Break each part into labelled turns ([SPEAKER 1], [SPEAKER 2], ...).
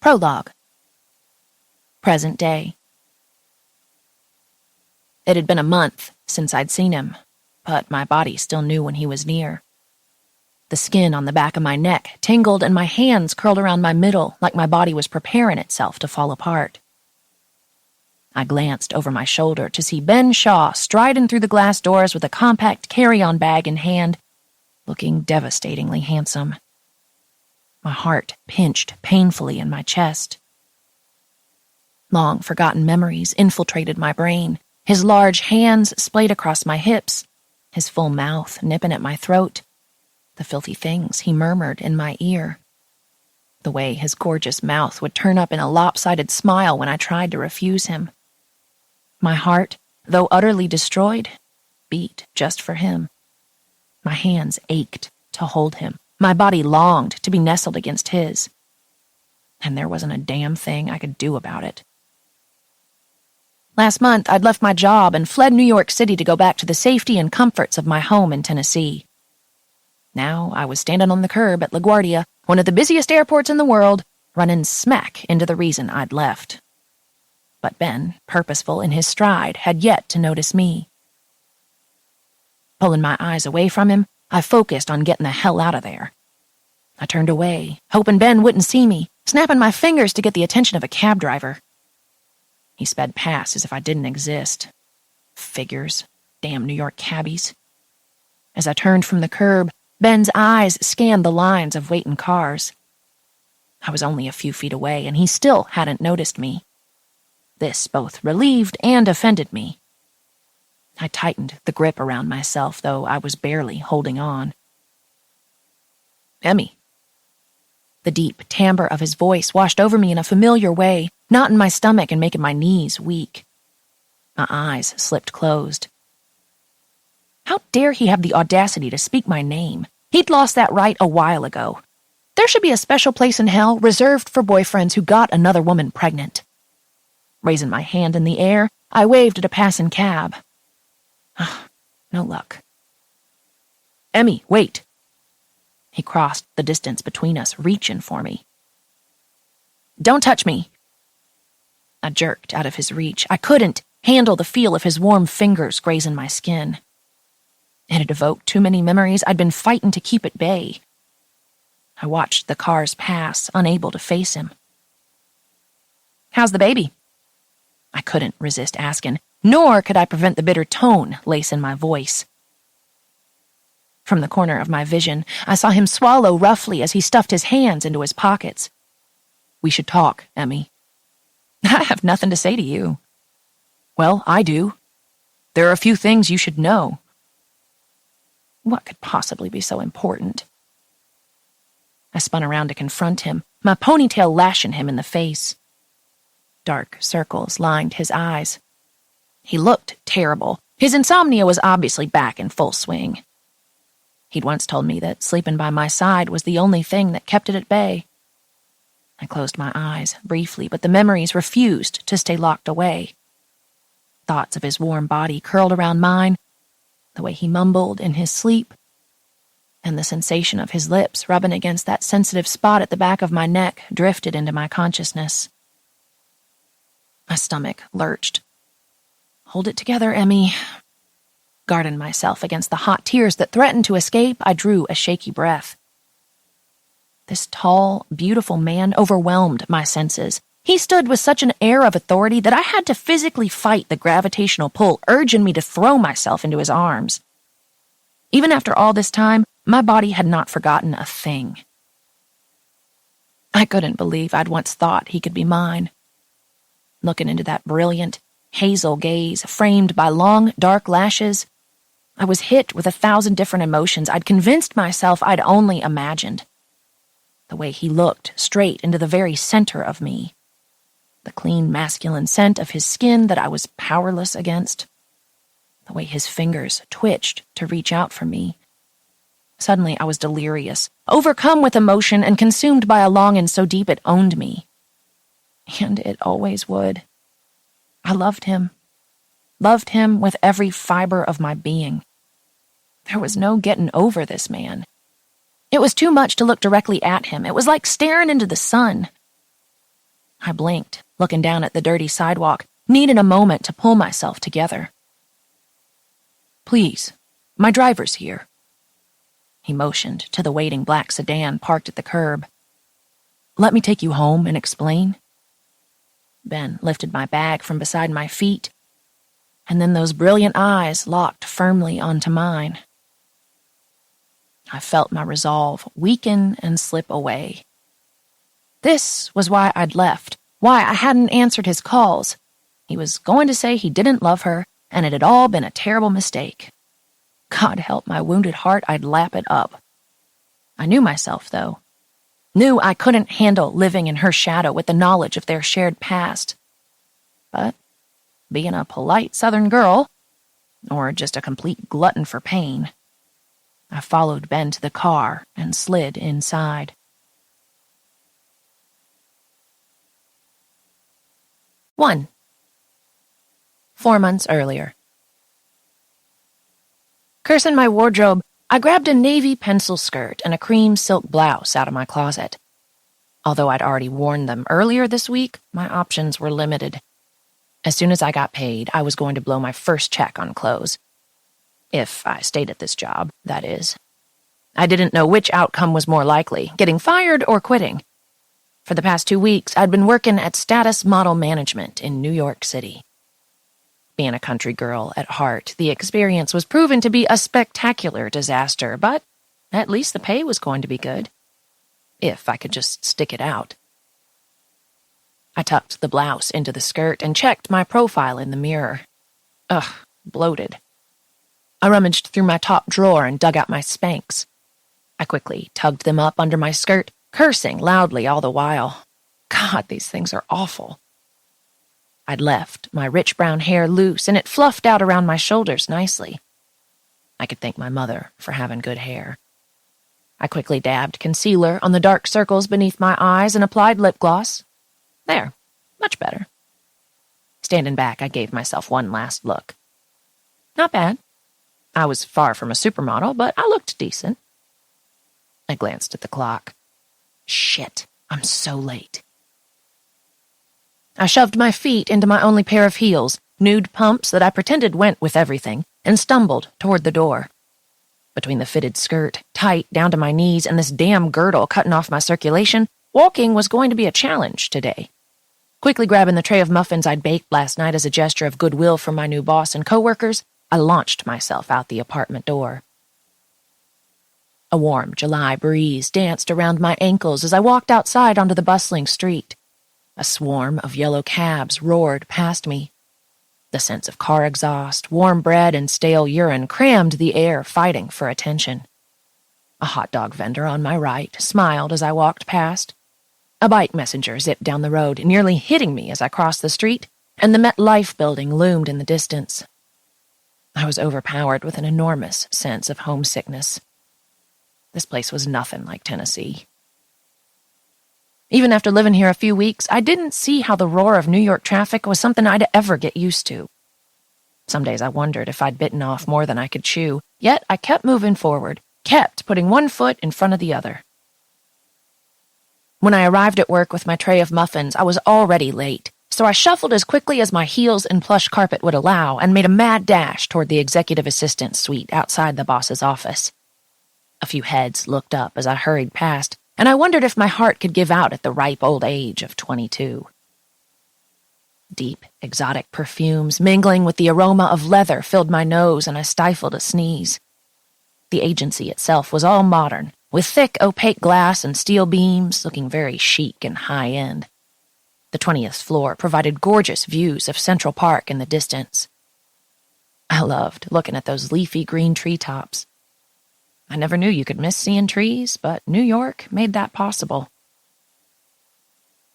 [SPEAKER 1] Prologue. Present day. It had been a month since I'd seen him, but my body still knew when he was near. The skin on the back of my neck tingled and my hands curled around my middle like my body was preparing itself to fall apart. I glanced over my shoulder to see Ben Shaw striding through the glass doors with a compact carry-on bag in hand, looking devastatingly handsome. My heart pinched painfully in my chest. Long-forgotten memories infiltrated my brain, his large hands splayed across my hips, his full mouth nipping at my throat, the filthy things he murmured in my ear, the way his gorgeous mouth would turn up in a lopsided smile when I tried to refuse him. My heart, though utterly destroyed, beat just for him. My hands ached to hold him. My body longed to be nestled against his. And there wasn't a damn thing I could do about it. Last month, I'd left my job and fled New York City to go back to the safety and comforts of my home in Tennessee. Now I was standing on the curb at LaGuardia, one of the busiest airports in the world, running smack into the reason I'd left. But Ben, purposeful in his stride, had yet to notice me. Pulling my eyes away from him, I focused on getting the hell out of there. I turned away, hoping Ben wouldn't see me, snapping my fingers to get the attention of a cab driver. He sped past as if I didn't exist. Figures. Damn New York cabbies. As I turned from the curb, Ben's eyes scanned the lines of waiting cars. I was only a few feet away, and he still hadn't noticed me. This both relieved and offended me. I tightened the grip around myself, though I was barely holding on. Emmy. The deep timbre of his voice washed over me in a familiar way, knotting my stomach and making my knees weak. My eyes slipped closed. How dare he have the audacity to speak my name? He'd lost that right a while ago. There should be a special place in hell reserved for boyfriends who got another woman pregnant. Raising my hand in the air, I waved at a passing cab. No luck. Emmy, wait. He crossed the distance between us, reaching for me. Don't touch me. I jerked out of his reach. I couldn't handle the feel of his warm fingers grazing my skin. It had evoked too many memories. I'd been fighting to keep at bay. I watched the cars pass, unable to face him. How's the baby? I couldn't resist asking, nor could I prevent the bitter tone lacing my voice. From the corner of my vision, I saw him swallow roughly as he stuffed his hands into his pockets. We should talk, Emmy. I have nothing to say to you. Well, I do. There are a few things you should know. What could possibly be so important? I spun around to confront him, my ponytail lashing him in the face. Dark circles lined his eyes. He looked terrible. His insomnia was obviously back in full swing. He'd once told me that sleeping by my side was the only thing that kept it at bay. I closed my eyes briefly, but the memories refused to stay locked away. Thoughts of his warm body curled around mine, the way he mumbled in his sleep, and the sensation of his lips rubbing against that sensitive spot at the back of my neck drifted into my consciousness. My stomach lurched. Hold it together, Emmy. Guarding myself against the hot tears that threatened to escape, I drew a shaky breath. This tall, beautiful man overwhelmed my senses. He stood with such an air of authority that I had to physically fight the gravitational pull urging me to throw myself into his arms. Even after all this time, my body had not forgotten a thing. I couldn't believe I'd once thought he could be mine. Looking into that brilliant, hazel gaze framed by long, dark lashes, I was hit with 1,000 different emotions I'd convinced myself I'd only imagined. The way he looked straight into the very center of me. The clean, masculine scent of his skin that I was powerless against. The way his fingers twitched to reach out for me. Suddenly I was delirious, overcome with emotion and consumed by a longing so deep it owned me. And it always would. I loved him with every fiber of my being. There was no getting over this man. It was too much to look directly at him. It was like staring into the sun. I blinked, looking down at the dirty sidewalk, needed a moment to pull myself together. "Please, my driver's here." He motioned to the waiting black sedan parked at the curb. "Let me take you home and explain." Ben lifted my bag from beside my feet, and then those brilliant eyes locked firmly onto mine. I felt my resolve weaken and slip away. This was why I'd left, why I hadn't answered his calls. He was going to say he didn't love her, and it had all been a terrible mistake. God help my wounded heart, I'd lap it up. I knew myself, though. Knew I couldn't handle living in her shadow with the knowledge of their shared past. But being a polite Southern girl, or just a complete glutton for pain, I followed Ben to the car and slid inside. One. 4 months earlier. Cursing my wardrobe, I grabbed a navy pencil skirt and a cream silk blouse out of my closet. Although I'd already worn them earlier this week, my options were limited. As soon as I got paid, I was going to blow my first check on clothes. If I stayed at this job, that is. I didn't know which outcome was more likely, getting fired or quitting. For the past 2 weeks, I'd been working at Status Model Management in New York City. Being a country girl at heart, the experience was proven to be a spectacular disaster, but at least the pay was going to be good. If I could just stick it out. I tucked the blouse into the skirt and checked my profile in the mirror. Ugh, bloated. I rummaged through my top drawer and dug out my Spanx. I quickly tugged them up under my skirt, cursing loudly all the while. God, these things are awful. I'd left my rich brown hair loose, and it fluffed out around my shoulders nicely. I could thank my mother for having good hair. I quickly dabbed concealer on the dark circles beneath my eyes and applied lip gloss. There, much better. Standing back, I gave myself one last look. Not bad. I was far from a supermodel, but I looked decent. I glanced at the clock. Shit, I'm so late. I shoved my feet into my only pair of heels, nude pumps that I pretended went with everything, and stumbled toward the door. Between the fitted skirt, tight down to my knees, and this damn girdle cutting off my circulation, walking was going to be a challenge today. Quickly grabbing the tray of muffins I'd baked last night as a gesture of goodwill from my new boss and coworkers, I launched myself out the apartment door. A warm July breeze danced around my ankles as I walked outside onto the bustling street. A swarm of yellow cabs roared past me. The scents of car exhaust, warm bread, and stale urine crammed the air, fighting for attention. A hot dog vendor on my right smiled as I walked past. A bike messenger zipped down the road, nearly hitting me as I crossed the street, and the MetLife building loomed in the distance. I was overpowered with an enormous sense of homesickness. This place was nothing like Tennessee. Even after living here a few weeks, I didn't see how the roar of New York traffic was something I'd ever get used to. Some days I wondered if I'd bitten off more than I could chew, yet I kept moving forward, kept putting one foot in front of the other. When I arrived at work with my tray of muffins, I was already late, so I shuffled as quickly as my heels and plush carpet would allow and made a mad dash toward the executive assistant's suite outside the boss's office. A few heads looked up as I hurried past, and I wondered if my heart could give out at the ripe old age of 22. Deep, exotic perfumes mingling with the aroma of leather filled my nose, and I stifled a sneeze. The agency itself was all modern, with thick, opaque glass and steel beams looking very chic and high-end. The 20th floor provided gorgeous views of Central Park in the distance. I loved looking at those leafy green treetops. I never knew you could miss seeing trees, but New York made that possible.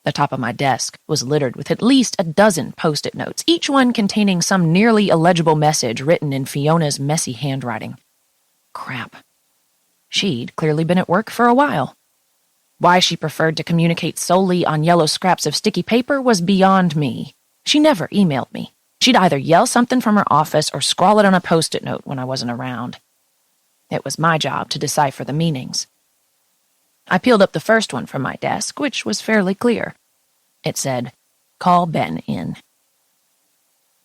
[SPEAKER 1] The top of my desk was littered with at least a dozen Post-it notes, each one containing some nearly illegible message written in Fiona's messy handwriting. Crap. She'd clearly been at work for a while. Why she preferred to communicate solely on yellow scraps of sticky paper was beyond me. She never emailed me. She'd either yell something from her office or scrawl it on a Post-it note when I wasn't around. It was my job to decipher the meanings. I peeled up the first one from my desk, which was fairly clear. It said, "Call Ben in."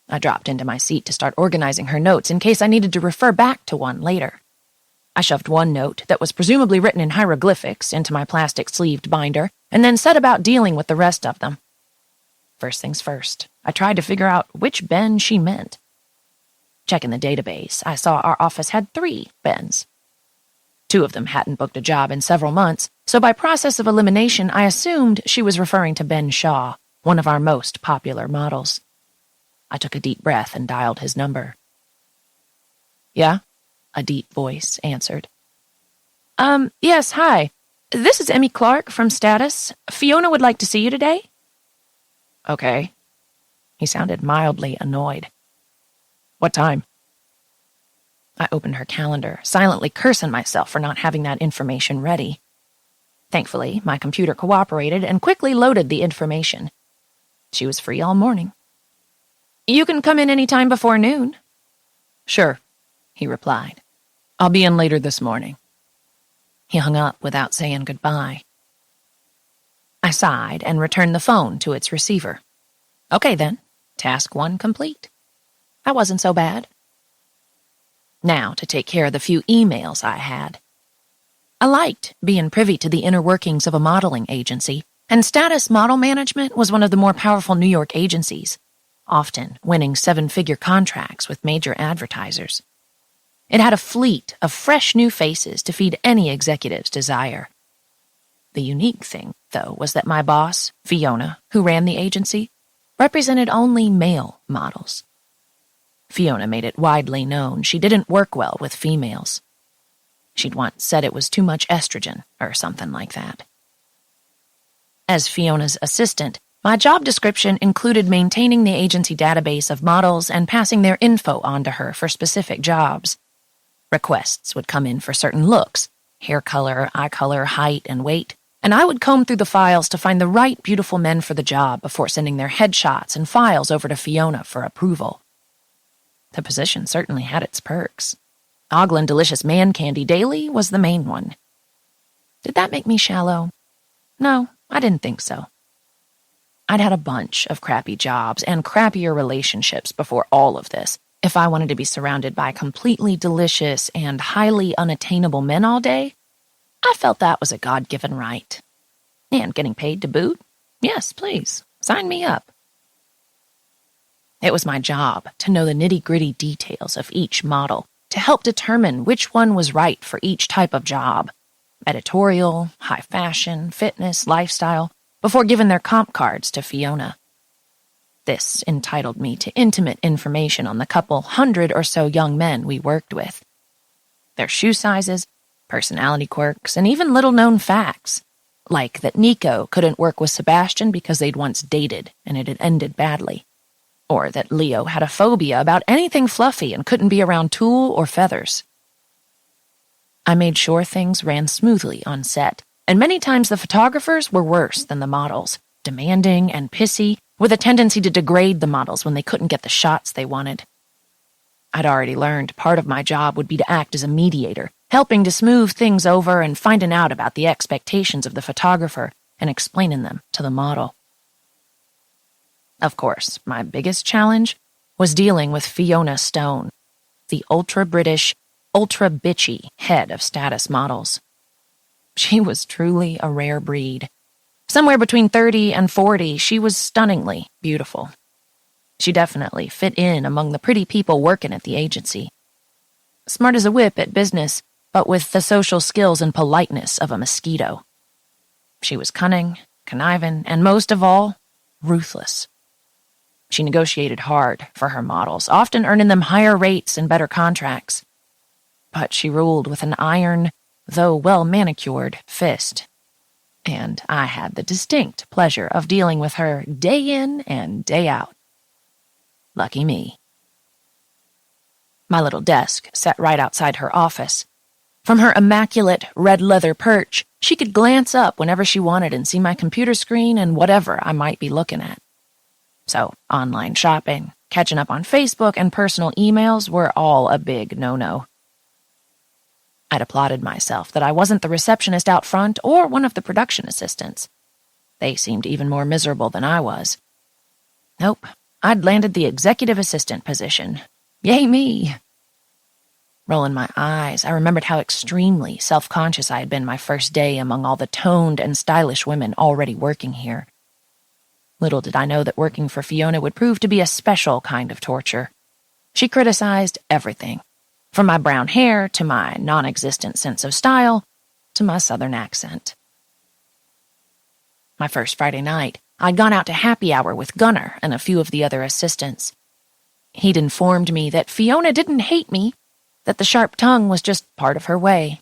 [SPEAKER 1] I dropped into my seat to start organizing her notes in case I needed to refer back to one later. I shoved one note that was presumably written in hieroglyphics into my plastic-sleeved binder and then set about dealing with the rest of them. First things first, I tried to figure out which Ben she meant. Checking the database, I saw our office had 3 Bens. 2 of them hadn't booked a job in several months, so by process of elimination, I assumed she was referring to Ben Shaw, one of our most popular models. I took a deep breath and dialed his number. "Yeah?" a deep voice answered. Yes, hi. This is Emmy Clark from Status. Fiona would like to see you today." "Okay." He sounded mildly annoyed. "What time?" I opened her calendar, silently cursing myself for not having that information ready. Thankfully, my computer cooperated and quickly loaded the information. She was free all morning. "You can come in any time before noon." "Sure," he replied. "I'll be in later this morning." He hung up without saying goodbye. I sighed and returned the phone to its receiver. Okay then, task 1 complete. That wasn't so bad. Now to take care of the few emails I had. I liked being privy to the inner workings of a modeling agency, and Status Model Management was one of the more powerful New York agencies, often winning 7-figure contracts with major advertisers. It had a fleet of fresh new faces to feed any executive's desire. The unique thing, though, was that my boss, Fiona, who ran the agency, represented only male models. Fiona made it widely known she didn't work well with females. She'd once said it was too much estrogen, or something like that. As Fiona's assistant, my job description included maintaining the agency database of models and passing their info on to her for specific jobs. Requests would come in for certain looks, hair color, eye color, height, and weight, and I would comb through the files to find the right beautiful men for the job before sending their headshots and files over to Fiona for approval. The position certainly had its perks. Ogling delicious man candy daily was the main one. Did that make me shallow? No, I didn't think so. I'd had a bunch of crappy jobs and crappier relationships before all of this. If I wanted to be surrounded by completely delicious and highly unattainable men all day, I felt that was a God-given right. And getting paid to boot? Yes, please. Sign me up. It was my job to know the nitty-gritty details of each model to help determine which one was right for each type of job. Editorial, high fashion, fitness, lifestyle, before giving their comp cards to Fiona. This entitled me to intimate information on the couple 100 or so young men we worked with. Their shoe sizes, personality quirks, and even little-known facts, like that Nico couldn't work with Sebastian because they'd once dated and it had ended badly, or that Leo had a phobia about anything fluffy and couldn't be around tulle or feathers. I made sure things ran smoothly on set, and many times the photographers were worse than the models, demanding and pissy, with a tendency to degrade the models when they couldn't get the shots they wanted. I'd already learned part of my job would be to act as a mediator, helping to smooth things over and finding out about the expectations of the photographer and explaining them to the model. Of course, my biggest challenge was dealing with Fiona Stone, the ultra-British, ultra-bitchy head of Status Models. She was truly a rare breed. Somewhere between 30 and 40, she was stunningly beautiful. She definitely fit in among the pretty people working at the agency. Smart as a whip at business, but with the social skills and politeness of a mosquito. She was cunning, conniving, and most of all, ruthless. She negotiated hard for her models, often earning them higher rates and better contracts. But she ruled with an iron, though well-manicured, fist. And I had the distinct pleasure of dealing with her day in and day out. Lucky me. My little desk sat right outside her office. From her immaculate red leather perch, she could glance up whenever she wanted and see my computer screen and whatever I might be looking at. So, online shopping, catching up on Facebook, and personal emails were all a big no-no. I'd applauded myself that I wasn't the receptionist out front or one of the production assistants. They seemed even more miserable than I was. Nope, I'd landed the executive assistant position. Yay me! Rolling my eyes, I remembered how extremely self-conscious I had been my first day among all the toned and stylish women already working here. Little did I know that working for Fiona would prove to be a special kind of torture. She criticized everything, from my brown hair to my non-existent sense of style to my southern accent. My first Friday night, I'd gone out to happy hour with Gunnar and a few of the other assistants. He'd informed me that Fiona didn't hate me, that the sharp tongue was just part of her way.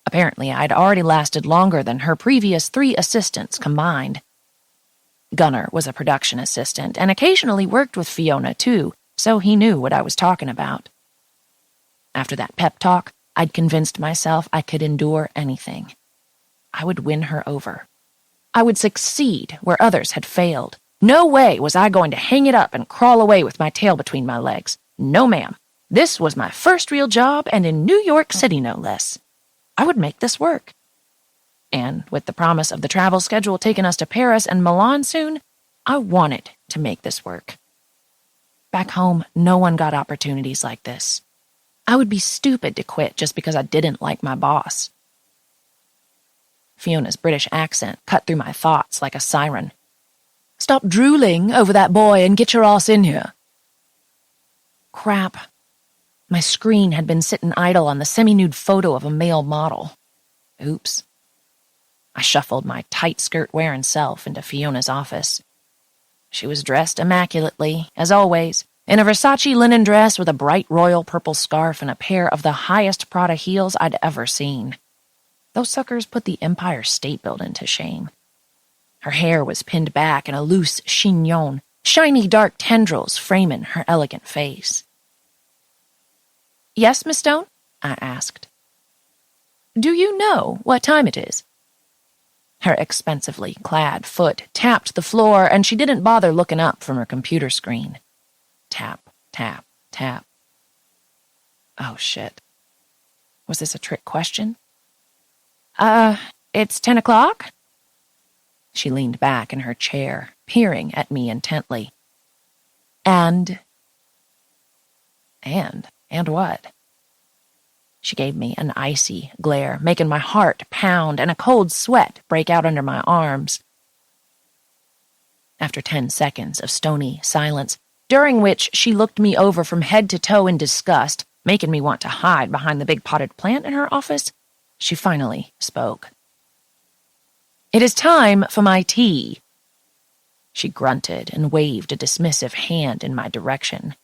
[SPEAKER 1] Apparently, I'd already lasted longer than her previous 3 assistants combined. Gunnar was a production assistant and occasionally worked with Fiona, too, so he knew what I was talking about. After that pep talk, I'd convinced myself I could endure anything. I would win her over. I would succeed where others had failed. No way was I going to hang it up and crawl away with my tail between my legs. No, ma'am. This was my first real job, and in New York City, no less. I would make this work. And with the promise of the travel schedule taking us to Paris and Milan soon, I wanted to make this work. Back home, no one got opportunities like this. I would be stupid to quit just because I didn't like my boss. Fiona's British accent cut through my thoughts like a siren. Stop drooling over that boy and get your ass in here. Crap. My screen had been sitting idle on the semi-nude photo of a male model. Oops. I shuffled my tight skirt-wearing self into Fiona's office. She was dressed immaculately, as always, in a Versace linen dress with a bright royal purple scarf and a pair of the highest Prada heels I'd ever seen. Those suckers put the Empire State Building to shame. Her hair was pinned back in a loose chignon, shiny dark tendrils framing her elegant face. Yes, Miss Stone? I asked. Do you know what time it is? Her expensively clad foot tapped the floor, and she didn't bother looking up from her computer screen. Tap, tap, tap. Oh, shit. Was this a trick question? It's 10 o'clock? She leaned back in her chair, peering at me intently. And what? She gave me an icy glare, making my heart pound and a cold sweat break out under my arms. After 10 seconds of stony silence, during which she looked me over from head to toe in disgust, making me want to hide behind the big potted plant in her office, she finally spoke. It is time for my tea. She grunted and waved a dismissive hand in my direction.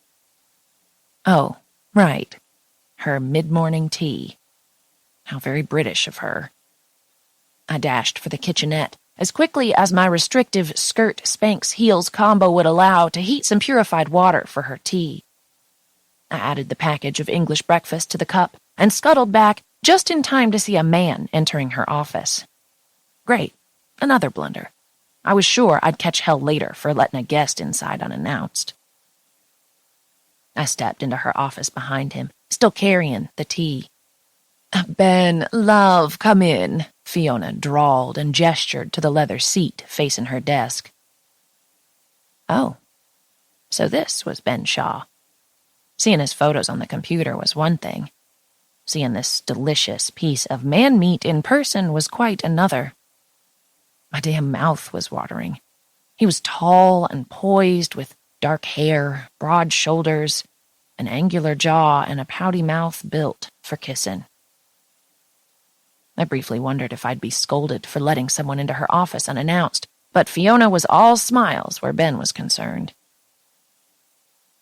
[SPEAKER 1] Oh, right. Her mid-morning tea. How very British of her. I dashed for the kitchenette as quickly as my restrictive skirt-Spanx-heels combo would allow to heat some purified water for her tea. I added the package of English breakfast to the cup and scuttled back just in time to see a man entering her office. Great. Another blunder. I was sure I'd catch hell later for letting a guest inside unannounced. I stepped into her office behind him, still carrying the tea. Ben, love, come in, Fiona drawled and gestured to the leather seat facing her desk. Oh, so this was Ben Shaw. Seeing his photos on the computer was one thing. Seeing this delicious piece of man-meat in person was quite another. My damn mouth was watering. He was tall and poised with dark hair, broad shoulders, an angular jaw, and a pouty mouth built for kissing. I briefly wondered if I'd be scolded for letting someone into her office unannounced, but Fiona was all smiles where Ben was concerned.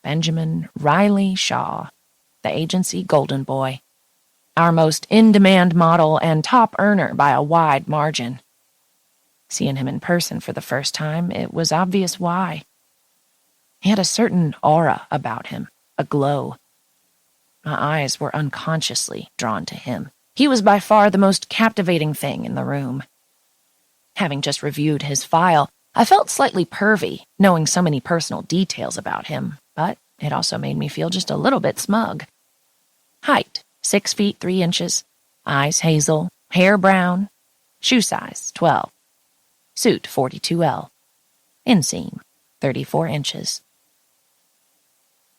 [SPEAKER 1] Benjamin Riley Shaw, the agency golden boy. Our most in-demand model and top earner by a wide margin. Seeing him in person for the first time, it was obvious why. He had a certain aura about him, a glow. My eyes were unconsciously drawn to him. He was by far the most captivating thing in the room. Having just reviewed his file, I felt slightly pervy, knowing so many personal details about him, but it also made me feel just a little bit smug. Height, 6 feet 3 inches, eyes hazel, hair brown, shoe size 12. suit 42L, inseam 34 inches.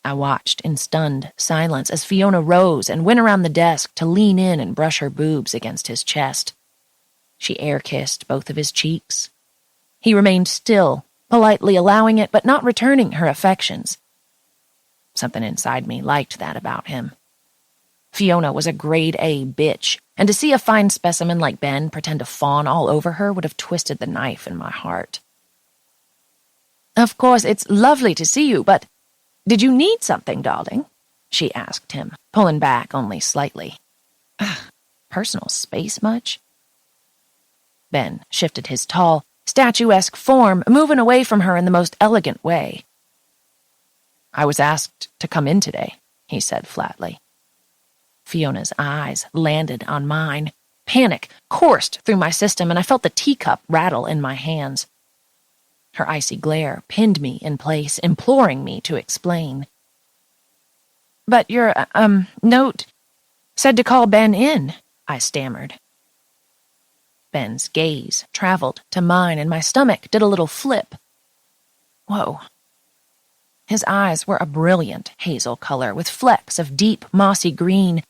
[SPEAKER 1] I watched in stunned silence as Fiona rose and went around the desk to lean in and brush her boobs against his chest. She air-kissed both of his cheeks. He remained still, politely allowing it but not returning her affections. Something inside me liked that about him. Fiona was a grade A bitch, and to see a fine specimen like Ben pretend to fawn all over her would have twisted the knife in my heart. "Of course, it's lovely to see you, but did you need something, darling?" she asked him, pulling back only slightly. Personal space much? Ben shifted his tall, statuesque form, moving away from her in the most elegant way. "I was asked to come in today," he said flatly. Fiona's eyes landed on mine. Panic coursed through my system, and I felt the teacup rattle in my hands. Her icy glare pinned me in place, imploring me to explain. "But your, note said to call Ben in," I stammered. Ben's gaze traveled to mine, and my stomach did a little flip. Whoa. His eyes were a brilliant hazel color with flecks of deep, mossy green,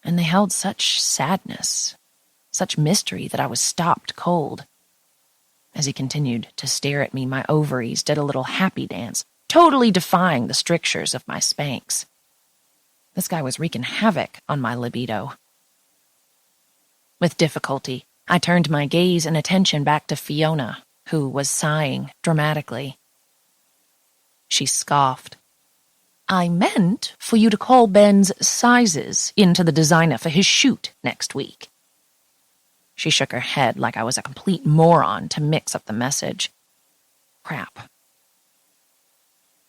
[SPEAKER 1] and they held such sadness, such mystery that I was stopped cold. As he continued to stare at me, my ovaries did a little happy dance, totally defying the strictures of my Spanx. This guy was wreaking havoc on my libido. With difficulty, I turned my gaze and attention back to Fiona, who was sighing dramatically. She scoffed. "I meant for you to call Ben's sizes into the designer for his shoot next week." She shook her head like I was a complete moron to mix up the message. Crap.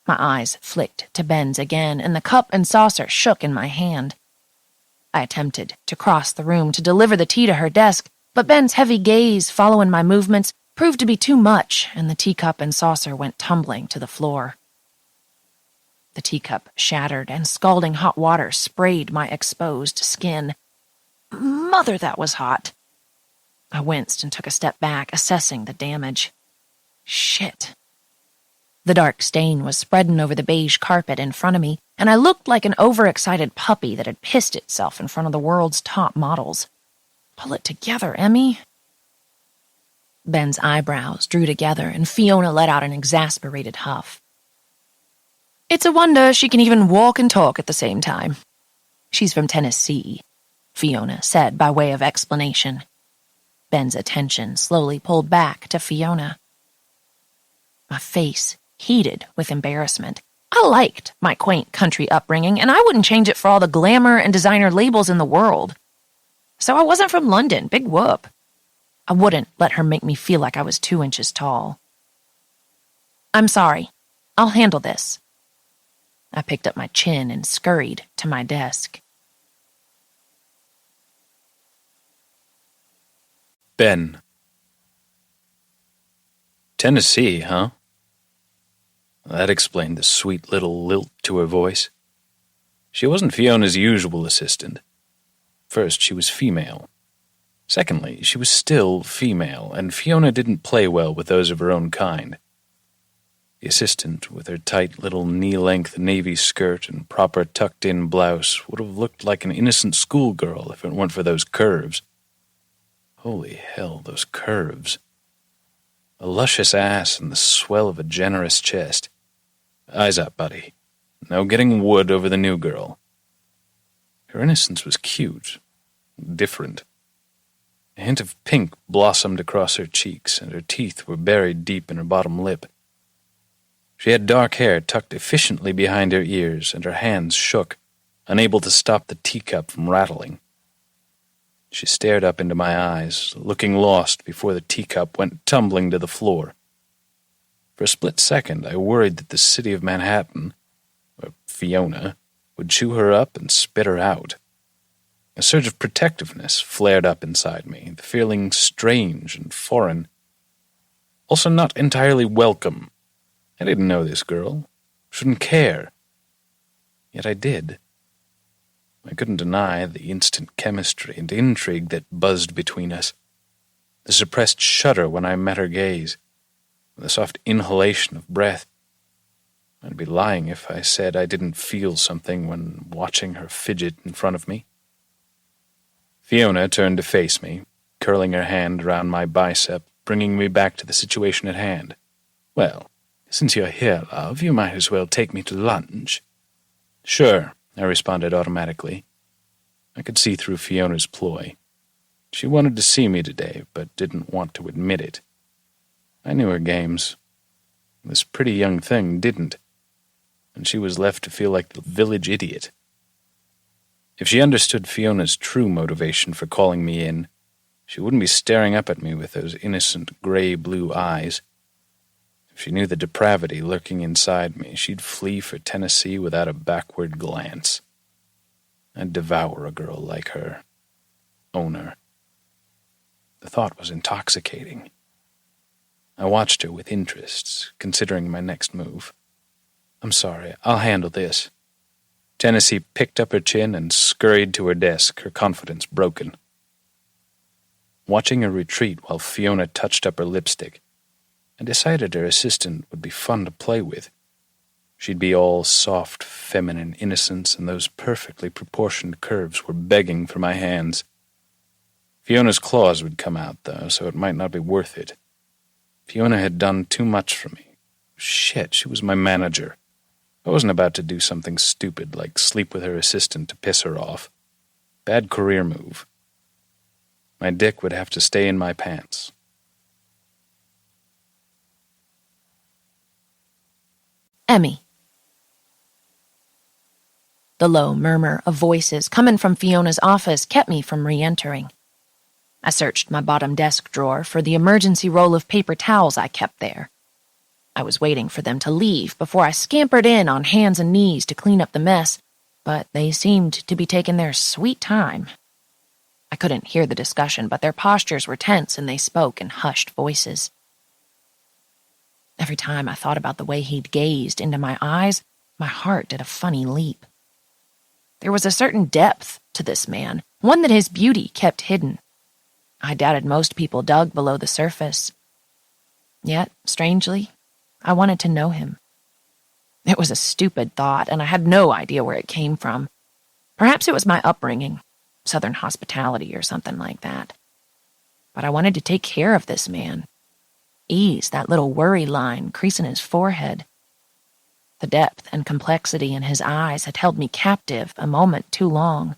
[SPEAKER 1] My eyes flicked to Ben's again, and the cup and saucer shook in my hand. I attempted to cross the room to deliver the tea to her desk, but Ben's heavy gaze following my movements proved to be too much, and the teacup and saucer went tumbling to the floor. The teacup shattered, and scalding hot water sprayed my exposed skin. Mother, that was hot. I winced and took a step back, assessing the damage. Shit. The dark stain was spreading over the beige carpet in front of me, and I looked like an overexcited puppy that had pissed itself in front of the world's top models. Pull it together, Emmy. Ben's eyebrows drew together, and Fiona let out an exasperated huff. "It's a wonder she can even walk and talk at the same time. She's from Tennessee," Fiona said by way of explanation. Ben's attention slowly pulled back to Fiona. My face heated with embarrassment. I liked my quaint country upbringing, and I wouldn't change it for all the glamour and designer labels in the world. So I wasn't from London, big whoop. I wouldn't let her make me feel like I was 2 inches tall. "I'm sorry. I'll handle this." I picked up my chin and scurried to my desk.
[SPEAKER 2] Ben. Tennessee, huh? That explained the sweet little lilt to her voice. She wasn't Fiona's usual assistant. First, she was female. Secondly, she was still female, and Fiona didn't play well with those of her own kind. The assistant, with her tight little knee-length navy skirt and proper tucked-in blouse, would have looked like an innocent schoolgirl if it weren't for those curves. Holy hell, those curves. A luscious ass and the swell of a generous chest. Eyes up, buddy. No getting wood over the new girl. Her innocence was cute. Different. A hint of pink blossomed across her cheeks, and her teeth were buried deep in her bottom lip. She had dark hair tucked efficiently behind her ears, and her hands shook, unable to stop the teacup from rattling. She stared up into my eyes, looking lost before the teacup went tumbling to the floor. For a split second, I worried that the city of Manhattan, or Fiona, would chew her up and spit her out. A surge of protectiveness flared up inside me, the feeling strange and foreign. Also not entirely welcome. I didn't know this girl. Shouldn't care. Yet I did. I couldn't deny the instant chemistry and intrigue that buzzed between us. the suppressed shudder when I met her gaze, the soft inhalation of breath. I'd be lying if I said I didn't feel something when watching her fidget in front of me. Fiona turned to face me, curling her hand around my bicep, bringing me back to the situation at hand. "Well, since you're here, love, you might as well take me to lunch." "Sure," I responded automatically. I could see through Fiona's ploy. She wanted to see me today, but didn't want to admit it. I knew her games. This pretty young thing didn't, and she was left to feel like the village idiot. If she understood Fiona's true motivation for calling me in, she wouldn't be staring up at me with those innocent gray-blue eyes. If she knew the depravity lurking inside me, she'd flee for Tennessee without a backward glance. I'd devour a girl like her. Own her. The thought was intoxicating. I watched her with interest, considering my next move. "I'm sorry, I'll handle this." Tennessee picked up her chin and scurried to her desk, her confidence broken. Watching her retreat while Fiona touched up her lipstick, I decided her assistant would be fun to play with. She'd be all soft, feminine innocence, and those perfectly proportioned curves were begging for my hands. Fiona's claws would come out, though, so it might not be worth it. Fiona had done too much for me. Shit, she was my manager. I wasn't about to do something stupid like sleep with her assistant to piss her off. Bad career move. My dick would have to stay in my pants.
[SPEAKER 1] Emmy. The low murmur of voices coming from Fiona's office kept me from re-entering. I searched my bottom desk drawer for the emergency roll of paper towels I kept there. I was waiting for them to leave before I scampered in on hands and knees to clean up the mess, but they seemed to be taking their sweet time. I couldn't hear the discussion, but their postures were tense and they spoke in hushed voices. Every time I thought about the way he'd gazed into my eyes, my heart did a funny leap. There was a certain depth to this man, one that his beauty kept hidden. I doubted most people dug below the surface. Yet, strangely, I wanted to know him. It was a stupid thought, and I had no idea where it came from. Perhaps it was my upbringing, Southern hospitality or something like that. But I wanted to take care of this man. Ease that little worry line creasing his forehead. The depth and complexity in his eyes had held me captive a moment too long.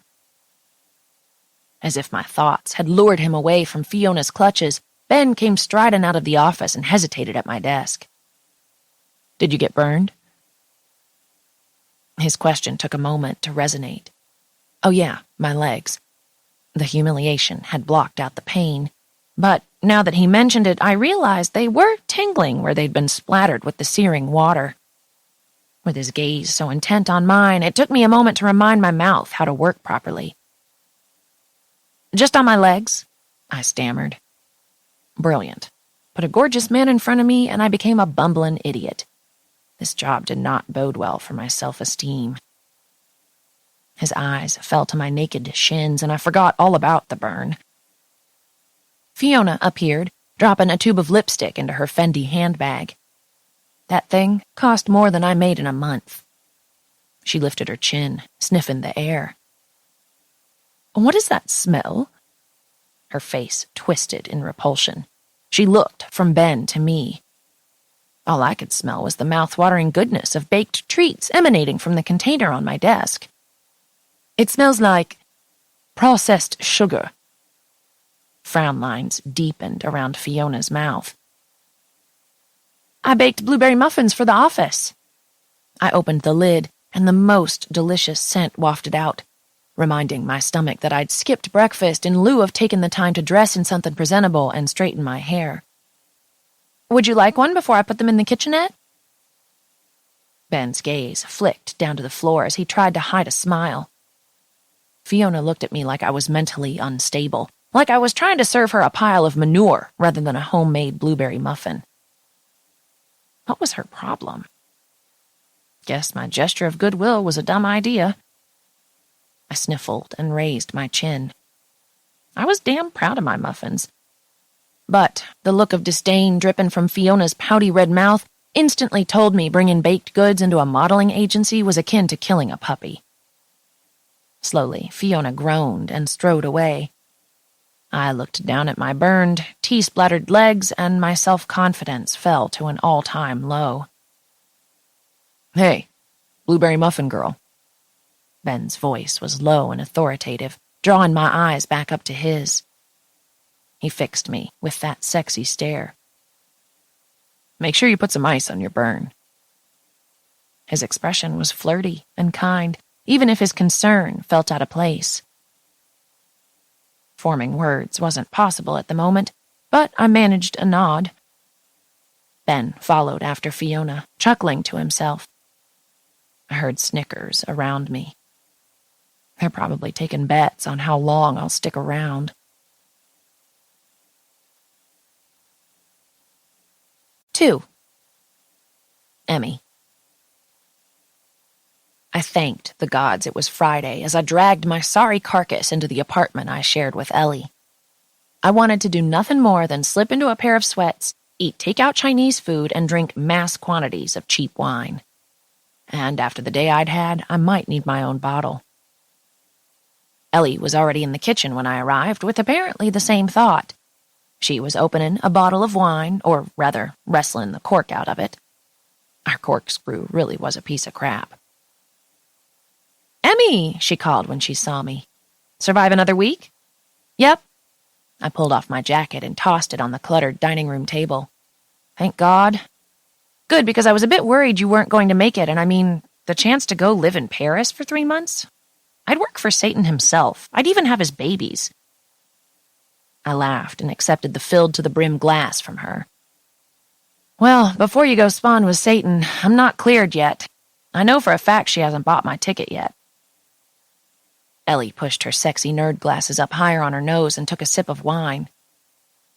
[SPEAKER 1] As if my thoughts had lured him away from Fiona's clutches, Ben came striding out of the office and hesitated at my desk. "Did you get burned?" His question took a moment to resonate. Oh yeah, my legs. The humiliation had blocked out the pain, but now that he mentioned it, I realized they were tingling where they'd been splattered with the searing water. With his gaze so intent on mine, it took me a moment to remind my mouth how to work properly. "Just on my legs," I stammered. Brilliant. Put a gorgeous man in front of me, and I became a bumbling idiot. This job did not bode well for my self-esteem. His eyes fell to my naked shins, and I forgot all about the burn. Fiona appeared, dropping a tube of lipstick into her Fendi handbag. That thing cost more than I made in a month. She lifted her chin, sniffing the air. "What is that smell?" Her face twisted in repulsion. She looked from Ben to me. All I could smell was the mouth-watering goodness of baked treats emanating from the container on my desk. "It smells like processed sugar." Frown lines deepened around Fiona's mouth. "I baked blueberry muffins for the office." I opened the lid, and the most delicious scent wafted out, reminding my stomach that I'd skipped breakfast in lieu of taking the time to dress in something presentable and straighten my hair. "Would you like one before I put them in the kitchenette?" Ben's gaze flicked down to the floor as he tried to hide a smile. Fiona looked at me like I was mentally unstable, like I was trying to serve her a pile of manure rather than a homemade blueberry muffin. What was her problem? Guess my gesture of goodwill was a dumb idea. I sniffled and raised my chin. I was damn proud of my muffins. but the look of disdain dripping from Fiona's pouty red mouth instantly told me bringing baked goods into a modeling agency was akin to killing a puppy. Slowly, Fiona groaned and strode away. I looked down at my burned, tea-splattered legs, and my self-confidence fell to an all-time low. "Hey, blueberry muffin girl." Ben's voice was low and authoritative, drawing my eyes back up to his. He fixed me with that sexy stare. "Make sure you put some ice on your burn." His expression was flirty and kind, even if his concern felt out of place. Forming words wasn't possible at the moment, but I managed a nod. Ben followed after Fiona, chuckling to himself. I heard snickers around me. They're probably taking bets on how long I'll stick around. 2. Emmy. I thanked the gods it was Friday as I dragged my sorry carcass into the apartment I shared with Ellie. I wanted to do nothing more than slip into a pair of sweats, eat takeout Chinese food, and drink mass quantities of cheap wine. And after the day I'd had, I might need my own bottle. Ellie was already in the kitchen when I arrived, with apparently the same thought. She was opening a bottle of wine, or rather, wrestling the cork out of it. Our corkscrew really was a piece of crap. "Emmy," she called when she saw me. "Survive another week?" "Yep." I pulled off my jacket and tossed it on the cluttered dining room table. "Thank God." "Good, because I was a bit worried you weren't going to make it, and I mean, the chance to go live in Paris for 3 months? I'd work for Satan himself. I'd even have his babies." I laughed and accepted the filled-to-the-brim glass from her. "Well, before you go spawn with Satan, I'm not cleared yet. I know for a fact she hasn't bought my ticket yet." Ellie pushed her sexy nerd glasses up higher on her nose and took a sip of wine.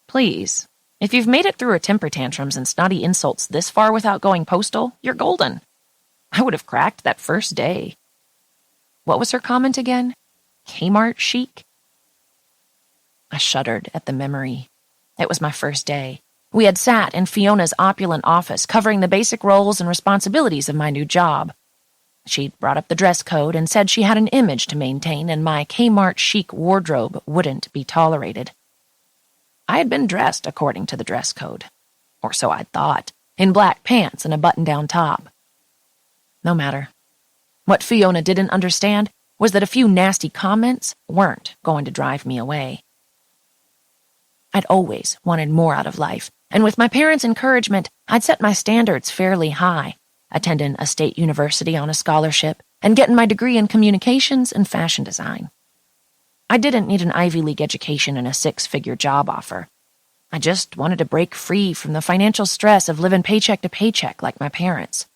[SPEAKER 1] "Please, if you've made it through her temper tantrums and snotty insults this far without going postal, you're golden. I would have cracked that first day." What was her comment again? Kmart chic? I shuddered at the memory. It was my first day. We had sat in Fiona's opulent office, covering the basic roles and responsibilities of my new job. She'd brought up the dress code and said she had an image to maintain and my Kmart chic wardrobe wouldn't be tolerated. I had been dressed according to the dress code, or so I'd thought, in black pants and a button-down top. No matter. What Fiona didn't understand was that a few nasty comments weren't going to drive me away. I'd always wanted more out of life, and with my parents' encouragement, I'd set my standards fairly high, attending a state university on a scholarship and getting my degree in communications and fashion design. I didn't need an Ivy League education and a 6-figure job offer. I just wanted to break free from the financial stress of living paycheck to paycheck like my parents.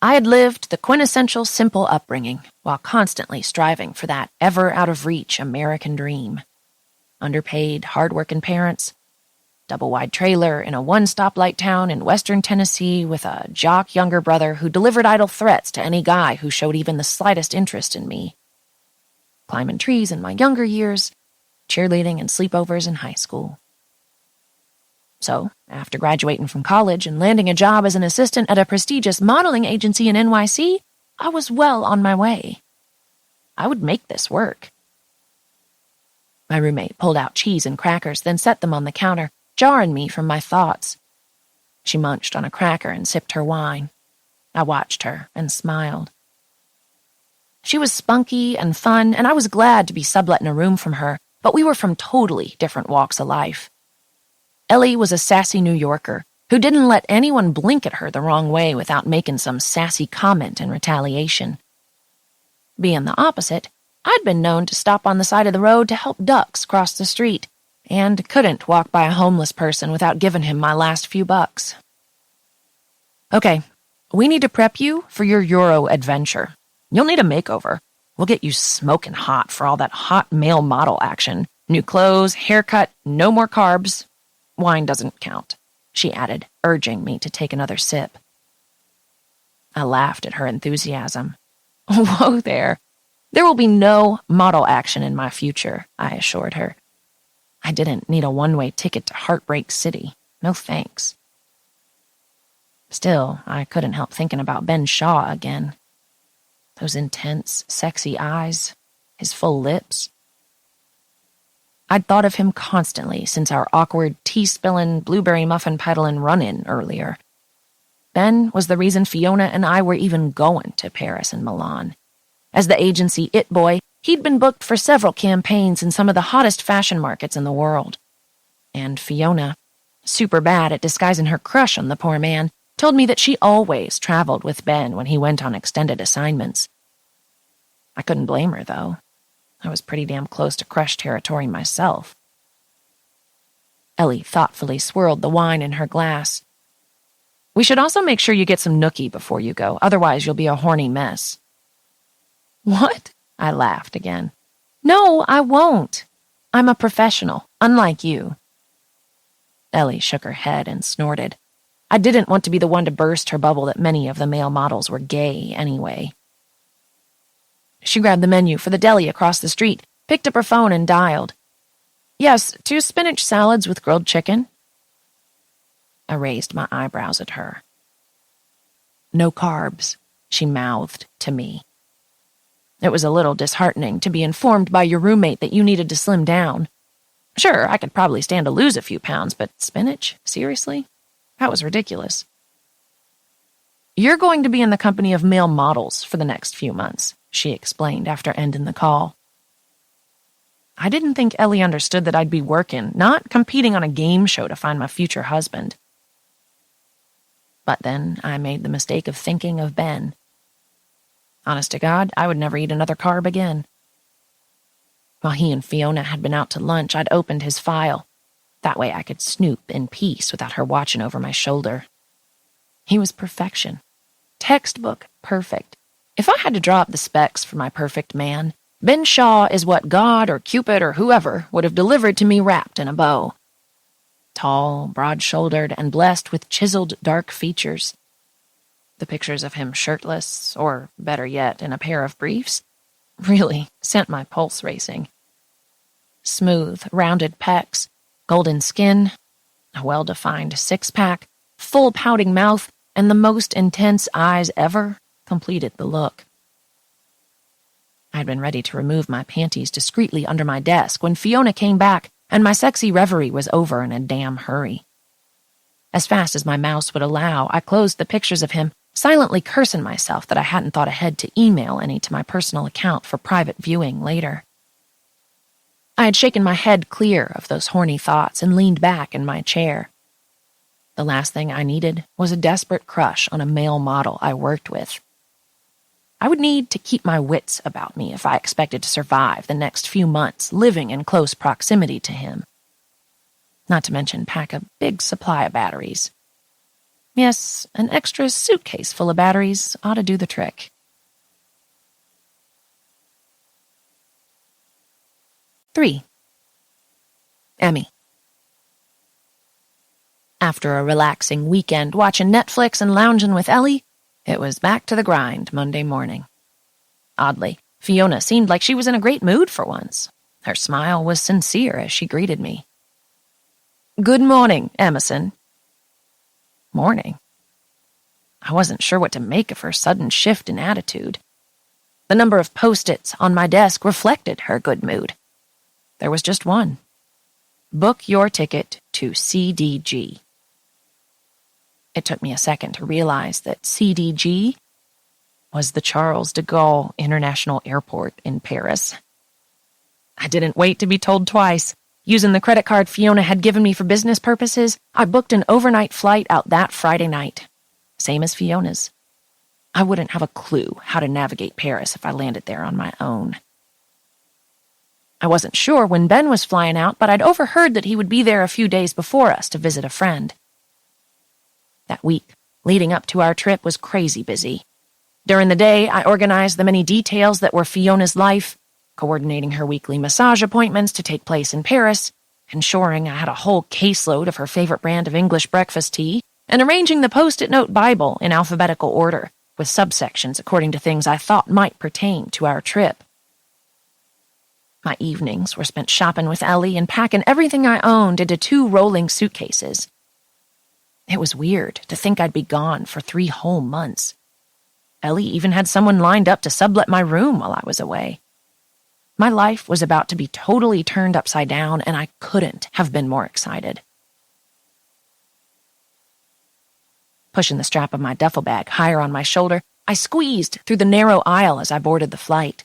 [SPEAKER 1] I had lived the quintessential simple upbringing while constantly striving for that ever-out-of-reach American dream. Underpaid, hard-working parents, double-wide trailer in a one-stoplight town in western Tennessee with a jock younger brother who delivered idle threats to any guy who showed even the slightest interest in me. Climbing trees in my younger years, cheerleading and sleepovers in high school. So, after graduating from college and landing a job as an assistant at a prestigious modeling agency in NYC, I was well on my way. I would make this work. My roommate pulled out cheese and crackers, then set them on the counter, jarring me from my thoughts. She munched on a cracker and sipped her wine. I watched her and smiled. She was spunky and fun, and I was glad to be subletting a room from her, but we were from totally different walks of life. Ellie was a sassy New Yorker who didn't let anyone blink at her the wrong way without making some sassy comment in retaliation. Being the opposite, I'd been known to stop on the side of the road to help ducks cross the street, and couldn't walk by a homeless person without giving him my last few bucks. "Okay, we need to prep you for your Euro adventure. You'll need a makeover. We'll get you smoking hot for all that hot male model action. New clothes, haircut, no more carbs. Wine doesn't count," she added, urging me to take another sip. I laughed at her enthusiasm. "Whoa there. There will be no model action in my future," I assured her. I didn't need a one-way ticket to Heartbreak City. No thanks. Still, I couldn't help thinking about Ben Shaw again. Those intense, sexy eyes, his full lips. I'd thought of him constantly since our awkward tea-spilling, blueberry muffin peddling run-in earlier. Ben was the reason Fiona and I were even going to Paris and Milan. As the agency it boy, he'd been booked for several campaigns in some of the hottest fashion markets in the world. And Fiona, super bad at disguising her crush on the poor man, told me that she always traveled with Ben when he went on extended assignments. I couldn't blame her, though. I was pretty damn close to crush territory myself. Ellie thoughtfully swirled the wine in her glass. We should also make sure you get some nookie before you go, otherwise you'll be a horny mess. What? I laughed again. No, I won't. I'm a professional, unlike you. Ellie shook her head and snorted. I didn't want to be the one to burst her bubble that many of the male models were gay anyway. She grabbed the menu for the deli across the street, picked up her phone and dialed. Yes, 2 spinach salads with grilled chicken. I raised my eyebrows at her. No carbs, she mouthed to me. It was a little disheartening to be informed by your roommate that you needed to slim down. Sure, I could probably stand to lose a few pounds, but spinach? Seriously? That was ridiculous. You're going to be in the company of male models for the next few months, she explained after ending the call. I didn't think Ellie understood that I'd be working, not competing on a game show to find my future husband. But then I made the mistake of thinking of Ben. Honest to God, I would never eat another carb again. While he and Fiona had been out to lunch, I'd opened his file. That way I could snoop in peace without her watching over my shoulder. He was perfection. Textbook perfect. If I had to draw up the specs for my perfect man, Ben Shaw is what God or Cupid or whoever would have delivered to me wrapped in a bow. Tall, broad-shouldered, and blessed with chiseled dark features. The pictures of him shirtless, or better yet, in a pair of briefs, really sent my pulse racing. Smooth, rounded pecs, golden skin, a well-defined six-pack, full pouting mouth, and the most intense eyes ever completed the look. I'd been ready to remove my panties discreetly under my desk when Fiona came back, and my sexy reverie was over in a damn hurry. As fast as my mouse would allow, I closed the pictures of him, silently cursing myself that I hadn't thought ahead to email any to my personal account for private viewing later. I had shaken my head clear of those horny thoughts and leaned back in my chair. The last thing I needed was a desperate crush on a male model I worked with. I would need to keep my wits about me if I expected to survive the next few months living in close proximity to him. Not to mention pack a big supply of batteries. Yes, an extra suitcase full of batteries ought to do the trick. Three. Emmy. After a relaxing weekend watching Netflix and lounging with Ellie, it was back to the grind Monday morning. Oddly, Fiona seemed like she was in a great mood for once. Her smile was sincere as she greeted me. Good morning, Emerson. Morning. I wasn't sure what to make of her sudden shift in attitude. The number of post-its on my desk reflected her good mood. There was just one. Book your ticket to CDG. It took me a second to realize that CDG was the Charles de Gaulle International Airport in Paris. I didn't wait to be told twice. Using the credit card Fiona had given me for business purposes, I booked an overnight flight out that Friday night. Same as Fiona's. I wouldn't have a clue how to navigate Paris if I landed there on my own. I wasn't sure when Ben was flying out, but I'd overheard that he would be there a few days before us to visit a friend. That week, leading up to our trip, was crazy busy. During the day, I organized the many details that were Fiona's life, coordinating her weekly massage appointments to take place in Paris, ensuring I had a whole caseload of her favorite brand of English breakfast tea, and arranging the Post-it note Bible in alphabetical order, with subsections according to things I thought might pertain to our trip. My evenings were spent shopping with Ellie and packing everything I owned into 2 rolling suitcases. It was weird to think I'd be gone for 3 whole months. Ellie even had someone lined up to sublet my room while I was away. My life was about to be totally turned upside down, and I couldn't have been more excited. Pushing the strap of my duffel bag higher on my shoulder, I squeezed through the narrow aisle as I boarded the flight.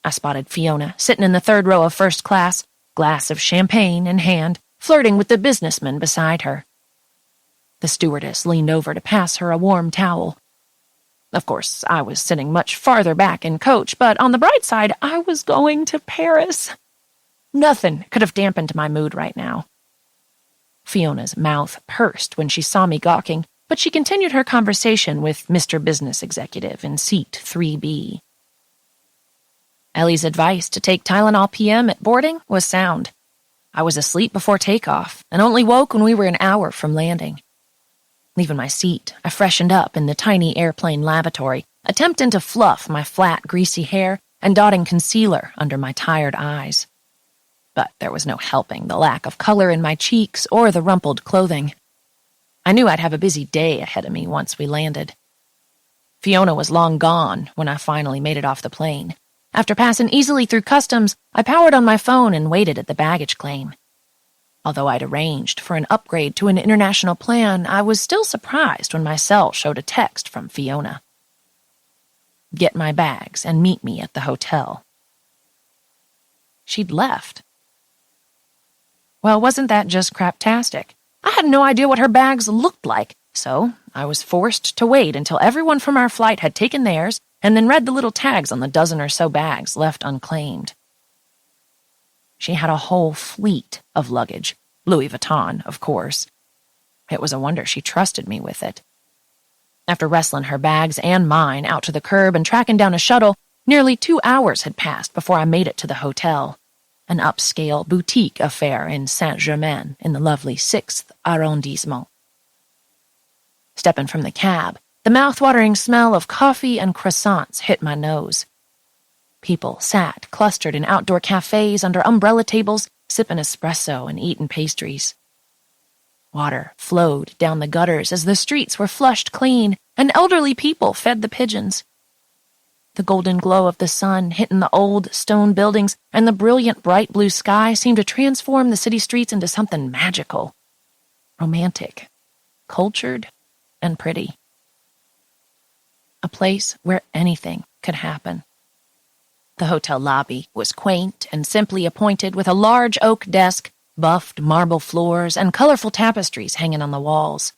[SPEAKER 1] I spotted Fiona sitting in the 3rd row of first class, glass of champagne in hand, flirting with the businessman beside her. The stewardess leaned over to pass her a warm towel. Of course, I was sitting much farther back in coach, but on the bright side, I was going to Paris. Nothing could have dampened my mood right now. Fiona's mouth pursed when she saw me gawking, but she continued her conversation with Mr. Business Executive in seat 3B. Ellie's advice to take Tylenol PM at boarding was sound. I was asleep before takeoff and only woke when we were an hour from landing. Leaving my seat, I freshened up in the tiny airplane lavatory, attempting to fluff my flat, greasy hair and dotting concealer under my tired eyes. But there was no helping the lack of color in my cheeks or the rumpled clothing. I knew I'd have a busy day ahead of me once we landed. Fiona was long gone when I finally made it off the plane. After passing easily through customs, I powered on my phone and waited at the baggage claim. Although I'd arranged for an upgrade to an international plan, I was still surprised when my cell showed a text from Fiona. "Get my bags and meet me at the hotel." She'd left. Well, wasn't that just craptastic? I had no idea what her bags looked like, so I was forced to wait until everyone from our flight had taken theirs and then read the little tags on the dozen or so bags left unclaimed. She had a whole fleet of luggage, Louis Vuitton, of course. It was a wonder she trusted me with it. After wrestling her bags and mine out to the curb and tracking down a shuttle, nearly 2 hours had passed before I made it to the hotel, an upscale boutique affair in Saint-Germain in the lovely 6th arrondissement. Stepping from the cab, the mouth-watering smell of coffee and croissants hit my nose. People sat clustered in outdoor cafes under umbrella tables, sipping espresso and eating pastries. Water flowed down the gutters as the streets were flushed clean, and elderly people fed the pigeons. The golden glow of the sun hitting the old stone buildings and the brilliant bright blue sky seemed to transform the city streets into something magical, romantic, cultured, and pretty. A place where anything could happen. The hotel lobby was quaint and simply appointed with a large oak desk, buffed marble floors, and colorful tapestries hanging on the walls.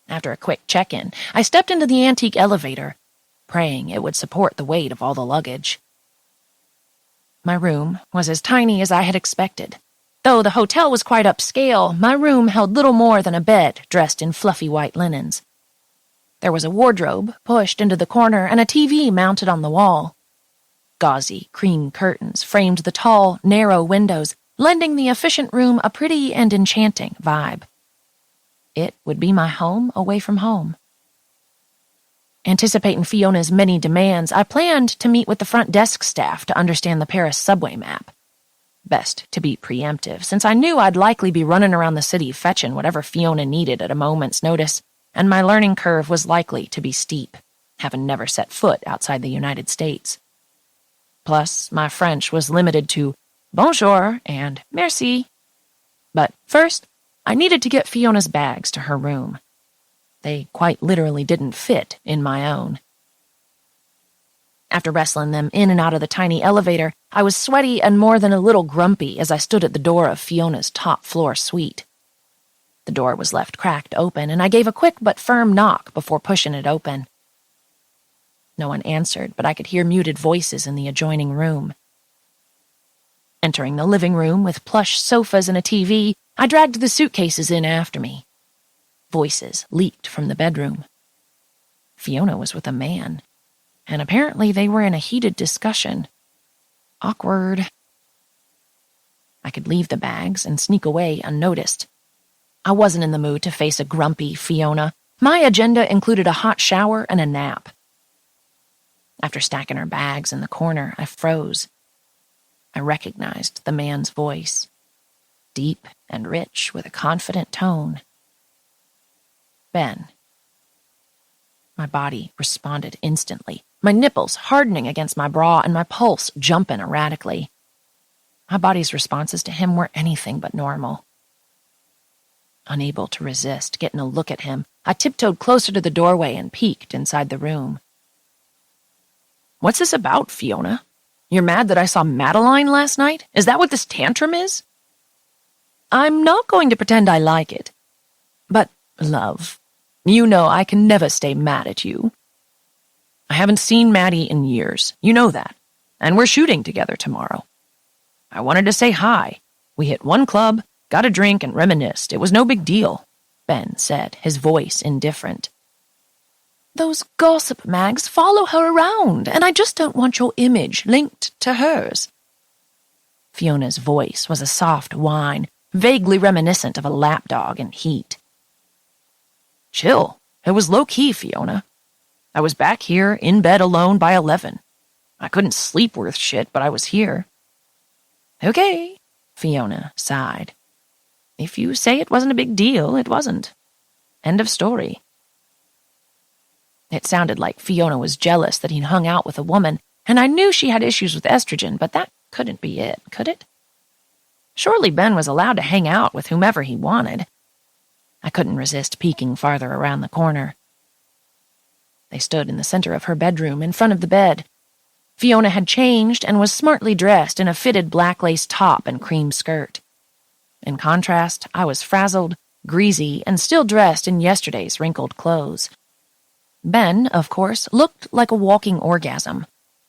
[SPEAKER 1] After a quick check-in, I stepped into the antique elevator, praying it would support the weight of all the luggage. My room was as tiny as I had expected. Though the hotel was quite upscale, my room held little more than a bed dressed in fluffy white linens. There was a wardrobe pushed into the corner and a TV mounted on the wall. Gauzy cream curtains framed the tall, narrow windows, lending the efficient room a pretty and enchanting vibe. It would be my home away from home. Anticipating Fiona's many demands, I planned to meet with the front desk staff to understand the Paris subway map. Best to be preemptive, since I knew I'd likely be running around the city fetching whatever Fiona needed at a moment's notice, and my learning curve was likely to be steep, having never set foot outside the United States. Plus, my French was limited to bonjour and merci. But first, I needed to get Fiona's bags to her room. They quite literally didn't fit in my own. After wrestling them in and out of the tiny elevator, I was sweaty and more than a little grumpy as I stood at the door of Fiona's top-floor suite. The door was left cracked open, and I gave a quick but firm knock before pushing it open. No one answered, but I could hear muted voices in the adjoining room. Entering the living room with plush sofas and a TV, I dragged the suitcases in after me. Voices leaked from the bedroom. Fiona was with a man, and apparently they were in a heated discussion. Awkward. I could leave the bags and sneak away unnoticed. I wasn't in the mood to face a grumpy Fiona. My agenda included a hot shower and a nap. After stacking her bags in the corner, I froze. I recognized the man's voice, deep and rich with a confident tone. Ben. My body responded instantly, my nipples hardening against my bra and my pulse jumping erratically. My body's responses to him were anything but normal. Unable to resist getting a look at him, I tiptoed closer to the doorway and peeked inside the room. "What's this about, Fiona? You're mad that I saw Madeline last night? Is that what this tantrum is?" "I'm not going to pretend I like it. But, love, you know I can never stay mad at you. I haven't seen Maddie in years, you know that, and we're shooting together tomorrow. I wanted to say hi. We hit one club, got a drink, and reminisced. It was no big deal," Ben said, his voice indifferent. "Those gossip mags follow her around, and I just don't want your image linked to hers." Fiona's voice was a soft whine, vaguely reminiscent of a lapdog in heat. "Chill. It was low-key, Fiona. I was back here, in bed alone by 11. I couldn't sleep worth shit, but I was here." "Okay," Fiona sighed. "If you say it wasn't a big deal, it wasn't. End of story." It sounded like Fiona was jealous that he'd hung out with a woman, and I knew she had issues with estrogen, but that couldn't be it, could it? Surely Ben was allowed to hang out with whomever he wanted. I couldn't resist peeking farther around the corner. They stood in the center of her bedroom, in front of the bed. Fiona had changed and was smartly dressed in a fitted black lace top and cream skirt. In contrast, I was frazzled, greasy, and still dressed in yesterday's wrinkled clothes. Ben, of course, looked like a walking orgasm,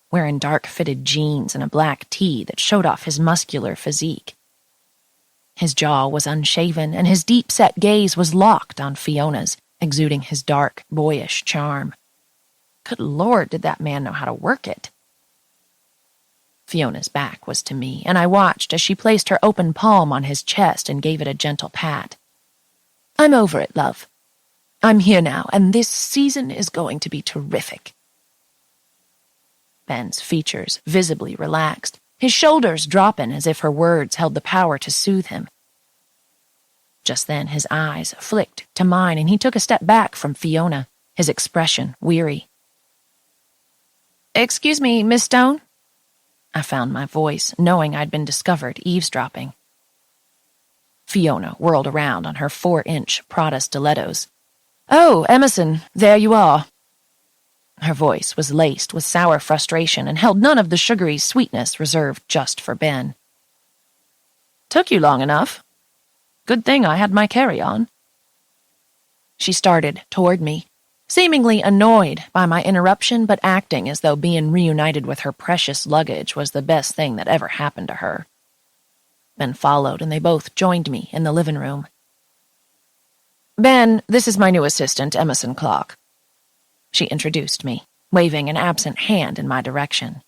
[SPEAKER 1] wearing dark-fitted jeans and a black tee that showed off his muscular physique. His jaw was unshaven, and his deep-set gaze was locked on Fiona's, exuding his dark, boyish charm. Good Lord, did that man know how to work it? Fiona's back was to me, and I watched as she placed her open palm on his chest and gave it a gentle pat. "I'm over it, love. I'm here now, and this season is going to be terrific." Ben's features visibly relaxed, his shoulders dropping as if her words held the power to soothe him. Just then his eyes flicked to mine, and he took a step back from Fiona, his expression weary. "Excuse me, Miss Stone?" I found my voice, knowing I'd been discovered eavesdropping. Fiona whirled around on her 4-inch Prada stilettos. "Oh, Emerson, there you are." Her voice was laced with sour frustration and held none of the sugary sweetness reserved just for Ben. "Took you long enough. Good thing I had my carry-on." She started toward me, seemingly annoyed by my interruption but acting as though being reunited with her precious luggage was the best thing that ever happened to her. Ben followed, and they both joined me in the living room. "Ben, this is my new assistant, Emerson Clark." She introduced me, waving an absent hand in my direction.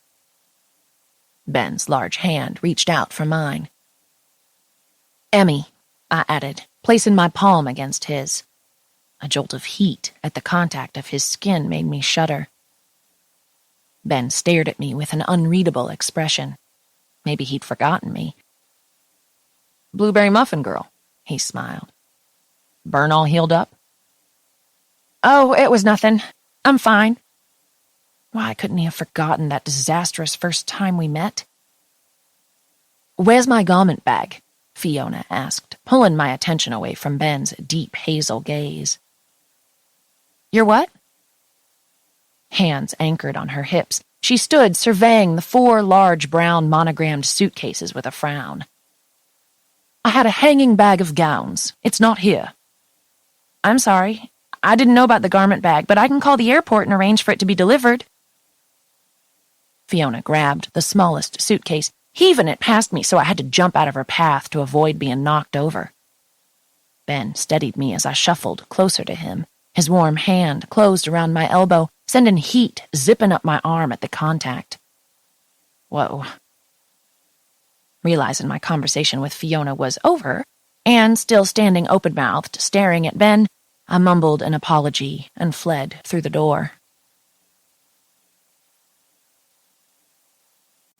[SPEAKER 1] Ben's large hand reached out for mine. "Emmy," I added, placing my palm against his. A jolt of heat at the contact of his skin made me shudder. Ben stared at me with an unreadable expression. Maybe he'd forgotten me. "Blueberry muffin girl," he smiled. "Burn all healed up?" "Oh, it was nothing. I'm fine." Why couldn't he have forgotten that disastrous first time we met? "Where's my garment bag?" Fiona asked, pulling my attention away from Ben's deep hazel gaze. "Your what?" Hands anchored on her hips, she stood surveying the 4 large brown monogrammed suitcases with a frown. "I had a hanging bag of gowns. It's not here." "I'm sorry. I didn't know about the garment bag, but I can call the airport and arrange for it to be delivered." Fiona grabbed the smallest suitcase, heaving it past me so I had to jump out of her path to avoid being knocked over. Ben steadied me as I shuffled closer to him. His warm hand closed around my elbow, sending heat zipping up my arm at the contact. Whoa. Realizing my conversation with Fiona was over, and still standing open-mouthed, staring at Ben, I mumbled an apology and fled through the door.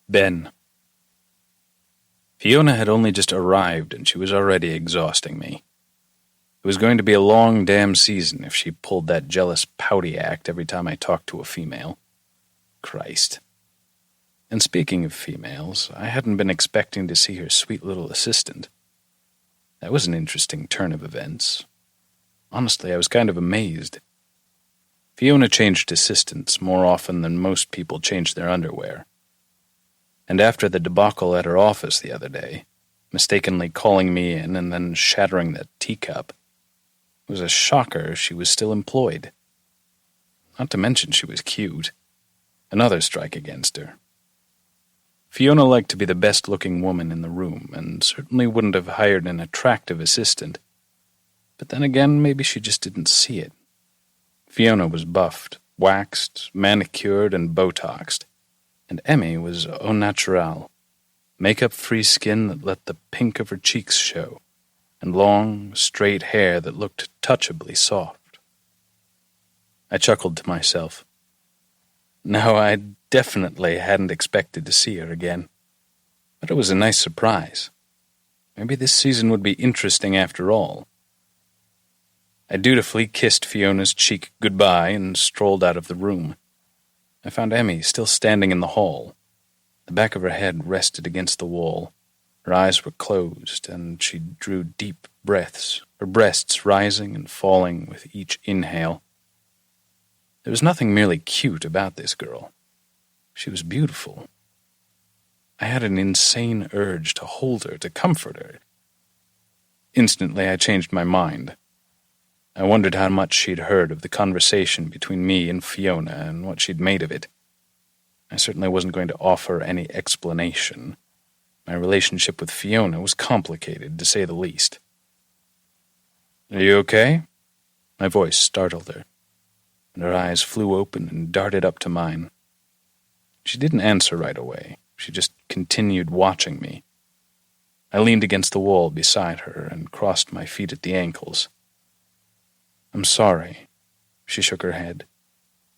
[SPEAKER 2] Ben. Fiona had only just arrived and she was already exhausting me. It was going to be a long damn season if she pulled that jealous pouty act every time I talked to a female. Christ. And speaking of females, I hadn't been expecting to see her sweet little assistant. That was an interesting turn of events. Honestly, I was kind of amazed. Fiona changed assistants more often than most people change their underwear. And after the debacle at her office the other day, mistakenly calling me in and then shattering that teacup, it was a shocker she was still employed. Not to mention she was cute. Another strike against her. Fiona liked to be the best-looking woman in the room, and certainly wouldn't have hired an attractive assistant. But then again, maybe she just didn't see it. Fiona was buffed, waxed, manicured, and Botoxed, and Emmy was au naturel, makeup-free skin that let the pink of her cheeks show, and long, straight hair that looked touchably soft. I chuckled to myself. No, I definitely hadn't expected to see her again, but it was a nice surprise. Maybe this season would be interesting after all. I dutifully kissed Fiona's cheek goodbye and strolled out of the room. I found Emmy still standing in the hall. The back of her head rested against the wall. Her eyes were closed, and she drew deep breaths, her breasts rising and falling with each inhale. There was nothing merely cute about this girl. She was beautiful. I had an insane urge to hold her, to comfort her. Instantly, I changed my mind. I wondered how much she'd heard of the conversation between me and Fiona and what she'd made of it. I certainly wasn't going to offer any explanation. My relationship with Fiona was complicated, to say the least. "Are you okay?" My voice startled her, and her eyes flew open and darted up to mine. She didn't answer right away. She just continued watching me. I leaned against the wall beside her and crossed my feet at the ankles. "I'm sorry," she shook her head,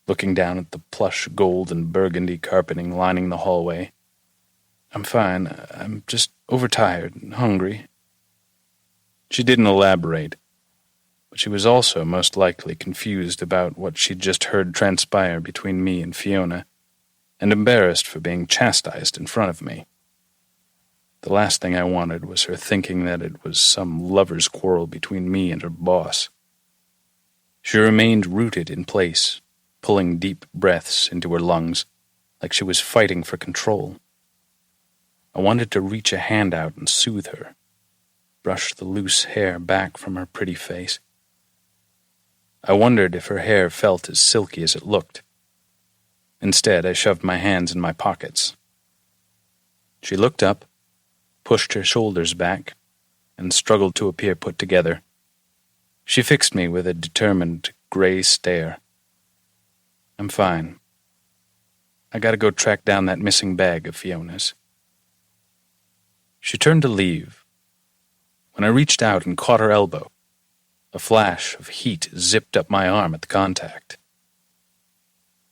[SPEAKER 2] looking down at the plush gold and burgundy carpeting lining the hallway. "I'm fine. I'm just overtired and hungry." She didn't elaborate, but she was also most likely confused about what she'd just heard transpire between me and Fiona, and embarrassed for being chastised in front of me. The last thing I wanted was her thinking that it was some lover's quarrel between me and her boss. She remained rooted in place, pulling deep breaths into her lungs, like she was fighting for control. I wanted to reach a hand out and soothe her, brush the loose hair back from her pretty face. I wondered if her hair felt as silky as it looked. Instead, I shoved my hands in my pockets. She looked up, pushed her shoulders back, and struggled to appear put together. She fixed me with a determined, gray stare. "I'm fine. I gotta go track down that missing bag of Fiona's." She turned to leave. When I reached out and caught her elbow, a flash of heat zipped up my arm at the contact.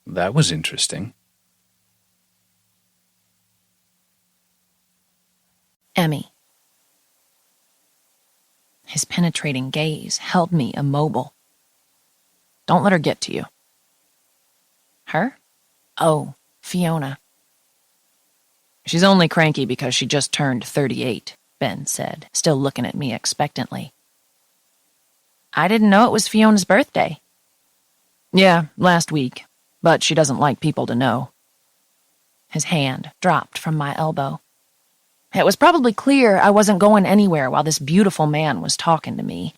[SPEAKER 2] That was interesting.
[SPEAKER 1] Emmy. His penetrating gaze held me immobile. "Don't let her get to you." "Her? Oh, Fiona." "She's only cranky because she just turned 38, Ben said, still looking at me expectantly. "I didn't know it was Fiona's birthday." "Yeah, last week, but she doesn't like people to know." His hand dropped from my elbow. It was probably clear I wasn't going anywhere while this beautiful man was talking to me.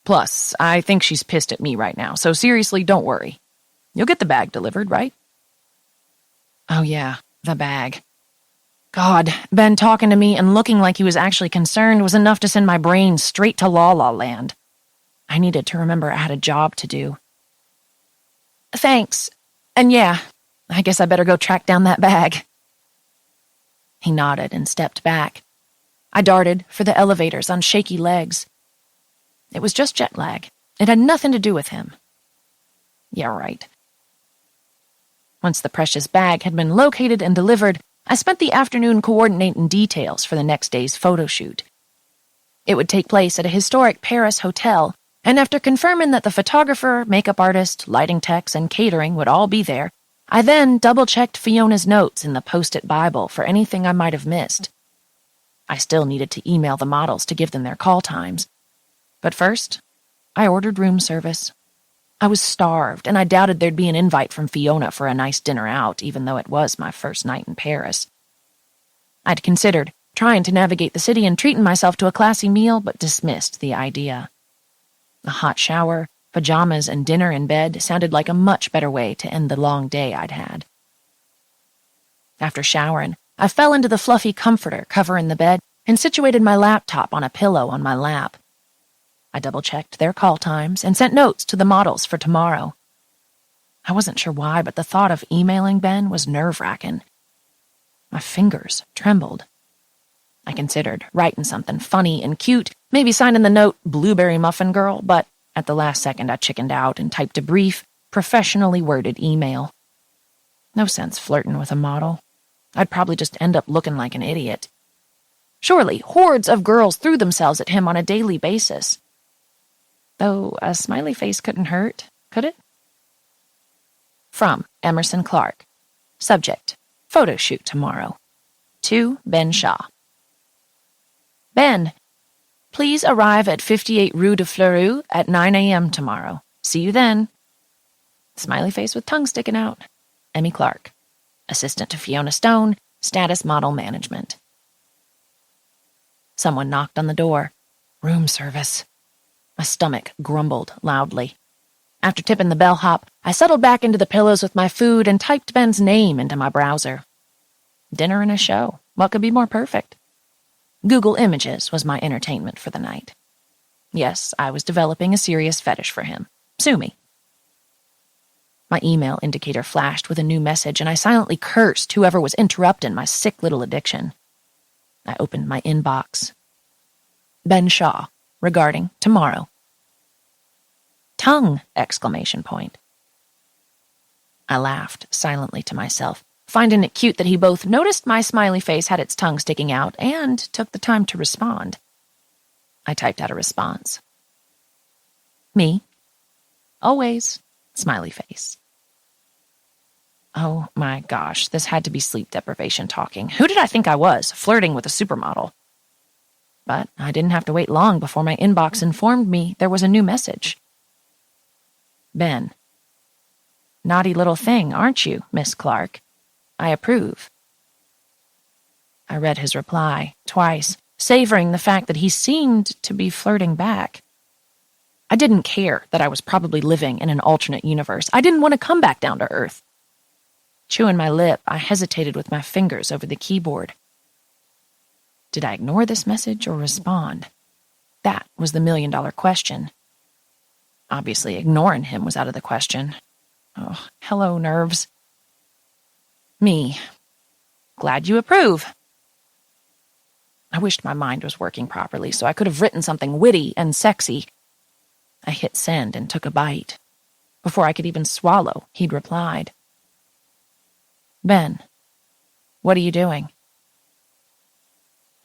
[SPEAKER 1] "Plus, I think she's pissed at me right now, so seriously, don't worry. You'll get the bag delivered, right?" Oh yeah, the bag. God, Ben talking to me and looking like he was actually concerned was enough to send my brain straight to La La Land. I needed to remember I had a job to do. "Thanks. And yeah, I guess I better go track down that bag." He nodded and stepped back. I darted for the elevators on shaky legs. It was just jet lag. It had nothing to do with him. Yeah, right. Once the precious bag had been located and delivered, I spent the afternoon coordinating details for the next day's photo shoot. It would take place at a historic Paris hotel, and after confirming that the photographer, makeup artist, lighting techs, and catering would all be there, I then double-checked Fiona's notes in the Post-it Bible for anything I might have missed. I still needed to email the models to give them their call times. But first, I ordered room service. I was starved, and I doubted there'd be an invite from Fiona for a nice dinner out, even though it was my first night in Paris. I'd considered trying to navigate the city and treating myself to a classy meal, but dismissed the idea. A hot shower, pajamas, and dinner in bed sounded like a much better way to end the long day I'd had. After showering, I fell into the fluffy comforter covering the bed and situated my laptop on a pillow on my lap. I double-checked their call times and sent notes to the models for tomorrow. I wasn't sure why, but the thought of emailing Ben was nerve-wracking. My fingers trembled. I considered writing something funny and cute, maybe signing the note Blueberry Muffin Girl, but at the last second I chickened out and typed a brief, professionally worded email. No sense flirting with a model. I'd probably just end up looking like an idiot. Surely hordes of girls threw themselves at him on a daily basis. Though a smiley face couldn't hurt, could it? From Emerson Clark. Subject: photo shoot tomorrow. To Ben Shaw. Ben, please arrive at 58 Rue de Fleurus at 9 a.m. tomorrow. See you then. Smiley face with tongue sticking out. Emmy Clark. Assistant to Fiona Stone, Status Model Management. Someone knocked on the door. Room service. My stomach grumbled loudly. After tipping the bellhop, I settled back into the pillows with my food and typed Ben's name into my browser. Dinner and a show. What could be more perfect? Google Images was my entertainment for the night. Yes, I was developing a serious fetish for him. Sue me. My email indicator flashed with a new message, and I silently cursed whoever was interrupting my sick little addiction. I opened my inbox. Ben Shaw, regarding tomorrow. Tongue! Exclamation point. I laughed silently to myself, finding it cute that he both noticed my smiley face had its tongue sticking out and took the time to respond. I typed out a response. Me. Always. Smiley face. Oh my gosh, this had to be sleep deprivation talking. Who did I think I was, flirting with a supermodel? But I didn't have to wait long before my inbox informed me there was a new message. Ben. Naughty little thing, aren't you, Miss Clark? I approve. I read his reply twice, savoring the fact that he seemed to be flirting back. I didn't care that I was probably living in an alternate universe. I didn't want to come back down to Earth. Chewing my lip, I hesitated with my fingers over the keyboard. Did I ignore this message or respond? That was the million-dollar question. Obviously, ignoring him was out of the question. Oh, hello, nerves. Me. Glad you approve. I wished my mind was working properly so I could have written something witty and sexy. I hit send and took a bite. Before I could even swallow, he'd replied. Ben, what are you doing?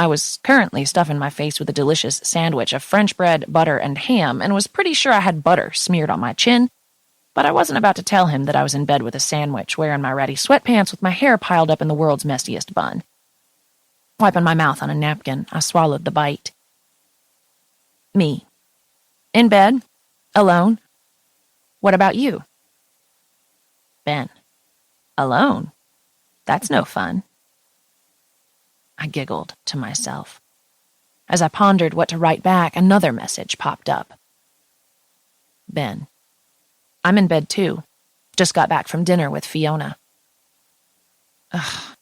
[SPEAKER 1] I was currently stuffing my face with a delicious sandwich of French bread, butter, and ham, and was pretty sure I had butter smeared on my chin, but I wasn't about to tell him that I was in bed with a sandwich, wearing my ratty sweatpants with my hair piled up in the world's messiest bun. Wiping my mouth on a napkin, I swallowed the bite. Me. In bed. Alone. What about you? Ben. Alone? That's no fun. I giggled to myself. As I pondered what to write back, another message popped up. Ben. I'm in bed too. Just got back from dinner with Fiona. Ugh.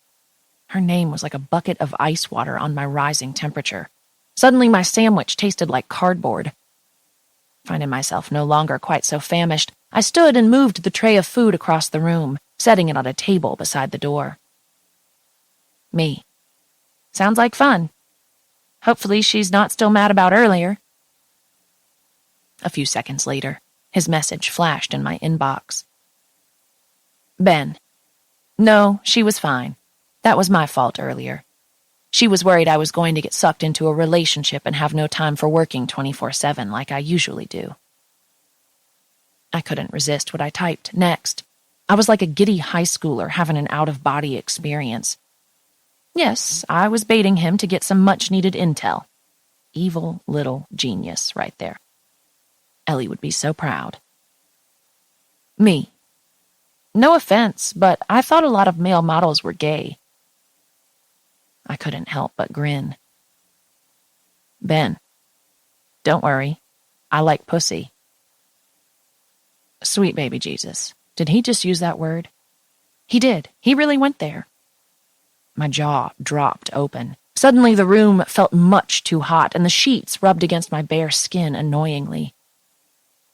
[SPEAKER 1] Her name was like a bucket of ice water on my rising temperature. Suddenly my sandwich tasted like cardboard. Finding myself no longer quite so famished, I stood and moved the tray of food across the room, setting it on a table beside the door. Me. Sounds like fun. Hopefully she's not still mad about earlier. A few seconds later, his message flashed in my inbox. Ben. No, she was fine. That was my fault earlier. She was worried I was going to get sucked into a relationship and have no time for working 24/7 like I usually do. I couldn't resist what I typed next. I was like a giddy high schooler having an out-of-body experience. Yes, I was baiting him to get some much-needed intel. Evil little genius right there. Ellie would be so proud. Me. No offense, but I thought a lot of male models were gay. I couldn't help but grin. Ben. Don't worry. I like pussy. Sweet baby Jesus. Did he just use that word? He did. He really went there. My jaw dropped open. Suddenly the room felt much too hot, and the sheets rubbed against my bare skin annoyingly.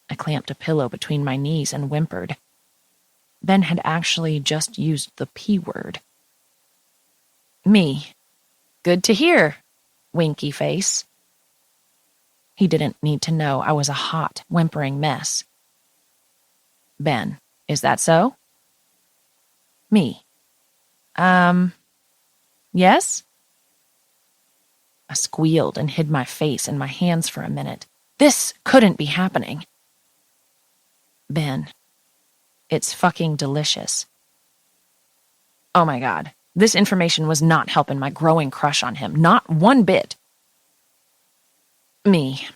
[SPEAKER 1] I clamped a pillow between my knees and whimpered. Ben had actually just used the P word. Me. Good to hear, winky face. He didn't need to know I was a hot, whimpering mess. Ben, is that so? Me. Yes? I squealed and hid my face in my hands for a minute. This couldn't be happening. Ben, it's fucking delicious. Oh my God, this information was not helping my growing crush on him, not one bit. Me.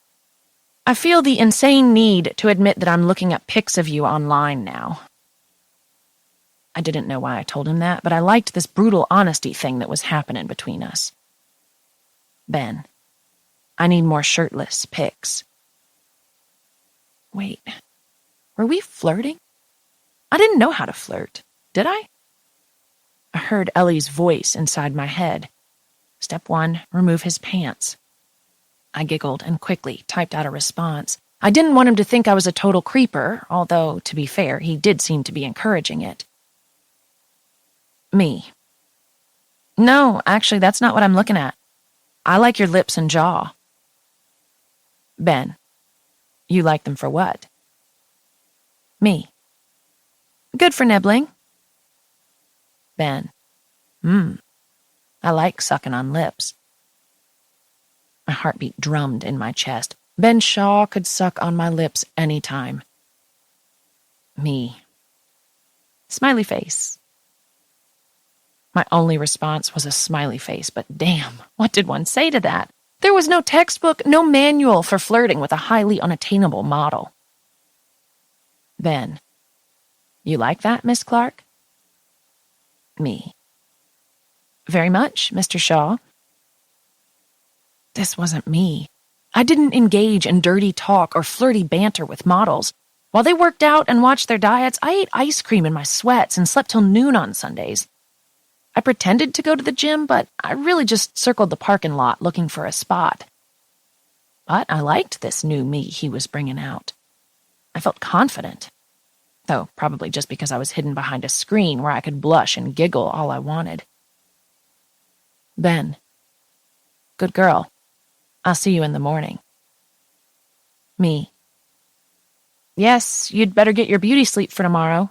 [SPEAKER 1] I feel the insane need to admit that I'm looking at pics of you online now. I didn't know why I told him that, but I liked this brutal honesty thing that was happening between us. Ben, I need more shirtless pics. Wait, were we flirting? I didn't know how to flirt, did I? I heard Ellie's voice inside my head. Step 1, remove his pants. I giggled and quickly typed out a response. I didn't want him to think I was a total creeper, although, to be fair, he did seem to be encouraging it. Me. No, actually, that's not what I'm looking at. I like your lips and jaw. Ben. You like them for what? Me. Good for nibbling. Ben. I like sucking on lips. My heartbeat drummed in my chest. Ben Shaw could suck on my lips anytime. Me. Smiley face. My only response was a smiley face, but damn, what did one say to that? There was no textbook, no manual for flirting with a highly unattainable model. Ben. You like that, Miss Clark? Me. Very much, Mr. Shaw. This wasn't me. I didn't engage in dirty talk or flirty banter with models. While they worked out and watched their diets, I ate ice cream in my sweats and slept till noon on Sundays. I pretended to go to the gym, but I really just circled the parking lot looking for a spot. But I liked this new me he was bringing out. I felt confident, though probably just because I was hidden behind a screen where I could blush and giggle all I wanted. Ben. Good girl. I'll see you in the morning. Me. Yes, you'd better get your beauty sleep for tomorrow.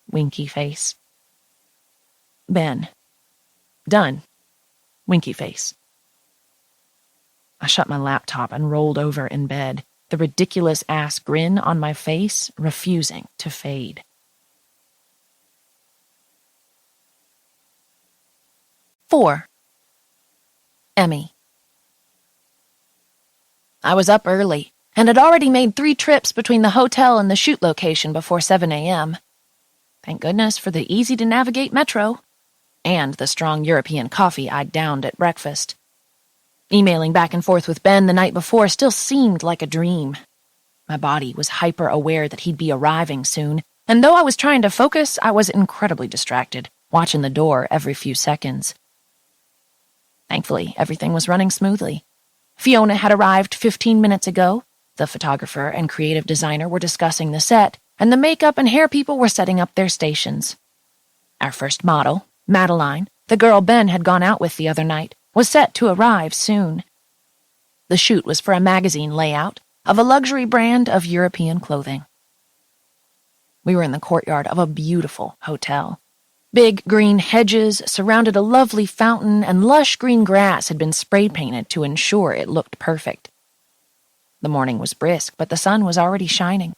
[SPEAKER 1] Winky face. Ben. Done. Winky face. I shut my laptop and rolled over in bed, the ridiculous-ass grin on my face refusing to fade. Four. Emmy. I was up early, and had already made 3 trips between the hotel and the shoot location before 7 a.m. Thank goodness for the easy-to-navigate metro, and the strong European coffee I'd downed at breakfast. Emailing back and forth with Ben the night before still seemed like a dream. My body was hyper-aware that he'd be arriving soon, and though I was trying to focus, I was incredibly distracted, watching the door every few seconds. Thankfully, everything was running smoothly. Fiona had arrived 15 minutes ago, the photographer and creative designer were discussing the set, and the makeup and hair people were setting up their stations. Our first model, Madeline, the girl Ben had gone out with the other night, was set to arrive soon. The shoot was for a magazine layout of a luxury brand of European clothing. We were in the courtyard of a beautiful hotel. Big green hedges surrounded a lovely fountain, and lush green grass had been spray-painted to ensure it looked perfect. The morning was brisk, but the sun was already shining.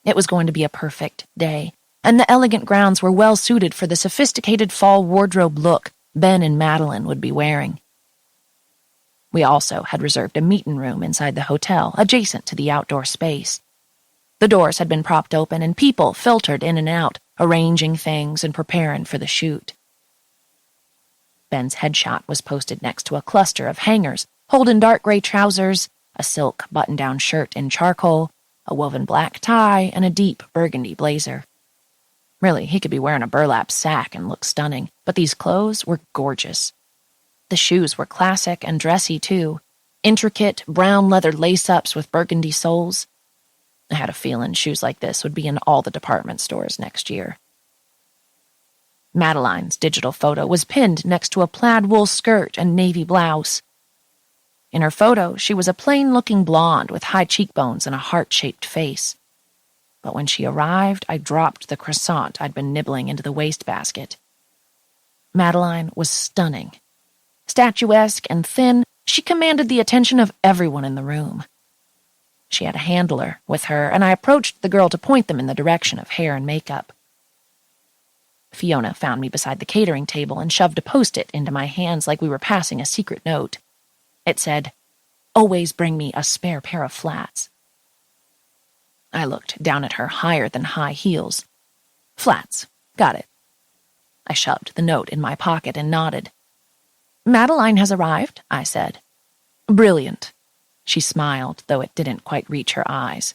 [SPEAKER 1] It was going to be a perfect day, and the elegant grounds were well suited for the sophisticated fall wardrobe look Ben and Madeline would be wearing. We also had reserved a meeting room inside the hotel, adjacent to the outdoor space. The doors had been propped open, and people filtered in and out, arranging things and preparing for the shoot. Ben's headshot was posted next to a cluster of hangers, holding dark gray trousers, a silk button-down shirt in charcoal, a woven black tie, and a deep burgundy blazer. Really, he could be wearing a burlap sack and look stunning, but these clothes were gorgeous. The shoes were classic and dressy, too. Intricate, brown leather lace-ups with burgundy soles. I had a feeling shoes like this would be in all the department stores next year. Madeline's digital photo was pinned next to a plaid wool skirt and navy blouse. In her photo, she was a plain-looking blonde with high cheekbones and a heart-shaped face. But when she arrived, I dropped the croissant I'd been nibbling into the wastebasket. Madeline was stunning. Statuesque and thin, she commanded the attention of everyone in the room. She had a handler with her, and I approached the girl to point them in the direction of hair and makeup. Fiona found me beside the catering table and shoved a Post-it into my hands like we were passing a secret note. It said, "Always bring me a spare pair of flats." I looked down at her higher-than-high heels. "Flats. Got it." I shoved the note in my pocket and nodded. "Madeline has arrived," I said. "Brilliant." She smiled, though it didn't quite reach her eyes.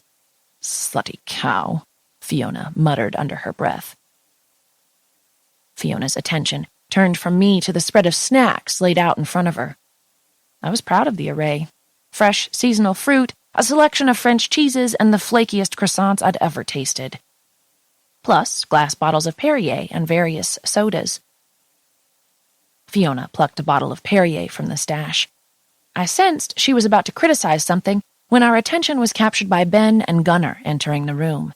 [SPEAKER 1] "Slutty cow," Fiona muttered under her breath. Fiona's attention turned from me to the spread of snacks laid out in front of her. I was proud of the array. Fresh seasonal fruit, a selection of French cheeses, and the flakiest croissants I'd ever tasted. Plus glass bottles of Perrier and various sodas. Fiona plucked a bottle of Perrier from the stash. I sensed she was about to criticize something when our attention was captured by Ben and Gunnar entering the room.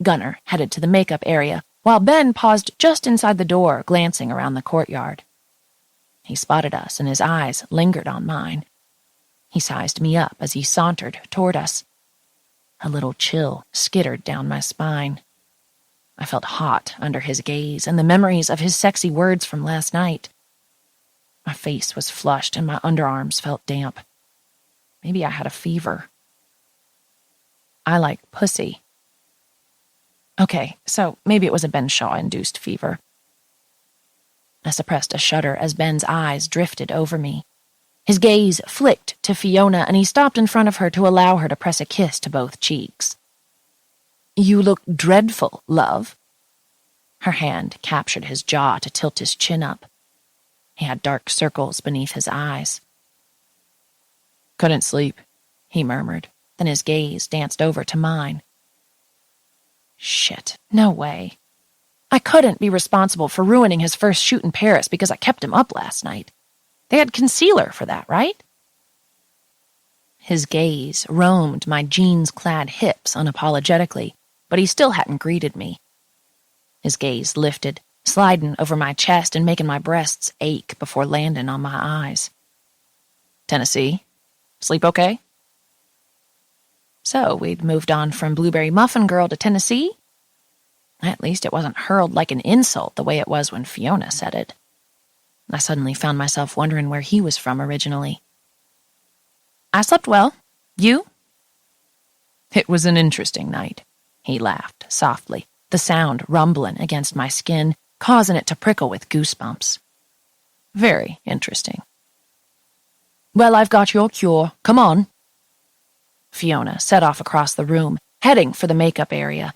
[SPEAKER 1] Gunnar headed to the makeup area, while Ben paused just inside the door, glancing around the courtyard. He spotted us, and his eyes lingered on mine. He sized me up as he sauntered toward us. A little chill skittered down my spine. I felt hot under his gaze and the memories of his sexy words from last night. My face was flushed and my underarms felt damp. Maybe I had a fever. I like pussy. Okay, so maybe it was a Ben Shaw-induced fever. I suppressed a shudder as Ben's eyes drifted over me. His gaze flicked to Fiona, and he stopped in front of her to allow her to press a kiss to both cheeks. "You look dreadful, love." Her hand captured his jaw to tilt his chin up. He had dark circles beneath his eyes. "Couldn't sleep," he murmured. Then his gaze danced over to mine. Shit, no way. I couldn't be responsible for ruining his first shoot in Paris because I kept him up last night. They had concealer for that, right? His gaze roamed my jeans-clad hips unapologetically, but he still hadn't greeted me. His gaze lifted, sliding over my chest and making my breasts ache before landing on my eyes. "Tennessee? Sleep okay?" So we'd moved on from Blueberry Muffin Girl to Tennessee? At least it wasn't hurled like an insult the way it was when Fiona said it. I suddenly found myself wondering where he was from originally. "I slept well. You?" "It was an interesting night." He laughed softly, the sound rumbling against my skin, causing it to prickle with goosebumps. "Very interesting." "Well, I've got your cure. Come on." Fiona set off across the room, heading for the makeup area.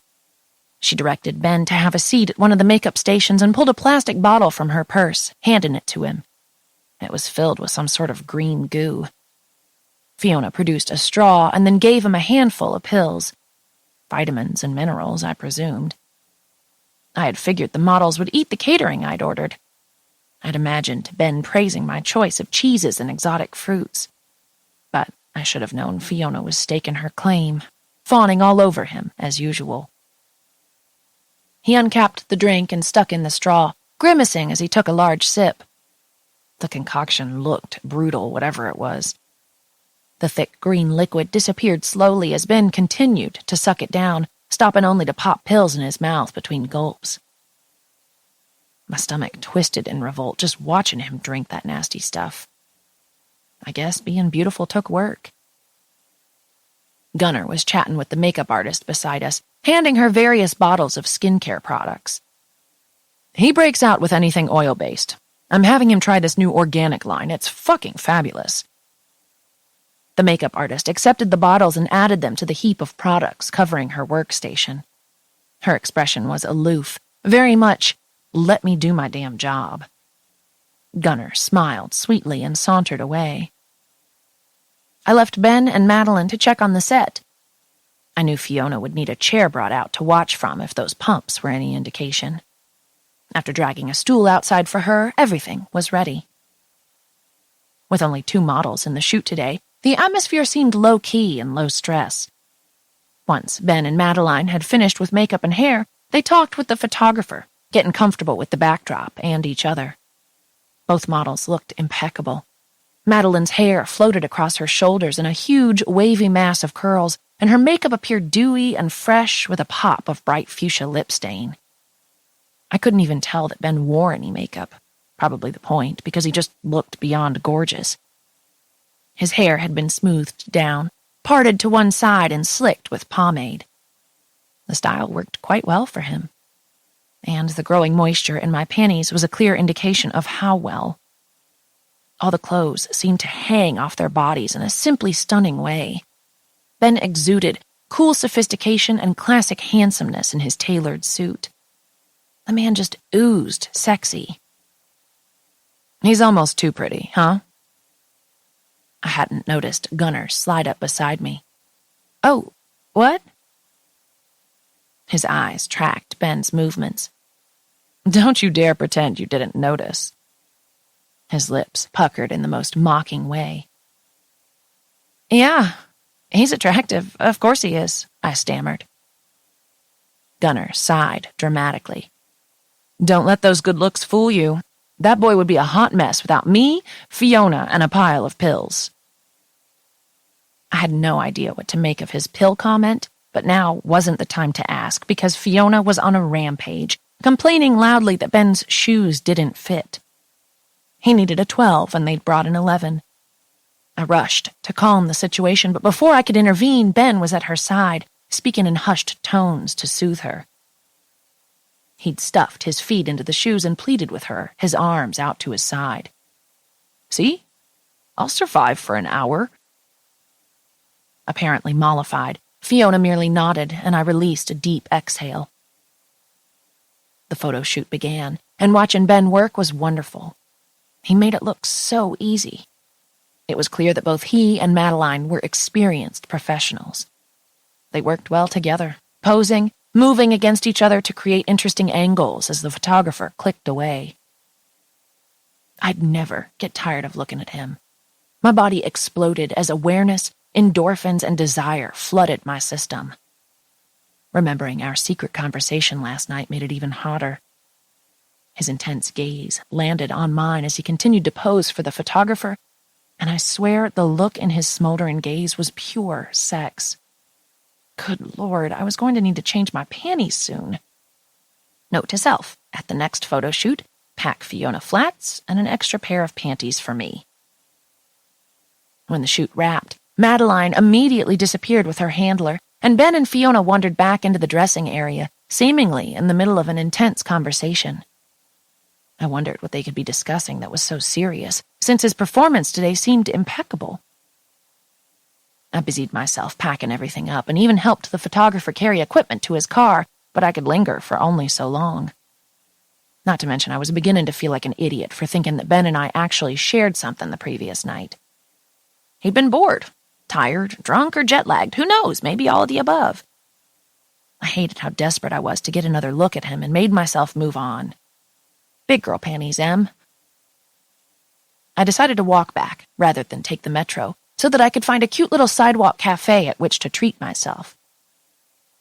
[SPEAKER 1] She directed Ben to have a seat at one of the makeup stations and pulled a plastic bottle from her purse, handing it to him. It was filled with some sort of green goo. Fiona produced a straw and then gave him a handful of pills. Vitamins and minerals, I presumed. I had figured the models would eat the catering I'd ordered. I'd imagined Ben praising my choice of cheeses and exotic fruits. But I should have known Fiona was staking her claim, fawning all over him, as usual. He uncapped the drink and stuck in the straw, grimacing as he took a large sip. The concoction looked brutal, whatever it was. The thick green liquid disappeared slowly as Ben continued to suck it down, stopping only to pop pills in his mouth between gulps. My stomach twisted in revolt just watching him drink that nasty stuff. I guess being beautiful took work. Gunnar was chatting with the makeup artist beside us, handing her various bottles of skincare products. He breaks out with anything oil-based. I'm having him try this new organic line. It's fucking fabulous. The makeup artist accepted the bottles and added them to the heap of products covering her workstation. Her expression was aloof, very much, let me do my damn job. Gunnar smiled sweetly and sauntered away. I left Ben and Madeline to check on the set. I knew Fiona would need a chair brought out to watch from if those pumps were any indication. After dragging a stool outside for her, everything was ready. With only 2 models in the shoot today, the atmosphere seemed low-key and low-stress. Once Ben and Madeline had finished with makeup and hair, they talked with the photographer, getting comfortable with the backdrop and each other. Both models looked impeccable. Madeline's hair floated across her shoulders in a huge, wavy mass of curls, and her makeup appeared dewy and fresh with a pop of bright fuchsia lip stain. I couldn't even tell that Ben wore any makeup. Probably the point, because he just looked beyond gorgeous. His hair had been smoothed down, parted to one side and slicked with pomade. The style worked quite well for him. And the growing moisture in my panties was a clear indication of how well. All the clothes seemed to hang off their bodies in a simply stunning way. Ben exuded cool sophistication and classic handsomeness in his tailored suit. The man just oozed sexy. He's almost too pretty, huh? I hadn't noticed Gunnar slide up beside me. Oh, what? His eyes tracked Ben's movements. Don't you dare pretend you didn't notice. His lips puckered in the most mocking way. Yeah, he's attractive. Of course he is, I stammered. Gunnar sighed dramatically. Don't let those good looks fool you. That boy would be a hot mess without me, Fiona, and a pile of pills. I had no idea what to make of his pill comment, but now wasn't the time to ask because Fiona was on a rampage, complaining loudly that Ben's shoes didn't fit. He needed a 12 and they'd brought an 11. I rushed to calm the situation, but before I could intervene, Ben was at her side, speaking in hushed tones to soothe her. He'd stuffed his feet into the shoes and pleaded with her, his arms out to his side. See? I'll survive for an hour. Apparently mollified, Fiona merely nodded, and I released a deep exhale. The photo shoot began, and watching Ben work was wonderful. He made it look so easy. It was clear that both he and Madeline were experienced professionals. They worked well together, posing, moving against each other to create interesting angles as the photographer clicked away. I'd never get tired of looking at him. My body exploded as awareness, endorphins, and desire flooded my system. Remembering our secret conversation last night made it even hotter. His intense gaze landed on mine as he continued to pose for the photographer, and I swear the look in his smoldering gaze was pure sex. Good Lord, I was going to need to change my panties soon. Note to self, at the next photo shoot, pack Fiona flats and an extra pair of panties for me. When the shoot wrapped, Madeline immediately disappeared with her handler, and Ben and Fiona wandered back into the dressing area, seemingly in the middle of an intense conversation. I wondered what they could be discussing that was so serious, since his performance today seemed impeccable. I busied myself packing everything up and even helped the photographer carry equipment to his car, but I could linger for only so long. Not to mention I was beginning to feel like an idiot for thinking that Ben and I actually shared something the previous night. He'd been bored, tired, drunk, or jet-lagged. Who knows? Maybe all of the above. I hated how desperate I was to get another look at him and made myself move on. Big girl panties, Em. I decided to walk back rather than take the metro so that I could find a cute little sidewalk cafe at which to treat myself.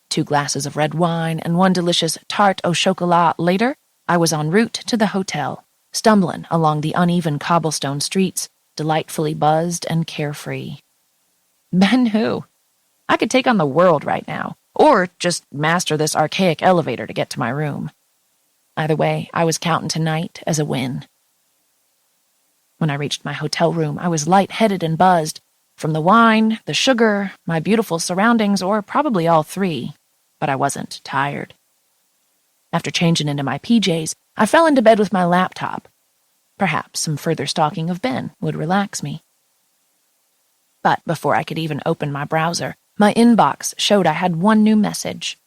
[SPEAKER 1] 2 glasses of red wine and 1 delicious tarte au chocolat later, I was en route to the hotel, stumbling along the uneven cobblestone streets, delightfully buzzed and carefree. Ben who? I could take on the world right now, or just master this archaic elevator to get to my room. Either way, I was counting tonight as a win. When I reached my hotel room, I was lightheaded and buzzed, from the wine, the sugar, my beautiful surroundings, or probably all three, but I wasn't tired. After changing into my PJs, I fell into bed with my laptop. Perhaps some further stalking of Ben would relax me. But before I could even open my browser, my inbox showed I had one new message.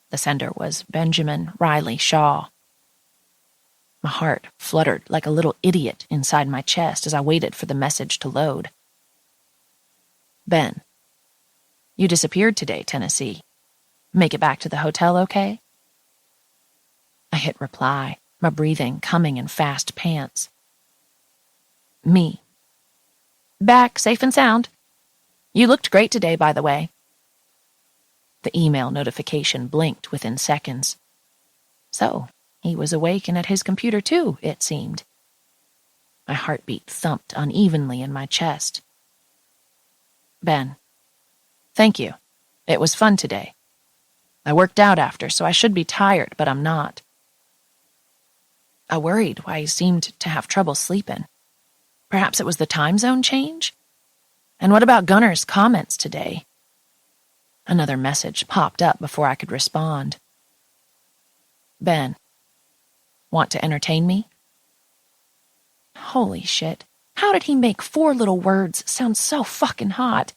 [SPEAKER 1] The sender was Benjamin Riley Shaw. My heart fluttered like a little idiot inside my chest as I waited for the message to load. Ben, you disappeared today, Tennessee. Make it back to the hotel okay? I hit reply, my breathing coming in fast pants. Me. Back, safe and sound. You looked great today, by the way. The email notification blinked within seconds. So, he was awake and at his computer too, it seemed. My heartbeat thumped unevenly in my chest. Ben, thank you. It was fun today. I worked out after, so I should be tired, but I'm not. I worried why he seemed to have trouble sleeping. Perhaps it was the time zone change? And what about Gunner's comments today? Another message popped up before I could respond. Ben, want to entertain me? Holy shit. How did he make 4 little words sound so fucking hot?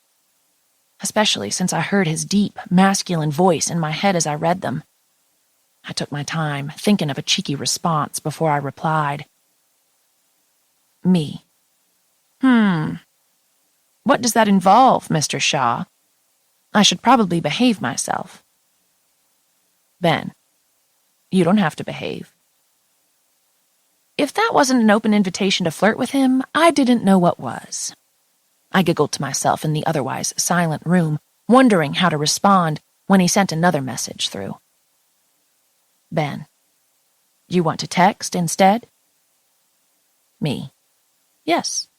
[SPEAKER 1] Especially since I heard his deep, masculine voice in my head as I read them. I took my time, thinking of a cheeky response before I replied. Me. What does that involve, Mr. Shaw? I should probably behave myself. Ben, you don't have to behave. If that wasn't an open invitation to flirt with him, I didn't know what was. I giggled to myself in the otherwise silent room, wondering how to respond when he sent another message through. Ben, you want to text instead? Me. Yes.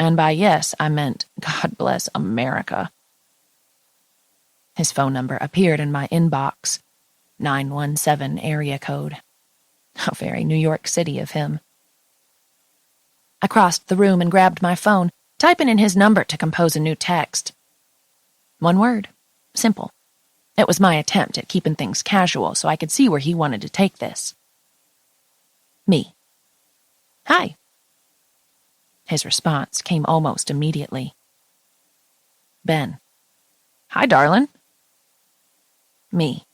[SPEAKER 1] And by yes, I meant God bless America. His phone number appeared in my inbox. 917 area code. How very New York City of him. I crossed the room and grabbed my phone, typing in his number to compose a new text. One word. Simple. It was my attempt at keeping things casual so I could see where he wanted to take this. Me. Hi. His response came almost immediately. Ben. Hi, darling. Me.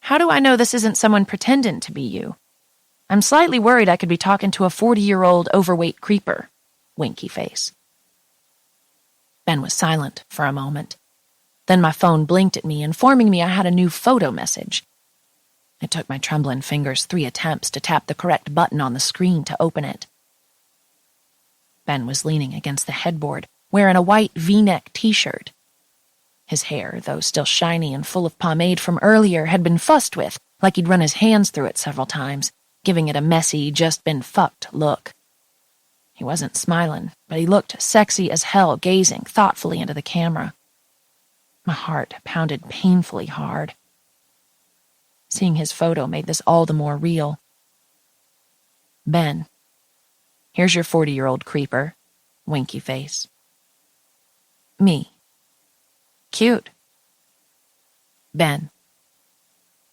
[SPEAKER 1] How do I know this isn't someone pretending to be you? I'm slightly worried I could be talking to a 40-year-old overweight creeper. Winky face. Ben was silent for a moment. Then my phone blinked at me, informing me I had a new photo message. It took my trembling fingers 3 attempts to tap the correct button on the screen to open it. Ben was leaning against the headboard, wearing a white V-neck t-shirt. His hair, though still shiny and full of pomade from earlier, had been fussed with, like he'd run his hands through it several times, giving it a messy, just-been-fucked look. He wasn't smiling, but he looked sexy as hell, gazing thoughtfully into the camera. My heart pounded painfully hard. Seeing his photo made this all the more real. Ben. Here's your 40-year-old creeper. Winky face. Me. Cute. Ben.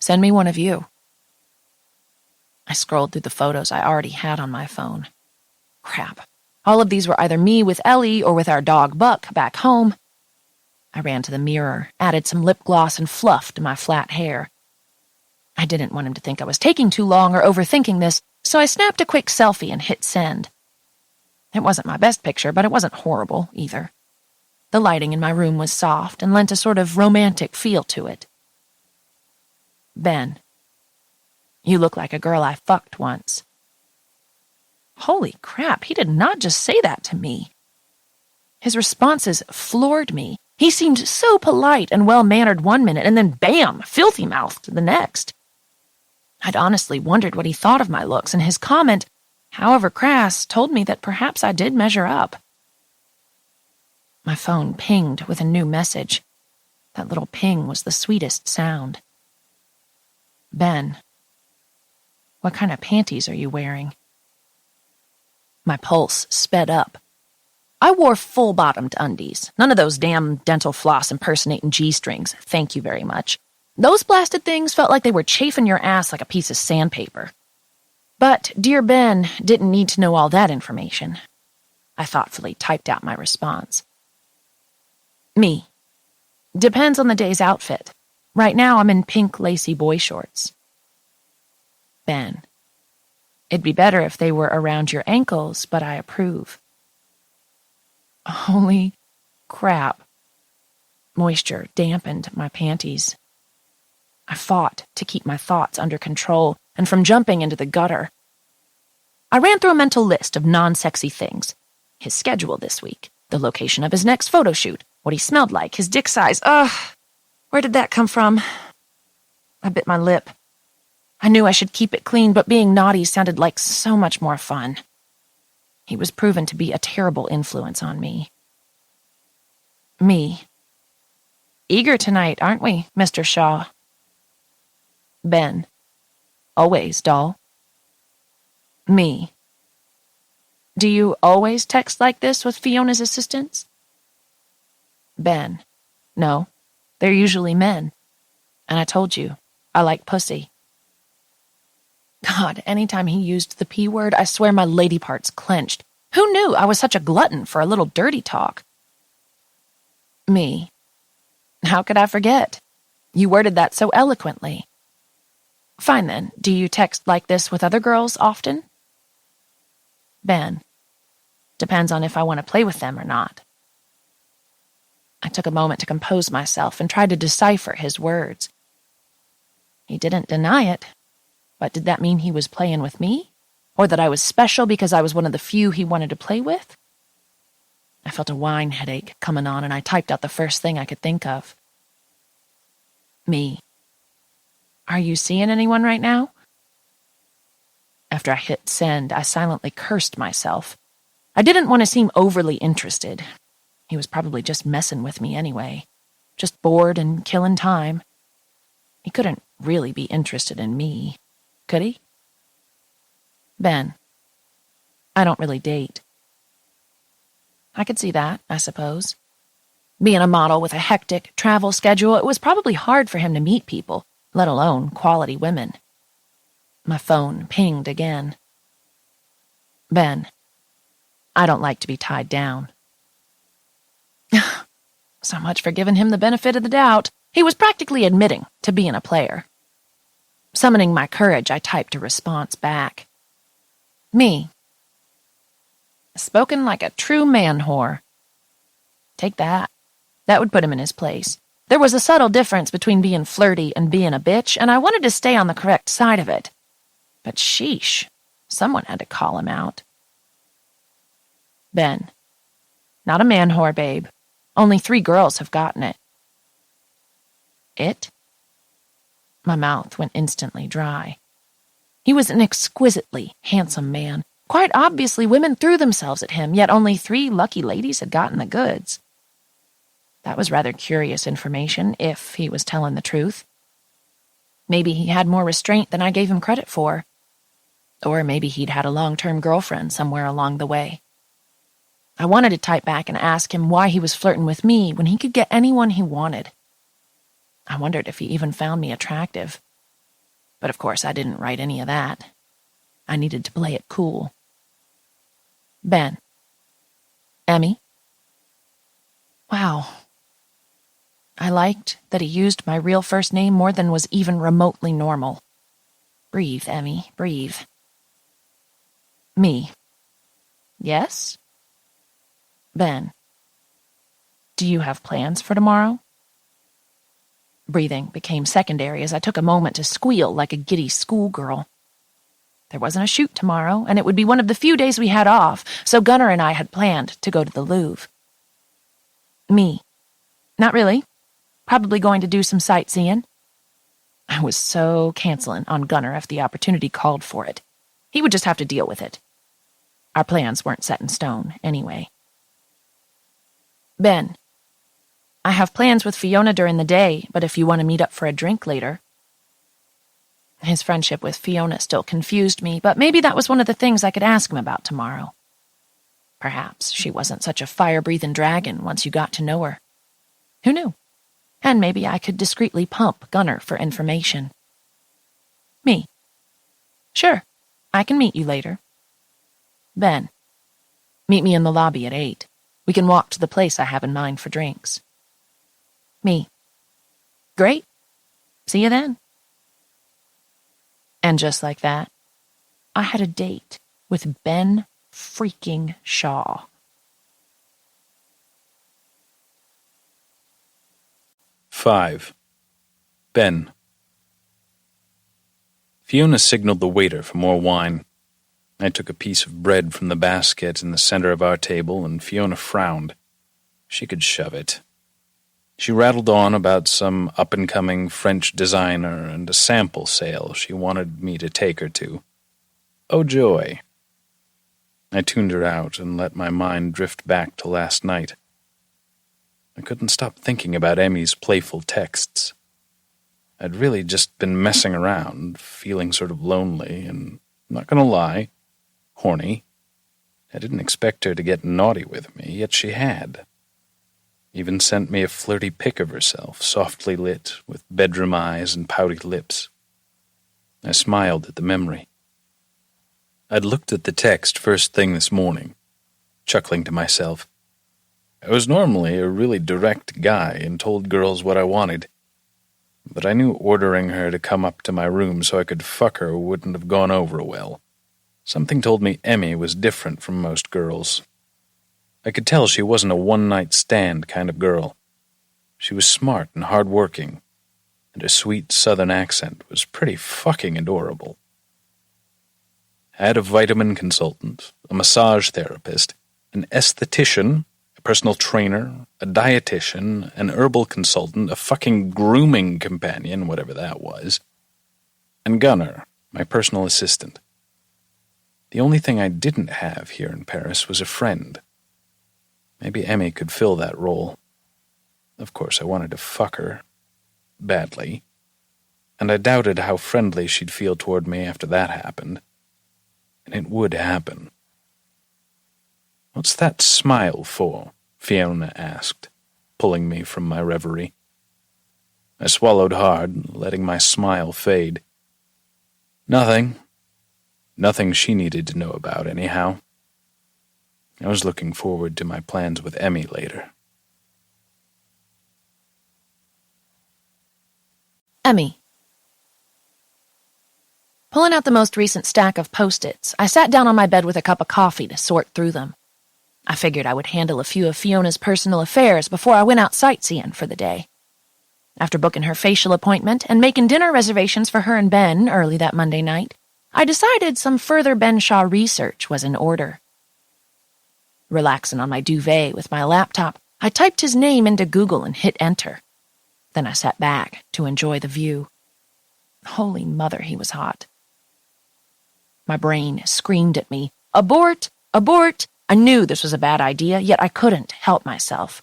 [SPEAKER 1] Send me one of you. I scrolled through the photos I already had on my phone. Crap. All of these were either me with Ellie or with our dog Buck back home. I ran to the mirror, added some lip gloss, and fluffed my flat hair. I didn't want him to think I was taking too long or overthinking this, so I snapped a quick selfie and hit send. It wasn't my best picture, but it wasn't horrible either. The lighting in my room was soft and lent a sort of romantic feel to it. Ben. You look like a girl I fucked once. Holy crap, he did not just say that to me. His responses floored me. He seemed so polite and well-mannered one minute, and then bam, filthy-mouthed the next. I'd honestly wondered what he thought of my looks, and his comment, however crass, told me that perhaps I did measure up. My phone pinged with a new message. That little ping was the sweetest sound. Ben, what kind of panties are you wearing? My pulse sped up. I wore full-bottomed undies. None of those damn dental floss impersonating G-strings, thank you very much. Those blasted things felt like they were chafing your ass like a piece of sandpaper. But dear Ben didn't need to know all that information. I thoughtfully typed out my response. Me. Depends on the day's outfit. Right now I'm in pink lacy boy shorts. Ben. It'd be better if they were around your ankles, but I approve. Holy crap. Moisture dampened my panties. I fought to keep my thoughts under control and from jumping into the gutter. I ran through a mental list of non-sexy things. His schedule this week, the location of his next photo shoot, what he smelled like, his dick size. Ugh, where did that come from? I bit my lip. I knew I should keep it clean, but being naughty sounded like so much more fun. He was proven to be a terrible influence on me. Me. Eager tonight, aren't we, Mr. Shaw? Ben. Always, doll. Me. Do you always text like this with Fiona's assistants? Ben. No, they're usually men. And I told you, I like pussy. God, anytime he used the P word, I swear my lady parts clenched. Who knew I was such a glutton for a little dirty talk? Me. How could I forget? You worded that so eloquently. Fine then, do you text like this with other girls often? Ben. Depends on if I want to play with them or not. I took a moment to compose myself and tried to decipher his words. He didn't deny it. But did that mean he was playing with me? Or that I was special because I was one of the few he wanted to play with? I felt a wine headache coming on, and I typed out the first thing I could think of. Me. Are you seeing anyone right now? After I hit send, I silently cursed myself. I didn't want to seem overly interested. He was probably just messing with me anyway. Just bored and killing time. He couldn't really be interested in me. Could he? Ben. I don't really date. I could see that, I suppose. Being a model with a hectic travel schedule, it was probably hard for him to meet people, let alone quality women. My phone pinged again. Ben. I don't like to be tied down. So much for giving him the benefit of the doubt. He was practically admitting to being a player. Summoning my courage, I typed a response back. Me. Spoken like a true man-whore. Take that. That would put him in his place. There was a subtle difference between being flirty and being a bitch, and I wanted to stay on the correct side of it. But sheesh, someone had to call him out. Ben. Not a man-whore, babe. Only 3 girls have gotten it. It? My mouth went instantly dry. He was an exquisitely handsome man. Quite obviously, women threw themselves at him, yet only 3 lucky ladies had gotten the goods. That was rather curious information, if he was telling the truth. Maybe he had more restraint than I gave him credit for. Or maybe he'd had a long-term girlfriend somewhere along the way. I wanted to type back and ask him why he was flirting with me when he could get anyone he wanted. I wondered if he even found me attractive. But of course I didn't write any of that. I needed to play it cool. Ben. Emmy. Wow. I liked that he used my real first name more than was even remotely normal. Breathe, Emmy, breathe. Me. Yes? Ben. Do you have plans for tomorrow? Breathing became secondary as I took a moment to squeal like a giddy schoolgirl. There wasn't a shoot tomorrow, and it would be one of the few days we had off, so Gunnar and I had planned to go to the Louvre. Me. Not really. Probably going to do some sightseeing. I was so canceling on Gunnar if the opportunity called for it. He would just have to deal with it. Our plans weren't set in stone, anyway. Ben, I have plans with Fiona during the day, but if you want to meet up for a drink later. His friendship with Fiona still confused me, but maybe that was one of the things I could ask him about tomorrow. Perhaps she wasn't such a fire-breathing dragon once you got to know her. Who knew? And maybe I could discreetly pump Gunnar for information. Me. Sure, I can meet you later. Ben. Meet me in the lobby at 8. We can walk to the place I have in mind for drinks. Me. Great. See you then. And just like that, I had a date with Ben freaking Shaw.
[SPEAKER 2] Five. Ben. Fiona signaled the waiter for more wine. I took a piece of bread from the basket in the center of our table, and Fiona frowned. She could shove it. She rattled on about some up-and-coming French designer and a sample sale she wanted me to take her to. Oh, joy. I tuned her out and let my mind drift back to last night. I couldn't stop thinking about Emmy's playful texts. I'd really just been messing around, feeling sort of lonely, and, not gonna lie, horny. I didn't expect her to get naughty with me, yet she had. Even sent me a flirty pic of herself, softly lit, with bedroom eyes and pouty lips. I smiled at the memory. I'd looked at the text first thing this morning, chuckling to myself. I was normally a really direct guy and told girls what I wanted, but I knew ordering her to come up to my room so I could fuck her wouldn't have gone over well. Something told me Emmy was different from most girls. I could tell she wasn't a one-night stand kind of girl. She was smart and hard-working, and her sweet southern accent was pretty fucking adorable. I had a vitamin consultant, a massage therapist, an esthetician, a personal trainer, a dietitian, an herbal consultant, a fucking grooming companion, whatever that was, and Gunnar, my personal assistant. The only thing I didn't have here in Paris was a friend. Maybe Emmy could fill that role. Of course, I wanted to fuck her. Badly. And I doubted how friendly she'd feel toward me after that happened. And it would happen. "What's that smile for?" Fiona asked, pulling me from my reverie. I swallowed hard, letting my smile fade. Nothing. Nothing she needed to know about, anyhow. I was looking forward to my plans with Emmy later.
[SPEAKER 1] Emmy. Pulling out the most recent stack of Post-its, I sat down on my bed with a cup of coffee to sort through them. I figured I would handle a few of Fiona's personal affairs before I went out sightseeing for the day. After booking her facial appointment and making dinner reservations for her and Ben early that Monday night, I decided some further Ben Shaw research was in order. Relaxing on my duvet with my laptop, I typed his name into Google and hit enter. Then I sat back to enjoy the view. Holy mother, he was hot. My brain screamed at me, "Abort! Abort!" I knew this was a bad idea, yet I couldn't help myself.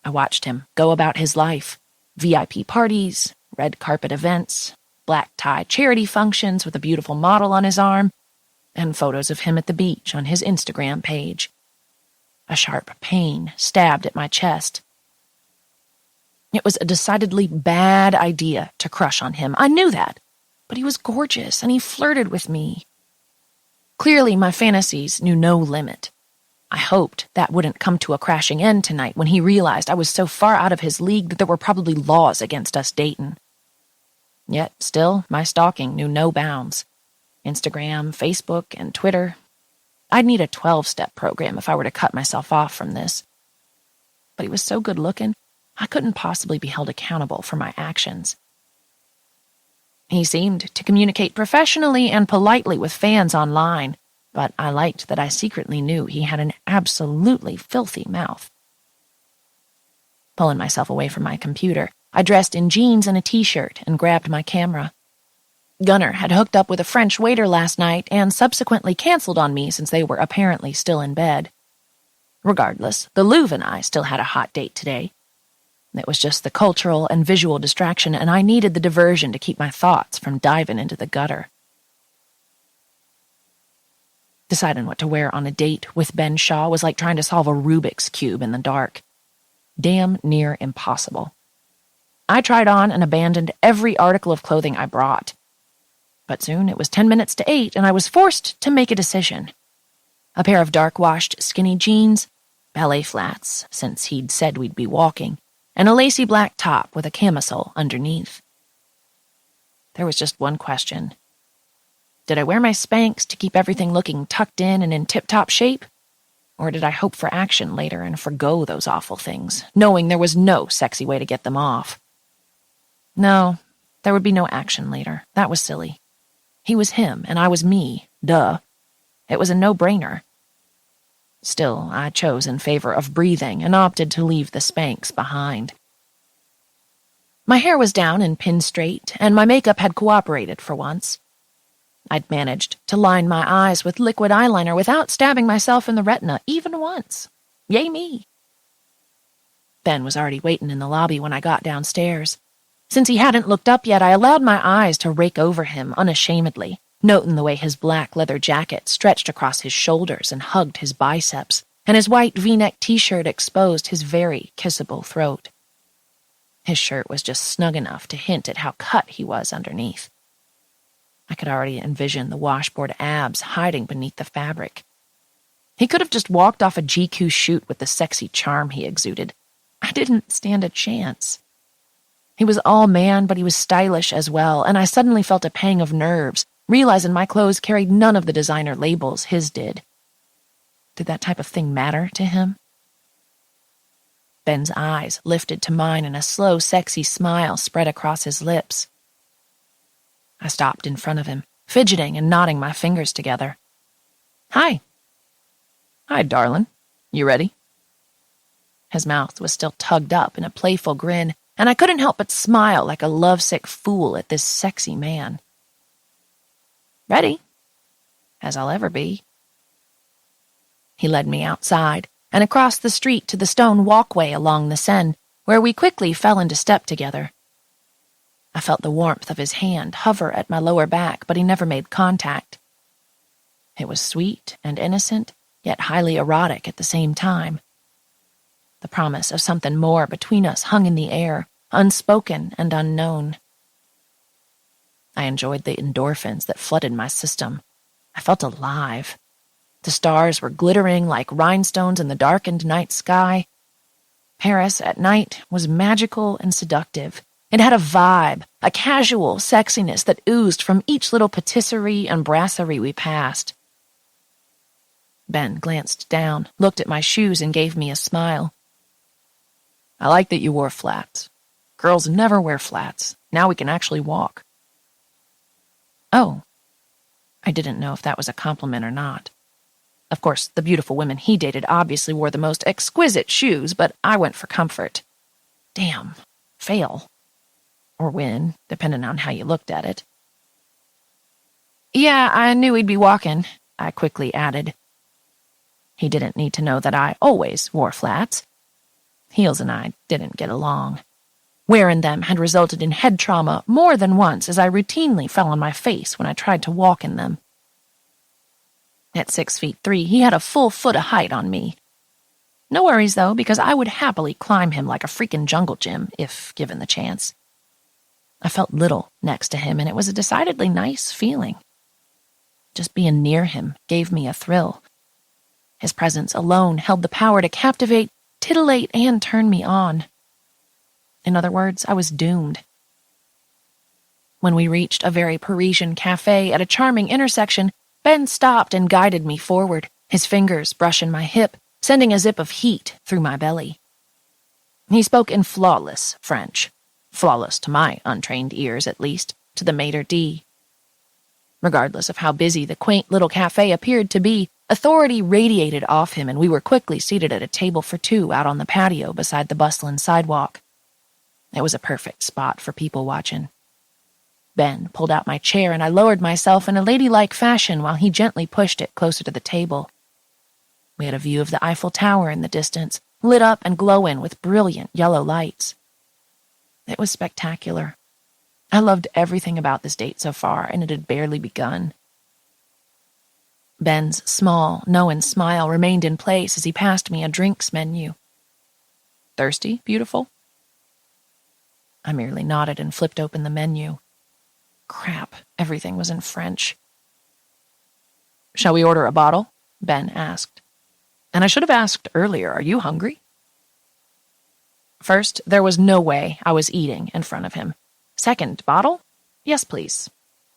[SPEAKER 1] I watched him go about his life. VIP parties, red carpet events, black tie charity functions with a beautiful model on his arm, and photos of him at the beach on his Instagram page. A sharp pain stabbed at my chest. It was a decidedly bad idea to crush on him. I knew that, but he was gorgeous and he flirted with me. Clearly, my fantasies knew no limit. I hoped that wouldn't come to a crashing end tonight when he realized I was so far out of his league that there were probably laws against us dating. Yet, still, my stalking knew no bounds. Instagram, Facebook, and Twitter. I'd need a 12-step program if I were to cut myself off from this. But he was so good-looking, I couldn't possibly be held accountable for my actions. He seemed to communicate professionally and politely with fans online, but I liked that I secretly knew he had an absolutely filthy mouth. Pulling myself away from my computer, I dressed in jeans and a t-shirt and grabbed my camera. Gunnar had hooked up with a French waiter last night and subsequently canceled on me since they were apparently still in bed. Regardless, the Louvre and I still had a hot date today. It was just the cultural and visual distraction, and I needed the diversion to keep my thoughts from diving into the gutter. Deciding what to wear on a date with Ben Shaw was like trying to solve a Rubik's Cube in the dark. Damn near impossible. I tried on and abandoned every article of clothing I brought. But soon it was 10 minutes to 8, and I was forced to make a decision. A pair of dark-washed skinny jeans, ballet flats, since he'd said we'd be walking, and a lacy black top with a camisole underneath. There was just one question. Did I wear my Spanx to keep everything looking tucked in and in tip-top shape? Or did I hope for action later and forgo those awful things, knowing there was no sexy way to get them off? No, there would be no action later. That was silly. He was him, and I was me. Duh. It was a no-brainer. Still, I chose in favor of breathing and opted to leave the Spanx behind. My hair was down and pinned straight, and my makeup had cooperated for once. I'd managed to line my eyes with liquid eyeliner without stabbing myself in the retina even once. Yay me! Ben was already waiting in the lobby when I got downstairs. Since he hadn't looked up yet, I allowed my eyes to rake over him unashamedly, noting the way his black leather jacket stretched across his shoulders and hugged his biceps, and his white V-neck t-shirt exposed his very kissable throat. His shirt was just snug enough to hint at how cut he was underneath. I could already envision the washboard abs hiding beneath the fabric. He could have just walked off a GQ shoot with the sexy charm he exuded. I didn't stand a chance. He was all man, but he was stylish as well, and I suddenly felt a pang of nerves, realizing my clothes carried none of the designer labels his did. Did that type of thing matter to him? Ben's eyes lifted to mine and a slow, sexy smile spread across his lips. I stopped in front of him, fidgeting and knotting my fingers together. Hi. Hi, darling. You ready? His mouth was still tugged up in a playful grin, and I couldn't help but smile like a lovesick fool at this sexy man. Ready, as I'll ever be. He led me outside and across the street to the stone walkway along the Seine, where we quickly fell into step together. I felt the warmth of his hand hover at my lower back, but he never made contact. It was sweet and innocent, yet highly erotic at the same time. The promise of something more between us hung in the air, unspoken and unknown. I enjoyed the endorphins that flooded my system. I felt alive. The stars were glittering like rhinestones in the darkened night sky. Paris at night was magical and seductive. It had a vibe, a casual sexiness that oozed from each little patisserie and brasserie we passed. Ben glanced down, looked at my shoes, and gave me a smile. I like that you wore flats. Girls never wear flats. Now we can actually walk. Oh. I didn't know if that was a compliment or not. Of course, the beautiful women he dated obviously wore the most exquisite shoes, but I went for comfort. Damn. Fail. Or win, depending on how you looked at it. Yeah, I knew he'd be walking, I quickly added. He didn't need to know that I always wore flats. Heels and I didn't get along. Wearing them had resulted in head trauma more than once as I routinely fell on my face when I tried to walk in them. At 6'3", he had a full foot of height on me. No worries, though, because I would happily climb him like a freaking jungle gym if given the chance. I felt little next to him, and it was a decidedly nice feeling. Just being near him gave me a thrill. His presence alone held the power to captivate, titillate, and turn me on. In other words, I was doomed. When we reached a very Parisian cafe at a charming intersection, Ben stopped and guided me forward, his fingers brushing my hip, sending a zip of heat through my belly. He spoke in flawless French. Flawless to my untrained ears, at least, to the maître d'. Regardless of how busy the quaint little cafe appeared to be, authority radiated off him, and we were quickly seated at a table for two out on the patio beside the bustling sidewalk. It was a perfect spot for people watching. Ben pulled out my chair and I lowered myself in a ladylike fashion while he gently pushed it closer to the table. We had a view of the Eiffel Tower in the distance, lit up and glowing with brilliant yellow lights. It was spectacular. I loved everything about this date so far, and it had barely begun. Ben's small, knowing smile remained in place as he passed me a drinks menu. Thirsty, beautiful? I merely nodded and flipped open the menu. Crap, everything was in French. Shall we order a bottle? Ben asked. And I should have asked earlier, are you hungry? First, there was no way I was eating in front of him. Second, bottle? Yes, please.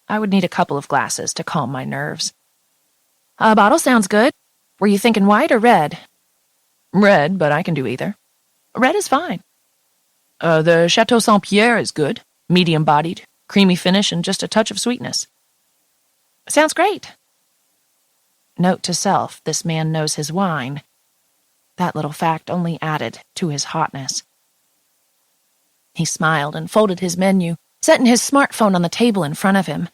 [SPEAKER 1] I would need a couple of glasses to calm my nerves. A bottle sounds good. Were you thinking white or red? Red, but I can do either. Red is fine. The Chateau Saint-Pierre is good. Medium-bodied, creamy finish, and just a touch of sweetness. Sounds great. Note to self, this man knows his wine. That little fact only added to his hotness. He smiled and folded his menu, setting his smartphone on the table in front of him.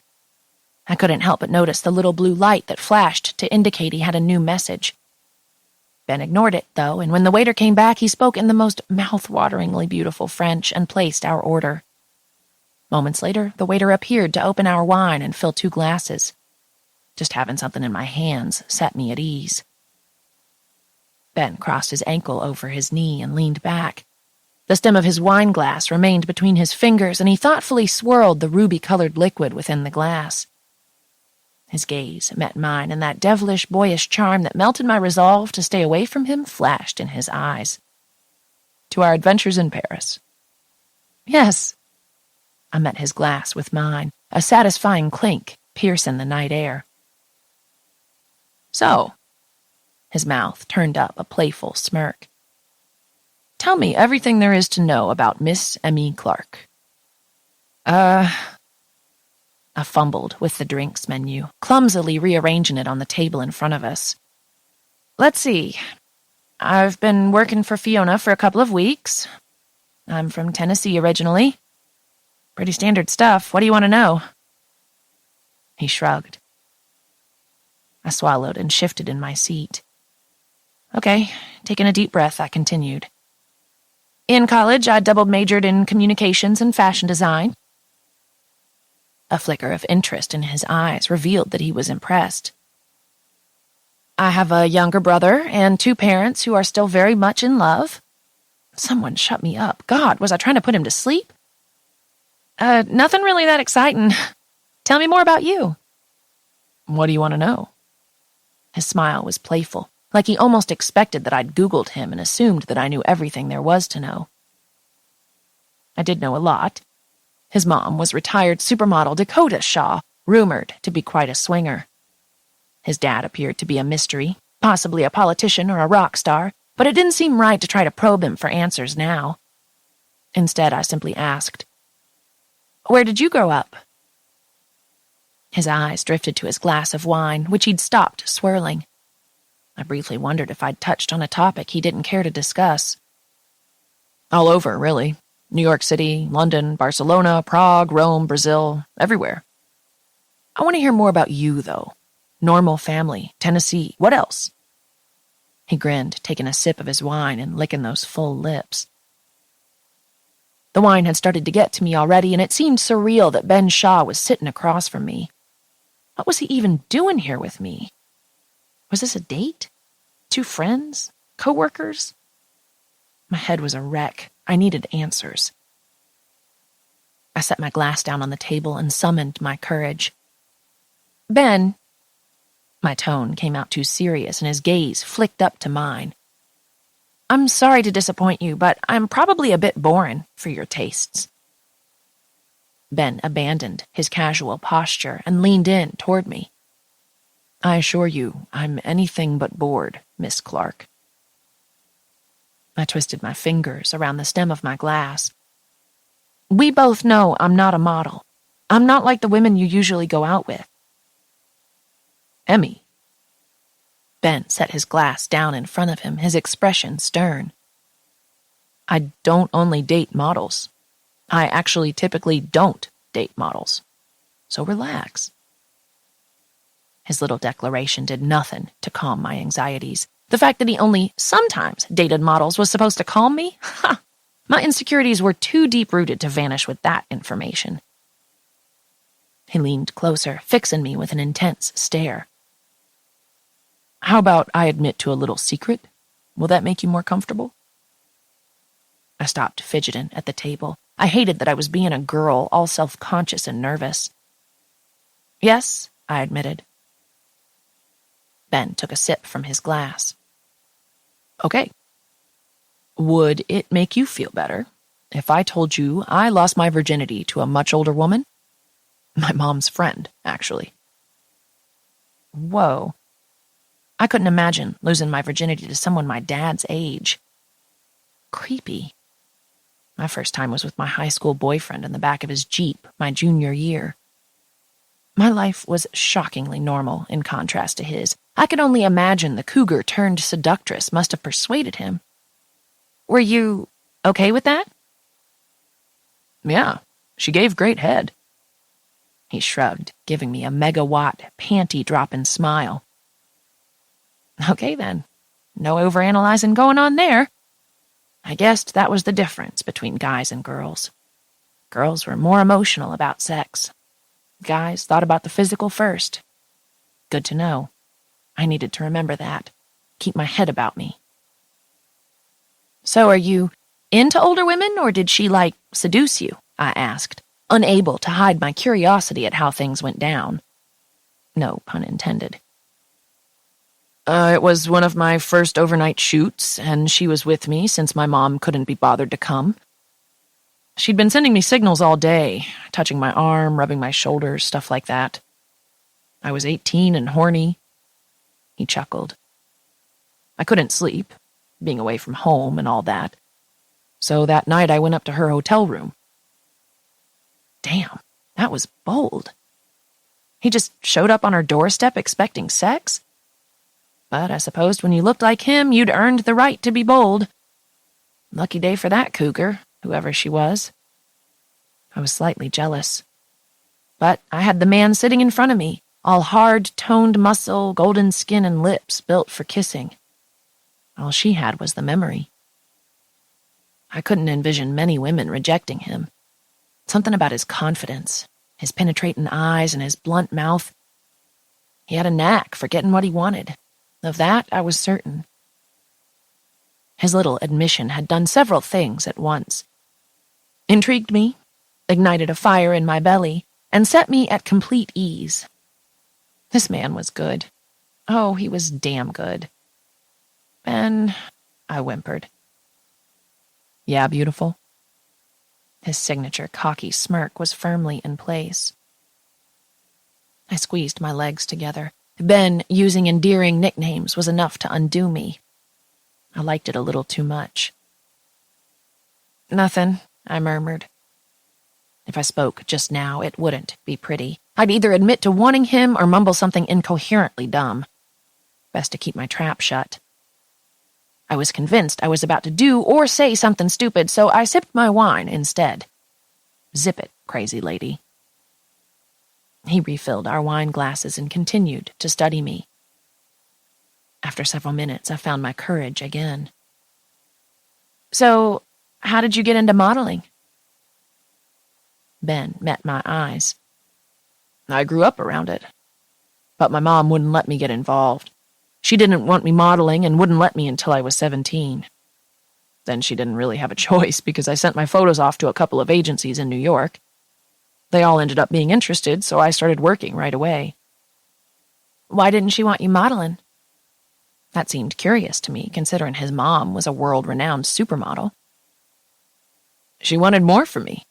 [SPEAKER 1] I couldn't help but notice the little blue light that flashed to indicate he had a new message. Ben ignored it, though, and when the waiter came back, he spoke in the most mouth-wateringly beautiful French and placed our order. Moments later, the waiter appeared to open our wine and fill 2 glasses. Just having something in my hands set me at ease. Ben crossed his ankle over his knee and leaned back. The stem of his wine glass remained between his fingers, and he thoughtfully swirled the ruby-colored liquid within the glass. His gaze met mine, and that devilish, boyish charm that melted my resolve to stay away from him flashed in his eyes. To our adventures in Paris. Yes. I met his glass with mine, a satisfying clink piercing the night air. So, his mouth turned up a playful smirk. Tell me everything there is to know about Miss Emmy Clark. I fumbled with the drinks menu, clumsily rearranging it on the table in front of us. Let's see. I've been working for Fiona for a couple of weeks. I'm from Tennessee originally. Pretty standard stuff. What do you want to know? He shrugged. I swallowed and shifted in my seat. Okay, taking a deep breath, I continued. In college, I double majored in communications and fashion design. A flicker of interest in his eyes revealed that he was impressed. I have a younger brother and 2 parents who are still very much in love. Someone shut me up. God, was I trying to put him to sleep? Nothing really that exciting. Tell me more about you. What do you want to know? His smile was playful, like he almost expected that I'd Googled him and assumed that I knew everything there was to know. I did know a lot. His mom was retired supermodel Dakota Shaw, rumored to be quite a swinger. His dad appeared to be a mystery, possibly a politician or a rock star, but it didn't seem right to try to probe him for answers now. Instead, I simply asked, Where did you grow up? His eyes drifted to his glass of wine, which he'd stopped swirling. I briefly wondered if I'd touched on a topic he didn't care to discuss. All over, really. New York City, London, Barcelona, Prague, Rome, Brazil, everywhere. I want to hear more about you, though. Normal family, Tennessee, what else? He grinned, taking a sip of his wine and licking those full lips. The wine had started to get to me already, and it seemed surreal that Ben Shaw was sitting across from me. What was he even doing here with me? Was this a date? 2 friends? Co-workers? My head was a wreck. I needed answers. I set my glass down on the table and summoned my courage. Ben. My tone came out too serious, and his gaze flicked up to mine. I'm sorry to disappoint you, but I'm probably a bit boring for your tastes. Ben abandoned his casual posture and leaned in toward me. I assure you, I'm anything but bored, Miss Clark. I twisted my fingers around the stem of my glass. We both know I'm not a model. I'm not like the women you usually go out with. Emmy. Ben set his glass down in front of him, his expression stern. I don't only date models. I actually typically don't date models. So relax. His little declaration did nothing to calm my anxieties. The fact that he only sometimes dated models was supposed to calm me? Ha! My insecurities were too deep-rooted to vanish with that information. He leaned closer, fixing me with an intense stare. How about I admit to a little secret? Will that make you more comfortable? I stopped fidgeting at the table. I hated that I was being a girl, all self-conscious and nervous. Yes, I admitted. Ben took a sip from his glass. Okay. Would it make you feel better if I told you I lost my virginity to a much older woman? My mom's friend, actually. Whoa. I couldn't imagine losing my virginity to someone my dad's age. Creepy. My first time was with my high school boyfriend in the back of his Jeep my junior year. My life was shockingly normal in contrast to his. I could only imagine the cougar-turned-seductress must have persuaded him. Were you okay with that? Yeah, she gave great head. He shrugged, giving me a megawatt, panty-dropping smile. Okay, then. No overanalyzing going on there. I guessed that was the difference between guys and girls. Girls were more emotional about sex. Guys thought about the physical first. Good to know. I needed to remember that. Keep my head about me. So are you into older women, or did she, seduce you? I asked, unable to hide my curiosity at how things went down. No pun intended. It was one of my first overnight shoots, and she was with me since my mom couldn't be bothered to come. She'd been sending me signals all day, touching my arm, rubbing my shoulders, stuff like that. I was 18 and horny. He chuckled. I couldn't sleep, being away from home and all that. So that night I went up to her hotel room. Damn, that was bold. He just showed up on her doorstep expecting sex? But I supposed when you looked like him, you'd earned the right to be bold. Lucky day for that cougar, whoever she was. I was slightly jealous. But I had the man sitting in front of me, all hard, toned muscle, golden skin and lips built for kissing. All she had was the memory. I couldn't envision many women rejecting him. Something about his confidence, his penetrating eyes and his blunt mouth. He had a knack for getting what he wanted. Of that, I was certain. His little admission had done several things at once. Intrigued me, ignited a fire in my belly, and set me at complete ease. This man was good. Oh, he was damn good. Ben, I whimpered. Yeah, beautiful? His signature cocky smirk was firmly in place. I squeezed my legs together. Ben using endearing nicknames was enough to undo me. I liked it a little too much. Nothing, I murmured. If I spoke just now, it wouldn't be pretty. I'd either admit to wanting him or mumble something incoherently dumb. Best to keep my trap shut. I was convinced I was about to do or say something stupid, so I sipped my wine instead. Zip it, crazy lady. He refilled our wine glasses and continued to study me. After several minutes, I found my courage again. So, how did you get into modeling? Ben met my eyes. I grew up around it, but my mom wouldn't let me get involved. She didn't want me modeling and wouldn't let me until I was 17. Then she didn't really have a choice because I sent my photos off to a couple of agencies in New York. They all ended up being interested, so I started working right away. Why didn't she want you modeling? That seemed curious to me, considering his mom was a world-renowned supermodel. She wanted more from me.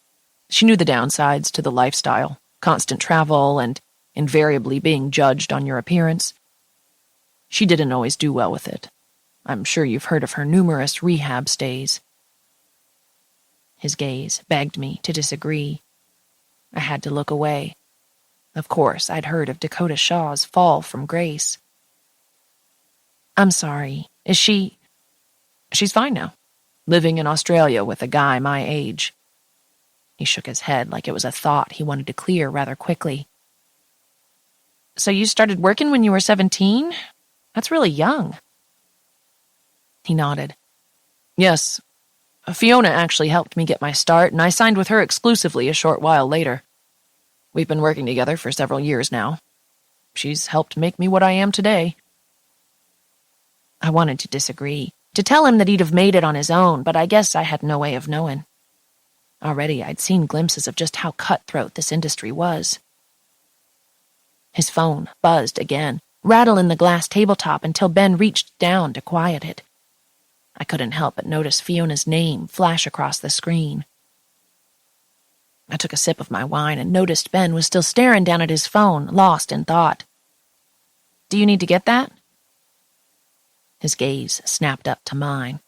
[SPEAKER 1] She knew the downsides to the lifestyle, constant travel, and invariably being judged on your appearance. She didn't always do well with it. I'm sure you've heard of her numerous rehab stays. His gaze begged me to disagree. I had to look away. Of course, I'd heard of Dakota Shaw's fall from grace. I'm sorry. Is she... She's fine now. Living in Australia with a guy my age. He shook his head like it was a thought he wanted to clear rather quickly. So you started working when you were 17? That's really young. He nodded. Yes. Fiona actually helped me get my start, and I signed with her exclusively a short while later. We've been working together for several years now. She's helped make me what I am today. I wanted to disagree, to tell him that he'd have made it on his own, but I guess I had no way of knowing. Already I'd seen glimpses of just how cutthroat this industry was. His phone buzzed again, rattling the glass tabletop until Ben reached down to quiet it. I couldn't help but notice Fiona's name flash across the screen. I took a sip of my wine and noticed Ben was still staring down at his phone, lost in thought. Do you need to get that? His gaze snapped up to mine.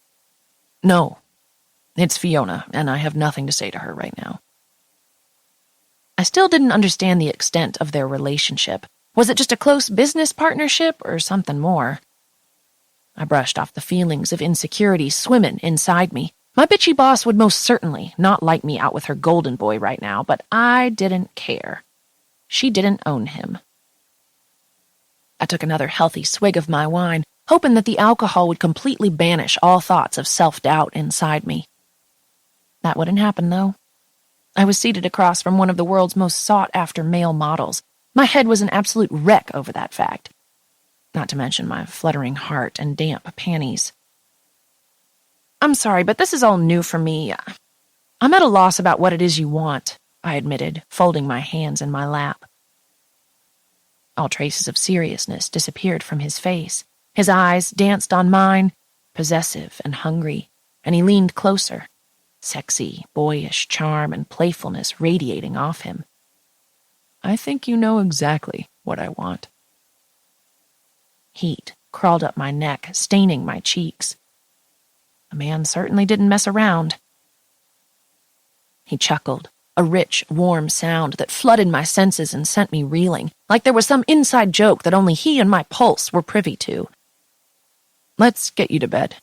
[SPEAKER 1] No, it's Fiona, and I have nothing to say to her right now. I still didn't understand the extent of their relationship. Was it just a close business partnership or something more? I brushed off the feelings of insecurity swimming inside me. My bitchy boss would most certainly not like me out with her golden boy right now, but I didn't care. She didn't own him. I took another healthy swig of my wine, hoping that the alcohol would completely banish all thoughts of self-doubt inside me. That wouldn't happen, though. I was seated across from one of the world's most sought-after male models. My head was an absolute wreck over that fact, not to mention my fluttering heart and damp panties. I'm sorry, but this is all new for me. I'm at a loss about what it is you want, I admitted, folding my hands in my lap. All traces of seriousness disappeared from his face. His eyes danced on mine, possessive and hungry, and he leaned closer, sexy, boyish charm and playfulness radiating off him. I think you know exactly what I want. Heat crawled up my neck, staining my cheeks. The man certainly didn't mess around. He chuckled, a rich, warm sound that flooded my senses and sent me reeling, like there was some inside joke that only he and my pulse were privy to. Let's get you to bed.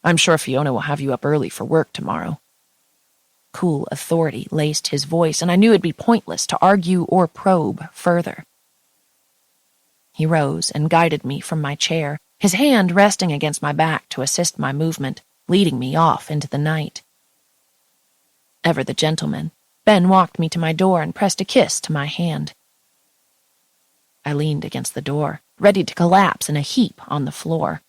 [SPEAKER 1] I'm sure Fiona will have you up early for work tomorrow. Cool authority laced his voice, and I knew it'd be pointless to argue or probe further. He rose and guided me from my chair, his hand resting against my back to assist my movement, leading me off into the night. Ever the gentleman, Ben walked me to my door and pressed a kiss to my hand. I leaned against the door, ready to collapse in a heap on the floor.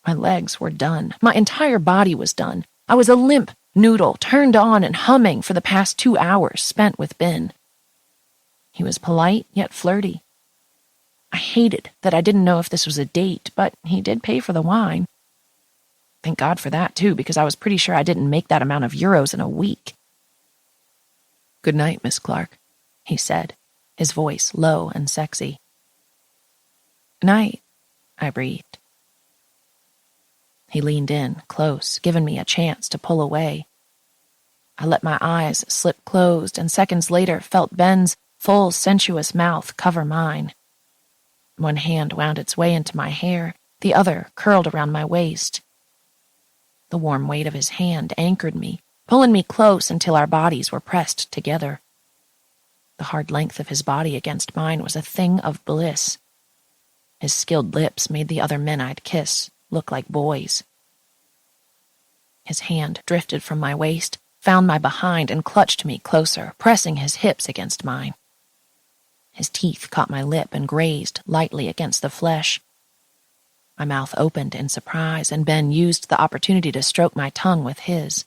[SPEAKER 1] My legs were done. My entire body was done. I was a limp noodle, turned on and humming for the past 2 hours spent with Ben. He was polite, yet flirty. I hated that I didn't know if this was a date, but he did pay for the wine. Thank God for that, too, because I was pretty sure I didn't make that amount of euros in a week. Good night, Miss Clark, he said, his voice low and sexy. Night, I breathed. He leaned in, close, giving me a chance to pull away. I let my eyes slip closed, and seconds later felt Ben's full, sensuous mouth cover mine. One hand wound its way into my hair, the other curled around my waist. The warm weight of his hand anchored me, pulling me close until our bodies were pressed together. The hard length of his body against mine was a thing of bliss. His skilled lips made the other men I'd kiss look like boys. His hand drifted from my waist, found my behind, and clutched me closer, pressing his hips against mine. His teeth caught my lip and grazed lightly against the flesh. My mouth opened in surprise, and Ben used the opportunity to stroke my tongue with his.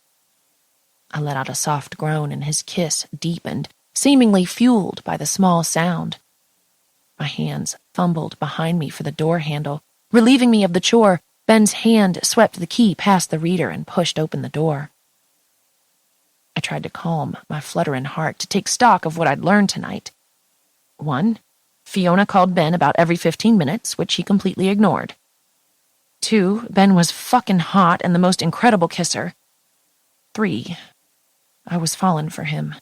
[SPEAKER 1] I let out a soft groan, and his kiss deepened, seemingly fueled by the small sound. My hands fumbled behind me for the door handle. Relieving me of the chore, Ben's hand swept the key past the reader and pushed open the door. I tried to calm my fluttering heart, to take stock of what I'd learned tonight. 1, Fiona called Ben about every 15 minutes, which he completely ignored. 2, Ben was fucking hot and the most incredible kisser. 3, I was falling for him.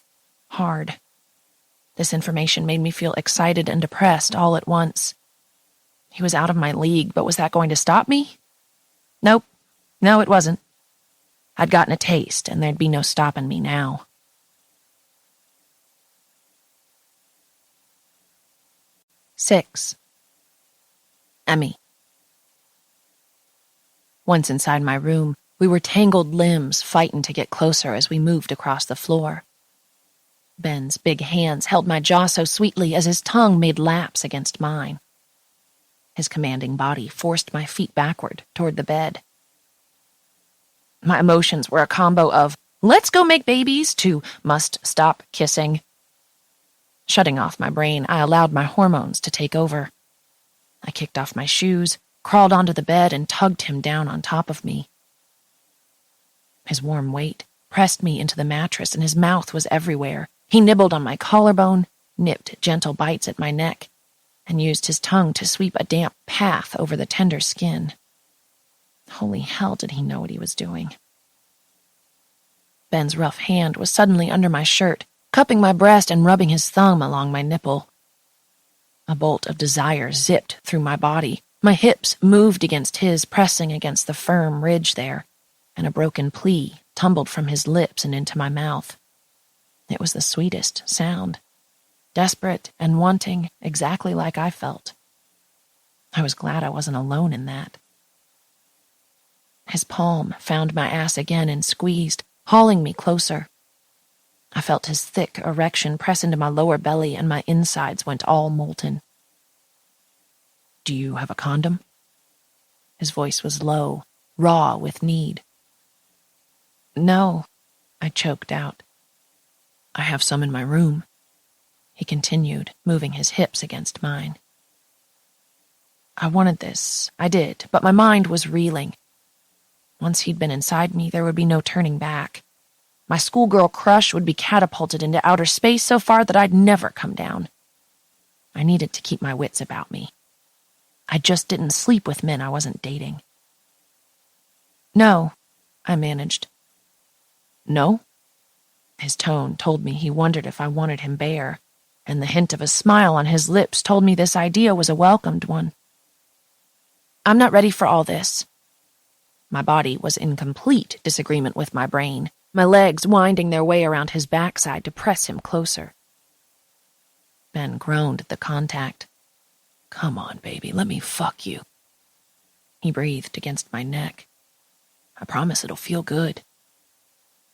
[SPEAKER 1] Hard. This information made me feel excited and depressed all at once. He was out of my league, but was that going to stop me? Nope. No, it wasn't. I'd gotten a taste, and there'd be no stopping me now. 6. Emmy. Once inside my room, we were tangled limbs fighting to get closer as we moved across the floor. Ben's big hands held my jaw so sweetly as his tongue made laps against mine. His commanding body forced my feet backward toward the bed. My emotions were a combo of, let's go make babies, to must stop kissing. Shutting off my brain, I allowed my hormones to take over. I kicked off my shoes, crawled onto the bed, and tugged him down on top of me. His warm weight pressed me into the mattress, and his mouth was everywhere. He nibbled on my collarbone, nipped gentle bites at my neck, and used his tongue to sweep a damp path over the tender skin. Holy hell, did he know what he was doing. Ben's rough hand was suddenly under my shirt, cupping my breast and rubbing his thumb along my nipple. A bolt of desire zipped through my body. My hips moved against his, pressing against the firm ridge there, and a broken plea tumbled from his lips and into my mouth. It was the sweetest sound, desperate and wanting, exactly like I felt. I was glad I wasn't alone in that. His palm found my ass again and squeezed, hauling me closer. I felt his thick erection press into my lower belly, and my insides went all molten. Do you have a condom? His voice was low, raw with need. No, I choked out. I have some in my room, he continued, moving his hips against mine. I wanted this, I did, but my mind was reeling. Once he'd been inside me, there would be no turning back. My schoolgirl crush would be catapulted into outer space so far that I'd never come down. I needed to keep my wits about me. I just didn't sleep with men I wasn't dating. No, I managed. No? His tone told me he wondered if I wanted him bare, and the hint of a smile on his lips told me this idea was a welcomed one. I'm not ready for all this. My body was in complete disagreement with my brain, my legs winding their way around his backside to press him closer. Ben groaned at the contact. Come on, baby, let me fuck you. He breathed against my neck. I promise it'll feel good.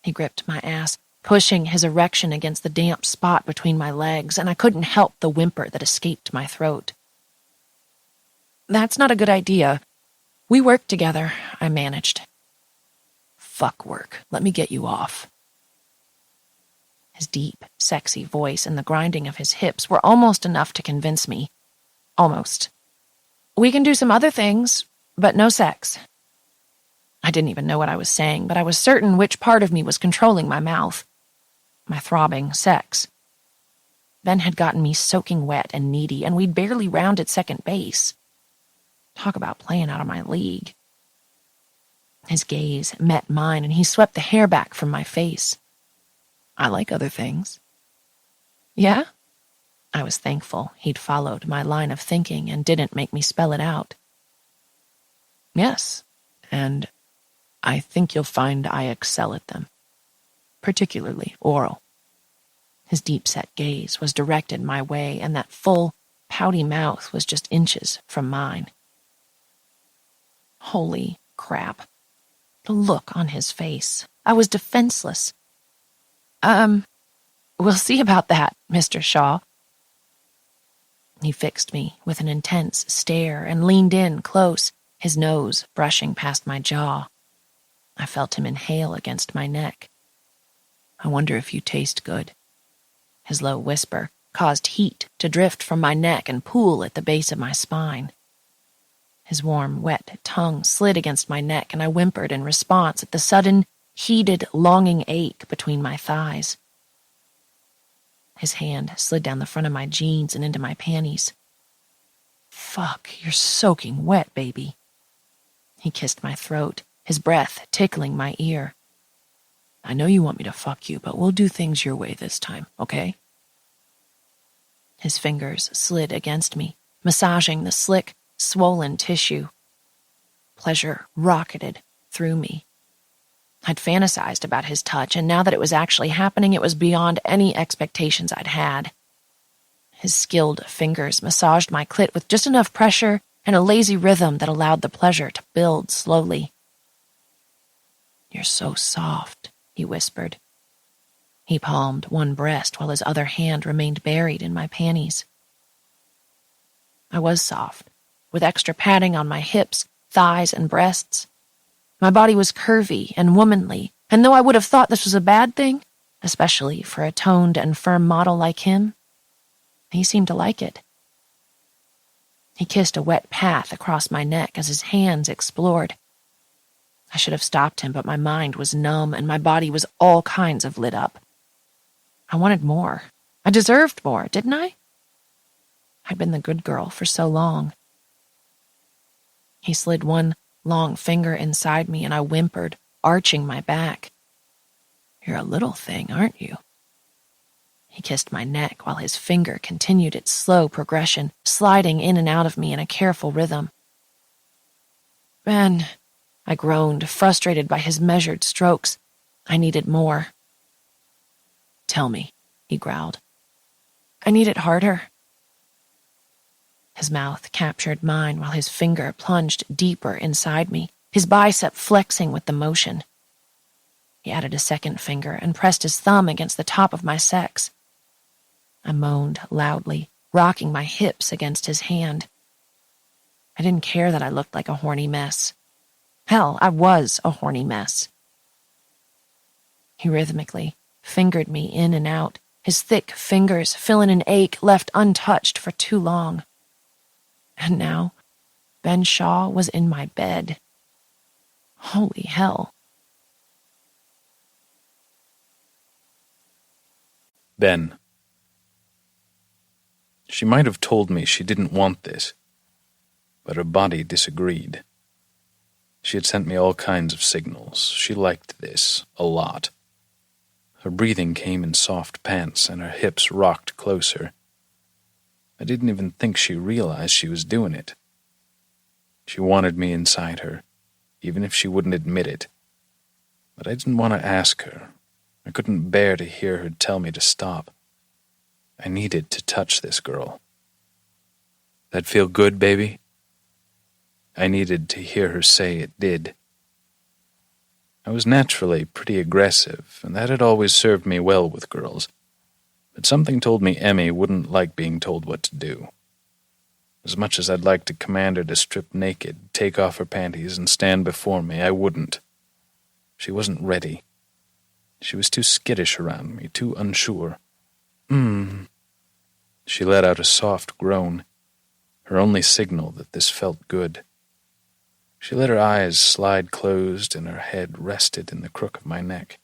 [SPEAKER 1] He gripped my ass, pushing his erection against the damp spot between my legs, and I couldn't help the whimper that escaped my throat. That's not a good idea. We work together, I managed. Fuck work. Let me get you off. His deep, sexy voice and the grinding of his hips were almost enough to convince me. Almost. We can do some other things, but no sex. I didn't even know what I was saying, but I was certain which part of me was controlling my mouth. My throbbing sex. Ben had gotten me soaking wet and needy, and we'd barely rounded second base. Talk about playing out of my league. His gaze met mine, and he swept the hair back from my face. I like other things. Yeah? I was thankful he'd followed my line of thinking and didn't make me spell it out. Yes, and I think you'll find I excel at them, particularly oral. His deep-set gaze was directed my way, and that full, pouty mouth was just inches from mine. Holy crap. The look on his face. I was defenseless. We'll see about that, Mr. Shaw. He fixed me with an intense stare and leaned in close, his nose brushing past my jaw. I felt him inhale against my neck. I wonder if you taste good. His low whisper caused heat to drift from my neck and pool at the base of my spine. His warm, wet tongue slid against my neck, and I whimpered in response at the sudden, heated, longing ache between my thighs. His hand slid down the front of my jeans and into my panties. Fuck, you're soaking wet, baby. He kissed my throat, his breath tickling my ear. I know you want me to fuck you, but we'll do things your way this time, okay? His fingers slid against me, massaging the slick, swollen tissue. Pleasure rocketed through me. I'd fantasized about his touch, and now that it was actually happening, it was beyond any expectations I'd had. His skilled fingers massaged my clit with just enough pressure and a lazy rhythm that allowed the pleasure to build slowly. "You're so soft," he whispered. He palmed one breast while his other hand remained buried in my panties. I was soft, with extra padding on my hips, thighs, and breasts. My body was curvy and womanly, and though I would have thought this was a bad thing, especially for a toned and firm model like him, he seemed to like it. He kissed a wet path across my neck as his hands explored. I should have stopped him, but my mind was numb and my body was all kinds of lit up. I wanted more. I deserved more, didn't I? I'd been the good girl for so long. He slid one long finger inside me and I whimpered, arching my back. "You're a little thing, aren't you?" He kissed my neck while his finger continued its slow progression, sliding in and out of me in a careful rhythm. "Ben," I groaned, frustrated by his measured strokes. I needed more. "Tell me," he growled. "I need it harder." His mouth captured mine while his finger plunged deeper inside me, his bicep flexing with the motion. He added a second finger and pressed his thumb against the top of my sex. I moaned loudly, rocking my hips against his hand. I didn't care that I looked like a horny mess. Hell, I was a horny mess. He rhythmically fingered me in and out, his thick fingers filling an ache left untouched for too long. And now, Ben Shaw was in my bed. Holy hell.
[SPEAKER 2] Ben. She might have told me she didn't want this, but her body disagreed. She had sent me all kinds of signals. She liked this a lot. Her breathing came in soft pants and her hips rocked closer. I didn't even think she realized she was doing it. She wanted me inside her, even if she wouldn't admit it. But I didn't want to ask her. I couldn't bear to hear her tell me to stop. I needed to touch this girl. "That feel good, baby?" I needed to hear her say it did. I was naturally pretty aggressive, and that had always served me well with girls. But something told me Emmy wouldn't like being told what to do. As much as I'd like to command her to strip naked, take off her panties, and stand before me, I wouldn't. She wasn't ready. She was too skittish around me, too unsure. She let out a soft groan, her only signal that this felt good. She let her eyes slide closed and her head rested in the crook of my neck.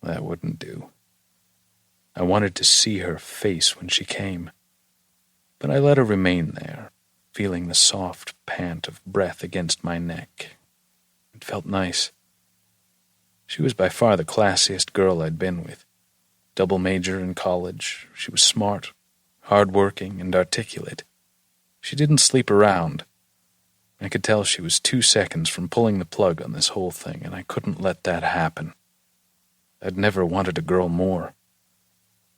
[SPEAKER 2] That wouldn't do. I wanted to see her face when she came, but I let her remain there, feeling the soft pant of breath against my neck. It felt nice. She was by far the classiest girl I'd been with. Double major in college, she was smart, hard-working, and articulate. She didn't sleep around. I could tell she was 2 seconds from pulling the plug on this whole thing, and I couldn't let that happen. I'd never wanted a girl more.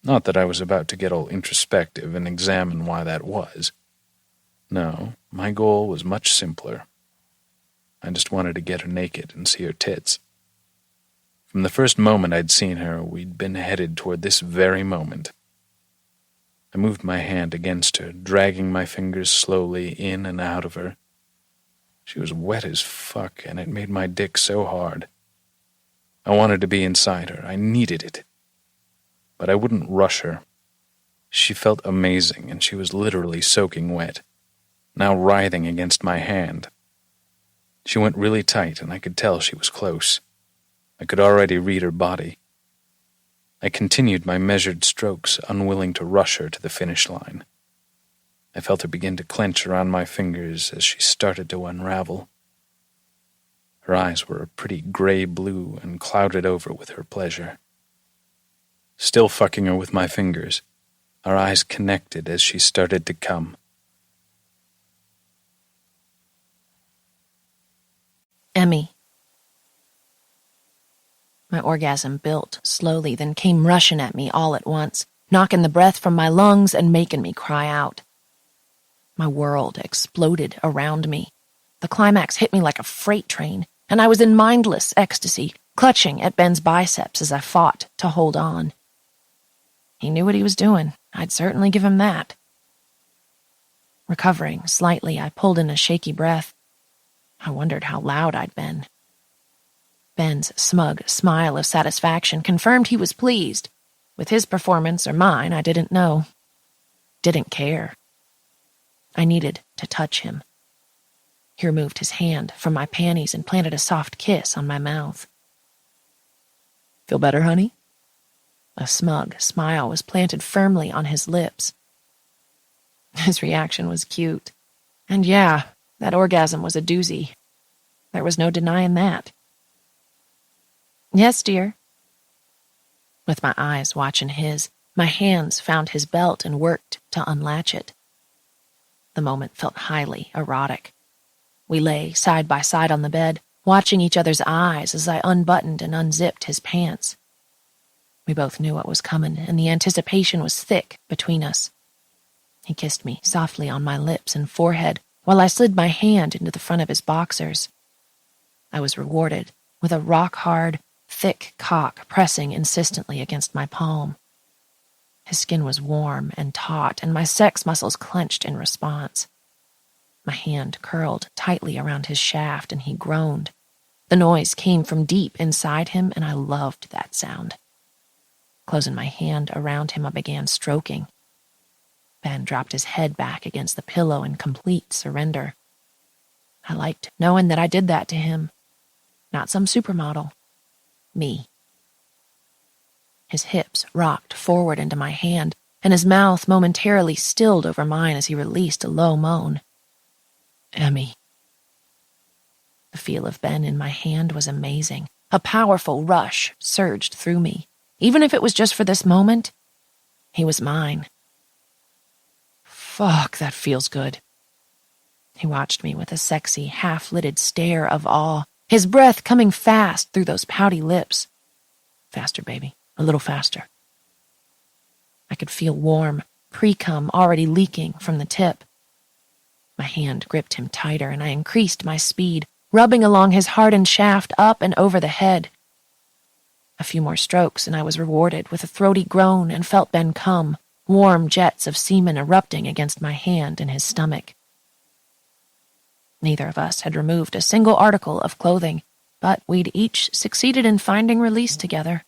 [SPEAKER 2] Not that I was about to get all introspective and examine why that was. No, my goal was much simpler. I just wanted to get her naked and see her tits. From the first moment I'd seen her, we'd been headed toward this very moment. I moved my hand against her, dragging my fingers slowly in and out of her. She was wet as fuck, and it made my dick so hard. I wanted to be inside her. I needed it. But I wouldn't rush her. She felt amazing, and she was literally soaking wet, now writhing against my hand. She went really tight, and I could tell she was close. I could already read her body. I continued my measured strokes, unwilling to rush her to the finish line. I felt her begin to clench around my fingers as she started to unravel. Her eyes were a pretty gray-blue and clouded over with her pleasure. Still fucking her with my fingers, our eyes connected as she started to come.
[SPEAKER 1] Emmy. My orgasm built slowly, then came rushing at me all at once. knocking the breath from my lungs and making me cry out. My world exploded around me. The climax hit me like a freight train, and I was in mindless ecstasy, clutching at Ben's biceps as I fought to hold on. He knew what he was doing. I'd certainly give him that. Recovering slightly, I pulled in a shaky breath. I wondered how loud I'd been. Ben's smug smile of satisfaction confirmed he was pleased. With his performance or mine, I didn't know. Didn't care. I needed to touch him. He removed his hand from my panties and planted a soft kiss on my mouth. Feel better, honey? A smug smile was planted firmly on his lips. His reaction was cute. And yeah, that orgasm was a doozy. There was no denying that. Yes, dear. With my eyes watching his, my hands found his belt and worked to unlatch it. The moment felt highly erotic. We lay side by side on the bed, watching each other's eyes as I unbuttoned and unzipped his pants. We both knew what was coming, and the anticipation was thick between us. He kissed me softly on my lips and forehead while I slid my hand into the front of his boxers. I was rewarded with a rock-hard, thick cock pressing insistently against my palm. His skin was warm and taut, and my sex muscles clenched in response. My hand curled tightly around his shaft, and he groaned. The noise came from deep inside him, and I loved that sound. Closing my hand around him, I began stroking. Ben dropped his head back against the pillow in complete surrender. I liked knowing that I did that to him. Not some supermodel. Me. His hips rocked forward into my hand, and his mouth momentarily stilled over mine as he released a low moan. Emmy. The feel of Ben in my hand was amazing. A powerful rush surged through me. Even if it was just for this moment, he was mine. Fuck, that feels good. He watched me with a sexy, half-lidded stare of awe, his breath coming fast through those pouty lips. Faster, baby. A little faster. I could feel warm pre-cum already leaking from the tip. My hand gripped him tighter, and I increased my speed, rubbing along his hardened shaft up and over the head. A few more strokes, and I was rewarded with a throaty groan and felt Ben come, warm jets of semen erupting against my hand and his stomach. Neither of us had removed a single article of clothing, but we'd each succeeded in finding release together.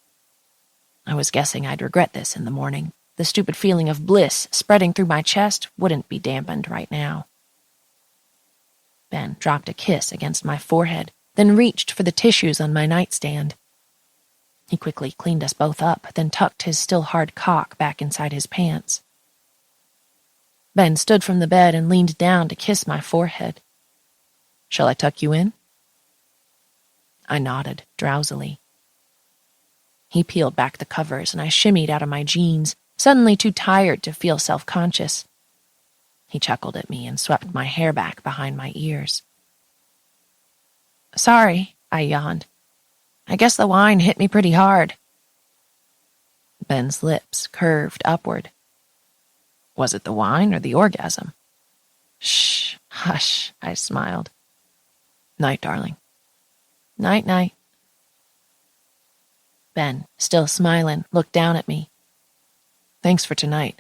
[SPEAKER 1] I was guessing I'd regret this in the morning. The stupid feeling of bliss spreading through my chest wouldn't be dampened right now. Ben dropped a kiss against my forehead, then reached for the tissues on my nightstand. He quickly cleaned us both up, then tucked his still hard cock back inside his pants. Ben stood from the bed and leaned down to kiss my forehead. Shall I tuck you in? I nodded drowsily. He peeled back the covers, and I shimmied out of my jeans, suddenly too tired to feel self-conscious. He chuckled at me and swept my hair back behind my ears. Sorry, I yawned. I guess the wine hit me pretty hard. Ben's lips curved upward. Was it the wine or the orgasm? Shh, hush, I smiled. Night, darling. Night-night. Ben, still smiling, looked down at me. Thanks for tonight.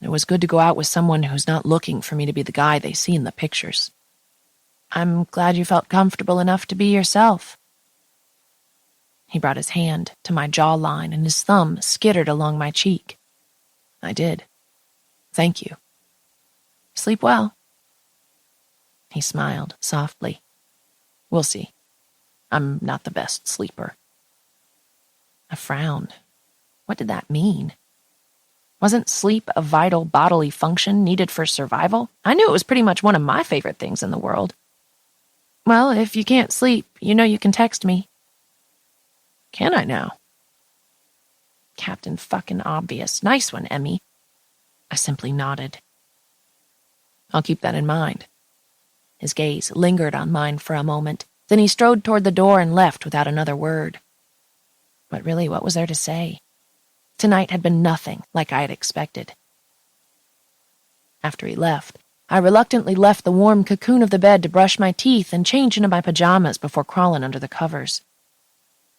[SPEAKER 1] It was good to go out with someone who's not looking for me to be the guy they see in the pictures. I'm glad you felt comfortable enough to be yourself. He brought his hand to my jawline, and his thumb skittered along my cheek. I did. Thank you. Sleep well. He smiled softly. We'll see. I'm not the best sleeper. I frowned. What did that mean? Wasn't sleep a vital bodily function needed for survival? I knew it was pretty much one of my favorite things in the world. Well, if you can't sleep, you know you can text me. Can I now? Captain fucking obvious. Nice one, Emmy. I simply nodded. I'll keep that in mind. His gaze lingered on mine for a moment, then he strode toward the door and left without another word. But really, what was there to say? Tonight had been nothing like I had expected. After he left, I reluctantly left the warm cocoon of the bed to brush my teeth and change into my pajamas before crawling under the covers.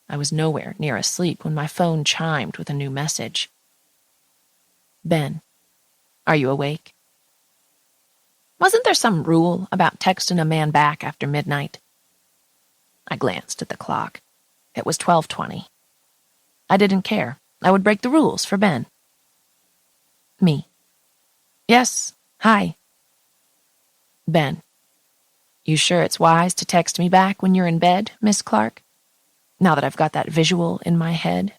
[SPEAKER 1] I was nowhere near asleep when my phone chimed with a new message. Ben, are you awake? Wasn't there some rule about texting a man back after midnight? I glanced at the clock. It was 12:20. I didn't care. I would break the rules for Ben. Me. Yes, hi. Ben. You sure it's wise to text me back when you're in bed, Miss Clark? Now that I've got that visual in my head, ...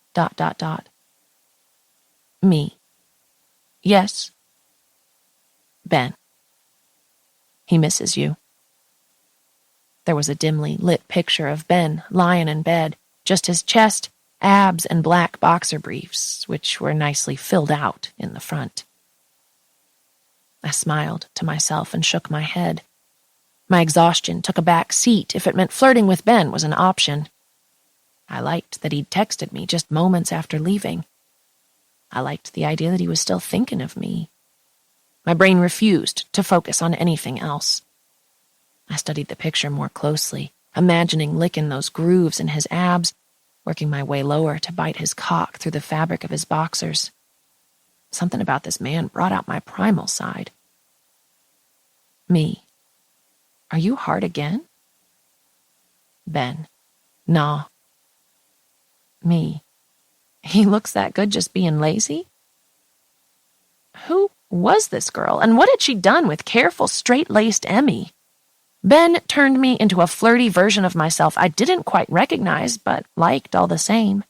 [SPEAKER 1] Me. Yes. Ben. He misses you. There was a dimly lit picture of Ben lying in bed, just his chest, abs, and black boxer briefs, which were nicely filled out in the front. I smiled to myself and shook my head. My exhaustion took a back seat if it meant flirting with Ben was an option. I liked that he'd texted me just moments after leaving. I liked the idea that he was still thinking of me. My brain refused to focus on anything else. I studied the picture more closely, imagining licking those grooves in his abs, working my way lower to bite his cock through the fabric of his boxers. Something about this man brought out my primal side. Me. Are you hard again? Ben. Nah. Me. He looks that good just being lazy? Who was this girl, and what had she done with careful, straight-laced Emmy? Ben turned me into a flirty version of myself I didn't quite recognize, but liked all the same.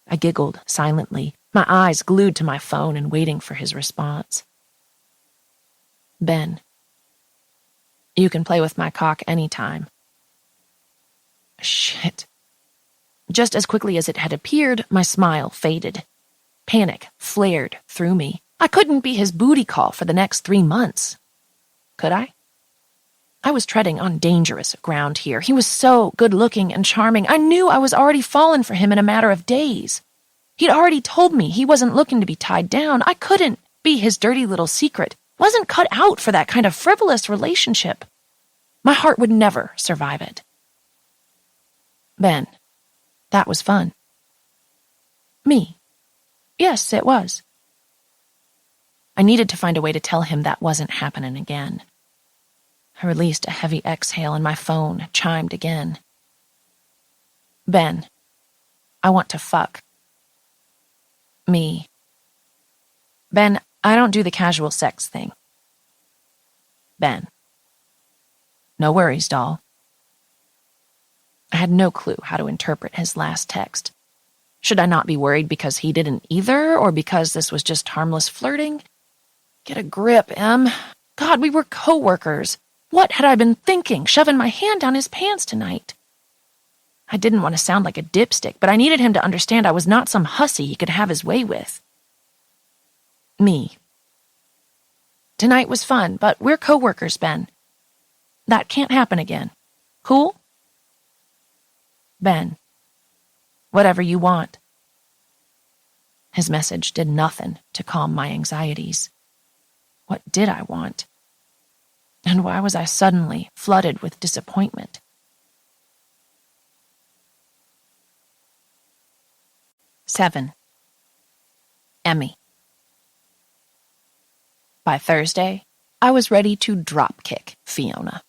[SPEAKER 1] I giggled silently, my eyes glued to my phone and waiting for his response. Ben. You can play with my cock anytime. Shit. Just as quickly as it had appeared, my smile faded. Panic flared through me. I couldn't be his booty call for the next 3 months. Could I? I was treading on dangerous ground here. He was so good-looking and charming. I knew I was already falling for him in a matter of days. He'd already told me he wasn't looking to be tied down. I couldn't be his dirty little secret. Wasn't cut out for that kind of frivolous relationship. My heart would never survive it. Ben. That was fun. Me. Yes, it was. I needed to find a way to tell him that wasn't happening again. I released a heavy exhale and my phone chimed again. Ben. I want to fuck. Me. Ben, I don't do the casual sex thing. Ben. No worries, doll. I had no clue how to interpret his last text. Should I not be worried because he didn't either, or because this was just harmless flirting? Get a grip, Em. God, we were co-workers. What had I been thinking, shoving my hand down his pants tonight? I didn't want to sound like a dipstick, but I needed him to understand I was not some hussy he could have his way with. Me. Tonight was fun, but we're co-workers, Ben. That can't happen again. Cool? Ben. Whatever you want. His message did nothing to calm my anxieties. What did I want? And why was I suddenly flooded with disappointment? Seven. Emmy. By Thursday, I was ready to dropkick Fiona.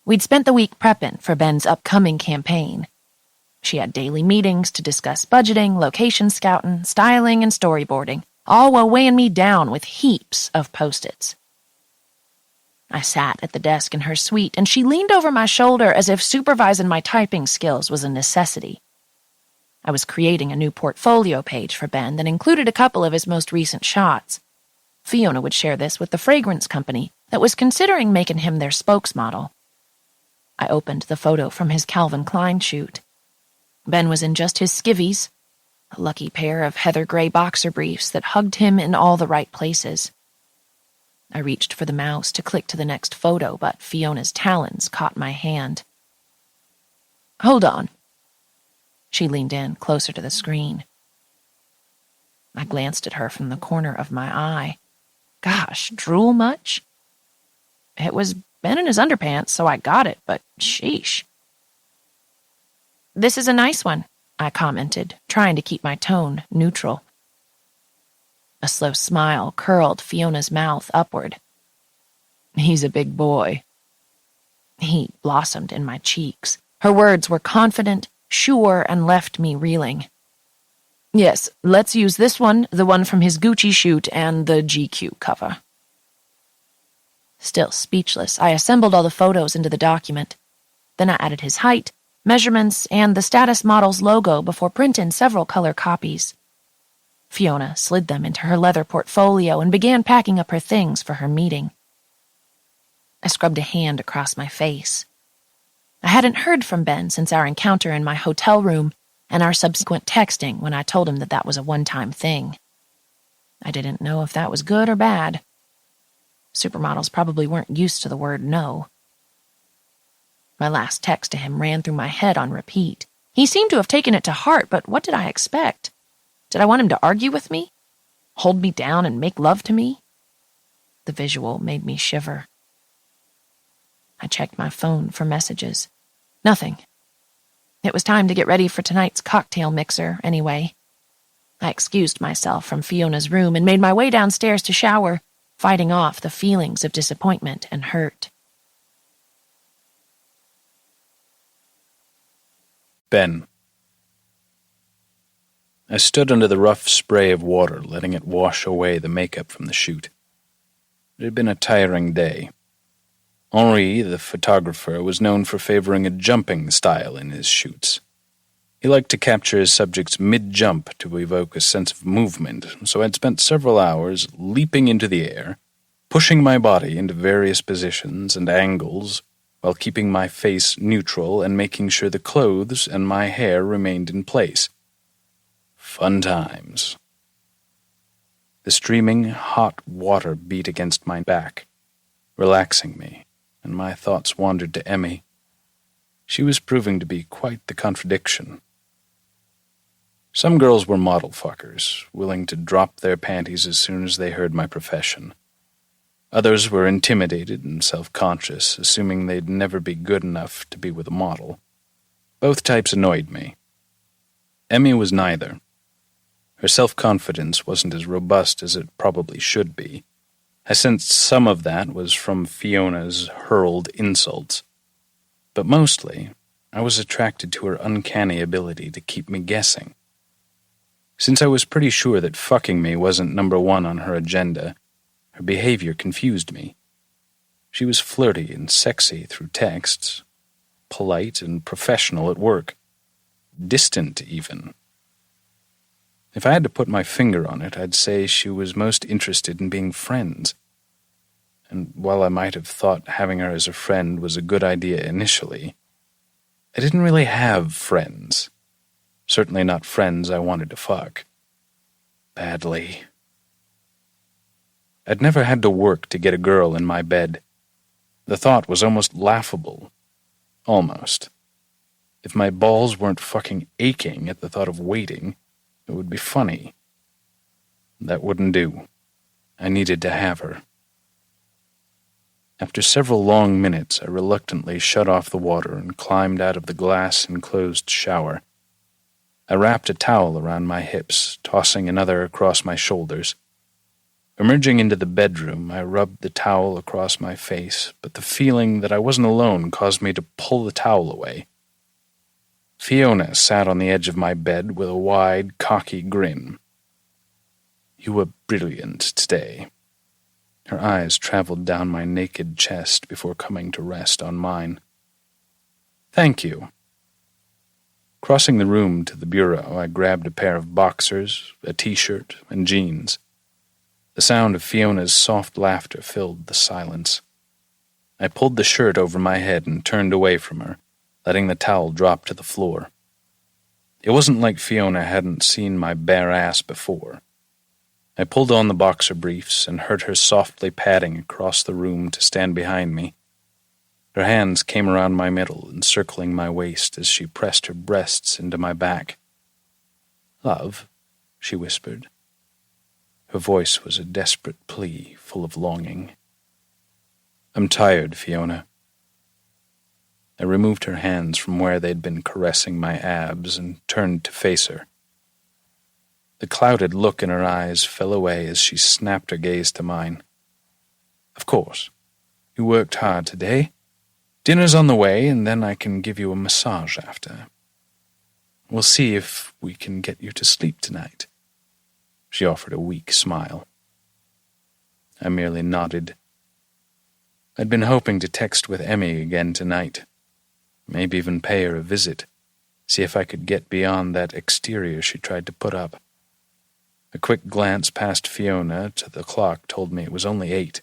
[SPEAKER 1] We'd spent the week prepping for Ben's upcoming campaign. She had daily meetings to discuss budgeting, location scouting, styling, and storyboarding, all while weighing me down with heaps of Post-its. I sat at the desk in her suite, and she leaned over my shoulder as if supervising my typing skills was a necessity. I was creating a new portfolio page for Ben that included a couple of his most recent shots. Fiona would share this with the fragrance company that was considering making him their spokesmodel. I opened the photo from his Calvin Klein shoot. Ben was in just his skivvies, a lucky pair of heather gray boxer briefs that hugged him in all the right places. I reached for the mouse to click to the next photo, but Fiona's talons caught my hand. Hold on. She leaned in closer to the screen. I glanced at her from the corner of my eye. Gosh, drool much? It was Ben in his underpants, so I got it, but sheesh. This is a nice one, I commented, trying to keep my tone neutral. A slow smile curled Fiona's mouth upward. He's a big boy. Heat blossomed in my cheeks. Her words were confident, sure, and left me reeling. Yes, let's use this one, the one from his Gucci shoot, and the GQ cover. Still speechless, I assembled all the photos into the document. Then I added his height, measurements, and the status model's logo before printing several color copies. Fiona slid them into her leather portfolio and began packing up her things for her meeting. I scrubbed a hand across my face. I hadn't heard from Ben since our encounter in my hotel room and our subsequent texting when I told him that was a one-time thing. I didn't know if that was good or bad. Supermodels probably weren't used to the word no. My last text to him ran through my head on repeat. He seemed to have taken it to heart, but what did I expect? Did I want him to argue with me? Hold me down and make love to me? The visual made me shiver. I checked my phone for messages. Nothing. It was time to get ready for tonight's cocktail mixer, anyway. I excused myself from Fiona's room and made my way downstairs to shower, fighting off the feelings of disappointment and hurt.
[SPEAKER 2] Ben. I stood under the rough spray of water, letting it wash away the makeup from the shoot. It had been a tiring day. Henri, the photographer, was known for favoring a jumping style in his shoots. He liked to capture his subjects mid-jump to evoke a sense of movement, so I'd spent several hours leaping into the air, pushing my body into various positions and angles, while keeping my face neutral and making sure the clothes and my hair remained in place. Fun times. The streaming, hot water beat against my back, relaxing me, and my thoughts wandered to Emmy. She was proving to be quite the contradiction. Some girls were model fuckers, willing to drop their panties as soon as they heard my profession. Others were intimidated and self-conscious, assuming they'd never be good enough to be with a model. Both types annoyed me. Emmy was neither. Her self-confidence wasn't as robust as it probably should be. I sensed some of that was from Fiona's hurled insults. But mostly, I was attracted to her uncanny ability to keep me guessing. Since I was pretty sure that fucking me wasn't number one on her agenda, her behavior confused me. She was flirty and sexy through texts, polite and professional at work, distant even. If I had to put my finger on it, I'd say she was most interested in being friends. And while I might have thought having her as a friend was a good idea initially, I didn't really have friends. Certainly not friends I wanted to fuck. Badly. I'd never had to work to get a girl in my bed. The thought was almost laughable. Almost. If my balls weren't fucking aching at the thought of waiting, it would be funny. That wouldn't do. I needed to have her. After several long minutes, I reluctantly shut off the water and climbed out of the glass-enclosed shower. I wrapped a towel around my hips, tossing another across my shoulders. Emerging into the bedroom, I rubbed the towel across my face, but the feeling that I wasn't alone caused me to pull the towel away. Fiona sat on the edge of my bed with a wide, cocky grin. "You were brilliant today." Her eyes traveled down my naked chest before coming to rest on mine. "Thank you." Crossing the room to the bureau, I grabbed a pair of boxers, a t-shirt, and jeans. The sound of Fiona's soft laughter filled the silence. I pulled the shirt over my head and turned away from her, letting the towel drop to the floor. It wasn't like Fiona hadn't seen my bare ass before. I pulled on the boxer briefs and heard her softly padding across the room to stand behind me. Her hands came around my middle, encircling my waist as she pressed her breasts into my back. "Love," she whispered, Her voice was a desperate plea, full of longing. "I'm tired, Fiona." I removed her hands from where they'd been caressing my abs and turned to face her. The clouded look in her eyes fell away as she snapped her gaze to mine. "Of course. You worked hard today. Dinner's on the way, and then I can give you a massage after. We'll see if we can get you to sleep tonight." She offered a weak smile. I merely nodded. I'd been hoping to text with Emmy again tonight. Maybe even pay her a visit, see if I could get beyond that exterior she tried to put up. A quick glance past Fiona to the clock told me it was only 8.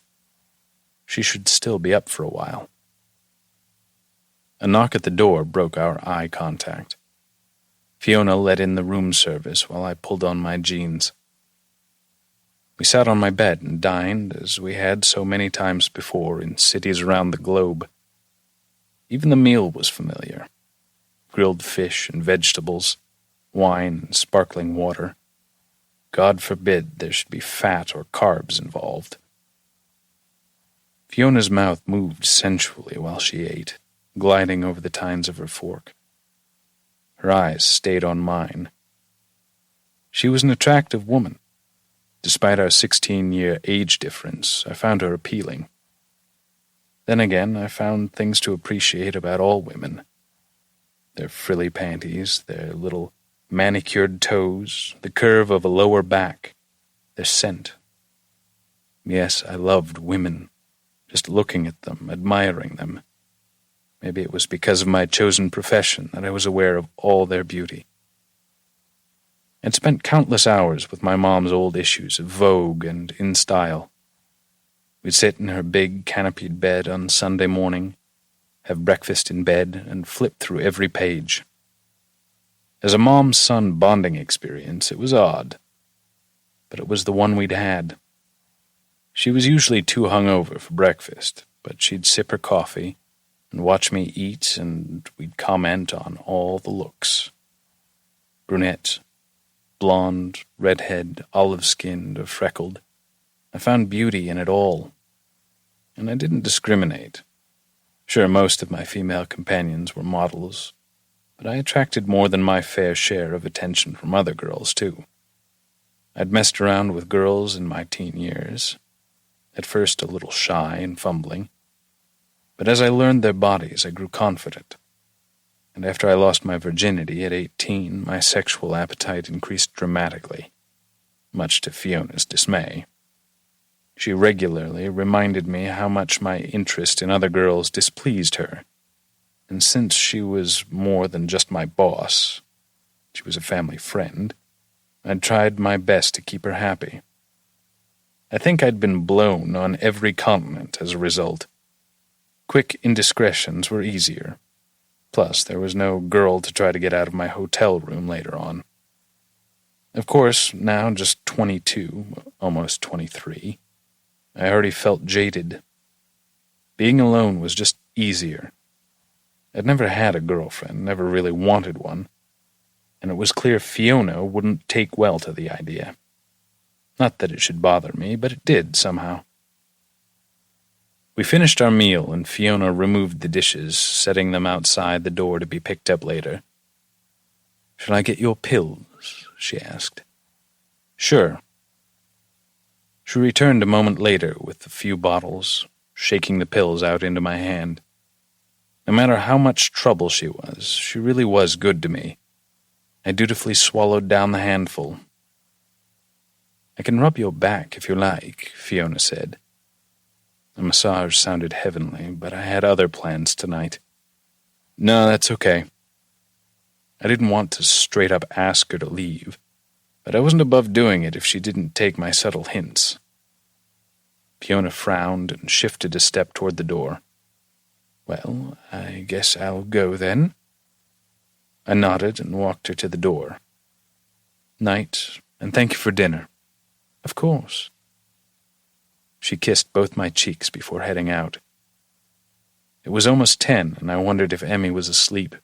[SPEAKER 2] She should still be up for a while. A knock at the door broke our eye contact. Fiona let in the room service while I pulled on my jeans. We sat on my bed and dined as we had so many times before in cities around the globe. Even the meal was familiar. Grilled fish and vegetables, wine and sparkling water. God forbid there should be fat or carbs involved. Fiona's mouth moved sensually while she ate, gliding over the tines of her fork. Her eyes stayed on mine. She was an attractive woman. Despite our 16-year age difference, I found her appealing. Then again, I found things to appreciate about all women. Their frilly panties, their little manicured toes, the curve of a lower back, their scent. Yes, I loved women, just looking at them, admiring them. Maybe it was because of my chosen profession that I was aware of all their beauty. I'd spent countless hours with my mom's old issues of Vogue and In Style. We'd sit in her big canopied bed on Sunday morning, have breakfast in bed, and flip through every page. As a mom-son bonding experience, it was odd, but it was the one we'd had. She was usually too hungover for breakfast, but she'd sip her coffee and watch me eat, and we'd comment on all the looks. Brunette, blonde, redhead, olive-skinned, or freckled. I found beauty in it all, and I didn't discriminate. Sure, most of my female companions were models, but I attracted more than my fair share of attention from other girls, too. I'd messed around with girls in my teen years, at first a little shy and fumbling, but as I learned their bodies, I grew confident. And after I lost my virginity at 18, my sexual appetite increased dramatically, much to Fiona's dismay. She regularly reminded me how much my interest in other girls displeased her, and since she was more than just my boss, she was a family friend, I'd tried my best to keep her happy. I think I'd been blown on every continent as a result. Quick indiscretions were easier. Plus, there was no girl to try to get out of my hotel room later on. Of course, now just 22, almost 23, I already felt jaded. Being alone was just easier. I'd never had a girlfriend, never really wanted one, and it was clear Fiona wouldn't take well to the idea. Not that it should bother me, but it did somehow. We finished our meal, and Fiona removed the dishes, setting them outside the door to be picked up later. "Shall I get your pills?" she asked. "Sure." She returned a moment later with a few bottles, shaking the pills out into my hand. No matter how much trouble she was, she really was good to me. I dutifully swallowed down the handful. "I can rub your back if you like," Fiona said. The massage sounded heavenly, but I had other plans tonight. "No, that's okay." I didn't want to straight up ask her to leave, but I wasn't above doing it if she didn't take my subtle hints. Fiona frowned and shifted a step toward the door. "Well, I guess I'll go then." I nodded and walked her to the door. "Night, and thank you for dinner." "Of course." She kissed both my cheeks before heading out. It was almost 10, and I wondered if Emmy was asleep.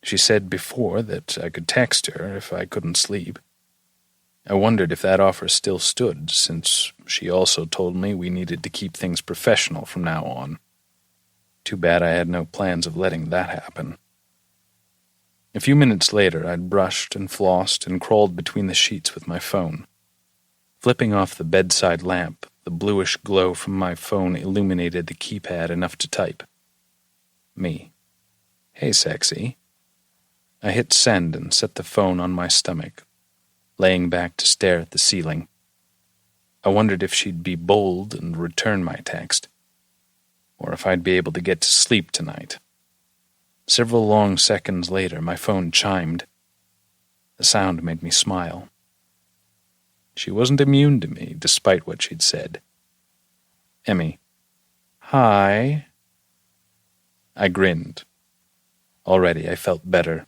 [SPEAKER 2] She said before that I could text her if I couldn't sleep. I wondered if that offer still stood, since she also told me we needed to keep things professional from now on. Too bad I had no plans of letting that happen. A few minutes later, I'd brushed and flossed and crawled between the sheets with my phone. Flipping off the bedside lamp, the bluish glow from my phone illuminated the keypad enough to type. Me. Hey, sexy. I hit send and set the phone on my stomach, laying back to stare at the ceiling. I wondered if she'd be bold and return my text, or if I'd be able to get to sleep tonight. Several long seconds later, my phone chimed. The sound made me smile. She wasn't immune to me, despite what she'd said. Emmy. Hi. I grinned. Already I felt better.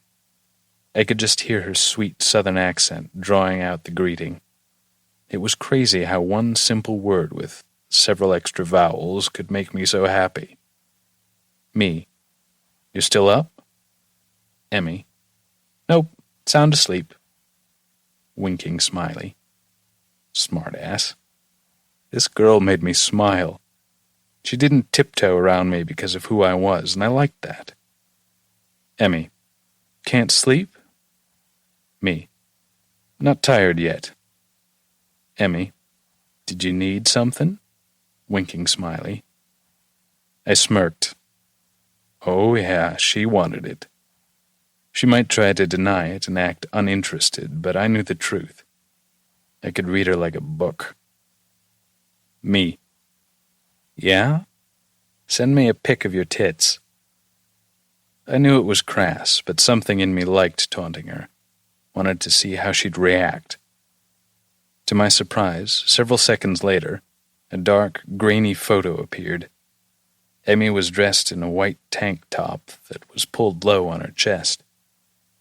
[SPEAKER 2] I could just hear her sweet southern accent drawing out the greeting. It was crazy how one simple word with several extra vowels could make me so happy. Me. You still up? Emmy. Nope, sound asleep. Winking smiley. Smart ass. This girl made me smile. She didn't tiptoe around me because of who I was, and I liked that. Emmy. Can't sleep? Me. Not tired yet. Emmy. Did you need something? Winking smiley. I smirked. Oh yeah, she wanted it. She might try to deny it and act uninterested, but I knew the truth. I could read her like a book. Me. Yeah? Send me a pic of your tits. I knew it was crass, but something in me liked taunting her, wanted to see how she'd react. To my surprise, several seconds later, a dark, grainy photo appeared. Emmy was dressed in a white tank top that was pulled low on her chest,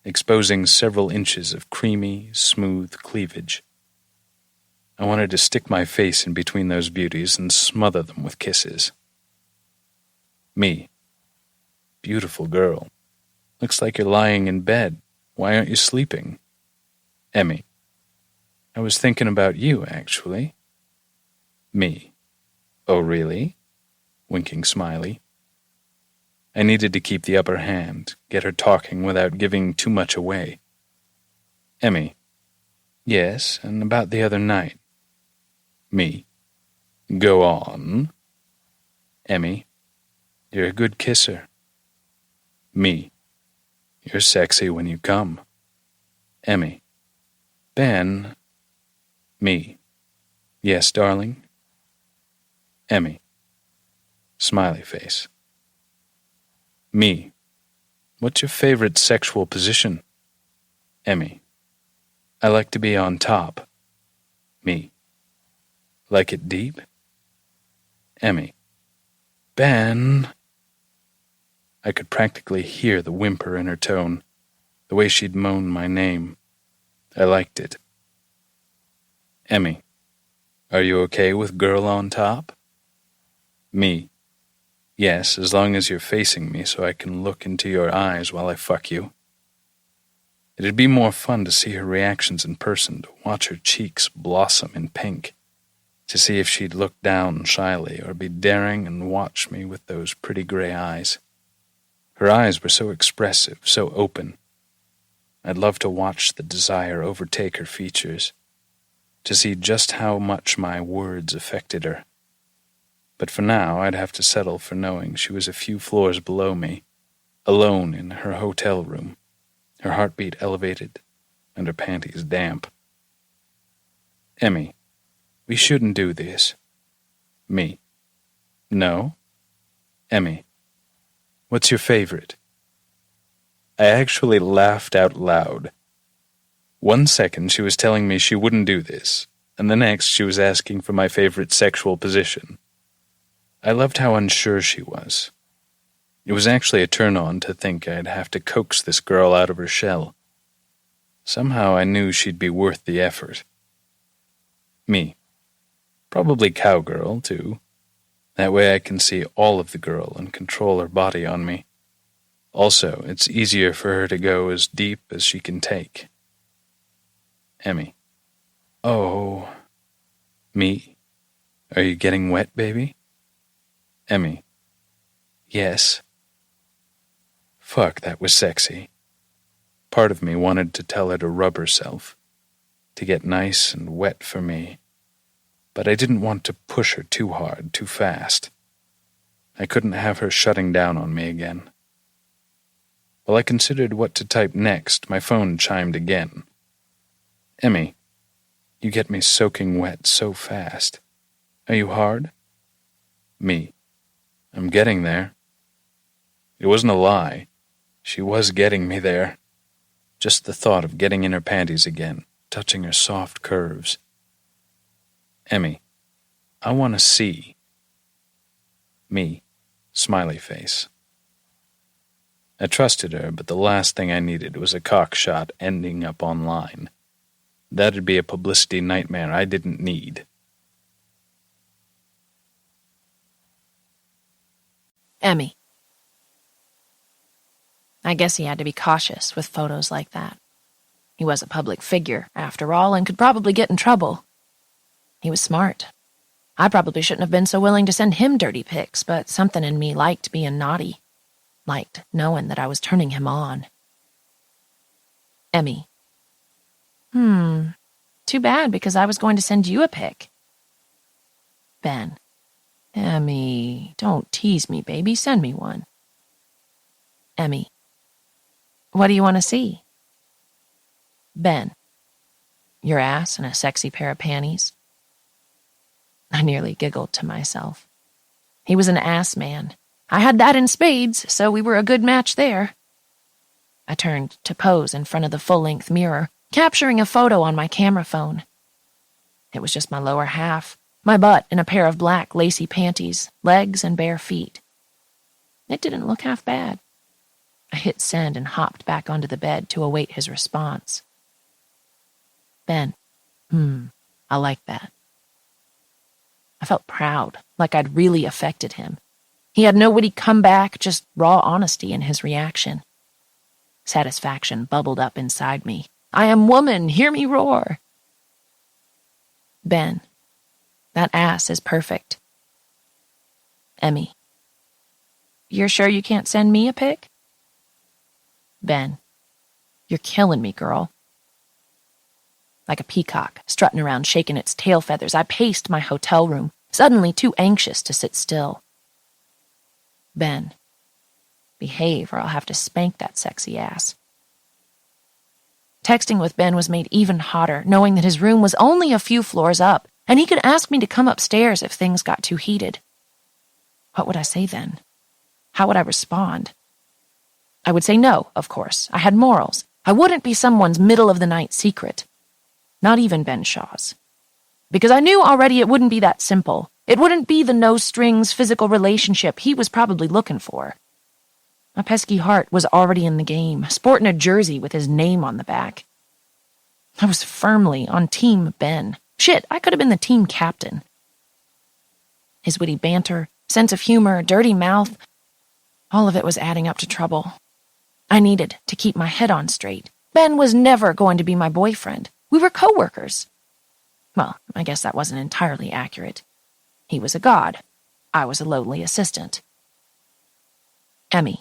[SPEAKER 2] exposing several inches of creamy, smooth cleavage. I wanted to stick my face in between those beauties and smother them with kisses. Me. Beautiful girl. Looks like you're lying in bed. Why aren't you sleeping? Emmy. I was thinking about you, actually. Me. Oh, really? Winking smiley. I needed to keep the upper hand, get her talking without giving too much away. Emmy. Yes, and about the other night. Me. Go on. Emmy. You're a good kisser. Me. You're sexy when you come. Emmy. Ben. Me. Yes, darling. Emmy. Smiley face. Me. What's your favorite sexual position? Emmy. I like to be on top. Me. Like it deep? Emmy. Ben. I could practically hear the whimper in her tone, the way she'd moan my name. I liked it. Emmy. Are you okay with girl on top? Me. Yes, as long as you're facing me so I can look into your eyes while I fuck you. It'd be more fun to see her reactions in person, to watch her cheeks blossom in pink, to see if she'd look down shyly or be daring and watch me with those pretty gray eyes. Her eyes were so expressive, so open. I'd love to watch the desire overtake her features, to see just how much my words affected her. But for now, I'd have to settle for knowing she was a few floors below me, alone in her hotel room, her heartbeat elevated and her panties damp. Emmy. We shouldn't do this. Me. No? Emmy. What's your favorite? I actually laughed out loud. 1 second she was telling me she wouldn't do this, and the next she was asking for my favorite sexual position. I loved how unsure she was. It was actually a turn-on to think I'd have to coax this girl out of her shell. Somehow I knew she'd be worth the effort. Me. Probably cowgirl, too. That way I can see all of the girl and control her body on me. Also, it's easier for her to go as deep as she can take. Emmy. Oh. Me? Are you getting wet, baby? Emmy. Yes. Fuck, that was sexy. Part of me wanted to tell her to rub herself, to get nice and wet for me, but I didn't want to push her too hard, too fast. I couldn't have her shutting down on me again. While I considered what to type next, my phone chimed again. Emmy, you get me soaking wet so fast. Are you hard? Me. I'm getting there. It wasn't a lie. She was getting me there. Just the thought of getting in her panties again, touching her soft curves. Emmy, I want to see. Me. Smiley face. I trusted her, but the last thing I needed was a cock shot ending up online. That'd be a publicity nightmare I didn't need.
[SPEAKER 1] Emmy. I guess he had to be cautious with photos like that. He was a public figure, after all, and could probably get in trouble. He was smart. I probably shouldn't have been so willing to send him dirty pics, but something in me liked being naughty. Liked knowing that I was turning him on. Emmy. Too bad, because I was going to send you a pic. Ben. Emmy, don't tease me, baby. Send me one. Emmy. What do you want to see? Ben. Your ass and a sexy pair of panties. I nearly giggled to myself. He was an ass man. I had that in spades, so we were a good match there. I turned to pose in front of the full-length mirror, capturing a photo on my camera phone. It was just my lower half, my butt in a pair of black lacy panties, legs and bare feet. It didn't look half bad. I hit send and hopped back onto the bed to await his response. Ben. I like that. I felt proud, like I'd really affected him. He had no witty comeback, just raw honesty in his reaction. Satisfaction bubbled up inside me. I am woman, hear me roar. Ben. That ass is perfect. Emmy. You're sure you can't send me a pic? Ben. You're killing me, girl. Like a peacock, strutting around shaking its tail feathers, I paced my hotel room, suddenly too anxious to sit still. Ben. Behave or I'll have to spank that sexy ass. Texting with Ben was made even hotter, knowing that his room was only a few floors up, and he could ask me to come upstairs if things got too heated. What would I say then? How would I respond? I would say no, of course. I had morals. I wouldn't be someone's middle-of-the-night secret. Not even Ben Shaw's. Because I knew already it wouldn't be that simple. It wouldn't be the no-strings physical relationship he was probably looking for. My pesky heart was already in the game, sporting a jersey with his name on the back. I was firmly on Team Ben. Shit, I could have been the team captain. His witty banter, sense of humor, dirty mouth, all of it was adding up to trouble. I needed to keep my head on straight. Ben was never going to be my boyfriend. We were co-workers. Well, I guess that wasn't entirely accurate. He was a god. I was a lowly assistant. Emmy.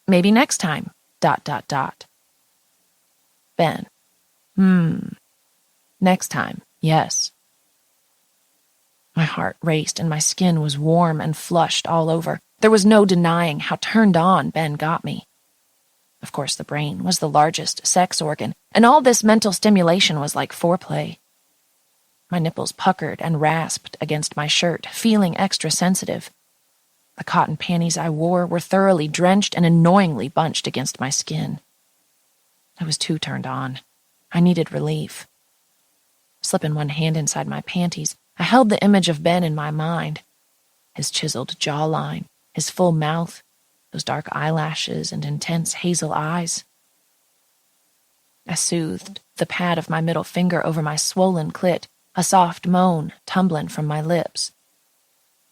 [SPEAKER 1] Maybe next time, ... Ben. Next time, yes. My heart raced and my skin was warm and flushed all over. There was no denying how turned on Ben got me. Of course, the brain was the largest sex organ, and all this mental stimulation was like foreplay. My nipples puckered and rasped against my shirt, feeling extra sensitive. The cotton panties I wore were thoroughly drenched and annoyingly bunched against my skin. I was too turned on. I needed relief. Slipping one hand inside my panties, I held the image of Ben in my mind. His chiseled jawline, his full mouth, those dark eyelashes and intense hazel eyes. I soothed the pad of my middle finger over my swollen clit, a soft moan tumbling from my lips.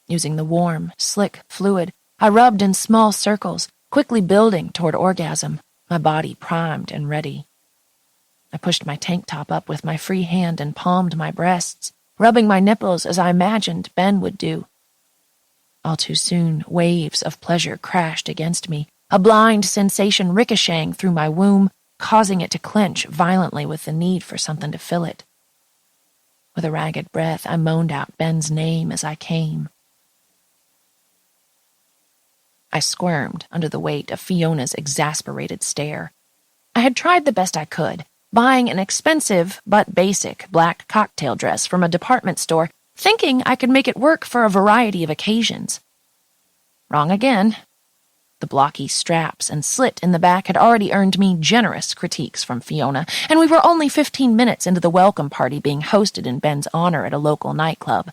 [SPEAKER 1] Using the warm, slick fluid, I rubbed in small circles, quickly building toward orgasm, my body primed and ready. I pushed my tank top up with my free hand and palmed my breasts, rubbing my nipples as I imagined Ben would do. All too soon, waves of pleasure crashed against me, a blind sensation ricocheting through my womb, causing it to clench violently with the need for something to fill it. With a ragged breath, I moaned out Ben's name as I came. I squirmed under the weight of Fiona's exasperated stare. I had tried the best I could, buying an expensive but basic black cocktail dress from a department store, thinking I could make it work for a variety of occasions. Wrong again. The blocky straps and slit in the back had already earned me generous critiques from Fiona, and we were only 15 minutes into the welcome party being hosted in Ben's honor at a local nightclub.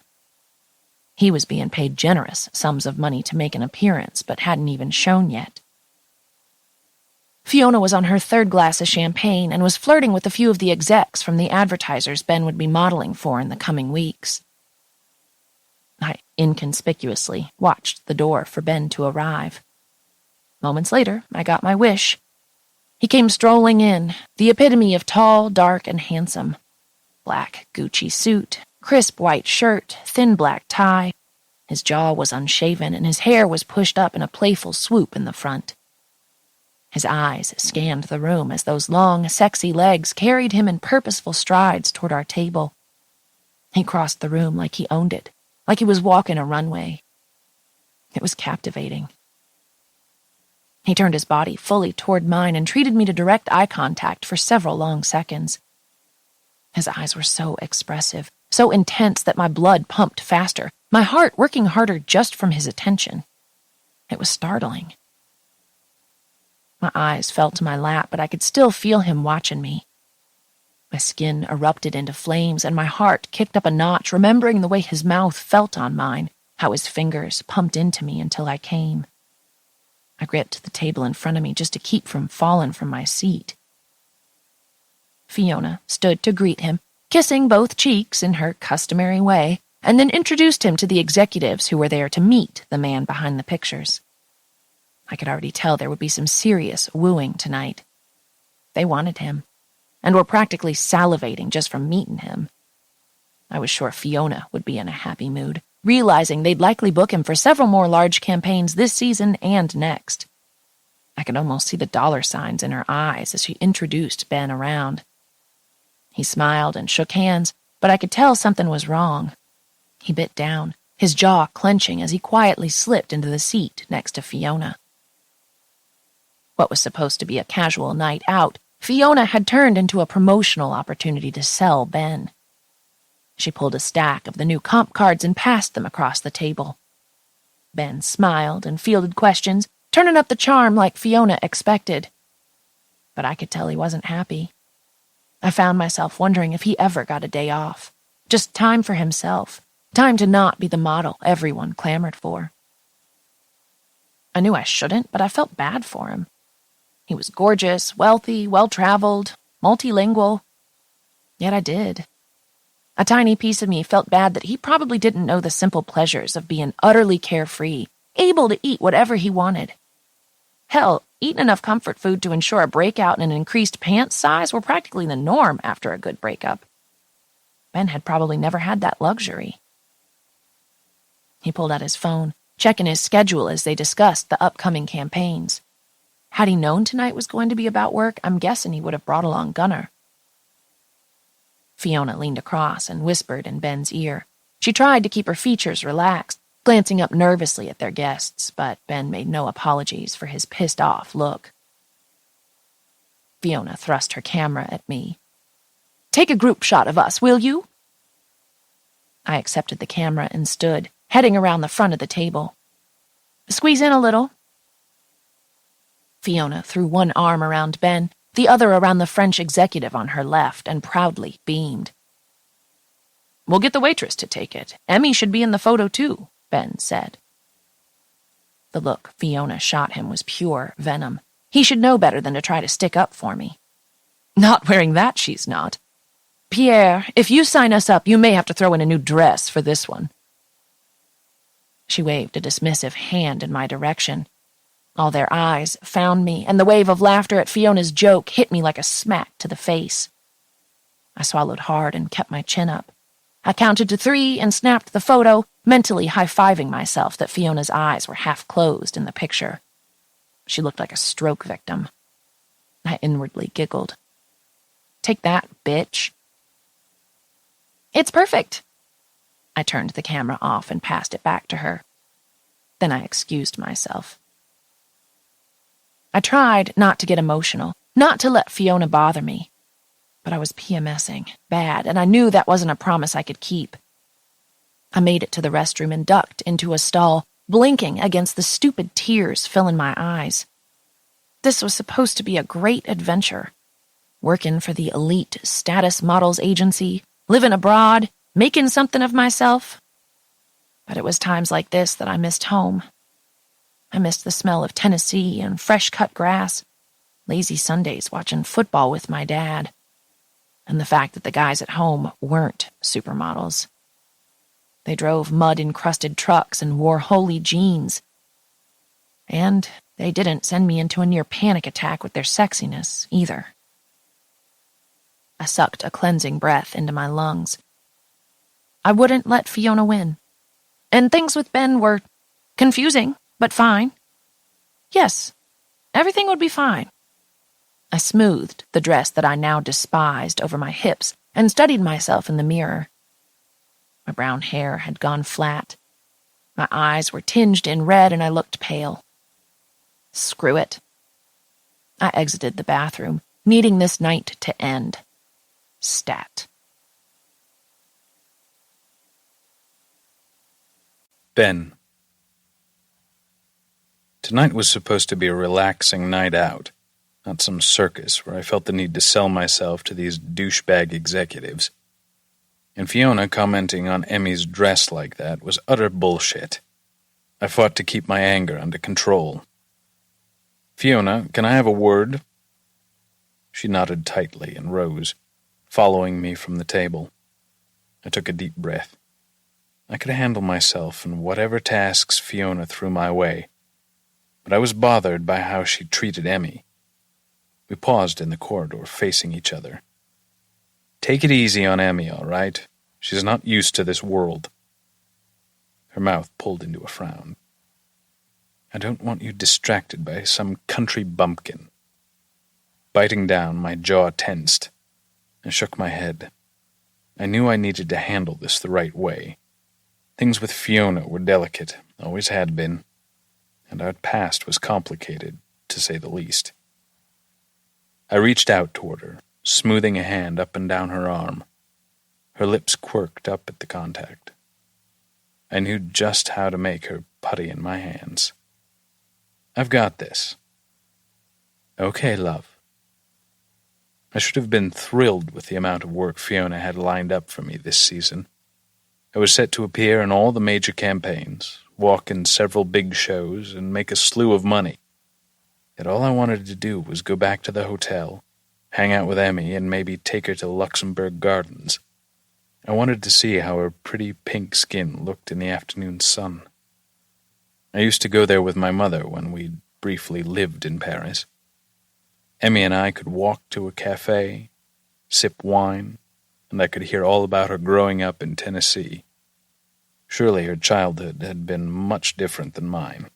[SPEAKER 1] He was being paid generous sums of money to make an appearance, but hadn't even shown yet. Fiona was on her third glass of champagne and was flirting with a few of the execs from the advertisers Ben would be modeling for in the coming weeks. I inconspicuously watched the door for Ben to arrive. Moments later, I got my wish. He came strolling in, the epitome of tall, dark, and handsome. Black Gucci suit, crisp white shirt, thin black tie. His jaw was unshaven, and his hair was pushed up in a playful swoop in the front. His eyes scanned the room as those long, sexy legs carried him in purposeful strides toward our table. He crossed the room like he owned it, like he was walking a runway. It was captivating. He turned his body fully toward mine and treated me to direct eye contact for several long seconds. His eyes were so expressive, so intense that my blood pumped faster, my heart working harder just from his attention. It was startling. My eyes fell to my lap, but I could still feel him watching me. My skin erupted into flames, and my heart kicked up a notch, remembering the way his mouth felt on mine, how his fingers pumped into me until I came. I gripped the table in front of me just to keep from falling from my seat. Fiona stood to greet him, kissing both cheeks in her customary way, and then introduced him to the executives who were there to meet the man behind the pictures. I could already tell there would be some serious wooing tonight. They wanted him, and were practically salivating just from meeting him. I was sure Fiona would be in a happy mood, realizing they'd likely book him for several more large campaigns this season and next. I could almost see the dollar signs in her eyes as she introduced Ben around. He smiled and shook hands, but I could tell something was wrong. He bit down, his jaw clenching as he quietly slipped into the seat next to Fiona. What was supposed to be a casual night out, Fiona had turned into a promotional opportunity to sell Ben. She pulled a stack of the new comp cards and passed them across the table. Ben smiled and fielded questions, turning up the charm like Fiona expected. But I could tell he wasn't happy. I found myself wondering if he ever got a day off. Just time for himself. Time to not be the model everyone clamored for. I knew I shouldn't, but I felt bad for him. He was gorgeous, wealthy, well-traveled, multilingual. Yet I did. A tiny piece of me felt bad that he probably didn't know the simple pleasures of being utterly carefree, able to eat whatever he wanted. Hell, eating enough comfort food to ensure a breakout and an increased pants size were practically the norm after a good breakup. Ben had probably never had that luxury. He pulled out his phone, checking his schedule as they discussed the upcoming campaigns. Had he known tonight was going to be about work, I'm guessing he would have brought along Gunnar. Fiona leaned across and whispered in Ben's ear. She tried to keep her features relaxed, glancing up nervously at their guests, but Ben made no apologies for his pissed-off look. Fiona thrust her camera at me. "Take a group shot of us, will you?" I accepted the camera and stood, heading around the front of the table. "Squeeze in a little." Fiona threw one arm around Ben, the other around the French executive on her left, and proudly beamed. "We'll get the waitress to take it. Emmy should be in the photo too," Ben said. The look Fiona shot him was pure venom. He should know better than to try to stick up for me. "Not wearing that, she's not. Pierre, if you sign us up, you may have to throw in a new dress for this one." She waved a dismissive hand in my direction. All their eyes found me, and the wave of laughter at Fiona's joke hit me like a smack to the face. I swallowed hard and kept my chin up. I counted to 3 and snapped the photo, mentally high-fiving myself that Fiona's eyes were half closed in the picture. She looked like a stroke victim. I inwardly giggled. Take that, bitch. It's perfect. I turned the camera off and passed it back to her. Then I excused myself. I tried not to get emotional, not to let Fiona bother me. But I was PMSing, bad, and I knew that wasn't a promise I could keep. I made it to the restroom and ducked into a stall, blinking against the stupid tears filling my eyes. This was supposed to be a great adventure. Working for the elite status models agency, living abroad, making something of myself. But it was times like this that I missed home. I missed the smell of Tennessee and fresh-cut grass, lazy Sundays watching football with my dad, and the fact that the guys at home weren't supermodels. They drove mud-encrusted trucks and wore holey jeans. And they didn't send me into a near panic attack with their sexiness, either. I sucked a cleansing breath into my lungs. I wouldn't let Fiona win. And things with Ben were confusing, but fine. Yes, everything would be fine. I smoothed the dress that I now despised over my hips and studied myself in the mirror. My brown hair had gone flat. My eyes were tinged in red and I looked pale. Screw it. I exited the bathroom, needing this night to end. Stat.
[SPEAKER 2] Ben. Tonight was supposed to be a relaxing night out, not some circus where I felt the need to sell myself to these douchebag executives. And Fiona commenting on Emmy's dress like that was utter bullshit. I fought to keep my anger under control. Fiona, can I have a word? She nodded tightly and rose, following me from the table. I took a deep breath. I could handle myself in whatever tasks Fiona threw my way, but I was bothered by how she treated Emmy. We paused in the corridor, facing each other. Take it easy on Emmy, all right? She's not used to this world. Her mouth pulled into a frown. I don't want you distracted by some country bumpkin. Biting down, my jaw tensed. I shook my head. I knew I needed to handle this the right way. Things with Fiona were delicate, always had been, and our past was complicated, to say the least. I reached out toward her, smoothing a hand up and down her arm. Her lips quirked up at the contact. I knew just how to make her putty in my hands. I've got this. Okay, love. I should have been thrilled with the amount of work Fiona had lined up for me this season. I was set to appear in all the major campaigns, walk in several big shows, and make a slew of money. Yet all I wanted to do was go back to the hotel, hang out with Emmy, and maybe take her to Luxembourg Gardens. I wanted to see how her pretty pink skin looked in the afternoon sun. I used to go there with my mother when we briefly lived in Paris. Emmy and I could walk to a cafe, sip wine, and I could hear all about her growing up in Tennessee. Surely her childhood had been much different than mine.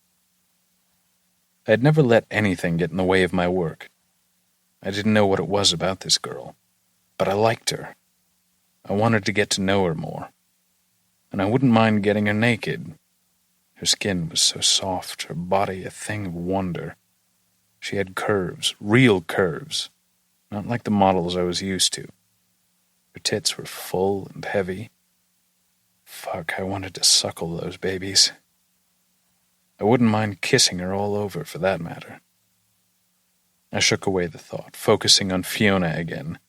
[SPEAKER 2] I had never let anything get in the way of my work. I didn't know what it was about this girl, but I liked her. I wanted to get to know her more, and I wouldn't mind getting her naked. Her skin was so soft, her body a thing of wonder. She had curves, real curves, not like the models I was used to. Her tits were full and heavy. Fuck, I wanted to suckle those babies. I wouldn't mind kissing her all over, for that matter. I shook away the thought, focusing on Fiona again.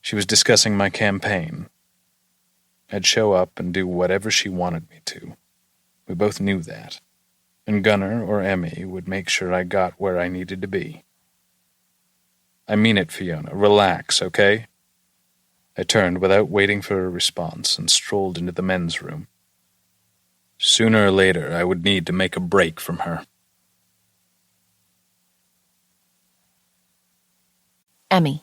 [SPEAKER 2] She was discussing my campaign. I'd show up and do whatever she wanted me to. We both knew that. And Gunnar or Emmy would make sure I got where I needed to be. I mean it, Fiona. Relax, okay? I turned without waiting for a response and strolled into the men's room. Sooner or later, I would need to make a break from her.
[SPEAKER 1] Emmy.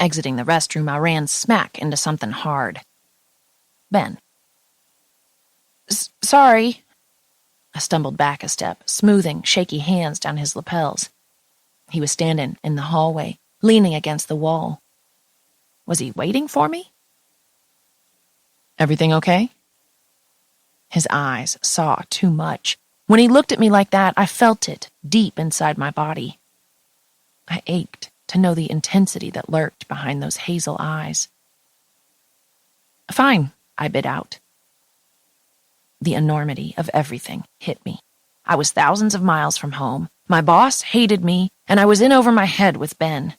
[SPEAKER 1] Exiting the restroom, I ran smack into something hard. Ben. Sorry. I stumbled back a step, smoothing shaky hands down his lapels. He was standing in the hallway, leaning against the wall. Was he waiting for me? Everything okay? His eyes saw too much. When he looked at me like that, I felt it deep inside my body. I ached to know the intensity that lurked behind those hazel eyes. Fine, I bit out. The enormity of everything hit me. I was thousands of miles from home. My boss hated me, and I was in over my head with Ben.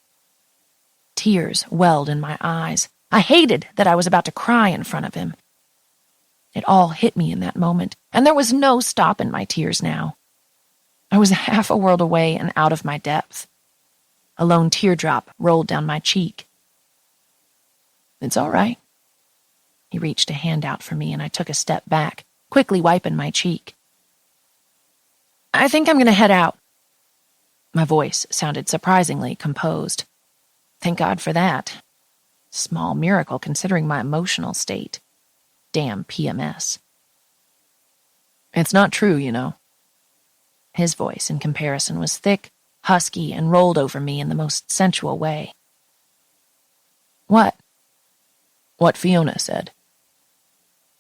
[SPEAKER 1] Tears welled in my eyes. I hated that I was about to cry in front of him. It all hit me in that moment, and there was no stopping my tears now. I was half a world away and out of my depth. A lone teardrop rolled down my cheek. It's all right. He reached a hand out for me, and I took a step back, quickly wiping my cheek. I think I'm going to head out. My voice sounded surprisingly composed. Thank God for that. Small miracle considering my emotional state. Damn PMS. It's not true, you know. His voice, in comparison, was thick, husky, and rolled over me in the most sensual way. What? What Fiona said.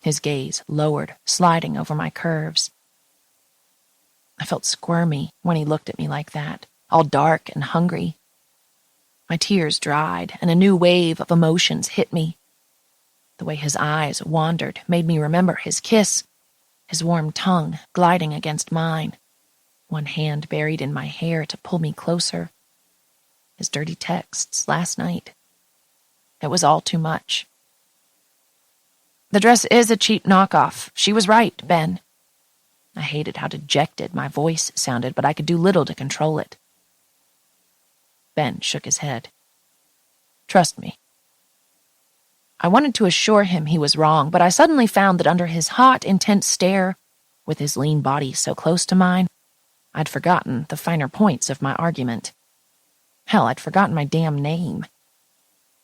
[SPEAKER 1] His gaze lowered, sliding over my curves. I felt squirmy when he looked at me like that, all dark and hungry. My tears dried, and a new wave of emotions hit me. The way his eyes wandered made me remember his kiss, his warm tongue gliding against mine, one hand buried in my hair to pull me closer, his dirty texts last night. It was all too much. The dress is a cheap knockoff. She was right, Ben. I hated how dejected my voice sounded, but I could do little to control it. Ben shook his head. Trust me. I wanted to assure him he was wrong, but I suddenly found that under his hot, intense stare, with his lean body so close to mine, I'd forgotten the finer points of my argument. Hell, I'd forgotten my damn name.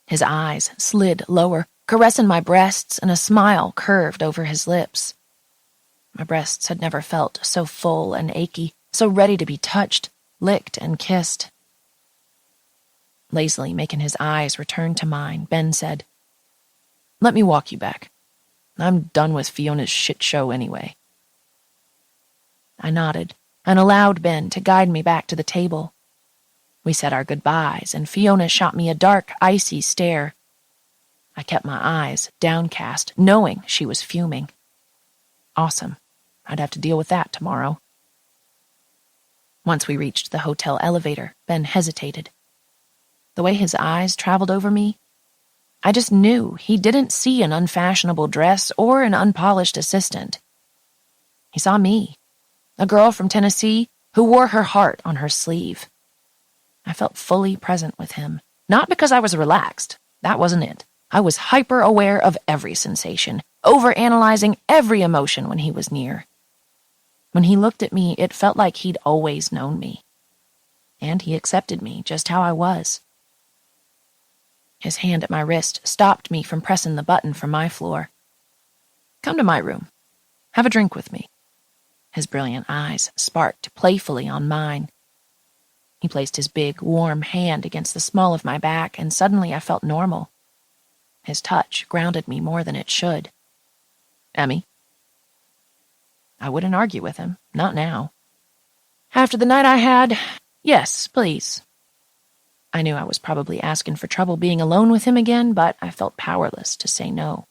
[SPEAKER 1] His eyes slid lower, caressing my breasts, and a smile curved over his lips. My breasts had never felt so full and achy, so ready to be touched, licked, and kissed. Lazily making his eyes return to mine, Ben said, Let me walk you back. I'm done with Fiona's shit show anyway. I nodded and allowed Ben to guide me back to the table. We said our goodbyes, and Fiona shot me a dark, icy stare. I kept my eyes downcast, knowing she was fuming. Awesome. I'd have to deal with that tomorrow. Once we reached the hotel elevator, Ben hesitated. The way his eyes traveled over me, I just knew he didn't see an unfashionable dress or an unpolished assistant. He saw me, a girl from Tennessee who wore her heart on her sleeve. I felt fully present with him, not because I was relaxed. That wasn't it. I was hyper-aware of every sensation, overanalyzing every emotion when he was near. When he looked at me, it felt like he'd always known me. And he accepted me just how I was. His hand at my wrist stopped me from pressing the button for my floor. Come to my room. Have a drink with me. His brilliant eyes sparked playfully on mine. He placed his big, warm hand against the small of my back, and suddenly I felt normal. His touch grounded me more than it should. Emmy? I wouldn't argue with him, not now. After the night I had, yes, please. I knew I was probably asking for trouble being alone with him again, but I felt powerless to say no.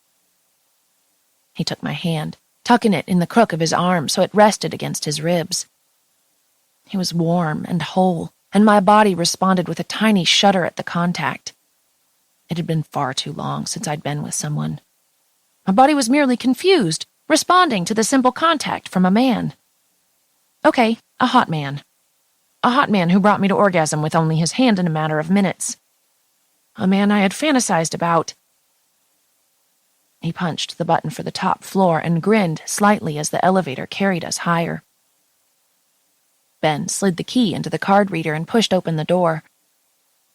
[SPEAKER 1] He took my hand, tucking it in the crook of his arm so it rested against his ribs. He was warm and whole, and my body responded with a tiny shudder at the contact. It had been far too long since I'd been with someone. My body was merely confused, responding to the simple contact from a man. Okay, a hot man. A hot man who brought me to orgasm with only his hand in a matter of minutes. A man I had fantasized about. He punched the button for the top floor and grinned slightly as the elevator carried us higher. Ben slid the key into the card reader and pushed open the door.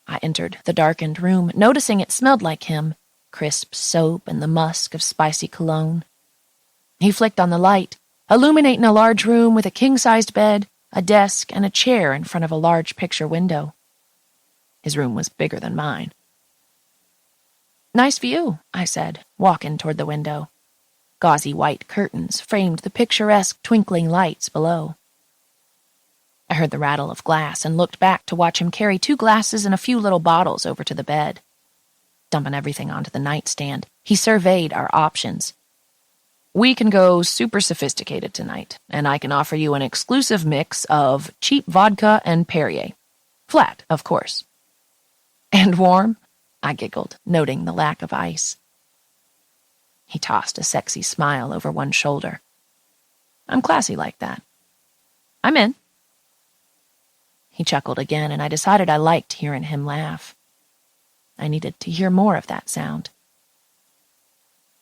[SPEAKER 1] I entered the darkened room, noticing it smelled like him, crisp soap and the musk of spicy cologne. He flicked on the light, illuminating a large room with a king-sized bed, a desk, and a chair in front of a large picture window. His room was bigger than mine. "Nice view," I said, walking toward the window. Gauzy white curtains framed the picturesque twinkling lights below. I heard the rattle of glass and looked back to watch him carry 2 glasses and a few little bottles over to the bed. Dumping everything onto the nightstand, he surveyed our options. "We can go super sophisticated tonight, and I can offer you an exclusive mix of cheap vodka and Perrier. Flat, of course." "And warm?" I giggled, noting the lack of ice. He tossed a sexy smile over one shoulder. "I'm classy like that. I'm in." He chuckled again, and I decided I liked hearing him laugh. I needed to hear more of that sound.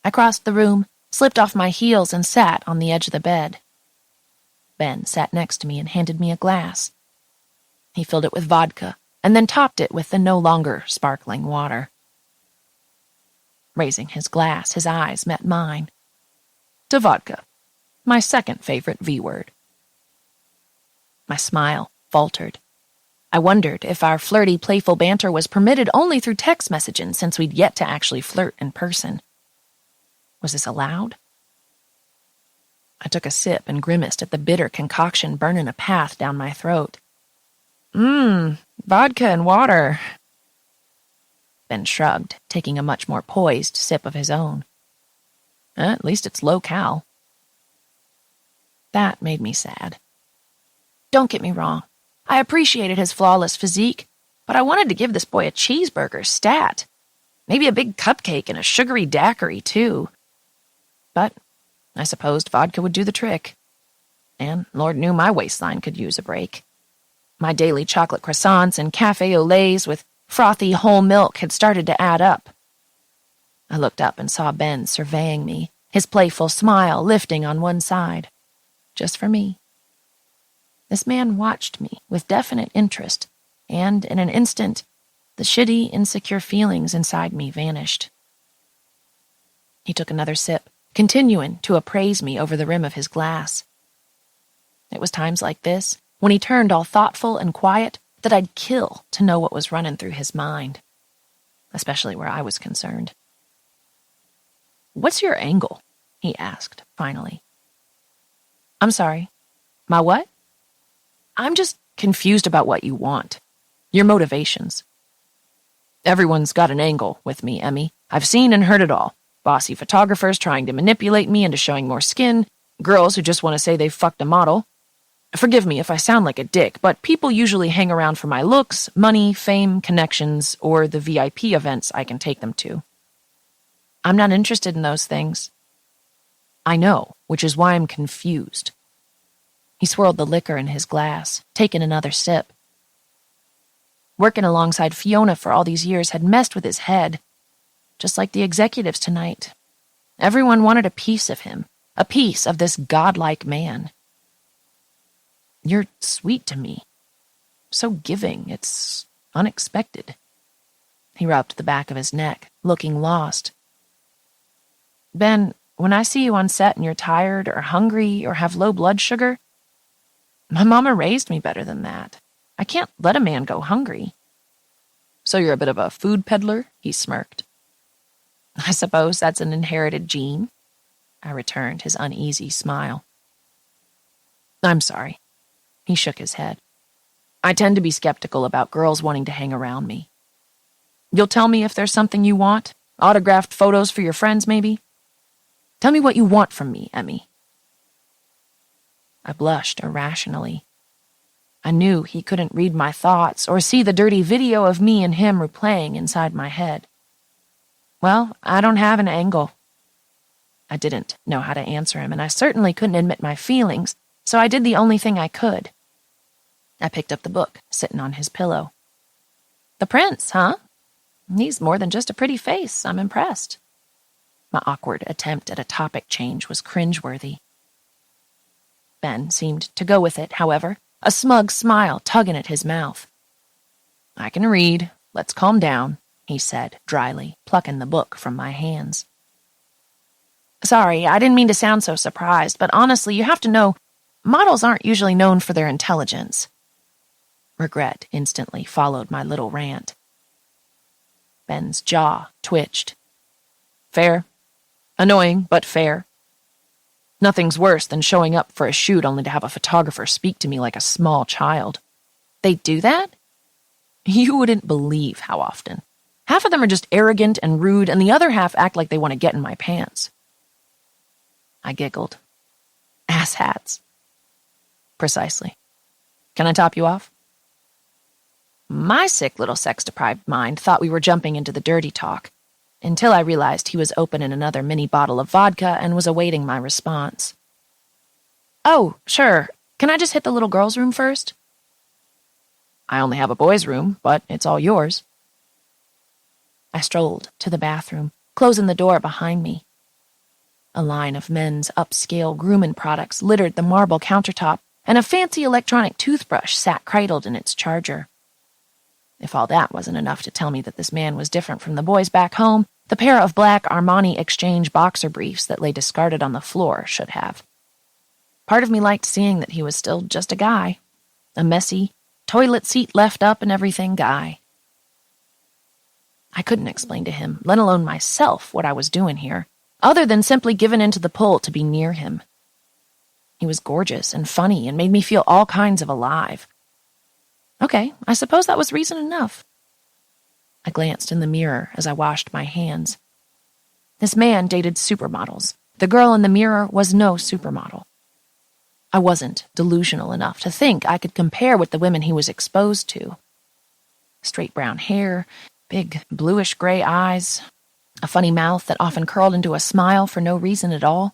[SPEAKER 1] I crossed the room, slipped off my heels, and sat on the edge of the bed. Ben sat next to me and handed me a glass. He filled it with vodka, and then topped it with the no longer sparkling water. Raising his glass, his eyes met mine. "To vodka, my second favorite V-word." My smile faltered. I wondered if our flirty, playful banter was permitted only through text messaging since we'd yet to actually flirt in person. Was this allowed? I took a sip and grimaced at the bitter concoction burning a path down my throat. Vodka and water." Ben shrugged, taking a much more poised sip of his own. "At least it's low-cal." That made me sad. Don't get me wrong. I appreciated his flawless physique, but I wanted to give this boy a cheeseburger stat. Maybe a big cupcake and a sugary daiquiri, too. But I supposed vodka would do the trick. And Lord knew my waistline could use a break. My daily chocolate croissants and cafe au laits with frothy whole milk had started to add up. I looked up and saw Ben surveying me, his playful smile lifting on one side. Just for me. This man watched me with definite interest, and in an instant, the shitty, insecure feelings inside me vanished. He took another sip, continuing to appraise me over the rim of his glass. It was times like this, when he turned all thoughtful and quiet, that I'd kill to know what was running through his mind, especially where I was concerned. "What's your angle?" he asked, finally. "I'm sorry. My what?" "I'm just confused about what you want. Your motivations." "Everyone's got an angle with me, Emmy. I've seen and heard it all. Bossy photographers trying to manipulate me into showing more skin, girls who just want to say they've fucked a model. Forgive me if I sound like a dick, but people usually hang around for my looks, money, fame, connections, or the VIP events I can take them to. I'm not interested in those things." "I know, which is why I'm confused." He swirled the liquor in his glass, taking another sip. Working alongside Fiona for all these years had messed with his head, just like the executives tonight. Everyone wanted a piece of him, a piece of this godlike man. "You're sweet to me. So giving, it's unexpected." He rubbed the back of his neck, looking lost. "Ben, when I see you on set and you're tired or hungry or have low blood sugar, my mama raised me better than that. I can't let a man go hungry." "So you're a bit of a food peddler?" he smirked. "I suppose that's an inherited gene," I returned his uneasy smile. "I'm sorry." He shook his head. "I tend to be skeptical about girls wanting to hang around me. You'll tell me if there's something you want? Autographed photos for your friends, maybe? Tell me what you want from me, Emmy." I blushed irrationally. I knew he couldn't read my thoughts or see the dirty video of me and him replaying inside my head. "Well, I don't have an angle." I didn't know how to answer him, and I certainly couldn't admit my feelings, so I did the only thing I could. I picked up the book, sitting on his pillow. "The Prince, huh? He's more than just a pretty face. I'm impressed." My awkward attempt at a topic change was cringeworthy. Ben seemed to go with it, however, a smug smile tugging at his mouth. "I can read. let's calm down," he said dryly, plucking the book from my hands. "Sorry, I didn't mean to sound so surprised, but honestly, you have to know, models aren't usually known for their intelligence." Regret instantly followed my little rant. Ben's jaw twitched. "Fair. Annoying, but fair. Nothing's worse than showing up for a shoot only to have a photographer speak to me like a small child." "They do that?" "You wouldn't believe how often. Half of them are just arrogant and rude, and the other half act like they want to get in my pants." I giggled. "Asshats." "Precisely. Can I top you off?" My sick little sex-deprived mind thought we were jumping into the dirty talk, until I realized he was opening another mini bottle of vodka and was awaiting my response. "Oh, sure. Can I just hit the little girl's room first?" "I only have a boy's room, but it's all yours." I strolled to the bathroom, closing the door behind me. A line of men's upscale grooming products littered the marble countertop, and a fancy electronic toothbrush sat cradled in its charger. If all that wasn't enough to tell me that this man was different from the boys back home, the pair of black Armani Exchange boxer briefs that lay discarded on the floor should have. Part of me liked seeing that he was still just a guy. A messy, toilet seat left up and everything guy. I couldn't explain to him, let alone myself, what I was doing here, other than simply giving in to the pull to be near him. He was gorgeous and funny and made me feel all kinds of alive. Okay, I suppose that was reason enough. I glanced in the mirror as I washed my hands. This man dated supermodels. The girl in the mirror was no supermodel. I wasn't delusional enough to think I could compare with the women he was exposed to. Straight brown hair, big bluish-gray eyes, a funny mouth that often curled into a smile for no reason at all.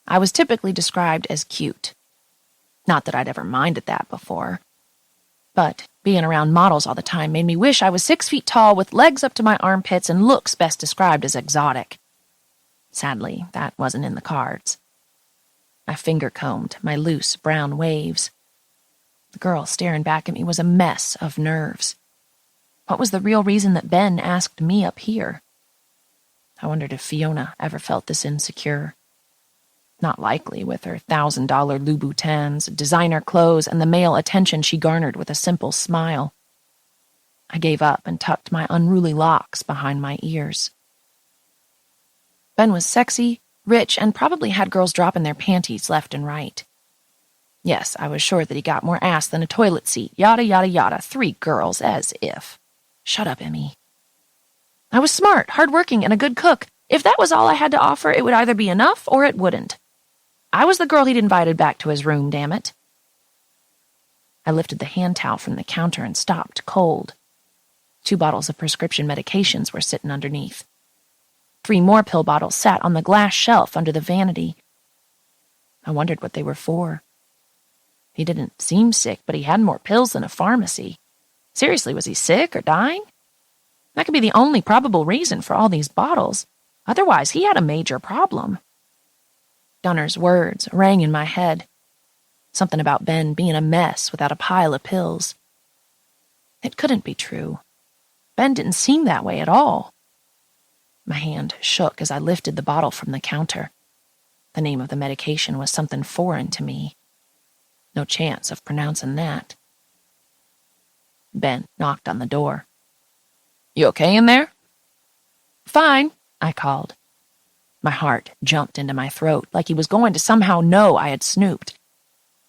[SPEAKER 1] I was typically described as cute. Not that I'd ever minded that before. But being around models all the time made me wish I was 6 feet tall with legs up to my armpits and looks best described as exotic. Sadly, that wasn't in the cards. I finger-combed my loose brown waves. The girl staring back at me was a mess of nerves. What was the real reason that Ben asked me up here? I wondered if Fiona ever felt this insecure. Not likely, with her $1,000 Louboutins, designer clothes, and the male attention she garnered with a simple smile. I gave up and tucked my unruly locks behind my ears. Ben was sexy, rich, and probably had girls dropping their panties left and right. Yes, I was sure that he got more ass than a toilet seat, yada yada yada, 3 girls, as if. Shut up, Emmy. I was smart, hardworking, and a good cook. If that was all I had to offer, it would either be enough or it wouldn't. I was the girl he'd invited back to his room, damn it. I lifted the hand towel from the counter and stopped cold. 2 bottles of prescription medications were sitting underneath. 3 more pill bottles sat on the glass shelf under the vanity. I wondered what they were for. He didn't seem sick, but he had more pills than a pharmacy. Seriously, was he sick or dying? That could be the only probable reason for all these bottles. Otherwise, he had a major problem. Gunner's words rang in my head. Something about Ben being a mess without a pile of pills. It couldn't be true. Ben didn't seem that way at all. My hand shook as I lifted the bottle from the counter. The name of the medication was something foreign to me. No chance of pronouncing that. Ben knocked on the door. "You okay in there?" "Fine," I called. My heart jumped into my throat like he was going to somehow know I had snooped.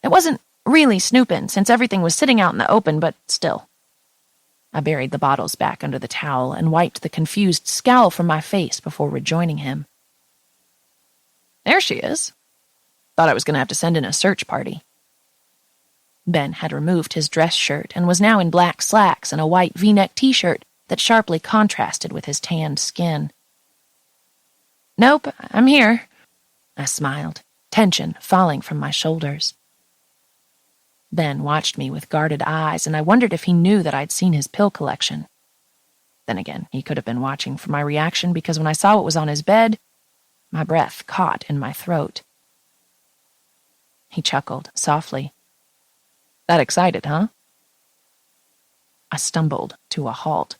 [SPEAKER 1] It wasn't really snooping, since everything was sitting out in the open, but still. I buried the bottles back under the towel and wiped the confused scowl from my face before rejoining him. "There she is. Thought I was going to have to send in a search party." Ben had removed his dress shirt and was now in black slacks and a white V-neck t-shirt that sharply contrasted with his tanned skin. "Nope, I'm here," I smiled, tension falling from my shoulders. Ben watched me with guarded eyes, and I wondered if he knew that I'd seen his pill collection. Then again, he could have been watching for my reaction, because when I saw what was on his bed, my breath caught in my throat. He chuckled softly. "That excited, huh?" I stumbled to a halt.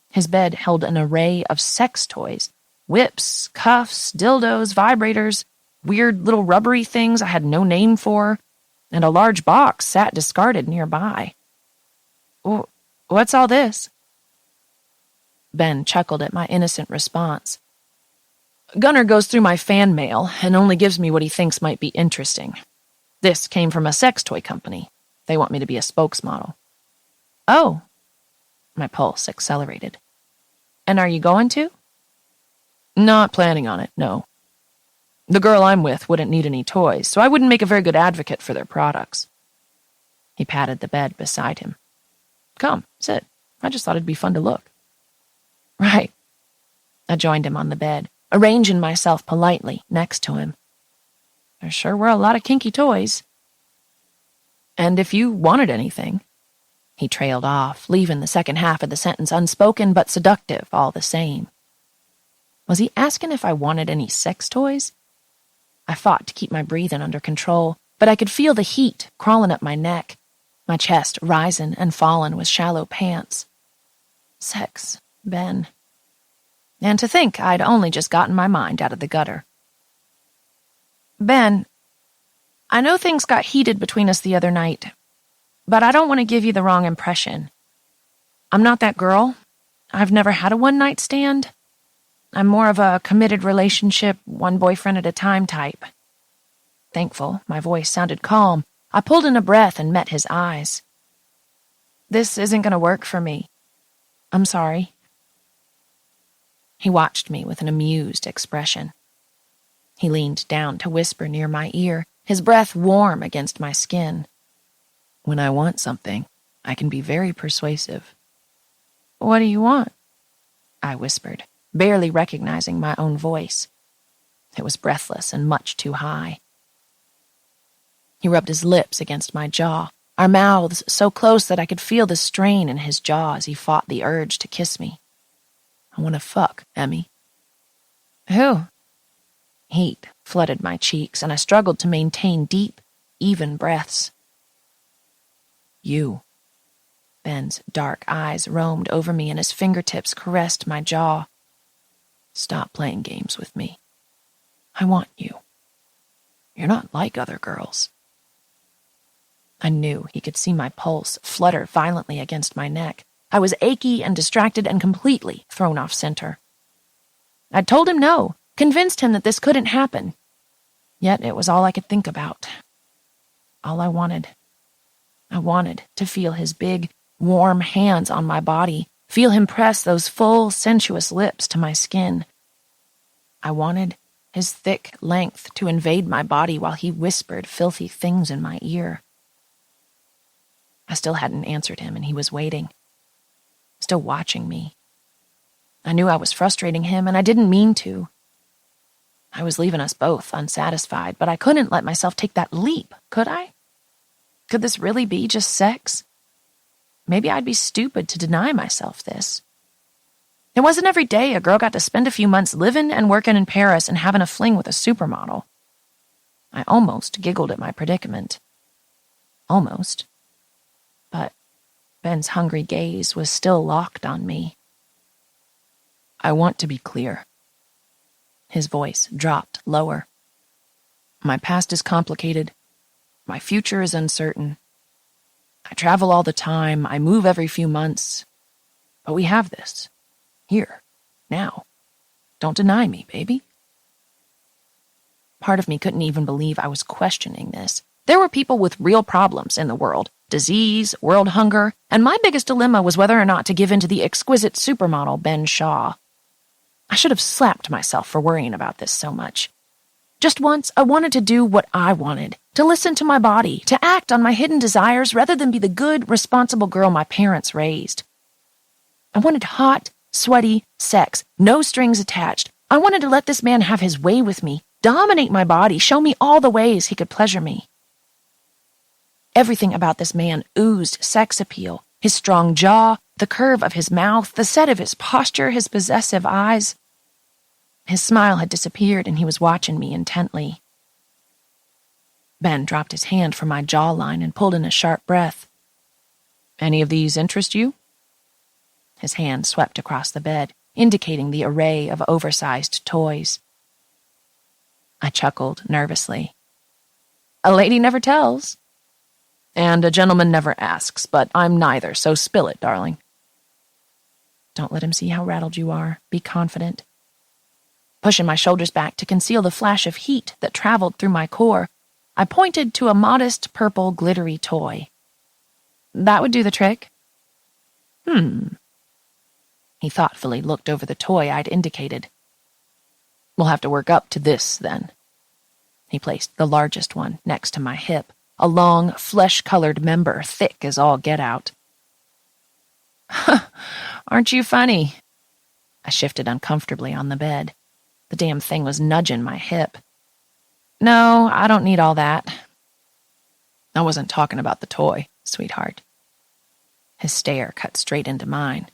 [SPEAKER 1] His bed held an array of sex toys, whips, cuffs, dildos, vibrators, weird little rubbery things I had no name for, and a large box sat discarded nearby. What's all this? Ben chuckled at my innocent response. Gunnar goes through my fan mail and only gives me what he thinks might be interesting. This came from a sex toy company. They want me to be a spokesmodel. Oh. My pulse accelerated. And are you going to? Not planning on it, no. The girl I'm with wouldn't need any toys, so I wouldn't make a very good advocate for their products. He patted the bed beside him. Come, sit. I just thought it'd be fun to look. Right. I joined him on the bed, arranging myself politely next to him. There sure were a lot of kinky toys. And if you wanted anything... He trailed off, leaving the second half of the sentence unspoken but seductive all the same. Was he asking if I wanted any sex toys? I fought to keep my breathing under control, but I could feel the heat crawling up my neck, my chest rising and falling with shallow pants. Sex, Ben. And to think I'd only just gotten my mind out of the gutter. Ben, I know things got heated between us the other night, but I don't want to give you the wrong impression. I'm not that girl. I've never had a one-night stand. I'm more of a committed relationship, one boyfriend at a time type. Thankful, my voice sounded calm. I pulled in a breath and met his eyes. This isn't going to work for me. I'm sorry. He watched me with an amused expression. He leaned down to whisper near my ear, his breath warm against my skin. When I want something, I can be very persuasive. What do you want? I whispered, barely recognizing my own voice. It was breathless and much too high. He rubbed his lips against my jaw, our mouths so close that I could feel the strain in his jaw as he fought the urge to kiss me. I want to fuck, Emmy. Who? Heat flooded my cheeks, and I struggled to maintain deep, even breaths. You. Ben's dark eyes roamed over me, and his fingertips caressed my jaw. Stop playing games with me. I want you. You're not like other girls. I knew he could see my pulse flutter violently against my neck. I was achy and distracted and completely thrown off center. I'd told him no, convinced him that this couldn't happen. Yet it was all I could think about. All I wanted. I wanted to feel his big, warm hands on my body, feel him press those full, sensuous lips to my skin. I wanted his thick length to invade my body while he whispered filthy things in my ear. I still hadn't answered him, and he was waiting, still watching me. I knew I was frustrating him, and I didn't mean to. I was leaving us both unsatisfied, but I couldn't let myself take that leap, could I? Could this really be just sex? Maybe I'd be stupid to deny myself this. It wasn't every day a girl got to spend a few months living and working in Paris and having a fling with a supermodel. I almost giggled at my predicament. Almost. But Ben's hungry gaze was still locked on me. I want to be clear. His voice dropped lower. My past is complicated. My future is uncertain. I travel all the time. I move every few months. But we have this. Here. Now. Don't deny me, baby. Part of me couldn't even believe I was questioning this. There were people with real problems in the world. Disease, world hunger, and my biggest dilemma was whether or not to give in to the exquisite supermodel Ben Shaw. I should have slapped myself for worrying about this so much. Just once, I wanted to do what I wanted, to listen to my body, to act on my hidden desires rather than be the good, responsible girl my parents raised. I wanted hot, sweaty sex, no strings attached. I wanted to let this man have his way with me, dominate my body, show me all the ways he could pleasure me. Everything about this man oozed sex appeal. His strong jaw, the curve of his mouth, the set of his posture, his possessive eyes. His smile had disappeared, and he was watching me intently. Ben dropped his hand from my jawline and pulled in a sharp breath. Any of these interest you? His hand swept across the bed, indicating the array of oversized toys. I chuckled nervously. A lady never tells. And a gentleman never asks, but I'm neither, so spill it, darling. Don't let him see how rattled you are. Be confident. Pushing my shoulders back to conceal the flash of heat that traveled through my core, I pointed to a modest purple glittery toy. That would do the trick. He thoughtfully looked over the toy I'd indicated. We'll have to work up to this, then. He placed the largest one next to my hip, a long, flesh-colored member, thick as all get out. Aren't you funny? I shifted uncomfortably on the bed. The damn thing was nudging my hip. No, I don't need all that. I wasn't talking about the toy, sweetheart. His stare cut straight into mine.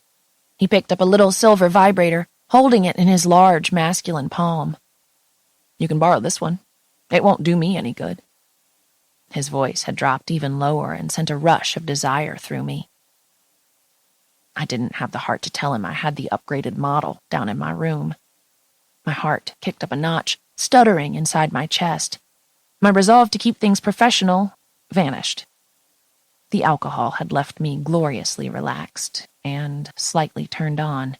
[SPEAKER 1] He picked up a little silver vibrator, holding it in his large, masculine palm. You can borrow this one. It won't do me any good. His voice had dropped even lower and sent a rush of desire through me. I didn't have the heart to tell him I had the upgraded model down in my room. My heart kicked up a notch, stuttering inside my chest. My resolve to keep things professional vanished. The alcohol had left me gloriously relaxed and slightly turned on.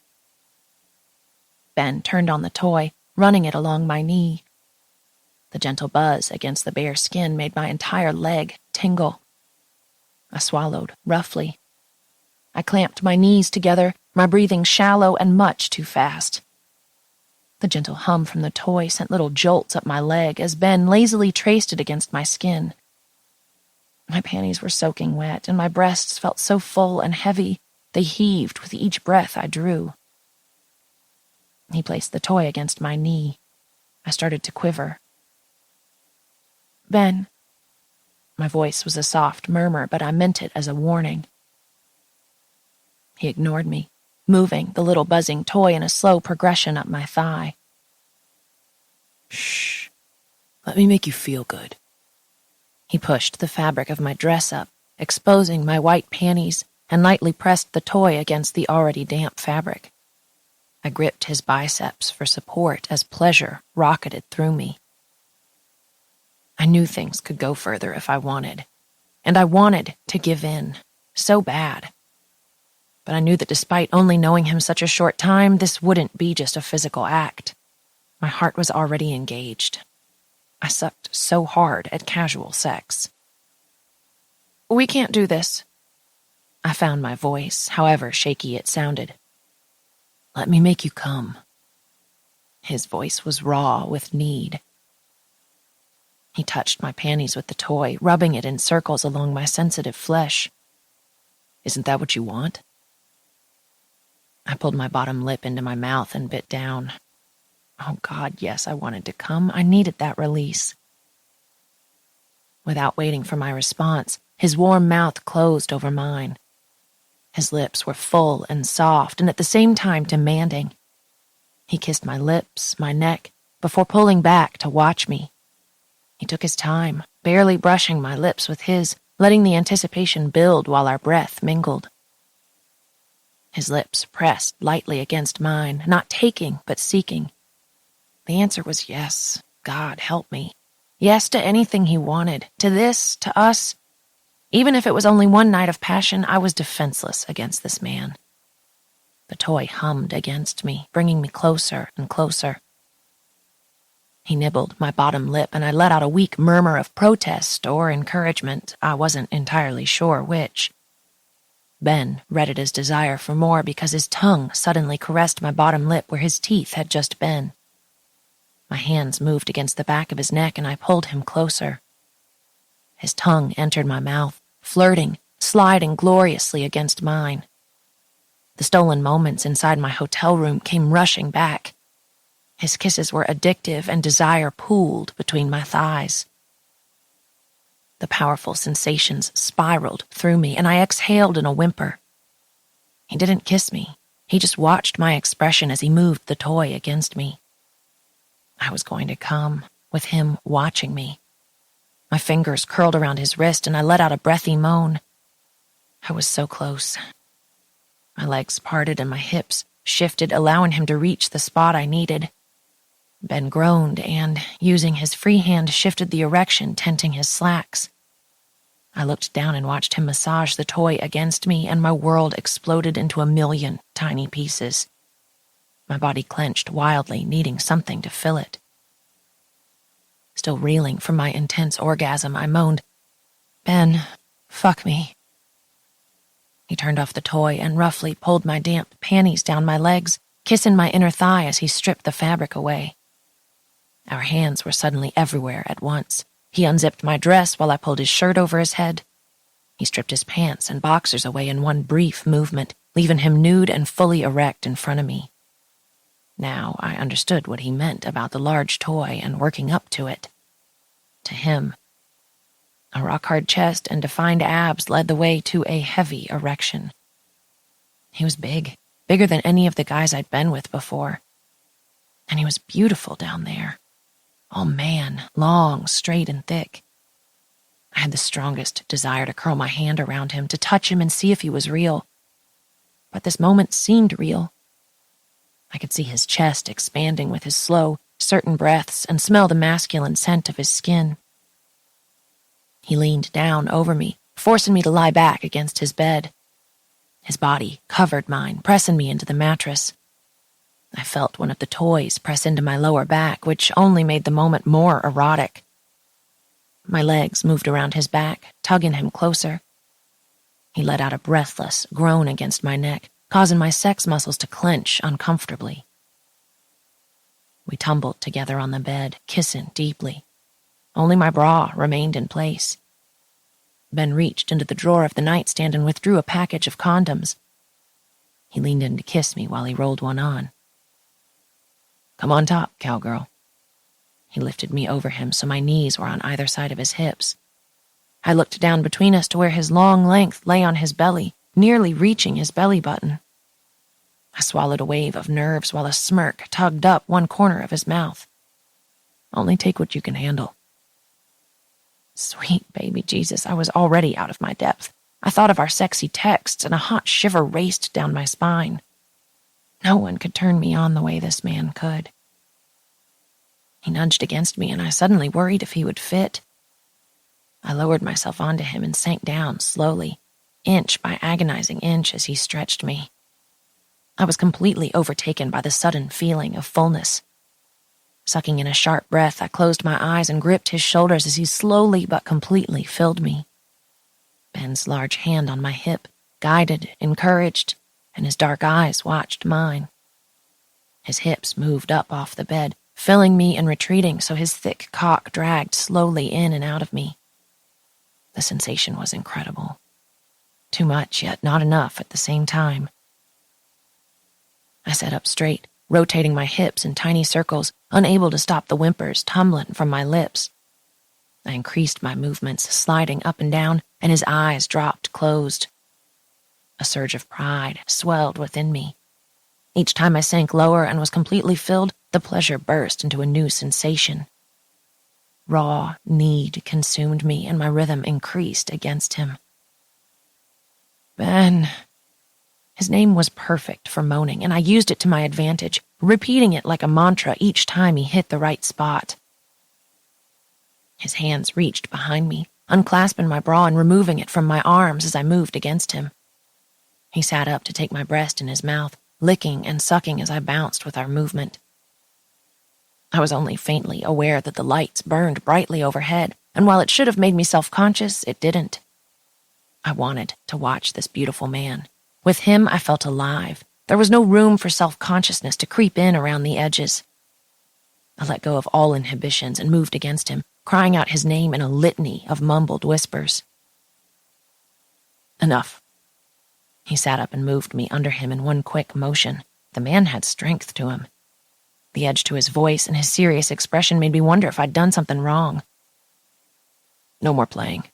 [SPEAKER 1] Ben turned on the toy, running it along my knee. The gentle buzz against the bare skin made my entire leg tingle. I swallowed roughly. I clamped my knees together, my breathing shallow and much too fast. The gentle hum from the toy sent little jolts up my leg as Ben lazily traced it against my skin. My panties were soaking wet, and my breasts felt so full and heavy they heaved with each breath I drew. He placed the toy against my knee. I started to quiver. Ben. My voice was a soft murmur, but I meant it as a warning. He ignored me, moving the little buzzing toy in a slow progression up my thigh. Shh. Let me make you feel good. He pushed the fabric of my dress up, exposing my white panties, and lightly pressed the toy against the already damp fabric. I gripped his biceps for support as pleasure rocketed through me. I knew things could go further if I wanted, and I wanted to give in, so bad. But I knew that despite only knowing him such a short time, this wouldn't be just a physical act. My heart was already engaged. I sucked so hard at casual sex. We can't do this. I found my voice, however shaky it sounded. Let me make you come. His voice was raw with need. He touched my panties with the toy, rubbing it in circles along my sensitive flesh. Isn't that what you want? I pulled my bottom lip into my mouth and bit down. Oh God, yes, I wanted to come. I needed that release. Without waiting for my response, his warm mouth closed over mine. His lips were full and soft and at the same time demanding. He kissed my lips, my neck, before pulling back to watch me. He took his time, barely brushing my lips with his, letting the anticipation build while our breath mingled. His lips pressed lightly against mine, not taking, but seeking. The answer was yes. God help me. Yes to anything he wanted, to this, to us. Even if it was only one night of passion, I was defenseless against this man. The toy hummed against me, bringing me closer and closer. He nibbled my bottom lip, and I let out a weak murmur of protest or encouragement. I wasn't entirely sure which. Ben read it as desire for more because his tongue suddenly caressed my bottom lip where his teeth had just been. My hands moved against the back of his neck, and I pulled him closer. His tongue entered my mouth, flirting, sliding gloriously against mine. The stolen moments inside my hotel room came rushing back. His kisses were addictive, and desire pooled between my thighs. The powerful sensations spiraled through me, and I exhaled in a whimper. He didn't kiss me. He just watched my expression as he moved the toy against me. I was going to come, with him watching me. My fingers curled around his wrist, and I let out a breathy moan. I was so close. My legs parted and my hips shifted, allowing him to reach the spot I needed. Ben groaned and, using his free hand, shifted the erection, tenting his slacks. I looked down and watched him massage the toy against me, and my world exploded into a million tiny pieces. My body clenched wildly, needing something to fill it. Still reeling from my intense orgasm, I moaned, "Ben, fuck me." He turned off the toy and roughly pulled my damp panties down my legs, kissing my inner thigh as he stripped the fabric away. Our hands were suddenly everywhere at once. He unzipped my dress while I pulled his shirt over his head. He stripped his pants and boxers away in one brief movement, leaving him nude and fully erect in front of me. Now I understood what he meant about the large toy and working up to it. To him, a rock-hard chest and defined abs led the way to a heavy erection. He was big, bigger than any of the guys I'd been with before. And he was beautiful down there. All man, long, straight, and thick. I had the strongest desire to curl my hand around him, to touch him and see if he was real. But this moment seemed real. I could see his chest expanding with his slow, certain breaths and smell the masculine scent of his skin. He leaned down over me, forcing me to lie back against his bed. His body covered mine, pressing me into the mattress. I felt one of the toys press into my lower back, which only made the moment more erotic. My legs moved around his back, tugging him closer. He let out a breathless groan against my neck, causing my sex muscles to clench uncomfortably. We tumbled together on the bed, kissing deeply. Only my bra remained in place. Ben reached into the drawer of the nightstand and withdrew a package of condoms. He leaned in to kiss me while he rolled one on. "Come on top, cowgirl." He lifted me over him so my knees were on either side of his hips. I looked down between us to where his long length lay on his belly, nearly reaching his belly button. I swallowed a wave of nerves while a smirk tugged up one corner of his mouth. "Only take what you can handle." Sweet baby Jesus, I was already out of my depth. I thought of our sexy texts, and a hot shiver raced down my spine. No one could turn me on the way this man could. He nudged against me, and I suddenly worried if he would fit. I lowered myself onto him and sank down slowly, inch by agonizing inch as he stretched me. I was completely overtaken by the sudden feeling of fullness. Sucking in a sharp breath, I closed my eyes and gripped his shoulders as he slowly but completely filled me. Ben's large hand on my hip guided, encouraged, and his dark eyes watched mine. His hips moved up off the bed, filling me and retreating so his thick cock dragged slowly in and out of me. The sensation was incredible. Too much, yet not enough at the same time. I sat up straight, rotating my hips in tiny circles, unable to stop the whimpers tumbling from my lips. I increased my movements, sliding up and down, and his eyes dropped closed. A surge of pride swelled within me. Each time I sank lower and was completely filled, the pleasure burst into a new sensation. Raw need consumed me, and my rhythm increased against him. Ben. His name was perfect for moaning, and I used it to my advantage, repeating it like a mantra each time he hit the right spot. His hands reached behind me, unclasping my bra and removing it from my arms as I moved against him. He sat up to take my breast in his mouth, licking and sucking as I bounced with our movement. I was only faintly aware that the lights burned brightly overhead, and while it should have made me self-conscious, it didn't. I wanted to watch this beautiful man. With him, I felt alive. There was no room for self-consciousness to creep in around the edges. I let go of all inhibitions and moved against him, crying out his name in a litany of mumbled whispers. Enough. He sat up and moved me under him in one quick motion. The man had strength to him. The edge to his voice and his serious expression made me wonder if I'd done something wrong. No more playing.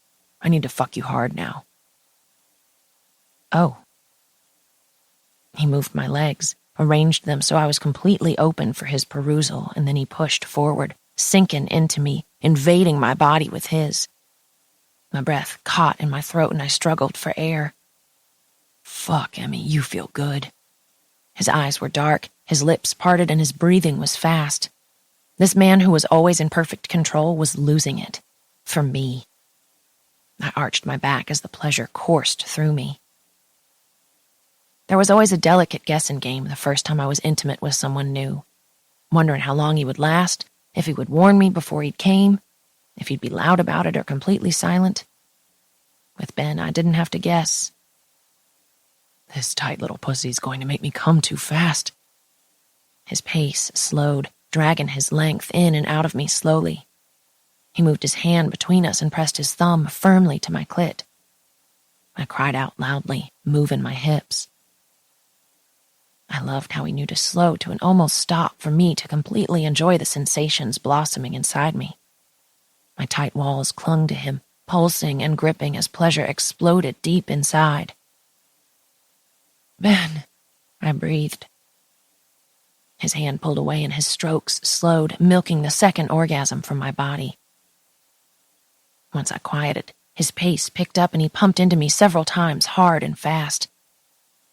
[SPEAKER 1] I need to fuck you hard now. Oh. He moved my legs, arranged them so I was completely open for his perusal, and then he pushed forward, sinking into me, invading my body with his. My breath caught in my throat and I struggled for air. Fuck, Emmy, you feel good. His eyes were dark, his lips parted, and his breathing was fast. This man who was always in perfect control was losing it. For me. I arched my back as the pleasure coursed through me. There was always a delicate guessing game the first time I was intimate with someone new, wondering how long he would last, if he would warn me before he came, if he'd be loud about it or completely silent. With Ben, I didn't have to guess. This tight little pussy's going to make me come too fast. His pace slowed, dragging his length in and out of me slowly. He moved his hand between us and pressed his thumb firmly to my clit. I cried out loudly, moving my hips. I loved how he knew to slow to an almost stop for me to completely enjoy the sensations blossoming inside me. My tight walls clung to him, pulsing and gripping as pleasure exploded deep inside. Ben, I breathed. His hand pulled away and his strokes slowed, milking the second orgasm from my body. Once I quieted, his pace picked up and he pumped into me several times, hard and fast.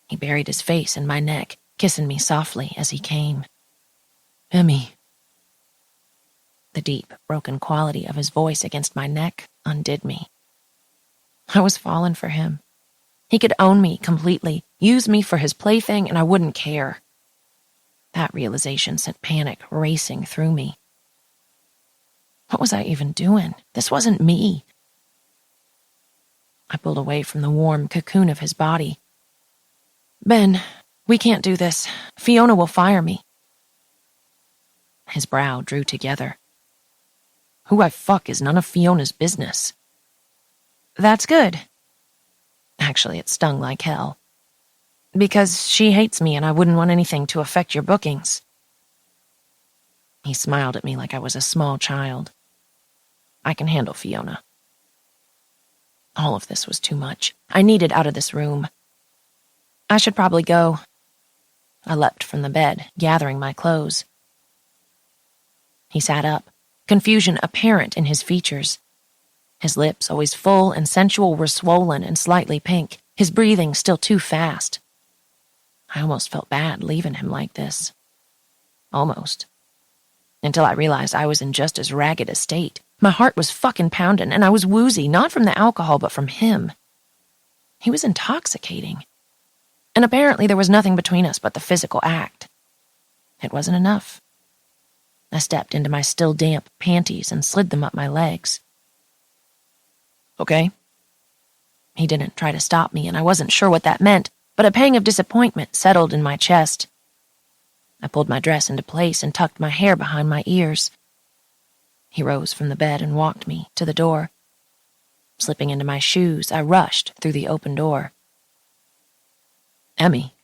[SPEAKER 1] He buried his face in my neck, kissing me softly as he came. Emmy. The deep, broken quality of his voice against my neck undid me. I was falling for him. He could own me completely, use me for his plaything, and I wouldn't care. That realization sent panic racing through me. What was I even doing? This wasn't me. I pulled away from the warm cocoon of his body. Ben, we can't do this. Fiona will fire me. His brow drew together. Who I fuck is none of Fiona's business. That's good. Actually, it stung like hell. Because she hates me and I wouldn't want anything to affect your bookings. He smiled at me like I was a small child. I can handle Fiona. All of this was too much. I needed out of this room. I should probably go. I leapt from the bed, gathering my clothes. He sat up, confusion apparent in his features. His lips, always full and sensual, were swollen and slightly pink, his breathing still too fast. I almost felt bad leaving him like this. Almost. Until I realized I was in just as ragged a state. My heart was fucking pounding, and I was woozy, not from the alcohol, but from him. He was intoxicating. And apparently there was nothing between us but the physical act. It wasn't enough. I stepped into my still damp panties and slid them up my legs. Okay. He didn't try to stop me, and I wasn't sure what that meant, but a pang of disappointment settled in my chest. I pulled my dress into place and tucked my hair behind my ears. He rose from the bed and walked me to the door. Slipping into my shoes, I rushed through the open door. Emmy.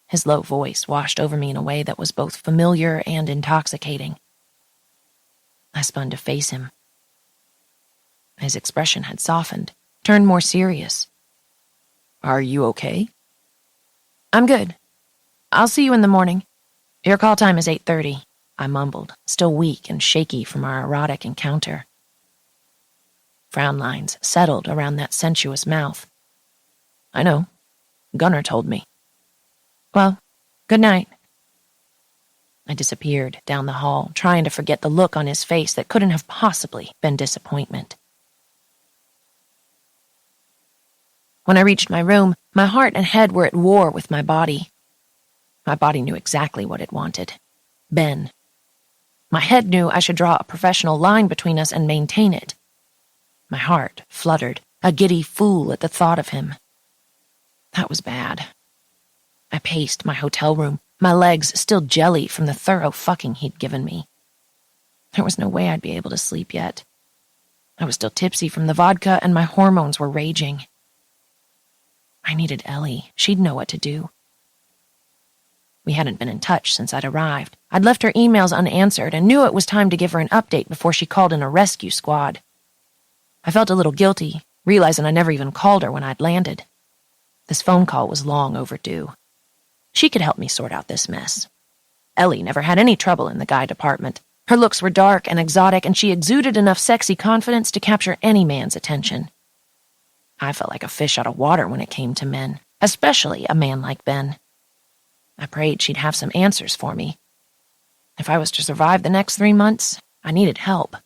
[SPEAKER 1] His low voice washed over me in a way that was both familiar and intoxicating. I spun to face him. His expression had softened, turned more serious. Are you okay? I'm good. I'll see you in the morning. Your call time is 8:30, I mumbled, still weak and shaky from our erotic encounter. Frown lines settled around that sensuous mouth. I know. Gunnar told me. Well, good night. I disappeared down the hall, trying to forget the look on his face that couldn't have possibly been disappointment. When I reached my room, my heart and head were at war with my body. My body knew exactly what it wanted. Ben. My head knew I should draw a professional line between us and maintain it. My heart fluttered, a giddy fool at the thought of him. That was bad. I paced my hotel room, my legs still jelly from the thorough fucking he'd given me. There was no way I'd be able to sleep yet. I was still tipsy from the vodka and my hormones were raging. I needed Ellie. She'd know what to do. We hadn't been in touch since I'd arrived. I'd left her emails unanswered and knew it was time to give her an update before she called in a rescue squad. I felt a little guilty, realizing I never even called her when I'd landed. This phone call was long overdue. She could help me sort out this mess. Ellie never had any trouble in the guy department. Her looks were dark and exotic, and she exuded enough sexy confidence to capture any man's attention. I felt like a fish out of water when it came to men, especially a man like Ben. I prayed she'd have some answers for me. If I was to survive the next 3 months, I needed help.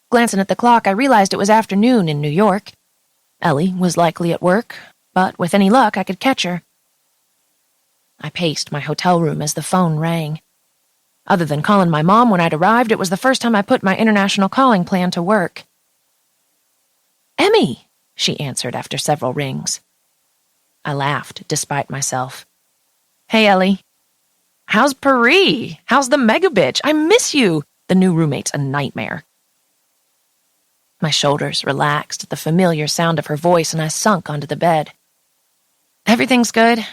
[SPEAKER 1] Glancing at the clock, I realized it was afternoon in New York. Ellie was likely at work, but with any luck, I could catch her. I paced my hotel room as the phone rang. Other than calling my mom when I'd arrived, it was the first time I put my international calling plan to work. "Emmy," she answered after several rings. I laughed, despite myself. "Hey, Ellie." "How's Paris? How's the mega bitch? I miss you. The new roommate's a nightmare." My shoulders relaxed at the familiar sound of her voice, and I sunk onto the bed. "Everything's good.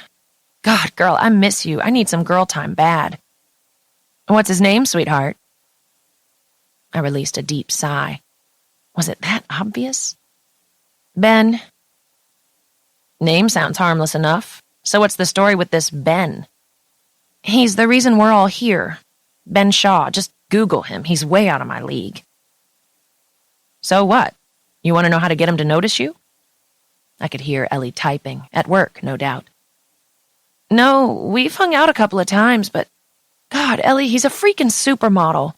[SPEAKER 1] God, girl, I miss you. I need some girl time bad." "What's his name, sweetheart?" I released a deep sigh. Was it that obvious? "Ben." Name sounds harmless enough. So what's the story with this Ben? "He's the reason we're all here. Ben Shaw. Just Google him. He's way out of my league." "So what? You want to know how to get him to notice you?" I could hear Ellie typing, at work, no doubt. "No, we've hung out a couple of times, but God, Ellie, he's a freaking supermodel.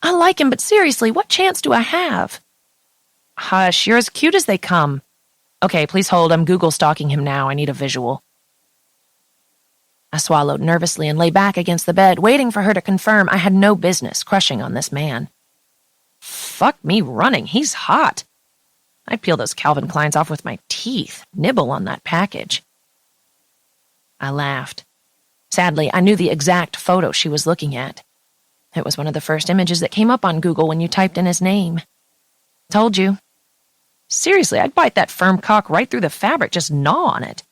[SPEAKER 1] I like him, but seriously, what chance do I have?" "Hush, you're as cute as they come. Okay, please hold. I'm Google stalking him now. I need a visual." I swallowed nervously and lay back against the bed, waiting for her to confirm I had no business crushing on this man. Fuck me running. He's hot. I'd peel those Calvin Kleins off with my teeth, nibble on that package. I laughed. Sadly, I knew the exact photo she was looking at. It was one of the first images that came up on Google when you typed in his name. Told you. Seriously, I'd bite that firm cock right through the fabric, just gnaw on it.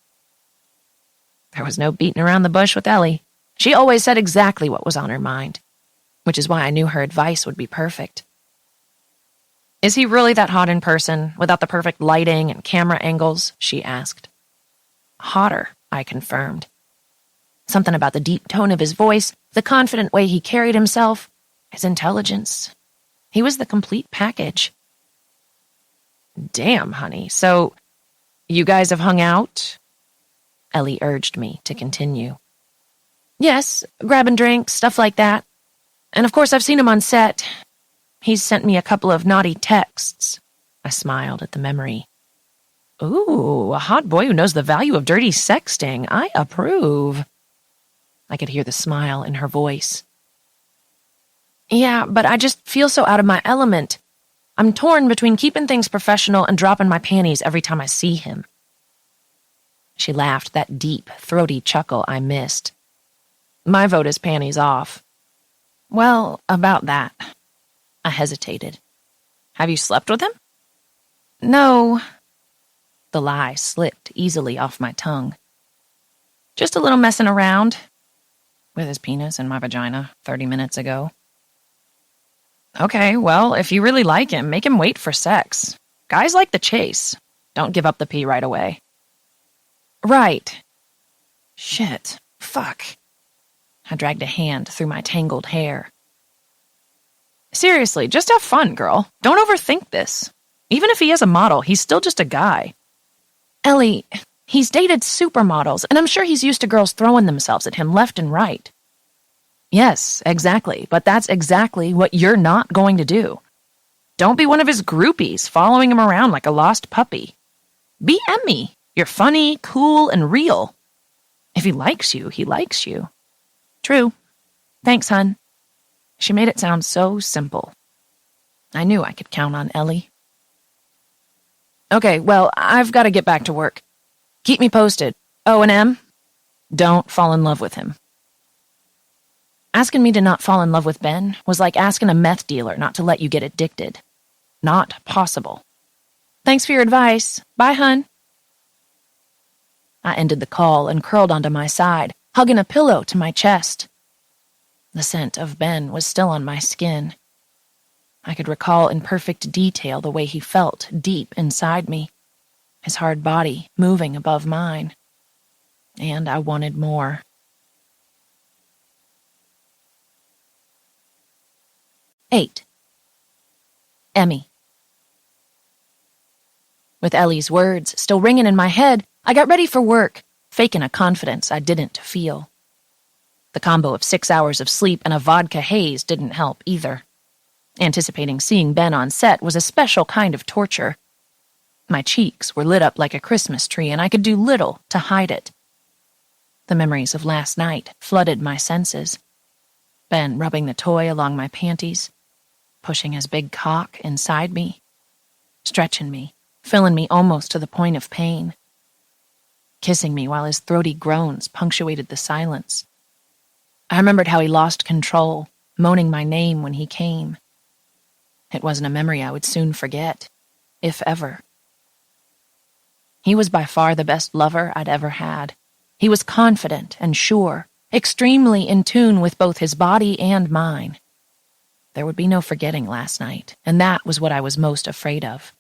[SPEAKER 1] There was no beating around the bush with Ellie. She always said exactly what was on her mind, which is why I knew her advice would be perfect. "Is he really that hot in person, without the perfect lighting and camera angles?" she asked. "Hotter," I confirmed. Something about the deep tone of his voice, the confident way he carried himself, his intelligence. He was the complete package. "Damn, honey. So, you guys have hung out?" Ellie urged me to continue. "Yes, grabbing drinks, stuff like that. And of course I've seen him on set. He's sent me a couple of naughty texts." I smiled at the memory. "Ooh, a hot boy who knows the value of dirty sexting. I approve." I could hear the smile in her voice. "Yeah, but I just feel so out of my element. I'm torn between keeping things professional and dropping my panties every time I see him." She laughed, that deep, throaty chuckle I missed. "My vote is panties off." "Well, about that." I hesitated. "Have you slept with him?" "No." The lie slipped easily off my tongue. "Just a little messing around. With his penis in my vagina 30 minutes ago." "Okay, well, if you really like him, make him wait for sex. Guys like the chase. Don't give up the pee right away." "Right." Shit. Fuck. I dragged a hand through my tangled hair. "Seriously, just have fun, girl. Don't overthink this. Even if he is a model, he's still just a guy." "Ellie, he's dated supermodels, and I'm sure he's used to girls throwing themselves at him left and right." "Yes, exactly, but that's exactly what you're not going to do. Don't be one of his groupies, following him around like a lost puppy. Be Emmy. You're funny, cool, and real. If he likes you, he likes you." "True. Thanks, hun." She made it sound so simple. I knew I could count on Ellie. "Okay, well, I've got to get back to work. Keep me posted. Oh, and Em, don't fall in love with him." Asking me to not fall in love with Ben was like asking a meth dealer not to let you get addicted. Not possible. "Thanks for your advice. Bye, hun." I ended the call and curled onto my side, hugging a pillow to my chest. The scent of Ben was still on my skin. I could recall in perfect detail the way he felt deep inside me, his hard body moving above mine. And I wanted more. 8. Emmy. With Ellie's words still ringing in my head, I got ready for work, faking a confidence I didn't feel. The combo of 6 hours of sleep and a vodka haze didn't help either. Anticipating seeing Ben on set was a special kind of torture. My cheeks were lit up like a Christmas tree, and I could do little to hide it. The memories of last night flooded my senses. Ben rubbing the toy along my panties, pushing his big cock inside me, stretching me, filling me almost to the point of pain, kissing me while his throaty groans punctuated the silence. I remembered how he lost control, moaning my name when he came. It wasn't a memory I would soon forget, if ever. He was by far the best lover I'd ever had. He was confident and sure, extremely in tune with both his body and mine. There would be no forgetting last night, and that was what I was most afraid of.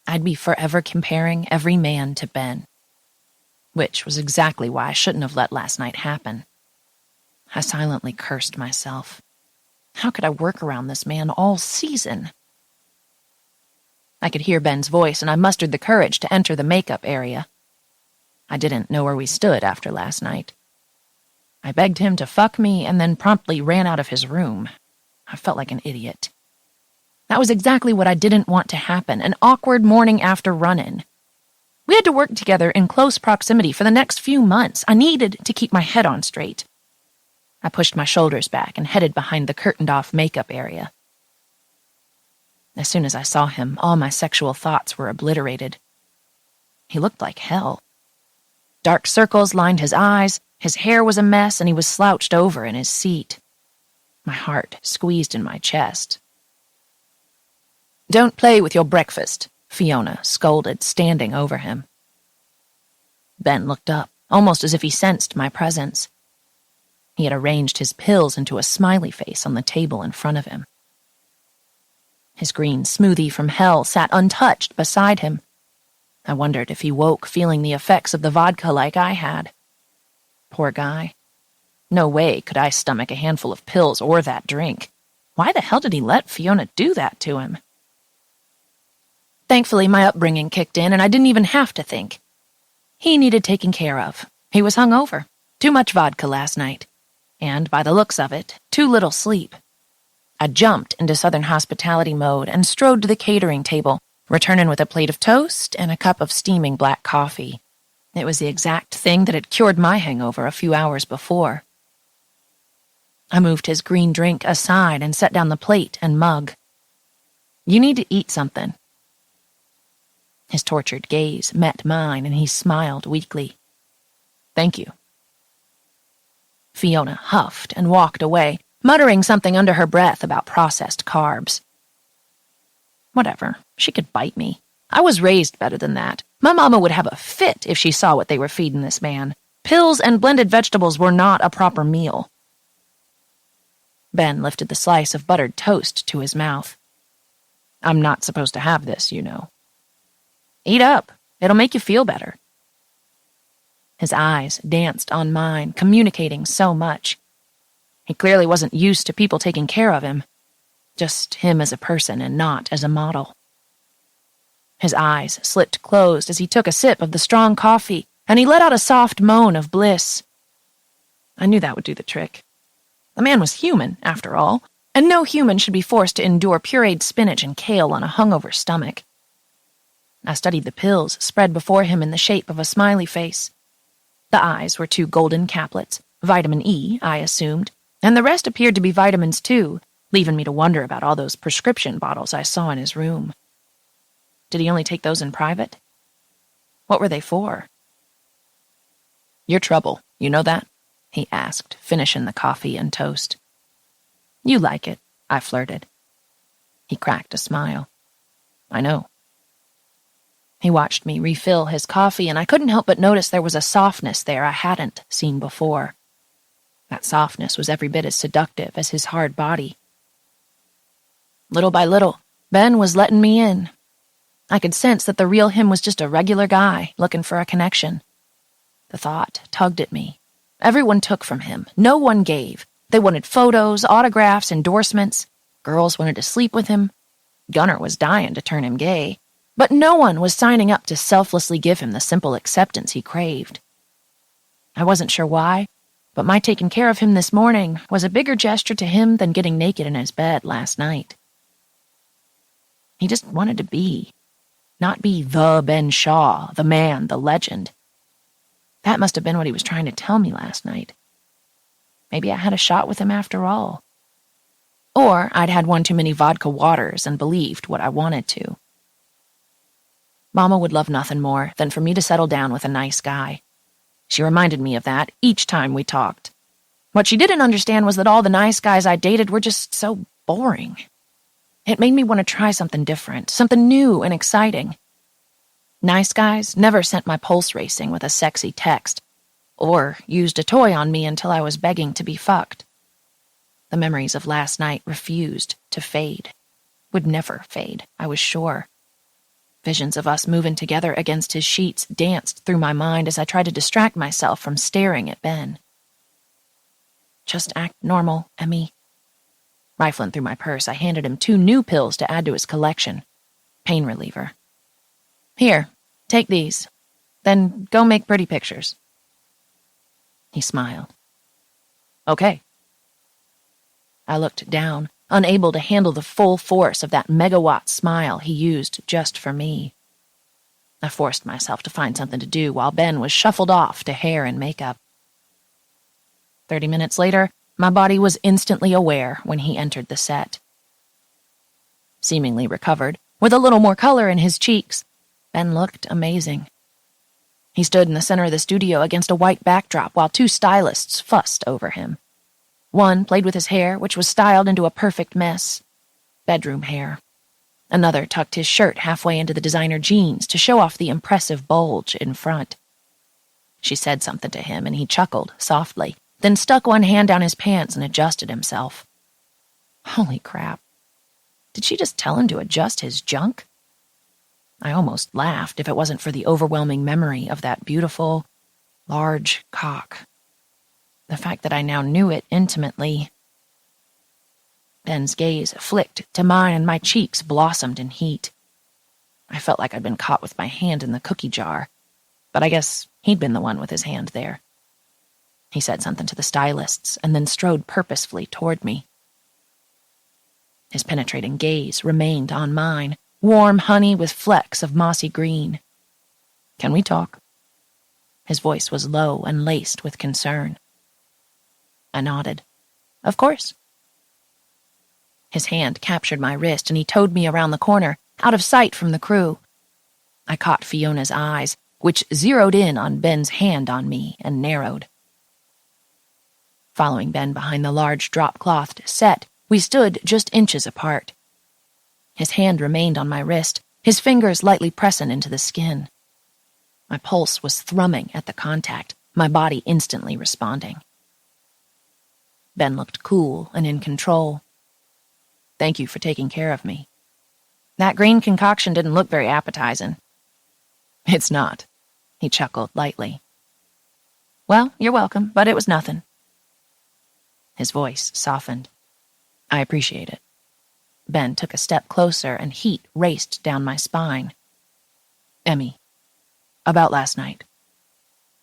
[SPEAKER 1] I'd be forever comparing every man to Ben, which was exactly why I shouldn't have let last night happen. I silently cursed myself. How could I work around this man all season? I could hear Ben's voice, and I mustered the courage to enter the makeup area. I didn't know where we stood after last night. I begged him to fuck me and then promptly ran out of his room. I felt like an idiot. That was exactly what I didn't want to happen, an awkward morning after run-in. We had to work together in close proximity for the next few months. I needed to keep my head on straight. I pushed my shoulders back and headed behind the curtained-off makeup area. As soon as I saw him, all my sexual thoughts were obliterated. He looked like hell. Dark circles lined his eyes, his hair was a mess, and he was slouched over in his seat. My heart squeezed in my chest. "Don't play with your breakfast," Fiona scolded, standing over him. Ben looked up, almost as if he sensed my presence. He had arranged his pills into a smiley face on the table in front of him. His green smoothie from hell sat untouched beside him. I wondered if he woke feeling the effects of the vodka like I had. Poor guy. No way could I stomach a handful of pills or that drink. Why the hell did he let Fiona do that to him? Thankfully, my upbringing kicked in, and I didn't even have to think. He needed taking care of. He was hungover. Too much vodka last night. And, by the looks of it, too little sleep. I jumped into Southern hospitality mode and strode to the catering table, returning with a plate of toast and a cup of steaming black coffee. It was the exact thing that had cured my hangover a few hours before. I moved his green drink aside and set down the plate and mug. "You need to eat something." His tortured gaze met mine, and he smiled weakly. "Thank you." Fiona huffed and walked away, muttering something under her breath about processed carbs. Whatever, she could bite me. I was raised better than that. My mama would have a fit if she saw what they were feeding this man. Pills and blended vegetables were not a proper meal. Ben lifted the slice of buttered toast to his mouth. "I'm not supposed to have this, you know." "Eat up. It'll make you feel better." His eyes danced on mine, communicating so much. He clearly wasn't used to people taking care of him. Just him as a person and not as a model. His eyes slipped closed as he took a sip of the strong coffee, and he let out a soft moan of bliss. I knew that would do the trick. The man was human, after all, and no human should be forced to endure pureed spinach and kale on a hungover stomach. I studied the pills spread before him in the shape of a smiley face. The eyes were 2 golden caplets, vitamin E, I assumed, and the rest appeared to be vitamins too, leaving me to wonder about all those prescription bottles I saw in his room. Did he only take those in private? What were they for? "You're trouble, you know that?" he asked, finishing the coffee and toast. "You like it," I flirted. He cracked a smile. "I know." He watched me refill his coffee, and I couldn't help but notice there was a softness there I hadn't seen before. That softness was every bit as seductive as his hard body. Little by little, Ben was letting me in. I could sense that the real him was just a regular guy looking for a connection. The thought tugged at me. Everyone took from him. No one gave. They wanted photos, autographs, endorsements. Girls wanted to sleep with him. Gunnar was dying to turn him gay. But no one was signing up to selflessly give him the simple acceptance he craved. I wasn't sure why, but my taking care of him this morning was a bigger gesture to him than getting naked in his bed last night. He just wanted to be, not be the Ben Shaw, the man, the legend. That must have been what he was trying to tell me last night. Maybe I had a shot with him after all. Or I'd had one too many vodka waters and believed what I wanted to. Mama would love nothing more than for me to settle down with a nice guy. She reminded me of that each time we talked. What she didn't understand was that all the nice guys I dated were just so boring. It made me want to try something different, something new and exciting. Nice guys never sent my pulse racing with a sexy text, or used a toy on me until I was begging to be fucked. The memories of last night refused to fade. Would never fade, I was sure. Visions of us moving together against his sheets danced through my mind as I tried to distract myself from staring at Ben. Just act normal, Emmy. Rifling through my purse, I handed him 2 new pills to add to his collection. Pain reliever. Here, take these. Then go make pretty pictures. He smiled. Okay. I looked down, unable to handle the full force of that megawatt smile he used just for me. I forced myself to find something to do while Ben was shuffled off to hair and makeup. 30 minutes later, my body was instantly aware when he entered the set. Seemingly recovered, with a little more color in his cheeks, Ben looked amazing. He stood in the center of the studio against a white backdrop while 2 stylists fussed over him. One played with his hair, which was styled into a perfect mess. Bedroom hair. Another tucked his shirt halfway into the designer jeans to show off the impressive bulge in front. She said something to him, and he chuckled softly, then stuck one hand down his pants and adjusted himself. Holy crap. Did she just tell him to adjust his junk? I almost laughed if it wasn't for the overwhelming memory of that beautiful, large cock. The fact that I now knew it intimately. Ben's gaze flicked to mine and my cheeks blossomed in heat. I felt like I'd been caught with my hand in the cookie jar, but I guess he'd been the one with his hand there. He said something to the stylists and then strode purposefully toward me. His penetrating gaze remained on mine, warm honey with flecks of mossy green. Can we talk? His voice was low and laced with concern. I nodded. Of course. His hand captured my wrist and he towed me around the corner, out of sight from the crew. I caught Fiona's eyes, which zeroed in on Ben's hand on me and narrowed. Following Ben behind the large drop-clothed set, we stood just inches apart. His hand remained on my wrist, his fingers lightly pressing into the skin. My pulse was thrumming at the contact, my body instantly responding. Ben looked cool and in control. Thank you for taking care of me. That green concoction didn't look very appetizing. It's not, he chuckled lightly. Well, you're welcome, but it was nothing. His voice softened. I appreciate it. Ben took a step closer and heat raced down my spine. Emmy, about last night.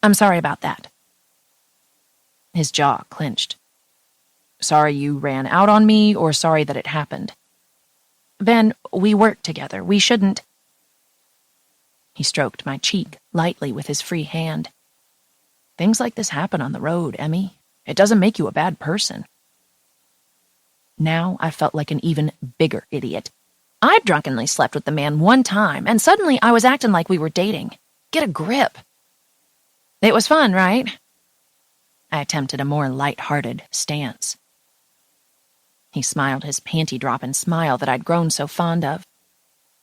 [SPEAKER 1] I'm sorry about that. His jaw clenched. Sorry you ran out on me, or sorry that it happened? Ben, we work together. We shouldn't... He stroked my cheek lightly with his free hand. Things like this happen on the road, Emmy. It doesn't make you a bad person. Now I felt like an even bigger idiot. I'd drunkenly slept with the man one time, and suddenly I was acting like we were dating. Get a grip. It was fun, right? I attempted a more light-hearted stance. He smiled his panty-dropping smile that I'd grown so fond of.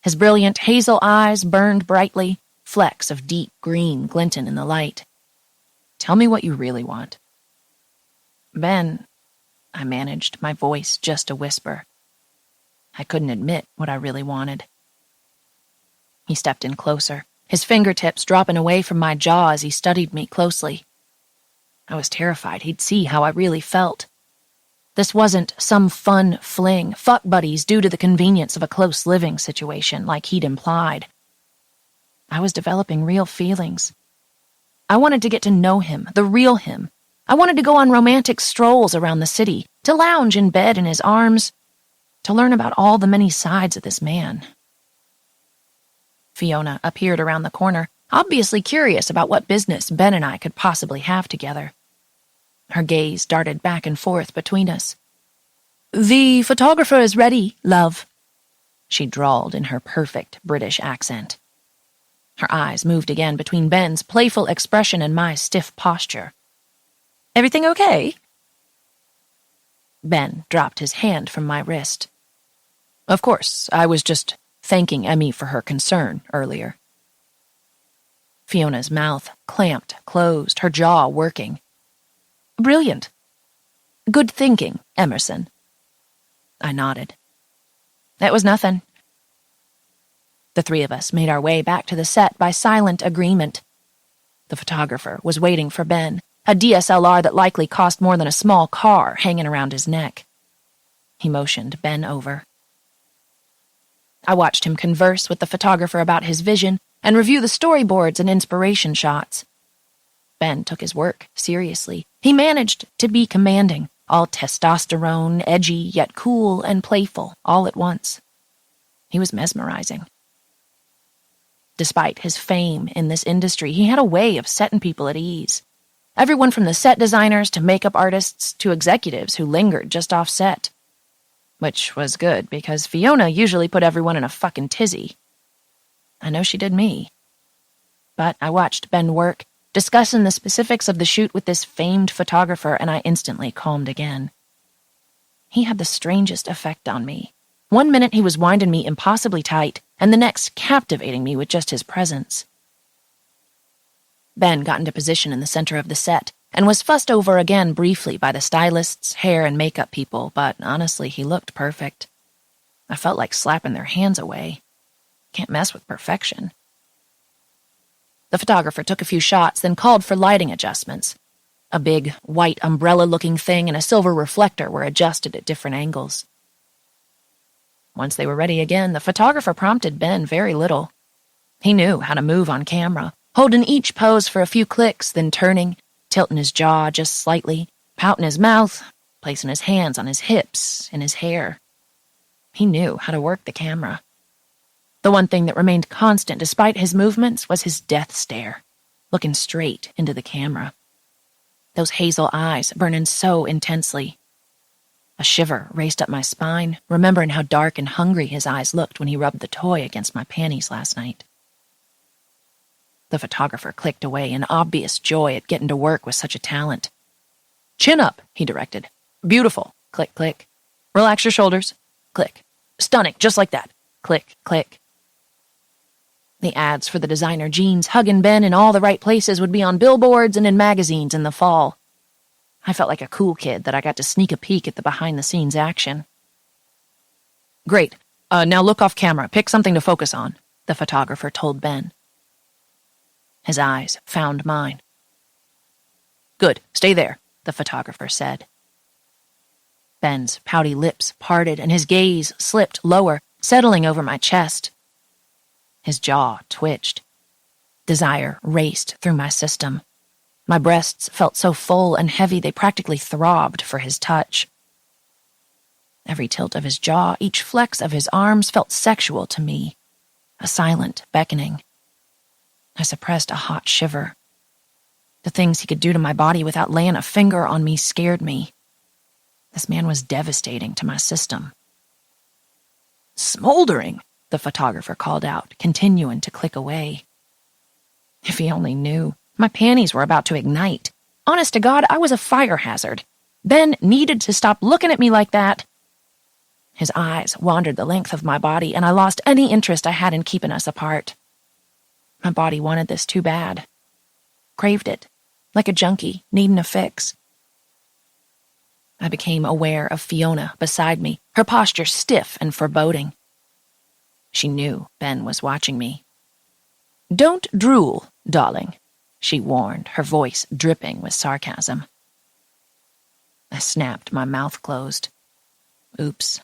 [SPEAKER 1] His brilliant hazel eyes burned brightly, flecks of deep green glinting in the light. Tell me what you really want. Ben, I managed my voice just a whisper. I couldn't admit what I really wanted. He stepped in closer, his fingertips dropping away from my jaw as he studied me closely. I was terrified he'd see how I really felt. This wasn't some fun fling, fuck buddies due to the convenience of a close living situation like he'd implied. I was developing real feelings. I wanted to get to know him, the real him. I wanted to go on romantic strolls around the city, to lounge in bed in his arms, to learn about all the many sides of this man. Fiona appeared around the corner, obviously curious about what business Ben and I could possibly have together. Her gaze darted back and forth between us. "The photographer is ready, love," she drawled in her perfect British accent. Her eyes moved again between Ben's playful expression and my stiff posture. "Everything okay?" Ben dropped his hand from my wrist. "Of course, I was just thanking Emmy for her concern earlier." Fiona's mouth clamped closed, her jaw working. "Brilliant. Good thinking, Emerson." I nodded. "That was nothing." The three of us made our way back to the set by silent agreement. The photographer was waiting for Ben, a DSLR that likely cost more than a small car hanging around his neck. He motioned Ben over. I watched him converse with the photographer about his vision and review the storyboards and inspiration shots. Ben took his work seriously. He managed to be commanding, all testosterone, edgy, yet cool and playful, all at once. He was mesmerizing. Despite his fame in this industry, he had a way of setting people at ease. Everyone from the set designers to makeup artists to executives who lingered just off set. Which was good, because Fiona usually put everyone in a fucking tizzy. I know she did me. But I watched Ben work, discussing the specifics of the shoot with this famed photographer, and I instantly calmed again. He had the strangest effect on me. One minute he was winding me impossibly tight, and the next captivating me with just his presence. Ben got into position in the center of the set, and was fussed over again briefly by the stylists, hair, and makeup people, but honestly, he looked perfect. I felt like slapping their hands away. Can't mess with perfection. The photographer took a few shots, then called for lighting adjustments. A big, white umbrella-looking thing and a silver reflector were adjusted at different angles. Once they were ready again, the photographer prompted Ben very little. He knew how to move on camera, holding each pose for a few clicks, then turning, tilting his jaw just slightly, pouting his mouth, placing his hands on his hips and his hair. He knew how to work the camera. The one thing that remained constant despite his movements was his death stare, looking straight into the camera. Those hazel eyes burning so intensely. A shiver raced up my spine, remembering how dark and hungry his eyes looked when he rubbed the toy against my panties last night. The photographer clicked away in obvious joy at getting to work with such a talent. "Chin up," he directed. "Beautiful." Click, click. "Relax your shoulders." Click. "Stunning, just like that." Click, click. The ads for the designer jeans hugging Ben in all the right places would be on billboards and in magazines in the fall. I felt like a cool kid that I got to sneak a peek at the behind-the-scenes action. "Great. Now look off camera. Pick something to focus on," the photographer told Ben. His eyes found mine. "Good. Stay there," the photographer said. Ben's pouty lips parted and his gaze slipped lower, settling over my chest. His jaw twitched. Desire raced through my system. My breasts felt so full and heavy they practically throbbed for his touch. Every tilt of his jaw, each flex of his arms felt sexual to me, a silent beckoning. I suppressed a hot shiver. The things he could do to my body without laying a finger on me scared me. This man was devastating to my system. "Smoldering," the photographer called out, continuing to click away. If he only knew. My panties were about to ignite. Honest to God, I was a fire hazard. Ben needed to stop looking at me like that. His eyes wandered the length of my body, and I lost any interest I had in keeping us apart. My body wanted this too bad. Craved it, like a junkie needing a fix. I became aware of Fiona beside me, her posture stiff and foreboding. She knew Ben was watching me. "Don't drool, darling," she warned, her voice dripping with sarcasm. I snapped my mouth closed. Oops.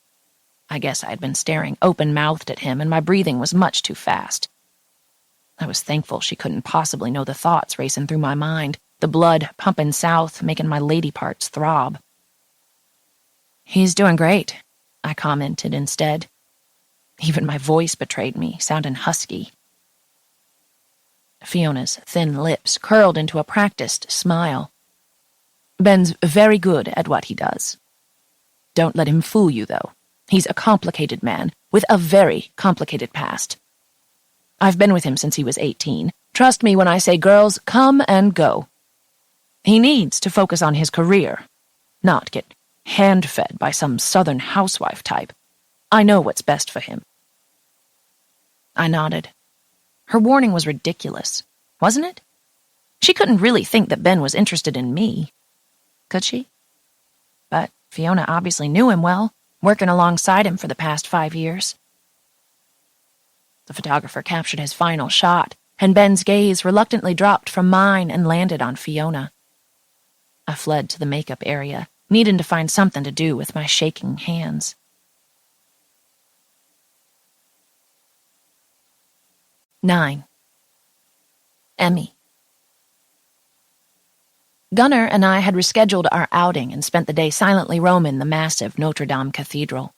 [SPEAKER 1] I guess I had been staring open-mouthed at him, and my breathing was much too fast. I was thankful she couldn't possibly know the thoughts racing through my mind, the blood pumping south, making my lady parts throb. "He's doing great," I commented instead. Even my voice betrayed me, sounding husky. Fiona's thin lips curled into a practiced smile. "Ben's very good at what he does. Don't let him fool you, though. He's a complicated man with a very complicated past. I've been with him since he was 18. Trust me when I say girls come and go. He needs to focus on his career, not get hand-fed by some southern housewife type. I know what's best for him." I nodded. Her warning was ridiculous, wasn't it? She couldn't really think that Ben was interested in me, could she? But Fiona obviously knew him well, working alongside him for the past 5 years. The photographer captured his final shot, and Ben's gaze reluctantly dropped from mine and landed on Fiona. I fled to the makeup area, needing to find something to do with my shaking hands. 9. Emmy. Gunnar and I had rescheduled our outing and spent the day silently roaming the massive Notre Dame Cathedral.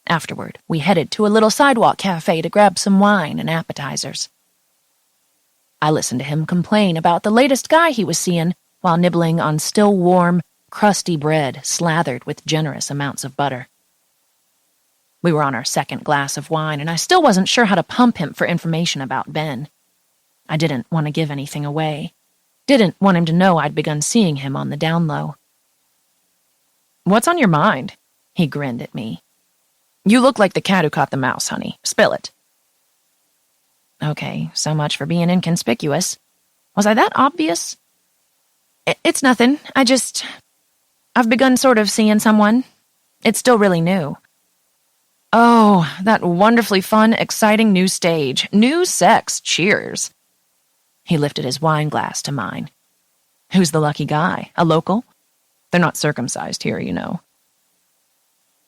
[SPEAKER 1] Afterward, we headed to a little sidewalk cafe to grab some wine and appetizers. I listened to him complain about the latest guy he was seeing while nibbling on still warm, crusty bread slathered with generous amounts of butter. We were on our second glass of wine, and I still wasn't sure how to pump him for information about Ben. I didn't want to give anything away. Didn't want him to know I'd begun seeing him on the down low. "What's on your mind?" He grinned at me. "You look like the cat who caught the mouse, honey. Spill it." Okay, so much for being inconspicuous. Was I that obvious? It's nothing. I've begun sort of seeing someone. It's still really new. Oh, that wonderfully fun, exciting new stage. New sex. Cheers. He lifted his wine glass to mine. Who's the lucky guy? A local? They're not circumcised here, you know.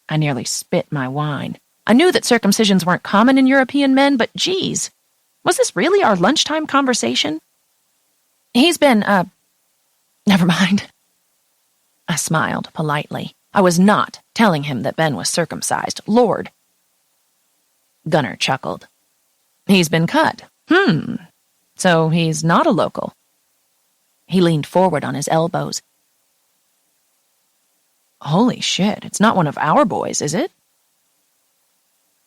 [SPEAKER 1] I nearly spit my wine. I knew that circumcisions weren't common in European men, but geez, was this really our lunchtime conversation? He's been, never mind. I smiled politely. I was not telling him that Ben was circumcised. Lord. Gunnar chuckled. He's been cut. So he's not a local. He leaned forward on his elbows. Holy shit, it's not one of our boys, is it?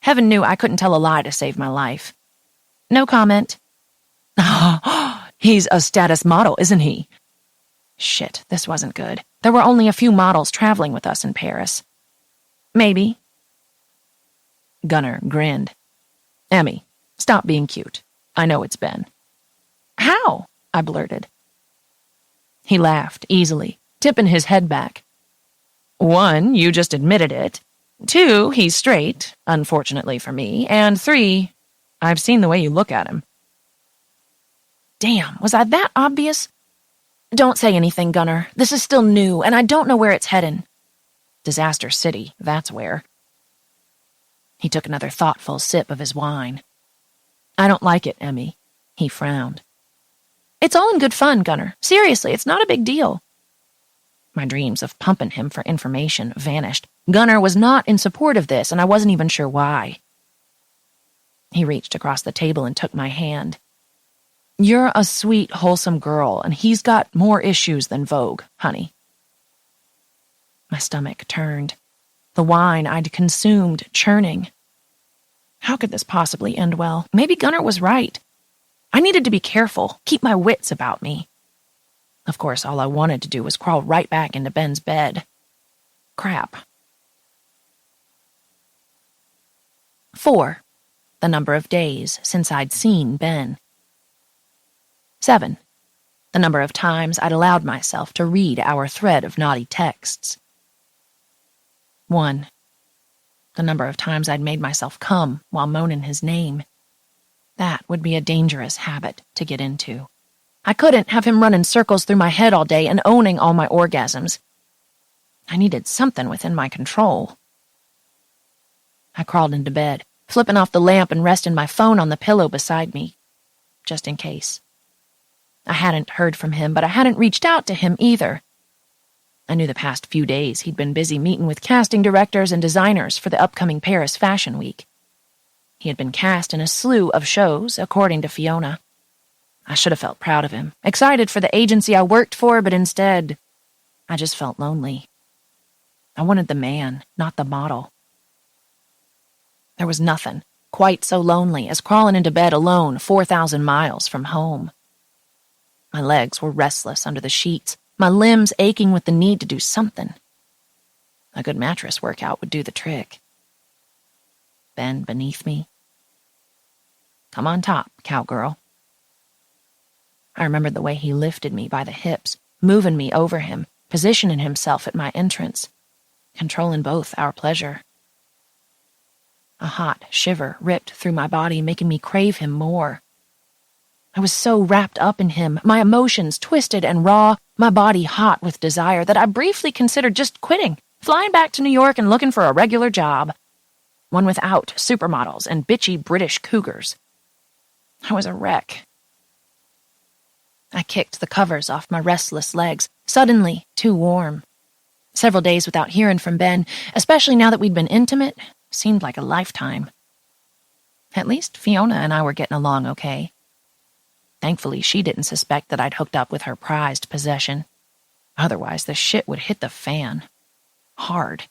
[SPEAKER 1] Heaven knew I couldn't tell a lie to save my life. No comment. He's a status model, isn't he? Shit, this wasn't good. There were only a few models traveling with us in Paris. Maybe. Gunnar grinned. Emmy, stop being cute. I know it's Ben. How? I blurted. He laughed easily, tipping his head back. 1, you just admitted it. 2, he's straight, unfortunately for me. And 3, I've seen the way you look at him. Damn, was I that obvious? Don't say anything, Gunnar. This is still new, and I don't know where it's heading. Disaster City, that's where. He took another thoughtful sip of his wine. I don't like it, Emmy. He frowned. It's all in good fun, Gunnar. Seriously, it's not a big deal. My dreams of pumping him for information vanished. Gunnar was not in support of this, and I wasn't even sure why. He reached across the table and took my hand. You're a sweet, wholesome girl, and he's got more issues than Vogue, honey. My stomach turned. The wine I'd consumed churning. How could this possibly end well? Maybe Gunnar was right. I needed to be careful, keep my wits about me. Of course, all I wanted to do was crawl right back into Ben's bed. Crap. 4. The number of days since I'd seen Ben. 7. The number of times I'd allowed myself to read our thread of naughty texts. 1. The number of times I'd made myself come while moaning his name. That would be a dangerous habit to get into. I couldn't have him running circles through my head all day and owning all my orgasms. I needed something within my control. I crawled into bed, flipping off the lamp and resting my phone on the pillow beside me. just in case. I hadn't heard from him, but I hadn't reached out to him either. I knew the past few days he'd been busy meeting with casting directors and designers for the upcoming Paris Fashion Week. He had been cast in a slew of shows, according to Fiona. I should have felt proud of him, excited for the agency I worked for, but instead, I just felt lonely. I wanted the man, not the model. There was nothing quite so lonely as crawling into bed alone 4,000 miles from home. My legs were restless under the sheets, my limbs aching with the need to do something. A good mattress workout would do the trick. Ben beneath me. Come on top, cowgirl. I remembered the way he lifted me by the hips, moving me over him, positioning himself at my entrance, controlling both our pleasure. A hot shiver ripped through my body, making me crave him more. I was so wrapped up in him, my emotions twisted and raw, my body hot with desire, that I briefly considered just quitting, flying back to New York and looking for a regular job. One without supermodels and bitchy British cougars. I was a wreck. I kicked the covers off my restless legs, suddenly too warm. Several days without hearing from Ben, especially now that we'd been intimate, seemed like a lifetime. At least Fiona and I were getting along okay. Thankfully, she didn't suspect that I'd hooked up with her prized possession. Otherwise, the shit would hit the fan. Hard.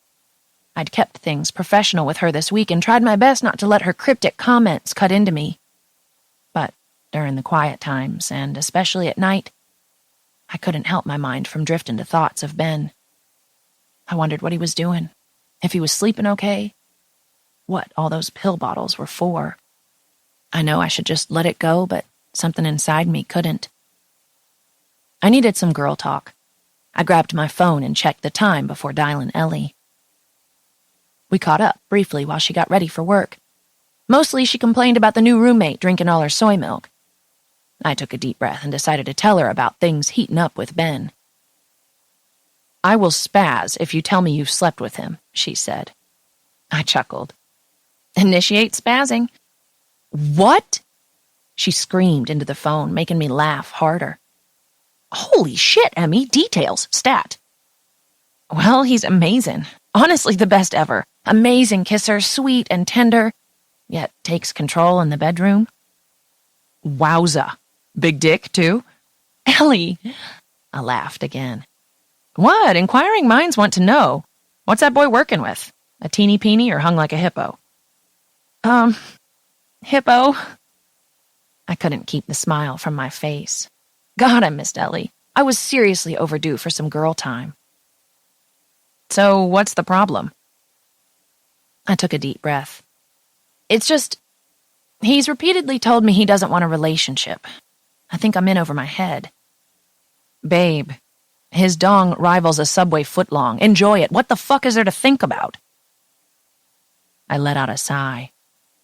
[SPEAKER 1] I'd kept things professional with her this week and tried my best not to let her cryptic comments cut into me. But during the quiet times, and especially at night, I couldn't help my mind from drifting to thoughts of Ben. I wondered what he was doing, if he was sleeping okay, what all those pill bottles were for. I know I should just let it go, but something inside me couldn't. I needed some girl talk. I grabbed my phone and checked the time before dialing Ellie. We caught up briefly while she got ready for work. Mostly she complained about the new roommate drinking all her soy milk. I took a deep breath and decided to tell her about things heating up with Ben. I will spaz if you tell me you've slept with him, she said. I chuckled. Initiate spazzing. What? She screamed into the phone, making me laugh harder. Holy shit, Emmy, details, stat. Well, he's amazing. Honestly, the best ever. Amazing kisser, sweet and tender, yet takes control in the bedroom. Wowza. Big dick, too? Ellie. I laughed again. What? Inquiring minds want to know. What's that boy working with? A teeny-peeny or hung like a hippo? Hippo. I couldn't keep the smile from my face. God, I missed Ellie. I was seriously overdue for some girl time. So, what's the problem? I took a deep breath. It's just, he's repeatedly told me he doesn't want a relationship. I think I'm in over my head. Babe, his dong rivals a Subway footlong. Enjoy it. What the fuck is there to think about? I let out a sigh.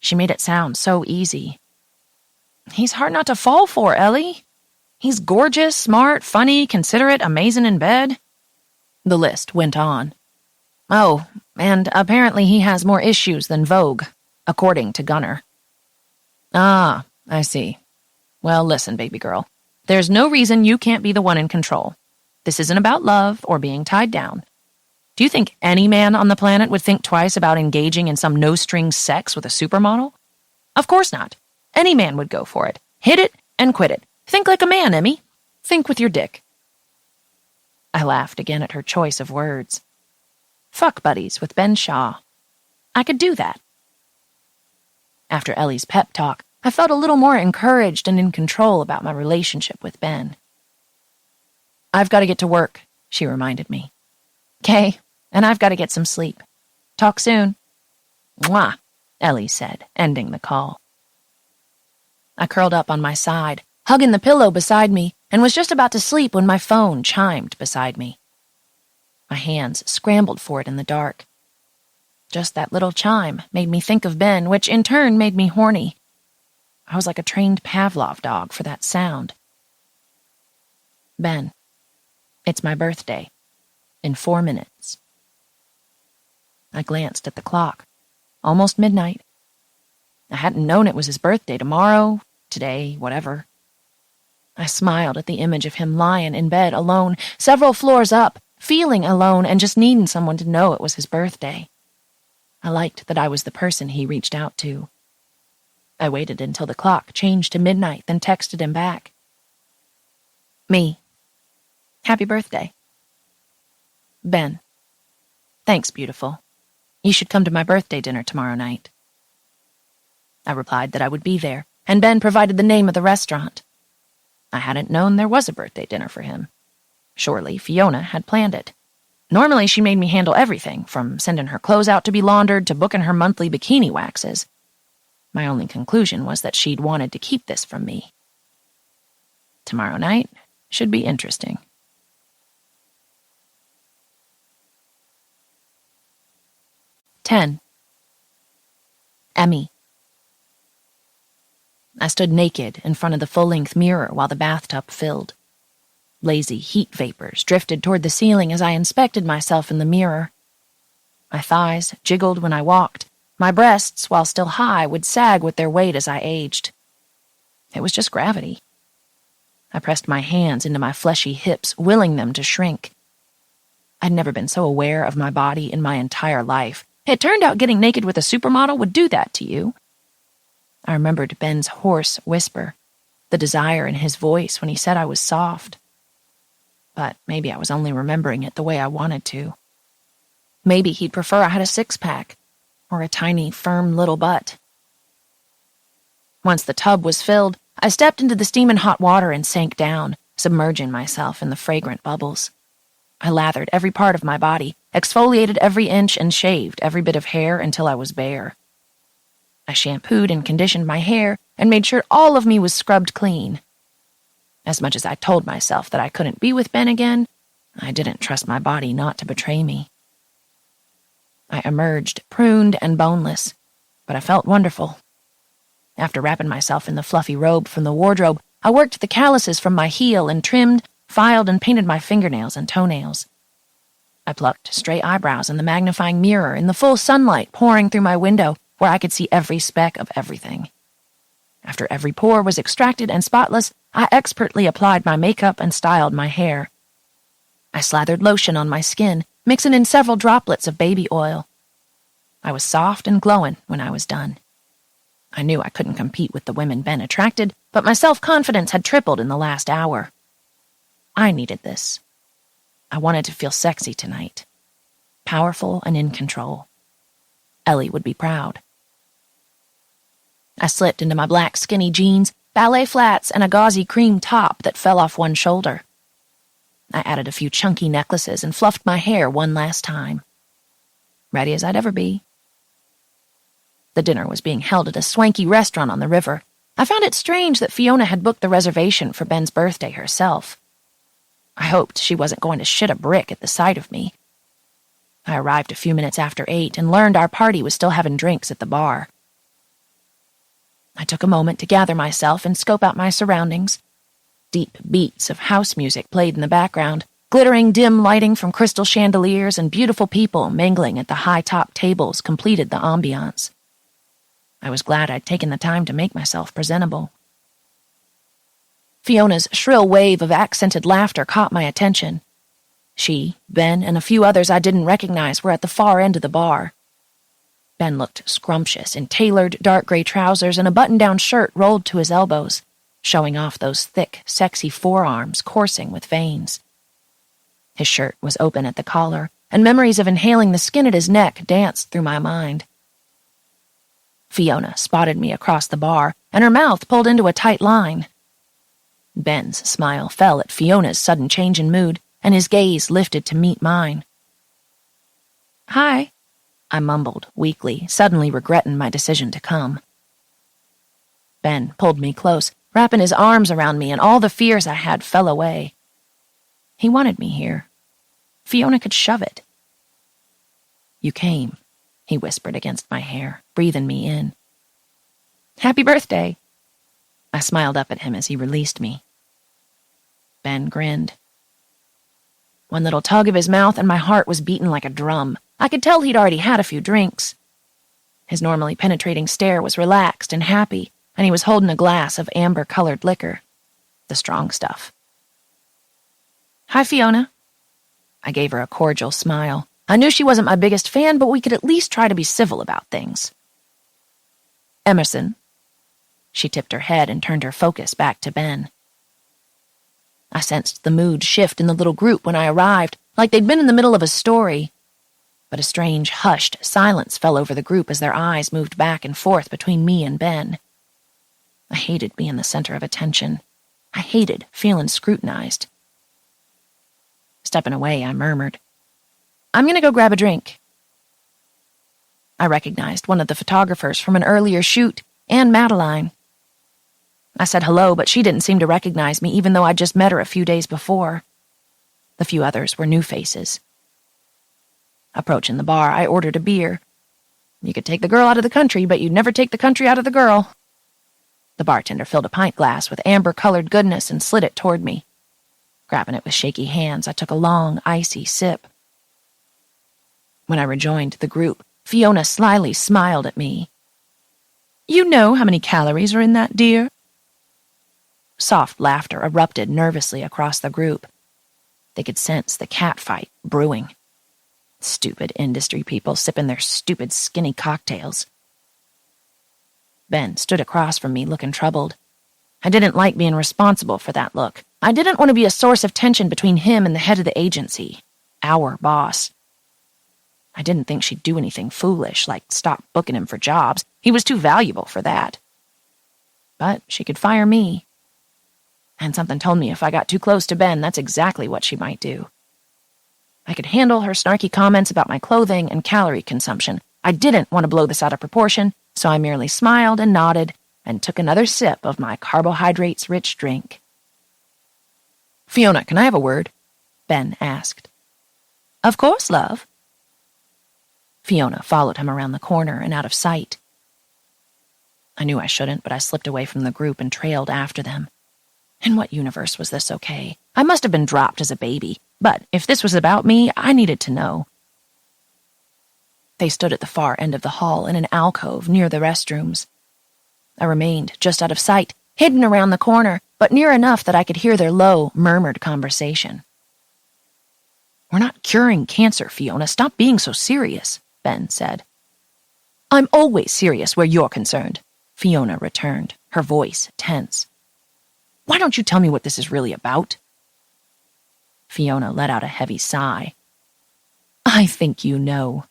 [SPEAKER 1] She made it sound so easy. He's hard not to fall for, Ellie. He's gorgeous, smart, funny, considerate, amazing in bed. The list went on. Oh, and apparently he has more issues than Vogue, according to Gunner. Ah, I see. Well, listen, baby girl. There's no reason you can't be the one in control. This isn't about love or being tied down. Do you think any man on the planet would think twice about engaging in some no-strings sex with a supermodel? Of course not. Any man would go for it. Hit it and quit it. Think like a man, Emmy. Think with your dick. I laughed again at her choice of words. Fuck buddies with Ben Shaw. I could do that. After Ellie's pep talk, I felt a little more encouraged and in control about my relationship with Ben. I've got to get to work, she reminded me. 'Kay, and I've got to get some sleep. Talk soon. Mwah, Ellie said, ending the call. I curled up on my side, hugging the pillow beside me, and was just about to sleep when my phone chimed beside me. My hands scrambled for it in the dark. Just that little chime made me think of Ben, which in turn made me horny. I was like a trained Pavlov dog for that sound. Ben, it's my birthday. In 4 minutes. I glanced at the clock. Almost midnight. I hadn't known it was his birthday tomorrow, today, whatever. I smiled at the image of him lying in bed alone, several floors up, feeling alone and just needing someone to know it was his birthday. I liked that I was the person he reached out to. I waited until the clock changed to midnight, then texted him back. Me. Happy birthday. Ben. Thanks, beautiful. You should come to my birthday dinner tomorrow night. I replied that I would be there, and Ben provided the name of the restaurant. I hadn't known there was a birthday dinner for him. Surely Fiona had planned it. Normally she made me handle everything, from sending her clothes out to be laundered to booking her monthly bikini waxes. My only conclusion was that she'd wanted to keep this from me. Tomorrow night should be interesting. Emmy. I stood naked in front of the full-length mirror while the bathtub filled. Lazy heat vapors drifted toward the ceiling as I inspected myself in the mirror. My thighs jiggled when I walked. My breasts, while still high, would sag with their weight as I aged. It was just gravity. I pressed my hands into my fleshy hips, willing them to shrink. I'd never been so aware of my body in my entire life. It turned out getting naked with a supermodel would do that to you. I remembered Ben's hoarse whisper, the desire in his voice when he said I was soft. But maybe I was only remembering it the way I wanted to. Maybe he'd prefer I had a six-pack, or a tiny, firm little butt. Once the tub was filled, I stepped into the steaming hot water and sank down, submerging myself in the fragrant bubbles. I lathered every part of my body, exfoliated every inch, and shaved every bit of hair until I was bare. I shampooed and conditioned my hair and made sure all of me was scrubbed clean. As much as I told myself that I couldn't be with Ben again, I didn't trust my body not to betray me. I emerged, pruned and boneless, but I felt wonderful. After wrapping myself in the fluffy robe from the wardrobe, I worked the calluses from my heel and trimmed, filed, and painted my fingernails and toenails. I plucked stray eyebrows in the magnifying mirror in the full sunlight pouring through my window, where I could see every speck of everything. After every pore was extracted and spotless, I expertly applied my makeup and styled my hair. I slathered lotion on my skin, mixing in several droplets of baby oil. I was soft and glowing when I was done. I knew I couldn't compete with the women Ben attracted, but my self-confidence had tripled in the last hour. I needed this. I wanted to feel sexy tonight. Powerful and in control. Ellie would be proud. I slipped into my black skinny jeans, ballet flats, and a gauzy cream top that fell off one shoulder. I added a few chunky necklaces and fluffed my hair one last time. Ready as I'd ever be. The dinner was being held at a swanky restaurant on the river. I found it strange that Fiona had booked the reservation for Ben's birthday herself. I hoped she wasn't going to shit a brick at the sight of me. I arrived a few minutes after 8 and learned our party was still having drinks at the bar. I took a moment to gather myself and scope out my surroundings. Deep beats of house music played in the background, glittering dim lighting from crystal chandeliers and beautiful people mingling at the high-top tables completed the ambiance. I was glad I'd taken the time to make myself presentable. Fiona's shrill wave of accented laughter caught my attention. She, Ben, and a few others I didn't recognize were at the far end of the bar. Ben looked scrumptious in tailored dark gray trousers and a button-down shirt rolled to his elbows, showing off those thick, sexy forearms coursing with veins. His shirt was open at the collar, and memories of inhaling the skin at his neck danced through my mind. Fiona spotted me across the bar, and her mouth pulled into a tight line. Ben's smile fell at Fiona's sudden change in mood, and his gaze lifted to meet mine. "Hi," I mumbled weakly, suddenly regretting my decision to come. Ben pulled me close, wrapping his arms around me, and all the fears I had fell away. He wanted me here. Fiona could shove it. "You came," he whispered against my hair, breathing me in. "Happy birthday." I smiled up at him as he released me. Ben grinned. One little tug of his mouth and my heart was beating like a drum. I could tell he'd already had a few drinks. His normally penetrating stare was relaxed and happy, and he was holding a glass of amber-colored liquor, the strong stuff. "Hi, Fiona." I gave her a cordial smile. I knew she wasn't my biggest fan, but we could at least try to be civil about things. "Emerson." She tipped her head and turned her focus back to Ben. I sensed the mood shift in the little group when I arrived, like they'd been in the middle of a story. But a strange, hushed silence fell over the group as their eyes moved back and forth between me and Ben. I hated being the center of attention. I hated feeling scrutinized. Stepping away, I murmured, "I'm going to go grab a drink." I recognized one of the photographers from an earlier shoot, and Madeline. I said hello, but she didn't seem to recognize me, even though I'd just met her a few days before. The few others were new faces. Approaching the bar, I ordered a beer. You could take the girl out of the country, but you'd never take the country out of the girl. The bartender filled a pint glass with amber-colored goodness and slid it toward me. Grabbing it with shaky hands, I took a long, icy sip. When I rejoined the group, Fiona slyly smiled at me. "You know how many calories are in that, dear?" Soft laughter erupted nervously across the group. They could sense the catfight brewing. Stupid industry people sipping their stupid skinny cocktails. Ben stood across from me looking troubled. I didn't like being responsible for that look. I didn't want to be a source of tension between him and the head of the agency, our boss. I didn't think she'd do anything foolish, like stop booking him for jobs. He was too valuable for that. But she could fire me. And something told me if I got too close to Ben, that's exactly what she might do. I could handle her snarky comments about my clothing and calorie consumption. I didn't want to blow this out of proportion, so I merely smiled and nodded and took another sip of my carbohydrates-rich drink. "Fiona, can I have a word?" Ben asked. "Of course, love." Fiona followed him around the corner and out of sight. I knew I shouldn't, but I slipped away from the group and trailed after them. In what universe was this okay? I must have been dropped as a baby, but if this was about me, I needed to know. They stood at the far end of the hall in an alcove near the restrooms. I remained just out of sight, hidden around the corner, but near enough that I could hear their low, murmured conversation. "We're not curing cancer, Fiona. Stop being so serious," Ben said. "I'm always serious where you're concerned," Fiona returned, her voice tense. "Why don't you tell me what this is really about?" Fiona let out a heavy sigh. "I think you know."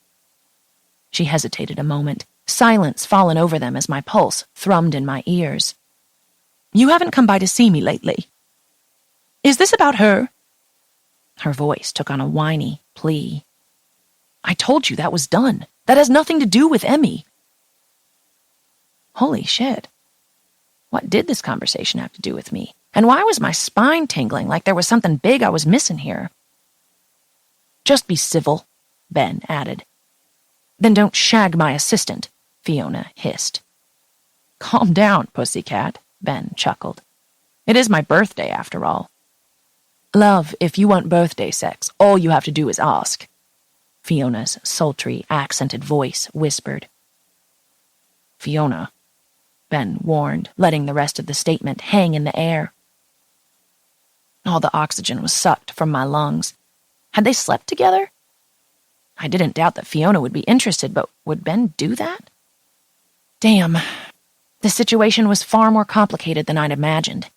[SPEAKER 1] She hesitated a moment, silence fallen over them as my pulse thrummed in my ears. "You haven't come by to see me lately. Is this about her?" Her voice took on a whiny plea. "I told you that was done. That has nothing to do with Emmy." Holy shit. What did this conversation have to do with me? And why was my spine tingling like there was something big I was missing here? "Just be civil," Ben added. "Then don't shag my assistant," Fiona hissed. "Calm down, pussycat," Ben chuckled. "It is my birthday, after all." "Love, if you want birthday sex, all you have to do is ask," Fiona's sultry, accented voice whispered. "Fiona," Ben warned, letting the rest of the statement hang in the air. All the oxygen was sucked from my lungs. Had they slept together? I didn't doubt that Fiona would be interested, but would Ben do that? Damn. The situation was far more complicated than I'd imagined.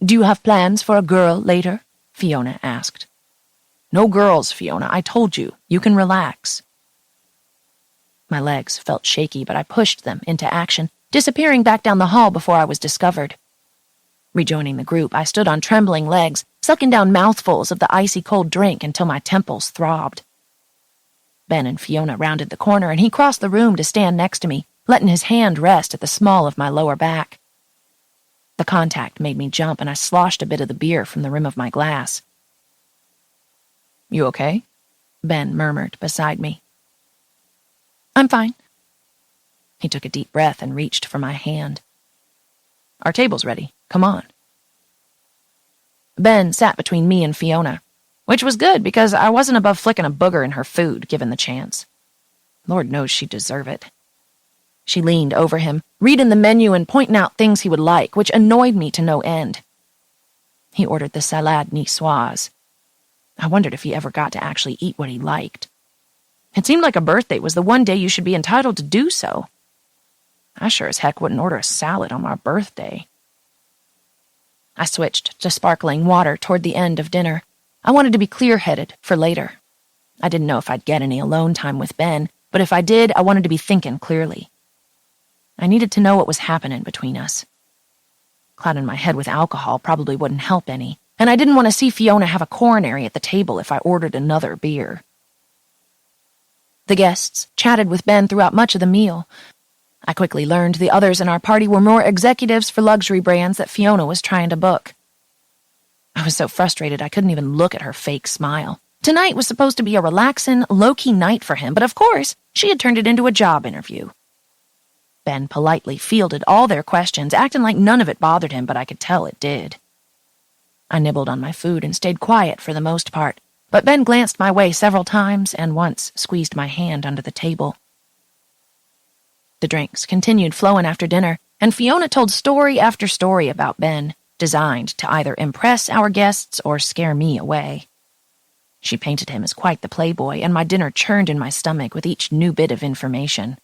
[SPEAKER 1] "Do you have plans for a girl later?" Fiona asked. "No girls, Fiona. I told you. You can relax." My legs felt shaky, but I pushed them into action, disappearing back down the hall before I was discovered. Rejoining the group, I stood on trembling legs, sucking down mouthfuls of the icy cold drink until my temples throbbed. Ben and Fiona rounded the corner, and he crossed the room to stand next to me, letting his hand rest at the small of my lower back. The contact made me jump, and I sloshed a bit of the beer from the rim of my glass. "You okay?" Ben murmured beside me. "I'm fine." He took a deep breath and reached for my hand. "Our table's ready. Come on." Ben sat between me and Fiona, which was good because I wasn't above flicking a booger in her food, given the chance. Lord knows she'd deserve it. She leaned over him, reading the menu and pointing out things he would like, which annoyed me to no end. He ordered the salade niçoise. I wondered if he ever got to actually eat what he liked. It seemed like a birthday was the one day you should be entitled to do so. I sure as heck wouldn't order a salad on my birthday. I switched to sparkling water toward the end of dinner. I wanted to be clear-headed for later. I didn't know if I'd get any alone time with Ben, but if I did, I wanted to be thinking clearly. I needed to know what was happening between us. Clouding my head with alcohol probably wouldn't help any, and I didn't want to see Fiona have a coronary at the table if I ordered another beer. The guests chatted with Ben throughout much of the meal. I quickly learned the others in our party were more executives for luxury brands that Fiona was trying to book. I was so frustrated I couldn't even look at her fake smile. Tonight was supposed to be a relaxing, low-key night for him, but of course, she had turned it into a job interview. Ben politely fielded all their questions, acting like none of it bothered him, but I could tell it did. I nibbled on my food and stayed quiet for the most part, but Ben glanced my way several times and once squeezed my hand under the table. The drinks continued flowing after dinner, and Fiona told story after story about Ben, designed to either impress our guests or scare me away. She painted him as quite the playboy, and my dinner churned in my stomach with each new bit of information.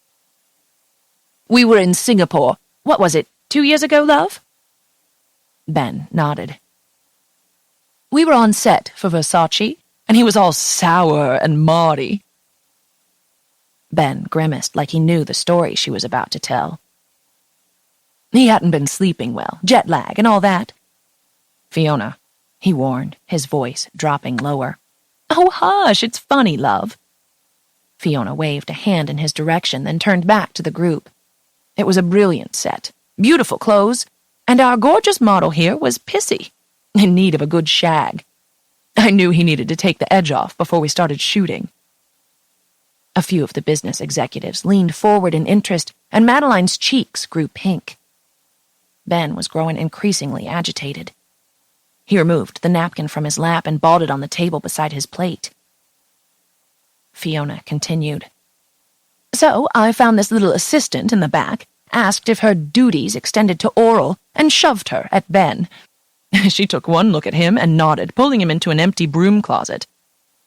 [SPEAKER 1] "We were in Singapore. What was it, 2 years ago, love?" Ben nodded. "We were on set for Versace, and he was all sour and Marty." Ben grimaced like he knew the story she was about to tell. "He hadn't been sleeping well, jet lag and all that." "Fiona," he warned, his voice dropping lower. "Oh, hush, it's funny, love." Fiona waved a hand in his direction, then turned back to the group. "It was a brilliant set, beautiful clothes, and our gorgeous model here was pissy, in need of a good shag. I knew he needed to take the edge off before we started shooting." A few of the business executives leaned forward in interest, and Madeline's cheeks grew pink. Ben was growing increasingly agitated. He removed the napkin from his lap and balled it on the table beside his plate. Fiona continued. "So I found this little assistant in the back, asked if her duties extended to oral, and shoved her at Ben. She took one look at him and nodded, pulling him into an empty broom closet.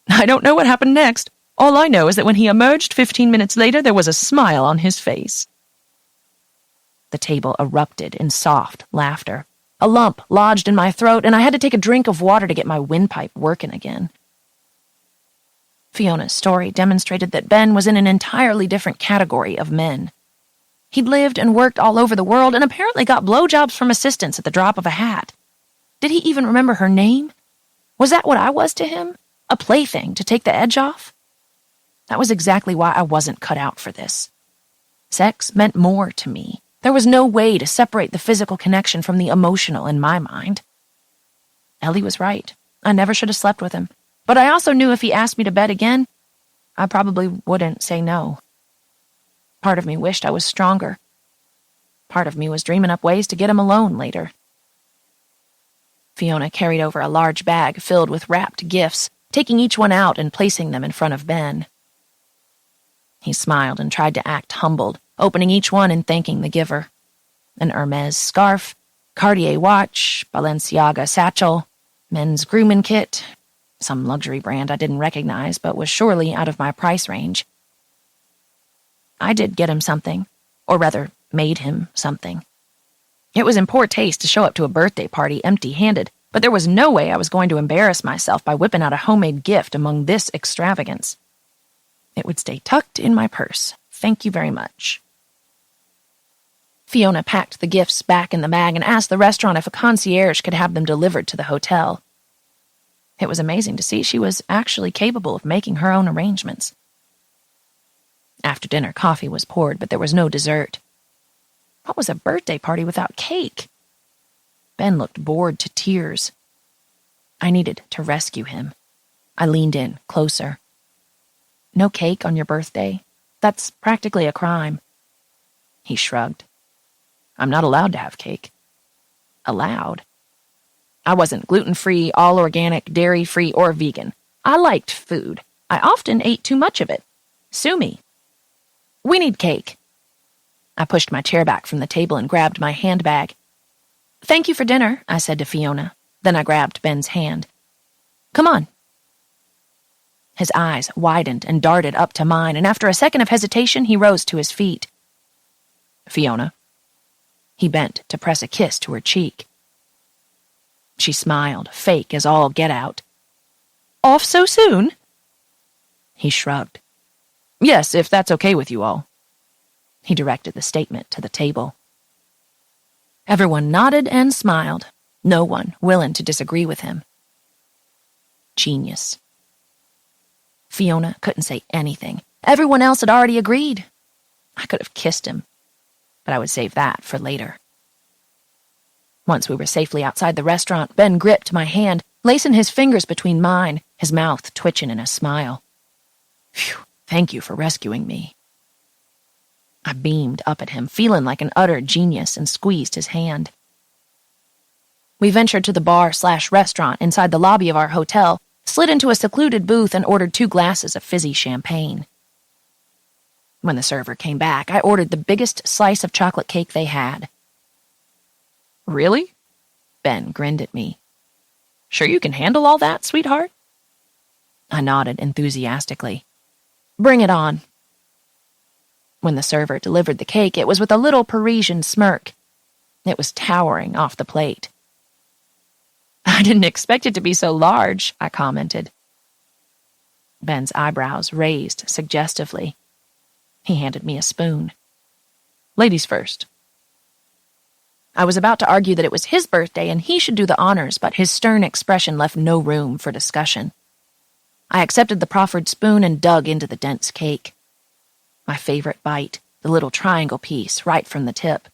[SPEAKER 1] I don't know what happened next. All I know is that when he emerged 15 minutes later, there was a smile on his face." The table erupted in soft laughter. A lump lodged in my throat, and I had to take a drink of water to get my windpipe working again. Fiona's story demonstrated that Ben was in an entirely different category of men. He'd lived and worked all over the world and apparently got blowjobs from assistants at the drop of a hat. Did he even remember her name? Was that what I was to him? A plaything to take the edge off? That was exactly why I wasn't cut out for this. Sex meant more to me. There was no way to separate the physical connection from the emotional in my mind. Ellie was right. I never should have slept with him. But I also knew if he asked me to bed again, I probably wouldn't say no. Part of me wished I was stronger. Part of me was dreaming up ways to get him alone later. Fiona carried over a large bag filled with wrapped gifts, taking each one out and placing them in front of Ben. He smiled and tried to act humbled, opening each one and thanking the giver. An Hermes scarf, Cartier watch, Balenciaga satchel, men's grooming kit, some luxury brand I didn't recognize but was surely out of my price range. I did get him something, or rather, made him something. It was in poor taste to show up to a birthday party empty-handed, but there was no way I was going to embarrass myself by whipping out a homemade gift among this extravagance. It would stay tucked in my purse. Thank you very much. Fiona packed the gifts back in the bag and asked the restaurant if a concierge could have them delivered to the hotel. It was amazing to see she was actually capable of making her own arrangements. After dinner, coffee was poured, but there was no dessert. What was a birthday party without cake? Ben looked bored to tears. I needed to rescue him. I leaned in, closer. No cake on your birthday? That's practically a crime. He shrugged. I'm not allowed to have cake. Allowed? I wasn't gluten-free, all-organic, dairy-free, or vegan. I liked food. I often ate too much of it. Sue me. We need cake. I pushed my chair back from the table and grabbed my handbag. "Thank you for dinner," I said to Fiona. Then I grabbed Ben's hand. "Come on." His eyes widened and darted up to mine, and after a second of hesitation, he rose to his feet. "Fiona." He bent to press a kiss to her cheek. She smiled, fake as all get out. "Off so soon?" He shrugged. "Yes, if that's okay with you all." He directed the statement to the table. Everyone nodded and smiled, no one willing to disagree with him. Genius. Fiona couldn't say anything. Everyone else had already agreed. I could have kissed him, but I would save that for later. Once we were safely outside the restaurant, Ben gripped my hand, lacing his fingers between mine, his mouth twitching in a smile. "Phew, thank you for rescuing me." I beamed up at him, feeling like an utter genius, and squeezed his hand. We ventured to the bar/restaurant inside the lobby of our hotel, slid into a secluded booth, and ordered 2 glasses of fizzy champagne. When the server came back, I ordered the biggest slice of chocolate cake they had. "Really?" Ben grinned at me. "Sure you can handle all that, sweetheart?" I nodded enthusiastically. "Bring it on." When the server delivered the cake, it was with a little Parisian smirk. It was towering off the plate. "I didn't expect it to be so large," I commented. Ben's eyebrows raised suggestively. He handed me a spoon. "Ladies first." I was about to argue that it was his birthday and he should do the honors, but his stern expression left no room for discussion. I accepted the proffered spoon and dug into the dense cake. My favorite bite, the little triangle piece right from the tip.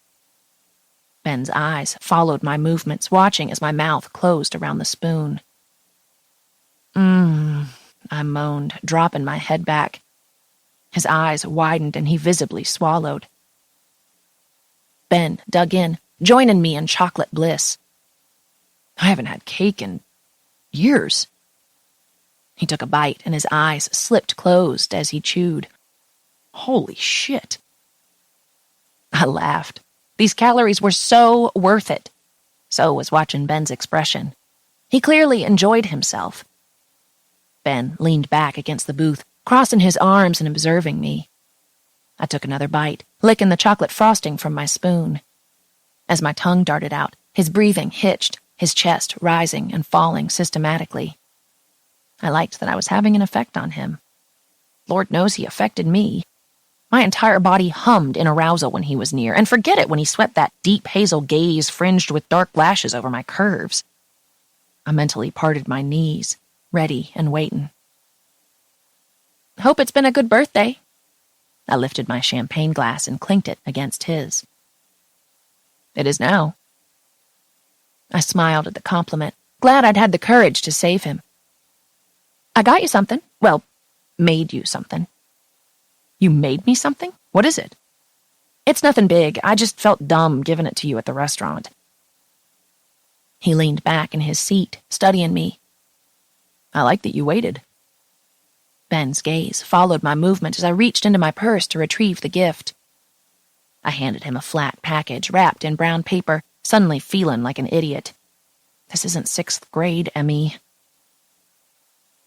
[SPEAKER 1] Ben's eyes followed my movements, watching as my mouth closed around the spoon. I moaned, dropping my head back. His eyes widened and he visibly swallowed. Ben dug in, joining me in chocolate bliss. I haven't had cake in years. He took a bite and his eyes slipped closed as he chewed. Holy shit. I laughed. These calories were so worth it. So was watching Ben's expression. He clearly enjoyed himself. Ben leaned back against the booth, crossing his arms and observing me. I took another bite, licking the chocolate frosting from my spoon. As my tongue darted out, his breathing hitched, his chest rising and falling systematically. I liked that I was having an effect on him. Lord knows he affected me. My entire body hummed in arousal when he was near, and forget it when he swept that deep hazel gaze fringed with dark lashes over my curves. I mentally parted my knees, ready and waiting. "Hope it's been a good birthday." I lifted my champagne glass and clinked it against his. "It is now." I smiled at the compliment, glad I'd had the courage to save him. "I got you something. Well, made you something." "You made me something? What is it?" "It's nothing big. I just felt dumb giving it to you at the restaurant." He leaned back in his seat, studying me. "I like that you waited." Ben's gaze followed my movement as I reached into my purse to retrieve the gift. I handed him a flat package wrapped in brown paper, suddenly feeling like an idiot. This isn't 6th grade, Emmy.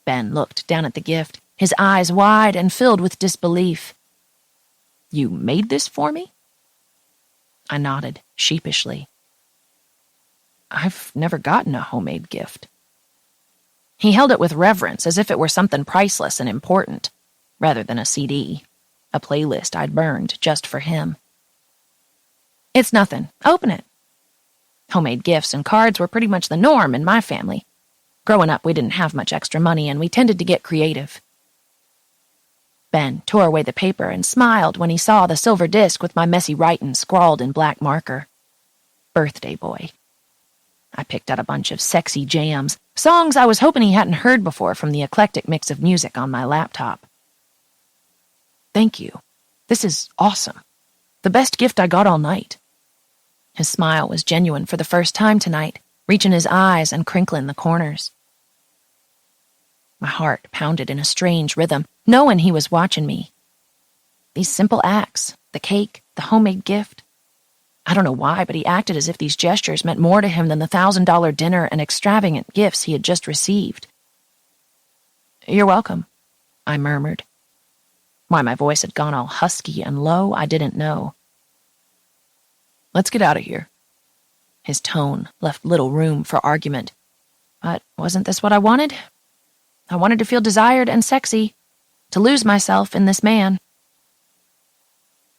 [SPEAKER 1] Ben looked down at the gift, his eyes wide and filled with disbelief. "You made this for me?" I nodded sheepishly. "I've never gotten a homemade gift." He held it with reverence, as if it were something priceless and important, rather than a CD, a playlist I'd burned just for him. "It's nothing. Open it." Homemade gifts and cards were pretty much the norm in my family. Growing up, we didn't have much extra money, and we tended to get creative. Ben tore away the paper and smiled when he saw the silver disc with my messy writing scrawled in black marker. "Birthday boy." I picked out a bunch of sexy jams, songs I was hoping he hadn't heard before from the eclectic mix of music on my laptop. "Thank you. This is awesome. The best gift I got all night." His smile was genuine for the first time tonight, reaching his eyes and crinkling the corners. My heart pounded in a strange rhythm, knowing he was watching me. These simple acts, the cake, the homemade gift. I don't know why, but he acted as if these gestures meant more to him than the $1,000 dinner and extravagant gifts he had just received. "You're welcome," I murmured. Why my voice had gone all husky and low, I didn't know. "Let's get out of here." His tone left little room for argument. But wasn't this what I wanted? I wanted to feel desired and sexy, to lose myself in this man.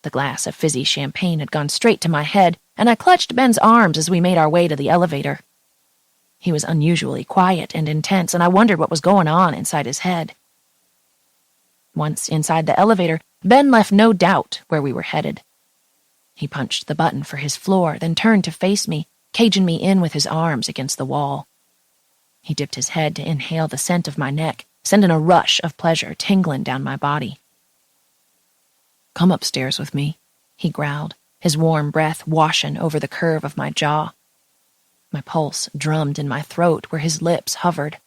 [SPEAKER 1] The glass of fizzy champagne had gone straight to my head, and I clutched Ben's arms as we made our way to the elevator. He was unusually quiet and intense, and I wondered what was going on inside his head. Once inside the elevator, Ben left no doubt where we were headed. He punched the button for his floor, then turned to face me, caging me in with his arms against the wall. He dipped his head to inhale the scent of my neck, sending a rush of pleasure tingling down my body. "Come upstairs with me," he growled, his warm breath washing over the curve of my jaw. My pulse drummed in my throat where his lips hovered.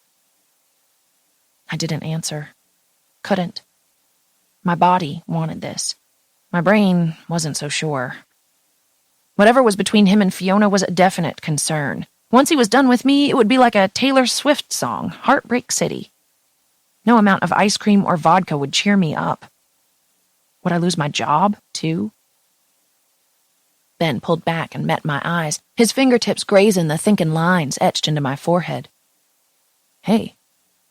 [SPEAKER 1] I didn't answer. Couldn't. My body wanted this. My brain wasn't so sure. Whatever was between him and Fiona was a definite concern. Once he was done with me, it would be like a Taylor Swift song, Heartbreak City. No amount of ice cream or vodka would cheer me up. Would I lose my job, too? Ben pulled back and met my eyes, his fingertips grazing the thinking lines etched into my forehead. "Hey,"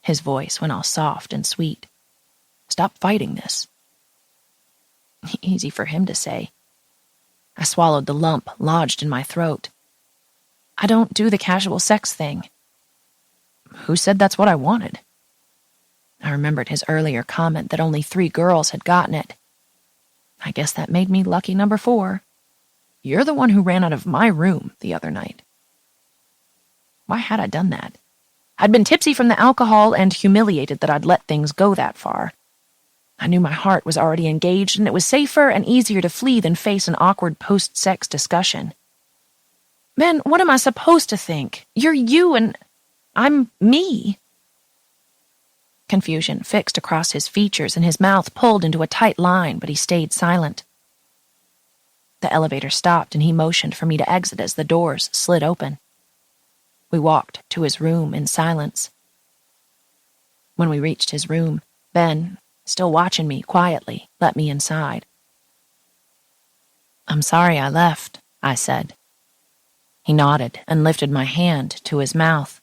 [SPEAKER 1] his voice went all soft and sweet. "Stop fighting this." Easy for him to say. I swallowed the lump lodged in my throat. I don't do the casual sex thing. Who said that's what I wanted? I remembered his earlier comment that only 3 girls had gotten it. I guess that made me lucky number 4. You're the one who ran out of my room the other night. Why had I done that? I'd been tipsy from the alcohol and humiliated that I'd let things go that far. I knew my heart was already engaged, and it was safer and easier to flee than face an awkward post-sex discussion. "Ben, what am I supposed to think? You're you and I'm me." Confusion fixed across his features and his mouth pulled into a tight line, but he stayed silent. The elevator stopped and he motioned for me to exit as the doors slid open. We walked to his room in silence. When we reached his room, Ben, still watching me quietly, let me inside. "I'm sorry I left," I said. He nodded and lifted my hand to his mouth.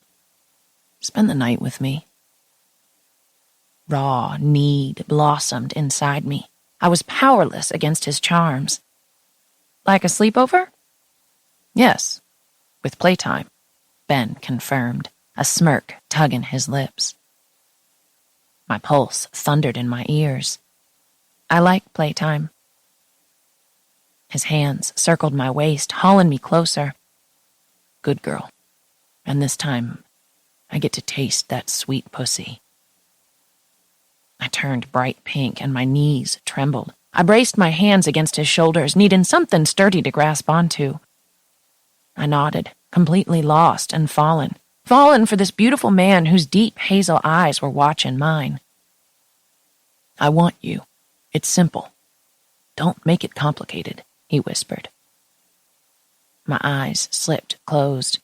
[SPEAKER 1] "Spend the night with me." Raw need blossomed inside me. I was powerless against his charms. "Like a sleepover?" "Yes, with playtime," Ben confirmed, a smirk tugging his lips. My pulse thundered in my ears. I like playtime. His hands circled my waist, hauling me closer. "Good girl. And this time, I get to taste that sweet pussy." I turned bright pink and my knees trembled. I braced my hands against his shoulders, needing something sturdy to grasp onto. I nodded, completely lost and fallen for this beautiful man whose deep hazel eyes were watching mine. "I want you. It's simple. Don't make it complicated," he whispered. My eyes slipped closed.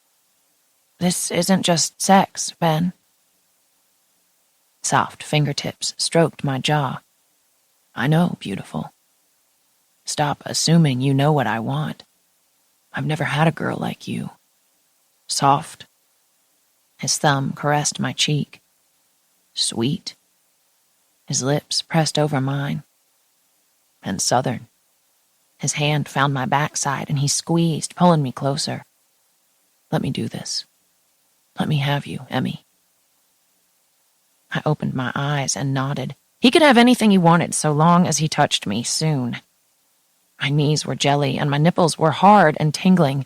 [SPEAKER 1] "This isn't just sex, Ben." Soft fingertips stroked my jaw. "I know, beautiful. Stop assuming you know what I want. I've never had a girl like you. Soft." His thumb caressed my cheek. "Sweet." His lips pressed over mine. "And southern." His hand found my backside and he squeezed, pulling me closer. "Let me do this. Let me have you, Emmy." I opened my eyes and nodded. He could have anything he wanted so long as he touched me soon. My knees were jelly and my nipples were hard and tingling.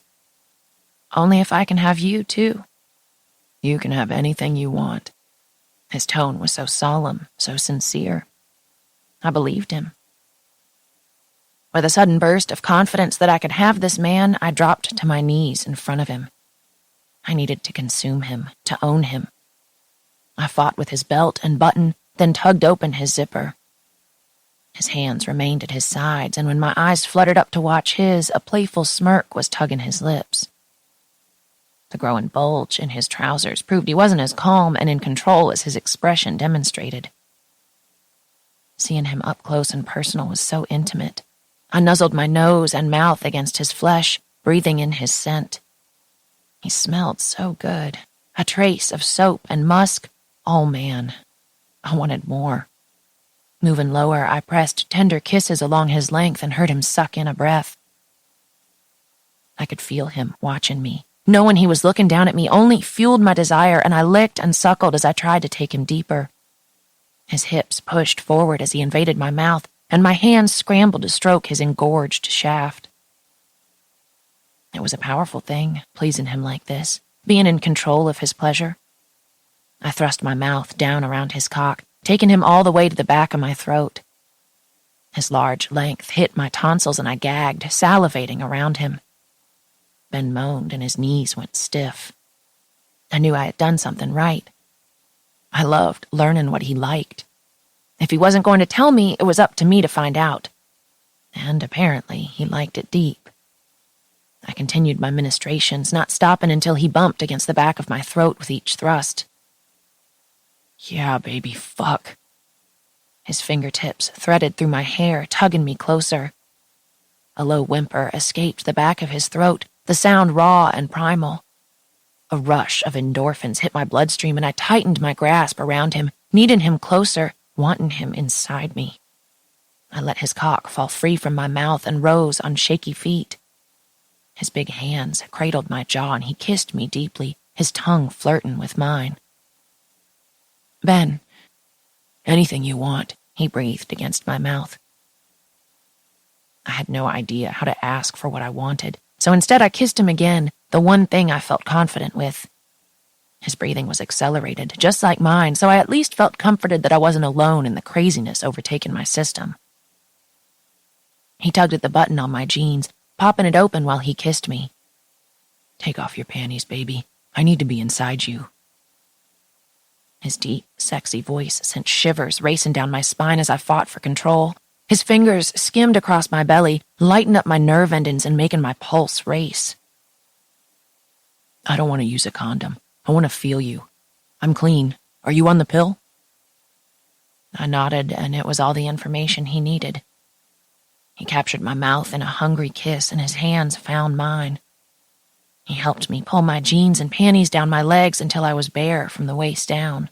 [SPEAKER 1] "Only if I can have you, too." "You can have anything you want." His tone was so solemn, so sincere. I believed him. With a sudden burst of confidence that I could have this man, I dropped to my knees in front of him. I needed to consume him, to own him. I fought with his belt and button, then tugged open his zipper. His hands remained at his sides, and when my eyes fluttered up to watch his, a playful smirk was tugging his lips. The growing bulge in his trousers proved he wasn't as calm and in control as his expression demonstrated. Seeing him up close and personal was so intimate. I nuzzled my nose and mouth against his flesh, breathing in his scent. He smelled so good, a trace of soap and musk. Oh, man, I wanted more. Moving lower, I pressed tender kisses along his length and heard him suck in a breath. I could feel him watching me. Knowing he was looking down at me only fueled my desire, and I licked and suckled as I tried to take him deeper. His hips pushed forward as he invaded my mouth, and my hands scrambled to stroke his engorged shaft. It was a powerful thing, pleasing him like this, being in control of his pleasure. I thrust my mouth down around his cock, taking him all the way to the back of my throat. His large length hit my tonsils and I gagged, salivating around him. Ben moaned and his knees went stiff. I knew I had done something right. I loved learning what he liked. If he wasn't going to tell me, it was up to me to find out. And apparently he liked it deep. I continued my ministrations, not stopping until he bumped against the back of my throat with each thrust. Yeah, baby, fuck. His fingertips threaded through my hair, tugging me closer. A low whimper escaped the back of his throat, the sound raw and primal. A rush of endorphins hit my bloodstream, and I tightened my grasp around him, needing him closer, wanting him inside me. I let his cock fall free from my mouth and rose on shaky feet. His big hands cradled my jaw, and he kissed me deeply, his tongue flirting with mine. Ben, anything you want, he breathed against my mouth. I had no idea how to ask for what I wanted, so instead I kissed him again, the one thing I felt confident with. His breathing was accelerated, just like mine, so I at least felt comforted that I wasn't alone in the craziness overtaking my system. He tugged at the button on my jeans, popping it open while he kissed me. Take off your panties, baby. I need to be inside you. His deep, sexy voice sent shivers racing down my spine as I fought for control. His fingers skimmed across my belly, lighting up my nerve endings and making my pulse race. I don't want to use a condom. I want to feel you. I'm clean. Are you on the pill? I nodded, and it was all the information he needed. He captured my mouth in a hungry kiss, and his hands found mine. He helped me pull my jeans and panties down my legs until I was bare from the waist down.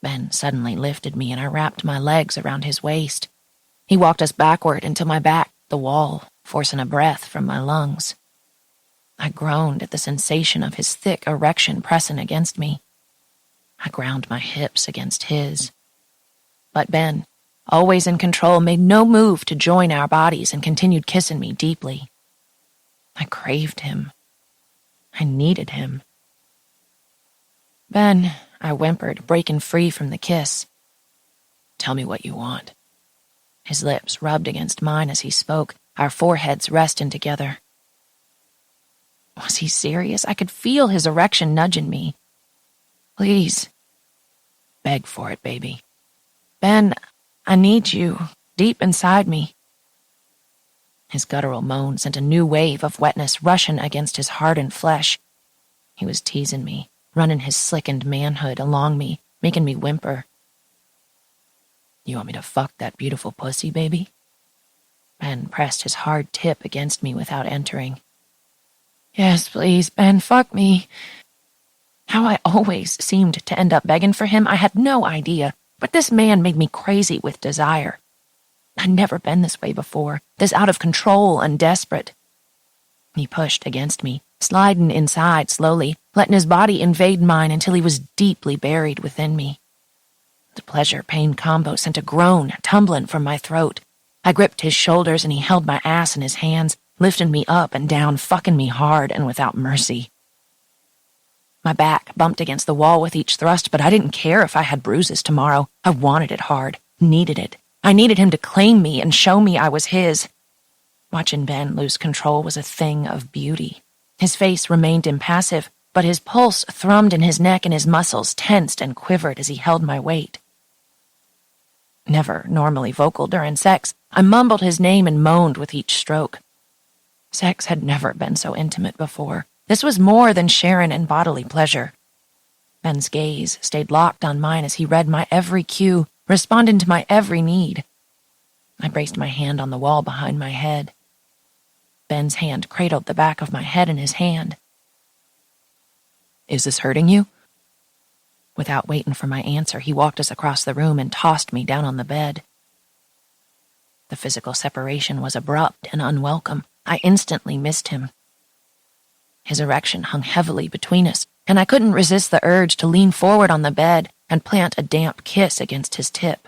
[SPEAKER 1] Ben suddenly lifted me, and I wrapped my legs around his waist. He walked us backward until my back, the wall, forcing a breath from my lungs. I groaned at the sensation of his thick erection pressing against me. I ground my hips against his. But Ben, always in control, made no move to join our bodies and continued kissing me deeply. I craved him. I needed him. Ben, I whimpered, breaking free from the kiss. Tell me what you want. His lips rubbed against mine as he spoke, our foreheads resting together. Was he serious? I could feel his erection nudging me. Please. Beg for it, baby. Ben, I need you, deep inside me. His guttural moan sent a new wave of wetness rushing against his hardened flesh. He was teasing me, running his slickened manhood along me, making me whimper. You want me to fuck that beautiful pussy, baby? Ben pressed his hard tip against me without entering. Yes, please, Ben, fuck me. How I always seemed to end up begging for him, I had no idea, but this man made me crazy with desire. I'd never been this way before, this out of control and desperate. He pushed against me, sliding inside slowly, letting his body invade mine until he was deeply buried within me. The pleasure-pain combo sent a groan tumbling from my throat. I gripped his shoulders and he held my ass in his hands, lifting me up and down, fucking me hard and without mercy. My back bumped against the wall with each thrust, but I didn't care if I had bruises tomorrow. I wanted it hard, needed it. I needed him to claim me and show me I was his. Watching Ben lose control was a thing of beauty. His face remained impassive, but his pulse thrummed in his neck and his muscles tensed and quivered as he held my weight. Never normally vocal during sex, I mumbled his name and moaned with each stroke. Sex had never been so intimate before. This was more than Sharon and bodily pleasure. Ben's gaze stayed locked on mine as he read my every cue, responding to my every need. I braced my hand on the wall behind my head. Ben's hand cradled the back of my head in his hand. "Is this hurting you?" Without waiting for my answer, he walked us across the room and tossed me down on the bed. The physical separation was abrupt and unwelcome. I instantly missed him. His erection hung heavily between us, and I couldn't resist the urge to lean forward on the bed and plant a damp kiss against his tip.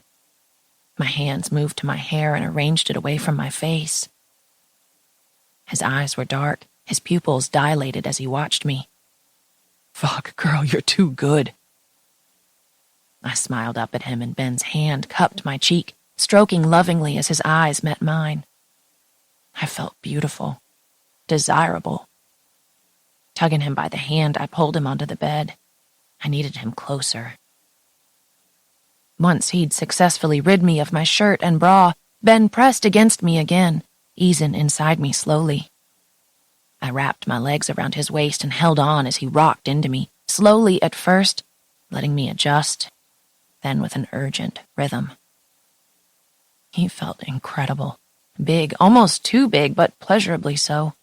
[SPEAKER 1] My hands moved to my hair and arranged it away from my face. His eyes were dark, his pupils dilated as he watched me. "Fuck, girl, you're too good." I smiled up at him, and Ben's hand cupped my cheek, stroking lovingly as his eyes met mine. I felt beautiful, desirable. Tugging him by the hand, I pulled him onto the bed. I needed him closer. Once he'd successfully rid me of my shirt and bra, Ben pressed against me again, easing inside me slowly. I wrapped my legs around his waist and held on as he rocked into me, slowly at first, letting me adjust, then with an urgent rhythm. He felt incredible. Big, almost too big, but pleasurably so.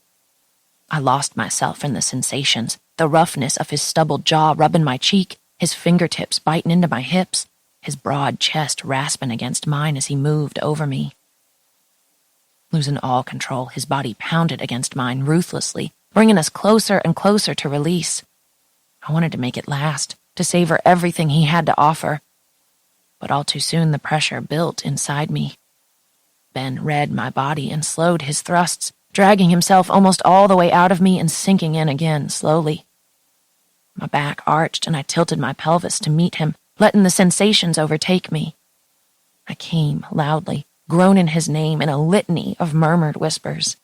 [SPEAKER 1] I lost myself in the sensations, the roughness of his stubbled jaw rubbing my cheek, his fingertips biting into my hips, his broad chest rasping against mine as he moved over me. Losing all control, his body pounded against mine ruthlessly, bringing us closer and closer to release. I wanted to make it last, to savor everything he had to offer. But all too soon the pressure built inside me. Ben read my body and slowed his thrusts, dragging himself almost all the way out of me and sinking in again slowly. My back arched and I tilted my pelvis to meet him, letting the sensations overtake me. I came loudly, groaning his name in a litany of murmured whispers.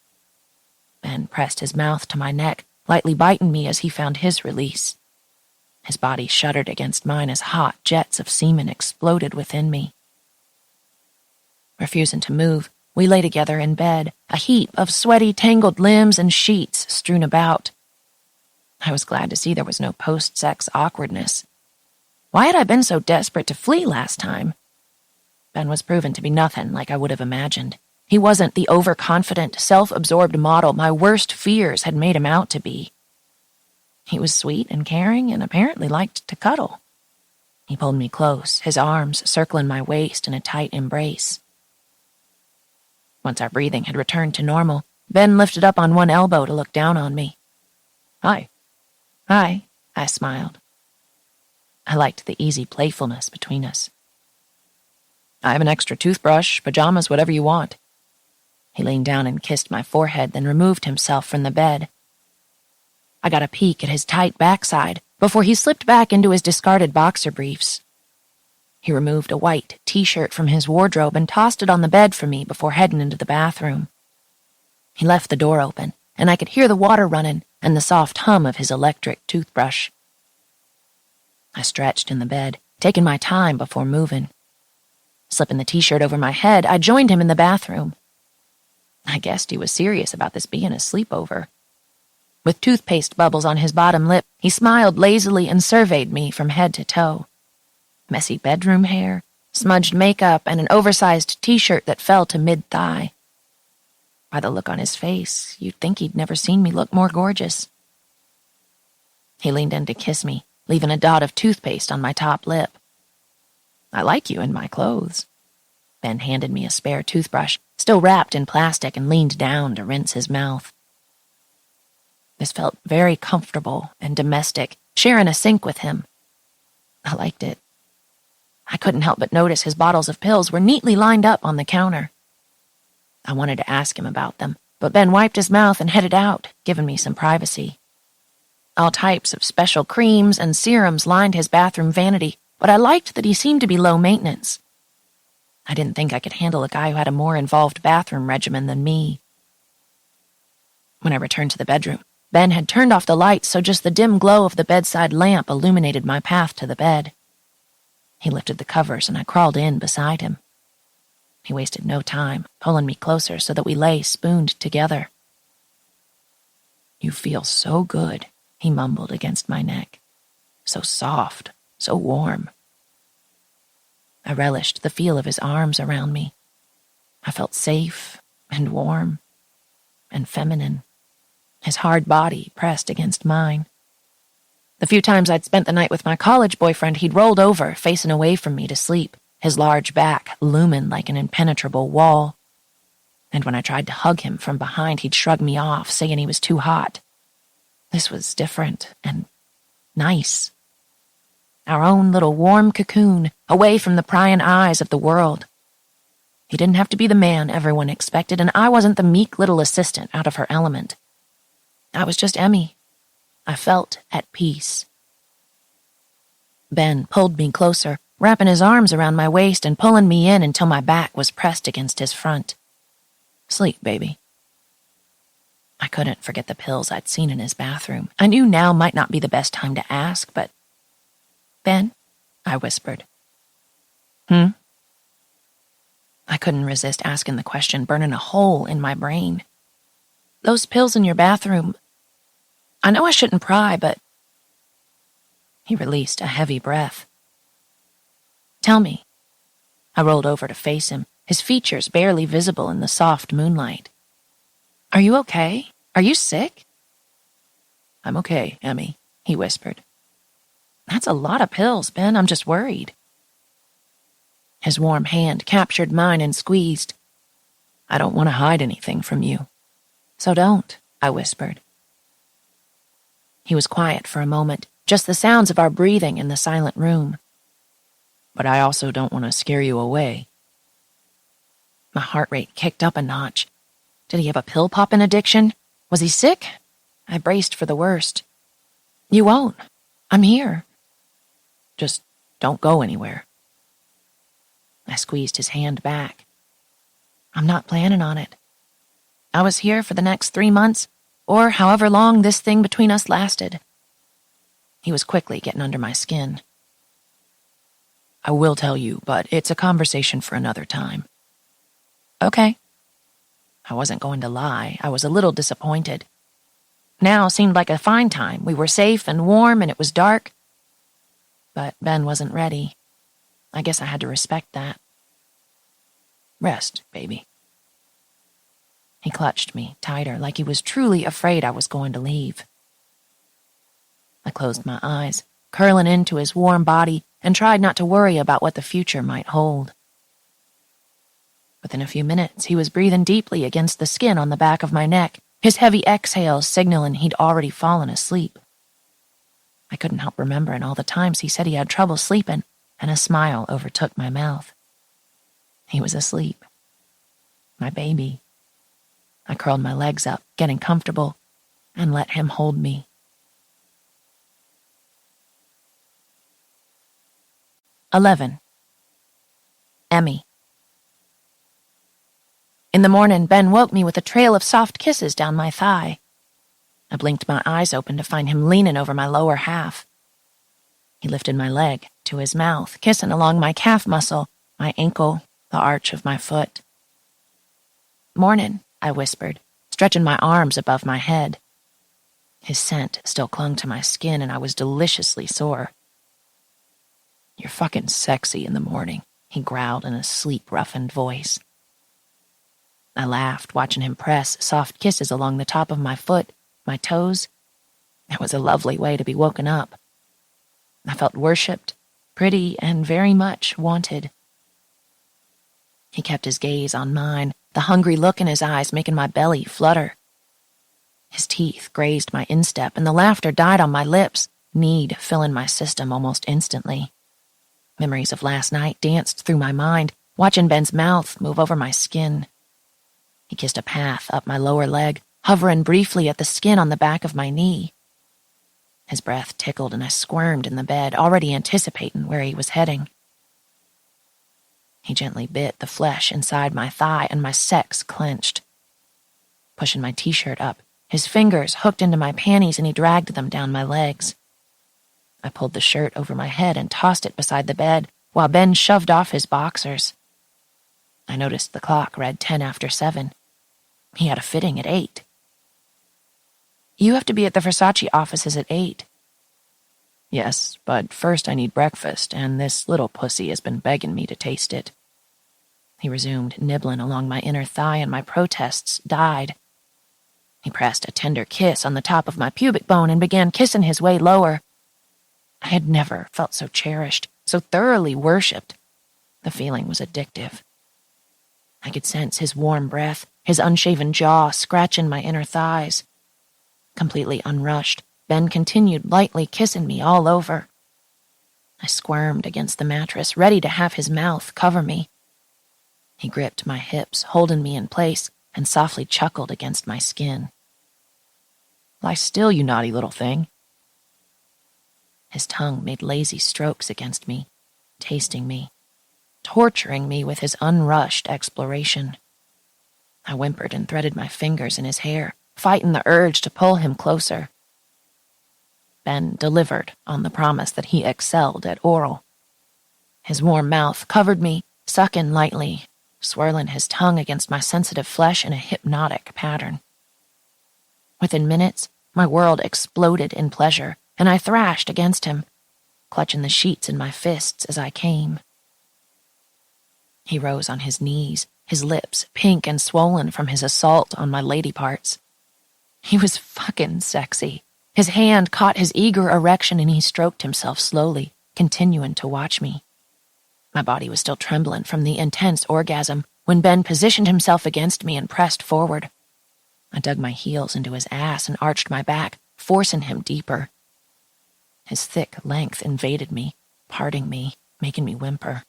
[SPEAKER 1] Ben pressed his mouth to my neck, lightly biting me as he found his release. His body shuddered against mine as hot jets of semen exploded within me. Refusing to move, we lay together in bed, a heap of sweaty, tangled limbs and sheets strewn about. I was glad to see there was no post-sex awkwardness. Why had I been so desperate to flee last time? Ben was proven to be nothing like I would have imagined. He wasn't the overconfident, self-absorbed model my worst fears had made him out to be. He was sweet and caring and apparently liked to cuddle. He pulled me close, his arms circling my waist in a tight embrace. Once our breathing had returned to normal, Ben lifted up on one elbow to look down on me. "Hi." "Hi," I smiled. I liked the easy playfulness between us. "I have an extra toothbrush, pajamas, whatever you want." He leaned down and kissed my forehead, then removed himself from the bed. I got a peek at his tight backside before he slipped back into his discarded boxer briefs. He removed a white t-shirt from his wardrobe and tossed it on the bed for me before heading into the bathroom. He left the door open, and I could hear the water running and the soft hum of his electric toothbrush. I stretched in the bed, taking my time before moving. Slipping the t-shirt over my head, I joined him in the bathroom. I guessed he was serious about this being a sleepover. With toothpaste bubbles on his bottom lip, he smiled lazily and surveyed me from head to toe. Messy bedroom hair, smudged makeup, and an oversized t-shirt that fell to mid-thigh. By the look on his face, you'd think he'd never seen me look more gorgeous. He leaned in to kiss me, leaving a dot of toothpaste on my top lip. "I like you in my clothes." Ben handed me a spare toothbrush, still wrapped in plastic, and leaned down to rinse his mouth. This felt very comfortable and domestic, sharing a sink with him. I liked it. I couldn't help but notice his bottles of pills were neatly lined up on the counter. I wanted to ask him about them, but Ben wiped his mouth and headed out, giving me some privacy. All types of special creams and serums lined his bathroom vanity, but I liked that he seemed to be low maintenance. I didn't think I could handle a guy who had a more involved bathroom regimen than me. When I returned to the bedroom, Ben had turned off the lights so just the dim glow of the bedside lamp illuminated my path to the bed. He lifted the covers and I crawled in beside him. He wasted no time, pulling me closer so that we lay spooned together. "You feel so good," he mumbled against my neck. "So soft, so warm." I relished the feel of his arms around me. I felt safe and warm and feminine, his hard body pressed against mine. The few times I'd spent the night with my college boyfriend, he'd rolled over, facing away from me to sleep, his large back looming like an impenetrable wall. And when I tried to hug him from behind, he'd shrug me off, saying he was too hot. This was different and nice. Our own little warm cocoon, away from the prying eyes of the world. He didn't have to be the man everyone expected, and I wasn't the meek little assistant out of her element. I was just Emmy. I felt at peace. Ben pulled me closer, wrapping his arms around my waist and pulling me in until my back was pressed against his front. "Sleep, baby." I couldn't forget the pills I'd seen in his bathroom. I knew now might not be the best time to ask, but... "Ben?" I whispered. I couldn't resist asking the question, burning a hole in my brain. "Those pills in your bathroom... I know I shouldn't pry, but..." He released a heavy breath. "Tell me." I rolled over to face him, his features barely visible in the soft moonlight. "Are you okay? Are you sick?" "I'm okay, Emmy," he whispered. "That's a lot of pills, Ben. I'm just worried." His warm hand captured mine and squeezed. "I don't want to hide anything from you." "So don't," I whispered. He was quiet for a moment, just the sounds of our breathing in the silent room. "But I also don't want to scare you away." My heart rate kicked up a notch. Did he have a pill-popping addiction? Was he sick? I braced for the worst. "You won't. I'm here." "Just don't go anywhere." I squeezed his hand back. "I'm not planning on it. I was here for the next 3 months, or however long this thing between us lasted." He was quickly getting under my skin. "I will tell you, but it's a conversation for another time." "Okay." I wasn't going to lie. I was a little disappointed. Now seemed like a fine time. We were safe and warm, and it was dark. But Ben wasn't ready. I guess I had to respect that. "Rest, baby." He clutched me tighter, like he was truly afraid I was going to leave. I closed my eyes, curling into his warm body, and tried not to worry about what the future might hold. Within a few minutes, he was breathing deeply against the skin on the back of my neck, his heavy exhales signaling he'd already fallen asleep. I couldn't help remembering all the times he said he had trouble sleeping, and a smile overtook my mouth. He was asleep. My baby. I curled my legs up, getting comfortable, and let him hold me. 11. Emmy. In the morning, Ben woke me with a trail of soft kisses down my thigh. I blinked my eyes open to find him leaning over my lower half. He lifted my leg to his mouth, kissing along my calf muscle, my ankle, the arch of my foot. "Mornin'," I whispered, stretching my arms above my head. His scent still clung to my skin, and I was deliciously sore. "You're fucking sexy in the morning," he growled in a sleep-roughened voice. I laughed, watching him press soft kisses along the top of my foot, my toes. It was a lovely way to be woken up. I felt worshipped, pretty, and very much wanted. He kept his gaze on mine, the hungry look in his eyes making my belly flutter. His teeth grazed my instep, and the laughter died on my lips, need filling my system almost instantly. Memories of last night danced through my mind, watching Ben's mouth move over my skin. He kissed a path up my lower leg, hovering briefly at the skin on the back of my knee. His breath tickled, and I squirmed in the bed, already anticipating where he was heading. He gently bit the flesh inside my thigh, and my sex clenched. Pushing my t-shirt up, his fingers hooked into my panties, and he dragged them down my legs. I pulled the shirt over my head and tossed it beside the bed, while Ben shoved off his boxers. I noticed the clock read 10 after 7. He had a fitting at 8. You have to be at the Versace offices at 8. Yes, but first I need breakfast, and this little pussy has been begging me to taste it. He resumed, nibbling along my inner thigh, and my protests died. He pressed a tender kiss on the top of my pubic bone and began kissing his way lower. I had never felt so cherished, so thoroughly worshipped. The feeling was addictive. I could sense his warm breath, his unshaven jaw scratching my inner thighs. Completely unrushed, Ben continued lightly kissing me all over. I squirmed against the mattress, ready to have his mouth cover me. He gripped my hips, holding me in place, and softly chuckled against my skin. Lie still, you naughty little thing. His tongue made lazy strokes against me, tasting me, torturing me with his unrushed exploration. I whimpered and threaded my fingers in his hair, fighting the urge to pull him closer. Ben delivered on the promise that he excelled at oral. His warm mouth covered me, sucking lightly, swirling his tongue against my sensitive flesh in a hypnotic pattern. Within minutes, my world exploded in pleasure, and I thrashed against him, clutching the sheets in my fists as I came. He rose on his knees, his lips pink and swollen from his assault on my lady parts. He was fucking sexy. His hand caught his eager erection and he stroked himself slowly, continuing to watch me. My body was still trembling from the intense orgasm when Ben positioned himself against me and pressed forward. I dug my heels into his ass and arched my back, forcing him deeper. His thick length invaded me, parting me, making me whimper.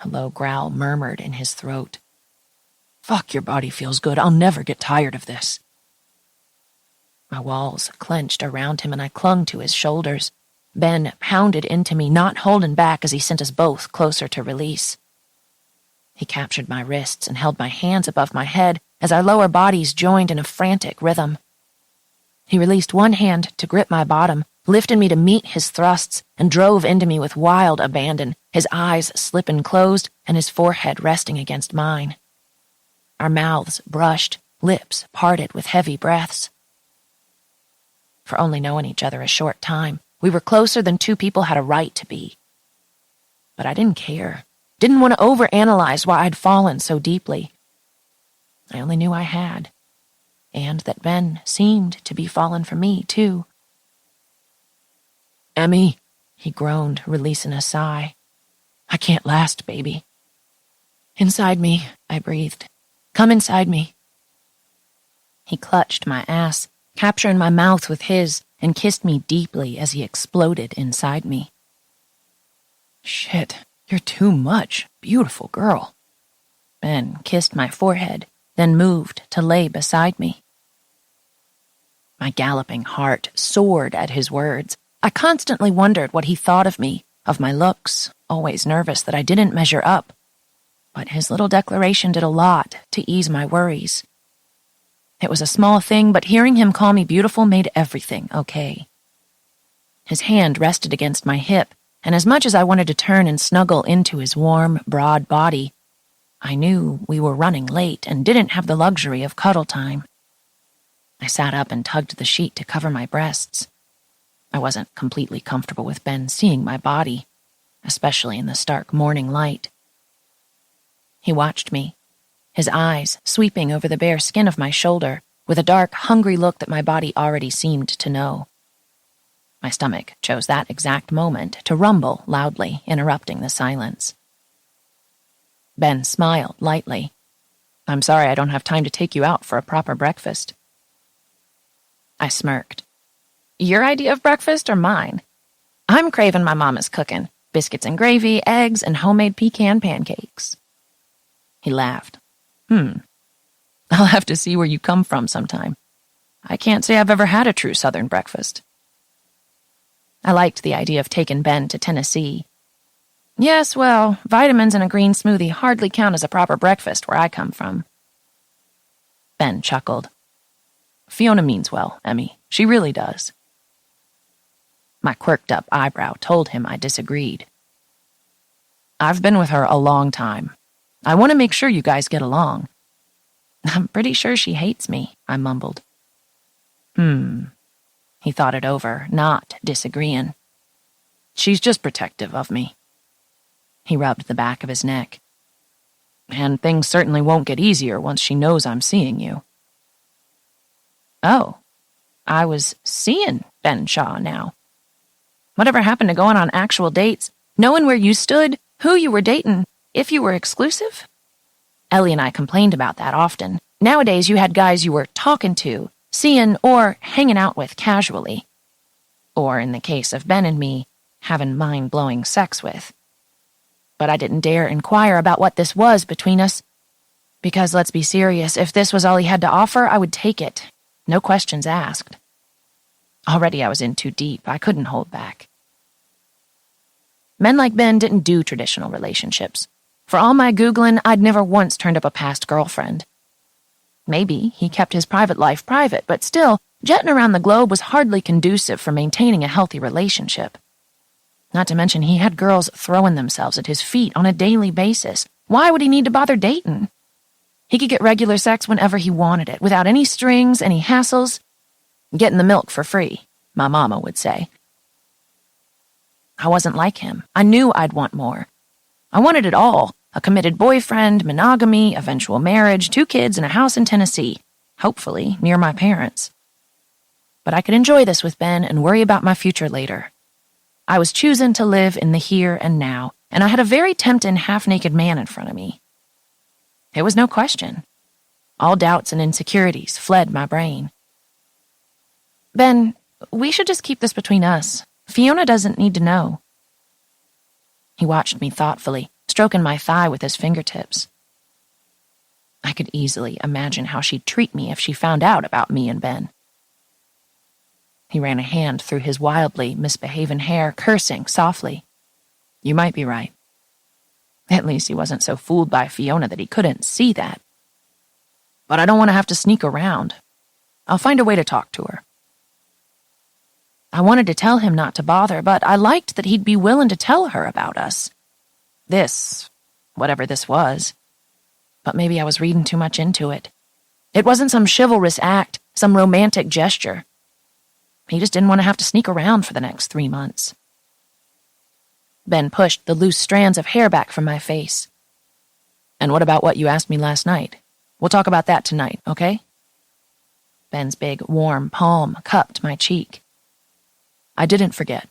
[SPEAKER 1] A low growl murmured in his throat. Fuck, your body feels good. I'll never get tired of this. My walls clenched around him and I clung to his shoulders. Ben pounded into me, not holding back as he sent us both closer to release. He captured my wrists and held my hands above my head as our lower bodies joined in a frantic rhythm. He released one hand to grip my bottom, lifted me to meet his thrusts, and drove into me with wild abandon, his eyes slipping closed and his forehead resting against mine. Our mouths brushed, lips parted with heavy breaths. For only knowing each other a short time, we were closer than two people had a right to be. But I didn't care, didn't want to overanalyze why I'd fallen so deeply. I only knew I had, and that Ben seemed to be falling for me, too. Emmy, he groaned, releasing a sigh. I can't last, baby. Inside me, I breathed. Come inside me. He clutched my ass, capturing my mouth with his, and kissed me deeply as he exploded inside me. Shit, you're too much, beautiful girl. Ben kissed my forehead, then moved to lay beside me. My galloping heart soared at his words. I constantly wondered what he thought of me, of my looks, always nervous that I didn't measure up. But his little declaration did a lot to ease my worries. It was a small thing, but hearing him call me beautiful made everything okay. His hand rested against my hip, and as much as I wanted to turn and snuggle into his warm, broad body, I knew we were running late and didn't have the luxury of cuddle time. I sat up and tugged the sheet to cover my breasts. I wasn't completely comfortable with Ben seeing my body, especially in the stark morning light. He watched me, his eyes sweeping over the bare skin of my shoulder with a dark, hungry look that my body already seemed to know. My stomach chose that exact moment to rumble loudly, interrupting the silence. Ben smiled lightly. I'm sorry I don't have time to take you out for a proper breakfast. I smirked. Your idea of breakfast or mine? I'm craving my mama's cooking. Biscuits and gravy, eggs, and homemade pecan pancakes. He laughed. I'll have to see where you come from sometime. I can't say I've ever had a true Southern breakfast. I liked the idea of taking Ben to Tennessee. Yes, well, vitamins and a green smoothie hardly count as a proper breakfast where I come from. Ben chuckled. Fiona means well, Emmy. She really does. My quirked-up eyebrow told him I disagreed. I've been with her a long time. I want to make sure you guys get along." "I'm pretty sure she hates me," I mumbled. He thought it over, not disagreeing. "She's just protective of me." He rubbed the back of his neck. "And things certainly won't get easier once she knows I'm seeing you." "Oh, I was seeing Ben Shaw now. Whatever happened to going on actual dates, knowing where you stood, who you were dating, if you were exclusive?" Ellie and I complained about that often. Nowadays, you had guys you were talking to, seeing, or hanging out with casually. Or, in the case of Ben and me, having mind-blowing sex with. But I didn't dare inquire about what this was between us. Because, let's be serious, if this was all he had to offer, I would take it. No questions asked. Already I was in too deep. I couldn't hold back. Men like Ben didn't do traditional relationships. For all my Googling, I'd never once turned up a past girlfriend. Maybe he kept his private life private, but still, jetting around the globe was hardly conducive for maintaining a healthy relationship. Not to mention he had girls throwing themselves at his feet on a daily basis. Why would he need to bother dating? He could get regular sex whenever he wanted it, without any strings, any hassles. Getting the milk for free, my mama would say. I wasn't like him. I knew I'd want more. I wanted it all. A committed boyfriend, monogamy, eventual marriage, 2 kids, and a house in Tennessee. Hopefully, near my parents. But I could enjoy this with Ben and worry about my future later. I was choosing to live in the here and now, and I had a very tempting half-naked man in front of me. It was no question. All doubts and insecurities fled my brain. "Ben, we should just keep this between us. Fiona doesn't need to know." He watched me thoughtfully, stroking my thigh with his fingertips. I could easily imagine how she'd treat me if she found out about me and Ben. He ran a hand through his wildly misbehaving hair, cursing softly. You might be right. At least he wasn't so fooled by Fiona that he couldn't see that. But I don't want to have to sneak around. I'll find a way to talk to her. I wanted to tell him not to bother, but I liked that he'd be willing to tell her about us. This, whatever this was. But maybe I was reading too much into it. It wasn't some chivalrous act, some romantic gesture. He just didn't want to have to sneak around for the next 3 months. Ben pushed the loose strands of hair back from my face. "And what about what you asked me last night? We'll talk about that tonight, okay?" Ben's big, warm palm cupped my cheek. I didn't forget.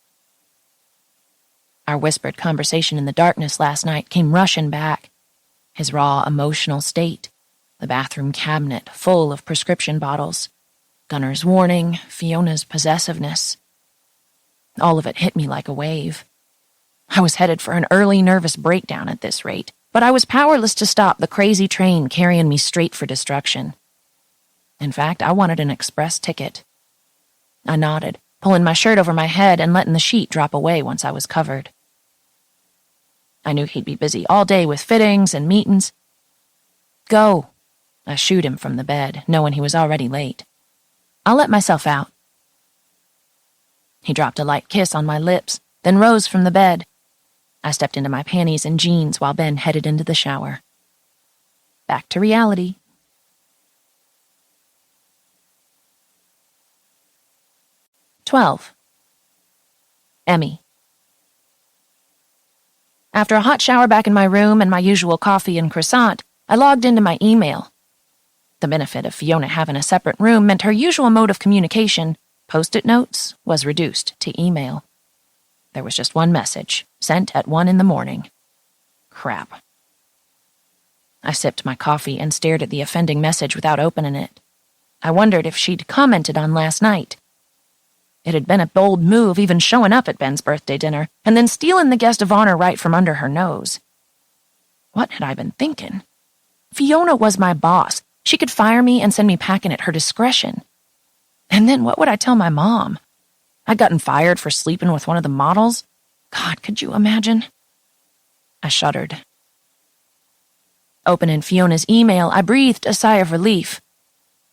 [SPEAKER 1] Our whispered conversation in the darkness last night came rushing back. His raw, emotional state, the bathroom cabinet full of prescription bottles, Gunner's warning, Fiona's possessiveness. All of it hit me like a wave. I was headed for an early nervous breakdown at this rate, but I was powerless to stop the crazy train carrying me straight for destruction. In fact, I wanted an express ticket. I nodded, pulling my shirt over my head and letting the sheet drop away once I was covered. I knew he'd be busy all day with fittings and meetings. "Go." I shooed him from the bed, knowing he was already late. "I'll let myself out." He dropped a light kiss on my lips, then rose from the bed. I stepped into my panties and jeans while Ben headed into the shower. Back to reality. "12. Emmy." After a hot shower back in my room and my usual coffee and croissant, I logged into my email. The benefit of Fiona having a separate room meant her usual mode of communication, post-it notes, was reduced to email. There was just one message, sent at 1 a.m. Crap. I sipped my coffee and stared at the offending message without opening it. I wondered if she'd commented on last night. It had been a bold move even showing up at Ben's birthday dinner and then stealing the guest of honor right from under her nose. What had I been thinking? Fiona was my boss. She could fire me and send me packing at her discretion. And then what would I tell my mom? I'd gotten fired for sleeping with one of the models? God, could you imagine? I shuddered. Opening Fiona's email, I breathed a sigh of relief.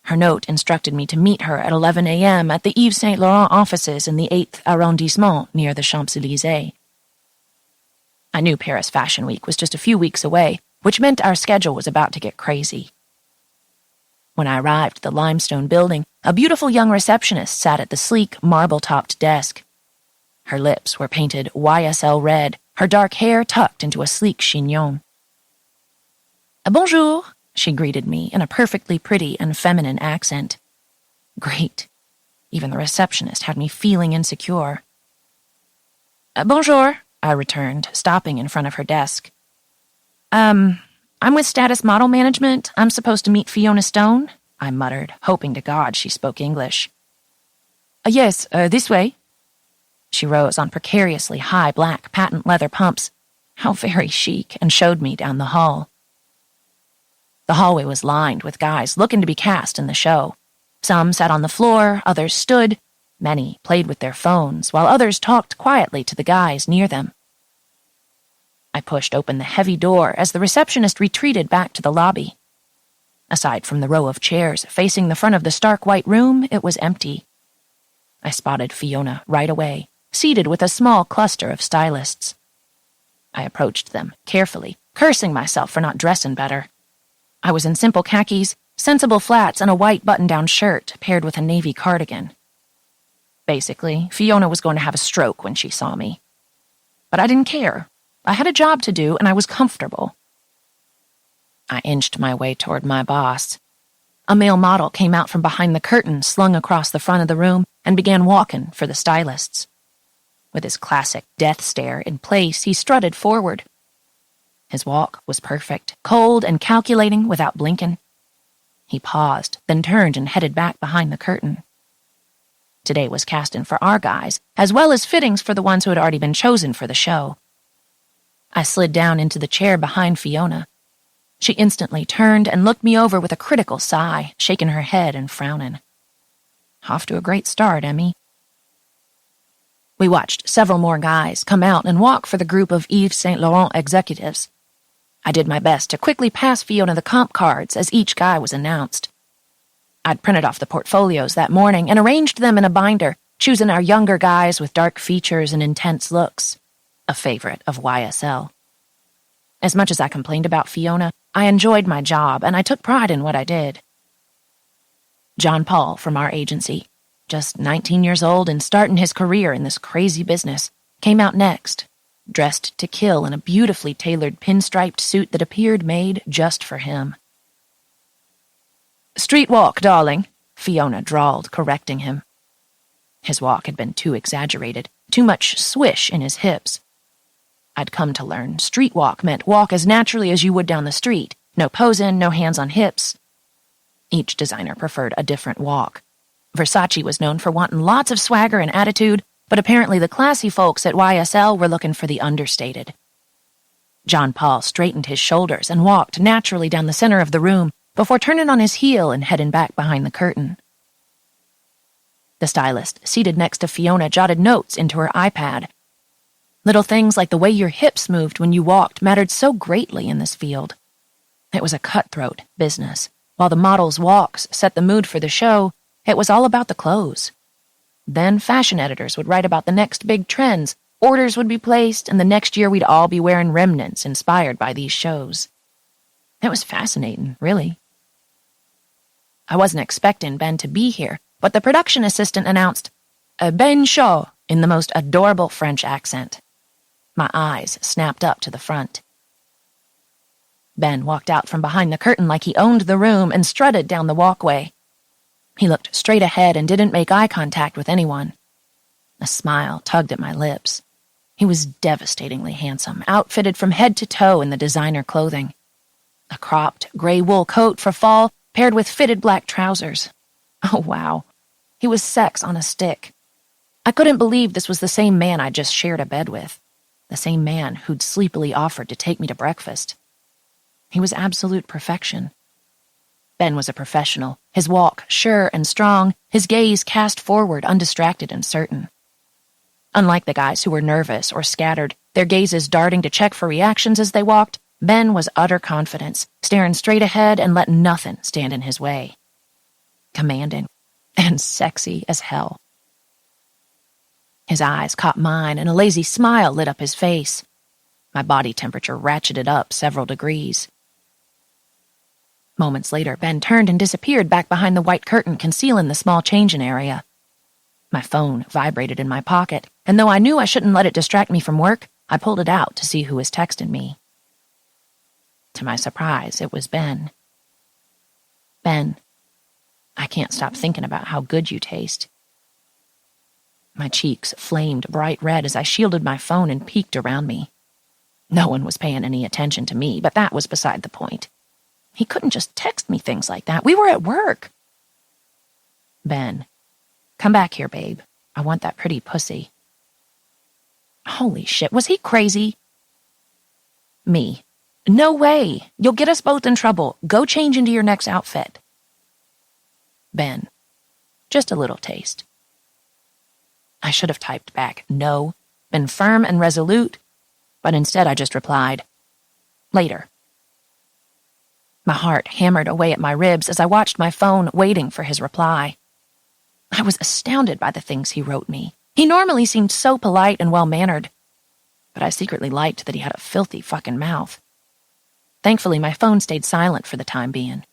[SPEAKER 1] Her note instructed me to meet her at 11 a.m. at the Yves Saint Laurent offices in the 8th arrondissement near the Champs-Élysées. I knew Paris Fashion Week was just a few weeks away, which meant our schedule was about to get crazy. When I arrived at the limestone building, a beautiful young receptionist sat at the sleek, marble-topped desk. Her lips were painted YSL red, her dark hair tucked into a sleek chignon. "Bonjour," she greeted me in a perfectly pretty and feminine accent. Great. Even the receptionist had me feeling insecure. "Bonjour," I returned, stopping in front of her desk. I'm with Status Model Management. I'm supposed to meet Fiona Stone," I muttered, hoping to God she spoke English. Yes, this way." She rose on precariously high black patent leather pumps, how very chic, and showed me down the hall. The hallway was lined with guys looking to be cast in the show. Some sat on the floor, others stood. Many played with their phones, while others talked quietly to the guys near them. I pushed open the heavy door as the receptionist retreated back to the lobby. Aside from the row of chairs facing the front of the stark white room, it was empty. I spotted Fiona right away, seated with a small cluster of stylists. I approached them carefully, cursing myself for not dressing better. I was in simple khakis, sensible flats, and a white button-down shirt paired with a navy cardigan. Basically, Fiona was going to have a stroke when she saw me. But I didn't care. I had a job to do, and I was comfortable. I inched my way toward my boss. A male model came out from behind the curtain slung across the front of the room and began walking for the stylists. With his classic death stare in place, he strutted forward. His walk was perfect, cold and calculating without blinking. He paused, then turned and headed back behind the curtain. Today was casting for our guys, as well as fittings for the ones who had already been chosen for the show. I slid down into the chair behind Fiona. She instantly turned and looked me over with a critical sigh, shaking her head and frowning. Off to a great start, Emmy. We watched several more guys come out and walk for the group of Yves Saint Laurent executives. I did my best to quickly pass Fiona the comp cards as each guy was announced. I'd printed off the portfolios that morning and arranged them in a binder, choosing our younger guys with dark features and intense looks. A favorite of YSL. As much as I complained about Fiona, I enjoyed my job and I took pride in what I did. John Paul from our agency, just 19 years old and starting his career in this crazy business, came out next, dressed to kill in a beautifully tailored pinstriped suit that appeared made just for him. "Street walk, darling," Fiona drawled, correcting him. His walk had been too exaggerated, too much swish in his hips. I'd come to learn street walk meant walk as naturally as you would down the street, no posing, no hands on hips. Each designer preferred a different walk. Versace was known for wanting lots of swagger and attitude, but apparently the classy folks at YSL were looking for the understated. John Paul straightened his shoulders and walked naturally down the center of the room before turning on his heel and heading back behind the curtain. The stylist seated next to Fiona jotted notes into her iPad. Little things like the way your hips moved when you walked mattered so greatly in this field. It was a cutthroat business. While the models' walks set the mood for the show, it was all about the clothes. Then fashion editors would write about the next big trends, orders would be placed, and the next year we'd all be wearing remnants inspired by these shows. It was fascinating, really. I wasn't expecting Ben to be here, but the production assistant announced, "Ben Shaw," in the most adorable French accent. My eyes snapped up to the front. Ben walked out from behind the curtain like he owned the room and strutted down the walkway. He looked straight ahead and didn't make eye contact with anyone. A smile tugged at my lips. He was devastatingly handsome, outfitted from head to toe in the designer clothing. A cropped, gray wool coat for fall paired with fitted black trousers. Oh, wow. He was sex on a stick. I couldn't believe this was the same man I just shared a bed with. The same man who'd sleepily offered to take me to breakfast. He was absolute perfection. Ben was a professional, his walk sure and strong, his gaze cast forward, undistracted and certain. Unlike the guys who were nervous or scattered, their gazes darting to check for reactions as they walked, Ben was utter confidence, staring straight ahead and letting nothing stand in his way. Commanding and sexy as hell. His eyes caught mine and a lazy smile lit up his face. My body temperature ratcheted up several degrees. Moments later, Ben turned and disappeared back behind the white curtain concealing the small changing area. My phone vibrated in my pocket, and though I knew I shouldn't let it distract me from work, I pulled it out to see who was texting me. To my surprise, it was Ben. Ben, I can't stop thinking about how good you taste. My cheeks flamed bright red as I shielded my phone and peeked around me. No one was paying any attention to me, but that was beside the point. He couldn't just text me things like that. We were at work. Ben, come back here, babe. I want that pretty pussy. Holy shit, was he crazy? Me. No way. You'll get us both in trouble. Go change into your next outfit. Ben, just a little taste. I should have typed back no, been firm and resolute, but instead I just replied, later. My heart hammered away at my ribs as I watched my phone waiting for his reply. I was astounded by the things he wrote me. He normally seemed so polite and well-mannered, but I secretly liked that he had a filthy fucking mouth. Thankfully, my phone stayed silent for the time being.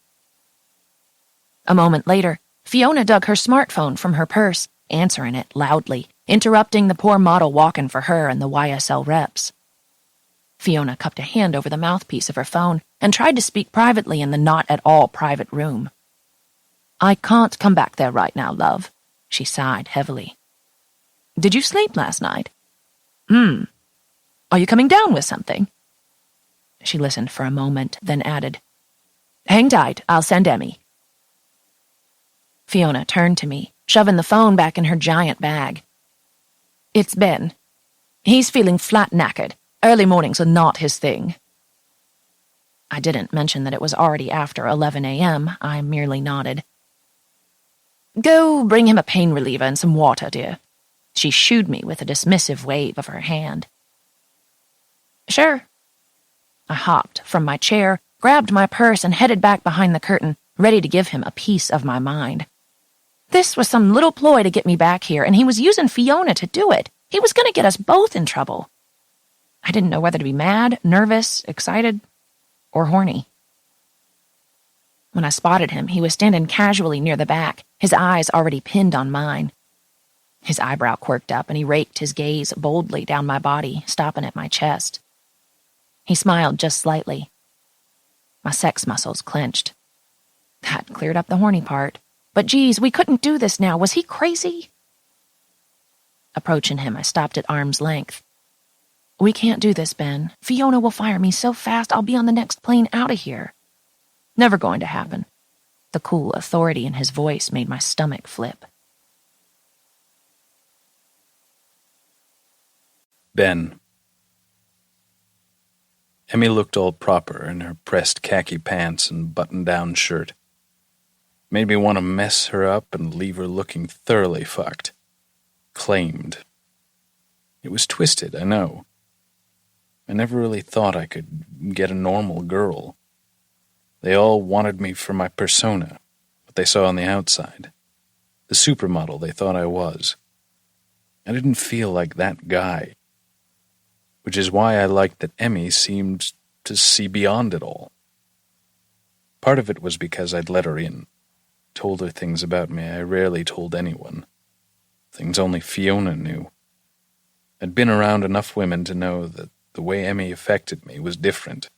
[SPEAKER 1] A moment later, Fiona dug her smartphone from her purse, answering it loudly, interrupting the poor model walking for her and the YSL reps. Fiona cupped a hand over the mouthpiece of her phone and tried to speak privately in the not-at-all private room. I can't come back there right now, love, she sighed heavily. Did you sleep last night? Are you coming down with something? She listened for a moment, then added, Hang tight, I'll send Emmy. Fiona turned to me, shoving the phone back in her giant bag. It's Ben. He's feeling flat knackered. Early mornings are not his thing. I didn't mention that it was already after 11 a.m. I merely nodded. Go bring him a pain reliever and some water, dear. She shooed me with a dismissive wave of her hand. Sure. I hopped from my chair, grabbed my purse, and headed back behind the curtain, ready to give him a piece of my mind. This was some little ploy to get me back here, and he was using Fiona to do it. He was going to get us both in trouble. I didn't know whether to be mad, nervous, excited, or horny. When I spotted him, he was standing casually near the back, his eyes already pinned on mine. His eyebrow quirked up, and he raked his gaze boldly down my body, stopping at my chest. He smiled just slightly. My sex muscles clenched. That cleared up the horny part. But geez, we couldn't do this now. Was he crazy? Approaching him, I stopped at arm's length. We can't do this, Ben. Fiona will fire me so fast I'll be on the next plane out of here. Never going to happen. The cool authority in his voice made my stomach flip.
[SPEAKER 2] Ben. Emmy looked all proper in her pressed khaki pants and button-down shirt. Made me want to mess her up and leave her looking thoroughly fucked. Claimed. It was twisted, I know. I never really thought I could get a normal girl. They all wanted me for my persona, what they saw on the outside. The supermodel they thought I was. I didn't feel like that guy. Which is why I liked that Emmy seemed to see beyond it all. Part of it was because I'd let her in. Told her things about me I rarely told anyone. Things only Fiona knew. I'd been around enough women to know that the way Emmy affected me was different.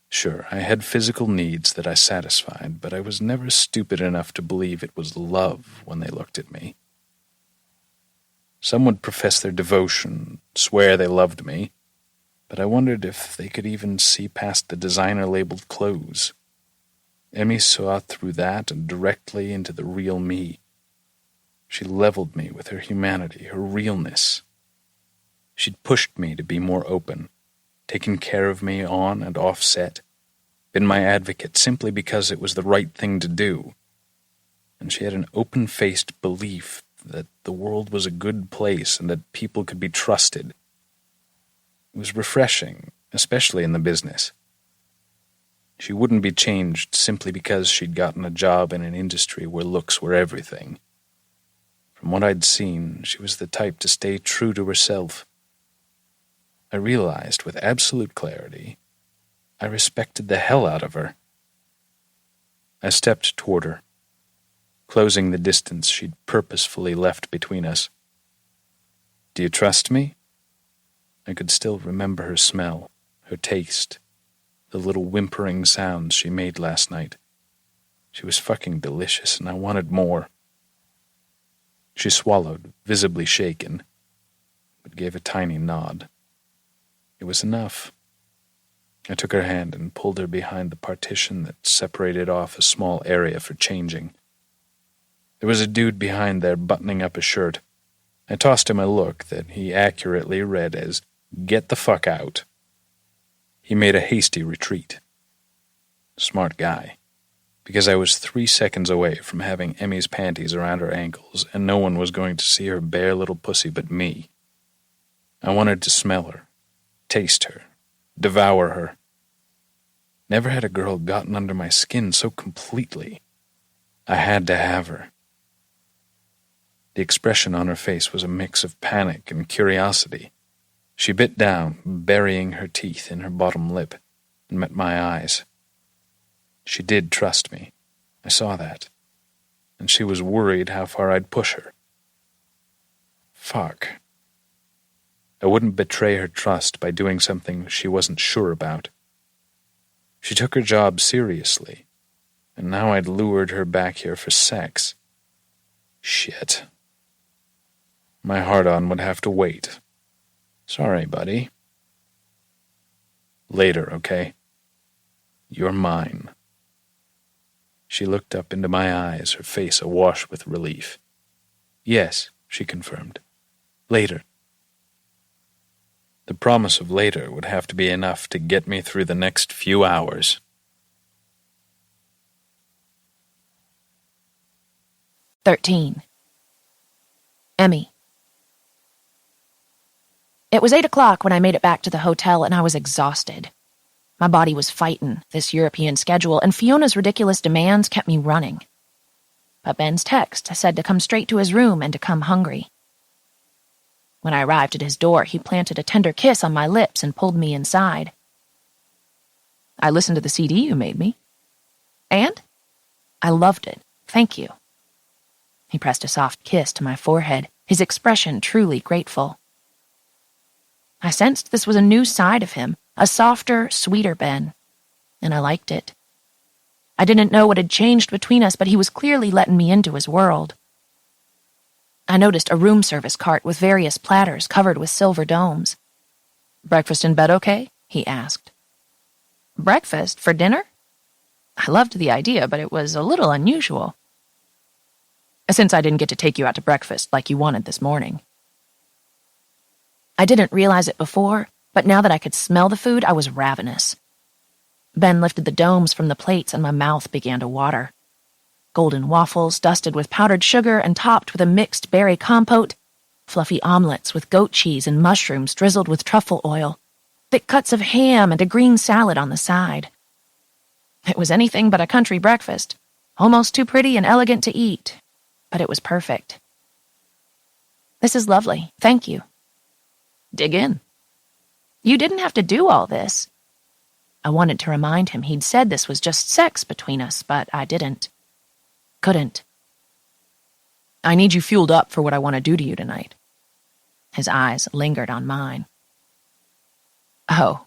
[SPEAKER 2] Sure, I had physical needs that I satisfied, but I was never stupid enough to believe it was love when they looked at me. Some would profess their devotion, swear they loved me, but I wondered if they could even see past the designer-labeled clothes. Emmy saw through that and directly into the real me. She leveled me with her humanity, her realness. She'd pushed me to be more open, taken care of me on and off set, been my advocate simply because it was the right thing to do. And she had an open-faced belief that the world was a good place and that people could be trusted. It was refreshing, especially in the business. She wouldn't be changed simply because she'd gotten a job in an industry where looks were everything. From what I'd seen, she was the type to stay true to herself. I realized with absolute clarity I respected the hell out of her. I stepped toward her, closing the distance she'd purposefully left between us. "Do you trust me?" I could still remember her smell, her taste, the little whimpering sounds she made last night. She was fucking delicious, and I wanted more. She swallowed, visibly shaken, but gave a tiny nod. It was enough. I took her hand and pulled her behind the partition that separated off a small area for changing. There was a dude behind there buttoning up a shirt. I tossed him a look that he accurately read as, "Get the fuck out." He made a hasty retreat. Smart guy, because I was 3 seconds away from having Emmy's panties around her ankles, and no one was going to see her bare little pussy but me. I wanted to smell her, taste her, devour her. Never had a girl gotten under my skin so completely. I had to have her. The expression on her face was a mix of panic and curiosity. She bit down, burying her teeth in her bottom lip, and met my eyes. She did trust me. I saw that. And she was worried how far I'd push her. Fuck. I wouldn't betray her trust by doing something she wasn't sure about. She took her job seriously, and now I'd lured her back here for sex. Shit. My hard-on would have to wait. Sorry, buddy. Later, okay? You're mine. She looked up into my eyes, her face awash with relief. Yes, she confirmed. Later. The promise of later would have to be enough to get me through the next few hours.
[SPEAKER 1] 13. Emmy. It was 8 o'clock when I made it back to the hotel, and I was exhausted. My body was fighting this European schedule, and Fiona's ridiculous demands kept me running. But Ben's text said to come straight to his room and to come hungry. When I arrived at his door, he planted a tender kiss on my lips and pulled me inside. "I listened to the CD you made me." "And?" "I loved it. Thank you." He pressed a soft kiss to my forehead, his expression truly grateful. I sensed this was a new side of him, a softer, sweeter Ben, and I liked it. I didn't know what had changed between us, but he was clearly letting me into his world. I noticed a room service cart with various platters covered with silver domes. "Breakfast in bed okay?" he asked. "Breakfast for dinner?" I loved the idea, but it was a little unusual. "Since I didn't get to take you out to breakfast like you wanted this morning." I didn't realize it before, but now that I could smell the food, I was ravenous. Ben lifted the domes from the plates and my mouth began to water. Golden waffles dusted with powdered sugar and topped with a mixed berry compote, fluffy omelets with goat cheese and mushrooms drizzled with truffle oil, thick cuts of ham and a green salad on the side. It was anything but a country breakfast, almost too pretty and elegant to eat, but it was perfect. "This is lovely, thank you." "Dig in." "You didn't have to do all this." I wanted to remind him he'd said this was just sex between us, but I didn't. Couldn't. "I need you fueled up for what I want to do to you tonight." His eyes lingered on mine. Oh,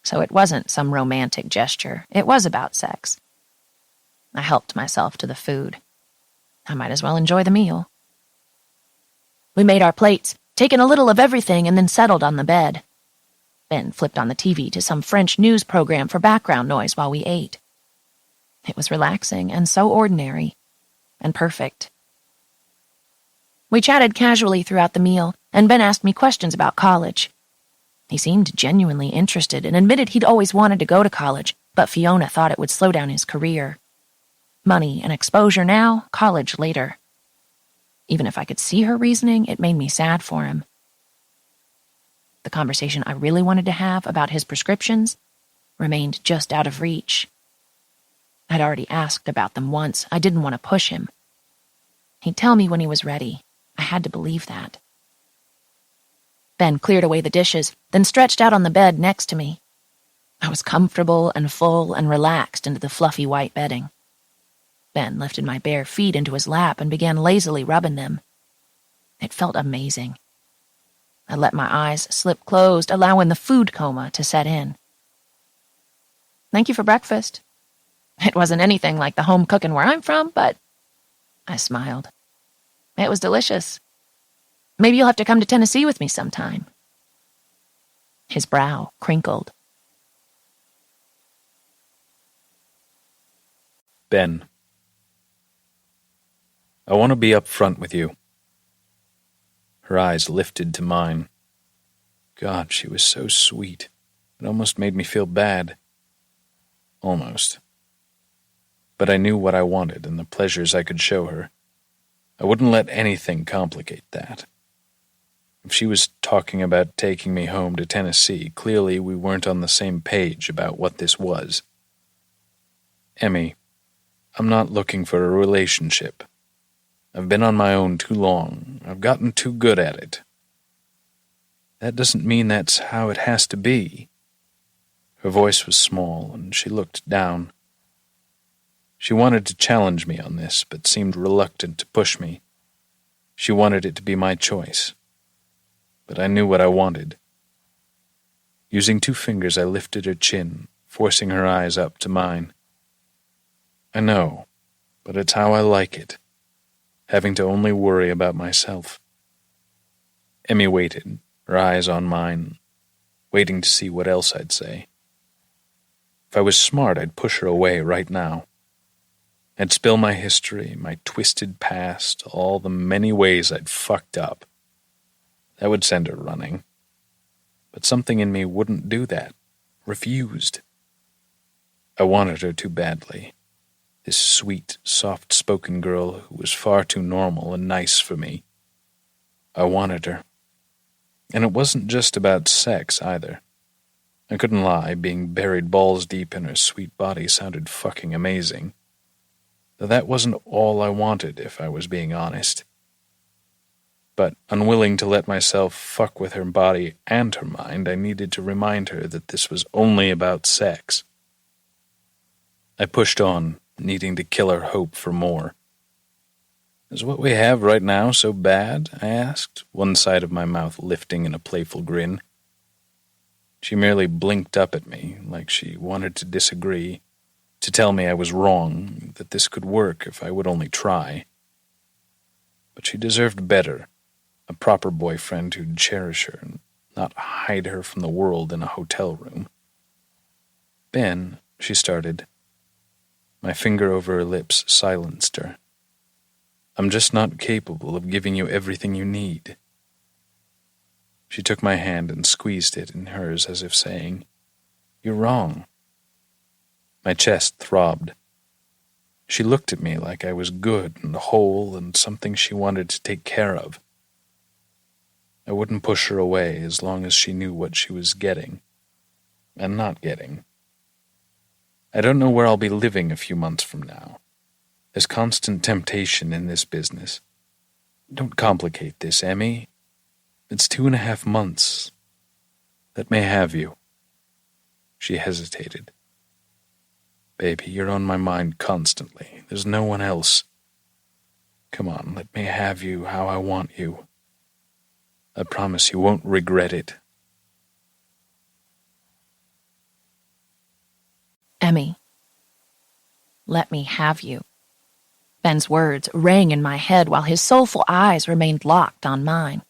[SPEAKER 1] so it wasn't some romantic gesture. It was about sex. I helped myself to the food. I might as well enjoy the meal. We made our plates, taking a little of everything, and then settled on the bed. Ben flipped on the TV to some French news program for background noise while we ate. It was relaxing and so ordinary and perfect. We chatted casually throughout the meal, and Ben asked me questions about college. He seemed genuinely interested and admitted he'd always wanted to go to college, but Fiona thought it would slow down his career. Money and exposure now, college later. Even if I could see her reasoning, it made me sad for him. The conversation I really wanted to have about his prescriptions remained just out of reach. I'd already asked about them once. I didn't want to push him. He'd tell me when he was ready. I had to believe that. Ben cleared away the dishes, then stretched out on the bed next to me. I was comfortable and full and relaxed into the fluffy white bedding. Ben lifted my bare feet into his lap and began lazily rubbing them. It felt amazing. I let my eyes slip closed, allowing the food coma to set in. "Thank you for breakfast." It wasn't anything like the home cooking where I'm from, but I smiled. It was delicious. "Maybe you'll have to come to Tennessee with me sometime." His brow crinkled.
[SPEAKER 2] Ben, I want to be up front with you. Her eyes lifted to mine. God, she was so sweet. It almost made me feel bad. Almost. But I knew what I wanted and the pleasures I could show her. I wouldn't let anything complicate that. If she was talking about taking me home to Tennessee, clearly we weren't on the same page about what this was. Emmy, I'm not looking for a relationship. I've been on my own too long. I've gotten too good at it. That doesn't mean that's how it has to be. Her voice was small, and she looked down. She wanted to challenge me on this, but seemed reluctant to push me. She wanted it to be my choice. But I knew what I wanted. Using 2 fingers, I lifted her chin, forcing her eyes up to mine. I know, but it's how I like it, having to only worry about myself. Emmy waited, her eyes on mine, waiting to see what else I'd say. If I was smart, I'd push her away right now. I'd spill my history, my twisted past, all the many ways I'd fucked up. That would send her running. But something in me wouldn't do that, refused. I wanted her too badly. This sweet, soft-spoken girl who was far too normal and nice for me. I wanted her. And it wasn't just about sex, either. I couldn't lie, being buried balls deep in her sweet body sounded fucking amazing. Though that wasn't all I wanted, if I was being honest. But unwilling to let myself fuck with her body and her mind, I needed to remind her that this was only about sex. I pushed on, needing to kill her hope for more. Is what we have right now so bad? I asked, one side of my mouth lifting in a playful grin. She merely blinked up at me, like she wanted to disagree, to tell me I was wrong, that this could work if I would only try. But she deserved better, a proper boyfriend who'd cherish her and not hide her from the world in a hotel room. Ben, she started. My finger over her lips silenced her. I'm just not capable of giving you everything you need. She took my hand and squeezed it in hers as if saying, You're wrong. My chest throbbed. She looked at me like I was good and whole and something she wanted to take care of. I wouldn't push her away as long as she knew what she was getting and not getting. I don't know where I'll be living a few months from now. There's constant temptation in this business. Don't complicate this, Emmy. It's 2.5 months. Let me have you. She hesitated. Baby, you're on my mind constantly. There's no one else. Come on, let me have you how I want you. I promise you won't regret it.
[SPEAKER 1] Emmy, let me have you. Ben's words rang in my head while his soulful eyes remained locked on mine.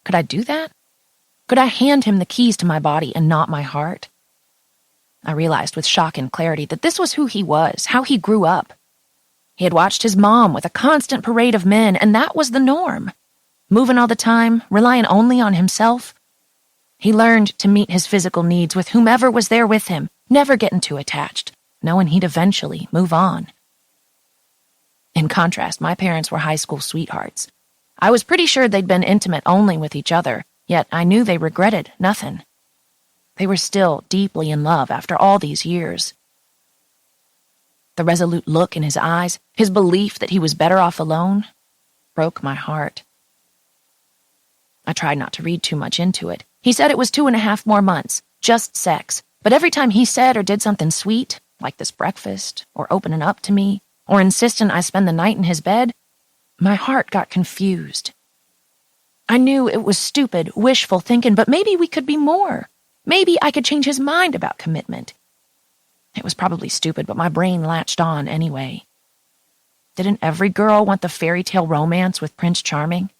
[SPEAKER 1] Could I do that? Could I hand him the keys to my body and not my heart? I realized with shock and clarity that this was who he was, how he grew up. He had watched his mom with a constant parade of men, and that was the norm. Moving all the time, relying only on himself. He learned to meet his physical needs with whomever was there with him, never getting too attached, knowing he'd eventually move on. In contrast, my parents were high school sweethearts. I was pretty sure they'd been intimate only with each other, yet I knew they regretted nothing. They were still deeply in love after all these years. The resolute look in his eyes, his belief that he was better off alone, broke my heart. I tried not to read too much into it. He said it was 2.5 more months, just sex. But every time he said or did something sweet, like this breakfast, or opening up to me, or insisting I spend the night in his bed, my heart got confused. I knew it was stupid, wishful thinking, but maybe we could be more. Maybe I could change his mind about commitment. It was probably stupid, but my brain latched on anyway. Didn't every girl want the fairy tale romance with Prince Charming?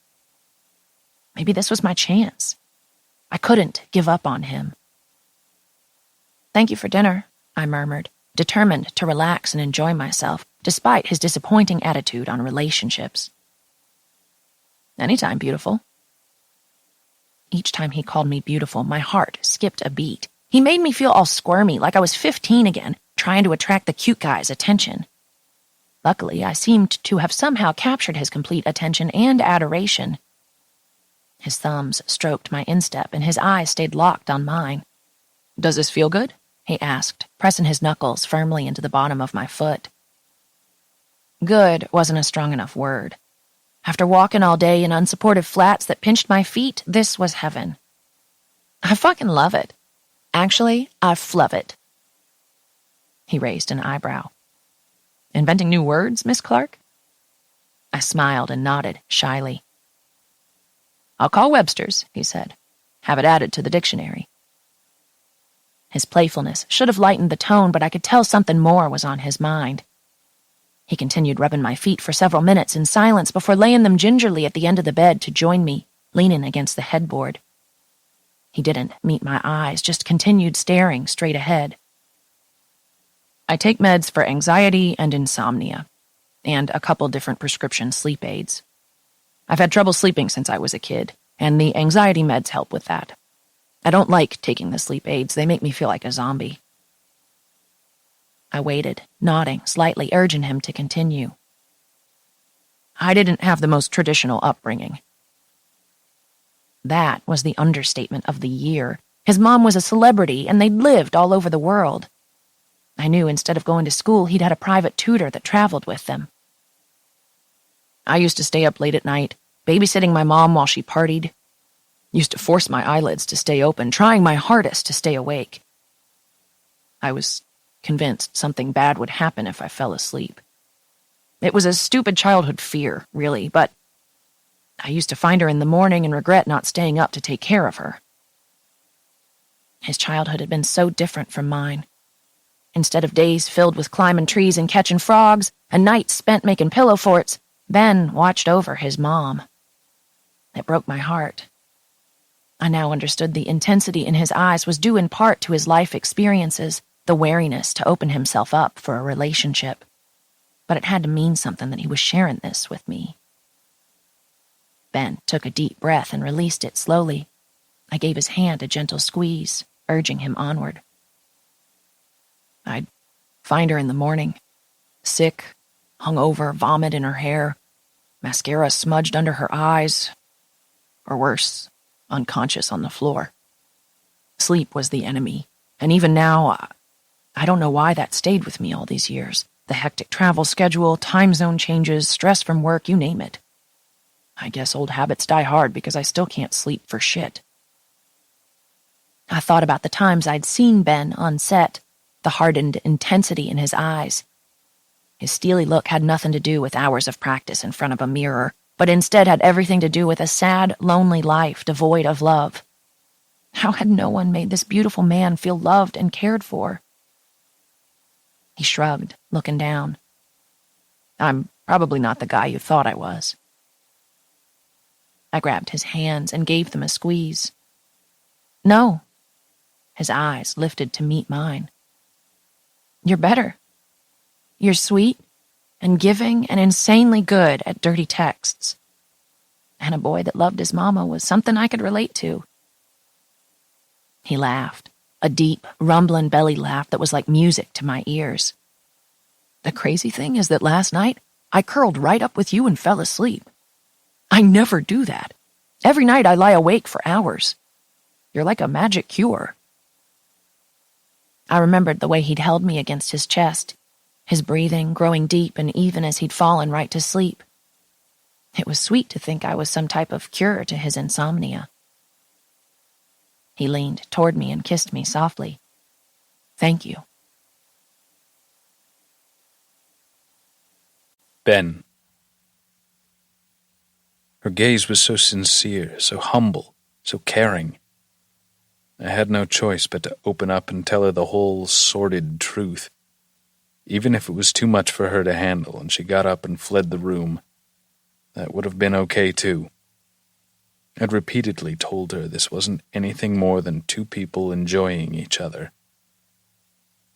[SPEAKER 1] Maybe this was my chance. I couldn't give up on him. "Thank you for dinner," I murmured, determined to relax and enjoy myself, despite his disappointing attitude on relationships. "Anytime, beautiful." Each time he called me beautiful, my heart skipped a beat. He made me feel all squirmy, like I was 15 again, trying to attract the cute guy's attention. Luckily, I seemed to have somehow captured his complete attention and adoration. His thumbs stroked my instep, and his eyes stayed locked on mine. "Does this feel good?" he asked, pressing his knuckles firmly into the bottom of my foot. Good wasn't a strong enough word. After walking all day in unsupportive flats that pinched my feet, this was heaven. I fucking love it. Actually, I flub it. He raised an eyebrow. "Inventing new words, Miss Clark?" I smiled and nodded shyly. "I'll call Webster's," he said. "Have it added to the dictionary." His playfulness should have lightened the tone, but I could tell something more was on his mind. He continued rubbing my feet for several minutes in silence before laying them gingerly at the end of the bed to join me, leaning against the headboard. He didn't meet my eyes, just continued staring straight ahead. "I take meds for anxiety and insomnia, and a couple different prescription sleep aids. I've had trouble sleeping since I was a kid, and the anxiety meds help with that. I don't like taking the sleep aids. They make me feel like a zombie." I waited, nodding, slightly urging him to continue. "I didn't have the most traditional upbringing." That was the understatement of the year. His mom was a celebrity, and they'd lived all over the world. I knew instead of going to school, he'd had a private tutor that traveled with them. "I used to stay up late at night, babysitting my mom while she partied. Used to force my eyelids to stay open, trying my hardest to stay awake. I was convinced something bad would happen if I fell asleep. It was a stupid childhood fear, really, but I used to find her in the morning and regret not staying up to take care of her." His childhood had been so different from mine. Instead of days filled with climbing trees and catching frogs, and nights spent making pillow forts, Ben watched over his mom. It broke my heart. I now understood the intensity in his eyes was due in part to his life experiences, the wariness to open himself up for a relationship. But it had to mean something that he was sharing this with me. Ben took a deep breath and released it slowly. I gave his hand a gentle squeeze, urging him onward. "I'd find her in the morning, sick, hungover, vomit in her hair, mascara smudged under her eyes, or worse, unconscious on the floor. Sleep was the enemy, and even now, I don't know why that stayed with me all these years. The hectic travel schedule, time zone changes, stress from work, you name it. I guess old habits die hard because I still can't sleep for shit." I thought about the times I'd seen Ben on set, the hardened intensity in his eyes. His steely look had nothing to do with hours of practice in front of a mirror, but instead had everything to do with a sad, lonely life devoid of love. How had no one made this beautiful man feel loved and cared for? He shrugged, looking down. "I'm probably not the guy you thought I was." I grabbed his hands and gave them a squeeze. "No." His eyes lifted to meet mine. "You're better. You're sweet and giving and insanely good at dirty texts. And a boy that loved his mama was something I could relate to." He laughed, a deep, rumbling belly laugh that was like music to my ears. "The crazy thing is that last night, I curled right up with you and fell asleep. I never do that. Every night I lie awake for hours. You're like a magic cure." I remembered the way he'd held me against his chest, his breathing growing deep and even as he'd fallen right to sleep. It was sweet to think I was some type of cure to his insomnia. He leaned toward me and kissed me softly. Thank you.
[SPEAKER 2] Ben. Her gaze was so sincere, so humble, so caring. I had no choice but to open up and tell her the whole sordid truth. Even if it was too much for her to handle and she got up and fled the room, that would have been okay too. I'd repeatedly told her this wasn't anything more than two people enjoying each other.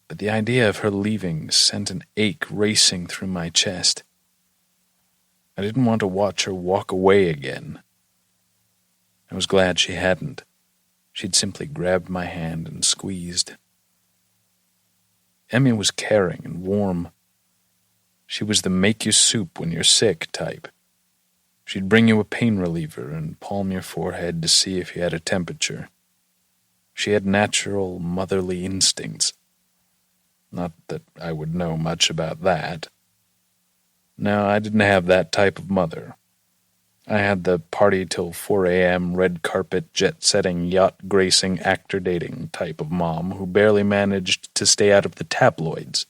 [SPEAKER 2] But the idea of her leaving sent an ache racing through my chest. I didn't want to watch her walk away again. I was glad she hadn't. She'd simply grabbed my hand and squeezed. Emmy was caring and warm. She was the make-you-soup-when-you're-sick type. She'd bring you a pain reliever and palm your forehead to see if you had a temperature. She had natural motherly instincts. Not that I would know much about that. No, I didn't have that type of mother. I had the party till 4 a.m., red carpet, jet-setting, yacht-gracing, actor-dating type of mom who barely managed to stay out of the tabloids.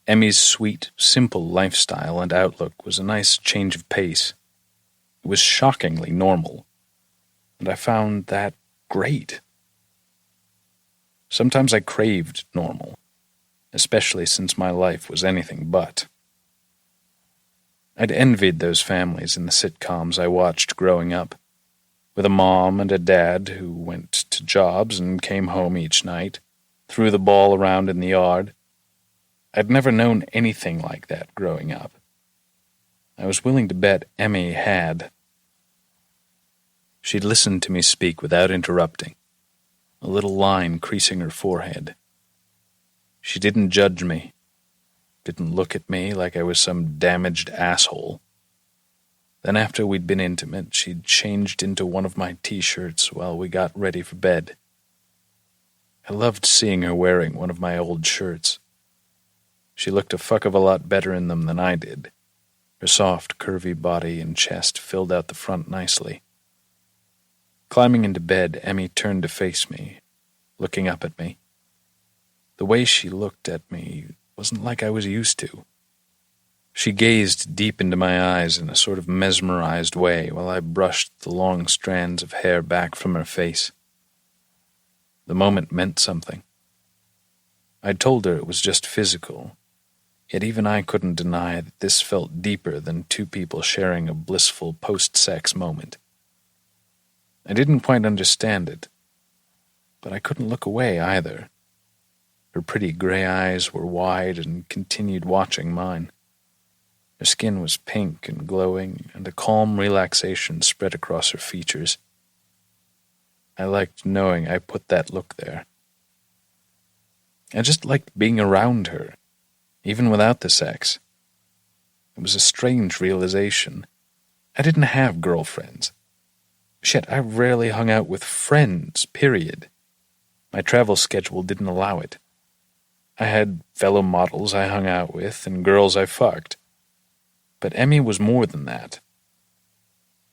[SPEAKER 2] Emmy's sweet, simple lifestyle and outlook was a nice change of pace. It was shockingly normal, and I found that great. Sometimes I craved normal, especially since my life was anything but. I'd envied those families in the sitcoms I watched growing up, with a mom and a dad who went to jobs and came home each night, threw the ball around in the yard. I'd never known anything like that growing up. I was willing to bet Emmy had. She'd listened to me speak without interrupting, a little line creasing her forehead. She didn't judge me. Didn't look at me like I was some damaged asshole. Then after we'd been intimate, she'd changed into one of my t-shirts while we got ready for bed. I loved seeing her wearing one of my old shirts. She looked a fuck of a lot better in them than I did. Her soft, curvy body and chest filled out the front nicely. Climbing into bed, Emmy turned to face me, looking up at me. The way she looked at me wasn't like I was used to. She gazed deep into my eyes in a sort of mesmerized way while I brushed the long strands of hair back from her face. The moment meant something. I'd told her it was just physical, yet even I couldn't deny that this felt deeper than two people sharing a blissful post-sex moment. I didn't quite understand it, but I couldn't look away either. Her pretty gray eyes were wide and continued watching mine. Her skin was pink and glowing, and a calm relaxation spread across her features. I liked knowing I put that look there. I just liked being around her, even without the sex. It was a strange realization. I didn't have girlfriends. Shit, I rarely hung out with friends, period. My travel schedule didn't allow it. I had fellow models I hung out with and girls I fucked. But Emmy was more than that.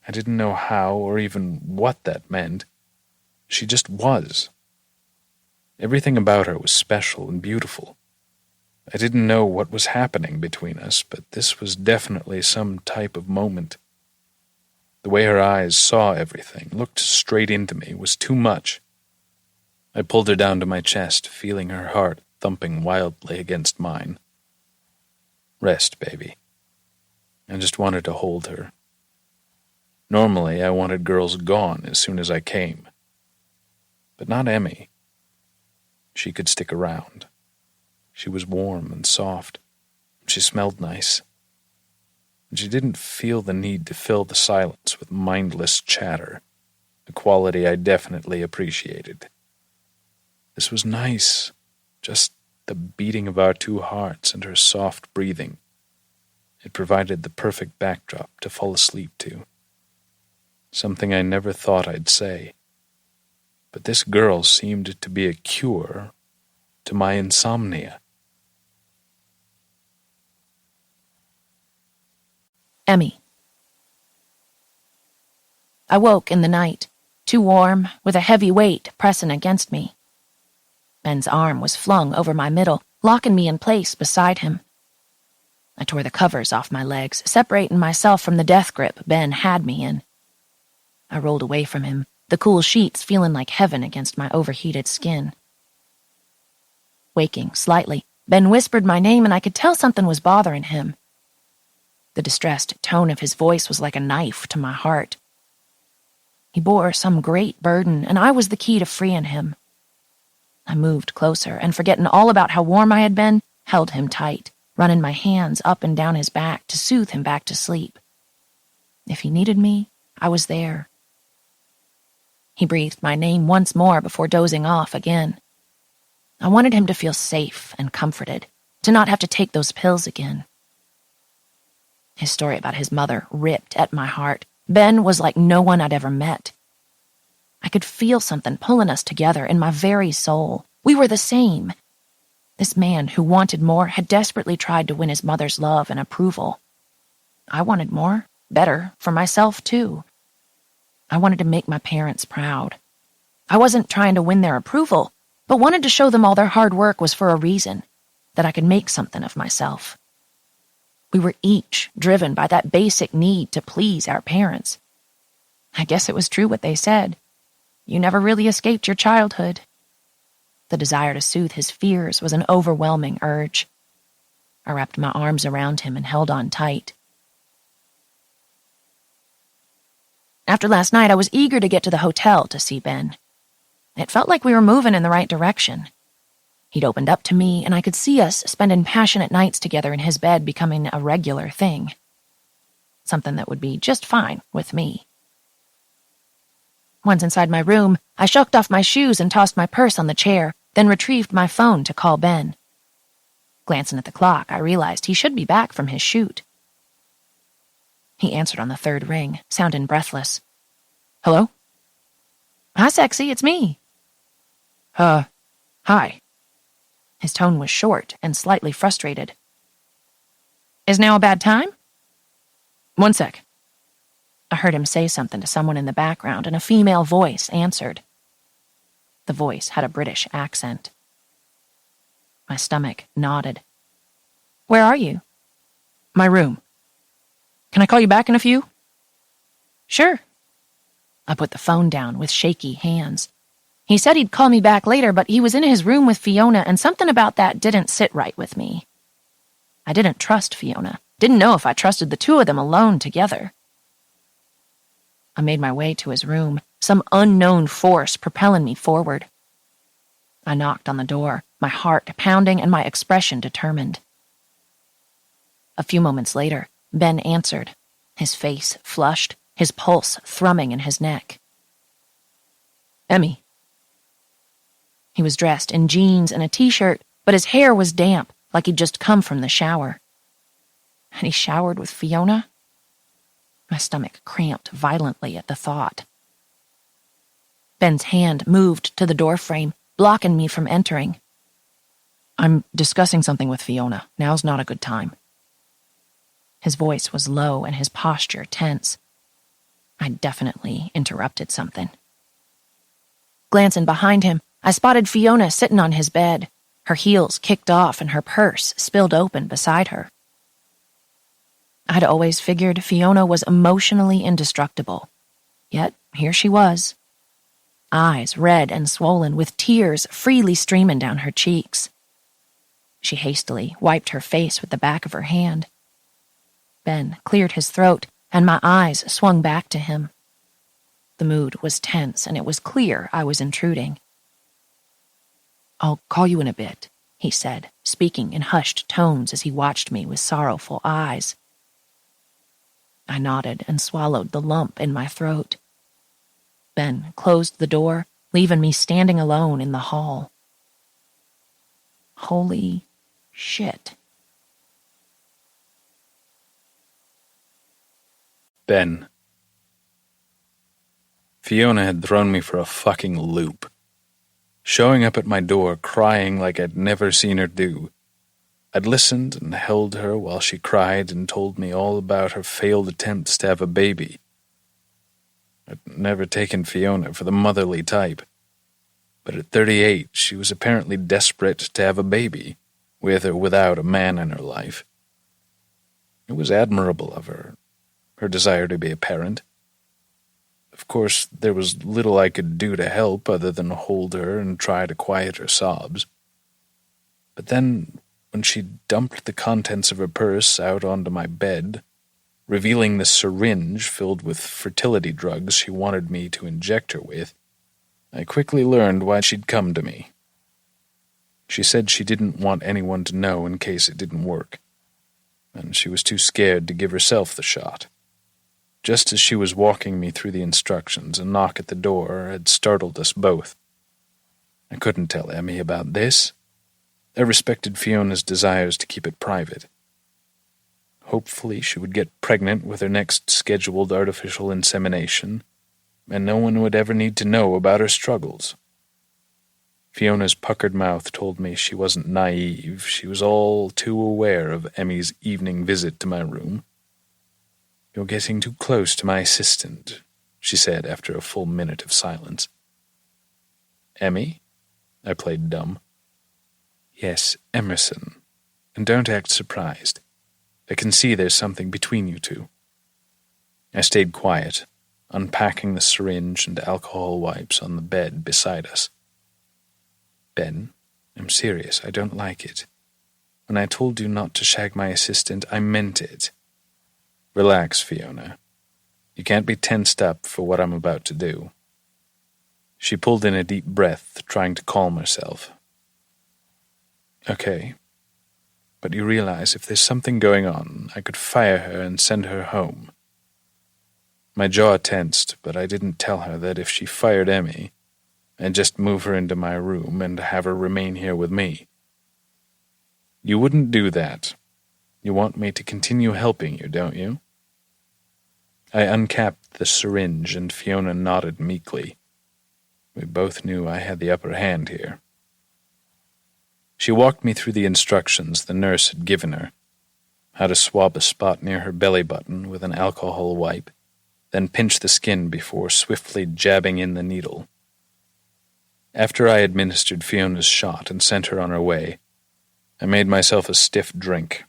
[SPEAKER 2] I didn't know how or even what that meant. She just was. Everything about her was special and beautiful. I didn't know what was happening between us, but this was definitely some type of moment. The way her eyes saw everything, looked straight into me, was too much. I pulled her down to my chest, feeling her heart thumping wildly against mine. Rest, baby. I just wanted to hold her. Normally, I wanted girls gone as soon as I came. But not Emmy. She could stick around. She was warm and soft. She smelled nice. And she didn't feel the need to fill the silence with mindless chatter, a quality I definitely appreciated. This was nice. Just the beating of our two hearts and her soft breathing. It provided the perfect backdrop to fall asleep to. Something I never thought I'd say. But this girl seemed to be a cure to my insomnia.
[SPEAKER 1] Emmy. I woke in the night, too warm, with a heavy weight pressing against me. Ben's arm was flung over my middle, locking me in place beside him. I tore the covers off my legs, separating myself from the death grip Ben had me in. I rolled away from him, the cool sheets feeling like heaven against my overheated skin. Waking slightly, Ben whispered my name and I could tell something was bothering him. The distressed tone of his voice was like a knife to my heart. He bore some great burden, and I was the key to freeing him. I moved closer, and forgetting all about how warm I had been, held him tight, running my hands up and down his back to soothe him back to sleep. If he needed me, I was there. He breathed my name once more before dozing off again. I wanted him to feel safe and comforted, to not have to take those pills again. His story about his mother ripped at my heart. Ben was like no one I'd ever met. I could feel something pulling us together in my very soul. We were the same. This man who wanted more had desperately tried to win his mother's love and approval. I wanted more, better, for myself too. I wanted to make my parents proud. I wasn't trying to win their approval, but wanted to show them all their hard work was for a reason, that I could make something of myself. We were each driven by that basic need to please our parents. I guess it was true what they said. You never really escaped your childhood. The desire to soothe his fears was an overwhelming urge. I wrapped my arms around him and held on tight. After last night, I was eager to get to the hotel to see Ben. It felt like we were moving in the right direction. He'd opened up to me, and I could see us spending passionate nights together in his bed becoming a regular thing. Something that would be just fine with me. Once inside my room, I shucked off my shoes and tossed my purse on the chair, then retrieved my phone to call Ben. Glancing at the clock, I realized he should be back from his shoot. He answered on the third ring, sounding breathless. Hello? Hi, sexy, it's me. Hi. His tone was short and slightly frustrated. Is now a bad time? One sec. I heard him say something to someone in the background, and a female voice answered. The voice had a British accent. My stomach nodded. Where are you? My room. Can I call you back in a few? Sure. I put the phone down with shaky hands. He said he'd call me back later, but he was in his room with Fiona, and something about that didn't sit right with me. I didn't trust Fiona. Didn't know if I trusted the two of them alone together. I made my way to his room, some unknown force propelling me forward. I knocked on the door, my heart pounding and my expression determined. A few moments later, Ben answered, his face flushed, his pulse thrumming in his neck. Emmy. He was dressed in jeans and a t-shirt, but his hair was damp, like he'd just come from the shower. Had he showered with Fiona? My stomach cramped violently at the thought. Ben's hand moved to the doorframe, blocking me from entering. I'm discussing something with Fiona. Now's not a good time. His voice was low and his posture tense. I'd definitely interrupted something. Glancing behind him, I spotted Fiona sitting on his bed, her heels kicked off and her purse spilled open beside her. I'd always figured Fiona was emotionally indestructible. Yet here she was. Eyes red and swollen, with tears freely streaming down her cheeks. She hastily wiped her face with the back of her hand. Ben cleared his throat, and my eyes swung back to him. The mood was tense, and it was clear I was intruding. I'll call you in a bit, he said, speaking in hushed tones as he watched me with sorrowful eyes. I nodded and swallowed the lump in my throat. Ben closed the door, leaving me standing alone in the hall. Holy shit.
[SPEAKER 2] Ben. Fiona had thrown me for a fucking loop. Showing up at my door crying like I'd never seen her do. I'd listened and held her while she cried and told me all about her failed attempts to have a baby. I'd never taken Fiona for the motherly type. But at 38, she was apparently desperate to have a baby, with or without a man in her life. It was admirable of her desire to be a parent. Of course, there was little I could do to help other than hold her and try to quiet her sobs. But then, when she dumped the contents of her purse out onto my bed, revealing the syringe filled with fertility drugs she wanted me to inject her with, I quickly learned why she'd come to me. She said she didn't want anyone to know in case it didn't work, and she was too scared to give herself the shot. Just as she was walking me through the instructions, a knock at the door had startled us both. I couldn't tell Emmy about this. I respected Fiona's desires to keep it private. Hopefully she would get pregnant with her next scheduled artificial insemination, and no one would ever need to know about her struggles. Fiona's puckered mouth told me she wasn't naive. She was all too aware of Emmy's evening visit to my room. "You're getting too close to my assistant," she said after a full minute of silence. "Emmy?" I played dumb. "Yes, Emerson. And don't act surprised. I can see there's something between you two." I stayed quiet, unpacking the syringe and alcohol wipes on the bed beside us. "Ben, I'm serious. I don't like it. When I told you not to shag my assistant, I meant it." "Relax, Fiona. You can't be tensed up for what I'm about to do." She pulled in a deep breath, trying to calm herself. "Okay. But you realize if there's something going on, I could fire her and send her home." My jaw tensed, but I didn't tell her that if she fired Emmy, I'd just move her into my room and have her remain here with me. "You wouldn't do that. You want me to continue helping you, don't you?" I uncapped the syringe and Fiona nodded meekly. We both knew I had the upper hand here. She walked me through the instructions the nurse had given her, how to swab a spot near her belly button with an alcohol wipe, then pinch the skin before swiftly jabbing in the needle. After I administered Fiona's shot and sent her on her way, I made myself a stiff drink.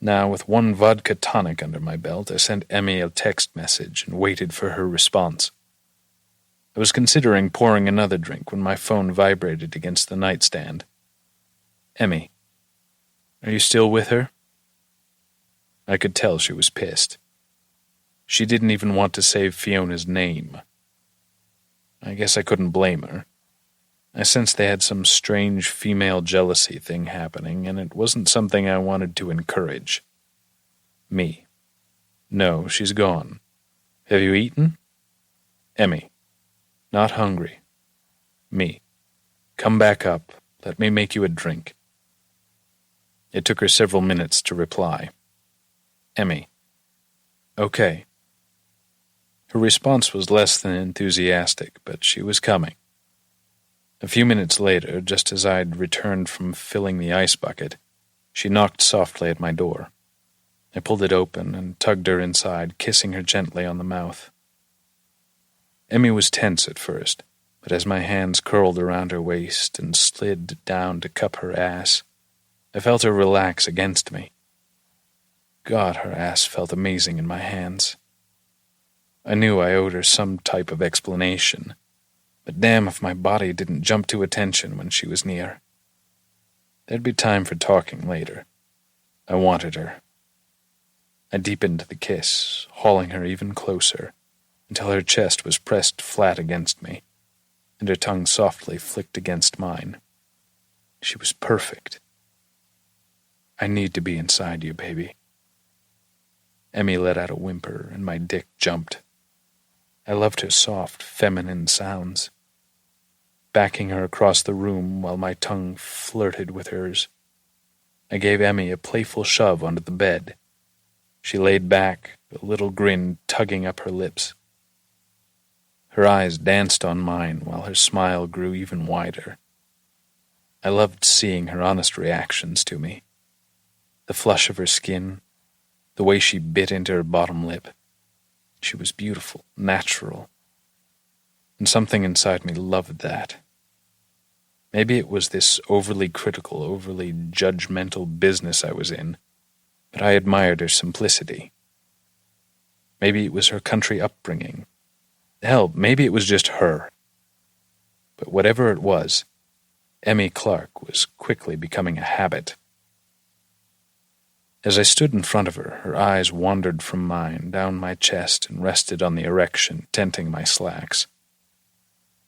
[SPEAKER 2] Now, with one vodka tonic under my belt, I sent Emmy a text message and waited for her response. I was considering pouring another drink when my phone vibrated against the nightstand. "Emmy, are you still with her?" I could tell she was pissed. She didn't even want to save Fiona's name. I guess I couldn't blame her. I sensed they had some strange female jealousy thing happening, and it wasn't something I wanted to encourage. Me. "No, she's gone. Have you eaten?" Emmy. "Not hungry." Me. "Come back up. Let me make you a drink." It took her several minutes to reply. Emmy. "Okay." Her response was less than enthusiastic, but she was coming. A few minutes later, just as I'd returned from filling the ice bucket, she knocked softly at my door. I pulled it open and tugged her inside, kissing her gently on the mouth. Emmy was tense at first, but as my hands curled around her waist and slid down to cup her ass, I felt her relax against me. God, her ass felt amazing in my hands. I knew I owed her some type of explanation, but damn if my body didn't jump to attention when she was near. There'd be time for talking later. I wanted her. I deepened the kiss, hauling her even closer, until her chest was pressed flat against me, and her tongue softly flicked against mine. She was perfect. "I need to be inside you, baby." Emmy let out a whimper, and my dick jumped. I loved her soft, feminine sounds. Backing her across the room while my tongue flirted with hers, I gave Emmy a playful shove onto the bed. She laid back, a little grin tugging up her lips. Her eyes danced on mine while her smile grew even wider. I loved seeing her honest reactions to me. The flush of her skin, the way she bit into her bottom lip. She was beautiful, natural, and something inside me loved that. Maybe it was this overly critical, overly judgmental business I was in, but I admired her simplicity. Maybe it was her country upbringing. Hell, maybe it was just her. But whatever it was, Emmy Clark was quickly becoming a habit. As I stood in front of her, her eyes wandered from mine, down my chest, and rested on the erection, tenting my slacks.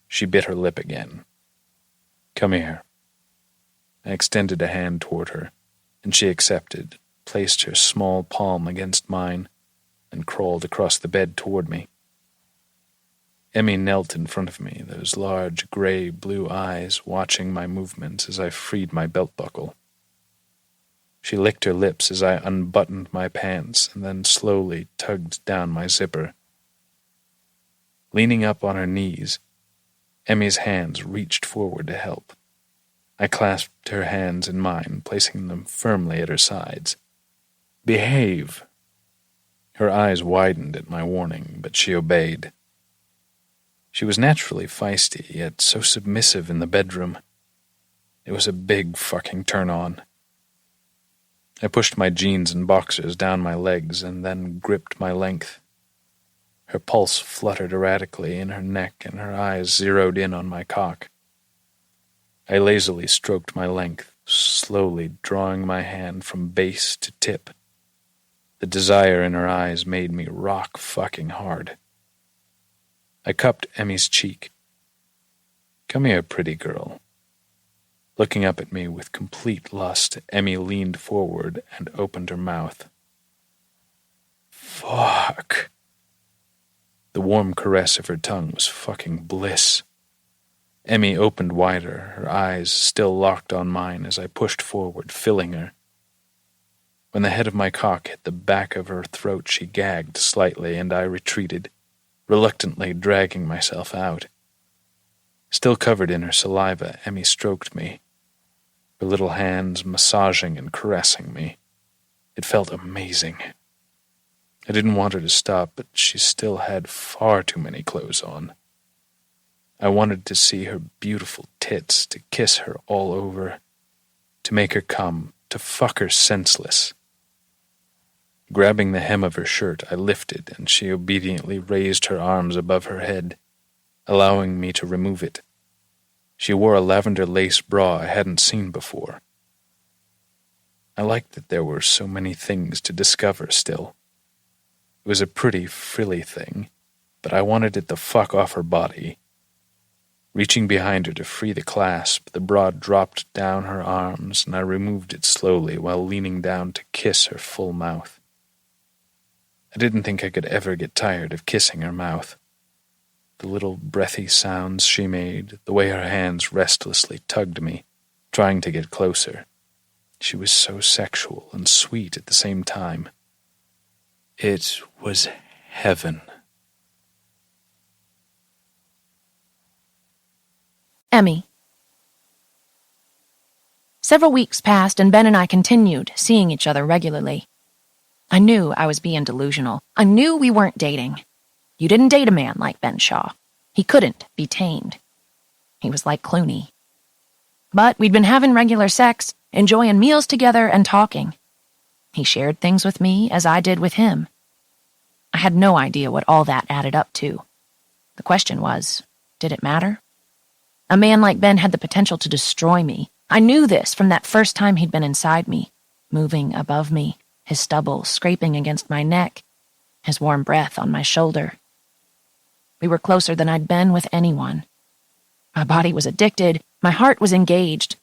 [SPEAKER 2] She bit her lip again. "Come here." I extended a hand toward her, and she accepted, placed her small palm against mine, and crawled across the bed toward me. Emmy knelt in front of me, those large, gray-blue eyes watching my movements as I freed my belt buckle. She licked her lips as I unbuttoned my pants and then slowly tugged down my zipper. Leaning up on her knees, Emmy's hands reached forward to help. I clasped her hands in mine, placing them firmly at her sides. "Behave!" Her eyes widened at my warning, but she obeyed. She was naturally feisty, yet so submissive in the bedroom. It was a big fucking turn-on. I pushed my jeans and boxers down my legs and then gripped my length. Her pulse fluttered erratically in her neck and her eyes zeroed in on my cock. I lazily stroked my length, slowly drawing my hand from base to tip. The desire in her eyes made me rock fucking hard. I cupped Emmy's cheek. "Come here, pretty girl." Looking up at me with complete lust, Emmy leaned forward and opened her mouth. Fuck. The warm caress of her tongue was fucking bliss. Emmy opened wider, her eyes still locked on mine as I pushed forward, filling her. When the head of my cock hit the back of her throat, she gagged slightly, and I retreated, reluctantly dragging myself out. Still covered in her saliva, Emmy stroked me, her little hands massaging and caressing me. It felt amazing. I didn't want her to stop, but she still had far too many clothes on. I wanted to see her beautiful tits, to kiss her all over, to make her come, to fuck her senseless. Grabbing the hem of her shirt, I lifted, and she obediently raised her arms above her head, allowing me to remove it. She wore a lavender lace bra I hadn't seen before. I liked that there were so many things to discover still. It was a pretty, frilly thing, but I wanted it the fuck off her body. Reaching behind her to free the clasp, the bra dropped down her arms, and I removed it slowly while leaning down to kiss her full mouth. I didn't think I could ever get tired of kissing her mouth. The little breathy sounds she made, the way her hands restlessly tugged me, trying to get closer. She was so sexual and sweet at the same time. It was heaven.
[SPEAKER 1] Emmy. Several weeks passed, and Ben and I continued seeing each other regularly. I knew I was being delusional. I knew we weren't dating. You didn't date a man like Ben Shaw. He couldn't be tamed. He was like Clooney. But we'd been having regular sex, enjoying meals together and talking. He shared things with me as I did with him. I had no idea what all that added up to. The question was, did it matter? A man like Ben had the potential to destroy me. I knew this from that first time he'd been inside me, moving above me, his stubble scraping against my neck, his warm breath on my shoulder. We were closer than I'd been with anyone. My body was addicted, my heart was engaged,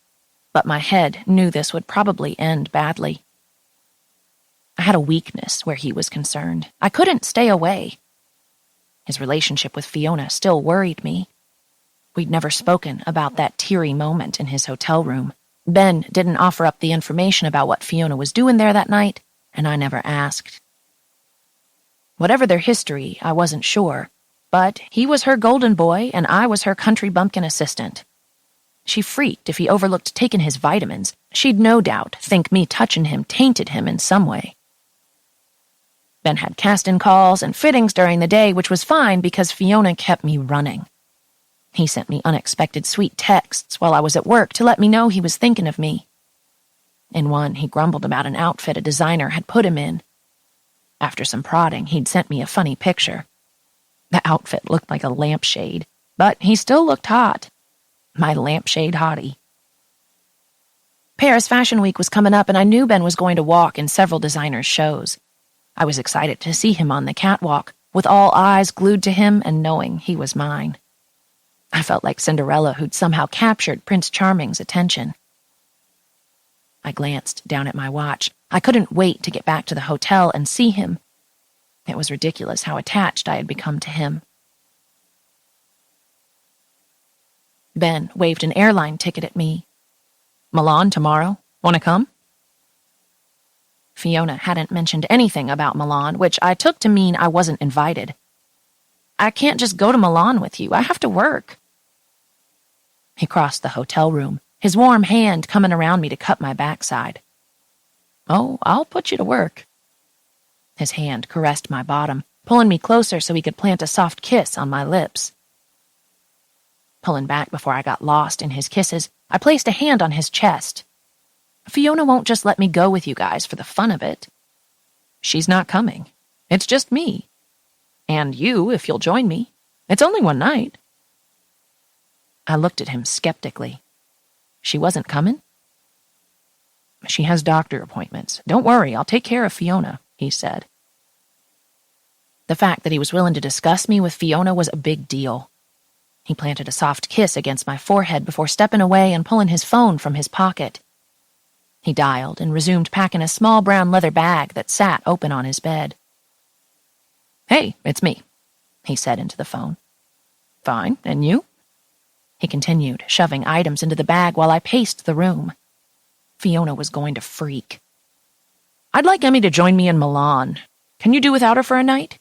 [SPEAKER 1] but my head knew this would probably end badly. I had a weakness where he was concerned. I couldn't stay away. His relationship with Fiona still worried me. We'd never spoken about that teary moment in his hotel room. Ben didn't offer up the information about what Fiona was doing there that night, and I never asked. Whatever their history, I wasn't sure, but he was her golden boy and I was her country bumpkin assistant. She freaked if he overlooked taking his vitamins. She'd no doubt think me touching him tainted him in some way. Ben had cast-in calls and fittings during the day, which was fine because Fiona kept me running. He sent me unexpected sweet texts while I was at work to let me know he was thinking of me. In one, he grumbled about an outfit a designer had put him in. After some prodding, he'd sent me a funny picture. The outfit looked like a lampshade, but he still looked hot. My lampshade hottie. Paris Fashion Week was coming up, and I knew Ben was going to walk in several designers' shows. I was excited to see him on the catwalk, with all eyes glued to him and knowing he was mine. I felt like Cinderella who'd somehow captured Prince Charming's attention. I glanced down at my watch. I couldn't wait to get back to the hotel and see him. It was ridiculous how attached I had become to him. Ben waved an airline ticket at me. Milan tomorrow. Want to come? Fiona hadn't mentioned anything about Milan, which I took to mean I wasn't invited. I can't just go to Milan with you. I have to work. He crossed the hotel room, his warm hand coming around me to cut my backside. Oh, I'll put you to work. His hand caressed my bottom, pulling me closer so he could plant a soft kiss on my lips. Pulling back before I got lost in his kisses, I placed a hand on his chest. Fiona won't just let me go with you guys for the fun of it. She's not coming. It's just me. And you, if you'll join me. It's only one night. I looked at him skeptically. She wasn't coming? She has doctor appointments. Don't worry, I'll take care of Fiona, he said. The fact that he was willing to discuss me with Fiona was a big deal. He planted a soft kiss against my forehead before stepping away and pulling his phone from his pocket. He dialed and resumed packing a small brown leather bag that sat open on his bed. Hey, it's me, he said into the phone. Fine, and you? He continued, shoving items into the bag while I paced the room. Fiona was going to freak. I'd like Emmy to join me in Milan. Can you do without her for a night?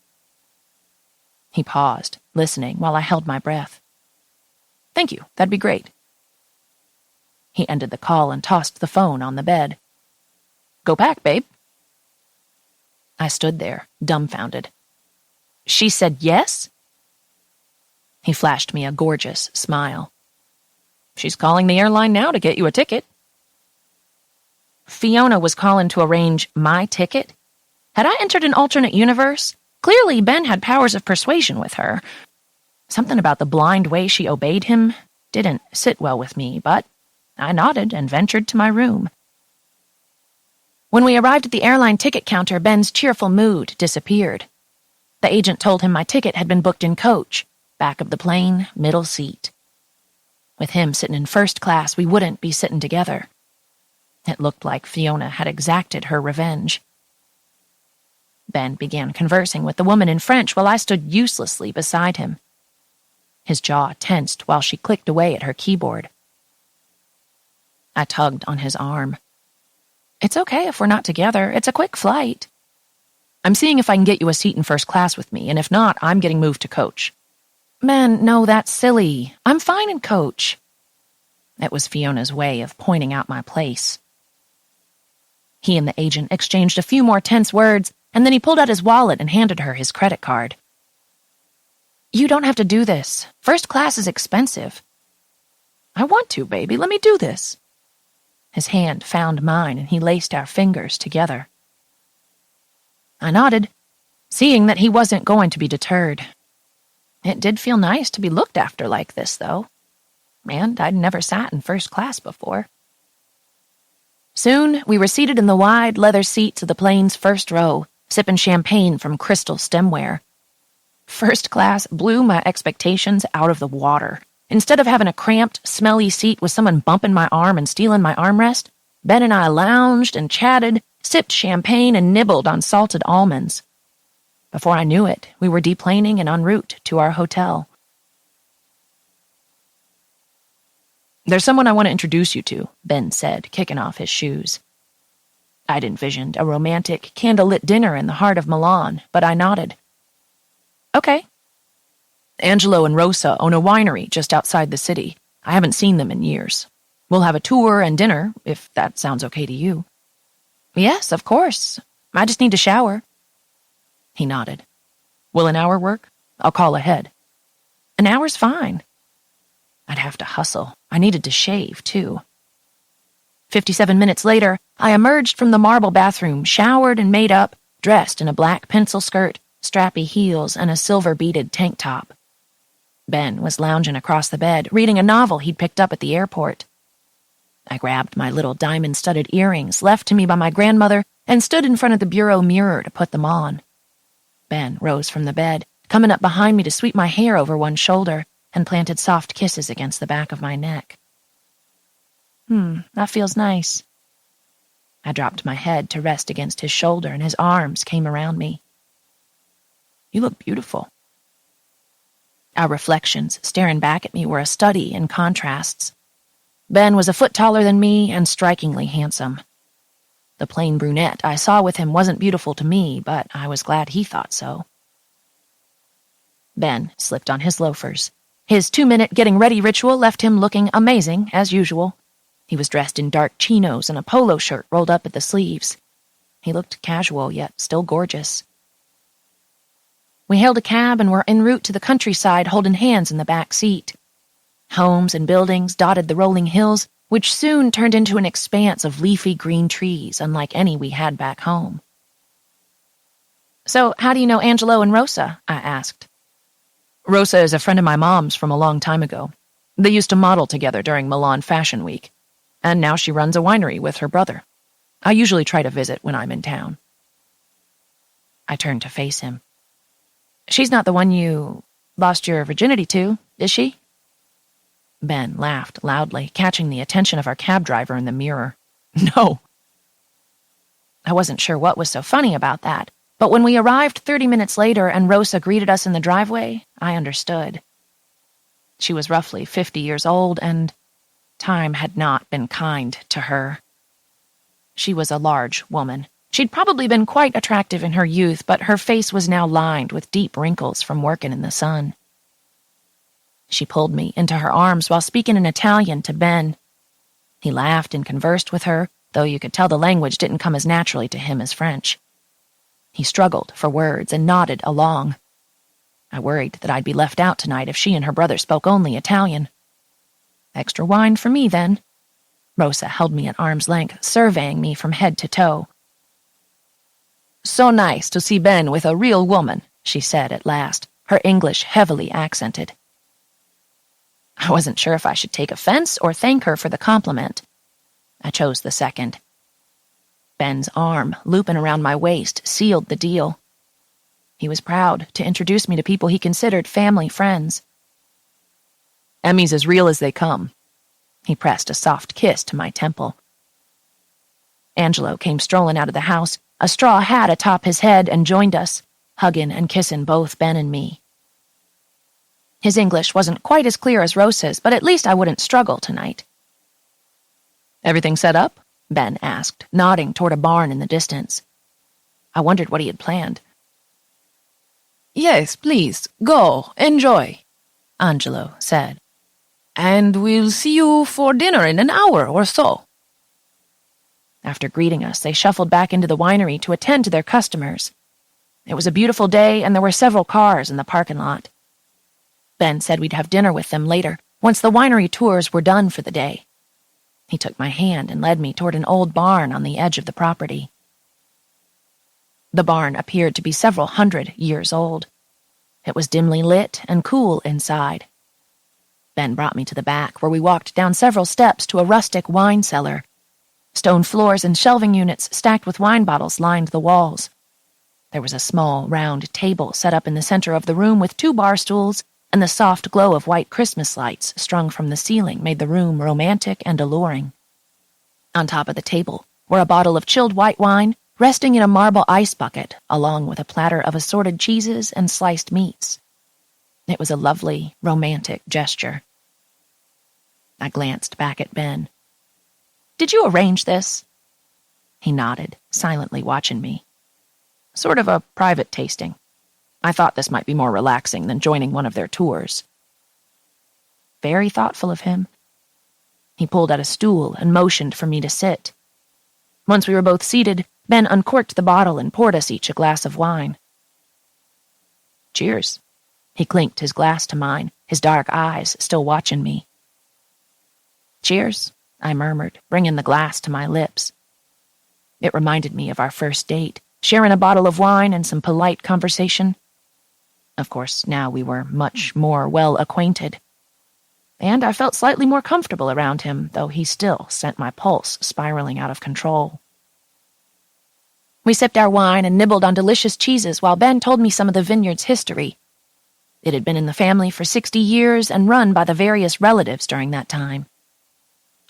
[SPEAKER 1] He paused, listening while I held my breath. Thank you, that'd be great. He ended the call and tossed the phone on the bed. Go pack, babe. I stood there, dumbfounded. She said yes? He flashed me a gorgeous smile. She's calling the airline now to get you a ticket. Fiona was calling to arrange my ticket? Had I entered an alternate universe? Clearly, Ben had powers of persuasion with her. Something about the blind way she obeyed him didn't sit well with me, but I nodded and ventured to my room. When we arrived at the airline ticket counter, Ben's cheerful mood disappeared. The agent told him my ticket had been booked in coach, back of the plane, middle seat. With him sitting in first class, we wouldn't be sitting together. It looked like Fiona had exacted her revenge. Ben began conversing with the woman in French while I stood uselessly beside him. His jaw tensed while she clicked away at her keyboard. I tugged on his arm. It's okay if we're not together. It's a quick flight. I'm seeing if I can get you a seat in first class with me, and if not, I'm getting moved to coach. Man, no, that's silly. I'm fine in coach. That was Fiona's way of pointing out my place. He and the agent exchanged a few more tense words, and then he pulled out his wallet and handed her his credit card. You don't have to do this. First class is expensive. I want to, baby. Let me do this. His hand found mine, and he laced our fingers together. I nodded, seeing that he wasn't going to be deterred. It did feel nice to be looked after like this, though. And I'd never sat in first class before. Soon, we were seated in the wide leather seats of the plane's first row, sipping champagne from crystal stemware. First class blew my expectations out of the water. Instead of having a cramped, smelly seat with someone bumping my arm and stealing my armrest, Ben and I lounged and chatted, sipped champagne, and nibbled on salted almonds. Before I knew it, we were deplaning and en route to our hotel. There's someone I want to introduce you to, Ben said, kicking off his shoes. I'd envisioned a romantic, candlelit dinner in the heart of Milan, but I nodded. Okay. Angelo and Rosa own a winery just outside the city. I haven't seen them in years. We'll have a tour and dinner, if that sounds okay to you. Yes, of course. I just need to shower. He nodded. Will an hour work? I'll call ahead. An hour's fine. I'd have to hustle. I needed to shave, too. 57 minutes later, I emerged from the marble bathroom, showered and made up, dressed in a black pencil skirt, strappy heels, and a silver-beaded tank top. Ben was lounging across the bed, reading a novel he'd picked up at the airport. I grabbed my little diamond-studded earrings left to me by my grandmother and stood in front of the bureau mirror to put them on. Ben rose from the bed, coming up behind me to sweep my hair over one shoulder, and planted soft kisses against the back of my neck. That feels nice. I dropped my head to rest against his shoulder, and his arms came around me. You look beautiful. Our reflections staring back at me were a study in contrasts. Ben was a foot taller than me and strikingly handsome. The plain brunette I saw with him wasn't beautiful to me, but I was glad he thought so. Ben slipped on his loafers. His 2-minute getting-ready ritual left him looking amazing, as usual. He was dressed in dark chinos and a polo shirt rolled up at the sleeves. He looked casual, yet still gorgeous. We hailed a cab and were en route to the countryside, holding hands in the back seat. Homes and buildings dotted the rolling hills, which soon turned into an expanse of leafy green trees unlike any we had back home. So, how do you know Angelo and Rosa? I asked. Rosa is a friend of my mom's from a long time ago. They used to model together during Milan Fashion Week, and now she runs a winery with her brother. I usually try to visit when I'm in town. I turned to face him. She's not the one you lost your virginity to, is she? Ben laughed loudly, catching the attention of our cab driver in the mirror. No. I wasn't sure what was so funny about that, but when we arrived 30 minutes later and Rosa greeted us in the driveway, I understood. She was roughly 50 years old, and time had not been kind to her. She was a large woman. She'd probably been quite attractive in her youth, but her face was now lined with deep wrinkles from working in the sun. She pulled me into her arms while speaking in Italian to Ben. He laughed and conversed with her, though you could tell the language didn't come as naturally to him as French. He struggled for words and nodded along. I worried that I'd be left out tonight if she and her brother spoke only Italian. Extra wine for me, then. Rosa held me at arm's length, surveying me from head to toe. So nice to see Ben with a real woman, she said at last, her English heavily accented. I wasn't sure if I should take offense or thank her for the compliment. I chose the second. Ben's arm, looping around my waist, sealed the deal. He was proud to introduce me to people he considered family friends. Emmy's as real as they come. He pressed a soft kiss to my temple. Angelo came strolling out of the house, a straw hat atop his head, and joined us, hugging and kissing both Ben and me. His English wasn't quite as clear as Rosa's, but at least I wouldn't struggle tonight. Everything set up? Ben asked, nodding toward a barn in the distance. I wondered what he had planned. Yes, please, go, enjoy, Angelo said. And we'll see you for dinner in an hour or so. After greeting us, they shuffled back into the winery to attend to their customers. It was a beautiful day, and there were several cars in the parking lot. Ben said we'd have dinner with them later, once the winery tours were done for the day. He took my hand and led me toward an old barn on the edge of the property. The barn appeared to be several 100 years old. It was dimly lit and cool inside. Ben brought me to the back, where we walked down several steps to a rustic wine cellar. Stone floors and shelving units stacked with wine bottles lined the walls. There was a small, round table set up in the center of the room with 2 bar stools, and the soft glow of white Christmas lights strung from the ceiling made the room romantic and alluring. On top of the table were a bottle of chilled white wine resting in a marble ice bucket, along with a platter of assorted cheeses and sliced meats. It was a lovely, romantic gesture. I glanced back at Ben. Did you arrange this? He nodded, silently watching me. Sort of a private tasting. I thought this might be more relaxing than joining one of their tours. Very thoughtful of him. He pulled out a stool and motioned for me to sit. Once we were both seated, Ben uncorked the bottle and poured us each a glass of wine. Cheers. He clinked his glass to mine, his dark eyes still watching me. Cheers, I murmured, bringing the glass to my lips. It reminded me of our first date, sharing a bottle of wine and some polite conversation. Of course, now we were much more well acquainted. And I felt slightly more comfortable around him, though he still sent my pulse spiraling out of control. We sipped our wine and nibbled on delicious cheeses while Ben told me some of the vineyard's history. It had been in the family for 60 years and run by the various relatives during that time.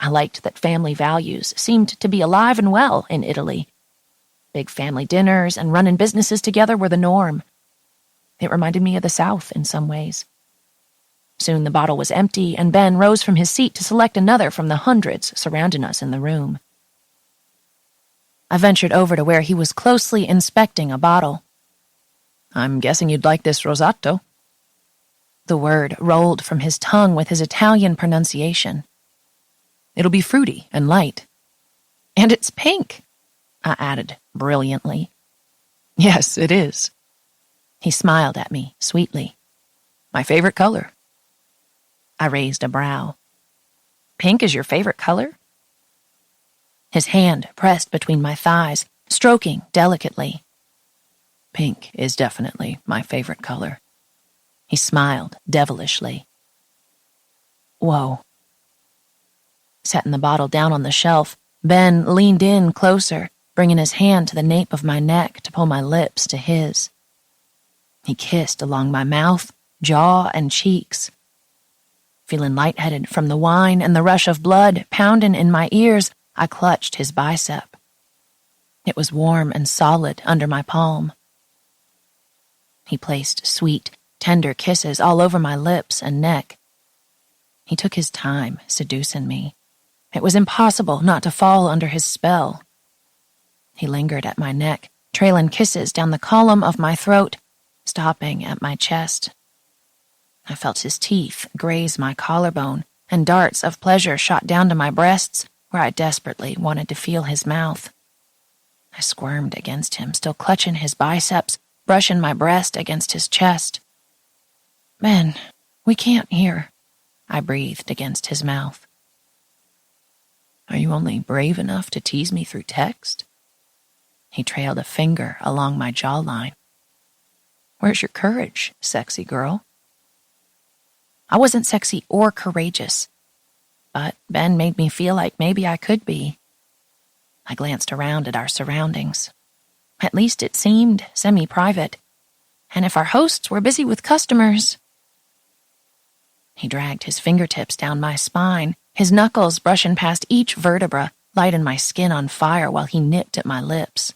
[SPEAKER 1] I liked that family values seemed to be alive and well in Italy. Big family dinners and running businesses together were the norm. It reminded me of the South in some ways. Soon the bottle was empty, and Ben rose from his seat to select another from the hundreds surrounding us in the room. I ventured over to where he was closely inspecting a bottle. I'm guessing you'd like this rosato. The word rolled from his tongue with his Italian pronunciation. It'll be fruity and light. And it's pink, I added brilliantly. Yes, it is. He smiled at me sweetly. My favorite color. I raised a brow. Pink is your favorite color? His hand pressed between my thighs, stroking delicately. Pink is definitely my favorite color. He smiled devilishly. Whoa. Setting the bottle down on the shelf, Ben leaned in closer, bringing his hand to the nape of my neck to pull my lips to his. He kissed along my mouth, jaw, and cheeks. Feeling lightheaded from the wine and the rush of blood pounding in my ears, I clutched his bicep. It was warm and solid under my palm. He placed sweet, tender kisses all over my lips and neck. He took his time seducing me. It was impossible not to fall under his spell. He lingered at my neck, trailing kisses down the column of my throat, stopping at my chest. I felt his teeth graze my collarbone, and darts of pleasure shot down to my breasts, where I desperately wanted to feel his mouth. I squirmed against him, still clutching his biceps, brushing my breast against his chest. Ben, we can't here, I breathed against his mouth. Are you only brave enough to tease me through text? He trailed a finger along my jawline. Where's your courage, sexy girl? I wasn't sexy or courageous, but Ben made me feel like maybe I could be. I glanced around at our surroundings. At least it seemed semi-private, and if our hosts were busy with customers... He dragged his fingertips down my spine, his knuckles brushing past each vertebra, lighting my skin on fire while he nipped at my lips.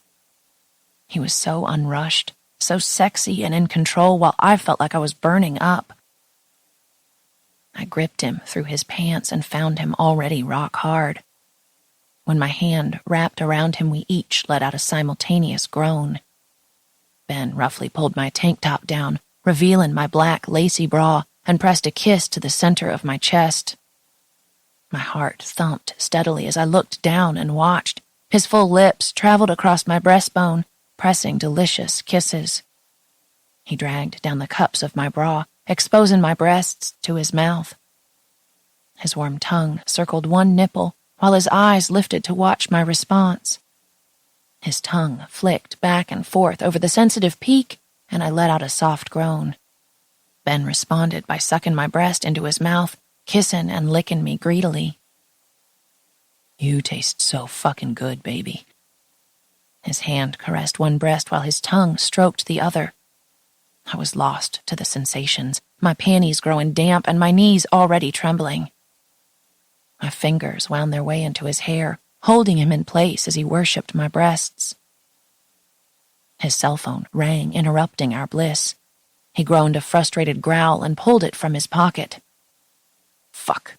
[SPEAKER 1] He was so unrushed, so sexy and in control while I felt like I was burning up. I gripped him through his pants and found him already rock hard. When my hand wrapped around him, we each let out a simultaneous groan. Ben roughly pulled my tank top down, revealing my black lacy bra, and pressed a kiss to the center of my chest. My heart thumped steadily as I looked down and watched. His full lips traveled across my breastbone, pressing delicious kisses. He dragged down the cups of my bra, exposing my breasts to his mouth. His warm tongue circled one nipple, while his eyes lifted to watch my response. His tongue flicked back and forth over the sensitive peak, and I let out a soft groan. Ben responded by sucking my breast into his mouth, kissing and licking me greedily. You taste so fucking good, baby. His hand caressed one breast while his tongue stroked the other. I was lost to the sensations, my panties growing damp and my knees already trembling. My fingers wound their way into his hair, holding him in place as he worshipped my breasts. His cell phone rang, interrupting our bliss. He groaned a frustrated growl and pulled it from his pocket. Fuck.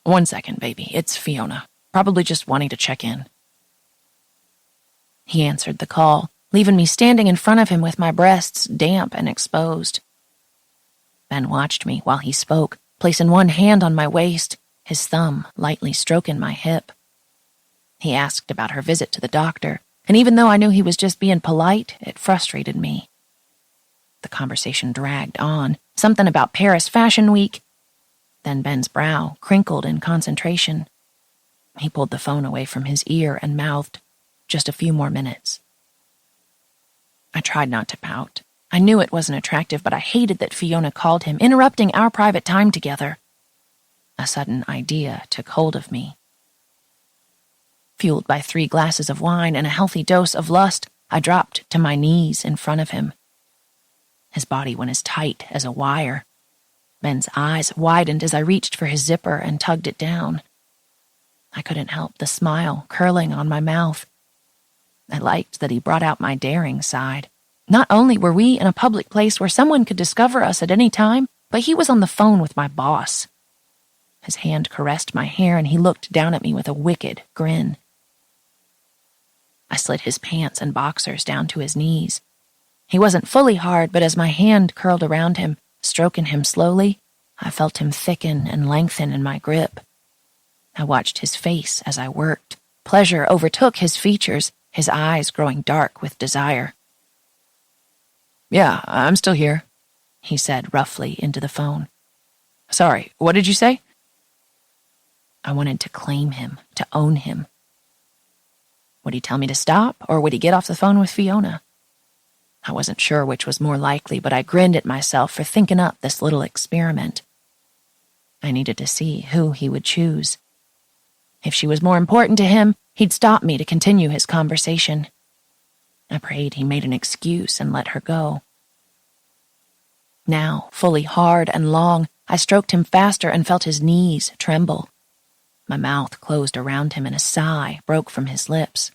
[SPEAKER 1] 1 second, baby. It's Fiona. Probably just wanting to check in. He answered the call, leaving me standing in front of him with my breasts damp and exposed. Ben watched me while he spoke, placing one hand on my waist, his thumb lightly stroking my hip. He asked about her visit to the doctor, and even though I knew he was just being polite, it frustrated me. The conversation dragged on, something about Paris Fashion Week. Then Ben's brow crinkled in concentration. He pulled the phone away from his ear and mouthed, "Just a few more minutes." I tried not to pout. I knew it wasn't attractive, but I hated that Fiona called him, interrupting our private time together. A sudden idea took hold of me. Fueled by 3 glasses of wine and a healthy dose of lust, I dropped to my knees in front of him. His body went as tight as a wire. Ben's eyes widened as I reached for his zipper and tugged it down. I couldn't help the smile curling on my mouth. I liked that he brought out my daring side. Not only were we in a public place where someone could discover us at any time, but he was on the phone with my boss. His hand caressed my hair and he looked down at me with a wicked grin. I slid his pants and boxers down to his knees. He wasn't fully hard, but as my hand curled around him, stroking him slowly, I felt him thicken and lengthen in my grip. I watched his face as I worked. Pleasure overtook his features, his eyes growing dark with desire. "Yeah, I'm still here," he said roughly into the phone. "Sorry, what did you say?" I wanted to claim him, to own him. Would he tell me to stop, or would he get off the phone with Fiona? I wasn't sure which was more likely, but I grinned at myself for thinking up this little experiment. I needed to see who he would choose. If she was more important to him, he'd stop me to continue his conversation. I prayed he made an excuse and let her go. Now, fully hard and long, I stroked him faster and felt his knees tremble. My mouth closed around him and a sigh broke from his lips.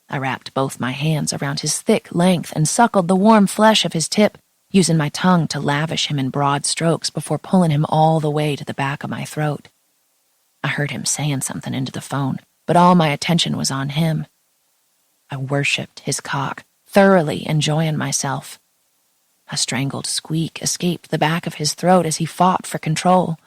[SPEAKER 1] I wrapped both my hands around his thick length and suckled the warm flesh of his tip, using my tongue to lavish him in broad strokes before pulling him all the way to the back of my throat. I heard him saying something into the phone, but all my attention was on him. I worshipped his cock, thoroughly enjoying myself. A strangled squeak escaped the back of his throat as he fought for control.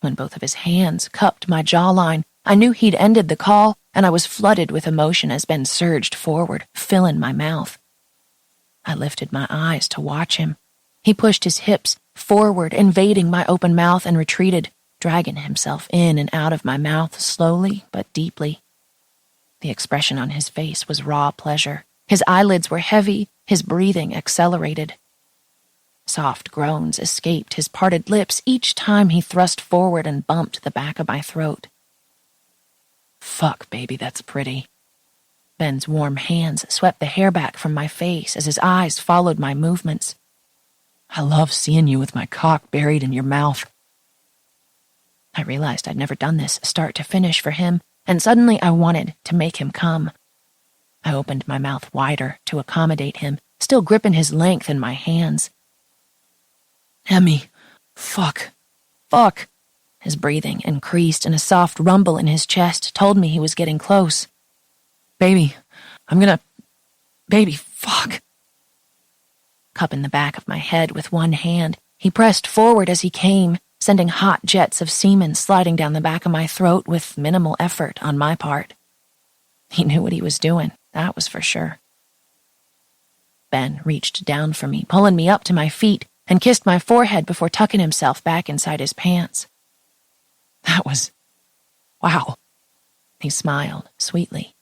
[SPEAKER 1] When both of his hands cupped my jawline, I knew he'd ended the call, and I was flooded with emotion as Ben surged forward, filling my mouth. I lifted my eyes to watch him. He pushed his hips forward, invading my open mouth, and retreated, dragging himself in and out of my mouth slowly but deeply. The expression on his face was raw pleasure. His eyelids were heavy, his breathing accelerated. Soft groans escaped his parted lips each time he thrust forward and bumped the back of my throat. "Fuck, baby, that's pretty." Ben's warm hands swept the hair back from my face as his eyes followed my movements. "I love seeing you with my cock buried in your mouth." I realized I'd never done this start to finish for him, and suddenly I wanted to make him come. I opened my mouth wider to accommodate him, still gripping his length in my hands. "Emmy, fuck. His breathing increased, and a soft rumble in his chest told me he was getting close. Baby, fuck." Cupping the back of my head with one hand, he pressed forward as he came, sending hot jets of semen sliding down the back of my throat with minimal effort on my part. He knew what he was doing, that was for sure. Ben reached down for me, pulling me up to my feet, and kissed my forehead before tucking himself back inside his pants. That was... wow. He smiled sweetly.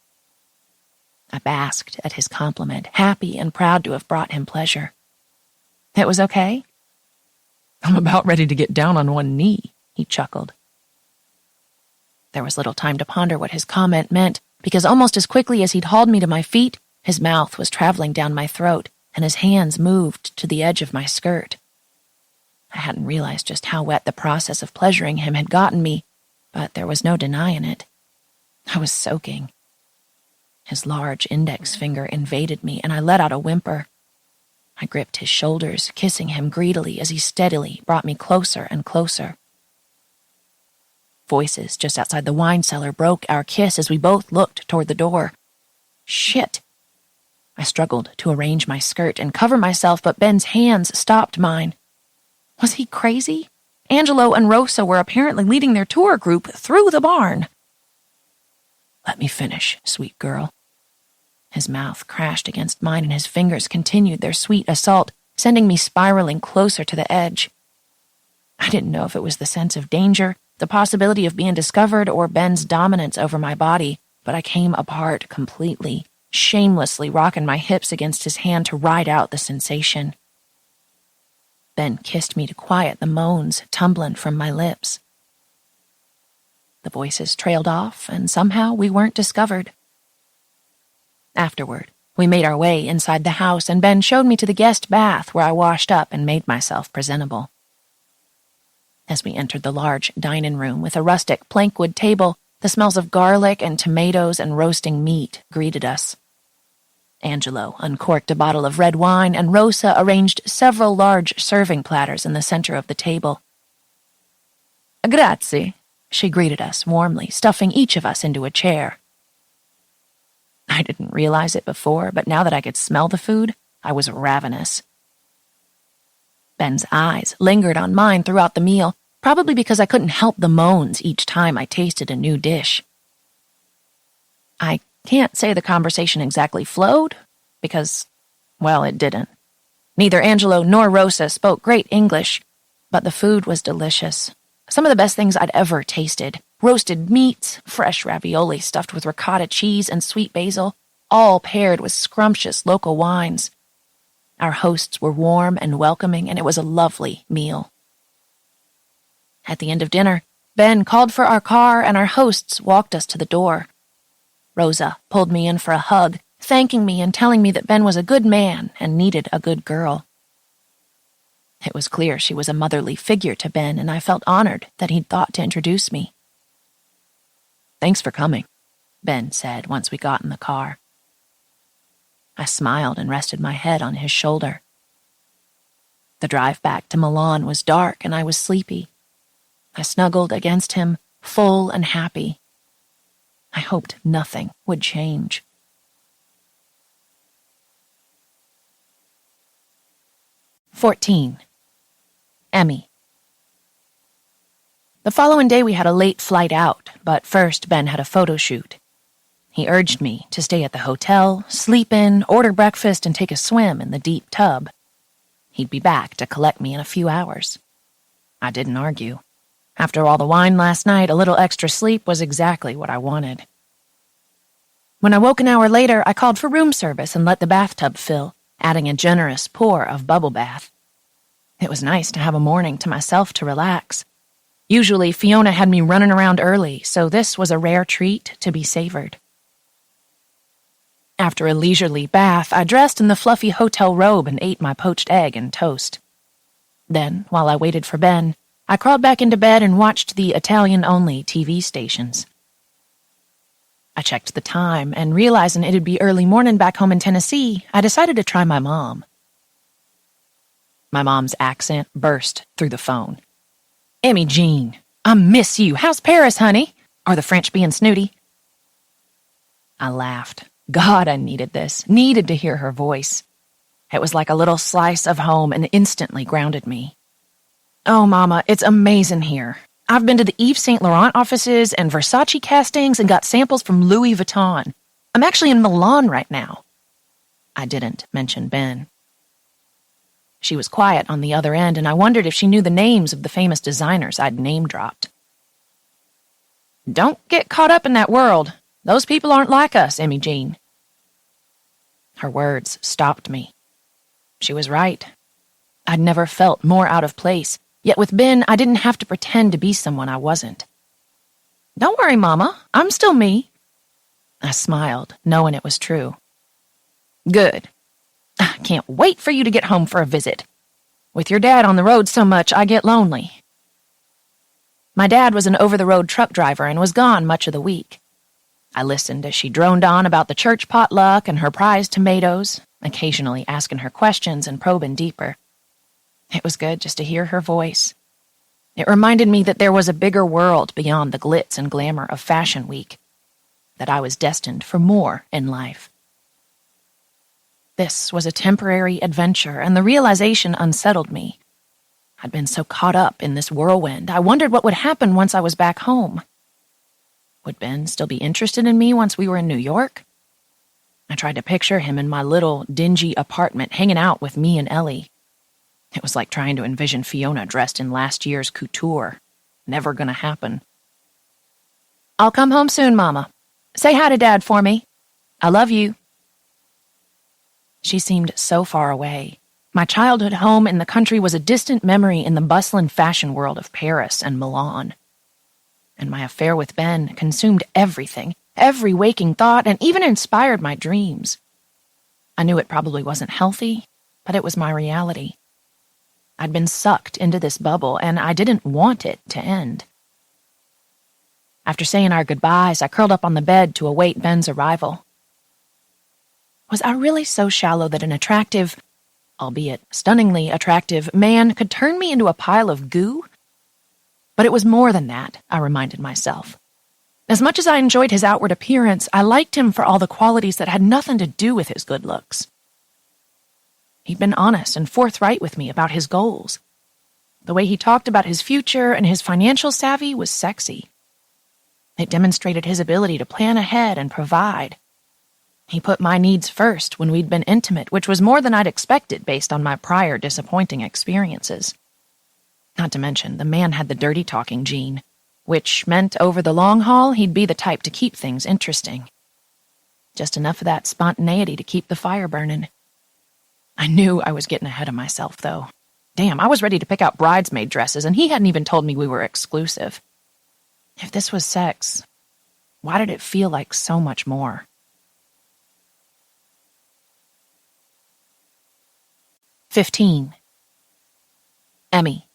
[SPEAKER 1] I basked at his compliment, happy and proud to have brought him pleasure. "It was okay?" "I'm about ready to get down on one knee," he chuckled. There was little time to ponder what his comment meant, because almost as quickly as he'd hauled me to my feet, his mouth was traveling down my throat, and his hands moved to the edge of my skirt. I hadn't realized just how wet the process of pleasuring him had gotten me, but there was no denying it. I was soaking. His large index finger invaded me, and I let out a whimper. I gripped his shoulders, kissing him greedily as he steadily brought me closer and closer. Voices just outside the wine cellar broke our kiss as we both looked toward the door. Shit! I struggled to arrange my skirt and cover myself, but Ben's hands stopped mine. Was he crazy? Angelo and Rosa were apparently leading their tour group through the barn. "Let me finish, sweet girl." His mouth crashed against mine and his fingers continued their sweet assault, sending me spiraling closer to the edge. I didn't know if it was the sense of danger, the possibility of being discovered, or Ben's dominance over my body, but I came apart completely, shamelessly rocking my hips against his hand to ride out the sensation. Ben kissed me to quiet the moans tumbling from my lips. The voices trailed off, and somehow we weren't discovered. Afterward, we made our way inside the house, and Ben showed me to the guest bath where I washed up and made myself presentable. As we entered the large dining room with a rustic plankwood table, the smells of garlic and tomatoes and roasting meat greeted us. Angelo uncorked a bottle of red wine, and Rosa arranged several large serving platters in the center of the table. "Grazie," she greeted us warmly, stuffing each of us into a chair. I didn't realize it before, but now that I could smell the food, I was ravenous. Ben's eyes lingered on mine throughout the meal, probably because I couldn't help the moans each time I tasted a new dish. I can't say the conversation exactly flowed, because, well, it didn't. Neither Angelo nor Rosa spoke great English, but the food was delicious. Some of the best things I'd ever tasted. Roasted meats, fresh ravioli stuffed with ricotta cheese and sweet basil, all paired with scrumptious local wines. Our hosts were warm and welcoming, and it was a lovely meal. At the end of dinner, Ben called for our car, and our hosts walked us to the door. Rosa pulled me in for a hug, thanking me and telling me that Ben was a good man and needed a good girl. It was clear she was a motherly figure to Ben, and I felt honored that he'd thought to introduce me. "Thanks for coming," Ben said once we got in the car. I smiled and rested my head on his shoulder. The drive back to Milan was dark, and I was sleepy. I snuggled against him, full and happy. I hoped nothing would change. "14. Emmy." The following day we had a late flight out, but first Ben had a photo shoot. He urged me to stay at the hotel, sleep in, order breakfast, and take a swim in the deep tub. He'd be back to collect me in a few hours. I didn't argue. After all the wine last night, a little extra sleep was exactly what I wanted. When I woke an hour later, I called for room service and let the bathtub fill, adding a generous pour of bubble bath. It was nice to have a morning to myself to relax. Usually, Fiona had me running around early, so this was a rare treat to be savored. After a leisurely bath, I dressed in the fluffy hotel robe and ate my poached egg and toast. Then, while I waited for Ben, I crawled back into bed and watched the Italian-only TV stations. I checked the time, and realizing it'd be early morning back home in Tennessee, I decided to try my mom. My mom's accent burst through the phone. "Emmy Jean, I miss you. How's Paris, honey? Are the French being snooty?" I laughed. God, I needed this. Needed to hear her voice. It was like a little slice of home and instantly grounded me. "Oh, Mama, it's amazing here. I've been to the Yves Saint Laurent offices and Versace castings and got samples from Louis Vuitton. I'm actually in Milan right now." I didn't mention Ben. She was quiet on the other end, and I wondered if she knew the names of the famous designers I'd name-dropped. "Don't get caught up in that world. Those people aren't like us, Emmy Jean." Her words stopped me. She was right. I'd never felt more out of place, yet with Ben, I didn't have to pretend to be someone I wasn't. "Don't worry, Mama. I'm still me." I smiled, knowing it was true. "Good. I can't wait for you to get home for a visit. With your dad on the road so much, I get lonely." My dad was an over-the-road truck driver and was gone much of the week. I listened as she droned on about the church potluck and her prized tomatoes, occasionally asking her questions and probing deeper. It was good just to hear her voice. It reminded me that there was a bigger world beyond the glitz and glamour of Fashion Week, that I was destined for more in life. This was a temporary adventure, and the realization unsettled me. I'd been so caught up in this whirlwind, I wondered what would happen once I was back home. Would Ben still be interested in me once we were in New York? I tried to picture him in my little, dingy apartment hanging out with me and Ellie. It was like trying to envision Fiona dressed in last year's couture. Never gonna happen. "I'll come home soon, Mama. Say hi to Dad for me. I love you." She seemed so far away. My childhood home in the country was a distant memory in the bustling fashion world of Paris and Milan. And my affair with Ben consumed everything, every waking thought, and even inspired my dreams. I knew it probably wasn't healthy, but it was my reality. I'd been sucked into this bubble, and I didn't want it to end. After saying our goodbyes, I curled up on the bed to await Ben's arrival. Was I really so shallow that an attractive, albeit stunningly attractive, man could turn me into a pile of goo? But it was more than that, I reminded myself. As much as I enjoyed his outward appearance, I liked him for all the qualities that had nothing to do with his good looks. He'd been honest and forthright with me about his goals. The way he talked about his future and his financial savvy was sexy. It demonstrated his ability to plan ahead and provide. He put my needs first when we'd been intimate, which was more than I'd expected based on my prior disappointing experiences. Not to mention, the man had the dirty talking gene, which meant over the long haul he'd be the type to keep things interesting. Just enough of that spontaneity to keep the fire burning. I knew I was getting ahead of myself, though. Damn, I was ready to pick out bridesmaid dresses, and he hadn't even told me we were exclusive. If this was sex, why did it feel like so much more? 15. Emmy.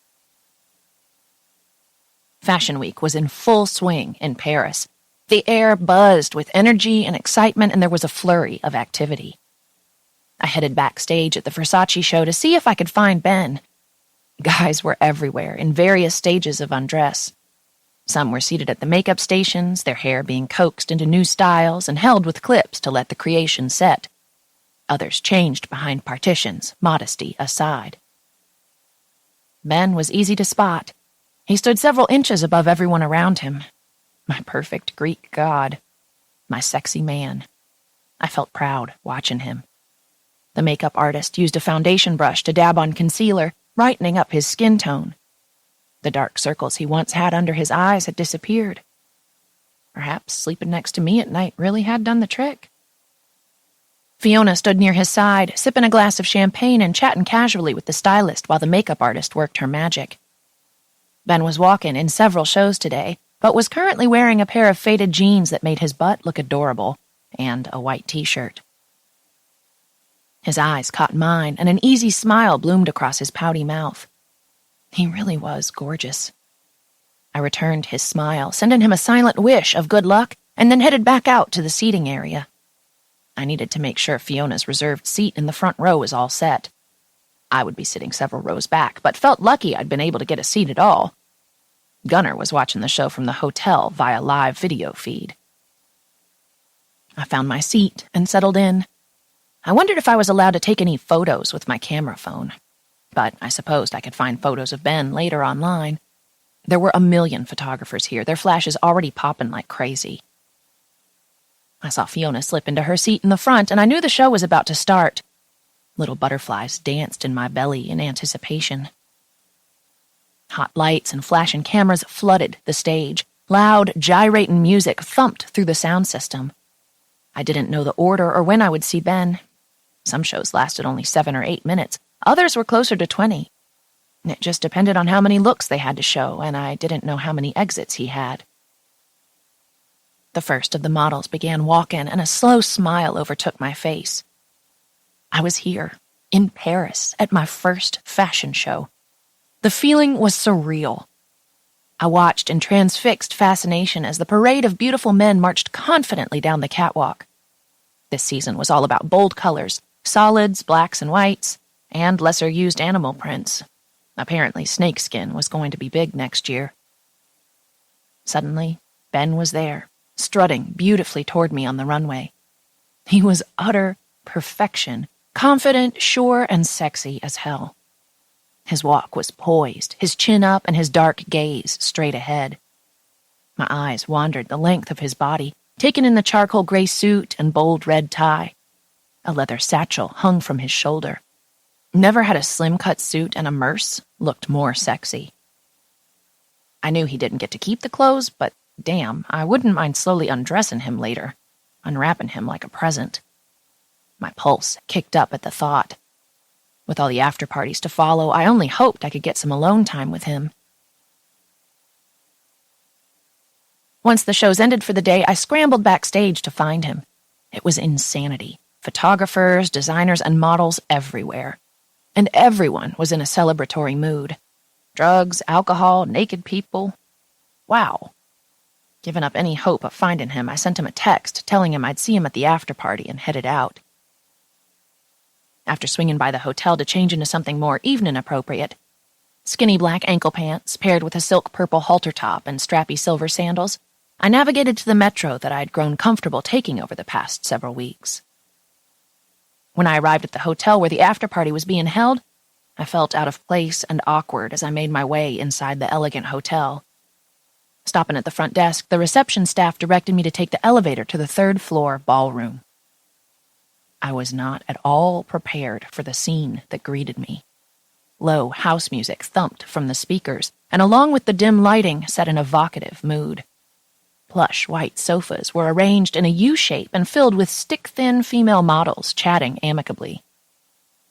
[SPEAKER 1] Fashion Week was in full swing in Paris. The air buzzed with energy and excitement, and there was a flurry of activity. I headed backstage at the Versace show to see if I could find Ben. Guys were everywhere, in various stages of undress. Some were seated at the makeup stations, their hair being coaxed into new styles and held with clips to let the creation set. Others changed behind partitions, modesty aside. Ben was easy to spot. He stood several inches above everyone around him. My perfect Greek god. My sexy man. I felt proud watching him. The makeup artist used a foundation brush to dab on concealer, brightening up his skin tone. The dark circles he once had under his eyes had disappeared. Perhaps sleeping next to me at night really had done the trick. Fiona stood near his side, sipping a glass of champagne and chatting casually with the stylist while the makeup artist worked her magic. Ben was walking in several shows today, but was currently wearing a pair of faded jeans that made his butt look adorable, and a white t-shirt. His eyes caught mine, and an easy smile bloomed across his pouty mouth. He really was gorgeous. I returned his smile, sending him a silent wish of good luck, and then headed back out to the seating area. I needed to make sure Fiona's reserved seat in the front row was all set. I would be sitting several rows back, but felt lucky I'd been able to get a seat at all. Gunnar was watching the show from the hotel via live video feed. I found my seat and settled in. I wondered if I was allowed to take any photos with my camera phone, but I supposed I could find photos of Ben later online. There were a million photographers here, their flashes already popping like crazy. I saw Fiona slip into her seat in the front, and I knew the show was about to start. Little butterflies danced in my belly in anticipation. Hot lights and flashing cameras flooded the stage. Loud, gyrating music thumped through the sound system. I didn't know the order or when I would see Ben. Some shows lasted only 7 or 8 minutes. Others were closer to 20. It just depended on how many looks they had to show, and I didn't know how many exits he had. The first of the models began walking, and a slow smile overtook my face. I was here, in Paris, at my first fashion show. The feeling was surreal. I watched in transfixed fascination as the parade of beautiful men marched confidently down the catwalk. This season was all about bold colors, solids, blacks and whites, and lesser-used animal prints. Apparently, snakeskin was going to be big next year. Suddenly, Ben was there, strutting beautifully toward me on the runway. He was utter perfection, confident, sure, and sexy as hell. His walk was poised, his chin up and his dark gaze straight ahead. My eyes wandered the length of his body, taking in the charcoal gray suit and bold red tie, A leather satchel hung from his shoulder. Never had a slim-cut suit and a merce looked more sexy. I knew he didn't get to keep the clothes, but damn, I wouldn't mind slowly undressing him later, unwrapping him like a present. My pulse kicked up at the thought. With all the after-parties to follow, I only hoped I could get some alone time with him. Once the shows ended for the day, I scrambled backstage to find him. It was insanity. Photographers, designers, and models everywhere. And everyone was in a celebratory mood. Drugs, alcohol, naked people. Wow. Giving up any hope of finding him, I sent him a text telling him I'd see him at the after-party and headed out. After swinging by the hotel to change into something more evening-appropriate, skinny black ankle pants paired with a silk purple halter top and strappy silver sandals, I navigated to the metro that I'd grown comfortable taking over the past several weeks. When I arrived at the hotel where the after-party was being held, I felt out of place and awkward as I made my way inside the elegant hotel. Stopping at the front desk, the reception staff directed me to take the elevator to the third-floor ballroom. I was not at all prepared for the scene that greeted me. Low house music thumped from the speakers, and along with the dim lighting set an evocative mood. Plush white sofas were arranged in a U-shape and filled with stick-thin female models chatting amicably.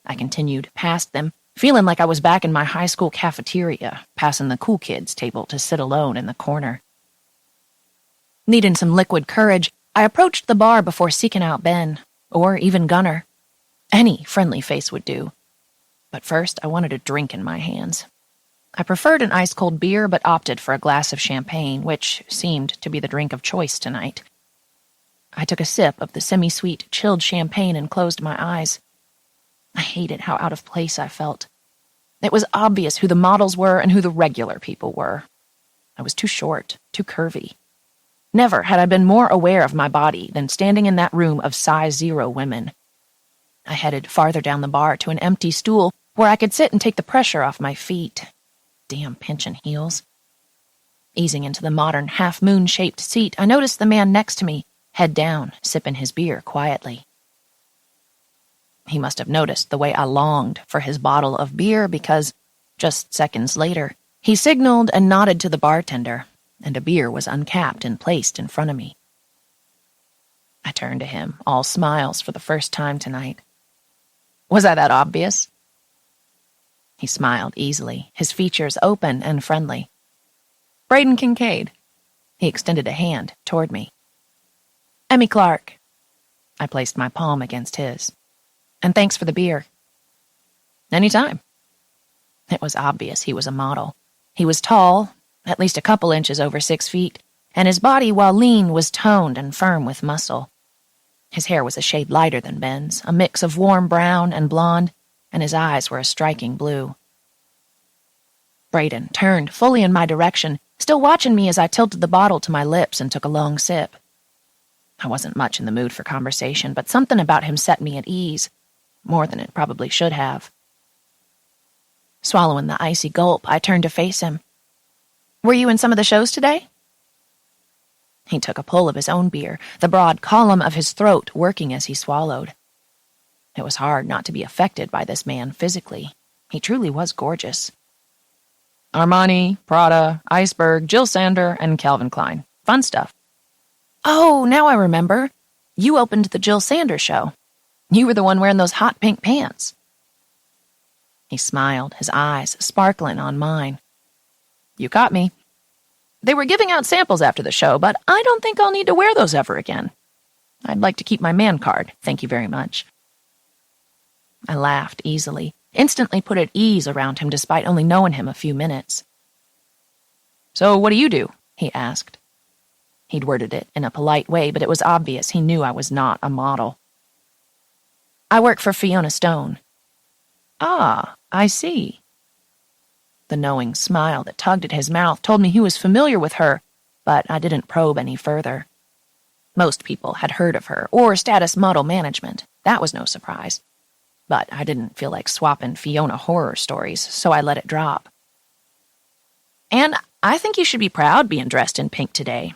[SPEAKER 1] I continued past them, feeling like I was back in my high school cafeteria, passing the cool kids' table to sit alone in the corner. Needing some liquid courage, I approached the bar before seeking out Ben, or even Gunnar. Any friendly face would do. But first, I wanted a drink in my hands. I preferred an ice-cold beer, but opted for a glass of champagne, which seemed to be the drink of choice tonight. I took a sip of the semi-sweet, chilled champagne and closed my eyes. I hated how out of place I felt. It was obvious who the models were and who the regular people were. I was too short, too curvy. Never had I been more aware of my body than standing in that room of size 0 women. I headed farther down the bar to an empty stool where I could sit and take the pressure off my feet. Damn pinching heels. Easing into the modern half-moon-shaped seat, I noticed the man next to me, head down, sipping his beer quietly. He must have noticed the way I longed for his bottle of beer because, just seconds later, he signaled and nodded to the bartender, and a beer was uncapped and placed in front of me. I turned to him, all smiles for the first time tonight. Was I that obvious? He smiled easily, his features open and friendly. Braden Kincaid. He extended a hand toward me. Emmy Clark. I placed my palm against his. And thanks for the beer. Anytime. It was obvious he was a model. He was tall, at least a couple inches over 6 feet, and his body, while lean, was toned and firm with muscle. His hair was a shade lighter than Ben's, a mix of warm brown and blonde, and his eyes were a striking blue. Braden turned fully in my direction, still watching me as I tilted the bottle to my lips and took a long sip. I wasn't much in the mood for conversation, but something about him set me at ease, more than it probably should have. Swallowing the icy gulp, I turned to face him. Were you in some of the shows today? He took a pull of his own beer, the broad column of his throat working as he swallowed. It was hard not to be affected by this man physically. He truly was gorgeous. Armani, Prada, Iceberg, Jill Sander, and Calvin Klein. Fun stuff. Oh, now I remember. You opened the Jill Sander show. You were the one wearing those hot pink pants. He smiled, his eyes sparkling on mine. You caught me. They were giving out samples after the show, but I don't think I'll need to wear those ever again. I'd like to keep my man card, thank you very much. I laughed easily, instantly put at ease around him despite only knowing him a few minutes. So what do you do? He asked. He'd worded it in a polite way, but it was obvious he knew I was not a model. I work for Fiona Stone. Ah, I see. The knowing smile that tugged at his mouth told me he was familiar with her, but I didn't probe any further. Most people had heard of her, or status model management. That was no surprise. But I didn't feel like swapping Fiona horror stories, so I let it drop. And I think you should be proud being dressed in pink today.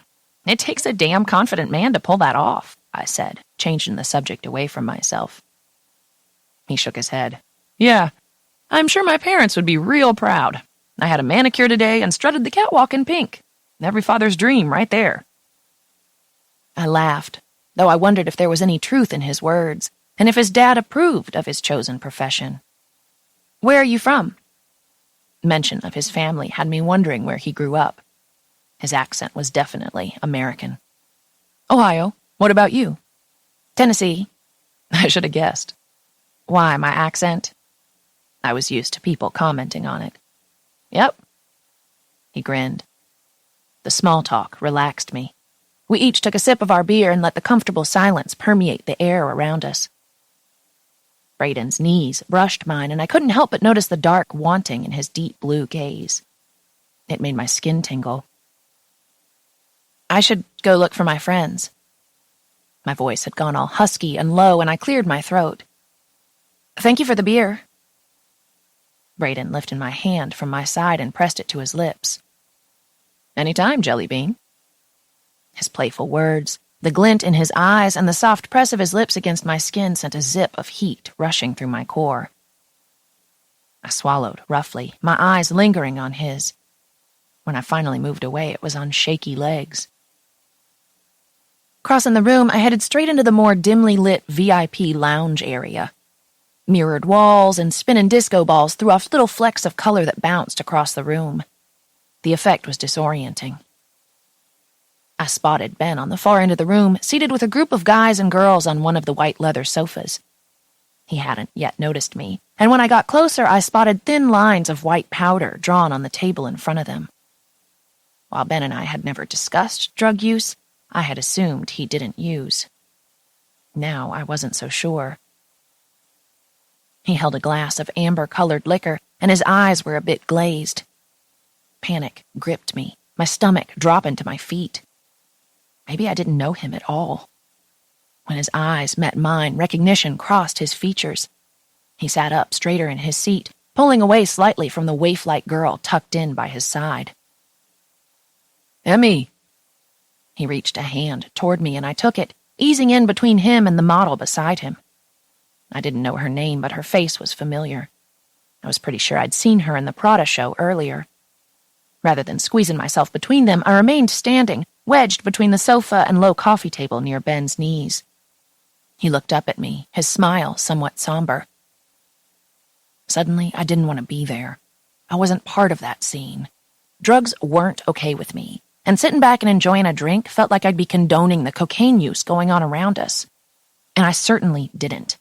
[SPEAKER 1] It takes a damn confident man to pull that off, I said, changing the subject away from myself. He shook his head. Yeah, I'm sure my parents would be real proud. I had a manicure today and strutted the catwalk in pink. Every father's dream right there. I laughed, though I wondered if there was any truth in his words, and if his dad approved of his chosen profession. Where are you from? Mention of his family had me wondering where he grew up. His accent was definitely American. Ohio. What about you? Tennessee. I should have guessed. Why, my accent? I was used to people commenting on it. Yep. He grinned. The small talk relaxed me. We each took a sip of our beer and let the comfortable silence permeate the air around us. Braden's knees brushed mine, and I couldn't help but notice the dark wanting in his deep blue gaze. It made my skin tingle. I should go look for my friends. My voice had gone all husky and low, and I cleared my throat. Thank you for the beer. Braden lifted my hand from my side and pressed it to his lips. Anytime, Jellybean. His playful words, the glint in his eyes, and the soft press of his lips against my skin sent a zip of heat rushing through my core. I swallowed roughly, my eyes lingering on his. When I finally moved away, it was on shaky legs. Crossing the room, I headed straight into the more dimly lit VIP lounge area. Mirrored walls and spinning disco balls threw off little flecks of color that bounced across the room. The effect was disorienting. I spotted Ben on the far end of the room, seated with a group of guys and girls on one of the white leather sofas. He hadn't yet noticed me, and when I got closer, I spotted thin lines of white powder drawn on the table in front of them. While Ben and I had never discussed drug use, I had assumed he didn't use. Now I wasn't so sure. He held a glass of amber-colored liquor, and his eyes were a bit glazed. Panic gripped me, my stomach dropping to my feet. Maybe I didn't know him at all. When his eyes met mine, recognition crossed his features. He sat up straighter in his seat, pulling away slightly from the waif-like girl tucked in by his side. Emmy! He reached a hand toward me, and I took it, easing in between him and the model beside him. I didn't know her name, but her face was familiar. I was pretty sure I'd seen her in the Prada show earlier. Rather than squeezing myself between them, I remained standing, wedged between the sofa and low coffee table near Ben's knees. He looked up at me, his smile somewhat somber. Suddenly, I didn't want to be there. I wasn't part of that scene. Drugs weren't okay with me, and sitting back and enjoying a drink felt like I'd be condoning the cocaine use going on around us. And I certainly didn't.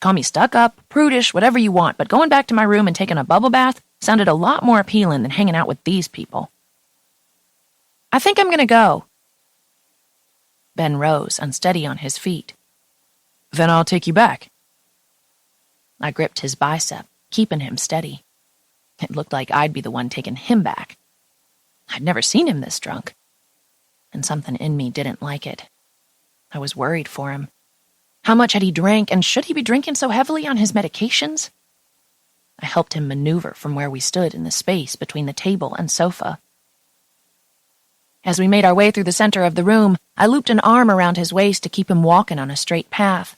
[SPEAKER 1] Call me stuck up, prudish, whatever you want, but going back to my room and taking a bubble bath sounded a lot more appealing than hanging out with these people. I think I'm gonna go. Ben rose, unsteady on his feet. Then I'll take you back. I gripped his bicep, keeping him steady. It looked like I'd be the one taking him back. I'd never seen him this drunk, and something in me didn't like it. I was worried for him. How much had he drank, and should he be drinking so heavily on his medications? I helped him maneuver from where we stood in the space between the table and sofa. As we made our way through the center of the room, I looped an arm around his waist to keep him walking on a straight path.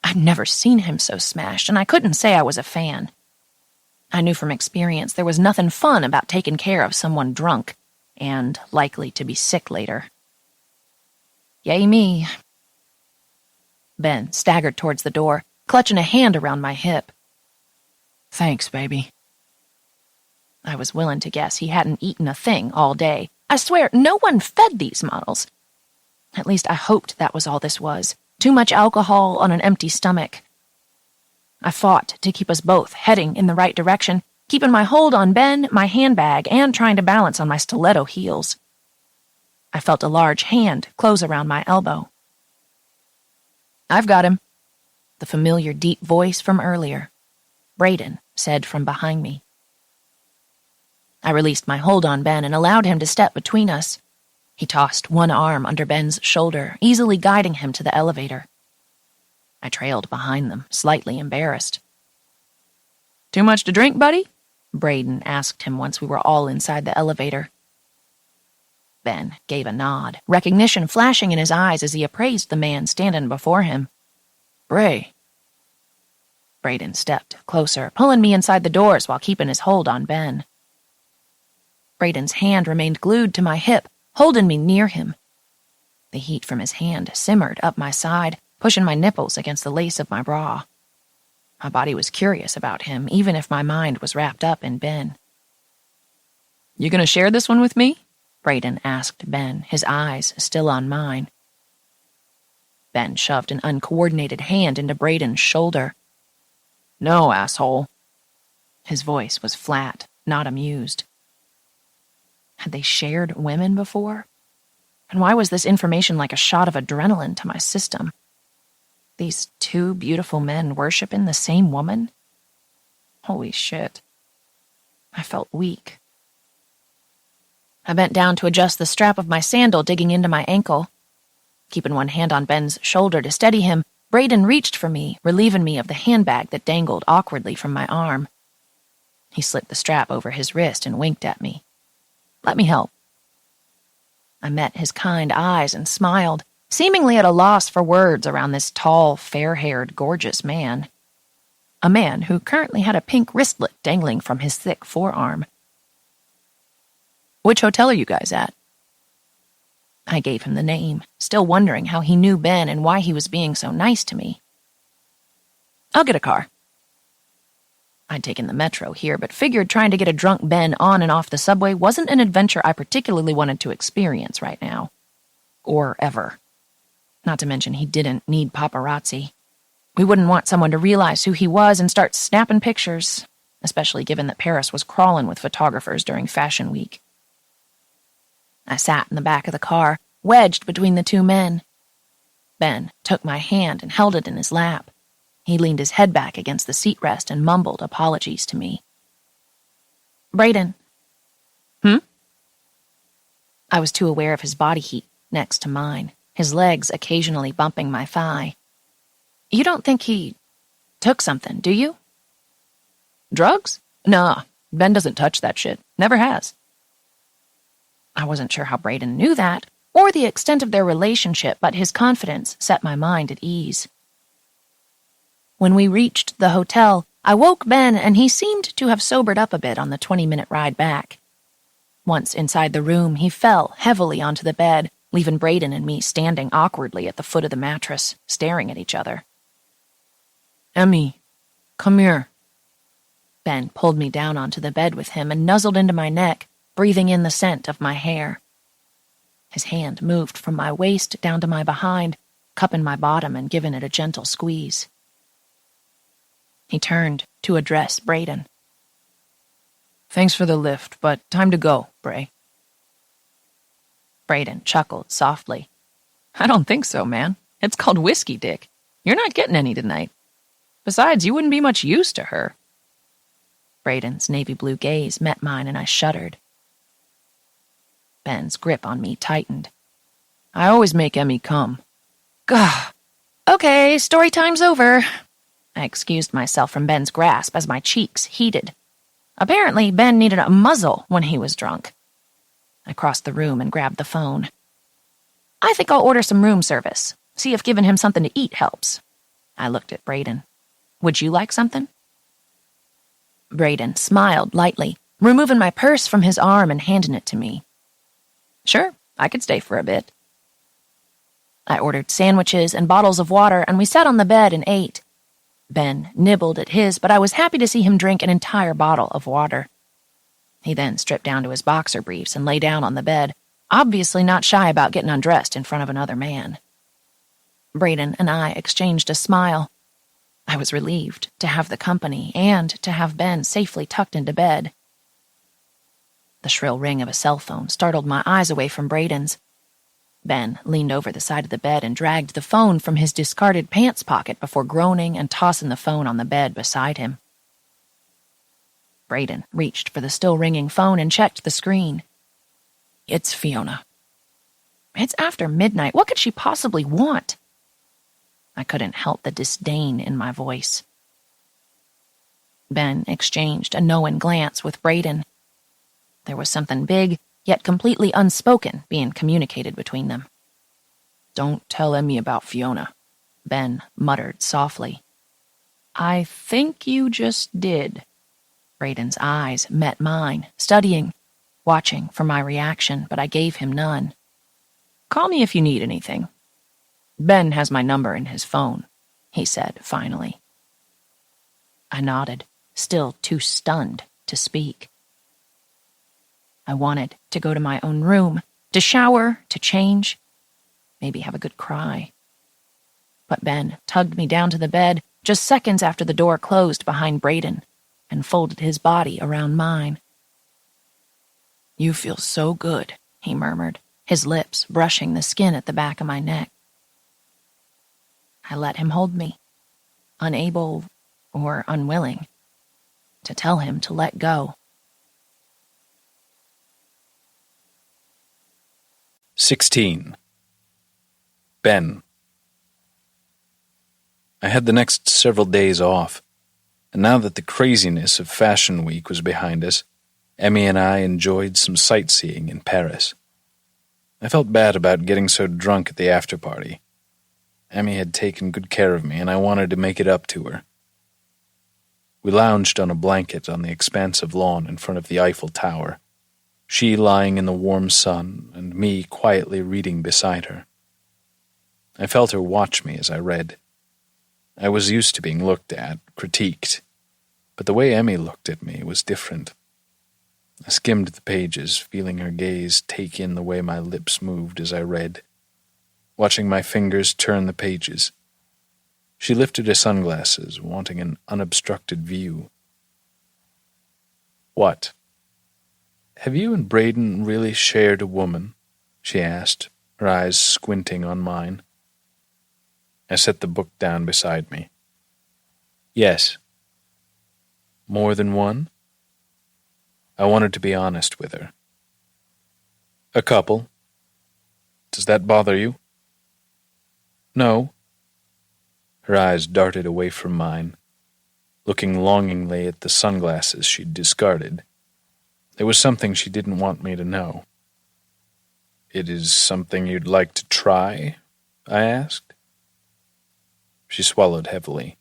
[SPEAKER 1] I'd never seen him so smashed, and I couldn't say I was a fan. I knew from experience there was nothing fun about taking care of someone drunk, and likely to be sick later. Yay me. Ben staggered towards the door, clutching a hand around my hip. Thanks, baby. I was willing to guess he hadn't eaten a thing all day. I swear, no one fed these models. At least I hoped that was all this was. Too much alcohol on an empty stomach. I fought to keep us both heading in the right direction, keeping my hold on Ben, my handbag, and trying to balance on my stiletto heels. I felt a large hand close around my elbow. I've got him. The familiar deep voice from earlier. Braden said from behind me. I released my hold on Ben and allowed him to step between us. He tossed one arm under Ben's shoulder, easily guiding him to the elevator. I trailed behind them, slightly embarrassed. Too much to drink, buddy? Braden asked him once we were all inside the elevator. Ben gave a nod, recognition flashing in his eyes as he appraised the man standing before him. Bray. Braden stepped closer, pulling me inside the doors while keeping his hold on Ben. Braden's hand remained glued to my hip, holding me near him. The heat from his hand simmered up my side, pushing my nipples against the lace of my bra. My body was curious about him, even if my mind was wrapped up in Ben. "You gonna share this one with me?" Braden asked Ben, his eyes still on mine. Ben shoved an uncoordinated hand into Braden's shoulder. "No, asshole." His voice was flat, not amused. Had they shared women before? And why was this information like a shot of adrenaline to my system? These two beautiful men worshiping the same woman? Holy shit. I felt weak. I bent down to adjust the strap of my sandal digging into my ankle. Keeping one hand on Ben's shoulder to steady him, Braden reached for me, relieving me of the handbag that dangled awkwardly from my arm. He slipped the strap over his wrist and winked at me. "Let me help." I met his kind eyes and smiled, seemingly at a loss for words around this tall, fair-haired, gorgeous man. A man who currently had a pink wristlet dangling from his thick forearm. "Which hotel are you guys at?" I gave him the name, still wondering how he knew Ben and why he was being so nice to me. "I'll get a car." I'd taken the metro here, but figured trying to get a drunk Ben on and off the subway wasn't an adventure I particularly wanted to experience right now. Or ever. Not to mention he didn't need paparazzi. We wouldn't want someone to realize who he was and start snapping pictures, especially given that Paris was crawling with photographers during Fashion Week. I sat in the back of the car, wedged between the two men. Ben took my hand and held it in his lap. He leaned his head back against the seat rest and mumbled apologies to me. "Braden." "Hmm?" I was too aware of his body heat next to mine, his legs occasionally bumping my thigh. "You don't think he took something, do you?" "Drugs? Nah, Ben doesn't touch that shit. Never has." I wasn't sure how Braden knew that, or the extent of their relationship, but his confidence set my mind at ease. When we reached the hotel, I woke Ben and he seemed to have sobered up a bit on the 20-minute ride back. Once inside the room, he fell heavily onto the bed, leaving Braden and me standing awkwardly at the foot of the mattress, staring at each other. "Emmy, come here." Ben pulled me down onto the bed with him and nuzzled into my neck, breathing in the scent of my hair. His hand moved from my waist down to my behind, cupping my bottom and giving it a gentle squeeze. He turned to address Braden. "Thanks for the lift, but time to go, Bray." Braden chuckled softly. "I don't think so, man. It's called whiskey dick. You're not getting any tonight. Besides, you wouldn't be much use to her." Braden's navy blue gaze met mine and I shuddered. Ben's grip on me tightened. "I always make Emmy come." "Gah. Okay, story time's over." I excused myself from Ben's grasp as my cheeks heated. Apparently, Ben needed a muzzle when he was drunk. I crossed the room and grabbed the phone. "I think I'll order some room service. See if giving him something to eat helps." I looked at Braden. "Would you like something?" Braden smiled lightly, removing my purse from his arm and handing it to me. "Sure, I could stay for a bit." I ordered sandwiches and bottles of water, and we sat on the bed and ate. Ben nibbled at his, but I was happy to see him drink an entire bottle of water. He then stripped down to his boxer briefs and lay down on the bed, obviously not shy about getting undressed in front of another man. Braden and I exchanged a smile. I was relieved to have the company and to have Ben safely tucked into bed. The shrill ring of a cell phone startled my eyes away from Braden's. Ben leaned over the side of the bed and dragged the phone from his discarded pants pocket before groaning and tossing the phone on the bed beside him. Braden reached for the still-ringing phone and checked the screen. "It's Fiona." "It's after midnight. What could she possibly want?" I couldn't help the disdain in my voice. Ben exchanged a knowing glance with Braden. There was something big, yet completely unspoken, being communicated between them. "Don't tell Emmy about Fiona," Ben muttered softly. I think you just did. Braden's eyes met mine, studying, watching for my reaction, but I gave him none. Call me if you need anything. Ben has my number in his phone, he said finally. I nodded, still too stunned to speak. I wanted to go to my own room, to shower, to change, maybe have a good cry. But Ben tugged me down to the bed just seconds after the door closed behind Braden and folded his body around mine. You feel so good, he murmured, his lips brushing the skin at the back of my neck. I let him hold me, unable or unwilling to tell him to let go.
[SPEAKER 2] 16. Ben. I had the next several days off, and now that the craziness of Fashion Week was behind us, Emmy and I enjoyed some sightseeing in Paris. I felt bad about getting so drunk at the after-party. Emmy had taken good care of me, and I wanted to make it up to her. We lounged on a blanket on the expansive lawn in front of the Eiffel Tower, she lying in the warm sun and me quietly reading beside her. I felt her watch me as I read. I was used to being looked at, critiqued, but the way Emmy looked at me was different. I skimmed the pages, feeling her gaze take in the way my lips moved as I read, watching my fingers turn the pages. She lifted her sunglasses, wanting an unobstructed view. What? Have you and Braden really shared a woman? She asked, her eyes squinting on mine. I set the book down beside me. Yes. More than one? I wanted to be honest with her. A couple. Does that bother you? No. Her eyes darted away from mine, looking longingly at the sunglasses she'd discarded. There was something she didn't want me to know. It is something you'd like to try? I asked. She swallowed heavily.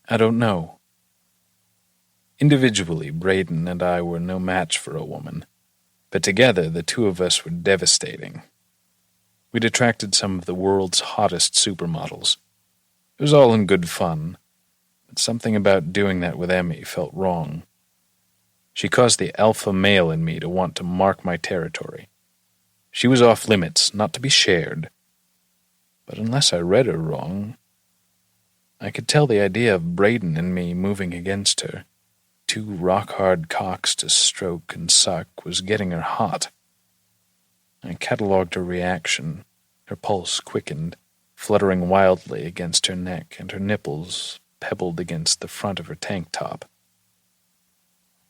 [SPEAKER 2] I don't know. Individually, Braden and I were no match for a woman, but together the two of us were devastating. We'd attracted some of the world's hottest supermodels. It was all in good fun, but something about doing that with Emmy felt wrong. She caused the alpha male in me to want to mark my territory. She was off limits, not to be shared. But unless I read her wrong, I could tell the idea of Braden and me moving against her, two rock-hard cocks to stroke and suck, was getting her hot. I catalogued her reaction. Her pulse quickened, fluttering wildly against her neck, and her nipples pebbled against the front of her tank top.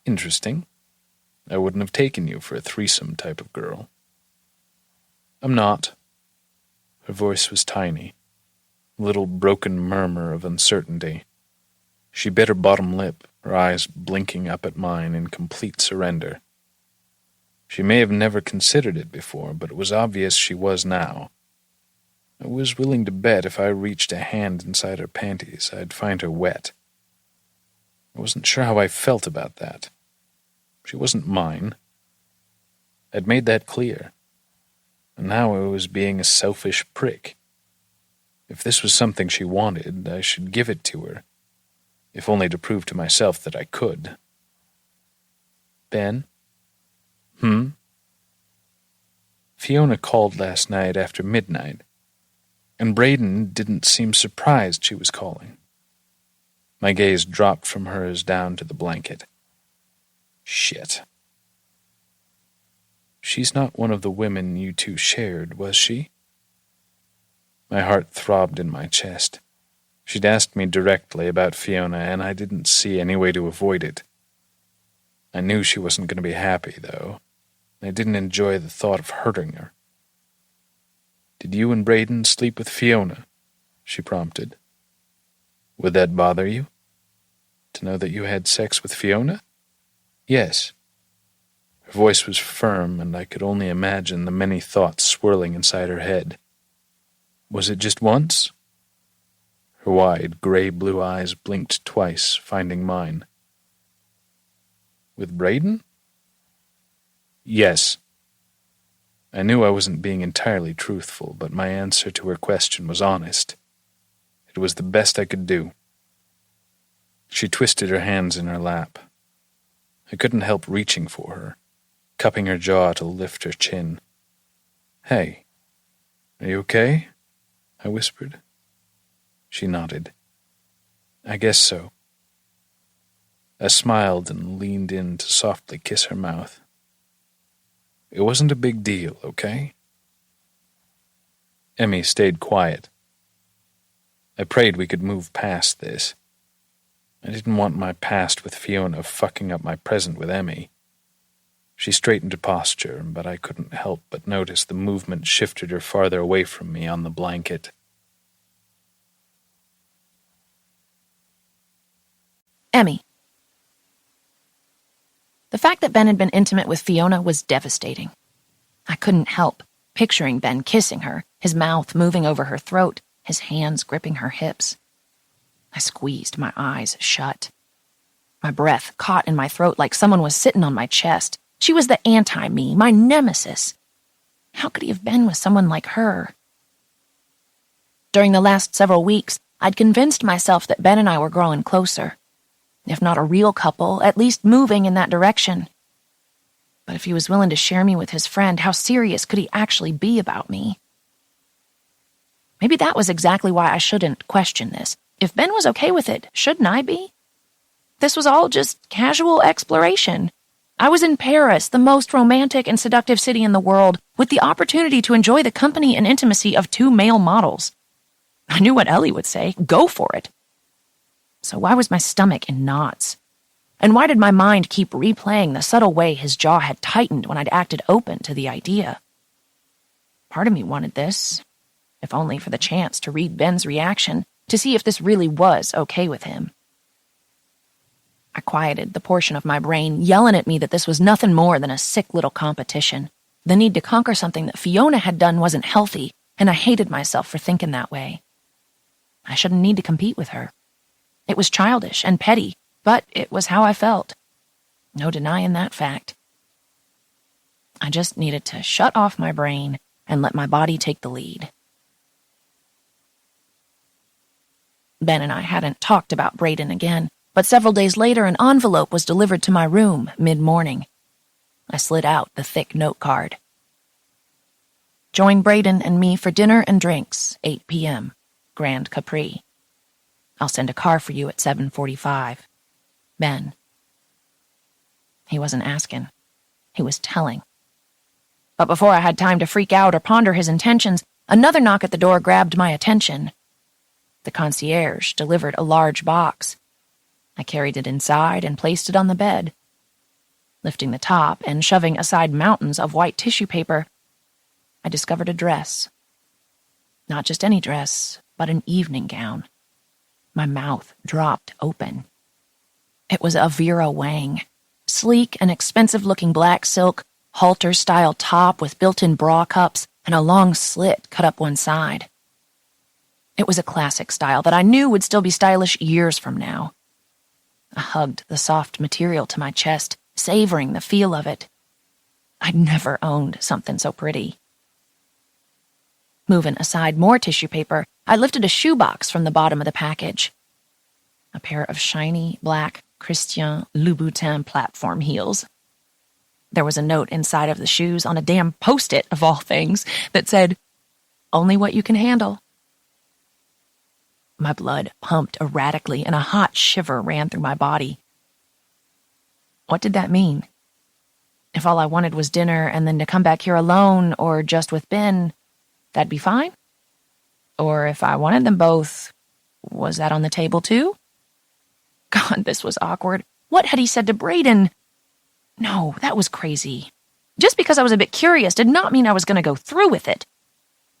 [SPEAKER 2] Interesting. I wouldn't have taken you for a threesome type of girl. I'm not. Her voice was tiny, a little broken murmur of uncertainty. She bit her bottom lip, her eyes blinking up at mine in complete surrender. She may have never considered it before, but it was obvious she was now. I was willing to bet if I reached a hand inside her panties, I'd find her wet. I wasn't sure how I felt about that. She wasn't mine. I'd made that clear. And now I was being a selfish prick. If this was something she wanted, I should give it to her, if only to prove to myself that I could. Ben? Fiona called last night after midnight, and Braden didn't seem surprised she was calling. My gaze dropped from hers down to the blanket. Shit. She's not one of the women you two shared, was she? My heart throbbed in my chest. She'd asked me directly about Fiona, and I didn't see any way to avoid it. I knew she wasn't going to be happy, though. I didn't enjoy the thought of hurting her. Did you and Braden sleep with Fiona? She prompted. Would that bother you? To know that you had sex with Fiona? Yes. Her voice was firm, and I could only imagine the many thoughts swirling inside her head. Was it just once? Her wide, gray-blue eyes blinked twice, finding mine. With Braden? Yes. I knew I wasn't being entirely truthful, but my answer to her question was honest. It was the best I could do. She twisted her hands in her lap. I couldn't help reaching for her, cupping her jaw to lift her chin. Hey, are you okay? I whispered. She nodded. I guess so. I smiled and leaned in to softly kiss her mouth. It wasn't a big deal, okay? Emmy stayed quiet. I prayed we could move past this. I didn't want my past with Fiona fucking up my present with Emmy. She straightened her posture, but I couldn't help but notice the movement shifted her farther away from me on the blanket.
[SPEAKER 1] Emmy. The fact that Ben had been intimate with Fiona was devastating. I couldn't help picturing Ben kissing her, his mouth moving over her throat, his hands gripping her hips. I squeezed my eyes shut. My breath caught in my throat like someone was sitting on my chest. She was the anti-me, my nemesis. How could he have been with someone like her? During the last several weeks, I'd convinced myself that Ben and I were growing closer. If not a real couple, at least moving in that direction. But if he was willing to share me with his friend, how serious could he actually be about me? Maybe that was exactly why I shouldn't question this. If Ben was okay with it, shouldn't I be? This was all just casual exploration. I was in Paris, the most romantic and seductive city in the world, with the opportunity to enjoy the company and intimacy of 2 male models. I knew what Ellie would say. Go for it. So why was my stomach in knots? And why did my mind keep replaying the subtle way his jaw had tightened when I'd acted open to the idea? Part of me wanted this, if only for the chance to read Ben's reaction, to see if this really was okay with him. I quieted the portion of my brain yelling at me that this was nothing more than a sick little competition. The need to conquer something that Fiona had done wasn't healthy, and I hated myself for thinking that way. I shouldn't need to compete with her. It was childish and petty, but it was how I felt. No denying that fact. I just needed to shut off my brain and let my body take the lead. Ben and I hadn't talked about Braden again, but several days later an envelope was delivered to my room mid-morning. I slid out the thick note card. Join Braden and me for dinner and drinks, 8 p.m., Grand Capri. I'll send a car for you at 7:45. Ben. He wasn't asking. He was telling. But before I had time to freak out or ponder his intentions, another knock at the door grabbed my attention. The concierge delivered a large box. I carried it inside and placed it on the bed. Lifting the top and shoving aside mountains of white tissue paper, I discovered a dress. Not just any dress, but an evening gown. My mouth dropped open. It was a Vera Wang, sleek and expensive-looking black silk, halter-style top with built-in bra cups and a long slit cut up one side. It was a classic style that I knew would still be stylish years from now. I hugged the soft material to my chest, savoring the feel of it. I'd never owned something so pretty. Moving aside more tissue paper, I lifted a shoebox from the bottom of the package. A pair of shiny, black Christian Louboutin platform heels. There was a note inside of the shoes on a damn Post-it, of all things, that said, "Only what you can handle." My blood pumped erratically and a hot shiver ran through my body. What did that mean? If all I wanted was dinner and then to come back here alone or just with Ben, that'd be fine? Or if I wanted them both, was that on the table too? God, this was awkward. What had he said to Braden? No, that was crazy. Just because I was a bit curious did not mean I was going to go through with it.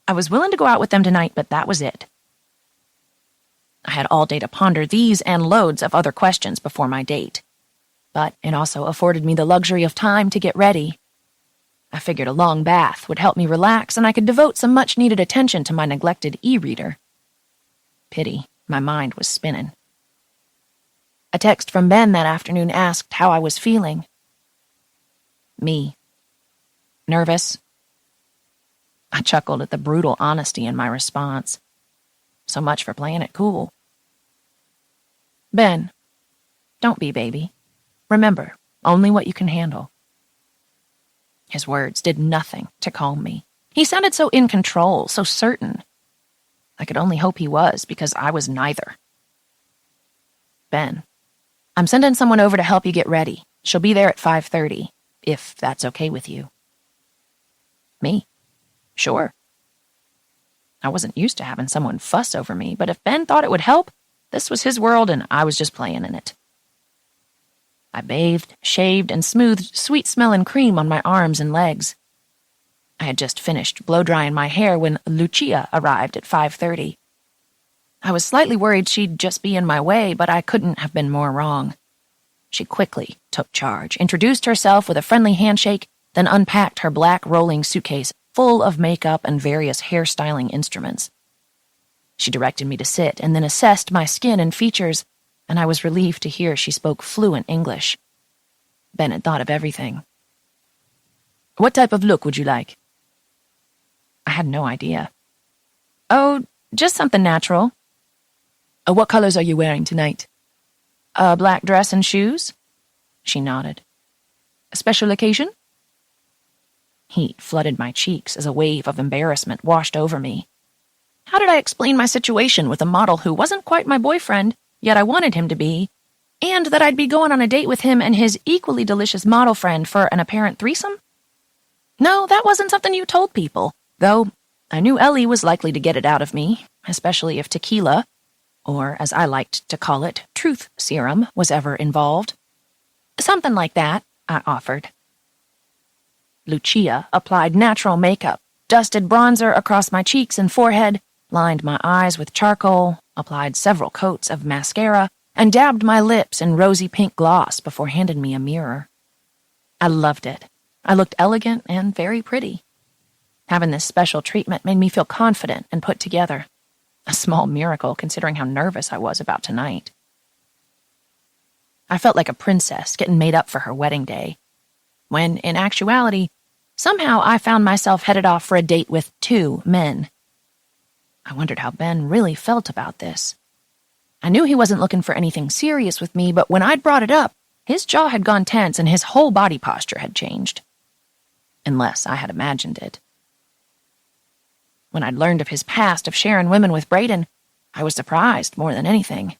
[SPEAKER 1] I was willing to go out with them tonight, but that was it. I had all day to ponder these and loads of other questions before my date. But it also afforded me the luxury of time to get ready. I figured a long bath would help me relax and I could devote some much-needed attention to my neglected e-reader. Pity. My mind was spinning. A text from Ben that afternoon asked how I was feeling. Me. Nervous. I chuckled at the brutal honesty in my response. So much for playing it cool. Ben, don't be, baby. Remember, only what you can handle. His words did nothing to calm me. He sounded so in control, so certain. I could only hope he was, because I was neither. Ben, I'm sending someone over to help you get ready. She'll be there at 5:30, if that's okay with you. Me? Sure. I wasn't used to having someone fuss over me, but if Ben thought it would help, this was his world and I was just playing in it. I bathed, shaved, and smoothed sweet-smelling cream on my arms and legs. I had just finished blow-drying my hair when Lucia arrived at 5:30. I was slightly worried she'd just be in my way, but I couldn't have been more wrong. She quickly took charge, introduced herself with a friendly handshake, then unpacked her black rolling suitcase full of makeup and various hairstyling instruments. She directed me to sit and then assessed my skin and features, and I was relieved to hear she spoke fluent English. Ben had thought of everything. What type of look would you like? I had no idea. Oh, just something natural. What colors are you wearing tonight? A black dress and shoes? She nodded. A special occasion? Heat flooded my cheeks as a wave of embarrassment washed over me. How did I explain my situation with a model who wasn't quite my boyfriend, yet I wanted him to be, and that I'd be going on a date with him and his equally delicious model friend for an apparent threesome? No, that wasn't something you told people, though I knew Ellie was likely to get it out of me, especially if tequila, or as I liked to call it, truth serum, was ever involved. Something like that, I offered. Lucia applied natural makeup, dusted bronzer across my cheeks and forehead, lined my eyes with charcoal, applied several coats of mascara, and dabbed my lips in rosy pink gloss before handing me a mirror. I loved it. I looked elegant and very pretty. Having this special treatment made me feel confident and put together. A small miracle considering how nervous I was about tonight. I felt like a princess getting made up for her wedding day, when, in actuality, somehow I found myself headed off for a date with 2 men. I wondered how Ben really felt about this. I knew he wasn't looking for anything serious with me, but when I'd brought it up, his jaw had gone tense and his whole body posture had changed. Unless I had imagined it. When I'd learned of his past of sharing women with Brayden, I was surprised more than anything.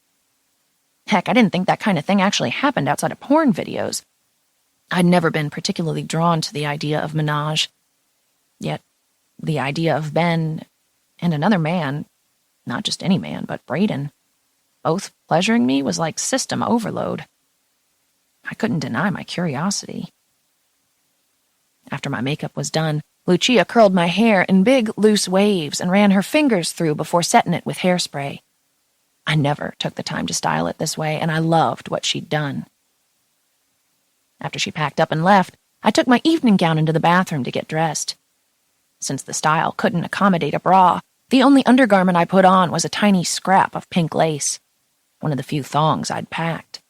[SPEAKER 1] Heck, I didn't think that kind of thing actually happened outside of porn videos. I'd never been particularly drawn to the idea of menage. Yet, the idea of Ben and another man, not just any man, but Brayden, both pleasuring me was like system overload. I couldn't deny my curiosity. After my makeup was done, Lucia curled my hair in big, loose waves and ran her fingers through before setting it with hairspray. I never took the time to style it this way, and I loved what she'd done. After she packed up and left, I took my evening gown into the bathroom to get dressed. Since the style couldn't accommodate a bra, the only undergarment I put on was a tiny scrap of pink lace, one of the few thongs I'd packed.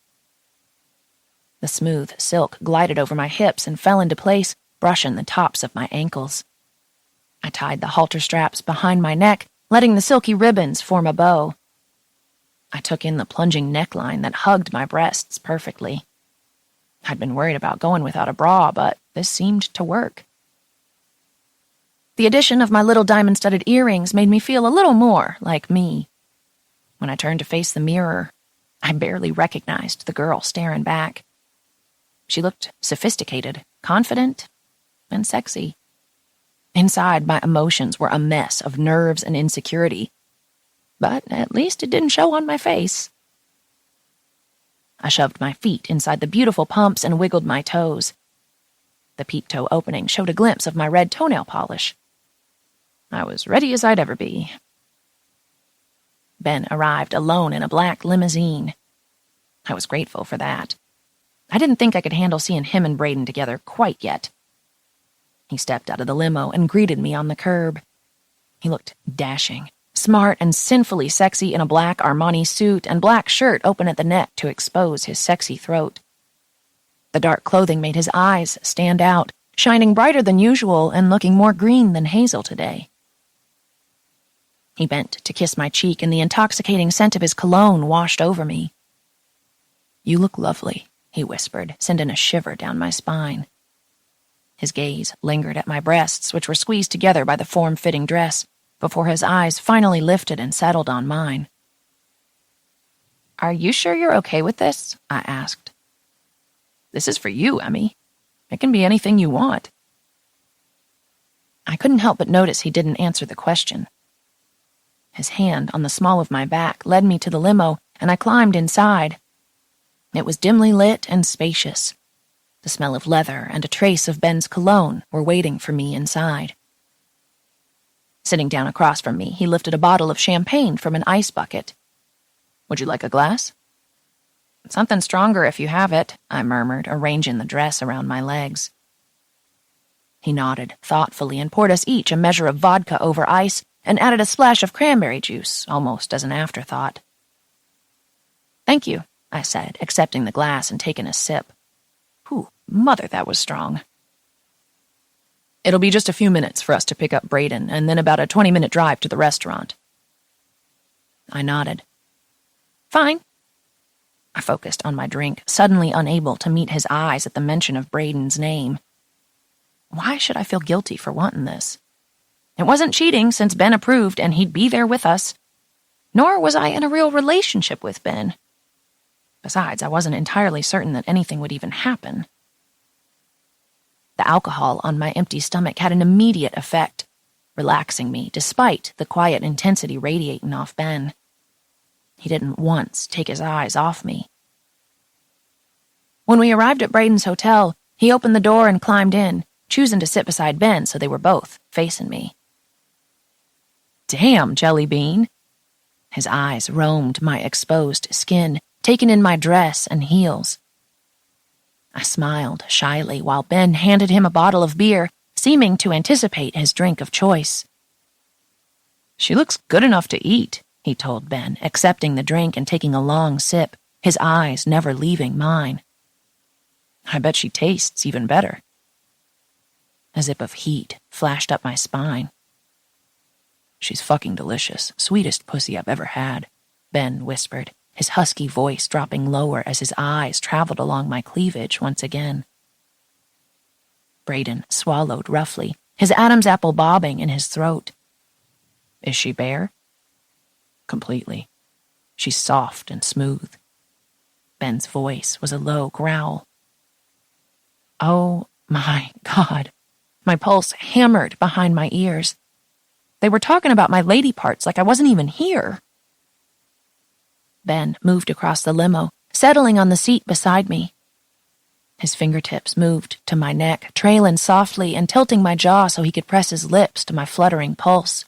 [SPEAKER 1] The smooth silk glided over my hips and fell into place, brushing the tops of my ankles. I tied the halter straps behind my neck, letting the silky ribbons form a bow. I took in the plunging neckline that hugged my breasts perfectly. I'd been worried about going without a bra, but this seemed to work. The addition of my little diamond-studded earrings made me feel a little more like me. When I turned to face the mirror, I barely recognized the girl staring back. She looked sophisticated, confident, and sexy. Inside, my emotions were a mess of nerves and insecurity, but at least it didn't show on my face. I shoved my feet inside the beautiful pumps and wiggled my toes. The peep-toe opening showed a glimpse of my red toenail polish. I was ready as I'd ever be. Ben arrived alone in a black limousine. I was grateful for that. I didn't think I could handle seeing him and Brayden together quite yet. He stepped out of the limo and greeted me on the curb. He looked dashing, smart and sinfully sexy in a black Armani suit and black shirt open at the neck to expose his sexy throat. The dark clothing made his eyes stand out, shining brighter than usual and looking more green than hazel today. He bent to kiss my cheek, and the intoxicating scent of his cologne washed over me. "You look lovely," he whispered, sending a shiver down my spine. His gaze lingered at my breasts, which were squeezed together by the form-fitting dress, before his eyes finally lifted and settled on mine. "Are you sure you're okay with this?" I asked. "This is for you, Emmy. It can be anything you want." I couldn't help but notice he didn't answer the question. His hand on the small of my back led me to the limo, and I climbed inside. It was dimly lit and spacious. The smell of leather and a trace of Ben's cologne were waiting for me inside. Sitting down across from me, he lifted a bottle of champagne from an ice bucket. "Would you like a glass?" "Something stronger if you have it," I murmured, arranging the dress around my legs. He nodded thoughtfully and poured us each a measure of vodka over ice and added a splash of cranberry juice, almost as an afterthought. "Thank you," I said, accepting the glass and taking a sip. Whew, mother, that was strong. "It'll be just a few minutes for us to pick up Braden, and then about a 20-minute drive to the restaurant." I nodded. "Fine." I focused on my drink, suddenly unable to meet his eyes at the mention of Braden's name. Why should I feel guilty for wanting this? It wasn't cheating, since Ben approved and he'd be there with us. Nor was I in a real relationship with Ben. Besides, I wasn't entirely certain that anything would even happen. The alcohol on my empty stomach had an immediate effect, relaxing me despite the quiet intensity radiating off Ben. He didn't once take his eyes off me. When we arrived at Braden's hotel, he opened the door and climbed in, choosing to sit beside Ben so they were both facing me. "Damn, Jelly Bean." His eyes roamed my exposed skin, taking in my dress and heels. I smiled shyly while Ben handed him a bottle of beer, seeming to anticipate his drink of choice. "She looks good enough to eat," he told Ben, accepting the drink and taking a long sip, his eyes never leaving mine. "I bet she tastes even better." A zip of heat flashed up my spine. "She's fucking delicious, sweetest pussy I've ever had," Ben whispered, his husky voice dropping lower as his eyes traveled along my cleavage once again. Braden swallowed roughly, his Adam's apple bobbing in his throat. "Is she bare?" "Completely. She's soft and smooth." Ben's voice was a low growl. Oh my God. My pulse hammered behind my ears. They were talking about my lady parts like I wasn't even here. Ben moved across the limo, settling on the seat beside me. His fingertips moved to my neck, trailing softly and tilting my jaw so he could press his lips to my fluttering pulse.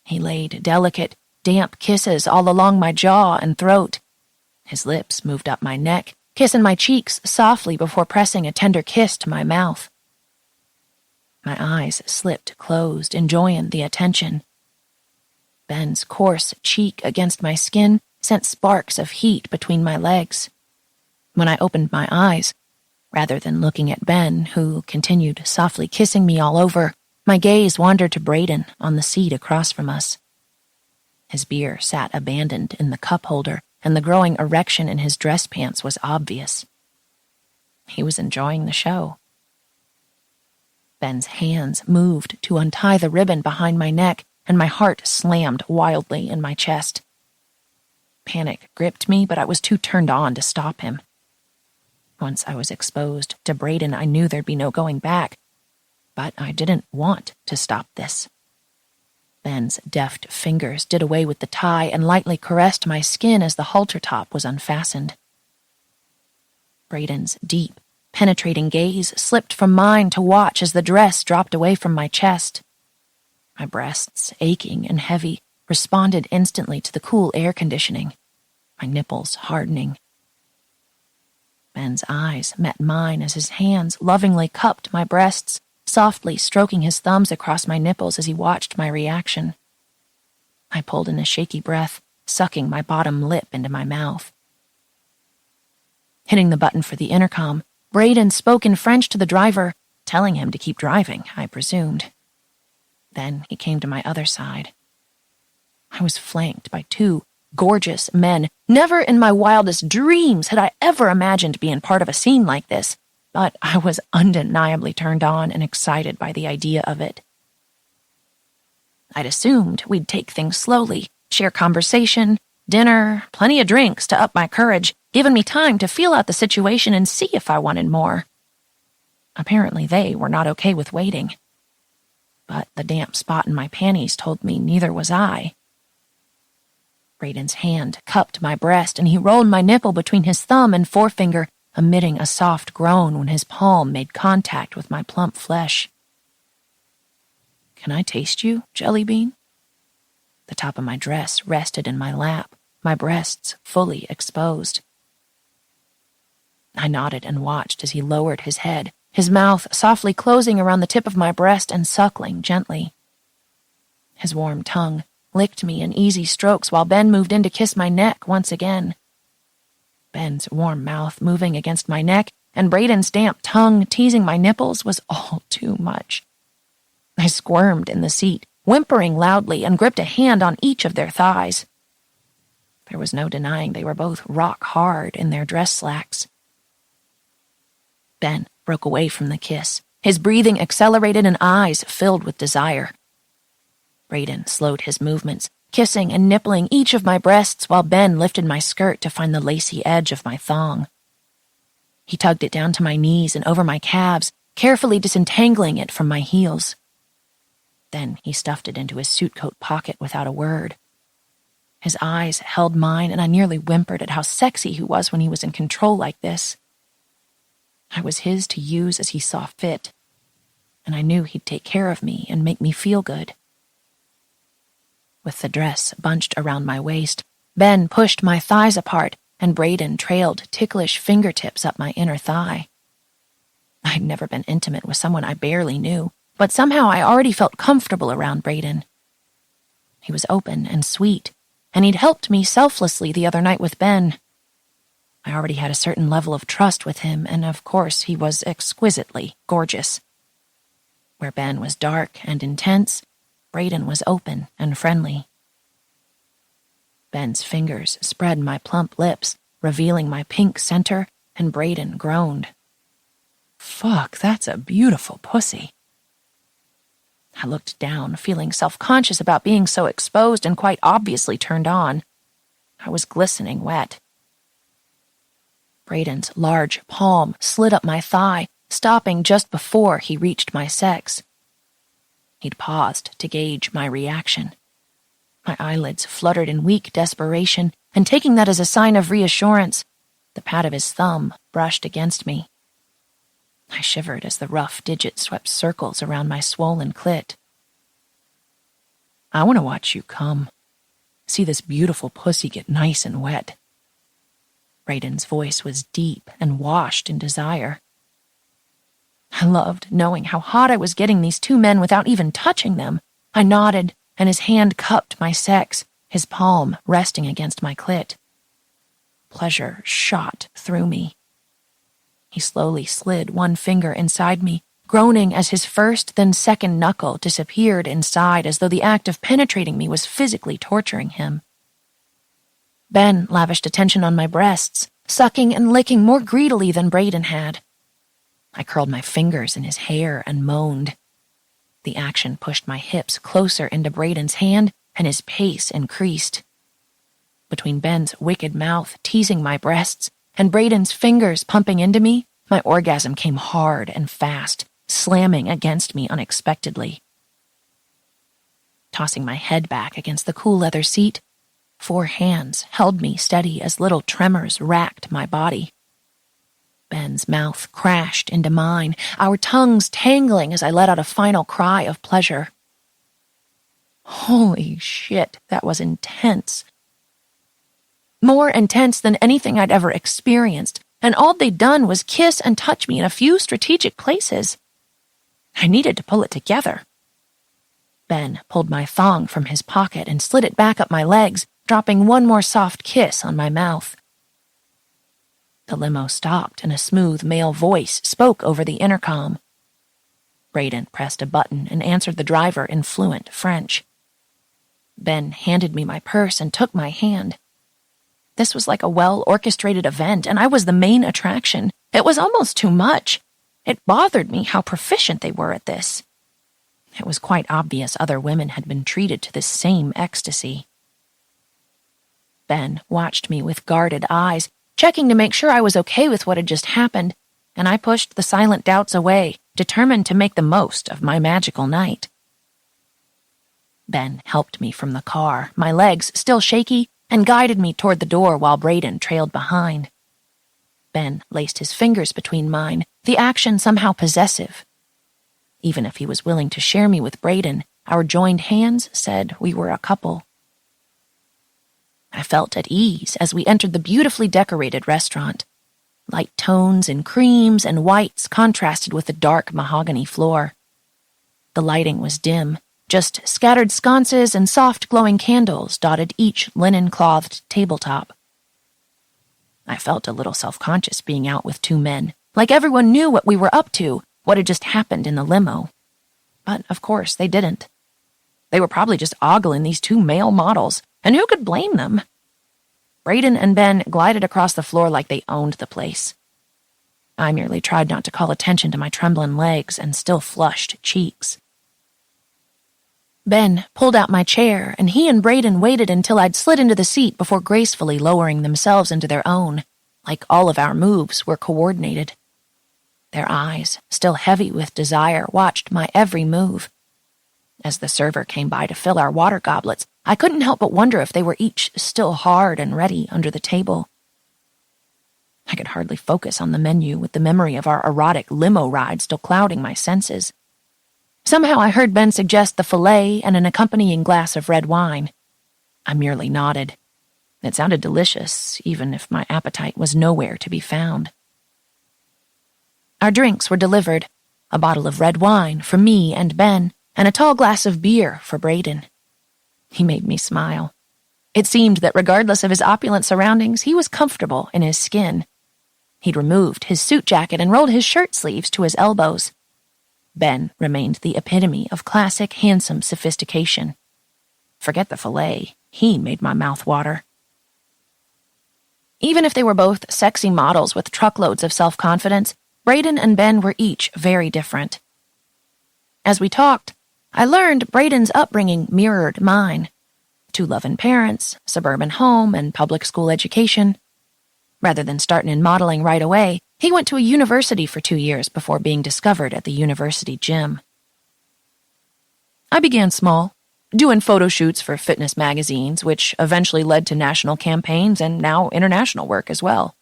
[SPEAKER 1] He laid delicate, damp kisses all along my jaw and throat. His lips moved up my neck, kissing my cheeks softly before pressing a tender kiss to my mouth. My eyes slipped closed, enjoying the attention. Ben's coarse cheek against my skin sent sparks of heat between my legs. When I opened my eyes, rather than looking at Ben, who continued softly kissing me all over, my gaze wandered to Braden on the seat across from us. His beer sat abandoned in the cup holder, and the growing erection in his dress pants was obvious. He was enjoying the show. Ben's hands moved to untie the ribbon behind my neck, and my heart slammed wildly in my chest. Panic gripped me, but I was too turned on to stop him. Once I was exposed to Braden, I knew there'd be no going back, but I didn't want to stop this. Ben's deft fingers did away with the tie and lightly caressed my skin as the halter top was unfastened. Braden's deep, penetrating gaze slipped from mine to watch as the dress dropped away from my chest. My breasts, aching and heavy, responded instantly to the cool air conditioning, my nipples hardening. Ben's eyes met mine as his hands lovingly cupped my breasts, softly stroking his thumbs across my nipples as he watched my reaction. I pulled in a shaky breath, sucking my bottom lip into my mouth. Hitting the button for the intercom, Braden spoke in French to the driver, telling him to keep driving, I presumed. Then he came to my other side. I was flanked by two gorgeous men. Never in my wildest dreams had I ever imagined being part of a scene like this, but I was undeniably turned on and excited by the idea of it. I'd assumed we'd take things slowly, share conversation, dinner, plenty of drinks to up my courage, giving me time to feel out the situation and see if I wanted more. Apparently they were not okay with waiting. But the damp spot in my panties told me neither was I. Braden's hand cupped my breast, and he rolled my nipple between his thumb and forefinger, emitting a soft groan when his palm made contact with my plump flesh. "Can I taste you, Jelly Bean?" The top of my dress rested in my lap, my breasts fully exposed. I nodded and watched as he lowered his head, his mouth softly closing around the tip of my breast and suckling gently. His warm tongue licked me in easy strokes while Ben moved in to kiss my neck once again. Ben's warm mouth moving against my neck and Braden's damp tongue teasing my nipples was all too much. I squirmed in the seat, whimpering loudly, and gripped a hand on each of their thighs. There was no denying they were both rock hard in their dress slacks. Ben broke away from the kiss, his breathing accelerated and eyes filled with desire. Braden slowed his movements, kissing and nippling each of my breasts while Ben lifted my skirt to find the lacy edge of my thong. He tugged it down to my knees and over my calves, carefully disentangling it from my heels. Then he stuffed it into his suit coat pocket without a word. His eyes held mine, and I nearly whimpered at how sexy he was when he was in control like this. I was his to use as he saw fit, and I knew he'd take care of me and make me feel good. With the dress bunched around my waist, Ben pushed my thighs apart, and Braden trailed ticklish fingertips up my inner thigh. I'd never been intimate with someone I barely knew, but somehow I already felt comfortable around Braden. He was open and sweet, and he'd helped me selflessly the other night with Ben. I already had a certain level of trust with him, and of course he was exquisitely gorgeous. Where Ben was dark and intense, Braden was open and friendly. Ben's fingers spread my plump lips, revealing my pink center, and Braden groaned. "Fuck, that's a beautiful pussy." I looked down, feeling self-conscious about being so exposed and quite obviously turned on. I was glistening wet. Braden's large palm slid up my thigh, stopping just before he reached my sex. He'd paused to gauge my reaction. My eyelids fluttered in weak desperation, and taking that as a sign of reassurance, the pad of his thumb brushed against me. I shivered as the rough digit swept circles around my swollen clit. "I want to watch you come. See this beautiful pussy get nice and wet." Braden's voice was deep and washed in desire. I loved knowing how hot I was getting these two men without even touching them. I nodded, and his hand cupped my sex, his palm resting against my clit. Pleasure shot through me. He slowly slid one finger inside me, groaning as his first then second knuckle disappeared inside as though the act of penetrating me was physically torturing him. Ben lavished attention on my breasts, sucking and licking more greedily than Braden had. I curled my fingers in his hair and moaned. The action pushed my hips closer into Braden's hand, and his pace increased. Between Ben's wicked mouth teasing my breasts and Braden's fingers pumping into me, my orgasm came hard and fast, slamming against me unexpectedly. Tossing my head back against the cool leather seat, 4 hands held me steady as little tremors racked my body. Ben's mouth crashed into mine, our tongues tangling as I let out a final cry of pleasure. Holy shit, that was intense. More intense than anything I'd ever experienced, and all they'd done was kiss and touch me in a few strategic places. I needed to pull it together. Ben pulled my thong from his pocket and slid it back up my legs, dropping one more soft kiss on my mouth. The limo stopped and a smooth male voice spoke over the intercom. Brayden pressed a button and answered the driver in fluent French. Ben handed me my purse and took my hand. This was like a well-orchestrated event, and I was the main attraction. It was almost too much. It bothered me how proficient they were at this. It was quite obvious other women had been treated to this same ecstasy. Ben watched me with guarded eyes, checking to make sure I was okay with what had just happened, and I pushed the silent doubts away, determined to make the most of my magical night. Ben helped me from the car, my legs still shaky, and guided me toward the door while Brayden trailed behind. Ben laced his fingers between mine, the action somehow possessive. Even if he was willing to share me with Brayden, our joined hands said we were a couple. I felt at ease as we entered the beautifully decorated restaurant. Light tones in creams and whites contrasted with the dark mahogany floor. The lighting was dim, just scattered sconces and soft glowing candles dotted each linen-clothed tabletop. I felt a little self-conscious being out with two men, like everyone knew what we were up to, what had just happened in the limo. But, of course, they didn't. They were probably just ogling these two male models, and who could blame them? Brayden and Ben glided across the floor like they owned the place. I merely tried not to call attention to my trembling legs and still flushed cheeks. Ben pulled out my chair, and he and Brayden waited until I'd slid into the seat before gracefully lowering themselves into their own, like all of our moves were coordinated. Their eyes, still heavy with desire, watched my every move. As the server came by to fill our water goblets, I couldn't help but wonder if they were each still hard and ready under the table. I could hardly focus on the menu with the memory of our erotic limo ride still clouding my senses. Somehow I heard Ben suggest the filet and an accompanying glass of red wine. I merely nodded. It sounded delicious, even if my appetite was nowhere to be found. Our drinks were delivered, a bottle of red wine for me and Ben, and a tall glass of beer for Brayden. He made me smile. It seemed that regardless of his opulent surroundings, he was comfortable in his skin. He'd removed his suit jacket and rolled his shirt sleeves to his elbows. Ben remained the epitome of classic, handsome sophistication. Forget the filet. He made my mouth water. Even if they were both sexy models with truckloads of self-confidence, Brayden and Ben were each very different. As we talked, I learned Brayden's upbringing mirrored mine. Two loving parents, suburban home, and public school education. Rather than starting in modeling right away, he went to a university for 2 years before being discovered at the university gym. I began small, doing photo shoots for fitness magazines, which eventually led to national campaigns and now international work as well.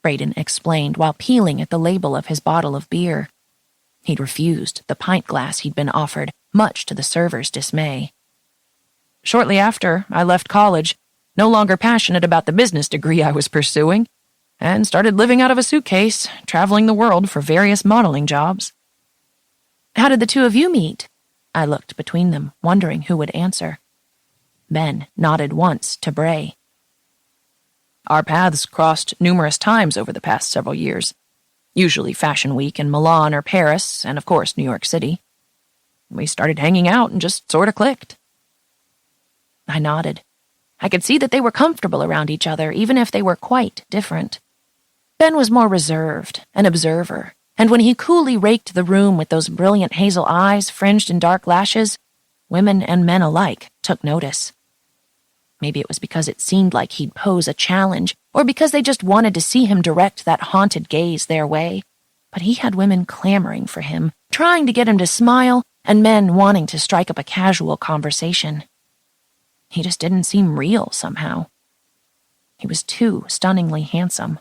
[SPEAKER 1] Brayden explained while peeling at the label of his bottle of beer. He'd refused the pint glass he'd been offered, much to the server's dismay. Shortly after, I left college, no longer passionate about the business degree I was pursuing, and started living out of a suitcase, traveling the world for various modeling jobs. How did the two of you meet? I looked between them, wondering who would answer. Ben nodded once to Bray. Our paths crossed numerous times over the past several years, usually Fashion Week in Milan or Paris, and of course New York City. We started hanging out and just sort of clicked. I nodded. I could see that they were comfortable around each other, even if they were quite different. Ben was more reserved, an observer, and when he coolly raked the room with those brilliant hazel eyes fringed in dark lashes, women and men alike took notice. Maybe it was because it seemed like he'd pose a challenge, or because they just wanted to see him direct that haunted gaze their way. But he had women clamoring for him, trying to get him to smile, and men wanting to strike up a casual conversation. He just didn't seem real somehow. He was too stunningly handsome.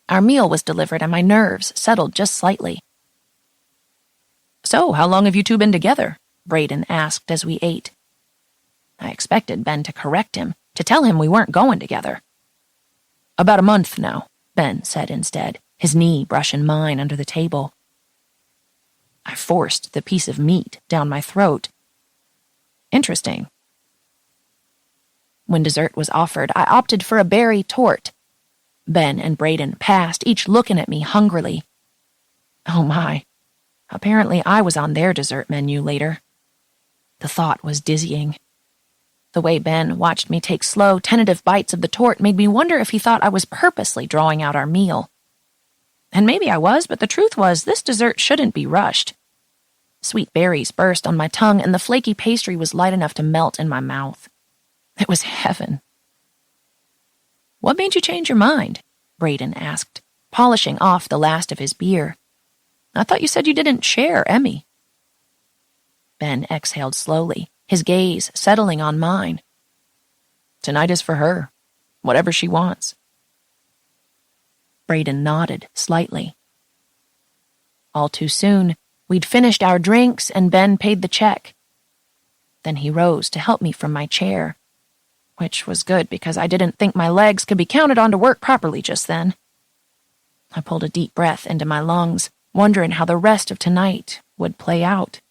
[SPEAKER 1] Our meal was delivered and my nerves settled just slightly. So, how long have you two been together? Brayden asked as we ate. I expected Ben to correct him, to tell him we weren't going together. About a month now, Ben said instead, his knee brushing mine under the table. I forced the piece of meat down my throat. Interesting. When dessert was offered, I opted for a berry tort. Ben and Braden passed, each looking at me hungrily. Oh my. Apparently I was on their dessert menu later. The thought was dizzying. The way Ben watched me take slow, tentative bites of the tort made me wonder if he thought I was purposely drawing out our meal. And maybe I was, but the truth was this dessert shouldn't be rushed. Sweet berries burst on my tongue, and the flaky pastry was light enough to melt in my mouth. It was heaven. "What made you change your mind?" Braden asked, polishing off the last of his beer. "I thought you said you didn't share Emmy." Ben exhaled slowly, his gaze settling on mine. "Tonight is for her, whatever she wants." Braden nodded slightly. All too soon, we'd finished our drinks and Ben paid the check. Then he rose to help me from my chair, which was good because I didn't think my legs could be counted on to work properly just then. I pulled a deep breath into my lungs, wondering how the rest of tonight would play out.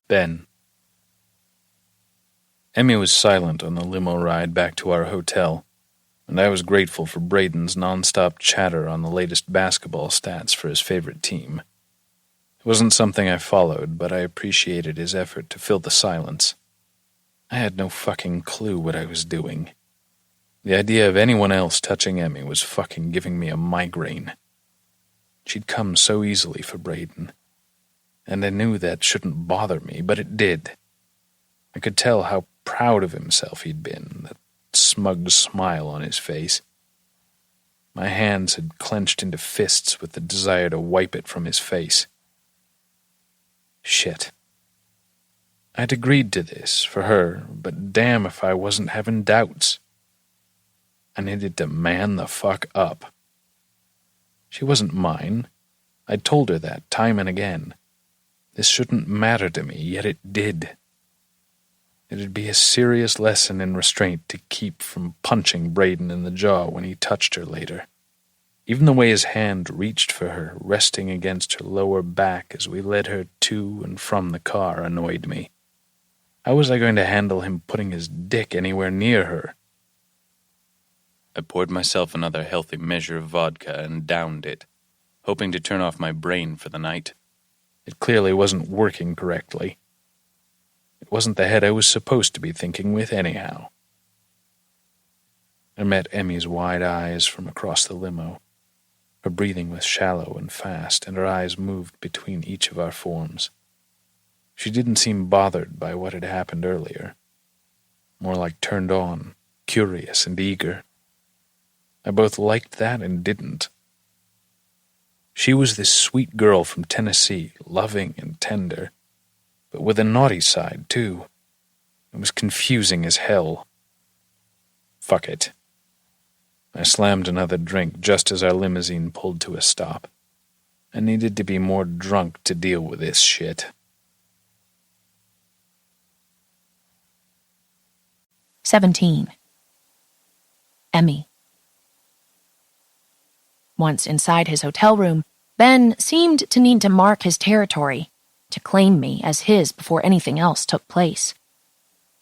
[SPEAKER 2] Ben. Emmy was silent on the limo ride back to our hotel, and I was grateful for Braden's nonstop chatter on the latest basketball stats for his favorite team. It wasn't something I followed, but I appreciated his effort to fill the silence. I had no fucking clue what I was doing. The idea of anyone else touching Emmy was fucking giving me a migraine. She'd come so easily for Braden, and I knew that shouldn't bother me, but it did. I could tell how proud of himself he'd been, that smug smile on his face. My hands had clenched into fists with the desire to wipe it from his face. Shit. I'd agreed to this for her, but damn if I wasn't having doubts. I needed to man the fuck up. She wasn't mine. I'd told her that time and again. This shouldn't matter to me, yet it did. It'd be a serious lesson in restraint to keep from punching Braden in the jaw when he touched her later. Even the way his hand reached for her, resting against her lower back as we led her to and from the car, annoyed me. How was I going to handle him putting his dick anywhere near her? I poured myself another healthy measure of vodka and downed it, hoping to turn off my brain for the night. It clearly wasn't working correctly. It wasn't the head I was supposed to be thinking with anyhow. I met Emmy's wide eyes from across the limo. Her breathing was shallow and fast, and her eyes moved between each of our forms. She didn't seem bothered by what had happened earlier. More like turned on, curious and eager. I both liked that and didn't. She was this sweet girl from Tennessee, loving and tender, but with a naughty side, too. It was confusing as hell. Fuck it. I slammed another drink just as our limousine pulled to a stop. I needed to be more drunk to deal with this shit.
[SPEAKER 1] 17. Emmy. Once inside his hotel room, Ben seemed to need to mark his territory, to claim me as his before anything else took place.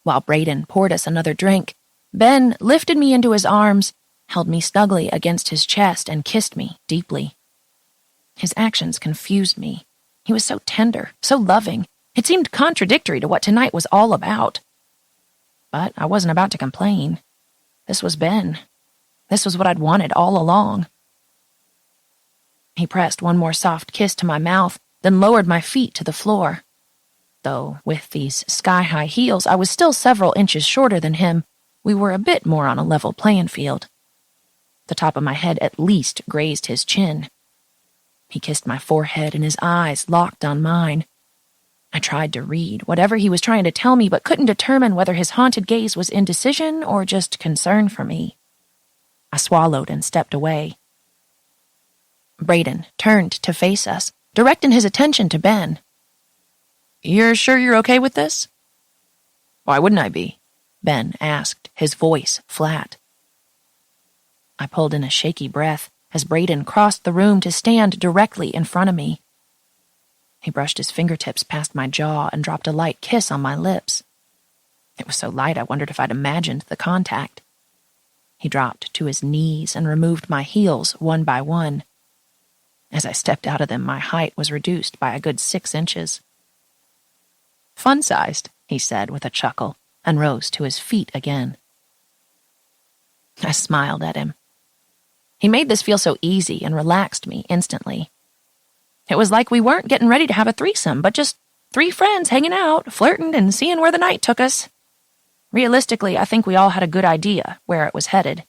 [SPEAKER 1] While Braden poured us another drink, Ben lifted me into his arms, held me snugly against his chest, and kissed me deeply. His actions confused me. He was so tender, so loving. It seemed contradictory to what tonight was all about. But I wasn't about to complain. This was Ben. This was what I'd wanted all along. He pressed one more soft kiss to my mouth, then lowered my feet to the floor. Though with these sky-high heels I was still several inches shorter than him, we were a bit more on a level playing field. The top of my head at least grazed his chin. He kissed my forehead and his eyes locked on mine. I tried to read whatever he was trying to tell me, but couldn't determine whether his haunted gaze was indecision or just concern for me. I swallowed and stepped away. Braden turned to face us, directing his attention to Ben. "You're sure you're okay with this?" "Why wouldn't I be?" Ben asked, his voice flat. I pulled in a shaky breath, as Braden crossed the room to stand directly in front of me. He brushed his fingertips past my jaw and dropped a light kiss on my lips. It was so light I wondered if I'd imagined the contact. He dropped to his knees and removed my heels one by one. As I stepped out of them, my height was reduced by a good 6 inches. "Fun-sized," he said with a chuckle, and rose to his feet again. I smiled at him. He made this feel so easy and relaxed me instantly. It was like we weren't getting ready to have a threesome, but just 3 friends hanging out, flirting, and seeing where the night took us. Realistically, I think we all had a good idea where it was headed.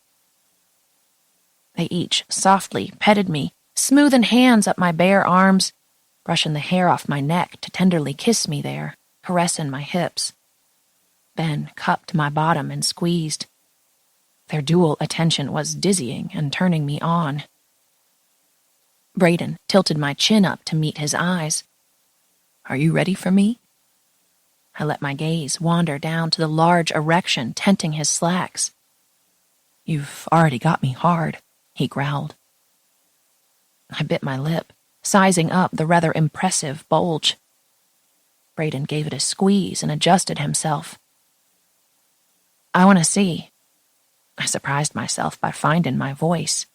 [SPEAKER 1] They each softly petted me, smoothing hands up my bare arms, brushing the hair off my neck to tenderly kiss me there, caressing my hips. Ben cupped my bottom and squeezed. Their dual attention was dizzying and turning me on. Braden tilted my chin up to meet his eyes. "Are you ready for me?" I let my gaze wander down to the large erection tenting his slacks. "You've already got me hard," he growled. I bit my lip, sizing up the rather impressive bulge. Braden gave it a squeeze and adjusted himself. "I want to see." I surprised myself by finding my voice.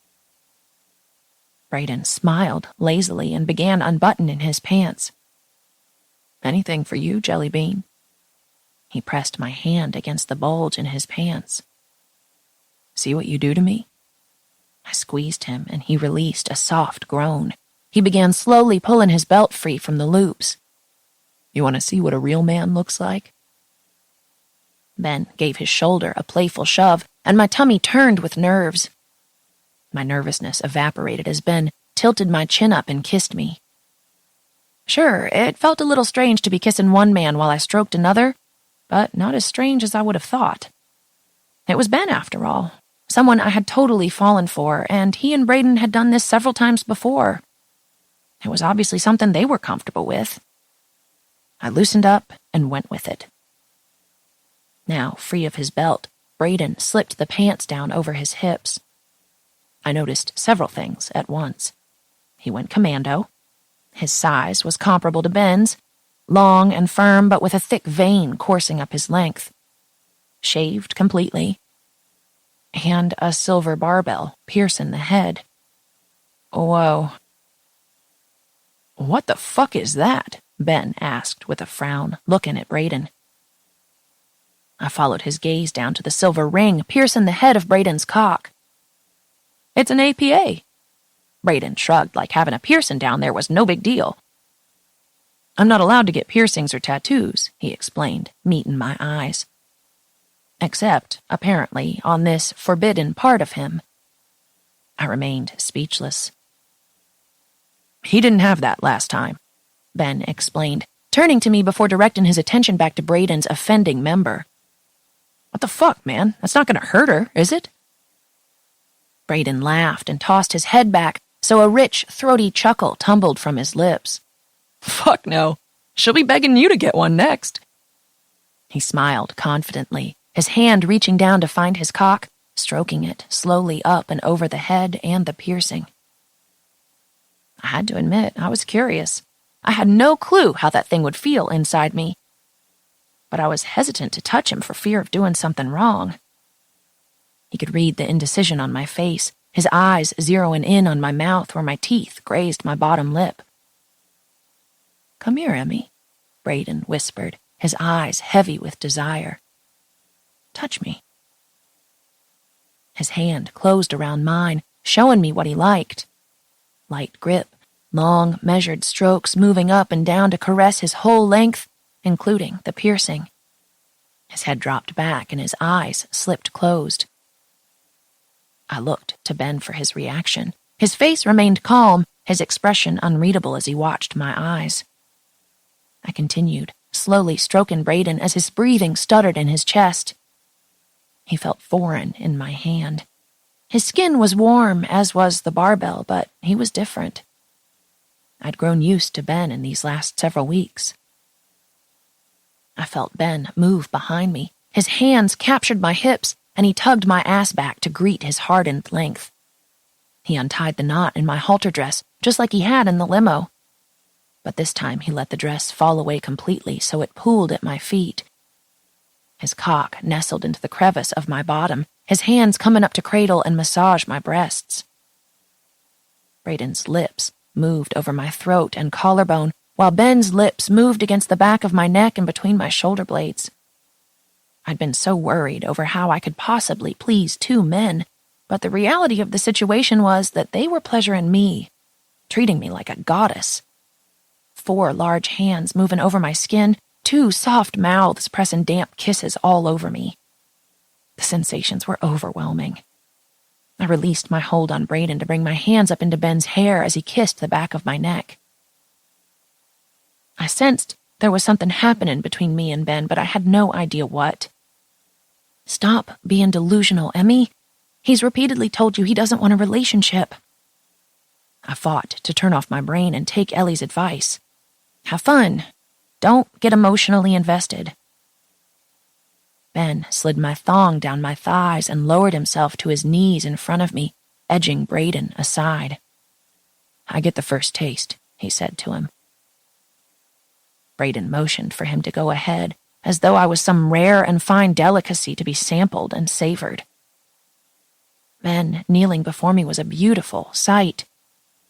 [SPEAKER 1] Braden smiled lazily and began unbuttoning his pants. "Anything for you, Jelly Bean?" He pressed my hand against the bulge in his pants. "See what you do to me?" I squeezed him, and he released a soft groan. He began slowly pulling his belt free from the loops. "You want to see what a real man looks like?" Ben gave his shoulder a playful shove, and my tummy turned with nerves. My nervousness evaporated as Ben tilted my chin up and kissed me. Sure, it felt a little strange to be kissing one man while I stroked another, but not as strange as I would have thought. It was Ben, after all, someone I had totally fallen for, and he and Braden had done this several times before. It was obviously something they were comfortable with. I loosened up and went with it. Now, free of his belt, Braden slipped the pants down over his hips. I noticed several things at once. He went commando. His size was comparable to Ben's, long and firm but with a thick vein coursing up his length. Shaved completely. And a silver barbell piercing the head. Whoa. "What the fuck is that?" Ben asked with a frown, looking at Braden. I followed his gaze down to the silver ring piercing the head of Braden's cock. "It's an APA." Braden shrugged like having a piercing down there was no big deal. "I'm not allowed to get piercings or tattoos," he explained, meeting my eyes. Except, apparently, on this forbidden part of him. I remained speechless. "He didn't have that last time," Ben explained, turning to me before directing his attention back to Braden's offending member. "What the fuck, man? That's not gonna hurt her, is it?" Braden laughed and tossed his head back, so a rich, throaty chuckle tumbled from his lips. "Fuck no. She'll be begging you to get one next." He smiled confidently, his hand reaching down to find his cock, stroking it slowly up and over the head and the piercing. I had to admit, I was curious. I had no clue how that thing would feel inside me. But I was hesitant to touch him for fear of doing something wrong. He could read the indecision on my face, his eyes zeroing in on my mouth where my teeth grazed my bottom lip. "Come here, Emmy," Braden whispered, his eyes heavy with desire. "Touch me." His hand closed around mine, showing me what he liked. Light grip, long, measured strokes moving up and down to caress his whole length, including the piercing. His head dropped back and his eyes slipped closed. I looked to Ben for his reaction. His face remained calm, his expression unreadable as he watched my eyes. I continued, slowly stroking Braden as his breathing stuttered in his chest. He felt foreign in my hand. His skin was warm, as was the barbell, but he was different. I'd grown used to Ben in these last several weeks. I felt Ben move behind me. His hands captured my hips, and he tugged my ass back to greet his hardened length. He untied the knot in my halter dress, just like he had in the limo. But this time he let the dress fall away completely, so it pooled at my feet. His cock nestled into the crevice of my bottom, his hands coming up to cradle and massage my breasts. Braden's lips moved over my throat and collarbone, while Ben's lips moved against the back of my neck and between my shoulder blades. I'd been so worried over how I could possibly please two men, but the reality of the situation was that they were pleasuring me, treating me like a goddess. 4 large hands moving over my skin, 2 soft mouths pressing damp kisses all over me. The sensations were overwhelming. I released my hold on Braden to bring my hands up into Ben's hair as he kissed the back of my neck. I sensed there was something happening between me and Ben, but I had no idea what. "Stop being delusional, Emmy. He's repeatedly told you he doesn't want a relationship." I fought to turn off my brain and take Ellie's advice. Have fun. Don't get emotionally invested. Ben slid my thong down my thighs and lowered himself to his knees in front of me, edging Braden aside. "I get the first taste," he said to him. Braden motioned for him to go ahead, as though I was some rare and fine delicacy to be sampled and savored. Ben kneeling before me was a beautiful sight.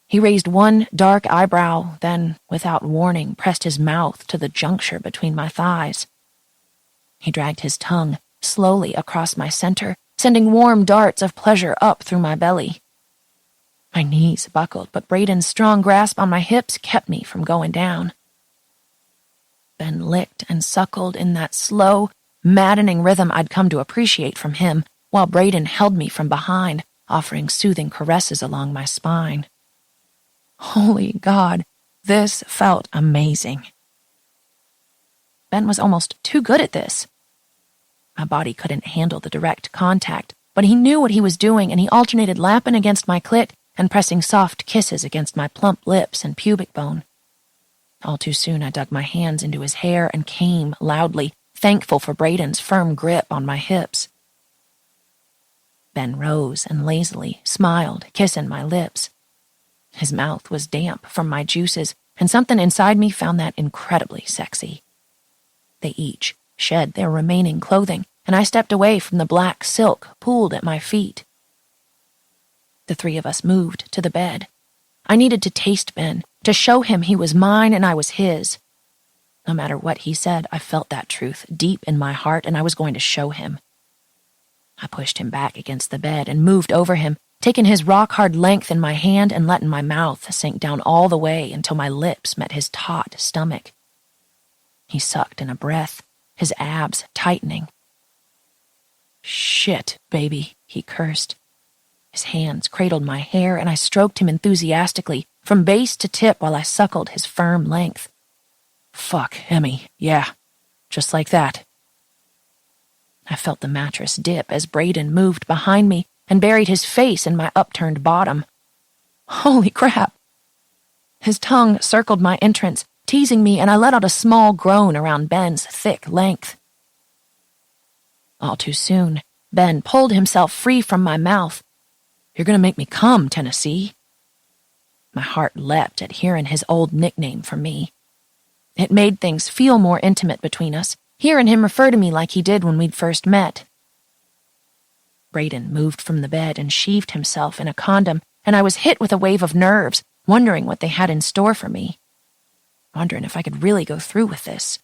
[SPEAKER 1] He raised one dark eyebrow, then, without warning, pressed his mouth to the juncture between my thighs. He dragged his tongue slowly across my center, sending warm darts of pleasure up through my belly. My knees buckled, but Braden's strong grasp on my hips kept me from going down. Ben licked and suckled in that slow, maddening rhythm I'd come to appreciate from him, while Braden held me from behind, offering soothing caresses along my spine. Holy God, this felt amazing. Ben was almost too good at this. My body couldn't handle the direct contact, but he knew what he was doing, and he alternated lapping against my clit and pressing soft kisses against my plump lips and pubic bone. All too soon, I dug my hands into his hair and came loudly, thankful for Braden's firm grip on my hips. Ben rose and lazily smiled, kissing my lips. His mouth was damp from my juices, and something inside me found that incredibly sexy. They each shed their remaining clothing, and I stepped away from the black silk pooled at my feet. The 3 of us moved to the bed. I needed to taste Ben, to show him he was mine and I was his. No matter what he said, I felt that truth deep in my heart, and I was going to show him. I pushed him back against the bed and moved over him, taking his rock-hard length in my hand and letting my mouth sink down all the way until my lips met his taut stomach. He sucked in a breath, his abs tightening. "Shit, baby," he cursed. His hands cradled my hair, and I stroked him enthusiastically, from base to tip, while I suckled his firm length. "Fuck, Emmy, yeah, just like that." I felt the mattress dip as Braden moved behind me and buried his face in my upturned bottom. Holy crap! His tongue circled my entrance, teasing me, and I let out a small groan around Ben's thick length. All too soon, Ben pulled himself free from my mouth. "You're gonna make me come, Tennessee." My heart leapt at hearing his old nickname for me. It made things feel more intimate between us, hearing him refer to me like he did when we'd first met. Braden moved from the bed and sheathed himself in a condom, and I was hit with a wave of nerves, wondering what they had in store for me. Wondering if I could really go through with this.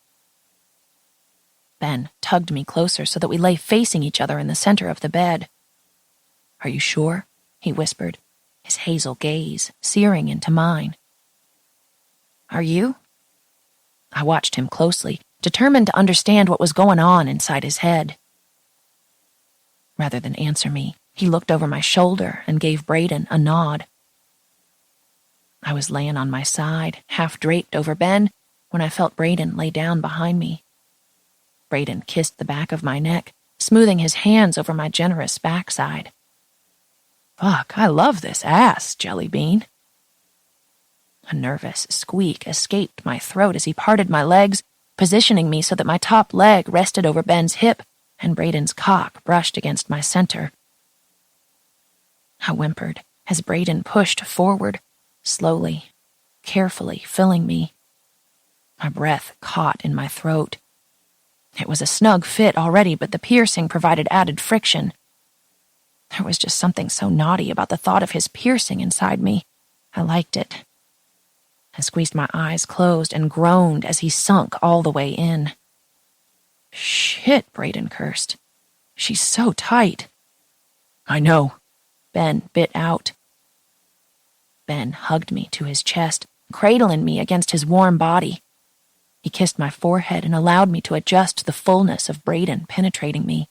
[SPEAKER 1] Ben tugged me closer so that we lay facing each other in the center of the bed. "Are you sure?" he whispered, his hazel gaze searing into mine. "Are you?" I watched him closely, determined to understand what was going on inside his head. Rather than answer me, he looked over my shoulder and gave Braden a nod. I was laying on my side, half draped over Ben, when I felt Braden lay down behind me. Braden kissed the back of my neck, smoothing his hands over my generous backside. "Fuck, I love this ass, Jelly Bean." A nervous squeak escaped my throat as he parted my legs, positioning me so that my top leg rested over Ben's hip and Braden's cock brushed against my center. I whimpered, as Braden pushed forward, slowly, carefully filling me. My breath caught in my throat. It was a snug fit already, but the piercing provided added friction. There was just something so naughty about the thought of his piercing inside me. I liked it. I squeezed my eyes closed and groaned as he sunk all the way in. "Shit," Braden cursed. "She's so tight." "I know," Ben bit out. Ben hugged me to his chest, cradling me against his warm body. He kissed my forehead and allowed me to adjust to the fullness of Braden penetrating me.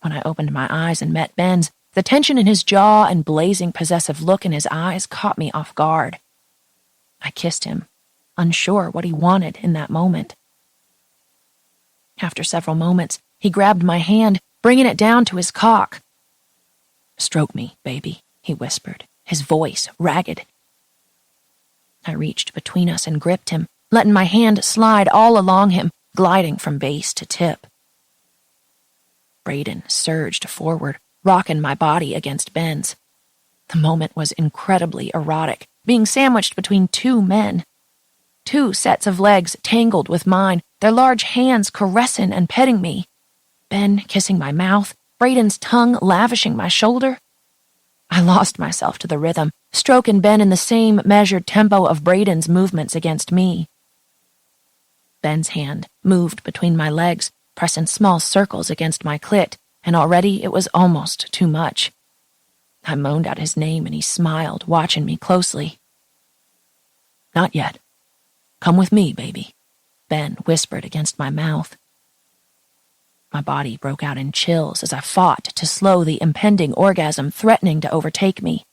[SPEAKER 1] When I opened my eyes and met Ben's, the tension in his jaw and blazing possessive look in his eyes caught me off guard. I kissed him, unsure what he wanted in that moment. After several moments, he grabbed my hand, bringing it down to his cock. "Stroke me, baby," he whispered, his voice ragged. I reached between us and gripped him, letting my hand slide all along him, gliding from base to tip. Braden surged forward, rocking my body against Ben's. The moment was incredibly erotic, being sandwiched between two men. Two sets of legs tangled with mine, their large hands caressing and petting me. Ben kissing my mouth, Braden's tongue lavishing my shoulder. I lost myself to the rhythm, stroking Ben in the same measured tempo of Braden's movements against me. Ben's hand moved between my legs, pressing small circles against my clit, and already it was almost too much. I moaned out his name and he smiled, watching me closely. "Not yet. Come with me, baby," Ben whispered against my mouth. My body broke out in chills as I fought to slow the impending orgasm threatening to overtake me.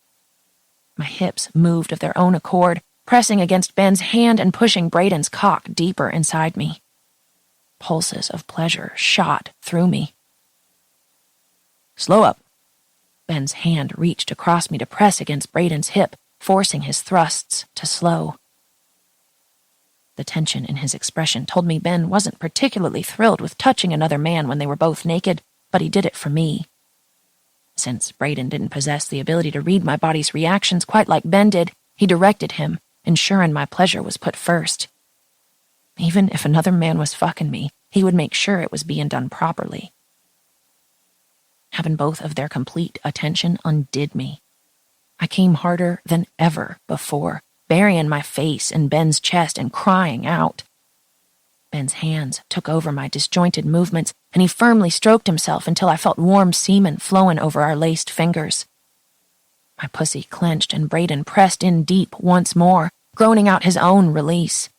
[SPEAKER 1] My hips moved of their own accord, pressing against Ben's hand and pushing Braden's cock deeper inside me. Pulses of pleasure shot through me. "Slow up." Ben's hand reached across me to press against Braden's hip, forcing his thrusts to slow. The tension in his expression told me Ben wasn't particularly thrilled with touching another man when they were both naked, but he did it for me. Since Braden didn't possess the ability to read my body's reactions quite like Ben did, he directed him, ensuring my pleasure was put first. Even if another man was fucking me, he would make sure it was being done properly. Having both of their complete attention undid me. I came harder than ever before, burying my face in Ben's chest and crying out. Ben's hands took over my disjointed movements, and he firmly stroked himself until I felt warm semen flowing over our laced fingers. My pussy clenched and Braden pressed in deep once more, groaning out his own release.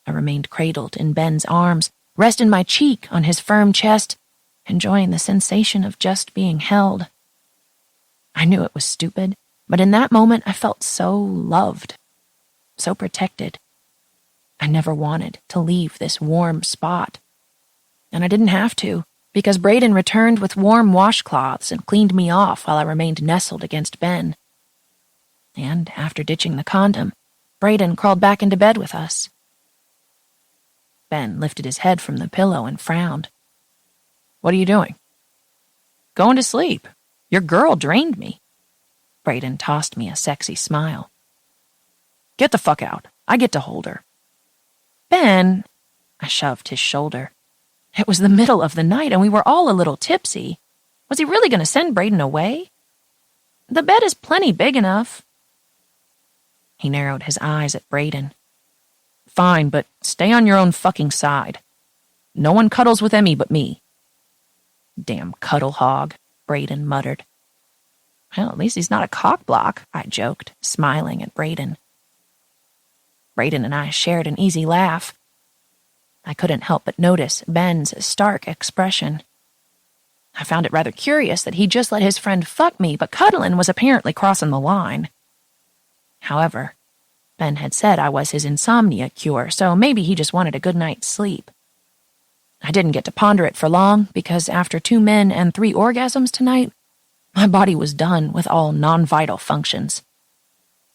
[SPEAKER 1] I remained cradled in Ben's arms, resting my cheek on his firm chest, enjoying the sensation of just being held. I knew it was stupid, but in that moment I felt so loved, so protected. I never wanted to leave this warm spot. And I didn't have to, because Braden returned with warm washcloths and cleaned me off while I remained nestled against Ben. And after ditching the condom, Braden crawled back into bed with us. Ben lifted his head from the pillow and frowned. "What are you doing?" "Going to sleep. Your girl drained me." Braden tossed me a sexy smile. "Get the fuck out. I get to hold her." "Ben," I shoved his shoulder. It was the middle of the night and we were all a little tipsy. Was he really going to send Braden away? "The bed is plenty big enough." He narrowed his eyes at Braden. "Fine, but stay on your own fucking side. No one cuddles with Emmy but me." "Damn cuddle hog," Braden muttered. "Well, at least he's not a cockblock," I joked, smiling at Braden. Braden and I shared an easy laugh. I couldn't help but notice Ben's stark expression. I found it rather curious that he just let his friend fuck me, but cuddling was apparently crossing the line. However, Ben had said I was his insomnia cure, so maybe he just wanted a good night's sleep. I didn't get to ponder it for long, because after 2 men and 3 orgasms tonight, my body was done with all non-vital functions.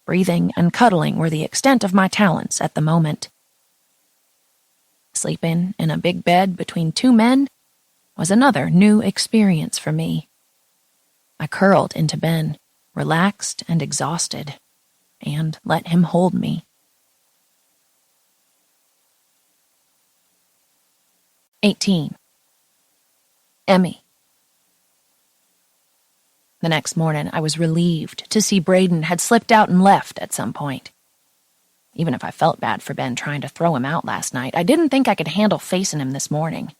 [SPEAKER 1] Breathing and cuddling were the extent of my talents at the moment. Sleeping in a big bed between 2 men was another new experience for me. I curled into Ben, relaxed and exhausted, and let him hold me. 18. Emmy. The next morning, I was relieved to see Braden had slipped out and left at some point. Even if I felt bad for Ben trying to throw him out last night, I didn't think I could handle facing him this morning.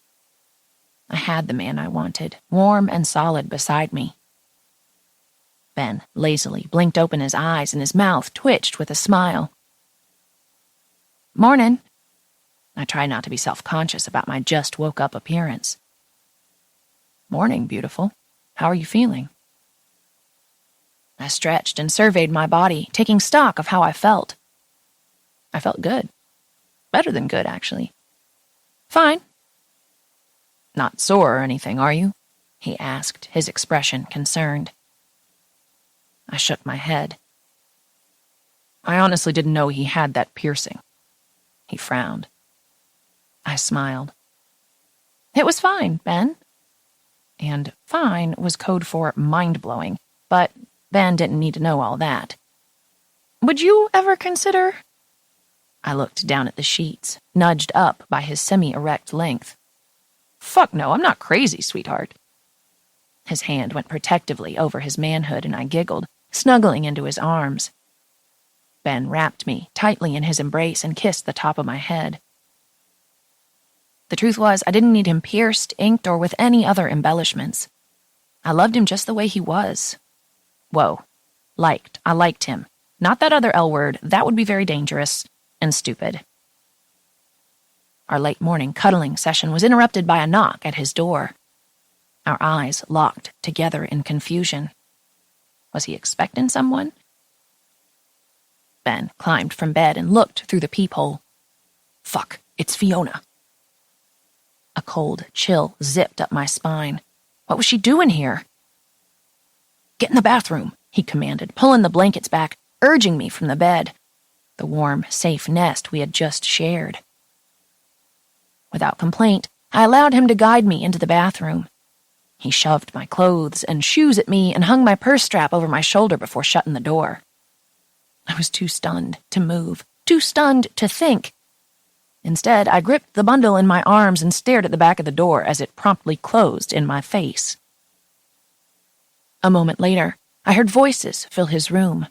[SPEAKER 1] I had the man I wanted, warm and solid beside me. Ben lazily blinked open his eyes and his mouth twitched with a smile. Morning. I tried not to be self-conscious about my just-woke-up appearance. Morning, beautiful. How are you feeling? I stretched and surveyed my body, taking stock of how I felt. I felt good. Better than good, actually. Fine. Not sore or anything, are you? He asked, his expression concerned. I shook my head. I honestly didn't know he had that piercing. He frowned. I smiled. It was fine, Ben. And fine was code for mind-blowing, but Ben didn't need to know all that. Would you ever consider... I looked down at the sheets, nudged up by his semi-erect length. Fuck no, I'm not crazy, sweetheart. His hand went protectively over his manhood and I giggled, snuggling into his arms. Ben wrapped me tightly in his embrace and kissed the top of my head. The truth was, I didn't need him pierced, inked, or with any other embellishments. I loved him just the way he was. Whoa. Liked. I liked him. Not that other L word. That would be very dangerous and stupid. Our late morning cuddling session was interrupted by a knock at his door. Our eyes locked together in confusion. Was he expecting someone? Ben climbed from bed and looked through the peephole. Fuck, it's Fiona. A cold chill zipped up my spine. What was she doing here? Get in the bathroom, he commanded, pulling the blankets back, urging me from the bed, the warm, safe nest we had just shared. Without complaint, I allowed him to guide me into the bathroom. He shoved my clothes and shoes at me and hung my purse strap over my shoulder before shutting the door. I was too stunned to move, too stunned to think. Instead, I gripped the bundle in my arms and stared at the back of the door as it promptly closed in my face. A moment later, I heard voices fill his room.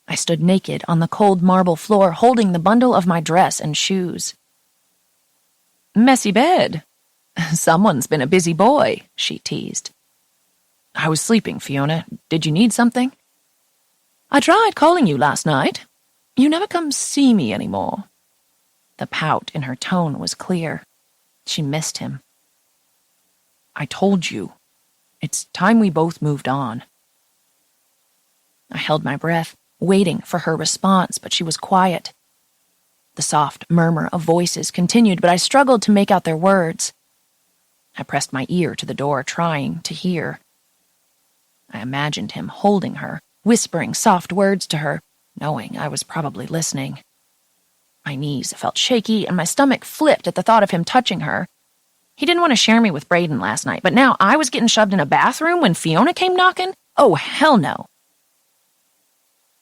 [SPEAKER 1] I stood naked on the cold marble floor, holding the bundle of my dress and shoes. Messy bed. Someone's been a busy boy, she teased. I was sleeping, Fiona. Did you need something? I tried calling you last night. You never come see me anymore. The pout in her tone was clear. She missed him. I told you. It's time we both moved on. I held my breath, waiting for her response, but she was quiet. The soft murmur of voices continued, but I struggled to make out their words. I pressed my ear to the door, trying to hear. I imagined him holding her, whispering soft words to her, knowing I was probably listening. My knees felt shaky, and my stomach flipped at the thought of him touching her. He didn't want to share me with Braden last night, but now I was getting shoved in a bathroom when Fiona came knocking? Oh, hell no.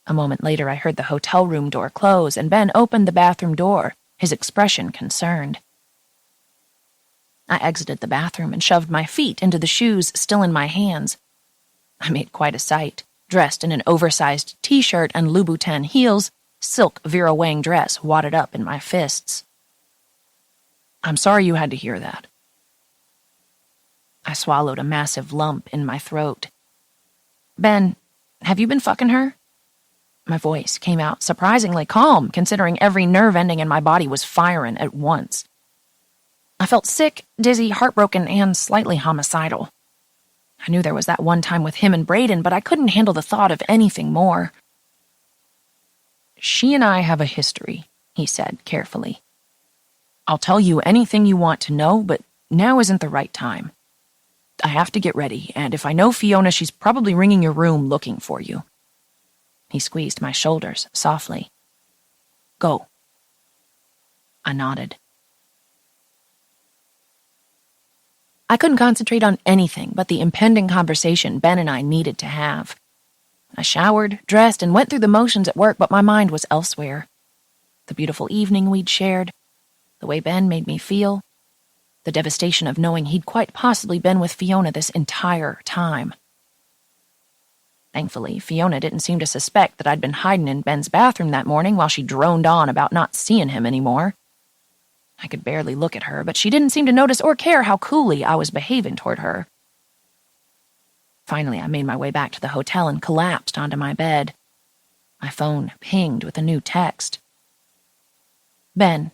[SPEAKER 1] A moment later, I heard the hotel room door close, and Ben opened the bathroom door, his expression concerned. I exited the bathroom and shoved my feet into the shoes still in my hands. I made quite a sight, dressed in an oversized t-shirt and Louboutin heels, silk Vera Wang dress wadded up in my fists. I'm sorry you had to hear that. I swallowed a massive lump in my throat. Ben, have you been fucking her? My voice came out surprisingly calm, considering every nerve ending in my body was firing at once. I felt sick, dizzy, heartbroken, and slightly homicidal. I knew there was that one time with him and Braden, but I couldn't handle the thought of anything more. She and I have a history, he said carefully. I'll tell you anything you want to know, but now isn't the right time. I have to get ready, and if I know Fiona, she's probably ringing your room looking for you. He squeezed my shoulders softly. Go. I nodded. I couldn't concentrate on anything but the impending conversation Ben and I needed to have. I showered, dressed, and went through the motions at work, but my mind was elsewhere. The beautiful evening we'd shared, the way Ben made me feel, the devastation of knowing he'd quite possibly been with Fiona this entire time. Thankfully, Fiona didn't seem to suspect that I'd been hiding in Ben's bathroom that morning while she droned on about not seeing him anymore. I could barely look at her, but she didn't seem to notice or care how coolly I was behaving toward her. Finally, I made my way back to the hotel and collapsed onto my bed. My phone pinged with a new text. Ben,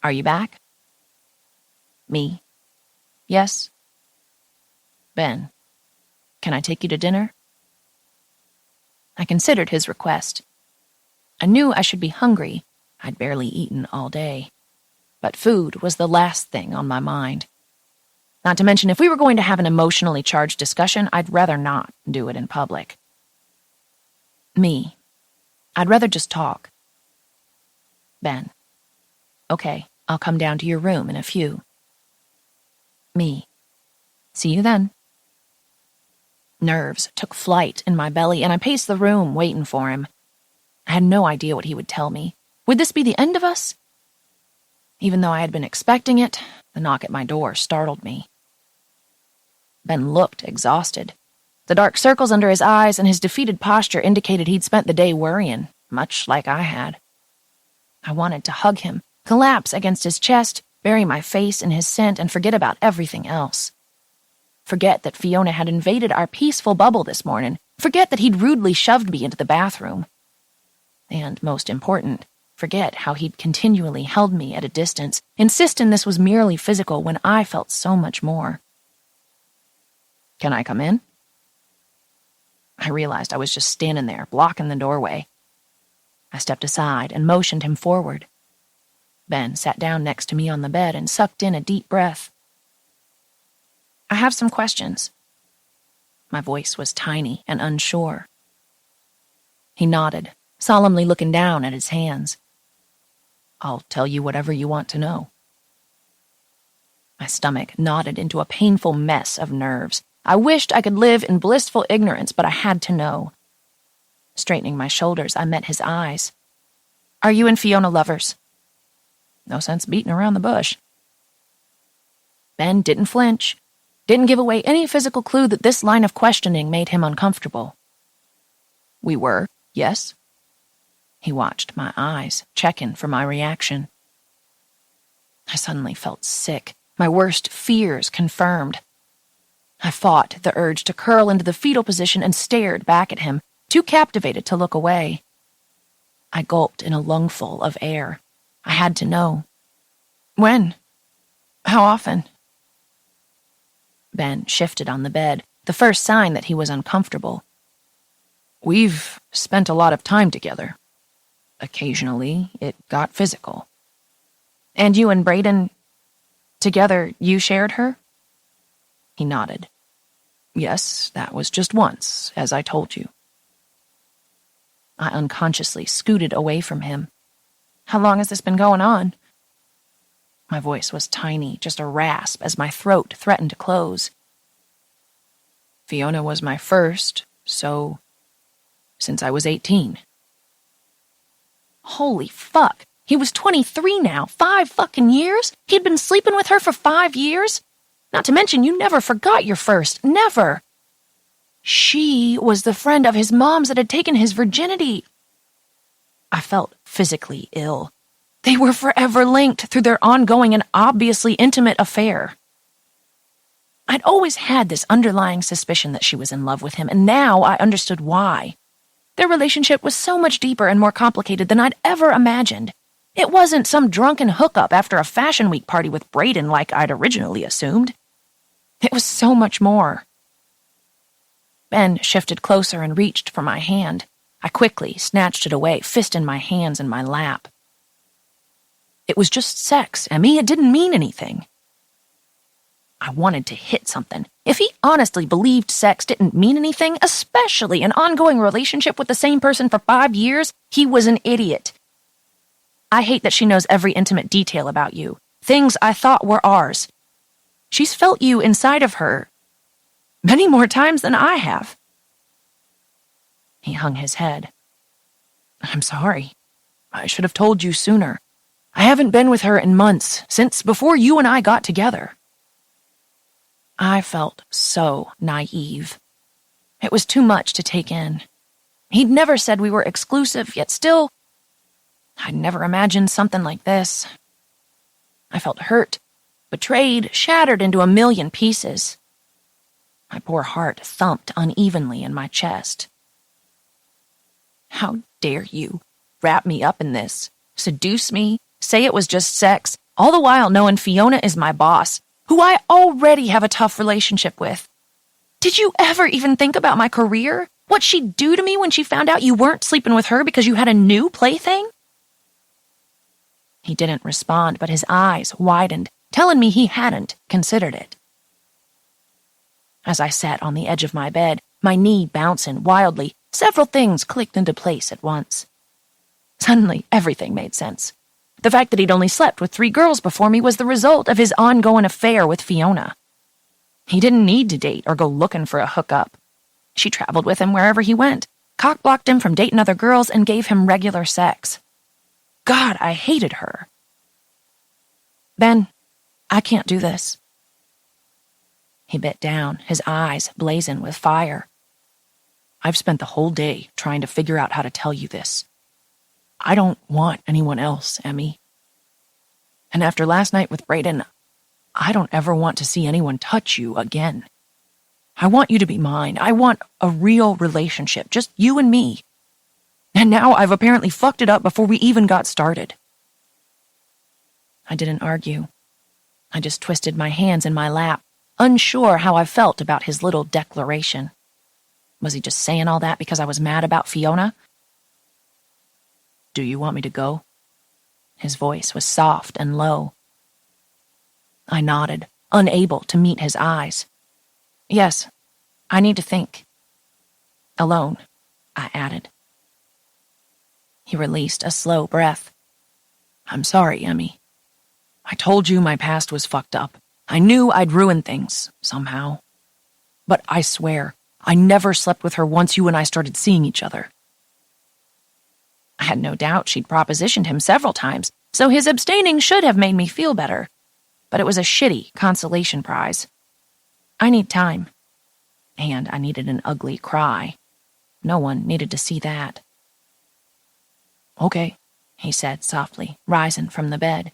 [SPEAKER 1] are you back? Me. Yes. Ben, can I take you to dinner? I considered his request. I knew I should be hungry. I'd barely eaten all day. But food was the last thing on my mind. Not to mention, if we were going to have an emotionally charged discussion, I'd rather not do it in public. Me. I'd rather just talk. Ben. Okay, I'll come down to your room in a few. Me. See you then. Nerves took flight in my belly, and I paced the room waiting for him. I had no idea what he would tell me. Would this be the end of us? Even though I had been expecting it, the knock at my door startled me. Ben looked exhausted. The dark circles under his eyes and his defeated posture indicated he'd spent the day worrying, much like I had. I wanted to hug him, collapse against his chest, bury my face in his scent, and forget about everything else. Forget that Fiona had invaded our peaceful bubble this morning. Forget that he'd rudely shoved me into the bathroom. And, most important, forget how he'd continually held me at a distance, insisting this was merely physical when I felt so much more. Can I come in? I realized I was just standing there, blocking the doorway. I stepped aside and motioned him forward. Ben sat down next to me on the bed and sucked in a deep breath. I have some questions. My voice was tiny and unsure. He nodded, solemnly looking down at his hands. I'll tell you whatever you want to know. My stomach knotted into a painful mess of nerves. I wished I could live in blissful ignorance, but I had to know. Straightening my shoulders, I met his eyes. Are you and Fiona lovers? No sense beating around the bush. Ben didn't flinch. Didn't give away any physical clue that this line of questioning made him uncomfortable. We were, yes. He watched my eyes, checking for my reaction. I suddenly felt sick, my worst fears confirmed. I fought the urge to curl into the fetal position and stared back at him, too captivated to look away. I gulped in a lungful of air. I had to know. When? How often? Ben shifted on the bed, the first sign that he was uncomfortable. We've spent a lot of time together. Occasionally, it got physical. And you and Brayden, together, you shared her? He nodded. Yes, that was just once, as I told you. I unconsciously scooted away from him. How long has this been going on? My voice was tiny, just a rasp as my throat threatened to close. Fiona was my first, so since I was 18. Holy fuck. He was 23 now. 5 fucking years? He'd been sleeping with her for 5 years? Not to mention you never forgot your first. Never. She was the friend of his mom's that had taken his virginity. I felt physically ill. They were forever linked through their ongoing and obviously intimate affair. I'd always had this underlying suspicion that she was in love with him, and now I understood why. Their relationship was so much deeper and more complicated than I'd ever imagined. It wasn't some drunken hookup after a Fashion Week party with Brayden like I'd originally assumed. It was so much more. Ben shifted closer and reached for my hand. I quickly snatched it away, fist in my hands in my lap. It was just sex, Emmy. It didn't mean anything. I wanted to hit something. If he honestly believed sex didn't mean anything, especially an ongoing relationship with the same person for 5 years, he was an idiot. I hate that she knows every intimate detail about you. Things I thought were ours. She's felt you inside of her many more times than I have. He hung his head. I'm sorry. I should have told you sooner. I haven't been with her in months, since before you and I got together. I felt so naive. It was too much to take in. He'd never said we were exclusive, yet still, I'd never imagined something like this. I felt hurt, betrayed, shattered into a million pieces. My poor heart thumped unevenly in my chest. How dare you wrap me up in this, seduce me, say it was just sex, all the while knowing Fiona is my boss, who I already have a tough relationship with. Did you ever even think about my career? What she'd do to me when she found out you weren't sleeping with her because you had a new plaything? He didn't respond, but his eyes widened, telling me he hadn't considered it. As I sat on the edge of my bed, my knee bouncing wildly, several things clicked into place at once. Suddenly, everything made sense. The fact that he'd only slept with 3 girls before me was the result of his ongoing affair with Fiona. He didn't need to date or go looking for a hookup. She traveled with him wherever he went, cock-blocked him from dating other girls, and gave him regular sex. God, I hated her. Ben, I can't do this. He bit down, his eyes blazing with fire. I've spent the whole day trying to figure out how to tell you this. I don't want anyone else, Emmy. And after last night with Brayden, I don't ever want to see anyone touch you again. I want you to be mine. I want a real relationship, just you and me. And now I've apparently fucked it up before we even got started. I didn't argue. I just twisted my hands in my lap, unsure how I felt about his little declaration. Was he just saying all that because I was mad about Fiona? Do you want me to go? His voice was soft and low. I nodded, unable to meet his eyes. Yes, I need to think. Alone, I added. He released a slow breath. I'm sorry, Emmy. I told you my past was fucked up. I knew I'd ruined things, somehow. But I swear, I never slept with her once you and I started seeing each other. I had no doubt she'd propositioned him several times, so his abstaining should have made me feel better. But it was a shitty consolation prize. I need time. And I needed an ugly cry. No one needed to see that. Okay, he said softly, rising from the bed.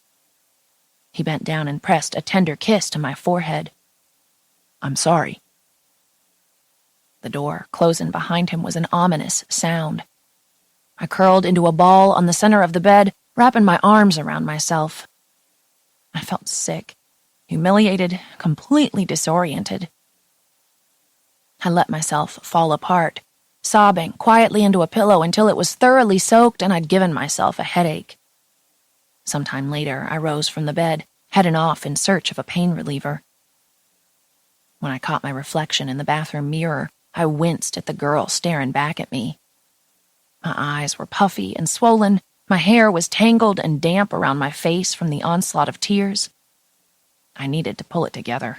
[SPEAKER 1] He bent down and pressed a tender kiss to my forehead. I'm sorry. The door closing behind him was an ominous sound. I curled into a ball on the center of the bed, wrapping my arms around myself. I felt sick, humiliated, completely disoriented. I let myself fall apart, sobbing quietly into a pillow until it was thoroughly soaked and I'd given myself a headache. Sometime later, I rose from the bed, heading off in search of a pain reliever. When I caught my reflection in the bathroom mirror, I winced at the girl staring back at me. My eyes were puffy and swollen, my hair was tangled and damp around my face from the onslaught of tears. I needed to pull it together.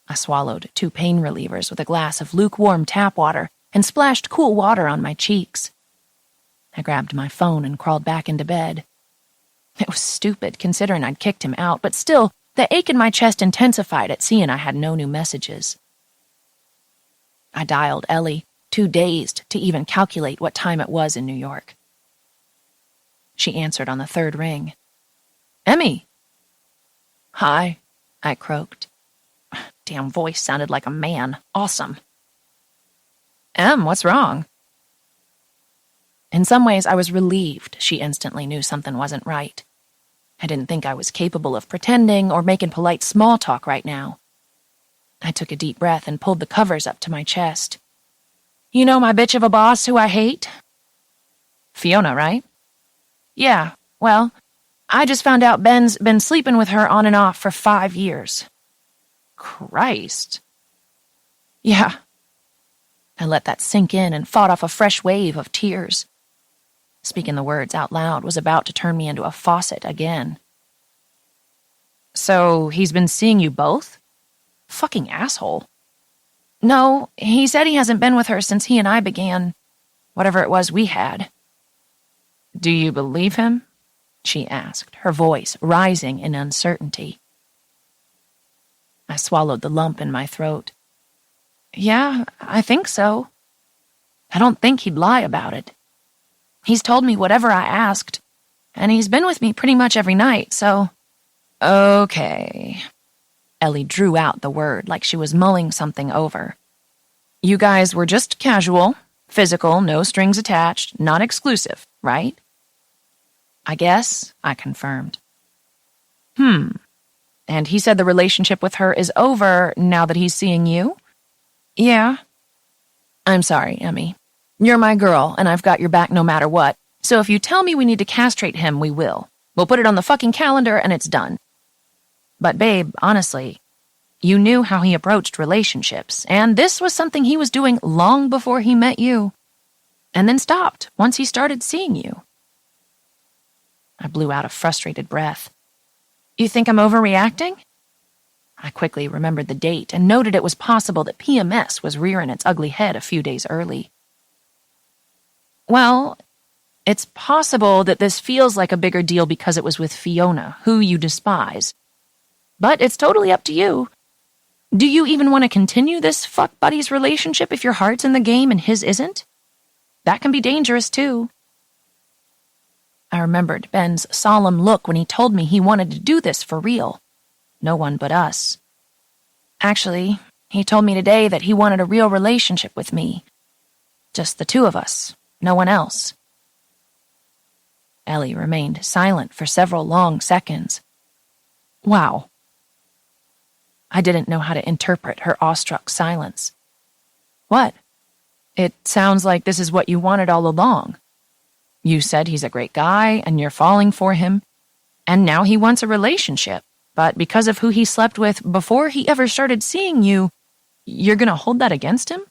[SPEAKER 1] I swallowed 2 pain relievers with a glass of lukewarm tap water and splashed cool water on my cheeks. I grabbed my phone and crawled back into bed. It was stupid considering I'd kicked him out, but still, the ache in my chest intensified at seeing I had no new messages. I dialed Ellie, too dazed to even calculate what time it was in New York. She answered on the 3rd ring. Emmy! Hi, I croaked. Damn voice sounded like a man. Awesome. Em, what's wrong? In some ways, I was relieved she instantly knew something wasn't right. I didn't think I was capable of pretending or making polite small talk right now. I took a deep breath and pulled the covers up to my chest. You know my bitch of a boss who I hate? Fiona, right? Yeah, well, I just found out Ben's been sleeping with her on and off for 5 years. Christ. Yeah. I let that sink in and fought off a fresh wave of tears. Speaking the words out loud was about to turn me into a faucet again. So he's been seeing you both? Fucking asshole. No, he said he hasn't been with her since he and I began whatever it was we had. Do you believe him? She asked, her voice rising in uncertainty. I swallowed the lump in my throat. Yeah, I think so. I don't think he'd lie about it. He's told me whatever I asked, and he's been with me pretty much every night, so... Okay. Ellie drew out the word like she was mulling something over. You guys were just casual, physical, no strings attached, not exclusive, right? I guess, I confirmed. And he said the relationship with her is over now that he's seeing you? Yeah. I'm sorry, Emmy. You're my girl, and I've got your back no matter what, so if you tell me we need to castrate him, we will. We'll put it on the fucking calendar and it's done. But babe, honestly, you knew how he approached relationships, and this was something he was doing long before he met you. And then stopped once he started seeing you. I blew out a frustrated breath. You think I'm overreacting? I quickly remembered the date and noted it was possible that PMS was rearing its ugly head a few days early. Well, it's possible that this feels like a bigger deal because it was with Fiona, who you despise. But it's totally up to you. Do you even want to continue this fuck buddy's relationship if your heart's in the game and his isn't? That can be dangerous, too. I remembered Ben's solemn look when he told me he wanted to do this for real. No one but us. Actually, he told me today that he wanted a real relationship with me. Just the two of us, no one else. Ellie remained silent for several long seconds. Wow. I didn't know how to interpret her awestruck silence. What? It sounds like this is what you wanted all along. You said he's a great guy, and you're falling for him, and now he wants a relationship, but because of who he slept with before he ever started seeing you, you're gonna hold that against him?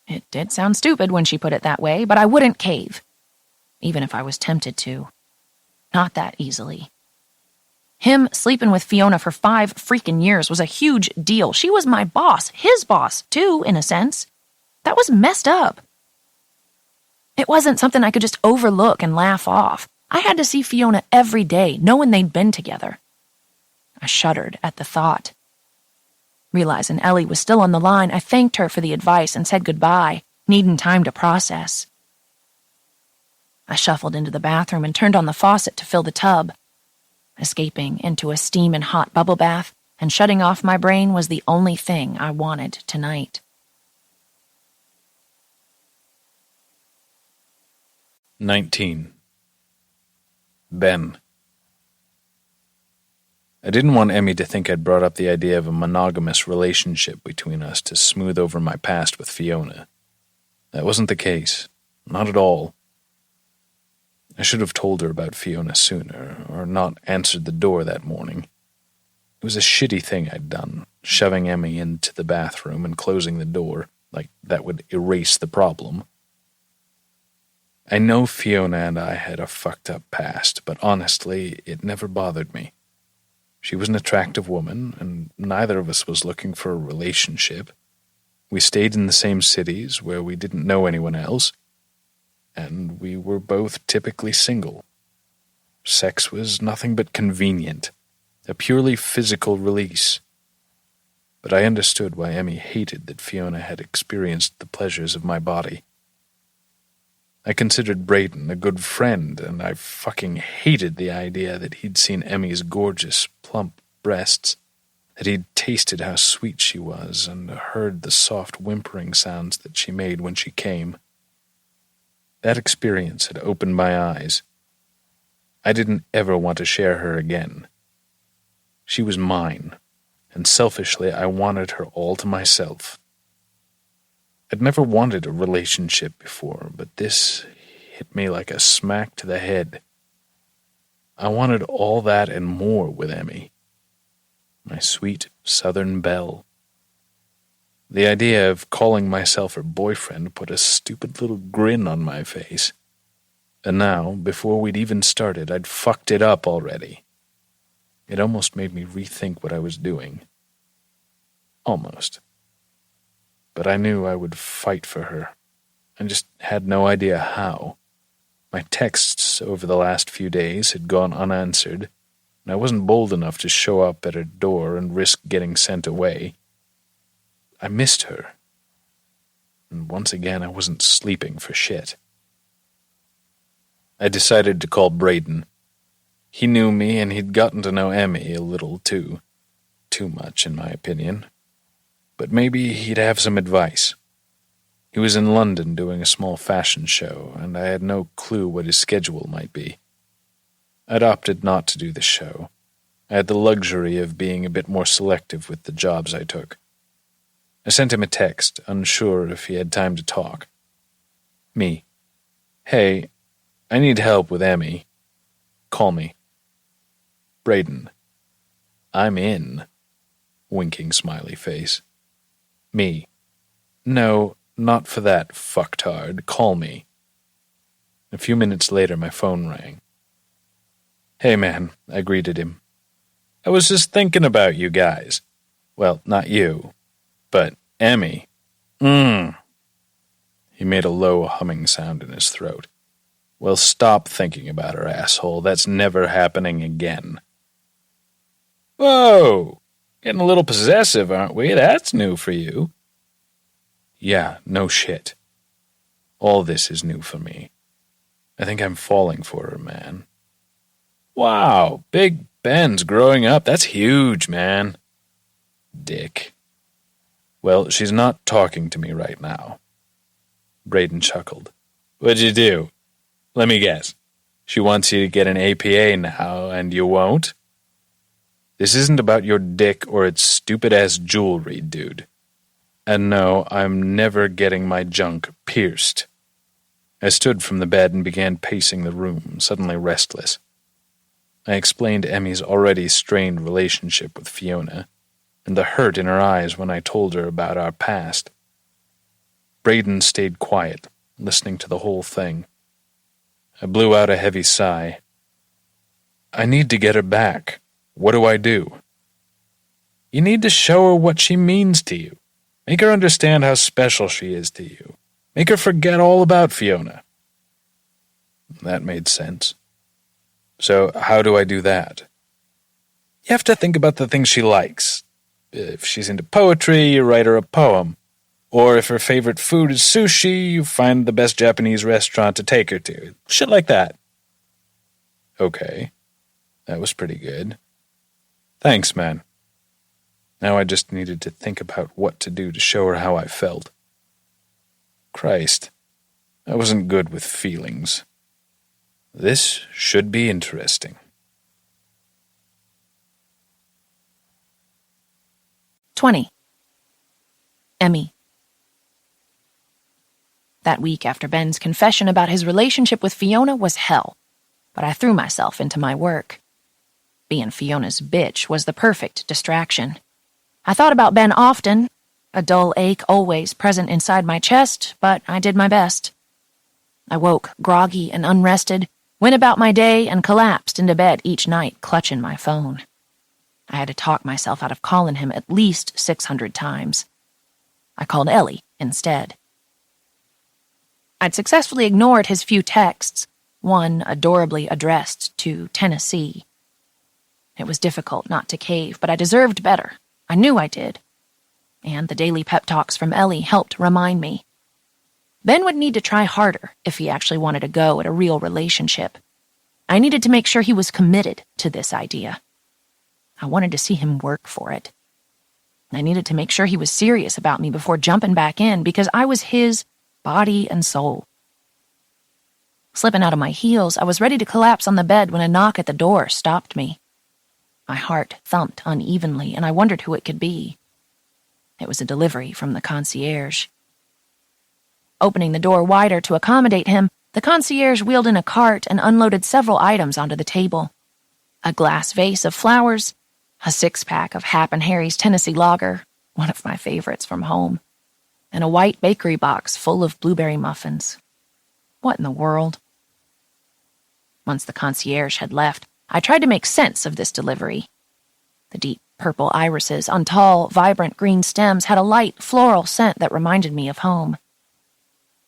[SPEAKER 1] It did sound stupid when she put it that way, but I wouldn't cave, even if I was tempted to. Not that easily. Him sleeping with Fiona for 5 freaking years was a huge deal. She was my boss, his boss, too, in a sense. That was messed up. It wasn't something I could just overlook and laugh off. I had to see Fiona every day, knowing they'd been together. I shuddered at the thought. Realizing Ellie was still on the line, I thanked her for the advice and said goodbye, needing time to process. I shuffled into the bathroom and turned on the faucet to fill the tub. Escaping into a steam and hot bubble bath and shutting off my brain was the only thing I wanted tonight.
[SPEAKER 2] 19. Ben. I didn't want Emmy to think I'd brought up the idea of a monogamous relationship between us to smooth over my past with Fiona. That wasn't the case. Not at all. I should have told her about Fiona sooner, or not answered the door that morning. It was a shitty thing I'd done, shoving Emmy into the bathroom and closing the door, like that would erase the problem. I know Fiona and I had a fucked up past, but honestly, it never bothered me. She was an attractive woman, and neither of us was looking for a relationship. We stayed in the same cities where we didn't know anyone else, and we were both typically single. Sex was nothing but convenient, a purely physical release. But I understood why Emmy hated that Fiona had experienced the pleasures of my body. I considered Braden a good friend, and I fucking hated the idea that he'd seen Emmy's gorgeous, plump breasts, that he'd tasted how sweet she was, and heard the soft whimpering sounds that she made when she came. That experience had opened my eyes. I didn't ever want to share her again. She was mine, and selfishly I wanted her all to myself. I'd never wanted a relationship before, but this hit me like a smack to the head. I wanted all that and more with Emmy, my sweet southern belle. The idea of calling myself her boyfriend put a stupid little grin on my face. And now, before we'd even started, I'd fucked it up already. It almost made me rethink what I was doing. Almost. But I knew I would fight for her. I just had no idea how. My texts over the last few days had gone unanswered, and I wasn't bold enough to show up at her door and risk getting sent away. I missed her. And once again, I wasn't sleeping for shit. I decided to call Braden. He knew me, and he'd gotten to know Emmy a little, too. Too much, in my opinion. But maybe he'd have some advice. He was in London doing a small fashion show, and I had no clue what his schedule might be. I'd opted not to do the show. I had the luxury of being a bit more selective with the jobs I took. I sent him a text, unsure if he had time to talk. Me. Hey, I need help with Emmy. Call me. Braden. I'm in. Winking smiley face. Me. No, not for that, fucktard. Call me. A few minutes later, my phone rang. Hey, man, I greeted him. I was just thinking about you guys. Well, not you, but Emmy. He made a low humming sound in his throat. Well, stop thinking about her, asshole. That's never happening again. Whoa! Getting a little possessive, aren't we? That's new for you. Yeah, no shit. All this is new for me. I think I'm falling for her, man. Wow, Big Ben's growing up. That's huge, man. Dick. Well, she's not talking to me right now. Braden chuckled. What'd you do? Let me guess. She wants you to get an APA now, and you won't? This isn't about your dick or its stupid-ass jewelry, dude. And no, I'm never getting my junk pierced. I stood from the bed and began pacing the room, suddenly restless. I explained Emmy's already strained relationship with Fiona, and the hurt in her eyes when I told her about our past. Braden stayed quiet, listening to the whole thing. I blew out a heavy sigh. I need to get her back. What do I do? You need to show her what she means to you. Make her understand how special she is to you. Make her forget all about Fiona. That made sense. So how do I do that? You have to think about the things she likes. If she's into poetry, you write her a poem. Or if her favorite food is sushi, you find the best Japanese restaurant to take her to. Shit like that. Okay. That was pretty good. Thanks, man. Now I just needed to think about what to do to show her how I felt. Christ, I wasn't good with feelings. This should be interesting.
[SPEAKER 1] 20. Emmy. That week after Ben's confession about his relationship with Fiona was hell, but I threw myself into my work. Being Fiona's bitch was the perfect distraction. I thought about Ben often, a dull ache always present inside my chest, but I did my best. I woke groggy and unrested, went about my day, and collapsed into bed each night, clutching my phone. I had to talk myself out of calling him at least 600 times. I called Ellie instead. I'd successfully ignored his few texts, one adorably addressed to Tennessee. It was difficult not to cave, but I deserved better. I knew I did. And the daily pep talks from Ellie helped remind me. Ben would need to try harder if he actually wanted to go at a real relationship. I needed to make sure he was committed to this idea. I wanted to see him work for it. I needed to make sure he was serious about me before jumping back in, because I was his body and soul. Slipping out of my heels, I was ready to collapse on the bed when a knock at the door stopped me. My heart thumped unevenly, and I wondered who it could be. It was a delivery from the concierge. Opening the door wider to accommodate him, the concierge wheeled in a cart and unloaded several items onto the table. A glass vase of flowers, a six-pack of Hap and Harry's Tennessee Lager, one of my favorites from home, and a white bakery box full of blueberry muffins. What in the world? Once the concierge had left, I tried to make sense of this delivery. The deep purple irises on tall, vibrant green stems had a light, floral scent that reminded me of home.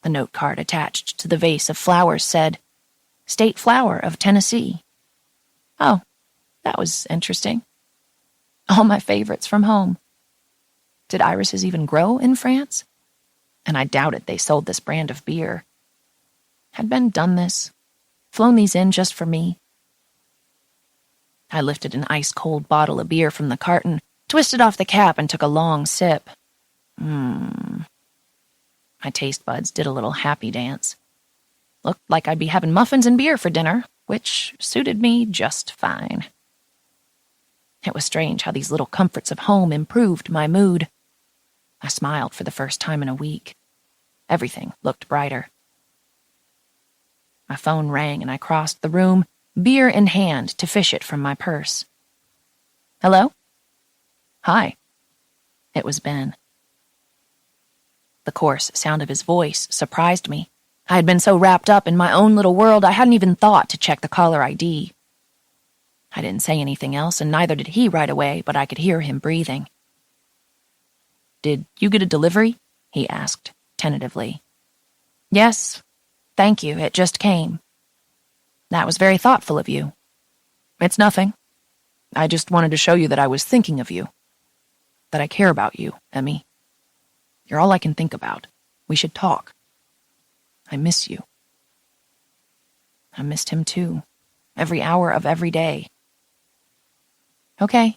[SPEAKER 1] The note card attached to the vase of flowers said, "State Flower of Tennessee." Oh, that was interesting. All my favorites from home. Did irises even grow in France? And I doubted they sold this brand of beer. Had Ben done this? Flown these in just for me? I lifted an ice-cold bottle of beer from the carton, twisted off the cap, and took a long sip. My taste buds did a little happy dance. Looked like I'd be having muffins and beer for dinner, which suited me just fine. It was strange how these little comforts of home improved my mood. I smiled for the first time in a week. Everything looked brighter. My phone rang and I crossed the room, beer in hand, to fish it from my purse. Hello? Hi. It was Ben. The coarse sound of his voice surprised me. I had been so wrapped up in my own little world I hadn't even thought to check the caller ID. I didn't say anything else, and neither did he right away, but I could hear him breathing. "Did you get a delivery?" he asked, tentatively. "Yes, thank you, it just came." "That was very thoughtful of you." "It's nothing. I just wanted to show you that I was thinking of you. That I care about you, Emmy. You're all I can think about. We should talk. I miss you." I missed him too, every hour of every day. Okay.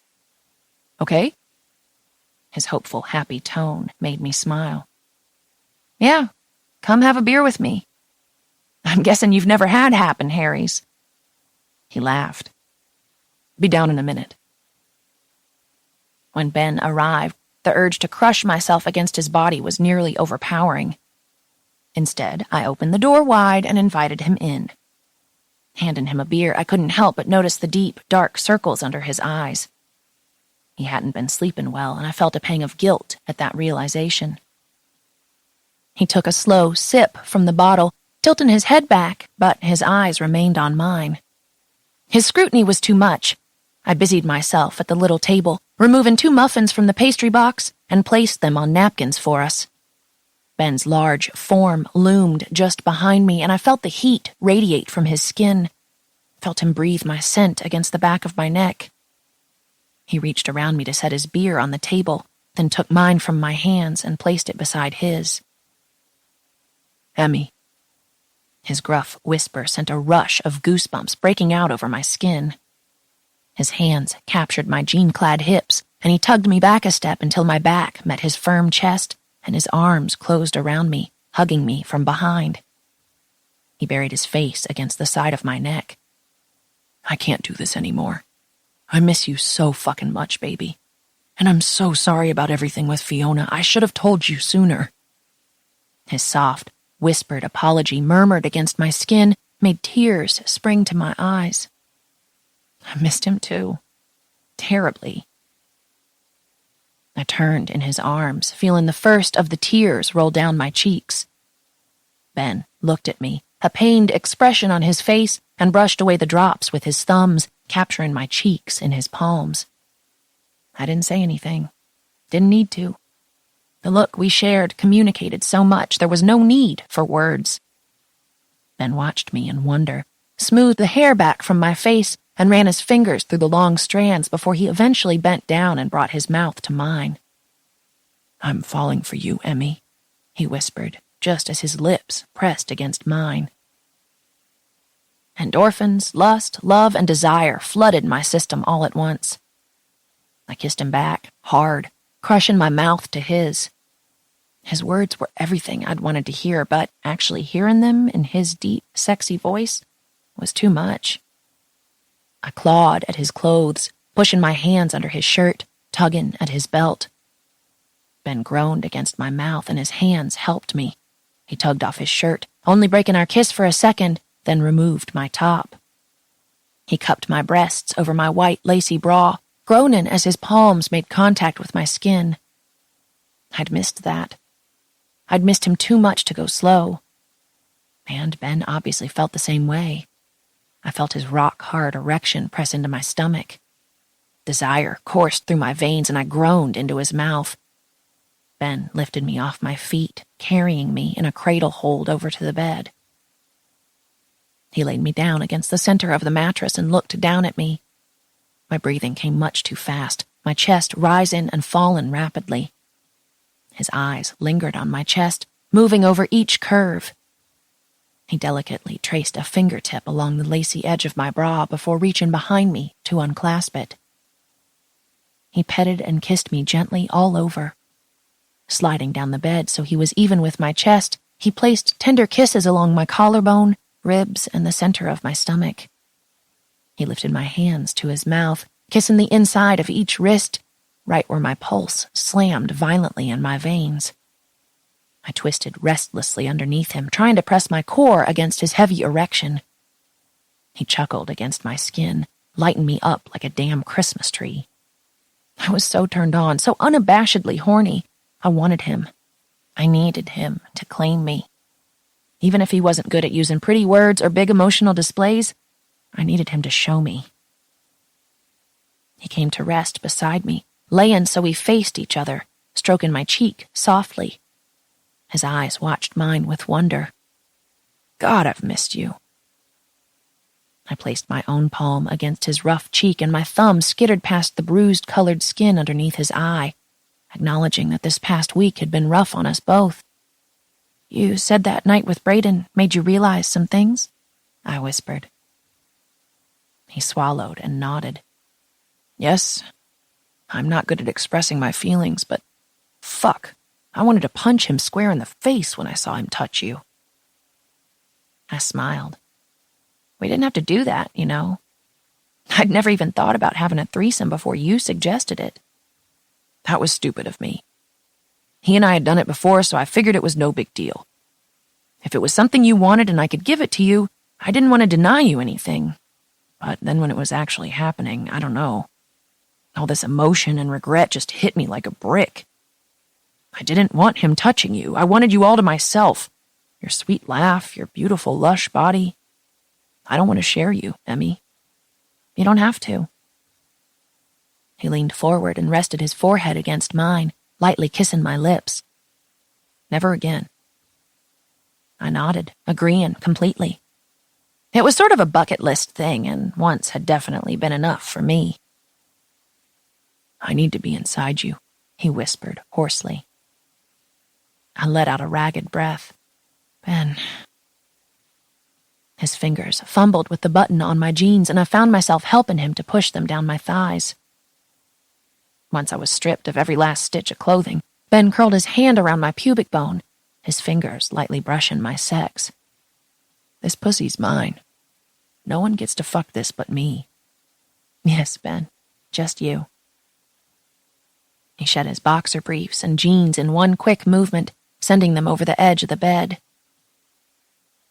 [SPEAKER 1] Okay? His hopeful, happy tone made me smile. "Yeah, come have a beer with me. I'm guessing you've never had Happen Harry's." He laughed. "Be down in a minute." When Ben arrived, the urge to crush myself against his body was nearly overpowering. Instead, I opened the door wide and invited him in. Handing him a beer, I couldn't help but notice the deep, dark circles under his eyes. He hadn't been sleeping well, and I felt a pang of guilt at that realization. He took a slow sip from the bottle, tilting his head back, but his eyes remained on mine. His scrutiny was too much. I busied myself at the little table, removing 2 muffins from the pastry box, and placed them on napkins for us. Ben's large form loomed just behind me, and I felt the heat radiate from his skin. Felt him breathe my scent against the back of my neck. He reached around me to set his beer on the table, then took mine from my hands and placed it beside his. "Emmy." His gruff whisper sent a rush of goosebumps breaking out over my skin. His hands captured my jean-clad hips, and he tugged me back a step until my back met his firm chest, and his arms closed around me, hugging me from behind. He buried his face against the side of my neck. "I can't do this anymore. I miss you so fucking much, baby. And I'm so sorry about everything with Fiona. I should have told you sooner." His soft, whispered apology murmured against my skin, made tears spring to my eyes. I missed him too. Terribly. I turned in his arms, feeling the first of the tears roll down my cheeks. Ben looked at me, a pained expression on his face, and brushed away the drops with his thumbs, capturing my cheeks in his palms. I didn't say anything. Didn't need to. The look we shared communicated so much there was no need for words. Ben watched me in wonder, smoothed the hair back from my face, and ran his fingers through the long strands before he eventually bent down and brought his mouth to mine. "I'm falling for you, Emmy," he whispered, just as his lips pressed against mine. Endorphins, lust, love, and desire flooded my system all at once. I kissed him back, hard, crushing my mouth to his. His words were everything I'd wanted to hear, but actually hearing them in his deep, sexy voice was too much. I clawed at his clothes, pushing my hands under his shirt, tugging at his belt. Ben groaned against my mouth, and his hands helped me. He tugged off his shirt, only breaking our kiss for a second, then removed my top. He cupped my breasts over my white, lacy bra, groaning as his palms made contact with my skin. I'd missed that. I'd missed him too much to go slow. And Ben obviously felt the same way. I felt his rock-hard erection press into my stomach. Desire coursed through my veins, and I groaned into his mouth. Ben lifted me off my feet, carrying me in a cradle hold over to the bed. He laid me down against the center of the mattress and looked down at me. My breathing came much too fast, my chest rising and falling rapidly. His eyes lingered on my chest, moving over each curve. He delicately traced a fingertip along the lacy edge of my bra before reaching behind me to unclasp it. He petted and kissed me gently all over. Sliding down the bed so he was even with my chest, he placed tender kisses along my collarbone, ribs, and the center of my stomach. He lifted my hands to his mouth, kissing the inside of each wrist, right where my pulse slammed violently in my veins. I twisted restlessly underneath him, trying to press my core against his heavy erection. He chuckled against my skin, lighting me up like a damn Christmas tree. I was so turned on, so unabashedly horny. I wanted him. I needed him to claim me. Even if he wasn't good at using pretty words or big emotional displays, I needed him to show me. He came to rest beside me, laying so we faced each other, stroking my cheek softly. His eyes watched mine with wonder. God, I've missed you. I placed my own palm against his rough cheek, and my thumb skittered past the bruised-colored skin underneath his eye, acknowledging that this past week had been rough on us both. You said that night with Braden made you realize some things? I whispered. He swallowed and nodded. Yes, I'm not good at expressing my feelings, but fuck, I wanted to punch him square in the face when I saw him touch you. I smiled. We didn't have to do that, you know. I'd never even thought about having a threesome before you suggested it. That was stupid of me. He and I had done it before, so I figured it was no big deal. If it was something you wanted and I could give it to you, I didn't want to deny you anything. But then when it was actually happening, I don't know. All this emotion and regret just hit me like a brick. I didn't want him touching you. I wanted you all to myself. Your sweet laugh, your beautiful, lush body. I don't want to share you, Emmy. You don't have to. He leaned forward and rested his forehead against mine, lightly kissing my lips. Never again. I nodded, agreeing completely. It was sort of a bucket list thing, and once had definitely been enough for me. I need to be inside you, he whispered hoarsely. I let out a ragged breath. Ben. His fingers fumbled with the button on my jeans, and I found myself helping him to push them down my thighs. Once I was stripped of every last stitch of clothing, Ben curled his hand around my pubic bone, his fingers lightly brushing my sex. This pussy's mine. No one gets to fuck this but me. Yes, Ben, just you. He shed his boxer briefs and jeans in one quick movement, sending them over the edge of the bed.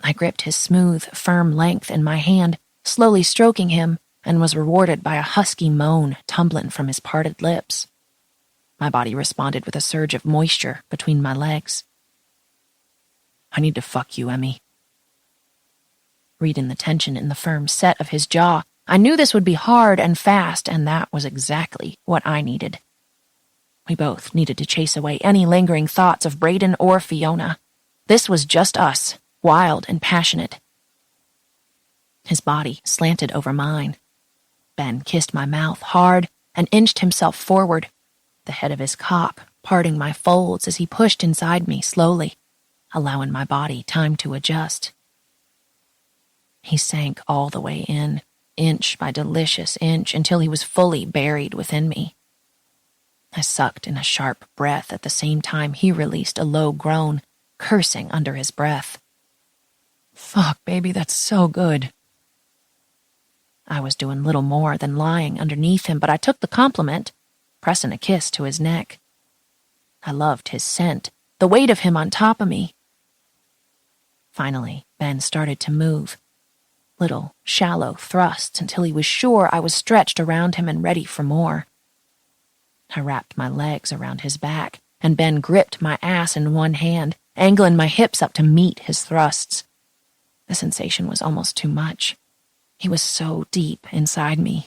[SPEAKER 1] I gripped his smooth, firm length in my hand, slowly stroking him, and was rewarded by a husky moan tumbling from his parted lips. My body responded with a surge of moisture between my legs. I need to fuck you, Emmy. Reading the tension in the firm set of his jaw, I knew this would be hard and fast, and that was exactly what I needed. We both needed to chase away any lingering thoughts of Braden or Fiona. This was just us, wild and passionate. His body slanted over mine. Ben kissed my mouth hard and inched himself forward, the head of his cock parting my folds as he pushed inside me slowly, allowing my body time to adjust. He sank all the way in, inch by delicious inch, until he was fully buried within me. I sucked in a sharp breath at the same time he released a low groan, cursing under his breath. Fuck, baby, that's so good. I was doing little more than lying underneath him, but I took the compliment, pressing a kiss to his neck. I loved his scent, the weight of him on top of me. Finally, Ben started to move. Little, shallow thrusts until he was sure I was stretched around him and ready for more. I wrapped my legs around his back, and Ben gripped my ass in one hand, angling my hips up to meet his thrusts. The sensation was almost too much. He was so deep inside me.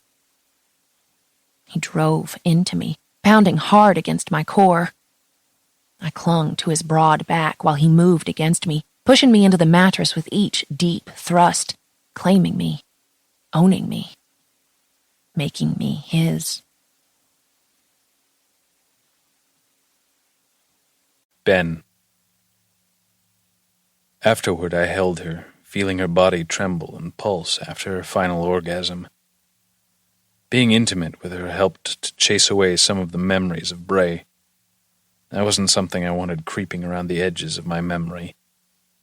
[SPEAKER 1] He drove into me, pounding hard against my core. I clung to his broad back while he moved against me, pushing me into the mattress with each deep thrust, claiming me, owning me, making me his.
[SPEAKER 2] Ben. Afterward, I held her, feeling her body tremble and pulse after her final orgasm. Being intimate with her helped to chase away some of the memories of Bray. That wasn't something I wanted creeping around the edges of my memory,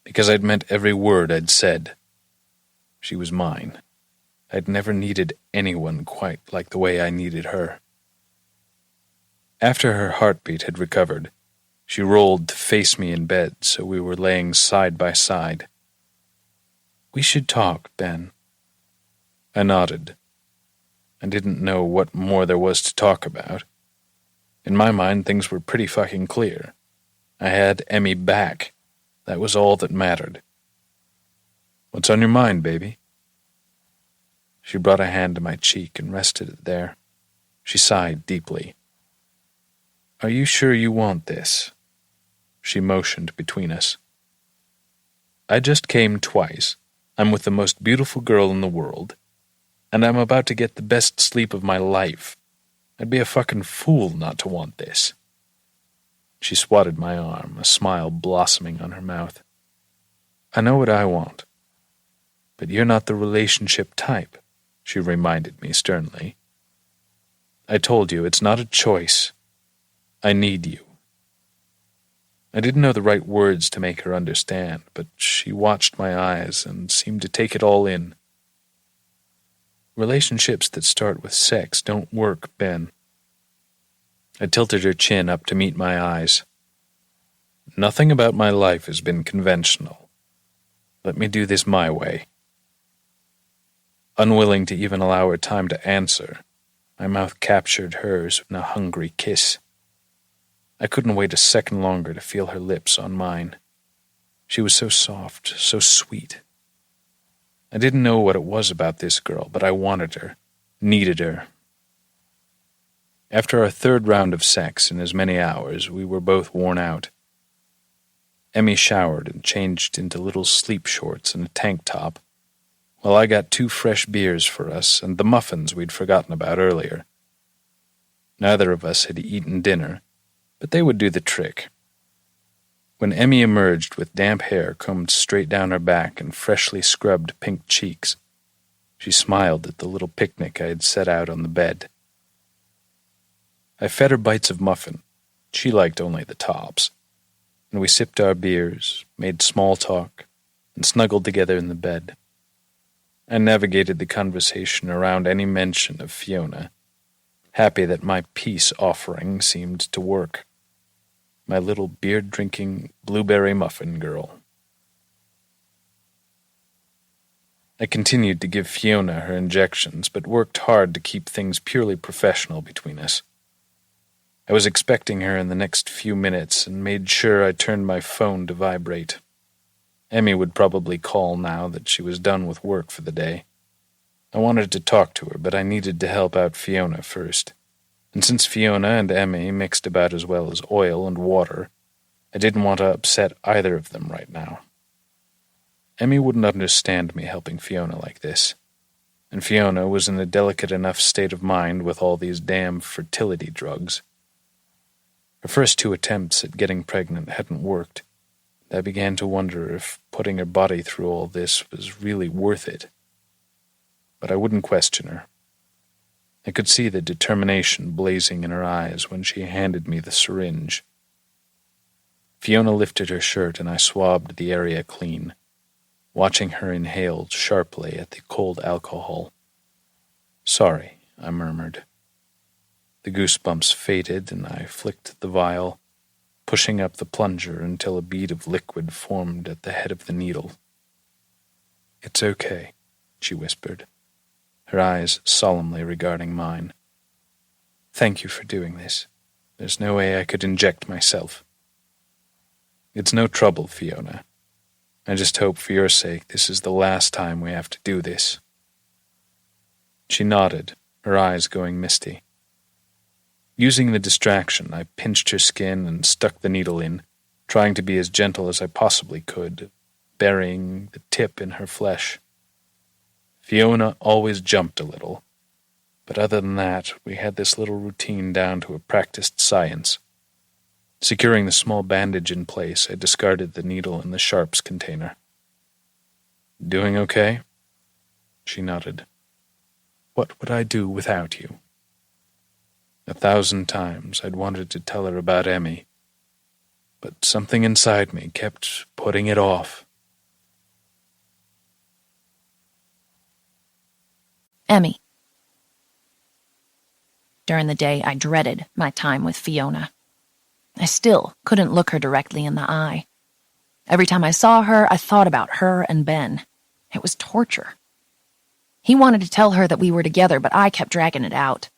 [SPEAKER 2] because I'd meant every word I'd said. She was mine. I'd never needed anyone quite like the way I needed her. After her heartbeat had recovered, she rolled to face me in bed, so we were laying side by side. "We should talk, Ben." I nodded. I didn't know what more there was to talk about. In my mind, things were pretty fucking clear. I had Emmy back. That was all that mattered. "What's on your mind, baby?" She brought a hand to my cheek and rested it there. She sighed deeply. "Are you sure you want this?" She motioned between us. "I just came twice. I'm with the most beautiful girl in the world, and I'm about to get the best sleep of my life. I'd be a fucking fool not to want this." She swatted my arm, a smile blossoming on her mouth. "I know what I want, but you're not the relationship type," she reminded me sternly. "I told you, it's not a choice. I need you." I didn't know the right words to make her understand, but she watched my eyes and seemed to take it all in. "Relationships that start with sex don't work, Ben." I tilted her chin up to meet my eyes. "Nothing about my life has been conventional. Let me do this my way." Unwilling to even allow her time to answer, my mouth captured hers in a hungry kiss. I couldn't wait a second longer to feel her lips on mine. She was so soft, so sweet. I didn't know what it was about this girl, but I wanted her, needed her. After our third round of sex in as many hours, we were both worn out. Emmy showered and changed into little sleep shorts and a tank top, while I got 2 fresh beers for us and the muffins we'd forgotten about earlier. Neither of us had eaten dinner, but they would do the trick. When Emmy emerged with damp hair combed straight down her back and freshly scrubbed pink cheeks, she smiled at the little picnic I had set out on the bed. I fed her bites of muffin. She liked only the tops. And we sipped our beers, made small talk, and snuggled together in the bed. I navigated the conversation around any mention of Fiona, happy that my peace offering seemed to work. My little beer-drinking, blueberry muffin girl. I continued to give Fiona her injections, but worked hard to keep things purely professional between us. I was expecting her in the next few minutes and made sure I turned my phone to vibrate. Emmy would probably call now that she was done with work for the day. I wanted to talk to her, but I needed to help out Fiona first. And since Fiona and Emmy mixed about as well as oil and water, I didn't want to upset either of them right now. Emmy wouldn't understand me helping Fiona like this, and Fiona was in a delicate enough state of mind with all these damn fertility drugs. Her first 2 attempts at getting pregnant hadn't worked, and I began to wonder if putting her body through all this was really worth it. But I wouldn't question her. I could see the determination blazing in her eyes when she handed me the syringe. Fiona lifted her shirt and I swabbed the area clean, watching her inhale sharply at the cold alcohol. "Sorry," I murmured. The goosebumps faded and I flicked the vial, pushing up the plunger until a bead of liquid formed at the head of the needle. "It's okay," she whispered, her eyes solemnly regarding mine. "Thank you for doing this. There's no way I could inject myself." "It's no trouble, Fiona. I just hope for your sake this is the last time we have to do this." She nodded, her eyes going misty. Using the distraction, I pinched her skin and stuck the needle in, trying to be as gentle as I possibly could, burying the tip in her flesh. Fiona always jumped a little, but other than that, we had this little routine down to a practiced science. Securing the small bandage in place, I discarded the needle in the sharps container. "Doing okay?" She nodded. "What would I do without you?" 1,000 times I'd wanted to tell her about Emmy, but something inside me kept putting it off.
[SPEAKER 1] Emmy. During the day, I dreaded my time with Fiona. I still couldn't look her directly in the eye. Every time I saw her, I thought about her and Ben. It was torture. He wanted to tell her that we were together, but I kept dragging it out.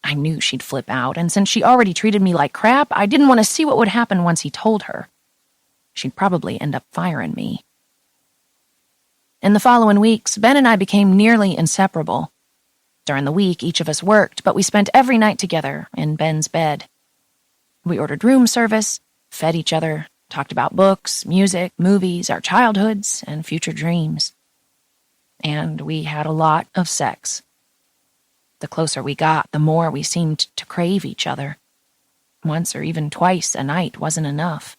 [SPEAKER 1] I knew she'd flip out, and since she already treated me like crap, I didn't want to see what would happen once he told her. She'd probably end up firing me. In the following weeks, Ben and I became nearly inseparable. During the week, each of us worked, but we spent every night together in Ben's bed. We ordered room service, fed each other, talked about books, music, movies, our childhoods, and future dreams. And we had a lot of sex. The closer we got, the more we seemed to crave each other. Once or even twice a night wasn't enough.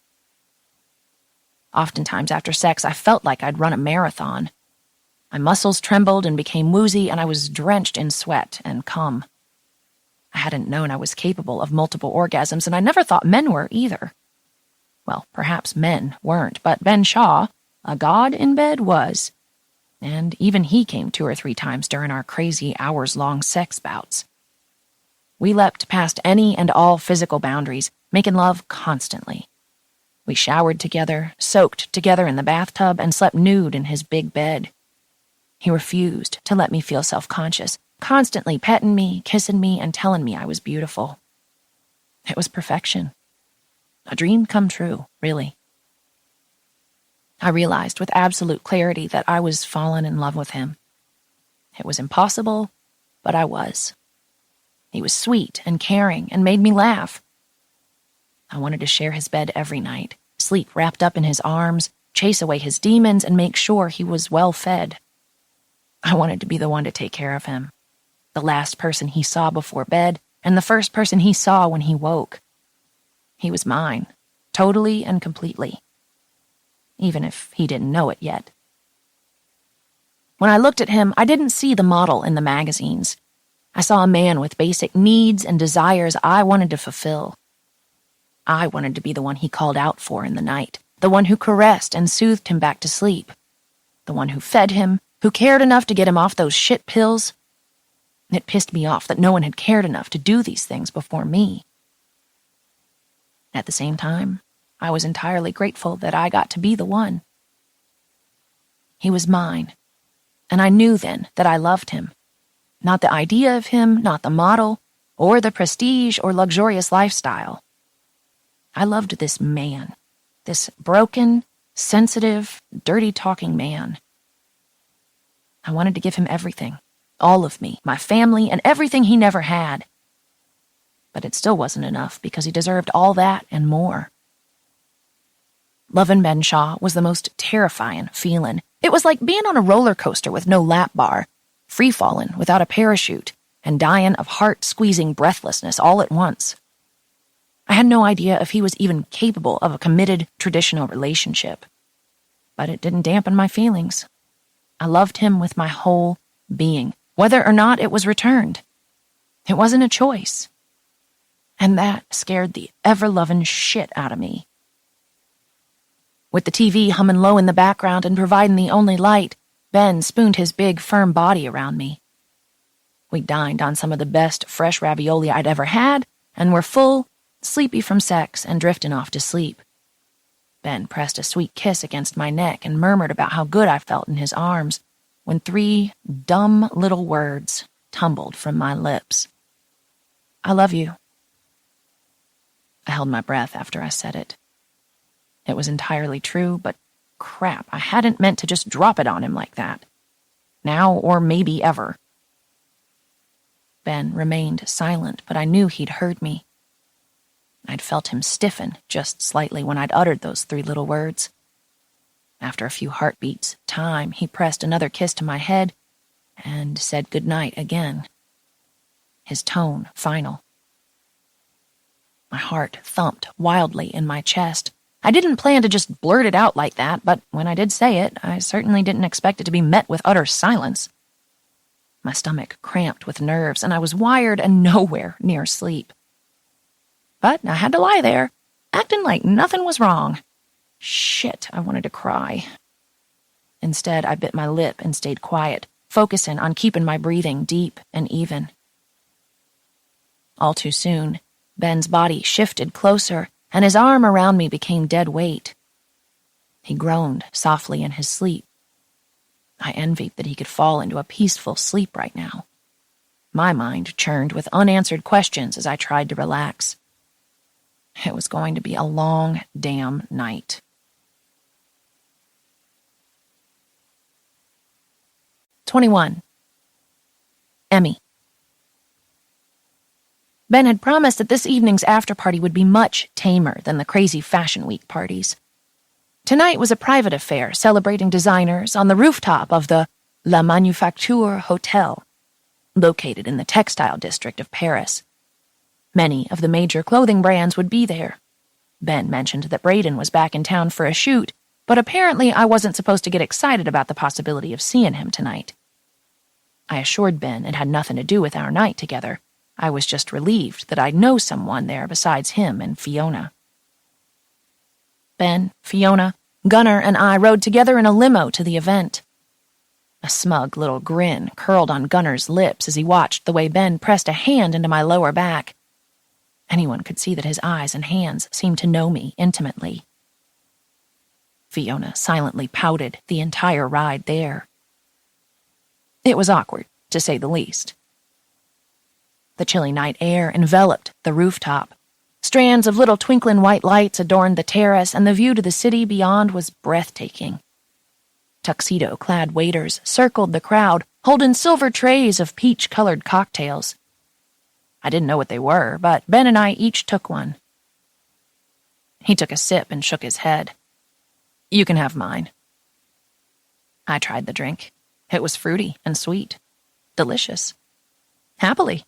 [SPEAKER 1] Oftentimes after sex, I felt like I'd run a marathon. My muscles trembled and became woozy, and I was drenched in sweat and cum. I hadn't known I was capable of multiple orgasms, and I never thought men were either. Well, perhaps men weren't, but Ben Shaw, a god in bed, was. And even he came 2 or 3 times during our crazy hours-long sex bouts. We leapt past any and all physical boundaries, making love constantly. We showered together, soaked together in the bathtub, and slept nude in his big bed. He refused to let me feel self-conscious, constantly petting me, kissing me, and telling me I was beautiful. It was perfection. A dream come true, really. I realized with absolute clarity that I was falling in love with him. It was impossible, but I was. He was sweet and caring and made me laugh. I wanted to share his bed every night, sleep wrapped up in his arms, chase away his demons, and make sure he was well fed. I wanted to be the one to take care of him, the last person he saw before bed, and the first person he saw when he woke. He was mine, totally and completely, even if he didn't know it yet. When I looked at him, I didn't see the model in the magazines. I saw a man with basic needs and desires I wanted to fulfill. I wanted to be the one he called out for in the night, the one who caressed and soothed him back to sleep, the one who fed him, who cared enough to get him off those shit pills. It pissed me off that no one had cared enough to do these things before me. At the same time, I was entirely grateful that I got to be the one. He was mine, and I knew then that I loved him. Not the idea of him, not the model, or the prestige or luxurious lifestyle. I loved this man, this broken, sensitive, dirty-talking man. I wanted to give him everything, all of me, my family, and everything he never had. But it still wasn't enough because he deserved all that and more. Lovin' Ben Shaw was the most terrifying feeling. It was like being on a roller coaster with no lap bar, free-falling without a parachute, and dying of heart-squeezing breathlessness all at once. I had no idea if he was even capable of a committed, traditional relationship. But it didn't dampen my feelings. I loved him with my whole being, whether or not it was returned. It wasn't a choice. And that scared the ever-loving shit out of me. With the TV humming low in the background and providing the only light, Ben spooned his big, firm body around me. We dined on some of the best fresh ravioli I'd ever had, and were full, sleepy from sex, and drifting off to sleep. Ben pressed a sweet kiss against my neck and murmured about how good I felt in his arms, when 3 dumb little words tumbled from my lips. I love you. I held my breath after I said it. It was entirely true, but crap, I hadn't meant to just drop it on him like that. Now or maybe ever. Ben remained silent, but I knew he'd heard me. I'd felt him stiffen just slightly when I'd uttered those 3 little words. After a few heartbeats' time, he pressed another kiss to my head and said goodnight again. His tone final. My heart thumped wildly in my chest. I didn't plan to just blurt it out like that, but when I did say it, I certainly didn't expect it to be met with utter silence. My stomach cramped with nerves, and I was wired and nowhere near sleep. But I had to lie there, acting like nothing was wrong. Shit, I wanted to cry. Instead, I bit my lip and stayed quiet, focusing on keeping my breathing deep and even. All too soon, Ben's body shifted closer, and his arm around me became dead weight. He groaned softly in his sleep. I envied that he could fall into a peaceful sleep right now. My mind churned with unanswered questions as I tried to relax. It was going to be a long damn night. 21. Emmy. Ben had promised that this evening's after-party would be much tamer than the crazy Fashion Week parties. Tonight was a private affair celebrating designers on the rooftop of the La Manufacture Hotel, located in the textile district of Paris. Many of the major clothing brands would be there. Ben mentioned that Braden was back in town for a shoot, but apparently I wasn't supposed to get excited about the possibility of seeing him tonight. I assured Ben it had nothing to do with our night together. I was just relieved that I'd know someone there besides him and Fiona. Ben, Fiona, Gunnar, and I rode together in a limo to the event. A smug little grin curled on Gunnar's lips as he watched the way Ben pressed a hand into my lower back. Anyone could see that his eyes and hands seemed to know me intimately. Fiona silently pouted the entire ride there. It was awkward, to say the least. The chilly night air enveloped the rooftop. Strands of little twinkling white lights adorned the terrace, and the view to the city beyond was breathtaking. Tuxedo-clad waiters circled the crowd, holding silver trays of peach-colored cocktails. I didn't know what they were, but Ben and I each took one. He took a sip and shook his head. "You can have mine." I tried the drink. It was fruity and sweet. Delicious. Happily.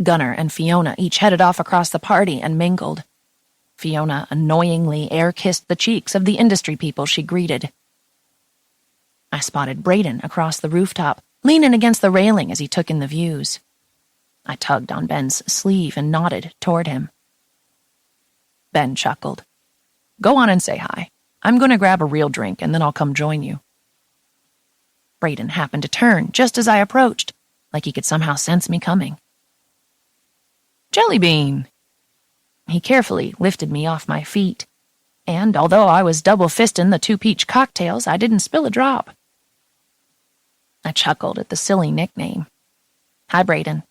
[SPEAKER 1] Gunnar and Fiona each headed off across the party and mingled. Fiona annoyingly air-kissed the cheeks of the industry people she greeted. I spotted Braden across the rooftop, leaning against the railing as he took in the views. I tugged on Ben's sleeve and nodded toward him. Ben chuckled. "Go on and say hi. I'm going to grab a real drink and then I'll come join you." Braden happened to turn just as I approached, like he could somehow sense me coming. "Jellybean!" He carefully lifted me off my feet, and although I was double-fisting the 2 peach cocktails, I didn't spill a drop. I chuckled at the silly nickname. "Hi, Braden."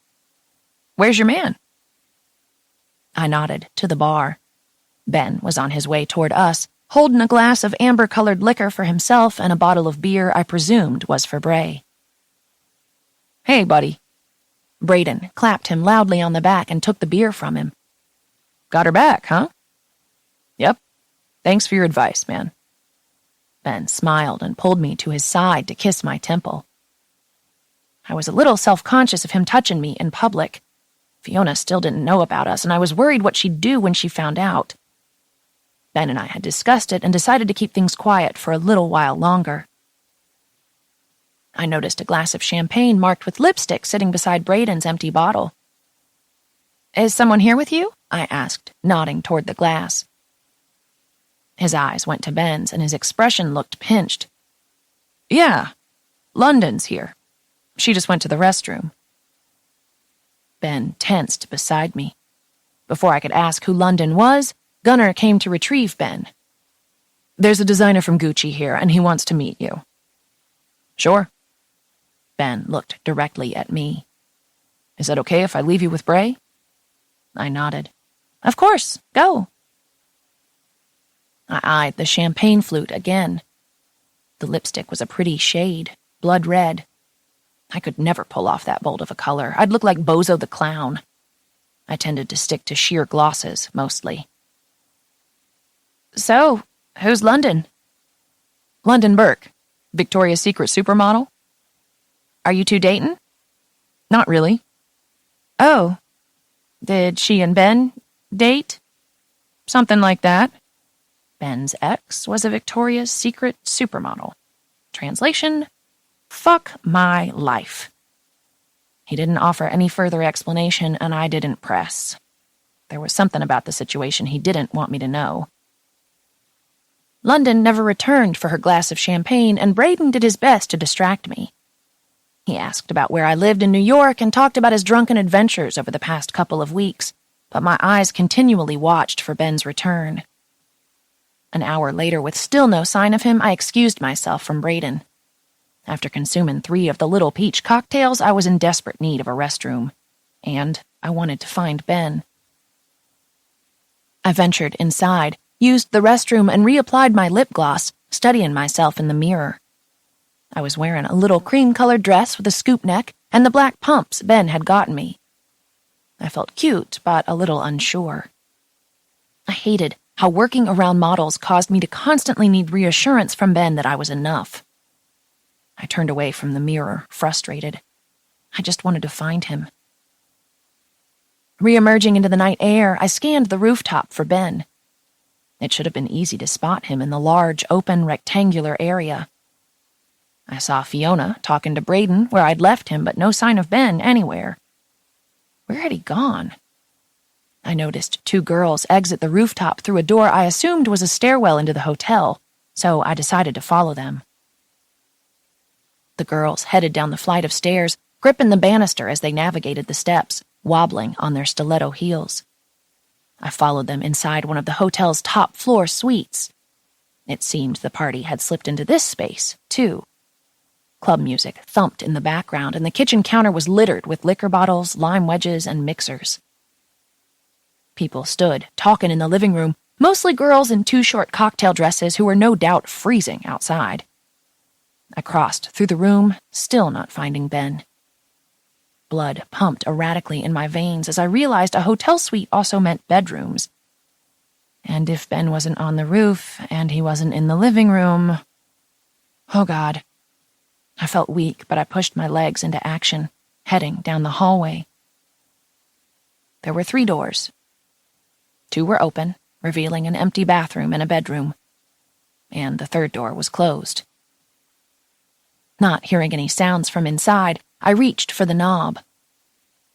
[SPEAKER 1] "Where's your man?" I nodded to the bar. Ben was on his way toward us, holding a glass of amber-colored liquor for himself and a bottle of beer I presumed was for Bray. "Hey, buddy." Braden clapped him loudly on the back and took the beer from him. "Got her back, huh?" "Yep. Thanks for your advice, man." Ben smiled and pulled me to his side to kiss my temple. I was a little self-conscious of him touching me in public. Fiona still didn't know about us, and I was worried what she'd do when she found out. Ben and I had discussed it and decided to keep things quiet for a little while longer. I noticed a glass of champagne marked with lipstick sitting beside Braden's empty bottle. "Is someone here with you?" I asked, nodding toward the glass. His eyes went to Ben's, and his expression looked pinched. "Yeah, London's here. She just went to the restroom." Ben tensed beside me. Before I could ask who London was, Gunnar came to retrieve Ben. "There's a designer from Gucci here, and he wants to meet you." "Sure." Ben looked directly at me. "Is that okay if I leave you with Bray?" I nodded. "Of course, go." I eyed the champagne flute again. The lipstick was a pretty shade, blood red. I could never pull off that bold of a color. I'd look like Bozo the Clown. I tended to stick to sheer glosses, mostly. So, who's London? London Burke, Victoria's Secret supermodel. Are you two dating? Not really. Oh, did she and Ben date? Something like that. Ben's ex was a Victoria's Secret supermodel. Translation, fuck my life. He didn't offer any further explanation, and I didn't press. There was something about the situation he didn't want me to know. London never returned for her glass of champagne, and Braden did his best to distract me. He asked about where I lived in New York and talked about his drunken adventures over the past couple of weeks, but my eyes continually watched for Ben's return. An hour later, with still no sign of him, I excused myself from Braden. After consuming 3 of the Little Peach cocktails, I was in desperate need of a restroom, and I wanted to find Ben. I ventured inside, used the restroom, and reapplied my lip gloss, studying myself in the mirror. I was wearing a little cream-colored dress with a scoop neck and the black pumps Ben had gotten me. I felt cute, but a little unsure. I hated how working around models caused me to constantly need reassurance from Ben that I was enough. I turned away from the mirror, frustrated. I just wanted to find him. Re-emerging into the night air, I scanned the rooftop for Ben. It should have been easy to spot him in the large, open, rectangular area. I saw Fiona talking to Braden where I'd left him, but no sign of Ben anywhere. Where had he gone? I noticed 2 girls exit the rooftop through a door I assumed was a stairwell into the hotel, so I decided to follow them. The girls headed down the flight of stairs, gripping the banister as they navigated the steps, wobbling on their stiletto heels. I followed them inside one of the hotel's top-floor suites. It seemed the party had slipped into this space, too. Club music thumped in the background, and the kitchen counter was littered with liquor bottles, lime wedges, and mixers. People stood, talking in the living room, mostly girls in 2 short cocktail dresses who were no doubt freezing outside. I crossed through the room, still not finding Ben. Blood pumped erratically in my veins as I realized a hotel suite also meant bedrooms. And if Ben wasn't on the roof, and he wasn't in the living room... Oh, God. I felt weak, but I pushed my legs into action, heading down the hallway. There were 3 doors. 2 were open, revealing an empty bathroom and a bedroom. And the 3rd door was closed. Not hearing any sounds from inside, I reached for the knob.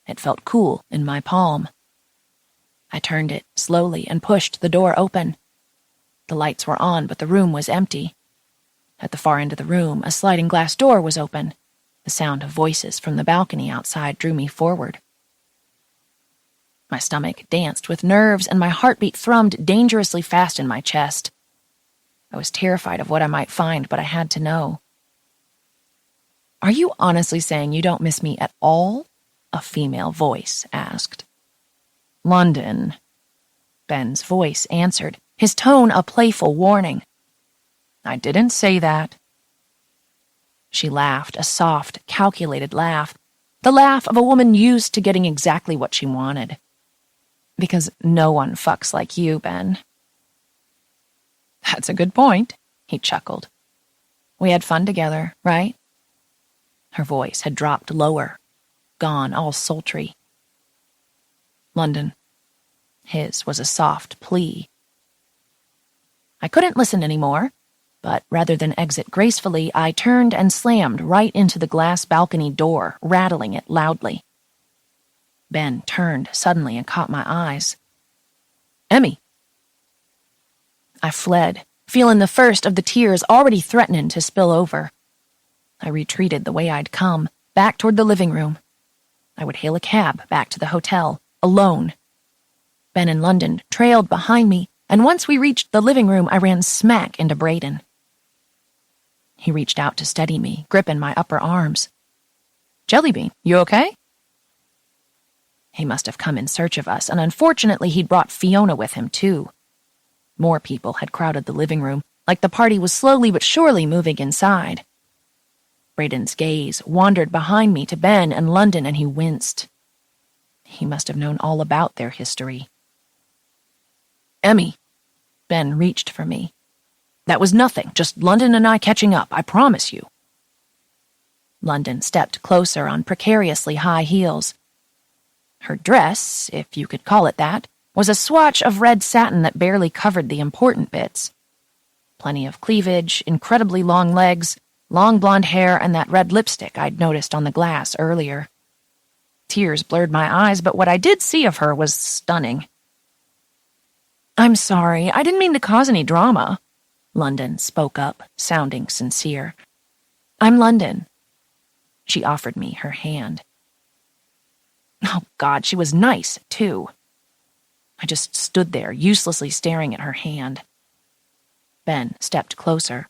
[SPEAKER 1] It felt cool in my palm. I turned it slowly and pushed the door open. The lights were on, but the room was empty. At the far end of the room, a sliding glass door was open. The sound of voices from the balcony outside drew me forward. My stomach danced with nerves, and my heartbeat thrummed dangerously fast in my chest. I was terrified of what I might find, but I had to know. "Are you honestly saying you don't miss me at all?" a female voice asked. "London," Ben's voice answered, his tone a playful warning. "I didn't say that." She laughed, a soft, calculated laugh, the laugh of a woman used to getting exactly what she wanted. "Because no one fucks like you, Ben." "That's a good point," he chuckled. "We had fun together, right?" Her voice had dropped lower, gone all sultry. "London." His was a soft plea. I couldn't listen anymore, but rather than exit gracefully, I turned and slammed right into the glass balcony door, rattling it loudly. Ben turned suddenly and caught my eyes. "Emmy." I fled, feeling the first of the tears already threatening to spill over. I retreated the way I'd come, back toward the living room. I would hail a cab back to the hotel, alone. Ben and London trailed behind me, and once we reached the living room, I ran smack into Braden. He reached out to steady me, gripping my upper arms. "Jellybean, you okay?" He must have come in search of us, and unfortunately he'd brought Fiona with him, too. More people had crowded the living room, like the party was slowly but surely moving inside. Braden's gaze wandered behind me to Ben and London, and he winced. He must have known all about their history. Emmy. Ben reached for me. That was nothing, just London and I catching up, I promise you. London stepped closer on precariously high heels. Her dress, if you could call it that, was a swatch of red satin that barely covered the important bits. Plenty of cleavage, incredibly long legs, long blonde hair, and that red lipstick I'd noticed on the glass earlier. Tears blurred my eyes, but what I did see of her was stunning. I'm sorry, I didn't mean to cause any drama, London spoke up, sounding sincere. I'm London. She offered me her hand. Oh, God, she was nice, too. I just stood there, uselessly staring at her hand. Ben stepped closer.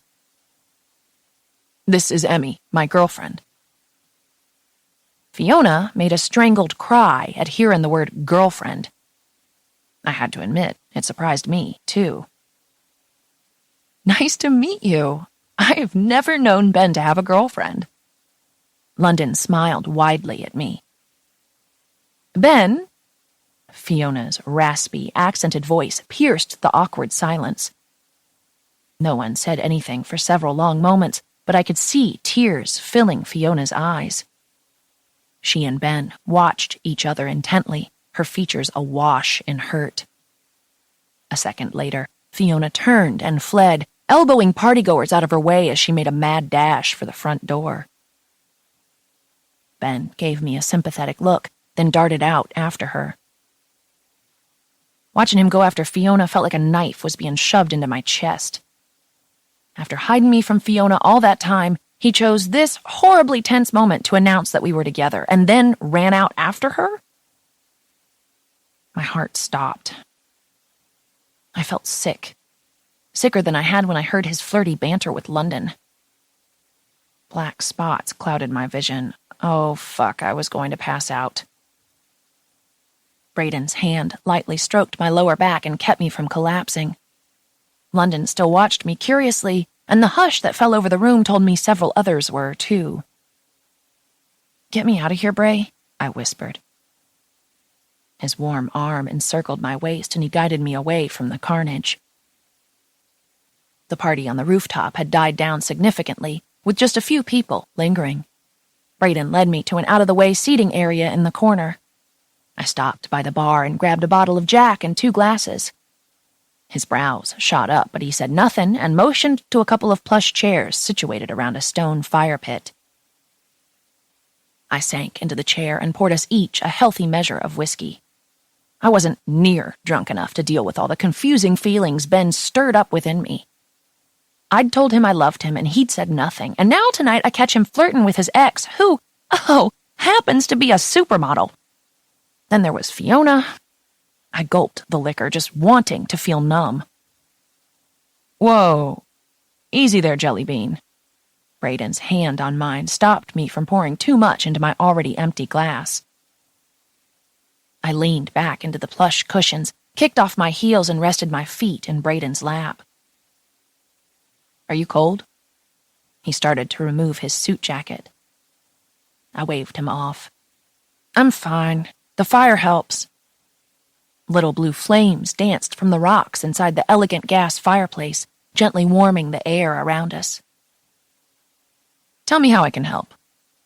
[SPEAKER 1] This is Emmy, my girlfriend. Fiona made a strangled cry at hearing the word girlfriend. I had to admit, it surprised me, too. Nice to meet you. I've never known Ben to have a girlfriend. London smiled widely at me. Ben? Fiona's raspy, accented voice pierced the awkward silence. No one said anything for several long moments, but I could see tears filling Fiona's eyes. She and Ben watched each other intently, her features awash in hurt. A second later, Fiona turned and fled, elbowing partygoers out of her way as she made a mad dash for the front door. Ben gave me a sympathetic look, then darted out after her. Watching him go after Fiona felt like a knife was being shoved into my chest. After hiding me from Fiona all that time, he chose this horribly tense moment to announce that we were together, and then ran out after her? My heart stopped. I felt sick. Sicker than I had when I heard his flirty banter with London. Black spots clouded my vision. Oh, fuck, I was going to pass out. Braden's hand lightly stroked my lower back and kept me from collapsing. London still watched me curiously, and the hush that fell over the room told me several others were, too. Get me out of here, Bray, I whispered. His warm arm encircled my waist, and he guided me away from the carnage. The party on the rooftop had died down significantly, with just a few people lingering. Braden led me to an out-of-the-way seating area in the corner. I stopped by the bar and grabbed a bottle of Jack and 2 glasses. His brows shot up, but he said nothing and motioned to a couple of plush chairs situated around a stone fire pit. I sank into the chair and poured us each a healthy measure of whiskey. I wasn't near drunk enough to deal with all the confusing feelings Ben stirred up within me. I'd told him I loved him, and he'd said nothing, and now tonight I catch him flirting with his ex, who, happens to be a supermodel. Then there was Fiona. I gulped the liquor, just wanting to feel numb. Whoa. Easy there, Jelly Bean. Braden's hand on mine stopped me from pouring too much into my already empty glass. I leaned back into the plush cushions, kicked off my heels, and rested my feet in Braden's lap. Are you cold? He started to remove his suit jacket. I waved him off. I'm fine. The fire helps. Little blue flames danced from the rocks inside the elegant gas fireplace, gently warming the air around us. Tell me how I can help.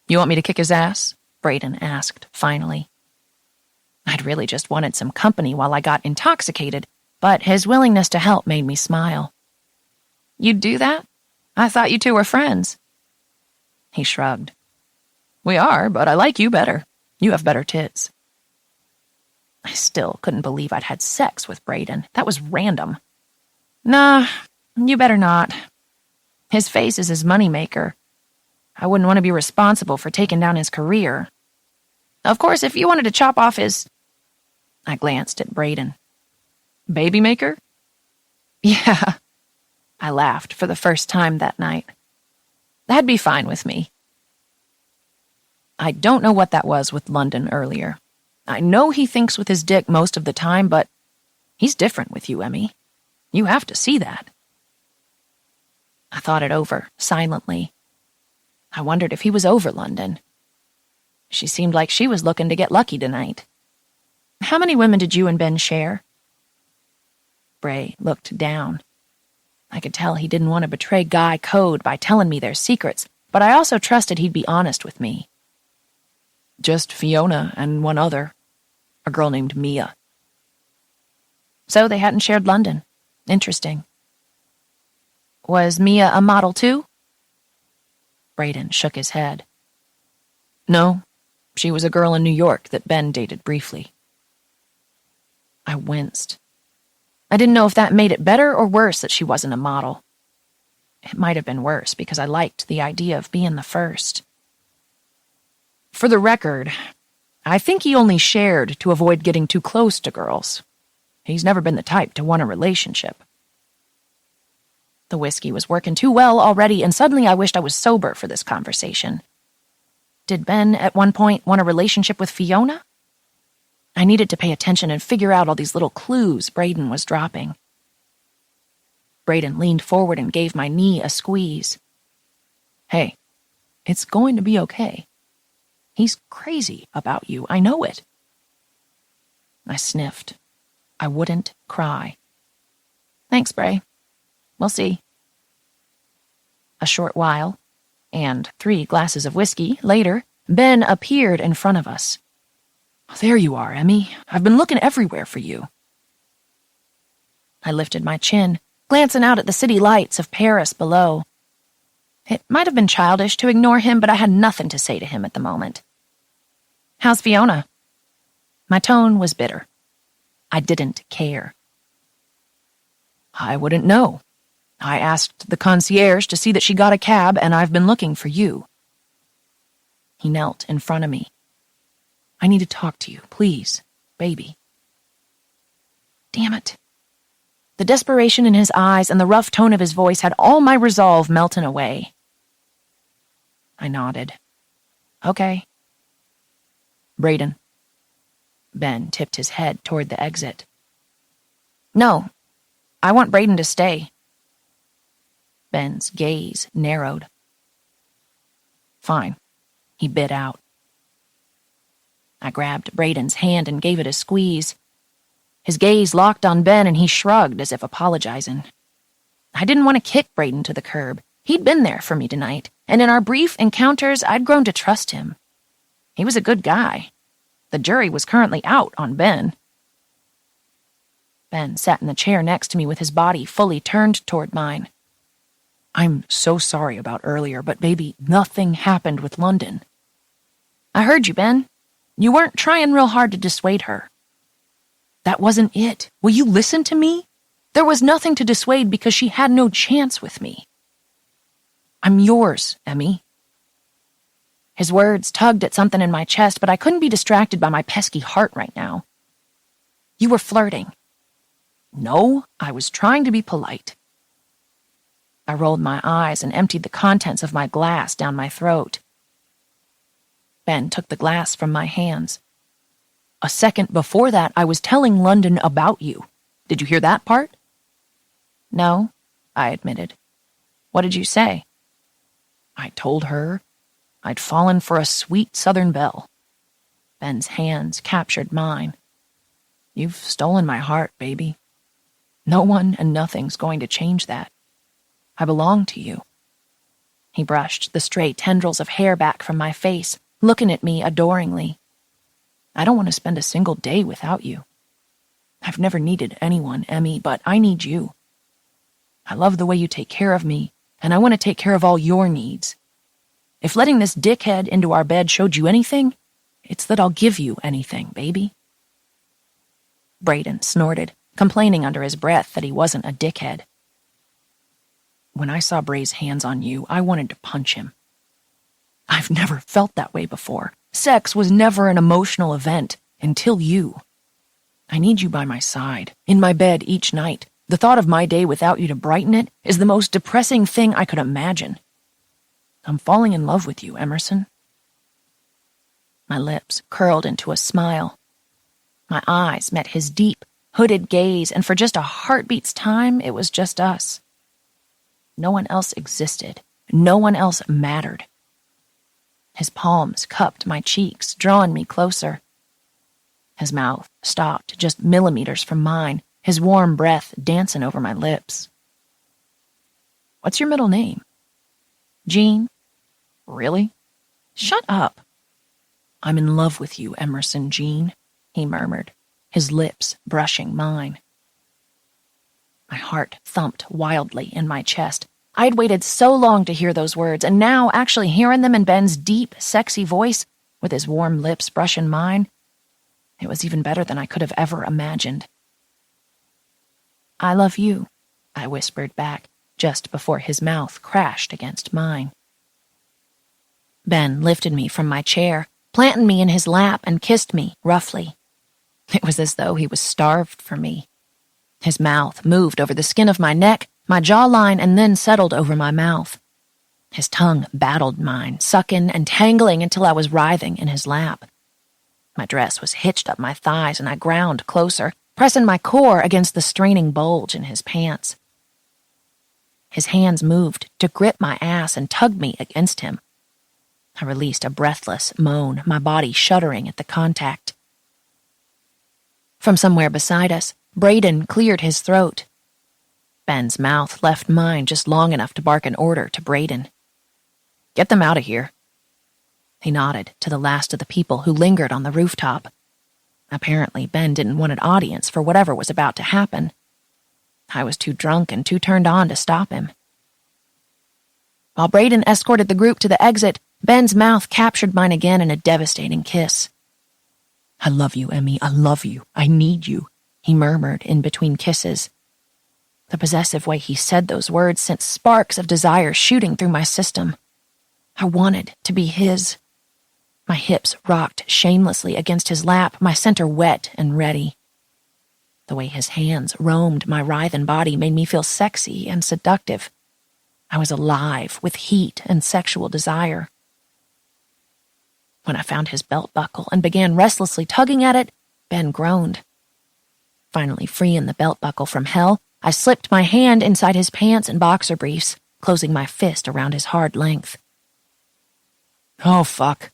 [SPEAKER 1] You want me to kick his ass? Braden asked, finally. I'd really just wanted some company while I got intoxicated, but his willingness to help made me smile. You'd do that? I thought you two were friends. He shrugged. We are, but I like you better. You have better tits. I still couldn't believe I'd had sex with Braden. That was random. Nah, you better not. His face is his moneymaker. I wouldn't want to be responsible for taking down his career. Of course, if you wanted to chop off his... I glanced at Braden. Baby maker? Yeah. I laughed for the first time that night. That'd be fine with me. I don't know what that was with London earlier. I know he thinks with his dick most of the time, but he's different with you, Emmy. You have to see that. I thought it over, silently. I wondered if he was over London. She seemed like she was looking to get lucky tonight. How many women did you and Ben share? Bray looked down. I could tell he didn't want to betray guy code by telling me their secrets, but I also trusted he'd be honest with me. Just Fiona and one other, a girl named Mia. So they hadn't shared London. Interesting. Was Mia a model too? Braden shook his head. No, she was a girl in New York that Ben dated briefly. I winced. I didn't know if that made it better or worse that she wasn't a model. It might have been worse because I liked the idea of being the first. For the record, I think he only shared to avoid getting too close to girls. He's never been the type to want a relationship. The whiskey was working too well already, and suddenly I wished I was sober for this conversation. Did Ben at one point want a relationship with Fiona? I needed to pay attention and figure out all these little clues Braden was dropping. Braden leaned forward and gave my knee a squeeze. Hey, it's going to be okay. He's crazy about you, I know it. I sniffed. I wouldn't cry. Thanks, Bray. We'll see. A short while, and 3 glasses of whiskey later, Ben appeared in front of us. There you are, Emmy. I've been looking everywhere for you. I lifted my chin, glancing out at the city lights of Paris below. It might have been childish to ignore him, but I had nothing to say to him at the moment. How's Fiona? My tone was bitter. I didn't care. I wouldn't know. I asked the concierge to see that she got a cab, and I've been looking for you. He knelt in front of me. I need to talk to you, please, baby. Damn it. The desperation in his eyes and the rough tone of his voice had all my resolve melting away. I nodded. Okay. Braden. Ben tipped his head toward the exit. No, I want Braden to stay. Ben's gaze narrowed. Fine, he bit out. I grabbed Braden's hand and gave it a squeeze. His gaze locked on Ben and he shrugged as if apologizing. I didn't want to kick Braden to the curb. He'd been there for me tonight, and in our brief encounters, I'd grown to trust him. He was a good guy. The jury was currently out on Ben. Ben sat in the chair next to me with his body fully turned toward mine. I'm so sorry about earlier, but baby, nothing happened with London. I heard you, Ben. You weren't trying real hard to dissuade her. That wasn't it. Will you listen to me? There was nothing to dissuade because she had no chance with me. I'm yours, Emmy. His words tugged at something in my chest, but I couldn't be distracted by my pesky heart right now. You were flirting. No, I was trying to be polite. I rolled my eyes and emptied the contents of my glass down my throat. Ben took the glass from my hands. A second before that, I was telling London about you. Did you hear that part? No, I admitted. What did you say? I told her I'd fallen for a sweet Southern belle. Ben's hands captured mine. You've stolen my heart, baby. No one and nothing's going to change that. I belong to you. He brushed the stray tendrils of hair back from my face, looking at me adoringly. I don't want to spend a single day without you. I've never needed anyone, Emmy, but I need you. I love the way you take care of me, and I want to take care of all your needs. If letting this dickhead into our bed showed you anything, it's that I'll give you anything, baby. Braden snorted, complaining under his breath that he wasn't a dickhead. When I saw Bray's hands on you, I wanted to punch him. I've never felt that way before. Sex was never an emotional event until you. I need you by my side, in my bed each night. The thought of my day without you to brighten it is the most depressing thing I could imagine. I'm falling in love with you, Emerson. My lips curled into a smile. My eyes met his deep, hooded gaze, and for just a heartbeat's time, it was just us. No one else existed. No one else mattered. His palms cupped my cheeks, drawing me closer. His mouth stopped just millimeters from mine, his warm breath dancing over my lips. "What's your middle name?" "Jean." "Really?" "Shut up." "I'm in love with you, Emerson Jean," he murmured, his lips brushing mine. My heart thumped wildly in my chest. I'd waited so long to hear those words, and now actually hearing them in Ben's deep, sexy voice, with his warm lips brushing mine, it was even better than I could have ever imagined. "I love you," I whispered back, just before his mouth crashed against mine. Ben lifted me from my chair, planting me in his lap, and kissed me roughly. It was as though he was starved for me. His mouth moved over the skin of my neck, my jawline, and then settled over my mouth. His tongue battled mine, sucking and tangling until I was writhing in his lap. My dress was hitched up my thighs, and I ground closer, pressing my core against the straining bulge in his pants. His hands moved to grip my ass and tug me against him. I released a breathless moan, my body shuddering at the contact. From somewhere beside us, Braden cleared his throat. Ben's mouth left mine just long enough to bark an order to Braden. "Get them out of here." He nodded to the last of the people who lingered on the rooftop. Apparently, Ben didn't want an audience for whatever was about to happen. I was too drunk and too turned on to stop him. While Braden escorted the group to the exit, Ben's mouth captured mine again in a devastating kiss. "I love you, Emmy. I love you. I need you," he murmured in between kisses. The possessive way he said those words sent sparks of desire shooting through my system. I wanted to be his. My hips rocked shamelessly against his lap, my center wet and ready. The way his hands roamed my writhing body made me feel sexy and seductive. I was alive with heat and sexual desire. When I found his belt buckle and began restlessly tugging at it, Ben groaned. Finally freeing the belt buckle from hell, I slipped my hand inside his pants and boxer briefs, closing my fist around his hard length. "Oh, fuck,"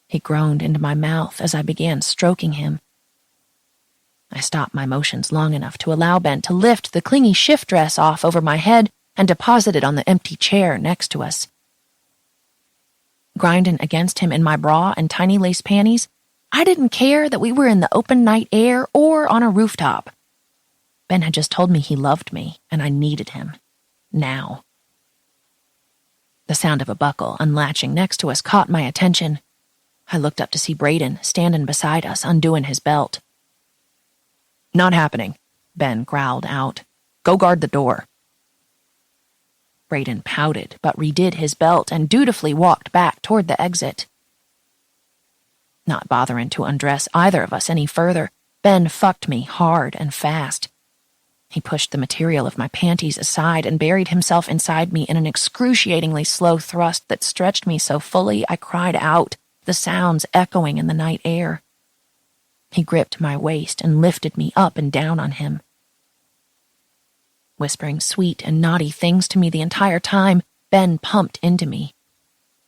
[SPEAKER 1] he groaned into my mouth as I began stroking him. I stopped my motions long enough to allow Ben to lift the clingy shift dress off over my head and deposit it on the empty chair next to us. Grinding against him in my bra and tiny lace panties, I didn't care that we were in the open night air or on a rooftop. Ben had just told me he loved me, and I needed him. Now. The sound of a buckle unlatching next to us caught my attention. I looked up to see Braden standing beside us, undoing his belt. "Not happening," Ben growled out. "Go guard the door." Braden pouted, but redid his belt and dutifully walked back toward the exit. Not bothering to undress either of us any further, Ben fucked me hard and fast. He pushed the material of my panties aside and buried himself inside me in an excruciatingly slow thrust that stretched me so fully I cried out, the sounds echoing in the night air. He gripped my waist and lifted me up and down on him. Whispering sweet and naughty things to me the entire time, Ben pumped into me.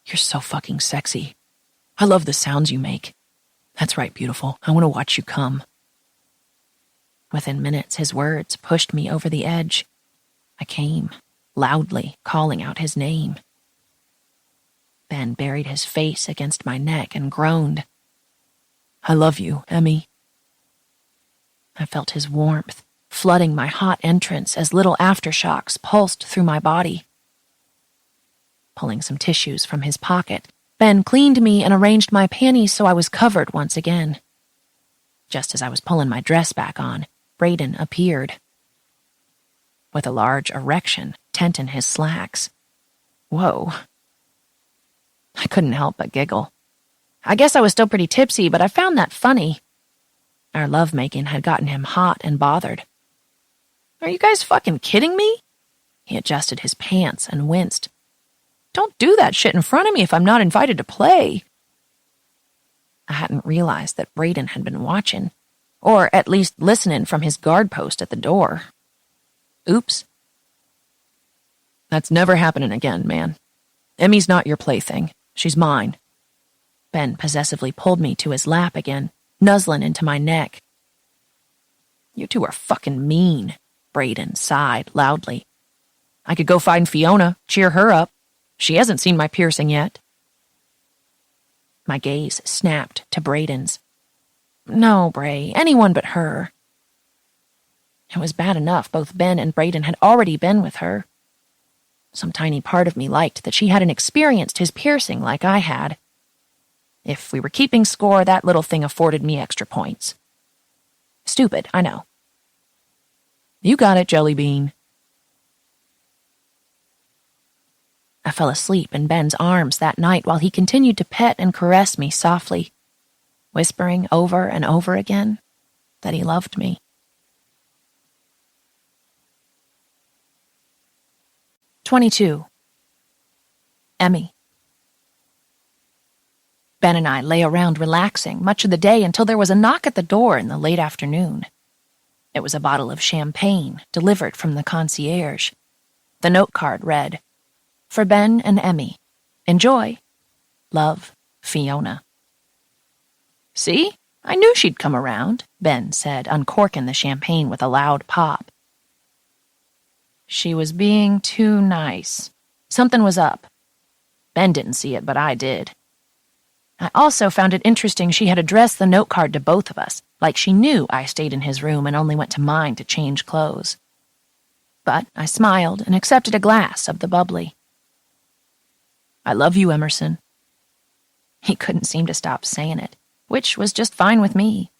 [SPEAKER 1] "You're so fucking sexy. I love the sounds you make. That's right, beautiful. I want to watch you come." Within minutes, his words pushed me over the edge. I came, loudly calling out his name. Ben buried his face against my neck and groaned. "I love you, Emmy." I felt his warmth flooding my hot entrance as little aftershocks pulsed through my body. Pulling some tissues from his pocket, Ben cleaned me and arranged my panties so I was covered once again. Just as I was pulling my dress back on, Braden appeared. With a large erection tenting his slacks. Whoa. I couldn't help but giggle. I guess I was still pretty tipsy, but I found that funny. Our lovemaking had gotten him hot and bothered. "Are you guys fucking kidding me?" He adjusted his pants and winced. "Don't do that shit in front of me if I'm not invited to play." I hadn't realized that Braden had been watching, or at least listening from his guard post at the door. Oops. "That's never happening again, man. Emmy's not your plaything. She's mine. Ben possessively pulled me to his lap again, nuzzling into my neck. You two are fucking mean, Braden sighed loudly. I could go find Fiona, cheer her up. She hasn't seen my piercing yet. My gaze snapped to Braden's. No, Bray, anyone but her. It was bad enough both Ben and Braden had already been with her. Some tiny part of me liked that she hadn't experienced his piercing like I had. If we were keeping score, that little thing afforded me extra points. Stupid, I know. You got it, Jellybean. I fell asleep in Ben's arms that night while he continued to pet and caress me softly, whispering over and over again that he loved me. 22. Emmy. Ben and I lay around relaxing much of the day until there was a knock at the door in the late afternoon. It was a bottle of champagne delivered from the concierge. The note card read, For Ben and Emmy. Enjoy. Love, Fiona. See? I knew she'd come around, Ben said, uncorking the champagne with a loud pop. She was being too nice. Something was up. Ben didn't see it, but I did. I also found it interesting she had addressed the note card to both of us, like she knew I stayed in his room and only went to mine to change clothes. But I smiled and accepted a glass of the bubbly. I love you, Emerson. He couldn't seem to stop saying it, which was just fine with me.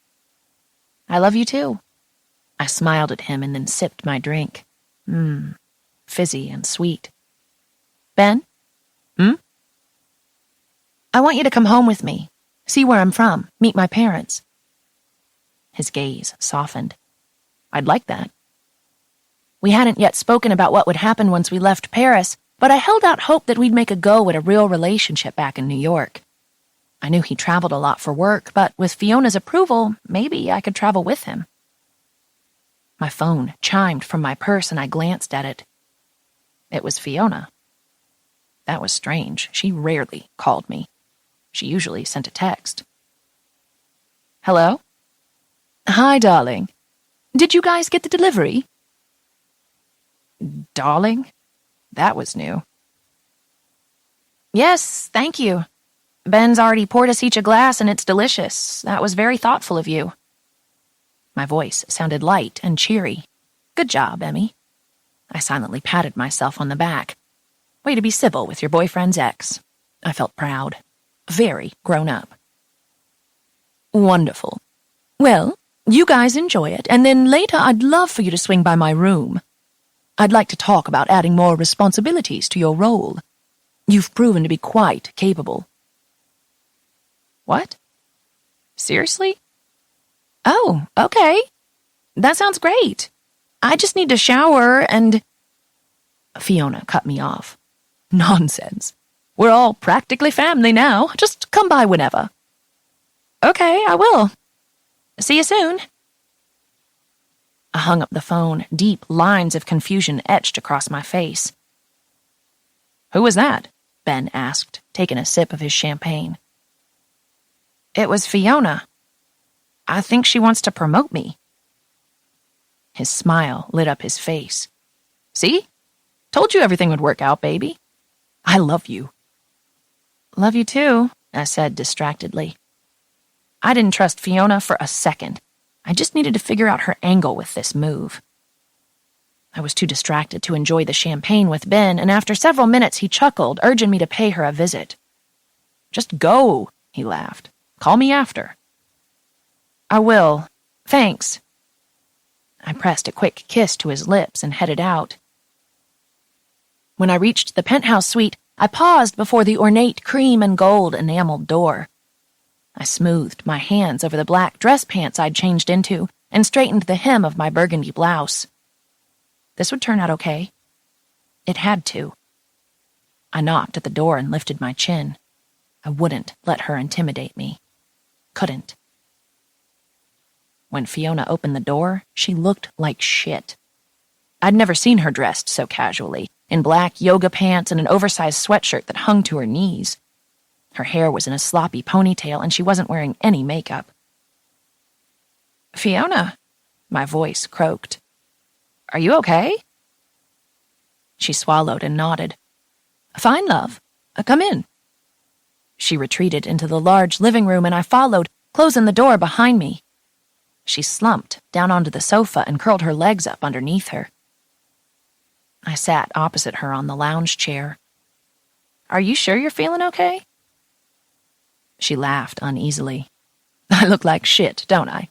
[SPEAKER 1] I love you too. I smiled at him and then sipped my drink. Fizzy and sweet. Ben? I want you to come home with me. See where I'm from. Meet my parents. His gaze softened. I'd like that. We hadn't yet spoken about what would happen once we left Paris, but I held out hope that we'd make a go at a real relationship back in New York. I knew he traveled a lot for work, but with Fiona's approval, maybe I could travel with him. My phone chimed from my purse and I glanced at it. It was Fiona. That was strange. She rarely called me. She usually sent a text. Hello? Hi, darling. Did you guys get the delivery? Darling? That was new. Yes, thank you. Ben's already poured us each a glass and it's delicious. That was very thoughtful of you. My voice sounded light and cheery. Good job, Emmy. I silently patted myself on the back. Way to be civil with your boyfriend's ex. I felt proud. Very grown up. Wonderful. Well, you guys enjoy it, and then later I'd love for you to swing by my room. I'd like to talk about adding more responsibilities to your role. You've proven to be quite capable. What? Seriously? Oh, okay. That sounds great. I just need to shower and... Fiona cut me off. Nonsense. We're all practically family now. Just come by whenever. Okay, I will. See you soon. I hung up the phone, deep lines of confusion etched across my face. Who was that? Ben asked, taking a sip of his champagne. It was Fiona. I think she wants to promote me. His smile lit up his face. See? Told you everything would work out, baby. I love you. Love you too, I said distractedly. I didn't trust Fiona for a second. I just needed to figure out her angle with this move. I was too distracted to enjoy the champagne with Ben, and after several minutes he chuckled, urging me to pay her a visit. Just go, he laughed. Call me after. I will. Thanks. I pressed a quick kiss to his lips and headed out. When I reached the penthouse suite, I paused before the ornate cream and gold enameled door. I smoothed my hands over the black dress pants I'd changed into and straightened the hem of my burgundy blouse. This would turn out okay. It had to. I knocked at the door and lifted my chin. I wouldn't let her intimidate me. Couldn't. When Fiona opened the door, she looked like shit. I'd never seen her dressed so casually, in black yoga pants and an oversized sweatshirt that hung to her knees. Her hair was in a sloppy ponytail, and she wasn't wearing any makeup. "Fiona," my voice croaked. "Are you okay?" She swallowed and nodded. "Fine, love. Come in." She retreated into the large living room, and I followed, closing the door behind me. She slumped down onto the sofa and curled her legs up underneath her. I sat opposite her on the lounge chair. "Are you sure you're feeling okay?" She laughed uneasily. "I look like shit, don't I?"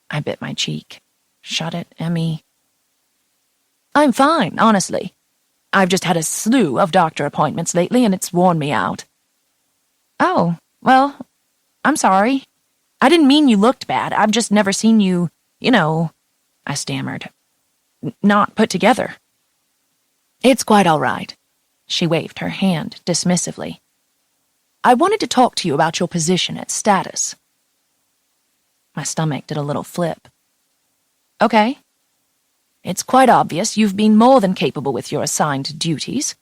[SPEAKER 1] I bit my cheek. "Shut it, Emmy." "I'm fine, honestly. I've just had a slew of doctor appointments lately, and it's worn me out." "Oh, well, I'm sorry. I didn't mean you looked bad. I've just never seen you, I stammered. Not put together." "It's quite all right." She waved her hand dismissively. "I wanted to talk to you about your position at Status." My stomach did a little flip. "Okay. It's quite obvious you've been more than capable with your assigned duties.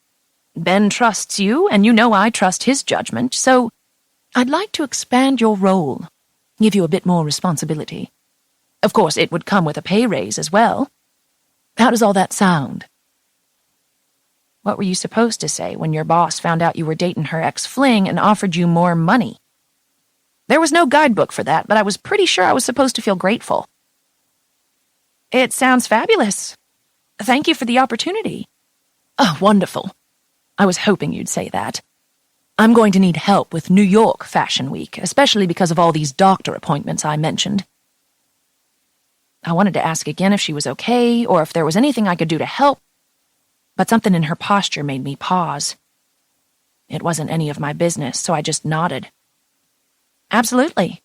[SPEAKER 1] Ben trusts you, and you know I trust his judgment, so I'd like to expand your role, give you a bit more responsibility. Of course, it would come with a pay raise as well. How does all that sound?" What were you supposed to say when your boss found out you were dating her ex-fling and offered you more money? There was no guidebook for that, but I was pretty sure I was supposed to feel grateful. "It sounds fabulous. Thank you for the opportunity." "Oh, wonderful. I was hoping you'd say that. I'm going to need help with New York Fashion Week, especially because of all these doctor appointments I mentioned." I wanted to ask again if she was okay or if there was anything I could do to help, but something in her posture made me pause. It wasn't any of my business, so I just nodded. "Absolutely.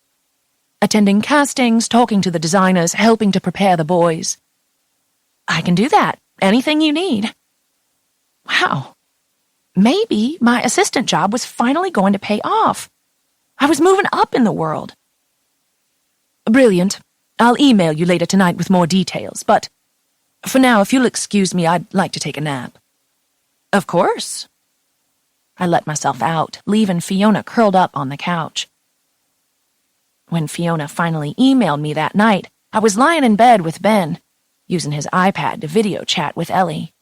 [SPEAKER 1] Attending castings, talking to the designers, helping to prepare the boys." "I can do that. Anything you need." Wow. Maybe my assistant job was finally going to pay off. I was moving up in the world. "Brilliant. I'll email you later tonight with more details, but for now, if you'll excuse me, I'd like to take a nap." "Of course." I let myself out, leaving Fiona curled up on the couch. When Fiona finally emailed me that night, I was lying in bed with Ben, using his iPad to video chat with Ellie.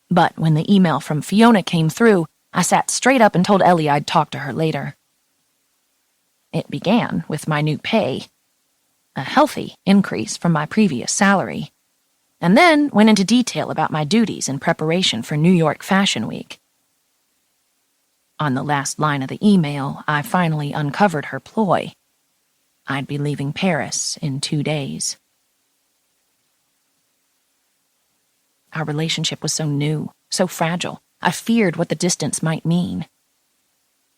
[SPEAKER 1] But when the email from Fiona came through, I sat straight up and told Ellie I'd talk to her later. It began with my new pay, a healthy increase from my previous salary, and then went into detail about my duties in preparation for New York Fashion Week. On the last line of the email, I finally uncovered her ploy. I'd be leaving Paris in 2 days. Our relationship was so new, so fragile. I feared what the distance might mean.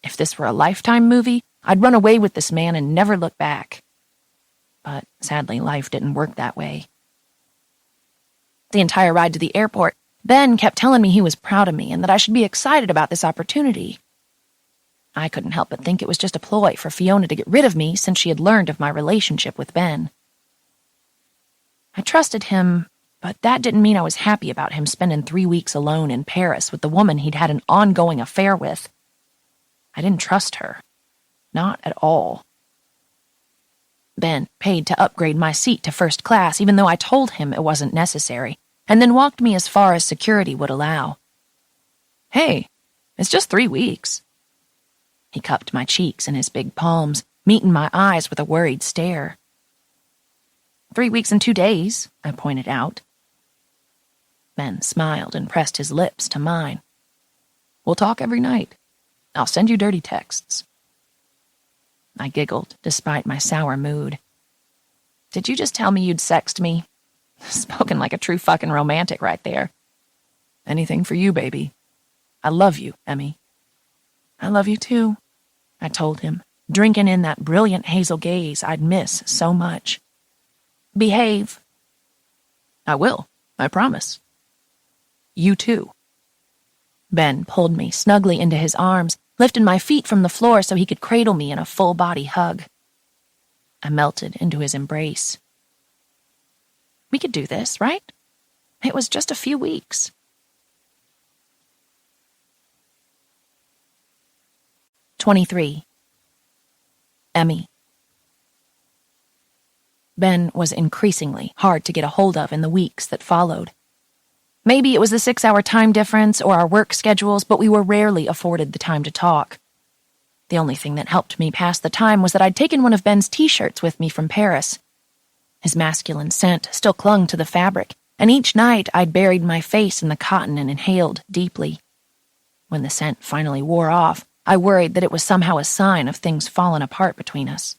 [SPEAKER 1] If this were a Lifetime movie, I'd run away with this man and never look back. But sadly, life didn't work that way. The entire ride to the airport, Ben kept telling me he was proud of me and that I should be excited about this opportunity. I couldn't help but think it was just a ploy for Fiona to get rid of me since she had learned of my relationship with Ben. I trusted him, but that didn't mean I was happy about him spending 3 weeks alone in Paris with the woman he'd had an ongoing affair with. I didn't trust her. Not at all. Ben paid to upgrade my seat to first class, even though I told him it wasn't necessary, and then walked me as far as security would allow. "Hey, it's just 3 weeks." He cupped my cheeks in his big palms, meeting my eyes with a worried stare. 3 weeks and 2 days, I pointed out. Ben smiled and pressed his lips to mine. "We'll talk every night. I'll send you dirty texts." I giggled, despite my sour mood. "Did you just tell me you'd sext me?" Spoken like a true fucking romantic right there. "Anything for you, baby. I love you, Emmy." "I love you too," I told him, drinking in that brilliant hazel gaze I'd miss so much. "Behave." "I will, I promise." "You too." Ben pulled me snugly into his arms, lifting my feet from the floor so he could cradle me in a full-body hug. I melted into his embrace. We could do this, right? It was just a few weeks. 23. Emmy. Ben was increasingly hard to get a hold of in the weeks that followed. Maybe it was the 6-hour time difference or our work schedules, but we were rarely afforded the time to talk. The only thing that helped me pass the time was that I'd taken one of Ben's t-shirts with me from Paris. His masculine scent still clung to the fabric, and each night I'd buried my face in the cotton and inhaled deeply. When the scent finally wore off, I worried that it was somehow a sign of things fallen apart between us.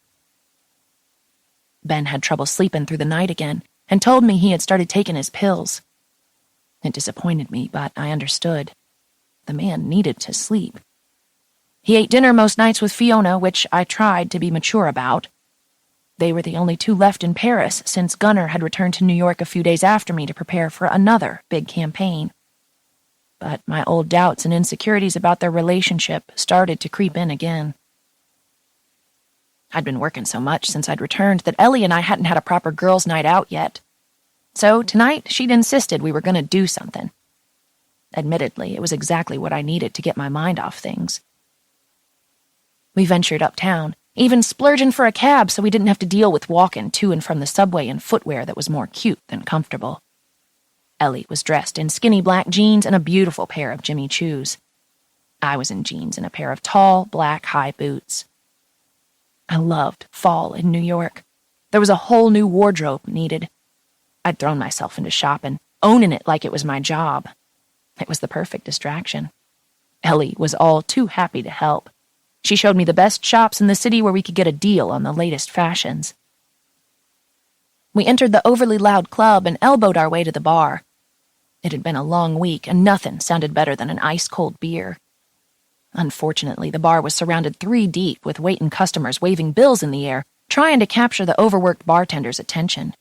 [SPEAKER 1] Ben had trouble sleeping through the night again and told me he had started taking his pills. It disappointed me, but I understood. The man needed to sleep. He ate dinner most nights with Fiona, which I tried to be mature about. They were the only two left in Paris since Gunnar had returned to New York a few days after me to prepare for another big campaign. But my old doubts and insecurities about their relationship started to creep in again. I'd been working so much since I'd returned that Ellie and I hadn't had a proper girls' night out yet. So tonight she'd insisted we were going to do something. Admittedly, it was exactly what I needed to get my mind off things. We ventured uptown, even splurging for a cab so we didn't have to deal with walking to and from the subway in footwear that was more cute than comfortable. Ellie was dressed in skinny black jeans and a beautiful pair of Jimmy Choos. I was in jeans and a pair of tall, black high boots. I loved fall in New York. There was a whole new wardrobe needed. I'd thrown myself into shopping, owning it like it was my job. It was the perfect distraction. Ellie was all too happy to help. She showed me the best shops in the city where we could get a deal on the latest fashions. We entered the overly loud club and elbowed our way to the bar. It had been a long week, and nothing sounded better than an ice-cold beer. Unfortunately, the bar was surrounded 3 deep with waiting customers waving bills in the air, trying to capture the overworked bartender's attention.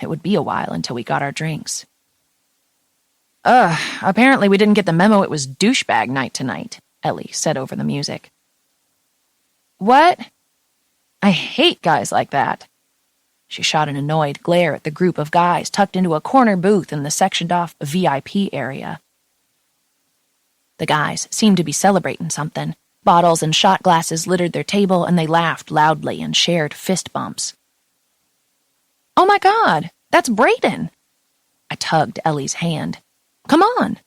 [SPEAKER 1] It would be a while until we got our drinks. Apparently we didn't get the memo it was douchebag night tonight, Ellie said over the music. What? I hate guys like that. She shot an annoyed glare at the group of guys tucked into a corner booth in the sectioned-off VIP area. The guys seemed to be celebrating something. Bottles and shot glasses littered their table, and they laughed loudly and shared fist bumps. Oh my God, that's Brayden! I tugged Ellie's hand. Come on.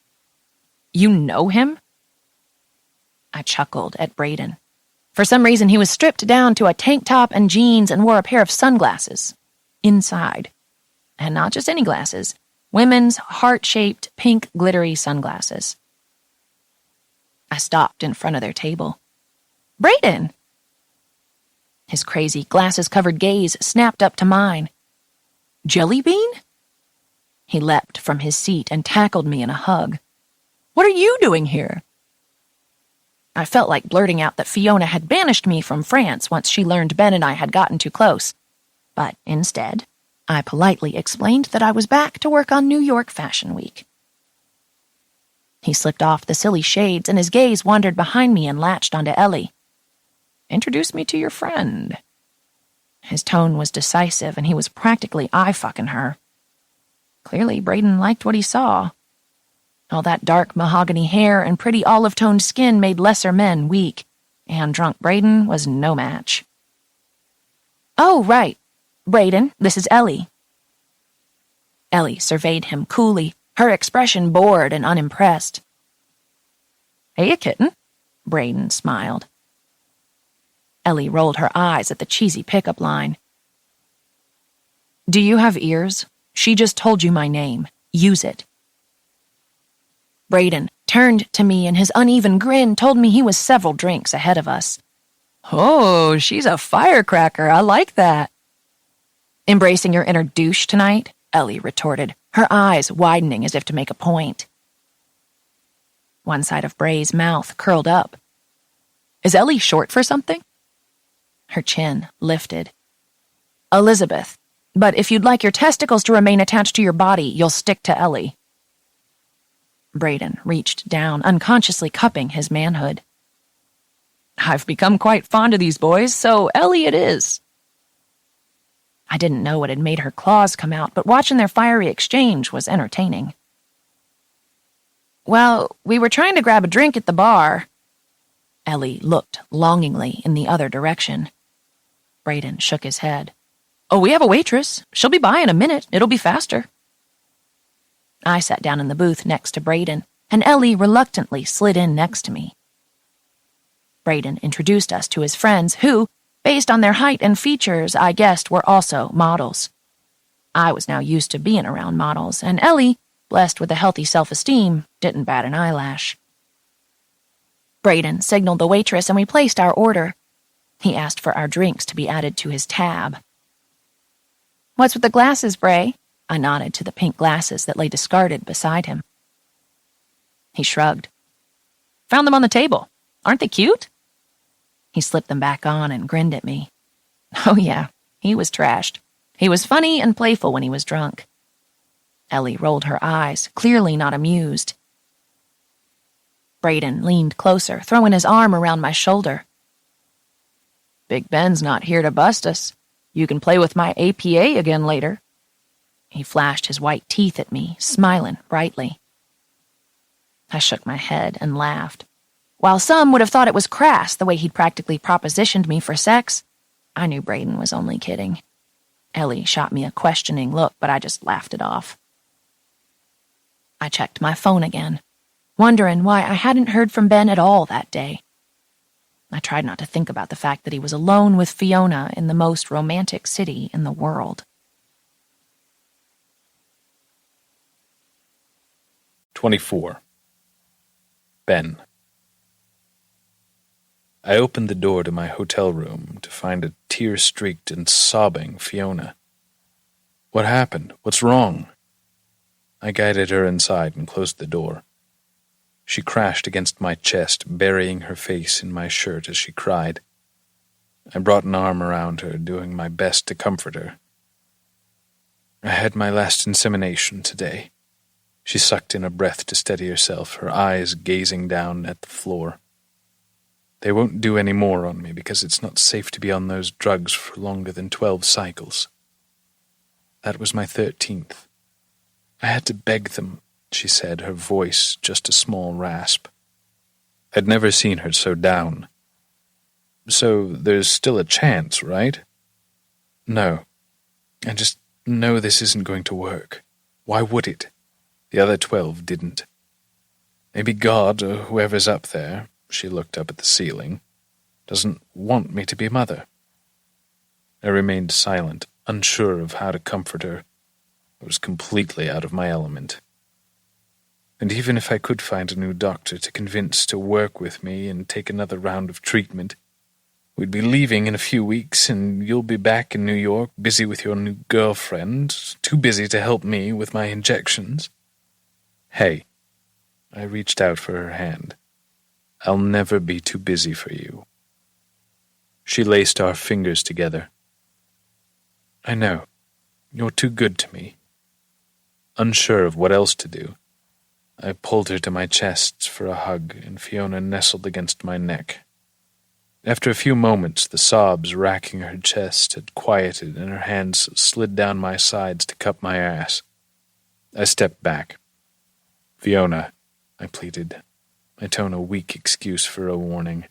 [SPEAKER 1] You know him? I chuckled at Brayden. For some reason, he was stripped down to a tank top and jeans and wore a pair of sunglasses. Inside. And not just any glasses. Women's heart-shaped, pink, glittery sunglasses. I stopped in front of their table. Brayden! His crazy, glasses-covered gaze snapped up to mine. Jelly bean? He leapt from his seat and tackled me in a hug. What are you doing here? I felt like blurting out that Fiona had banished me from France once she learned Ben and I had gotten too close. But instead, I politely explained that I was back to work on New York Fashion Week. He slipped off the silly shades, and his gaze wandered behind me and latched onto Ellie. Introduce me to your friend. His tone was decisive, and he was practically eye-fucking her. Clearly, Brayden liked what he saw. All that dark mahogany hair and pretty olive-toned skin made lesser men weak, and drunk Brayden was no match. Oh, right. Brayden, this is Ellie. Ellie surveyed him coolly, her expression bored and unimpressed. Hey, kitten, Brayden smiled. Ellie rolled her eyes at the cheesy pickup line. Do you have ears? She just told you my name. Use it. Brayden turned to me, and his uneven grin told me he was several drinks ahead of us. Oh, she's a firecracker. I like that. Embracing your inner douche tonight? Ellie retorted, her eyes widening as if to make a point. One side of Bray's mouth curled up. Is Ellie short for something? Her chin lifted. Elizabeth, but if you'd like your testicles to remain attached to your body, you'll stick to Ellie. Brayden reached down, unconsciously cupping his manhood. I've become quite fond of these boys, so Ellie it is. I didn't know what had made her claws come out, but watching their fiery exchange was entertaining. Well, we were trying to grab a drink at the bar. Ellie looked longingly in the other direction. Braden shook his head. Oh, we have a waitress. She'll be by in a minute. It'll be faster. I sat down in the booth next to Braden, and Ellie reluctantly slid in next to me. Braden introduced us to his friends who, based on their height and features, I guessed were also models. I was now used to being around models, and Ellie, blessed with a healthy self-esteem, didn't bat an eyelash. Braden signaled the waitress and we placed our order. He asked for our drinks to be added to his tab. What's with the glasses, Bray? I nodded to the pink glasses that lay discarded beside him. He shrugged. Found them on the table. Aren't they cute? He slipped them back on and grinned at me. Oh yeah, he was trashed. He was funny and playful when he was drunk. Ellie rolled her eyes, clearly not amused. Braden leaned closer, throwing his arm around my shoulder. Big Ben's not here to bust us. You can play with my APA again later. He flashed his white teeth at me, smiling brightly. I shook my head and laughed. While some would have thought it was crass the way he'd practically propositioned me for sex, I knew Braden was only kidding. Ellie shot me a questioning look, but I just laughed it off. I checked my phone again, wondering why I hadn't heard from Ben at all that day. I tried not to think about the fact that he was alone with Fiona in the most romantic city in the world.
[SPEAKER 2] 24. Ben. I opened the door to my hotel room to find a tear-streaked and sobbing Fiona. What happened? What's wrong? I guided her inside and closed the door. She crashed against my chest, burying her face in my shirt as she cried. I brought an arm around her, doing my best to comfort her. I had my last insemination today. She sucked in a breath to steady herself, her eyes gazing down at the floor. They won't do any more on me because it's not safe to be on those drugs for longer than 12 cycles. That was my 13th. I had to beg them, she said, her voice just a small rasp. I'd never seen her so down. So there's still a chance, right? No. I just know this isn't going to work. Why would it? The other 12 didn't. Maybe God, or whoever's up there, she looked up at the ceiling, doesn't want me to be a mother. I remained silent, unsure of how to comfort her. I was completely out of my element. And even if I could find a new doctor to convince to work with me and take another round of treatment, we'd be leaving in a few weeks and you'll be back in New York, busy with your new girlfriend, too busy to help me with my injections. Hey, I reached out for her hand. I'll never be too busy for you. She laced our fingers together. I know. You're too good to me. Unsure of what else to do, I pulled her to my chest for a hug, and Fiona nestled against my neck. After a few moments, the sobs racking her chest had quieted, and her hands slid down my sides to cup my ass. I stepped back. Fiona, I pleaded, my tone a weak excuse for a warning.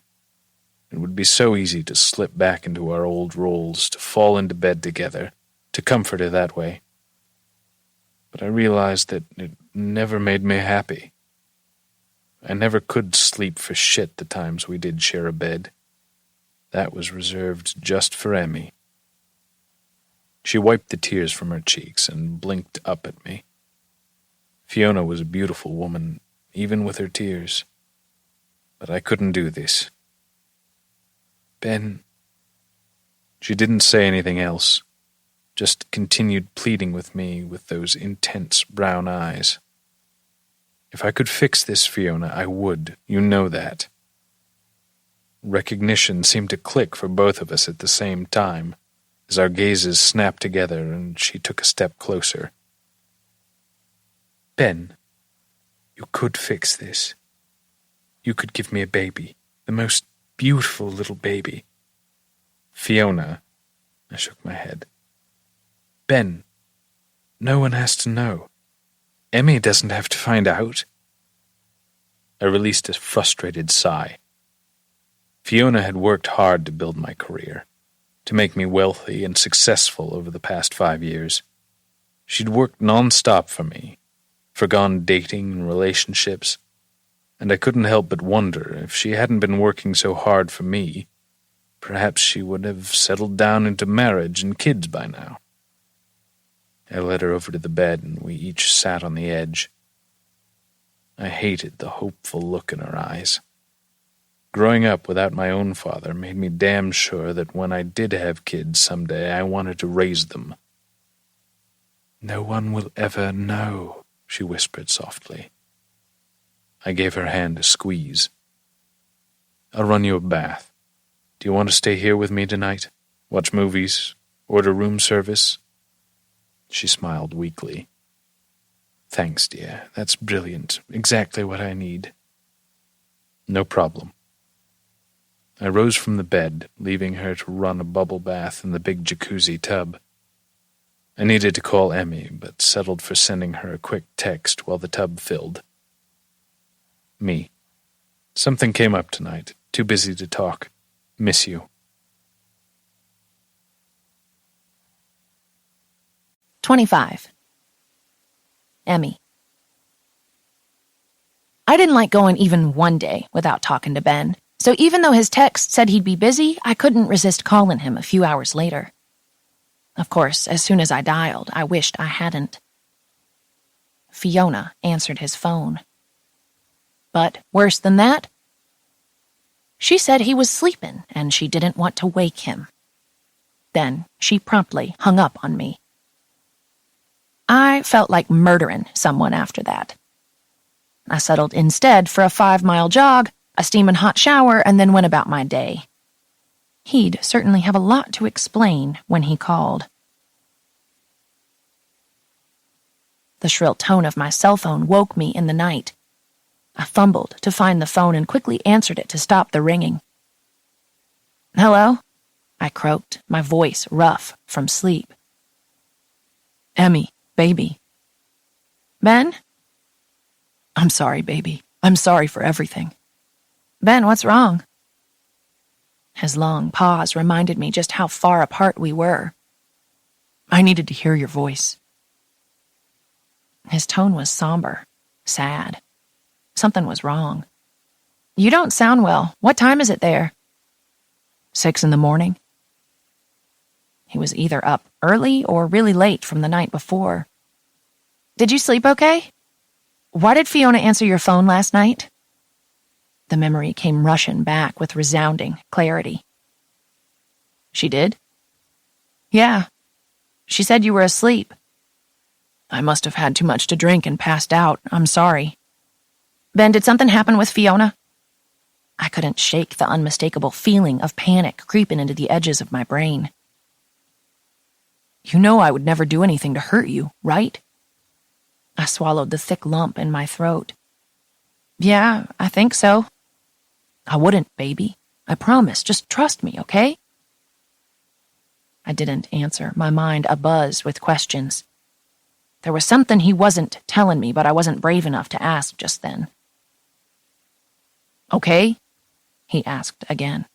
[SPEAKER 2] It would be so easy to slip back into our old roles, to fall into bed together, to comfort her that way. But I realized that it never made me happy. I never could sleep for shit the times we did share a bed. That was reserved just for Emmy. She wiped the tears from her cheeks and blinked up at me. Fiona was a beautiful woman, even with her tears. But I couldn't do this. Ben. She didn't say anything else, just continued pleading with me with those intense brown eyes. If I could fix this, Fiona, I would. You know that. Recognition seemed to click for both of us at the same time, as our gazes snapped together and she took a step closer. Ben, you could fix this. You could give me a baby, the most beautiful little baby. Fiona, I shook my head. Ben, no one has to know. Emmy doesn't have to find out. I released a frustrated sigh. Fiona had worked hard to build my career, to make me wealthy and successful over the past 5 years. She'd worked non-stop for me, forgone dating and relationships, and I couldn't help but wonder if she hadn't been working so hard for me, perhaps she would have settled down into marriage and kids by now. I led her over to the bed, and we each sat on the edge. I hated the hopeful look in her eyes. Growing up without my own father made me damn sure that when I did have kids someday, I wanted to raise them. "No one will ever know," she whispered softly. I gave her hand a squeeze. "I'll run you a bath. Do you want to stay here with me tonight? Watch movies? Order room service?" She smiled weakly. "Thanks, dear. That's brilliant. Exactly what I need." "No problem." I rose from the bed, leaving her to run a bubble bath in the big jacuzzi tub. I needed to call Emmy, but settled for sending her a quick text while the tub filled. "Me. Something came up tonight. Too busy to talk. Miss you."
[SPEAKER 1] 25. Emmy. I didn't like going even one day without talking to Ben, so even though his text said he'd be busy, I couldn't resist calling him a few hours later. Of course, as soon as I dialed, I wished I hadn't. Fiona answered his phone. But worse than that, she said he was sleeping and she didn't want to wake him. Then she promptly hung up on me. I felt like murdering someone after that. I settled instead for a 5-mile jog, a steaming hot shower, and then went about my day. He'd certainly have a lot to explain when he called. The shrill tone of my cell phone woke me in the night. I fumbled to find the phone and quickly answered it to stop the ringing. "Hello?" I croaked, my voice rough from sleep. "Emmy, baby." "Ben?" "I'm sorry, baby. I'm sorry for everything." "Ben, what's wrong?" His long pause reminded me just how far apart we were. "I needed to hear your voice." His tone was somber, sad. Something was wrong. "You don't sound well. What time is it there?" 6 in the morning. He was either up early or really late from the night before. "Did you sleep okay? Why did Fiona answer your phone last night?" The memory came rushing back with resounding clarity. "She did?" "Yeah. She said you were asleep." "I must have had too much to drink and passed out. I'm sorry." "Ben, did something happen with Fiona?" I couldn't shake the unmistakable feeling of panic creeping into the edges of my brain. "You know I would never do anything to hurt you, right?" I swallowed the thick lump in my throat. "Yeah, I think so." "I wouldn't, baby. I promise. Just trust me, okay?" I didn't answer, my mind abuzz with questions. There was something he wasn't telling me, but I wasn't brave enough to ask just then. "Okay?" he asked again.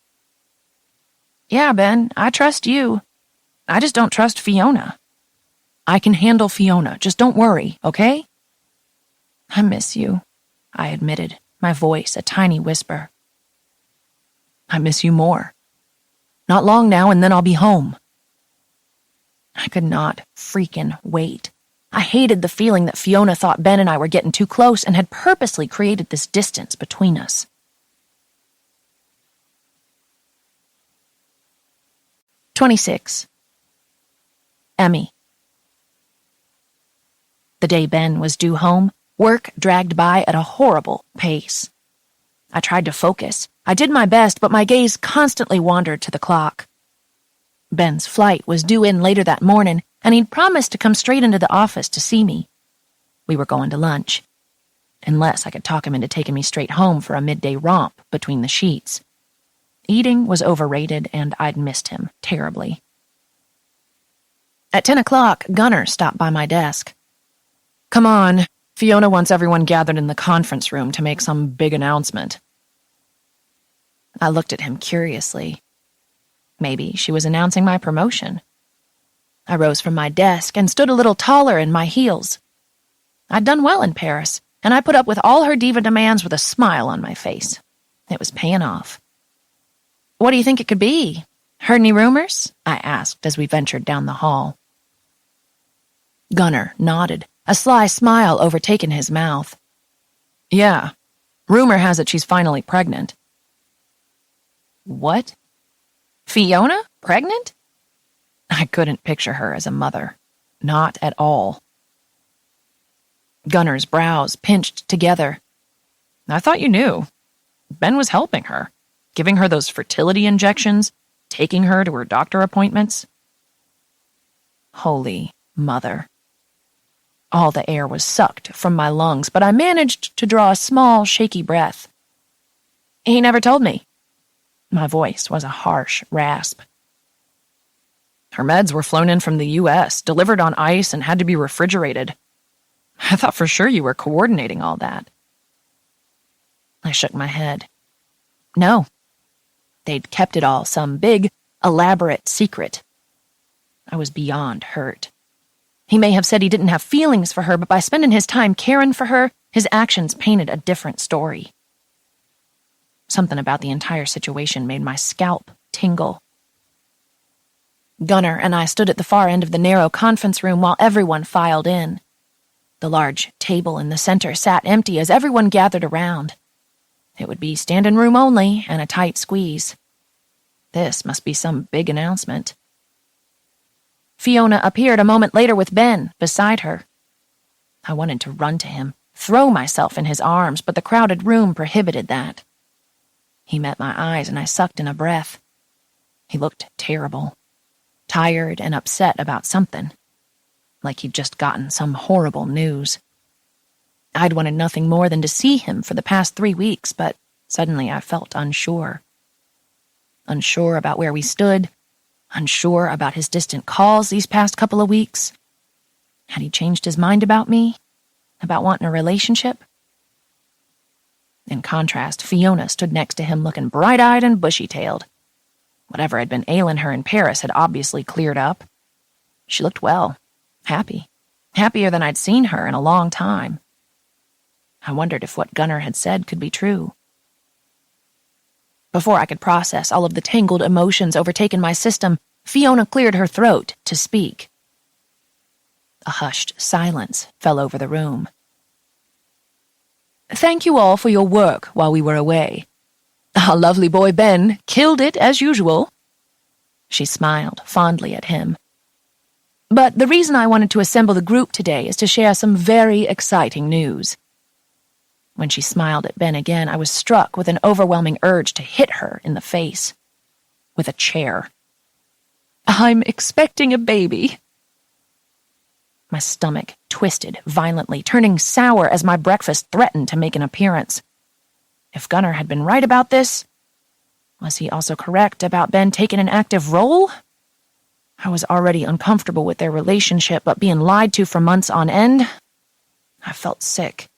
[SPEAKER 1] "Yeah, Ben, I trust you. I just don't trust Fiona." "I can handle Fiona. Just don't worry, okay?" "I miss you," I admitted, my voice a tiny whisper. "I miss you more. Not long now, and then I'll be home." I could not freaking wait. I hated the feeling that Fiona thought Ben and I were getting too close and had purposely created this distance between us. 26. Emmy. The day Ben was due home, work dragged by at a horrible pace. I tried to focus. I did my best, but my gaze constantly wandered to the clock. Ben's flight was due in later that morning, and he'd promised to come straight into the office to see me. We were going to lunch, unless I could talk him into taking me straight home for a midday romp between the sheets. Eating was overrated, and I'd missed him terribly. At 10 o'clock, Gunnar stopped by my desk. "Come on, Fiona wants everyone gathered in the conference room to make some big announcement." I looked at him curiously. Maybe she was announcing my promotion. I rose from my desk and stood a little taller in my heels. I'd done well in Paris, and I put up with all her diva demands with a smile on my face. It was paying off. "What do you think it could be? Heard any rumors?" I asked as we ventured down the hall. Gunnar nodded, a sly smile overtaking his mouth. "Yeah, rumor has it she's finally pregnant." "What? Fiona? Pregnant?" I couldn't picture her as a mother. Not at all. Gunnar's brows pinched together. "I thought you knew. Ben was helping her, giving her those fertility injections, taking her to her doctor appointments." Holy Mother. All the air was sucked from my lungs, but I managed to draw a small, shaky breath. "He never told me." My voice was a harsh rasp. "Her meds were flown in from the U.S., delivered on ice, and had to be refrigerated. I thought for sure you were coordinating all that." I shook my head. No. They'd kept it all some big, elaborate secret. I was beyond hurt. He may have said he didn't have feelings for her, but by spending his time caring for her, his actions painted a different story. Something about the entire situation made my scalp tingle. Gunnar and I stood at the far end of the narrow conference room while everyone filed in. The large table in the center sat empty as everyone gathered around. It would be standing room only and a tight squeeze. This must be some big announcement. Fiona appeared a moment later with Ben beside her. I wanted to run to him, throw myself in his arms, but the crowded room prohibited that. He met my eyes and I sucked in a breath. He looked terrible, tired and upset about something, like he'd just gotten some horrible news. I'd wanted nothing more than to see him for the past 3 weeks, but suddenly I felt unsure. Unsure about where we stood, unsure about his distant calls these past couple of weeks. Had he changed his mind about me? About wanting a relationship? In contrast, Fiona stood next to him looking bright-eyed and bushy-tailed. Whatever had been ailing her in Paris had obviously cleared up. She looked well, happy, happier than I'd seen her in a long time. I wondered if what Gunnar had said could be true. Before I could process all of the tangled emotions overtaking my system, Fiona cleared her throat to speak. A hushed silence fell over the room. "Thank you all for your work while we were away. Our lovely boy Ben killed it as usual." She smiled fondly at him. "But the reason I wanted to assemble the group today is to share some very exciting news." When she smiled at Ben again, I was struck with an overwhelming urge to hit her in the face. With a chair. "I'm expecting a baby." My stomach twisted violently, turning sour as my breakfast threatened to make an appearance. If Gunnar had been right about this, was he also correct about Ben taking an active role? I was already uncomfortable with their relationship, but being lied to for months on end, I felt sick.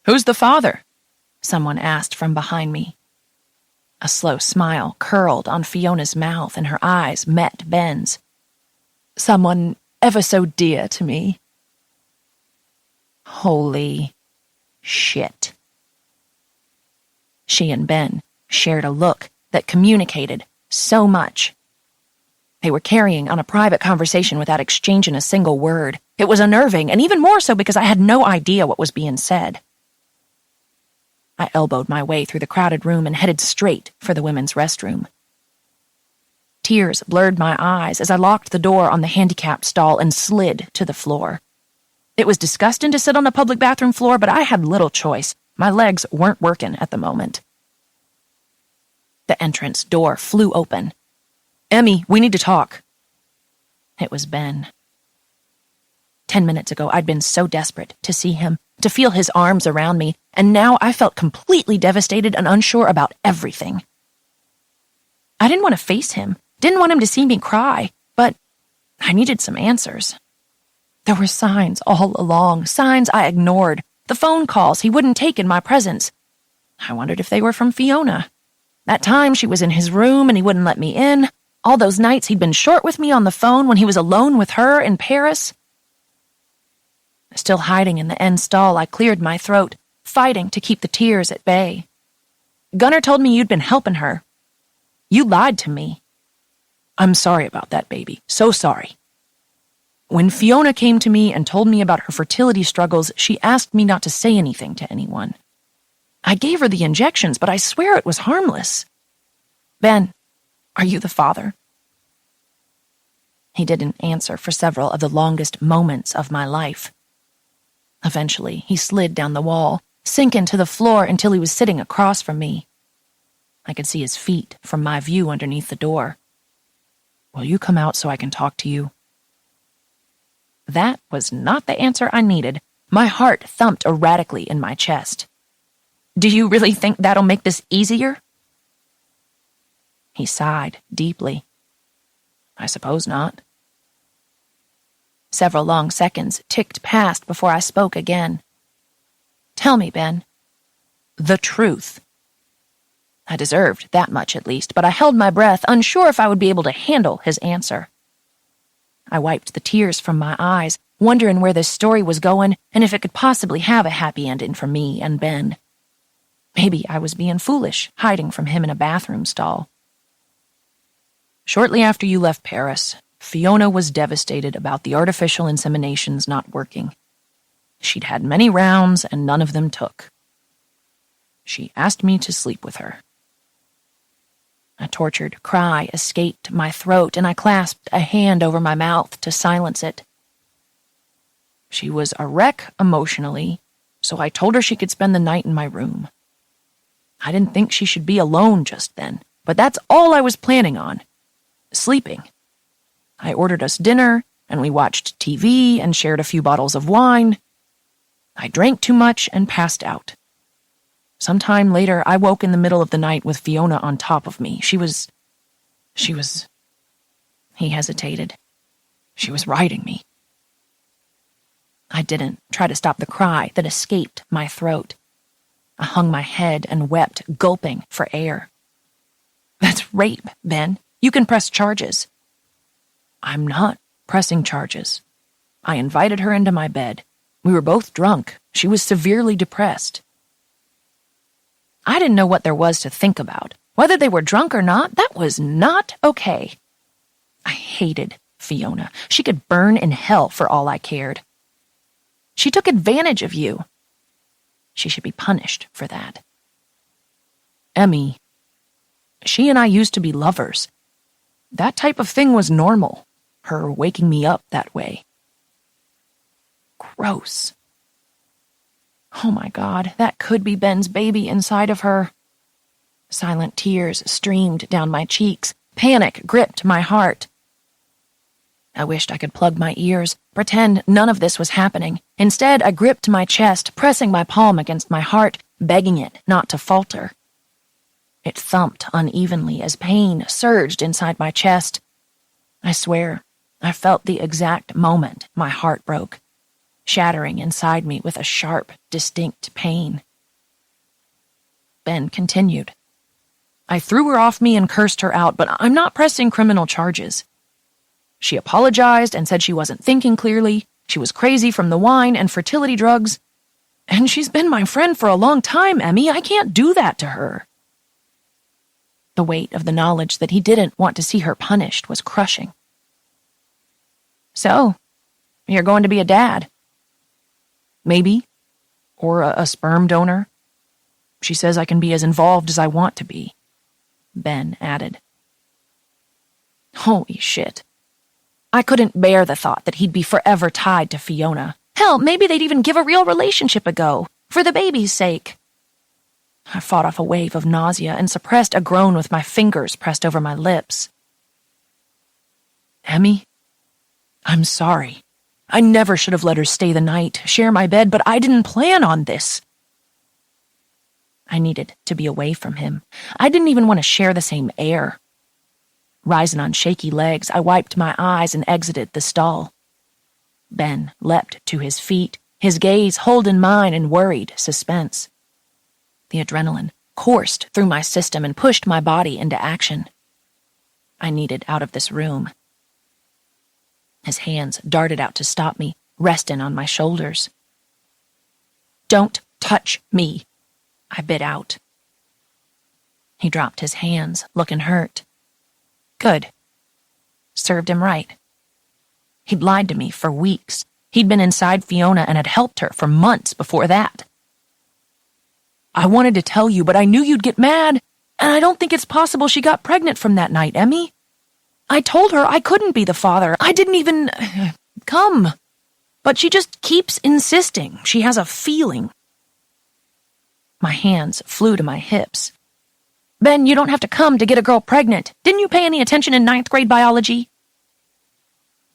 [SPEAKER 1] "Who's the father?" someone asked from behind me. A slow smile curled on Fiona's mouth and her eyes met Ben's. "Someone ever so dear to me." Holy shit. She and Ben shared a look that communicated so much. They were carrying on a private conversation without exchanging a single word. It was unnerving, and even more so because I had no idea what was being said. I elbowed my way through the crowded room and headed straight for the women's restroom. Tears blurred my eyes as I locked the door on the handicapped stall and slid to the floor. It was disgusting to sit on a public bathroom floor, but I had little choice. My legs weren't working at the moment. The entrance door flew open. "Emmy, we need to talk." It was Ben. 10 minutes ago, I'd been so desperate to see him, to feel his arms around me, and now I felt completely devastated and unsure about everything. I didn't want to face him, didn't want him to see me cry, but I needed some answers. There were signs all along, signs I ignored, the phone calls he wouldn't take in my presence. I wondered if they were from Fiona. That time she was in his room and he wouldn't let me in. All those nights he'd been short with me on the phone when he was alone with her in Paris. Still hiding in the end stall, I cleared my throat, fighting to keep the tears at bay. Gunnar told me you'd been helping her. You lied to me. I'm sorry about that, baby. So sorry. When Fiona came to me and told me about her fertility struggles, she asked me not to say anything to anyone. I gave her the injections, but I swear it was harmless. Ben, are you the father? He didn't answer for several of the longest moments of my life. Eventually, he slid down the wall, sink into the floor until he was sitting across from me. I could see his feet from my view underneath the door. Will you come out so I can talk to you? That was not the answer I needed. My heart thumped erratically in my chest. Do you really think that'll make this easier? He sighed deeply. I suppose not. Several long seconds ticked past before I spoke again. Tell me, Ben. The truth. I deserved that much at least, but I held my breath, unsure if I would be able to handle his answer. I wiped the tears from my eyes, wondering where this story was going and if it could possibly have a happy ending for me and Ben. Maybe I was being foolish, hiding from him in a bathroom stall. Shortly after you left Paris, Fiona was devastated about the artificial inseminations not working. She'd had many rounds and none of them took. She asked me to sleep with her. A tortured cry escaped my throat, and I clasped a hand over my mouth to silence it. She was a wreck emotionally, so I told her she could spend the night in my room. I didn't think she should be alone just then, but that's all I was planning on. Sleeping. I ordered us dinner, and we watched TV and shared a few bottles of wine. I drank too much and passed out. Sometime later, I woke in the middle of the night with Fiona on top of me. She was... He hesitated. She was riding me. I didn't try to stop the cry that escaped my throat. I hung my head and wept, gulping for air. That's rape, Ben. You can press charges. I'm not pressing charges. I invited her into my bed. We were both drunk. She was severely depressed. I didn't know what there was to think about. Whether they were drunk or not, that was not okay. I hated Fiona. She could burn in hell for all I cared. She took advantage of you. She should be punished for that. Emmy, she and I used to be lovers. That type of thing was normal, her waking me up that way. Gross. Oh my God, that could be Ben's baby inside of her. Silent tears streamed down my cheeks. Panic gripped my heart. I wished I could plug my ears, pretend none of this was happening. Instead, I gripped my chest, pressing my palm against my heart, begging it not to falter. It thumped unevenly as pain surged inside my chest. I swear, I felt the exact moment my heart broke, shattering inside me with a sharp, distinct pain. Ben continued. I threw her off me and cursed her out, but I'm not pressing criminal charges. She apologized and said she wasn't thinking clearly. She was crazy from the wine and fertility drugs. And she's been my friend for a long time, Emmy. I can't do that to her. The weight of the knowledge that he didn't want to see her punished was crushing. So, you're going to be a dad? Maybe. Or a sperm donor. She says I can be as involved as I want to be, Ben added. Holy shit. I couldn't bear the thought that he'd be forever tied to Fiona. Hell, maybe they'd even give a real relationship a go, for the baby's sake. I fought off a wave of nausea and suppressed a groan with my fingers pressed over my lips. Emmy, I'm sorry. I never should have let her stay the night, share my bed, but I didn't plan on this. I needed to be away from him. I didn't even want to share the same air. Rising on shaky legs, I wiped my eyes and exited the stall. Ben leapt to his feet, his gaze holding mine in worried suspense. The adrenaline coursed through my system and pushed my body into action. I needed out of this room. His hands darted out to stop me, resting on my shoulders. "Don't touch me," I bit out. He dropped his hands, looking hurt. Good. Served him right. He'd lied to me for weeks. He'd been inside Fiona and had helped her for months before that. "I wanted to tell you, but I knew you'd get mad, and I don't think it's possible she got pregnant from that night, Emmy. I told her I couldn't be the father. I didn't even come. But she just keeps insisting. She has a feeling." My hands flew to my hips. "Ben, you don't have to come to get a girl pregnant. Didn't you pay any attention in 9th grade biology?"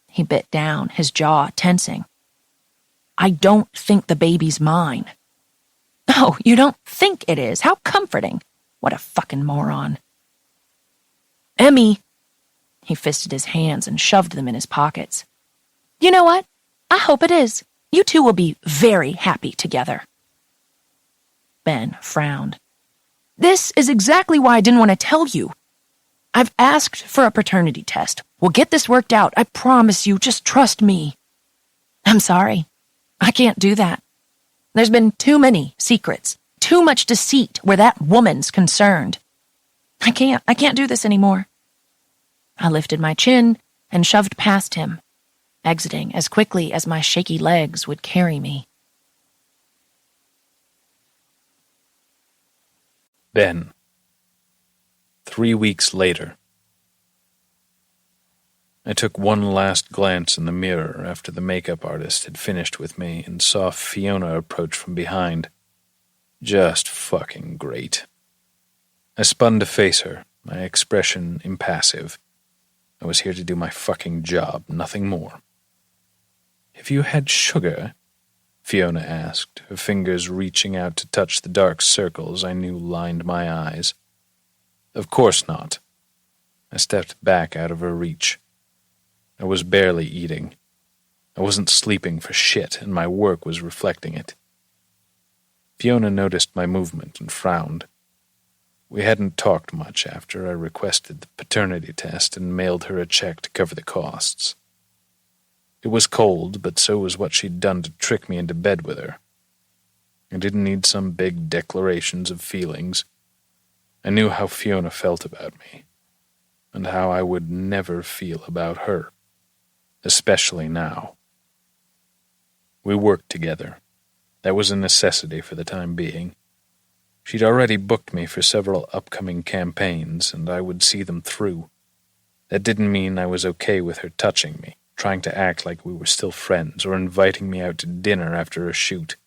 [SPEAKER 1] He bit down, his jaw tensing. "I don't think the baby's mine." "Oh, you don't think it is? How comforting. What a fucking moron." "Emmy." He fisted his hands and shoved them in his pockets. "You know what? I hope it is. You two will be very happy together." Ben frowned. "This is exactly why I didn't want to tell you. I've asked for a paternity test. We'll get this worked out. I promise you. Just trust me." "I'm sorry. I can't do that. There's been too many secrets, too much deceit where that woman's concerned. I can't do this anymore." I lifted my chin and shoved past him, exiting as quickly as my shaky legs would carry me.
[SPEAKER 2] Ben. 3 weeks later. I took one last glance in the mirror after the makeup artist had finished with me and saw Fiona approach from behind. Just fucking great. I spun to face her, my expression impassive. I was here to do my fucking job, nothing more. "Have you had sugar?" Fiona asked, her fingers reaching out to touch the dark circles I knew lined my eyes. Of course not. I stepped back out of her reach. I was barely eating. I wasn't sleeping for shit, and my work was reflecting it. Fiona noticed my movement and frowned. We hadn't talked much after I requested the paternity test and mailed her a check to cover the costs. It was cold, but so was what she'd done to trick me into bed with her. I didn't need some big declarations of feelings. I knew how Fiona felt about me, and how I would never feel about her, especially now. We worked together. That was a necessity for the time being. She'd already booked me for several upcoming campaigns, and I would see them through. That didn't mean I was okay with her touching me, trying to act like we were still friends, or inviting me out to dinner after a shoot.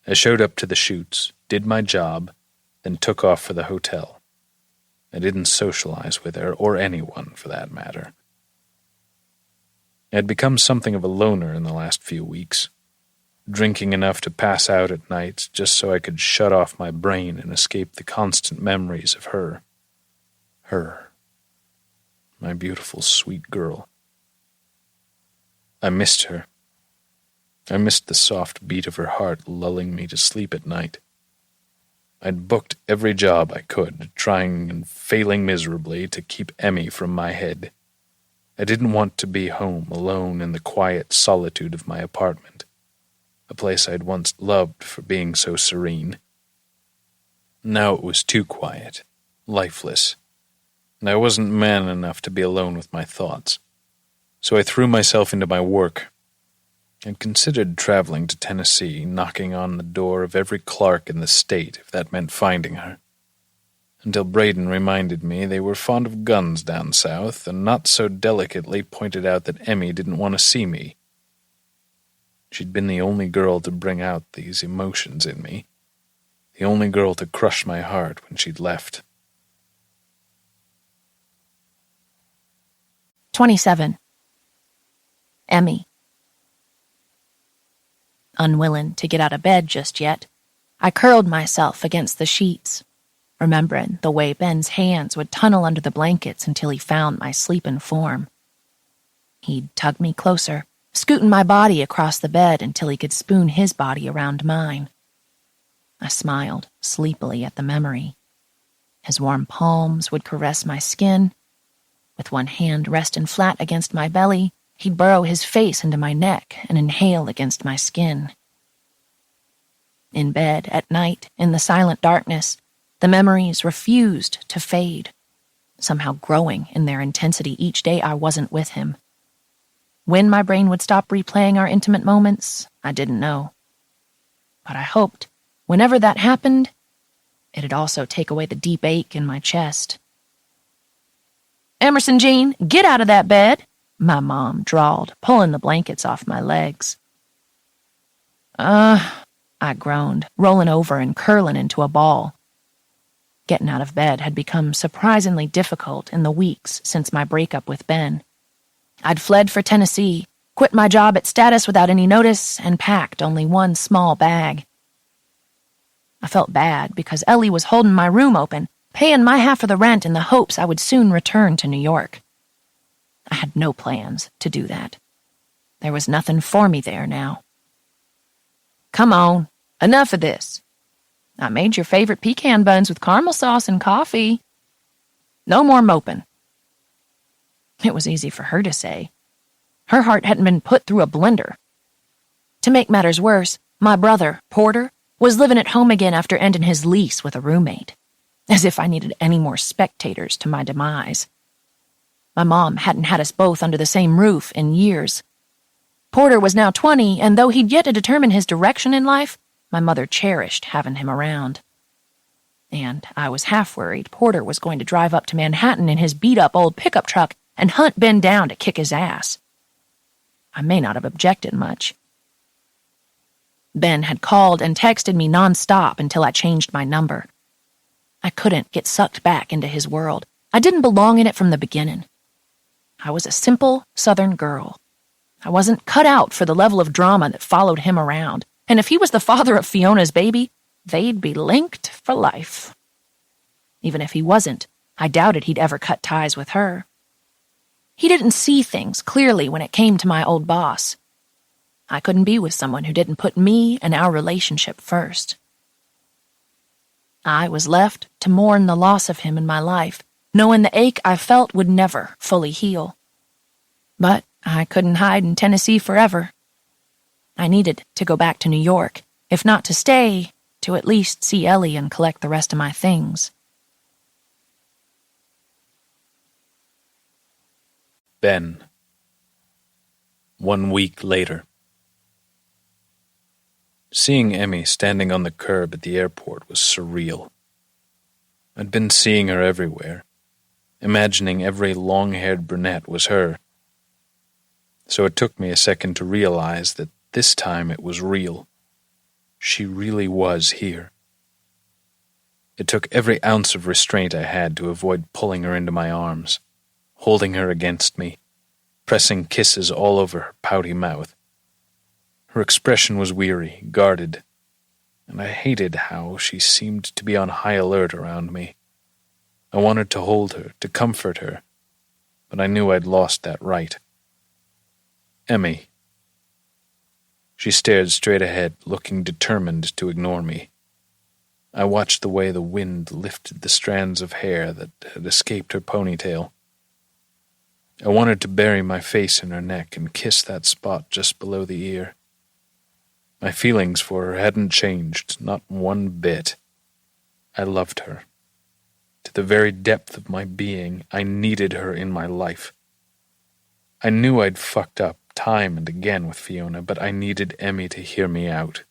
[SPEAKER 2] I showed up to the shoots, did my job, then took off for the hotel. I didn't socialize with her, or anyone for that matter. I had become something of a loner in the last few weeks, drinking enough to pass out at night just so I could shut off my brain and escape the constant memories of her. Her. My beautiful, sweet girl. I missed her. I missed the soft beat of her heart lulling me to sleep at night. I'd booked every job I could, trying and failing miserably to keep Emmy from my head. I didn't want to be home alone in the quiet solitude of my apartment, a place I'd once loved for being so serene. Now it was too quiet, lifeless, and I wasn't man enough to be alone with my thoughts. So I threw myself into my work. I'd considered traveling to Tennessee, knocking on the door of every Clark in the state if that meant finding her, until Braden reminded me they were fond of guns down south and not so delicately pointed out that Emmy didn't want to see me. She'd been the only girl to bring out these emotions in me, the only girl to crush my heart when she'd left.
[SPEAKER 1] 27. Emmy. Unwilling to get out of bed just yet, I curled myself against the sheets, remembering the way Ben's hands would tunnel under the blankets until he found my sleeping form. He'd tug me closer, scooting my body across the bed until he could spoon his body around mine. I smiled sleepily at the memory. His warm palms would caress my skin. With one hand resting flat against my belly, he'd burrow his face into my neck and inhale against my skin. In bed at night, in the silent darkness, the memories refused to fade, somehow growing in their intensity each day I wasn't with him. When my brain would stop replaying our intimate moments, I didn't know. But I hoped, whenever that happened, it'd also take away the deep ache in my chest. "Emerson Jean, get out of that bed," my mom drawled, pulling the blankets off my legs. I groaned, rolling over and curling into a ball. Getting out of bed had become surprisingly difficult in the weeks since my breakup with Ben. I'd fled for Tennessee, quit my job at Status without any notice, and packed only one small bag. I felt bad because Ellie was holding my room open, paying my half of the rent in the hopes I would soon return to New York. I had no plans to do that. There was nothing for me there now. "Come on, enough of this. I made your favorite pecan buns with caramel sauce and coffee. No more moping." It was easy for her to say. Her heart hadn't been put through a blender. To make matters worse, my brother, Porter, was living at home again after ending his lease with a roommate. As if I needed any more spectators to my demise. My mom hadn't had us both under the same roof in years. Porter was now 20, and though he'd yet to determine his direction in life, my mother cherished having him around. And I was half worried Porter was going to drive up to Manhattan in his beat-up old pickup truck and hunt Ben down to kick his ass. I may not have objected much. Ben had called and texted me nonstop until I changed my number. I couldn't get sucked back into his world. I didn't belong in it from the beginning. I was a simple Southern girl. I wasn't cut out for the level of drama that followed him around, and if he was the father of Fiona's baby, they'd be linked for life. Even if he wasn't, I doubted he'd ever cut ties with her. He didn't see things clearly when it came to my old boss. I couldn't be with someone who didn't put me and our relationship first. I was left to mourn the loss of him in my life, knowing the ache I felt would never fully heal. But I couldn't hide in Tennessee forever. I needed to go back to New York, if not to stay, to at least see Ellie and collect the rest of my things.
[SPEAKER 2] Ben. 1 week later. Seeing Emmy standing on the curb at the airport was surreal. I'd been seeing her everywhere, imagining every long-haired brunette was her. So it took me a second to realize that this time it was real. She really was here. It took every ounce of restraint I had to avoid pulling her into my arms, holding her against me, pressing kisses all over her pouty mouth. Her expression was weary, guarded, and I hated how she seemed to be on high alert around me. I wanted to hold her, to comfort her, but I knew I'd lost that right. "Emmy." She stared straight ahead, looking determined to ignore me. I watched the way the wind lifted the strands of hair that had escaped her ponytail. I wanted to bury my face in her neck and kiss that spot just below the ear. My feelings for her hadn't changed, not one bit. I loved her. To the very depth of my being, I needed her in my life. I knew I'd fucked up time and again with Fiona, but I needed Emmy to hear me out.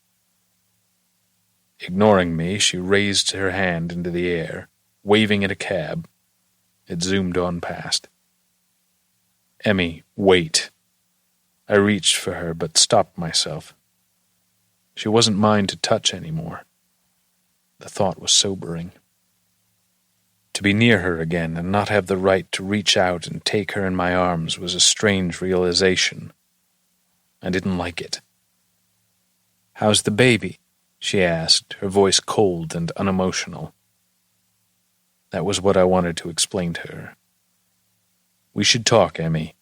[SPEAKER 2] Ignoring me, she raised her hand into the air, waving at a cab. It zoomed on past. "Emmy, wait." I reached for her, but stopped myself. She wasn't mine to touch anymore. The thought was sobering. To be near her again and not have the right to reach out and take her in my arms was a strange realization. I didn't like it. "How's the baby?" she asked, her voice cold and unemotional. That was what I wanted to explain to her. "We should talk, Emmy."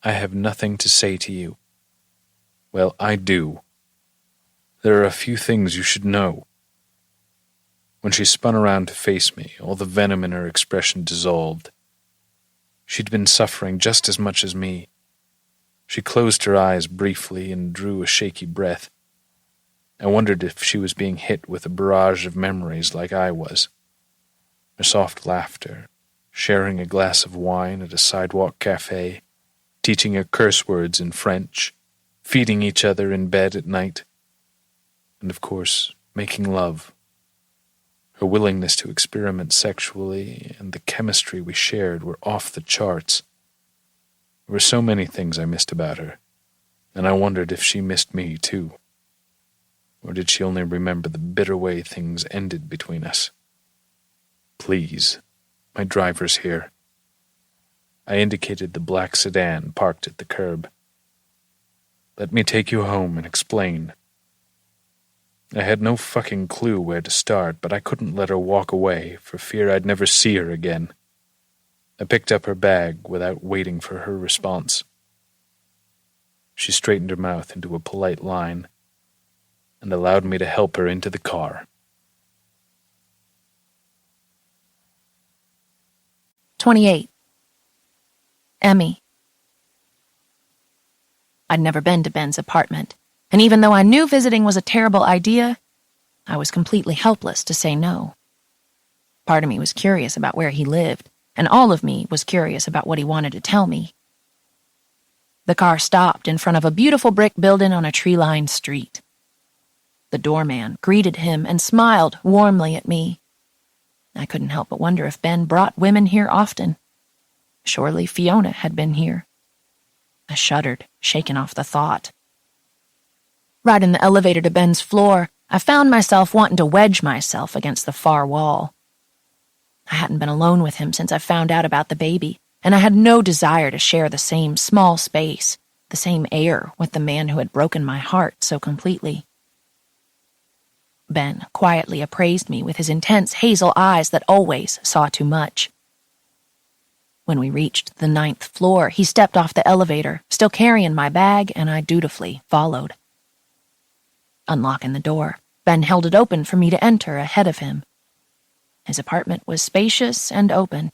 [SPEAKER 2] "I have nothing to say to you." "Well, I do." There are a few things you should know." When she spun around to face me, all the venom in her expression dissolved. She'd been suffering just as much as me. She closed her eyes briefly and drew a shaky breath. I wondered if she was being hit with a barrage of memories like I was. Her soft laughter, sharing a glass of wine at a sidewalk cafe, teaching her curse words in French, feeding each other in bed at night, and of course, making love. Her willingness to experiment sexually and the chemistry we shared were off the charts. There were so many things I missed about her, and I wondered if she missed me too. Or did she only remember the bitter way things ended between us? "Please, my driver's here." I indicated the black sedan parked at the curb. "Let me take you home and explain." I had no fucking clue where to start, but I couldn't let her walk away for fear I'd never see her again. I picked up her bag without waiting for her response. She straightened her mouth into a polite line and allowed me to help her into the car.
[SPEAKER 1] 28. Emmy. I'd never been to Ben's apartment, and even though I knew visiting was a terrible idea, I was completely helpless to say no. Part of me was curious about where he lived, and all of me was curious about what he wanted to tell me. The car stopped in front of a beautiful brick building on a tree-lined street. The doorman greeted him and smiled warmly at me. I couldn't help but wonder if Ben brought women here often. Surely Fiona had been here. I shuddered, shaken off the thought. Riding the elevator to Ben's floor, I found myself wanting to wedge myself against the far wall. I hadn't been alone with him since I found out about the baby, and I had no desire to share the same small space, the same air with the man who had broken my heart so completely. Ben quietly appraised me with his intense hazel eyes that always saw too much. When we reached the 9th floor, he stepped off the elevator, still carrying my bag, and I dutifully followed. Unlocking the door, Ben held it open for me to enter ahead of him. His apartment was spacious and open.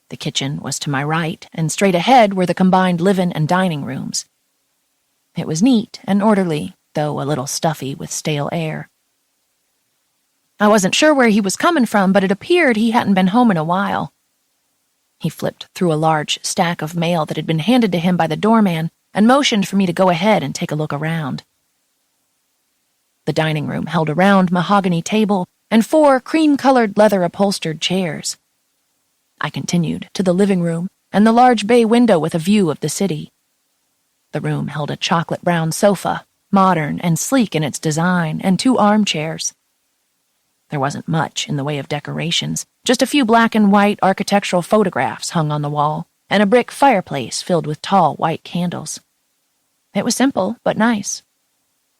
[SPEAKER 1] The kitchen was to my right, and straight ahead were the combined living and dining rooms. It was neat and orderly, though a little stuffy with stale air. I wasn't sure where he was coming from, but it appeared he hadn't been home in a while. He flipped through a large stack of mail that had been handed to him by the doorman and motioned for me to go ahead and take a look around. The dining room held a round mahogany table and 4 cream-colored leather-upholstered chairs. I continued to the living room and the large bay window with a view of the city. The room held a chocolate-brown sofa, modern and sleek in its design, and 2 armchairs. There wasn't much in the way of decorations, just a few black and white architectural photographs hung on the wall, and a brick fireplace filled with tall white candles. It was simple, but nice.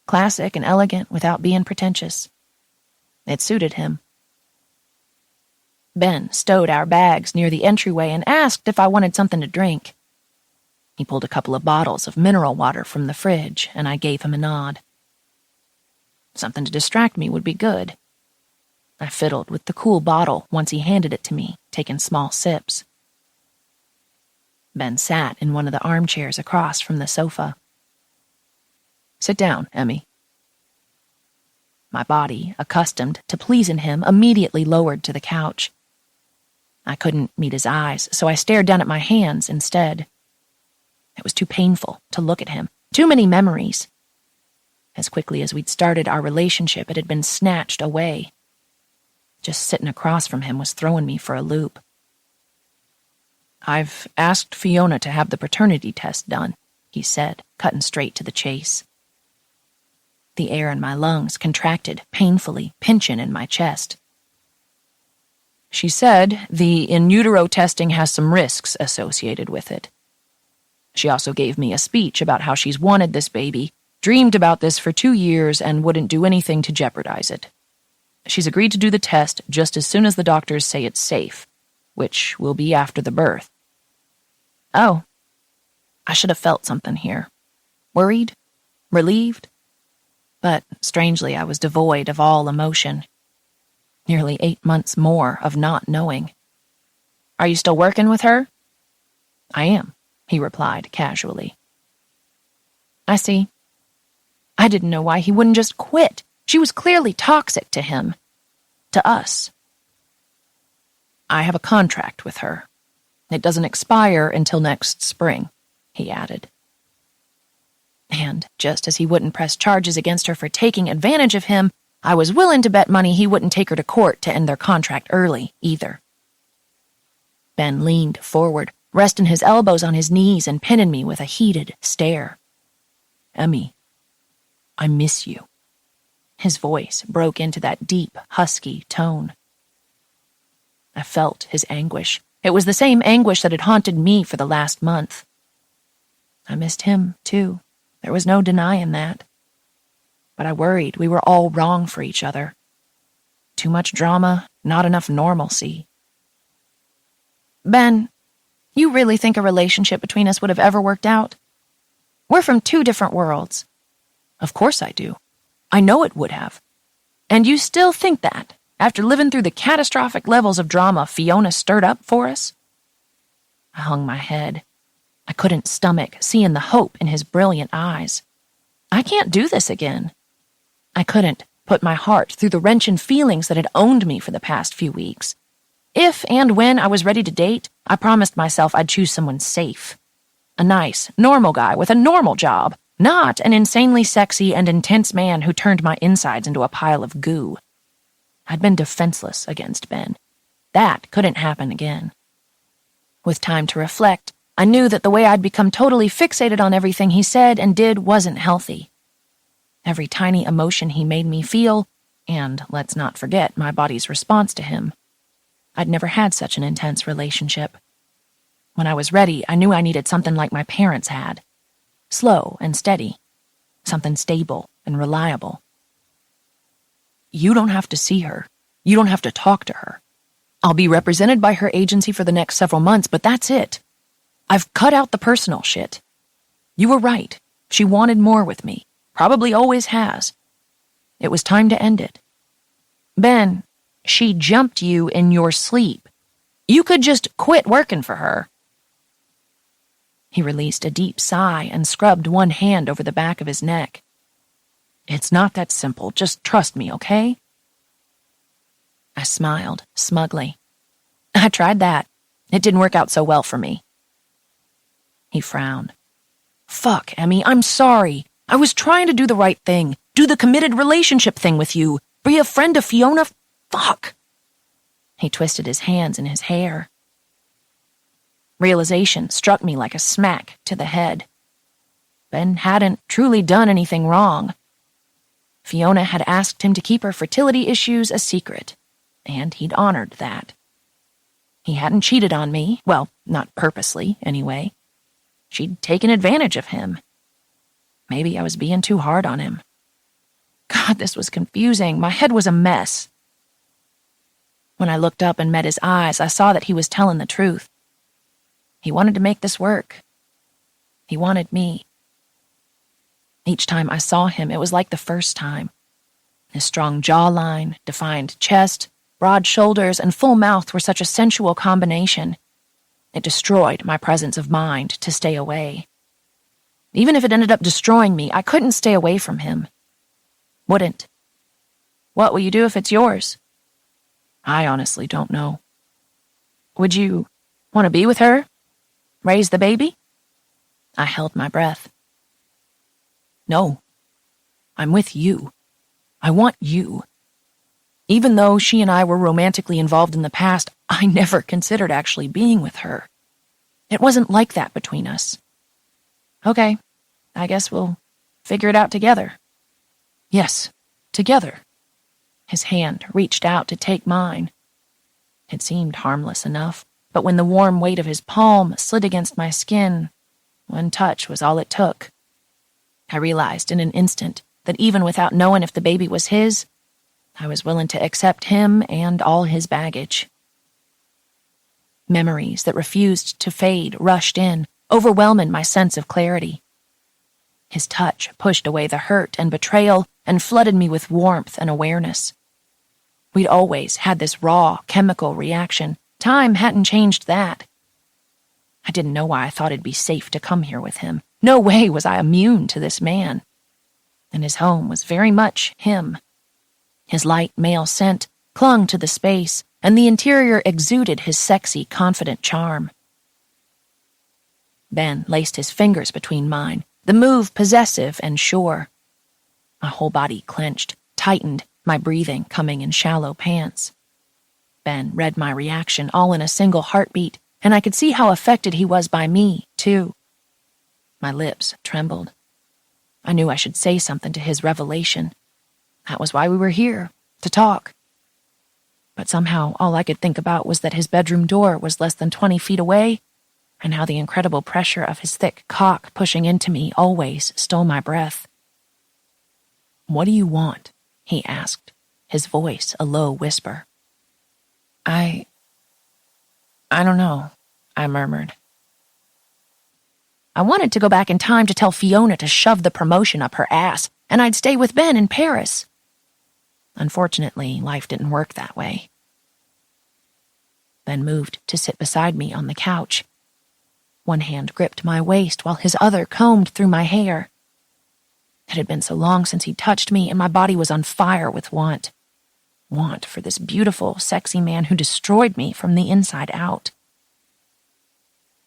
[SPEAKER 1] Classic and elegant without being pretentious. It suited him. Ben stowed our bags near the entryway and asked if I wanted something to drink. He pulled a couple of bottles of mineral water from the fridge, and I gave him a nod. Something to distract me would be good. I fiddled with the cool bottle once he handed it to me, taking small sips. Ben sat in one of the armchairs across from the sofa. "Sit down, Emmy." My body, accustomed to pleasing him, immediately lowered to the couch. I couldn't meet his eyes, so I stared down at my hands instead. It was too painful to look at him, too many memories. As quickly as we'd started our relationship, it had been snatched away. Just sitting across from him was throwing me for a loop. "I've asked Fiona to have the paternity test done," he said, cutting straight to the chase. The air in my lungs contracted painfully, pinching in my chest. "She said the in utero testing has some risks associated with it. She also gave me a speech about how she's wanted this baby, dreamed about this for 2 years, and wouldn't do anything to jeopardize it. She's agreed to do the test just as soon as the doctors say it's safe, which will be after the birth." Oh, I should have felt something here. Worried? Relieved? But strangely, I was devoid of all emotion. Nearly 8 months more of not knowing. Are you still working with her? I am, he replied casually. I see. I didn't know why he wouldn't just quit. She was clearly toxic to him. To us. I have a contract with her. It doesn't expire until next spring, he added. And just as he wouldn't press charges against her for taking advantage of him, I was willing to bet money he wouldn't take her to court to end their contract early, either. Ben leaned forward, resting his elbows on his knees and pinning me with a heated stare. Emmy, I miss you. His voice broke into that deep, husky tone. I felt his anguish. It was the same anguish that had haunted me for the last month. I missed him, too. There was no denying that. But I worried we were all wrong for each other. Too much drama, not enough normalcy. Ben, you really think a relationship between us would have ever worked out? We're from 2 different worlds. Of course I do. I know it would have. And you still think that, after living through the catastrophic levels of drama Fiona stirred up for us? I hung my head. I couldn't stomach seeing the hope in his brilliant eyes. I can't do this again. I couldn't put my heart through the wrenching feelings that had owned me for the past few weeks. If and when I was ready to date, I promised myself I'd choose someone safe. A nice, normal guy with a normal job, not an insanely sexy and intense man who turned my insides into a pile of goo. I'd been defenseless against Ben. That couldn't happen again. With time to reflect, I knew that the way I'd become totally fixated on everything he said and did wasn't healthy. Every tiny emotion he made me feel, and let's not forget my body's response to him. I'd never had such an intense relationship. When I was ready, I knew I needed something like my parents had. Slow and steady. Something stable and reliable. You don't have to see her. You don't have to talk to her. I'll be represented by her agency for the next several months, but that's it. I've cut out the personal shit. You were right. She wanted more with me. Probably always has. It was time to end it. Ben, she jumped you in your sleep. You could just quit working for her. He released a deep sigh and scrubbed one hand over the back of his neck. It's not that simple. Just trust me, okay? I smiled smugly. I tried that. It didn't work out so well for me. He frowned. Fuck, Emmy, I'm sorry. I was trying to do the right thing. Do the committed relationship thing with you. Be a friend to Fiona. Fuck. He twisted his hands in his hair. Realization struck me like a smack to the head. Ben hadn't truly done anything wrong. Fiona had asked him to keep her fertility issues a secret, and he'd honored that. He hadn't cheated on me, well, not purposely, anyway. She'd taken advantage of him. Maybe I was being too hard on him. God, this was confusing. My head was a mess. When I looked up and met his eyes, I saw that he was telling the truth. He wanted to make this work. He wanted me. Each time I saw him, it was like the first time. His strong jawline, defined chest, broad shoulders, and full mouth were such a sensual combination. It destroyed my presence of mind to stay away. Even if it ended up destroying me, I couldn't stay away from him. Wouldn't. What will you do if it's yours? I honestly don't know. Would you want to be with her? Raise the baby? I held my breath. No. I'm with you. I want you. Even though she and I were romantically involved in the past, I never considered actually being with her. It wasn't like that between us. Okay, I guess we'll figure it out together. Yes, together. His hand reached out to take mine. It seemed harmless enough, but when the warm weight of his palm slid against my skin, one touch was all it took. I realized in an instant that even without knowing if the baby was his, I was willing to accept him and all his baggage. Memories that refused to fade rushed in, overwhelming my sense of clarity. His touch pushed away the hurt and betrayal and flooded me with warmth and awareness. We'd always had this raw, chemical reaction. Time hadn't changed that. I didn't know why I thought it'd be safe to come here with him. No way was I immune to this man. And his home was very much him. His light male scent clung to the space, and the interior exuded his sexy, confident charm. Ben laced his fingers between mine, the move possessive and sure. My whole body clenched, tightened, my breathing coming in shallow pants. Ben read my reaction all in a single heartbeat, and I could see how affected he was by me, too. My lips trembled. I knew I should say something to his revelation. That was why we were here, to talk. But somehow all I could think about was that his bedroom door was less than 20 feet away, and how the incredible pressure of his thick cock pushing into me always stole my breath. "What do you want?" he asked, his voice a low whisper. I don't know," I murmured. I wanted to go back in time to tell Fiona to shove the promotion up her ass, and I'd stay with Ben in Paris. Unfortunately, life didn't work that way. Ben moved to sit beside me on the couch. One hand gripped my waist while his other combed through my hair. It had been so long since he'd touched me, and my body was on fire with want. Want for this beautiful, sexy man who destroyed me from the inside out.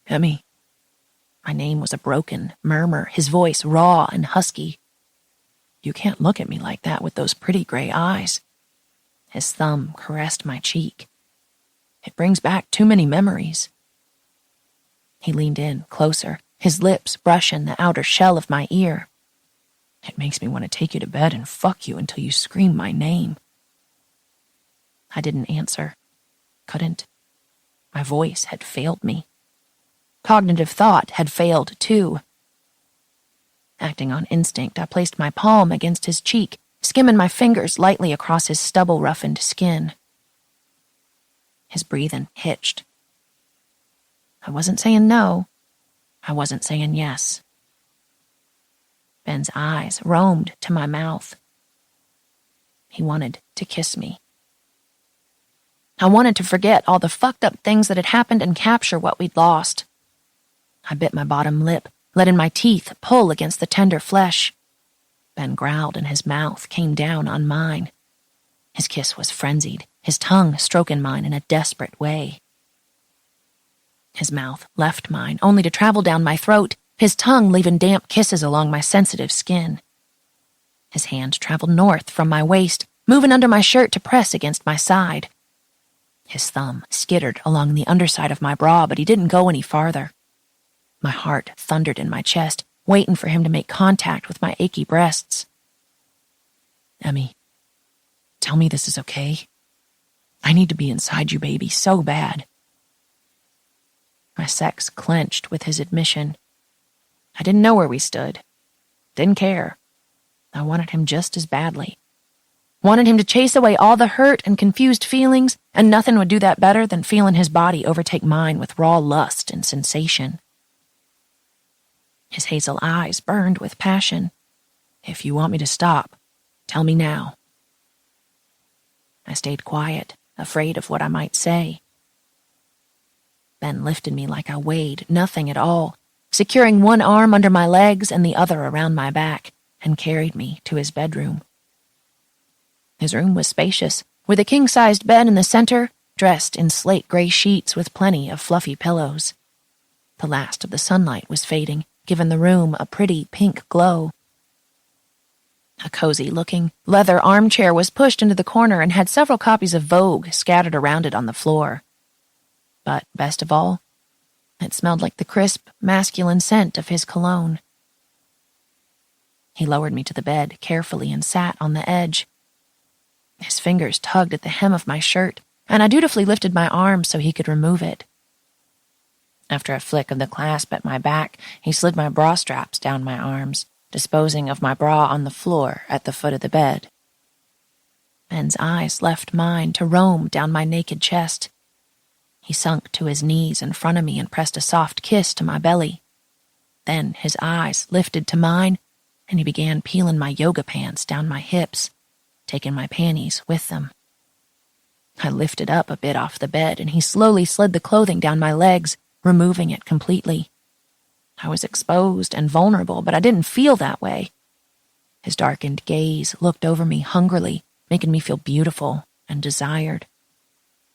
[SPEAKER 1] "Emmy." My name was a broken murmur, his voice raw and husky. "You can't look at me like that with those pretty gray eyes." His thumb caressed my cheek. "It brings back too many memories." He leaned in closer, his lips brushing the outer shell of my ear. "It makes me want to take you to bed and fuck you until you scream my name." I didn't answer. Couldn't. My voice had failed me. Cognitive thought had failed, too. Acting on instinct, I placed my palm against his cheek, skimming my fingers lightly across his stubble-roughened skin. His breathing hitched. I wasn't saying no. I wasn't saying yes. Ben's eyes roamed to my mouth. He wanted to kiss me. I wanted to forget all the fucked up things that had happened and capture what we'd lost. I bit my bottom lip, letting my teeth pull against the tender flesh. Ben growled and his mouth came down on mine. His kiss was frenzied, his tongue stroking mine in a desperate way. His mouth left mine, only to travel down my throat, his tongue leaving damp kisses along my sensitive skin. His hand traveled north from my waist, moving under my shirt to press against my side. His thumb skittered along the underside of my bra, but he didn't go any farther. My heart thundered in my chest, waiting for him to make contact with my achy breasts. "Emmy, tell me this is okay. I need to be inside you, baby, so bad." My sex clenched with his admission. I didn't know where we stood. Didn't care. I wanted him just as badly. Wanted him to chase away all the hurt and confused feelings, and nothing would do that better than feeling his body overtake mine with raw lust and sensation. His hazel eyes burned with passion. "If you want me to stop, tell me now." I stayed quiet, afraid of what I might say. Ben lifted me like I weighed nothing at all, securing one arm under my legs and the other around my back, and carried me to his bedroom. His room was spacious, with a king-sized bed in the center, dressed in slate-gray sheets with plenty of fluffy pillows. The last of the sunlight was fading, giving the room a pretty pink glow. A cozy-looking leather armchair was pushed into the corner and had several copies of Vogue scattered around it on the floor. But best of all, it smelled like the crisp, masculine scent of his cologne. He lowered me to the bed carefully and sat on the edge. His fingers tugged at the hem of my shirt, and I dutifully lifted my arm so he could remove it. After a flick of the clasp at my back, he slid my bra straps down my arms, disposing of my bra on the floor at the foot of the bed. Ben's eyes left mine to roam down my naked chest. He sunk to his knees in front of me and pressed a soft kiss to my belly. Then his eyes lifted to mine, and he began peeling my yoga pants down my hips, taking my panties with them. I lifted up a bit off the bed, and he slowly slid the clothing down my legs, removing it completely. I was exposed and vulnerable, but I didn't feel that way. His darkened gaze looked over me hungrily, making me feel beautiful and desired.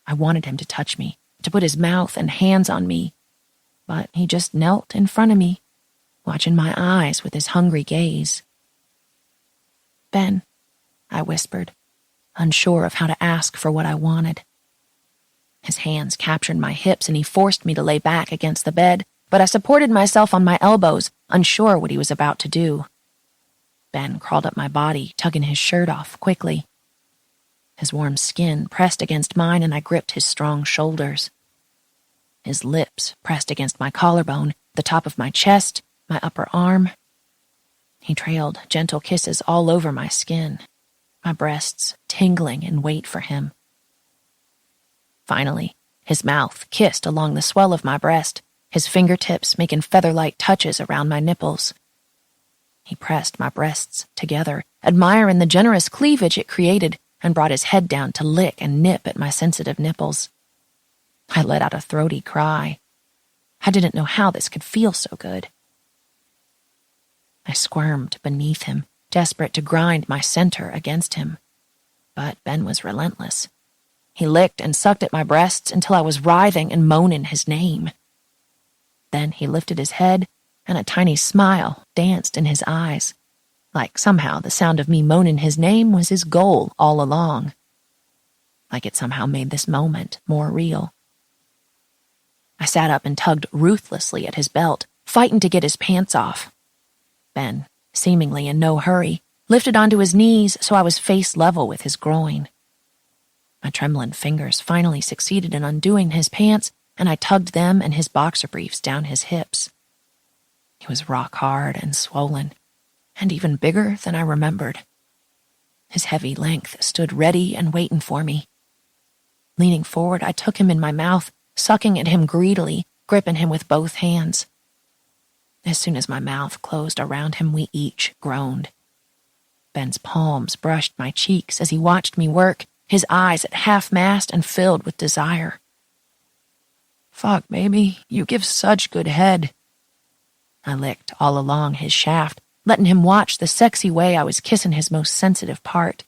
[SPEAKER 1] I wanted him to touch me, to put his mouth and hands on me, but he just knelt in front of me, watching my eyes with his hungry gaze. "Ben," I whispered, unsure of how to ask for what I wanted. His hands captured my hips and he forced me to lay back against the bed, but I supported myself on my elbows, unsure what he was about to do. Ben crawled up my body, tugging his shirt off quickly. His warm skin pressed against mine and I gripped his strong shoulders. His lips pressed against my collarbone, the top of my chest, my upper arm. He trailed gentle kisses all over my skin, my breasts tingling in wait for him. Finally, his mouth kissed along the swell of my breast, his fingertips making feather-like touches around my nipples. He pressed my breasts together, admiring the generous cleavage it created, and brought his head down to lick and nip at my sensitive nipples. I let out a throaty cry. I didn't know how this could feel so good. I squirmed beneath him, desperate to grind my center against him. But Ben was relentless. He licked and sucked at my breasts until I was writhing and moaning his name. Then he lifted his head, and a tiny smile danced in his eyes, like somehow the sound of me moaning his name was his goal all along. Like it somehow made this moment more real. I sat up and tugged ruthlessly at his belt, fighting to get his pants off. Ben, seemingly in no hurry, lifted onto his knees so I was face level with his groin. My trembling fingers finally succeeded in undoing his pants, and I tugged them and his boxer briefs down his hips. He was rock hard and swollen, and even bigger than I remembered. His heavy length stood ready and waiting for me. Leaning forward, I took him in my mouth, sucking at him greedily, gripping him with both hands. As soon as my mouth closed around him, we each groaned. Ben's palms brushed my cheeks as he watched me work, his eyes at half-mast and filled with desire. "Fuck, baby, you give such good head." I licked all along his shaft, letting him watch the sexy way I was kissing his most sensitive part.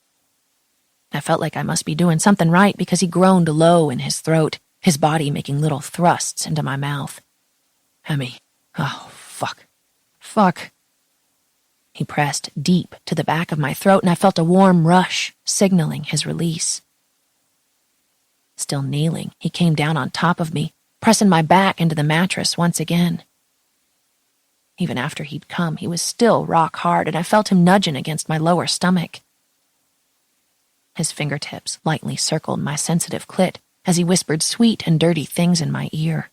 [SPEAKER 1] I felt like I must be doing something right because he groaned low in his throat, his body making little thrusts into my mouth. "Emmy, oh, fuck." He pressed deep to the back of my throat, and I felt a warm rush, signaling his release. Still kneeling, he came down on top of me, pressing my back into the mattress once again. Even after he'd come, he was still rock hard, and I felt him nudging against my lower stomach. His fingertips lightly circled my sensitive clit as he whispered sweet and dirty things in my ear.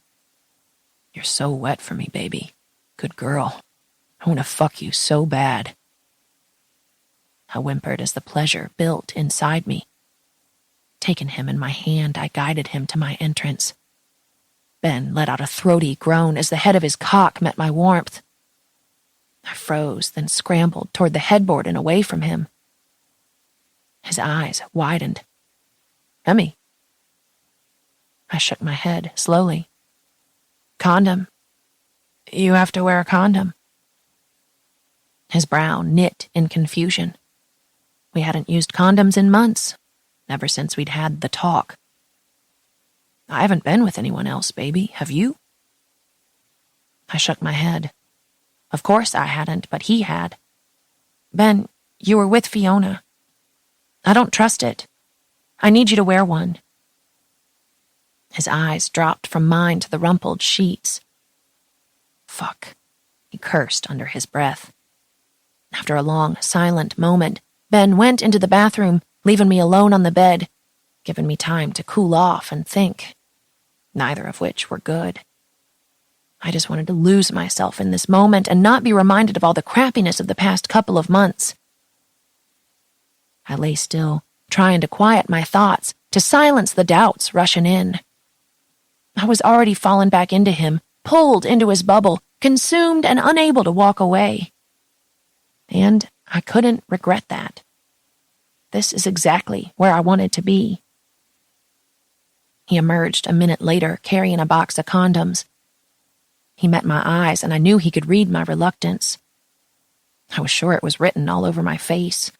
[SPEAKER 1] "You're so wet for me, baby. Good girl. I want to fuck you so bad." I whimpered as the pleasure built inside me. Taking him in my hand, I guided him to my entrance. Ben let out a throaty groan as the head of his cock met my warmth. I froze, then scrambled toward the headboard and away from him. His eyes widened. "Emmy." I shook my head slowly. "Condom. You have to wear a condom." His brow knit in confusion. We hadn't used condoms in months, ever since we'd had the talk. "I haven't been with anyone else, baby. Have you?" I shook my head. Of course I hadn't, but he had. "Ben, you were with Fiona. I don't trust it. I need you to wear one." His eyes dropped from mine to the rumpled sheets. "Fuck," he cursed under his breath. After a long, silent moment, Ben went into the bathroom, leaving me alone on the bed, giving me time to cool off and think, neither of which were good. I just wanted to lose myself in this moment and not be reminded of all the crappiness of the past couple of months. I lay still, trying to quiet my thoughts, to silence the doubts rushing in. I was already falling back into him, pulled into his bubble, consumed and unable to walk away. And I couldn't regret that. This is exactly where I wanted to be. He emerged a minute later, carrying a box of condoms. He met my eyes, and I knew he could read my reluctance. I was sure it was written all over my face.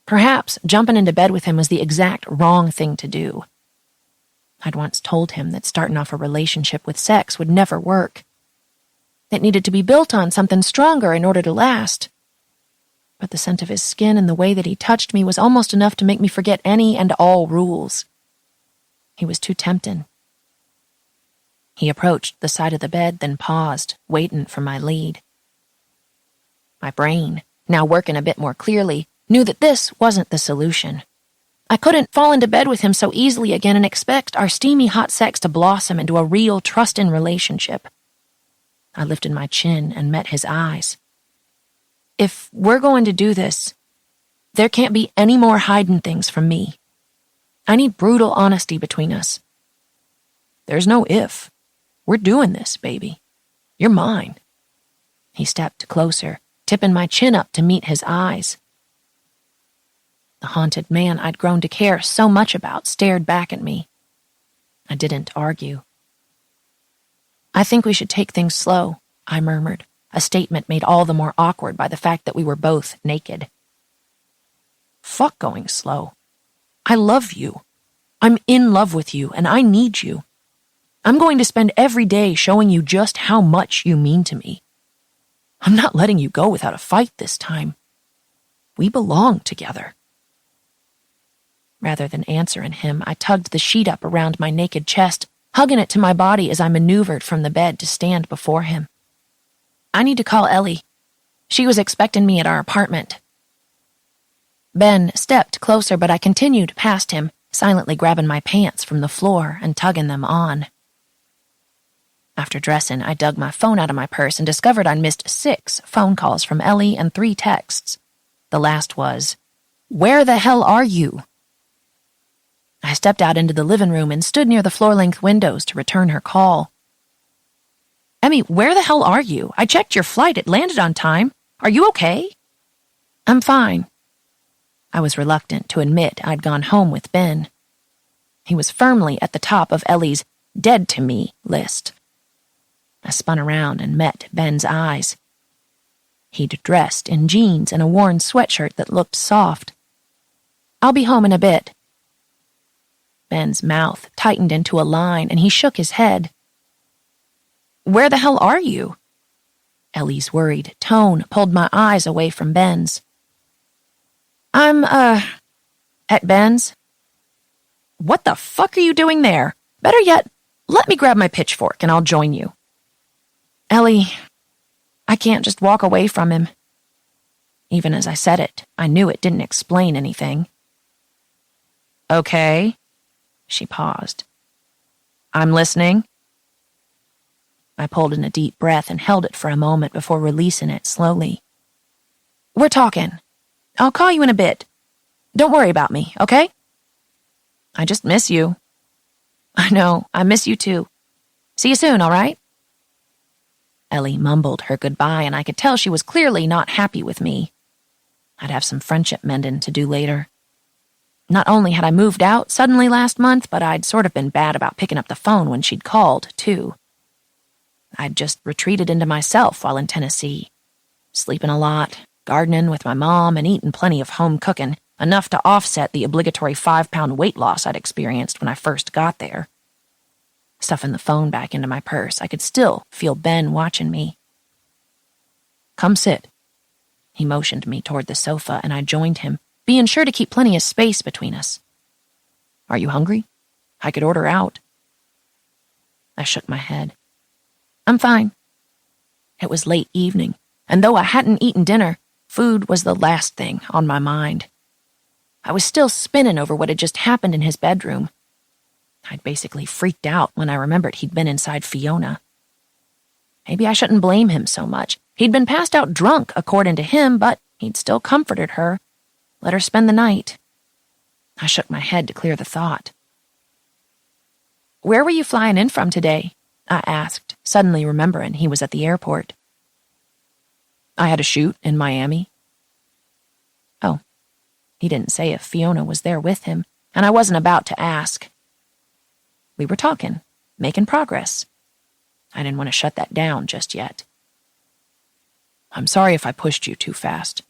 [SPEAKER 1] Perhaps jumping into bed with him was the exact wrong thing to do. I'd once told him that starting off a relationship with sex would never work. It needed to be built on something stronger in order to last. But the scent of his skin and the way that he touched me was almost enough to make me forget any and all rules. He was too tempting. He approached the side of the bed, then paused, waiting for my lead. My brain, now working a bit more clearly, knew that this wasn't the solution. I couldn't fall into bed with him so easily again and expect our steamy hot sex to blossom into a real trust-in relationship. I lifted my chin and met his eyes. If we're going to do this, there can't be any more hiding things from me. I need brutal honesty between us. There's no if. We're doing this, baby. You're mine. He stepped closer, tipping my chin up to meet his eyes. The haunted man I'd grown to care so much about stared back at me. I didn't argue. I think we should take things slow, I murmured, a statement made all the more awkward by the fact that we were both naked. Fuck going slow. I love you. I'm in love with you, and I need you. I'm going to spend every day showing you just how much you mean to me. I'm not letting you go without a fight this time. We belong together. Rather than answering him, I tugged the sheet up around my naked chest, hugging it to my body as I maneuvered from the bed to stand before him. I need to call Ellie. She was expecting me at our apartment. Ben stepped closer, but I continued past him, silently grabbing my pants from the floor and tugging them on. After dressing, I dug my phone out of my purse and discovered I'd missed 6 phone calls from Ellie and 3 texts. The last was, "Where the hell are you?" I stepped out into the living room and stood near the floor-length windows to return her call. "Emmy, where the hell are you? I checked your flight. It landed on time. Are you okay?" "I'm fine." I was reluctant to admit I'd gone home with Ben. He was firmly at the top of Ellie's dead to me list. I spun around and met Ben's eyes. He'd dressed in jeans and a worn sweatshirt that looked soft. "I'll be home in a bit." Ben's mouth tightened into a line and he shook his head. "Where the hell are you?" Ellie's worried tone pulled my eyes away from Ben's. "I'm, at Ben's." "What the fuck are you doing there? Better yet, let me grab my pitchfork and I'll join you." "Ellie, I can't just walk away from him." Even as I said it, I knew it didn't explain anything. "Okay." She paused. "I'm listening." I pulled in a deep breath and held it for a moment before releasing it slowly. "We're talking. I'll call you in a bit. Don't worry about me, okay?" "I just miss you." "I know, I miss you too. See you soon, all right?" Ellie mumbled her goodbye, and I could tell she was clearly not happy with me. I'd have some friendship mending to do later. Not only had I moved out suddenly last month, but I'd sort of been bad about picking up the phone when she'd called, too. I'd just retreated into myself while in Tennessee, sleeping a lot, gardening with my mom, and eating plenty of home cooking, enough to offset the obligatory 5-pound weight loss I'd experienced when I first got there. Stuffing the phone back into my purse, I could still feel Ben watching me. "Come sit." He motioned me toward the sofa, and I joined him, being sure to keep plenty of space between us. "Are you hungry? I could order out." I shook my head. "I'm fine." It was late evening, and though I hadn't eaten dinner, food was the last thing on my mind. I was still spinning over what had just happened in his bedroom. I'd basically freaked out when I remembered he'd been inside Fiona. Maybe I shouldn't blame him so much. He'd been passed out drunk, according to him, but he'd still comforted her. Let her spend the night. I shook my head to clear the thought. "Where were you flying in from today?" I asked, suddenly remembering he was at the airport. I had a shoot in Miami. Oh, he didn't say if Fiona was there with him, and I wasn't about to ask. We were talking, making progress. I didn't want to shut that down just yet. I'm sorry if I pushed you too fast.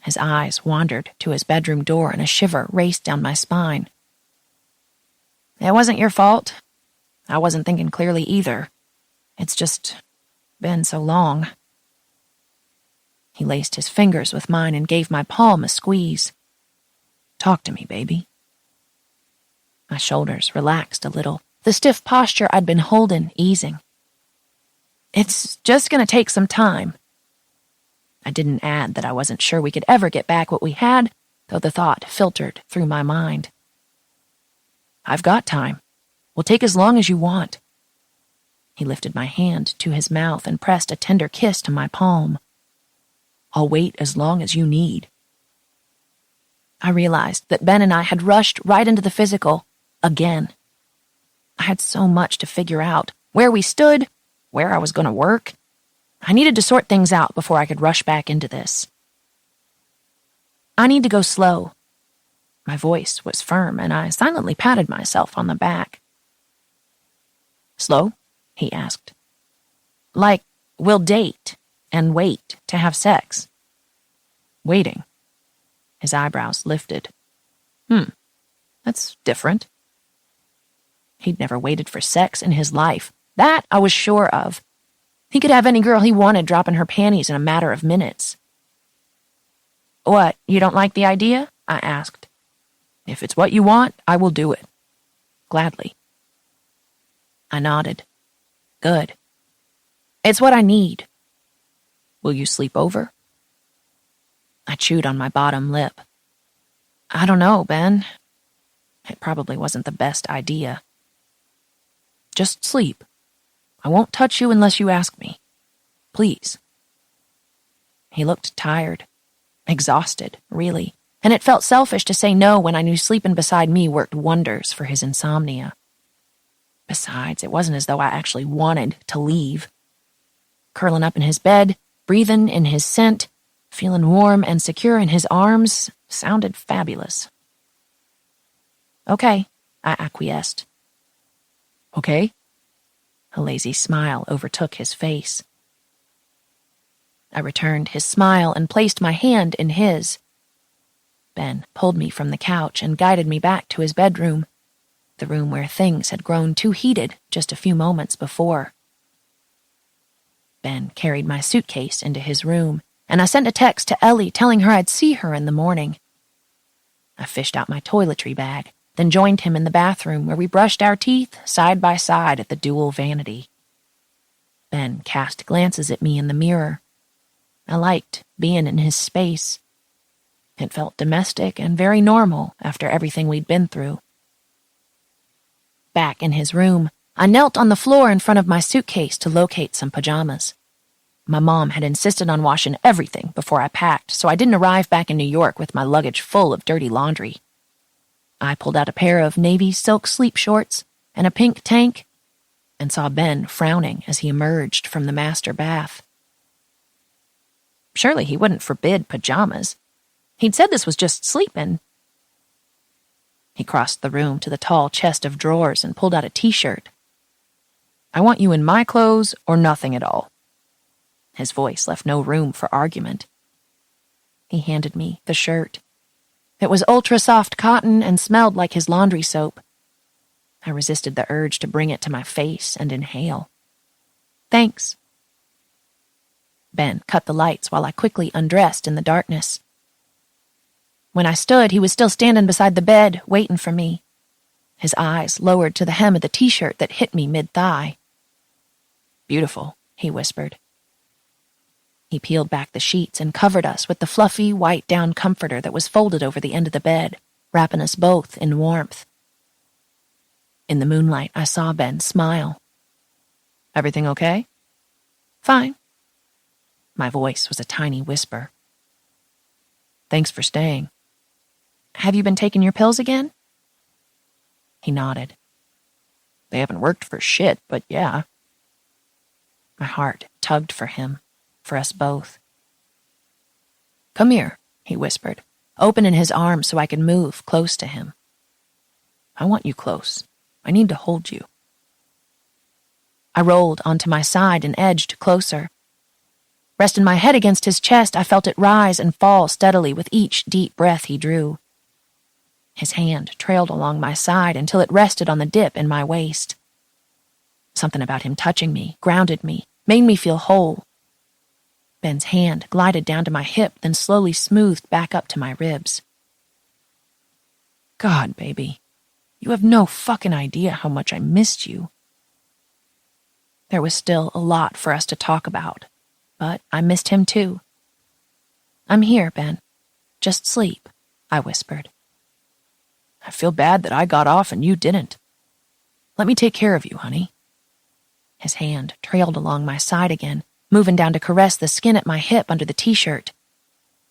[SPEAKER 1] His eyes wandered to his bedroom door and a shiver raced down my spine. It wasn't your fault. I wasn't thinking clearly either. It's just been so long. He laced his fingers with mine and gave my palm a squeeze. Talk to me, baby. My shoulders relaxed a little, the stiff posture I'd been holding easing. It's just going to take some time. I didn't add that I wasn't sure we could ever get back what we had, though the thought filtered through my mind. I've got time. We'll take as long as you want. He lifted my hand to his mouth and pressed a tender kiss to my palm. I'll wait as long as you need. I realized that Ben and I had rushed right into the physical, again. I had so much to figure out, where we stood, where I was going to work. I needed to sort things out before I could rush back into this. I need to go slow. My voice was firm, and I silently patted myself on the back. Slow? He asked. Like, we'll date and wait to have sex. Waiting. His eyebrows lifted. That's different. He'd never waited for sex in his life. That I was sure of. He could have any girl he wanted dropping her panties in a matter of minutes. What, you don't like the idea? I asked. If it's what you want, I will do it. Gladly. I nodded. Good. It's what I need. Will you sleep over? I chewed on my bottom lip. I don't know, Ben. It probably wasn't the best idea. Just sleep. I won't touch you unless you ask me. Please. He looked tired. Exhausted, really. And it felt selfish to say no when I knew sleeping beside me worked wonders for his insomnia. Besides, it wasn't as though I actually wanted to leave. Curling up in his bed, breathing in his scent, feeling warm and secure in his arms, sounded fabulous. Okay, I acquiesced. Okay? A lazy smile overtook his face. I returned his smile and placed my hand in his. Ben pulled me from the couch and guided me back to his bedroom, the room where things had grown too heated just a few moments before. Ben carried my suitcase into his room, and I sent a text to Ellie telling her I'd see her in the morning. I fished out my toiletry bag, then joined him in the bathroom where we brushed our teeth side by side at the dual vanity. Ben cast glances at me in the mirror. I liked being in his space. It felt domestic and very normal after everything we'd been through. Back in his room, I knelt on the floor in front of my suitcase to locate some pajamas. My mom had insisted on washing everything before I packed, so I didn't arrive back in New York with my luggage full of dirty laundry. I pulled out a pair of navy silk sleep shorts and a pink tank and saw Ben frowning as he emerged from the master bath. Surely he wouldn't forbid pajamas. He'd said this was just sleeping. He crossed the room to the tall chest of drawers and pulled out a t-shirt. I want you in my clothes or nothing at all. His voice left no room for argument. He handed me the shirt. It was ultra-soft cotton and smelled like his laundry soap. I resisted the urge to bring it to my face and inhale. Thanks. Ben cut the lights while I quickly undressed in the darkness. When I stood, he was still standing beside the bed, waiting for me. His eyes lowered to the hem of the t-shirt that hit me mid-thigh. Beautiful, he whispered. He peeled back the sheets and covered us with the fluffy, white down comforter that was folded over the end of the bed, wrapping us both in warmth. In the moonlight, I saw Ben smile. Everything okay? Fine. My voice was a tiny whisper. Thanks for staying. Have you been taking your pills again? He nodded. They haven't worked for shit, but yeah. My heart tugged for him. for us both. "Come here," he whispered, opening his arms so I could move close to him. "I want you close. I need to hold you." I rolled onto my side and edged closer. Resting my head against his chest, I felt it rise and fall steadily with each deep breath he drew. His hand trailed along my side until it rested on the dip in my waist. Something about him touching me, grounded me, made me feel whole. Ben's hand glided down to my hip, then slowly smoothed back up to my ribs. "God, baby, you have no fucking idea how much I missed you." There was still a lot for us to talk about, but I missed him too. "I'm here, Ben. Just sleep," I whispered. "I feel bad that I got off and you didn't. Let me take care of you, honey." His hand trailed along my side again, moving down to caress the skin at my hip under the t-shirt.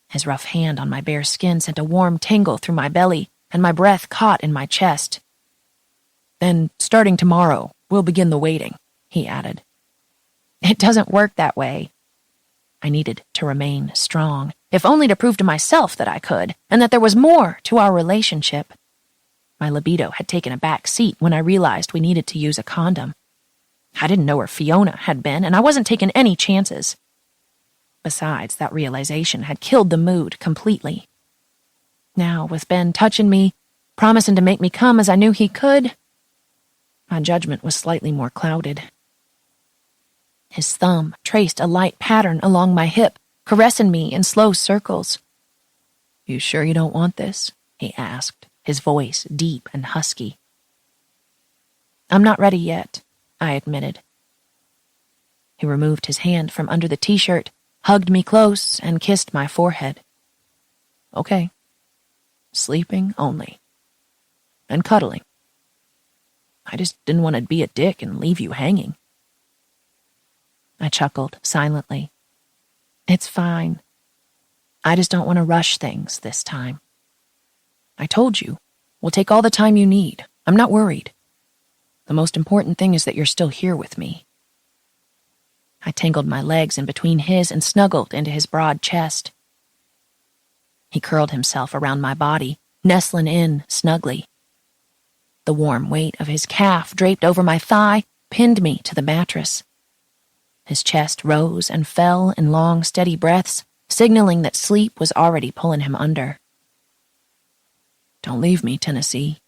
[SPEAKER 1] His rough hand on my bare skin sent a warm tingle through my belly, and my breath caught in my chest. "Then, starting tomorrow, we'll begin the waiting," he added. "It doesn't work that way." I needed to remain strong, if only to prove to myself that I could, and that there was more to our relationship. My libido had taken a back seat when I realized we needed to use a condom. I didn't know where Fiona had been, and I wasn't taking any chances. Besides, that realization had killed the mood completely. Now, with Ben touching me, promising to make me come as I knew he could, my judgment was slightly more clouded. His thumb traced a light pattern along my hip, caressing me in slow circles. "You sure you don't want this?" he asked, his voice deep and husky. "I'm not ready yet," I admitted. He removed his hand from under the t-shirt, hugged me close, and kissed my forehead. "Okay. Sleeping only. And cuddling. I just didn't want to be a dick and leave you hanging." I chuckled silently. "It's fine. I just don't want to rush things this time." "I told you. We'll take all the time you need. I'm not worried. The most important thing is that you're still here with me." I tangled my legs in between his and snuggled into his broad chest. He curled himself around my body, nestling in snugly. The warm weight of his calf draped over my thigh pinned me to the mattress. His chest rose and fell in long, steady breaths, signaling that sleep was already pulling him under. "Don't leave me, Tennessee,"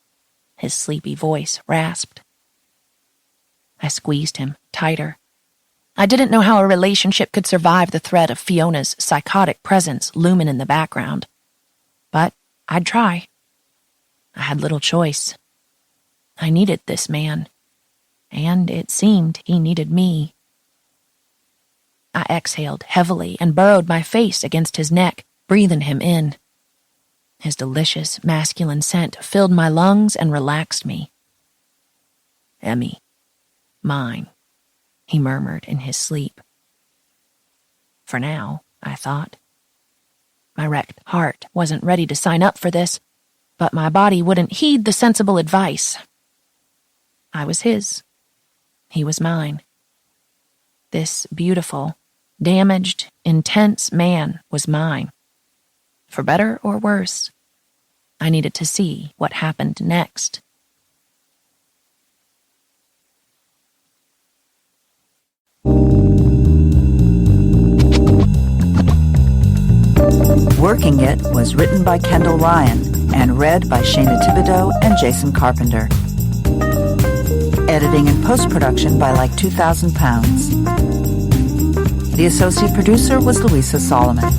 [SPEAKER 1] his sleepy voice rasped. I squeezed him tighter. I didn't know how a relationship could survive the threat of Fiona's psychotic presence looming in the background. But I'd try. I had little choice. I needed this man, and it seemed he needed me. I exhaled heavily and burrowed my face against his neck, breathing him in. His delicious, masculine scent filled my lungs and relaxed me. "Emmy, mine," he murmured in his sleep. For now, I thought. My wrecked heart wasn't ready to sign up for this, but my body wouldn't heed the sensible advice. I was his. He was mine. This beautiful, damaged, intense man was mine. For better or worse, I needed to see what happened next.
[SPEAKER 3] Working It was written by Kendall Ryan and read by Shayna Thibodeau and Jason Carpenter. Editing and post-production by Like 2,000 Pounds. The associate producer was Louisa Solomon.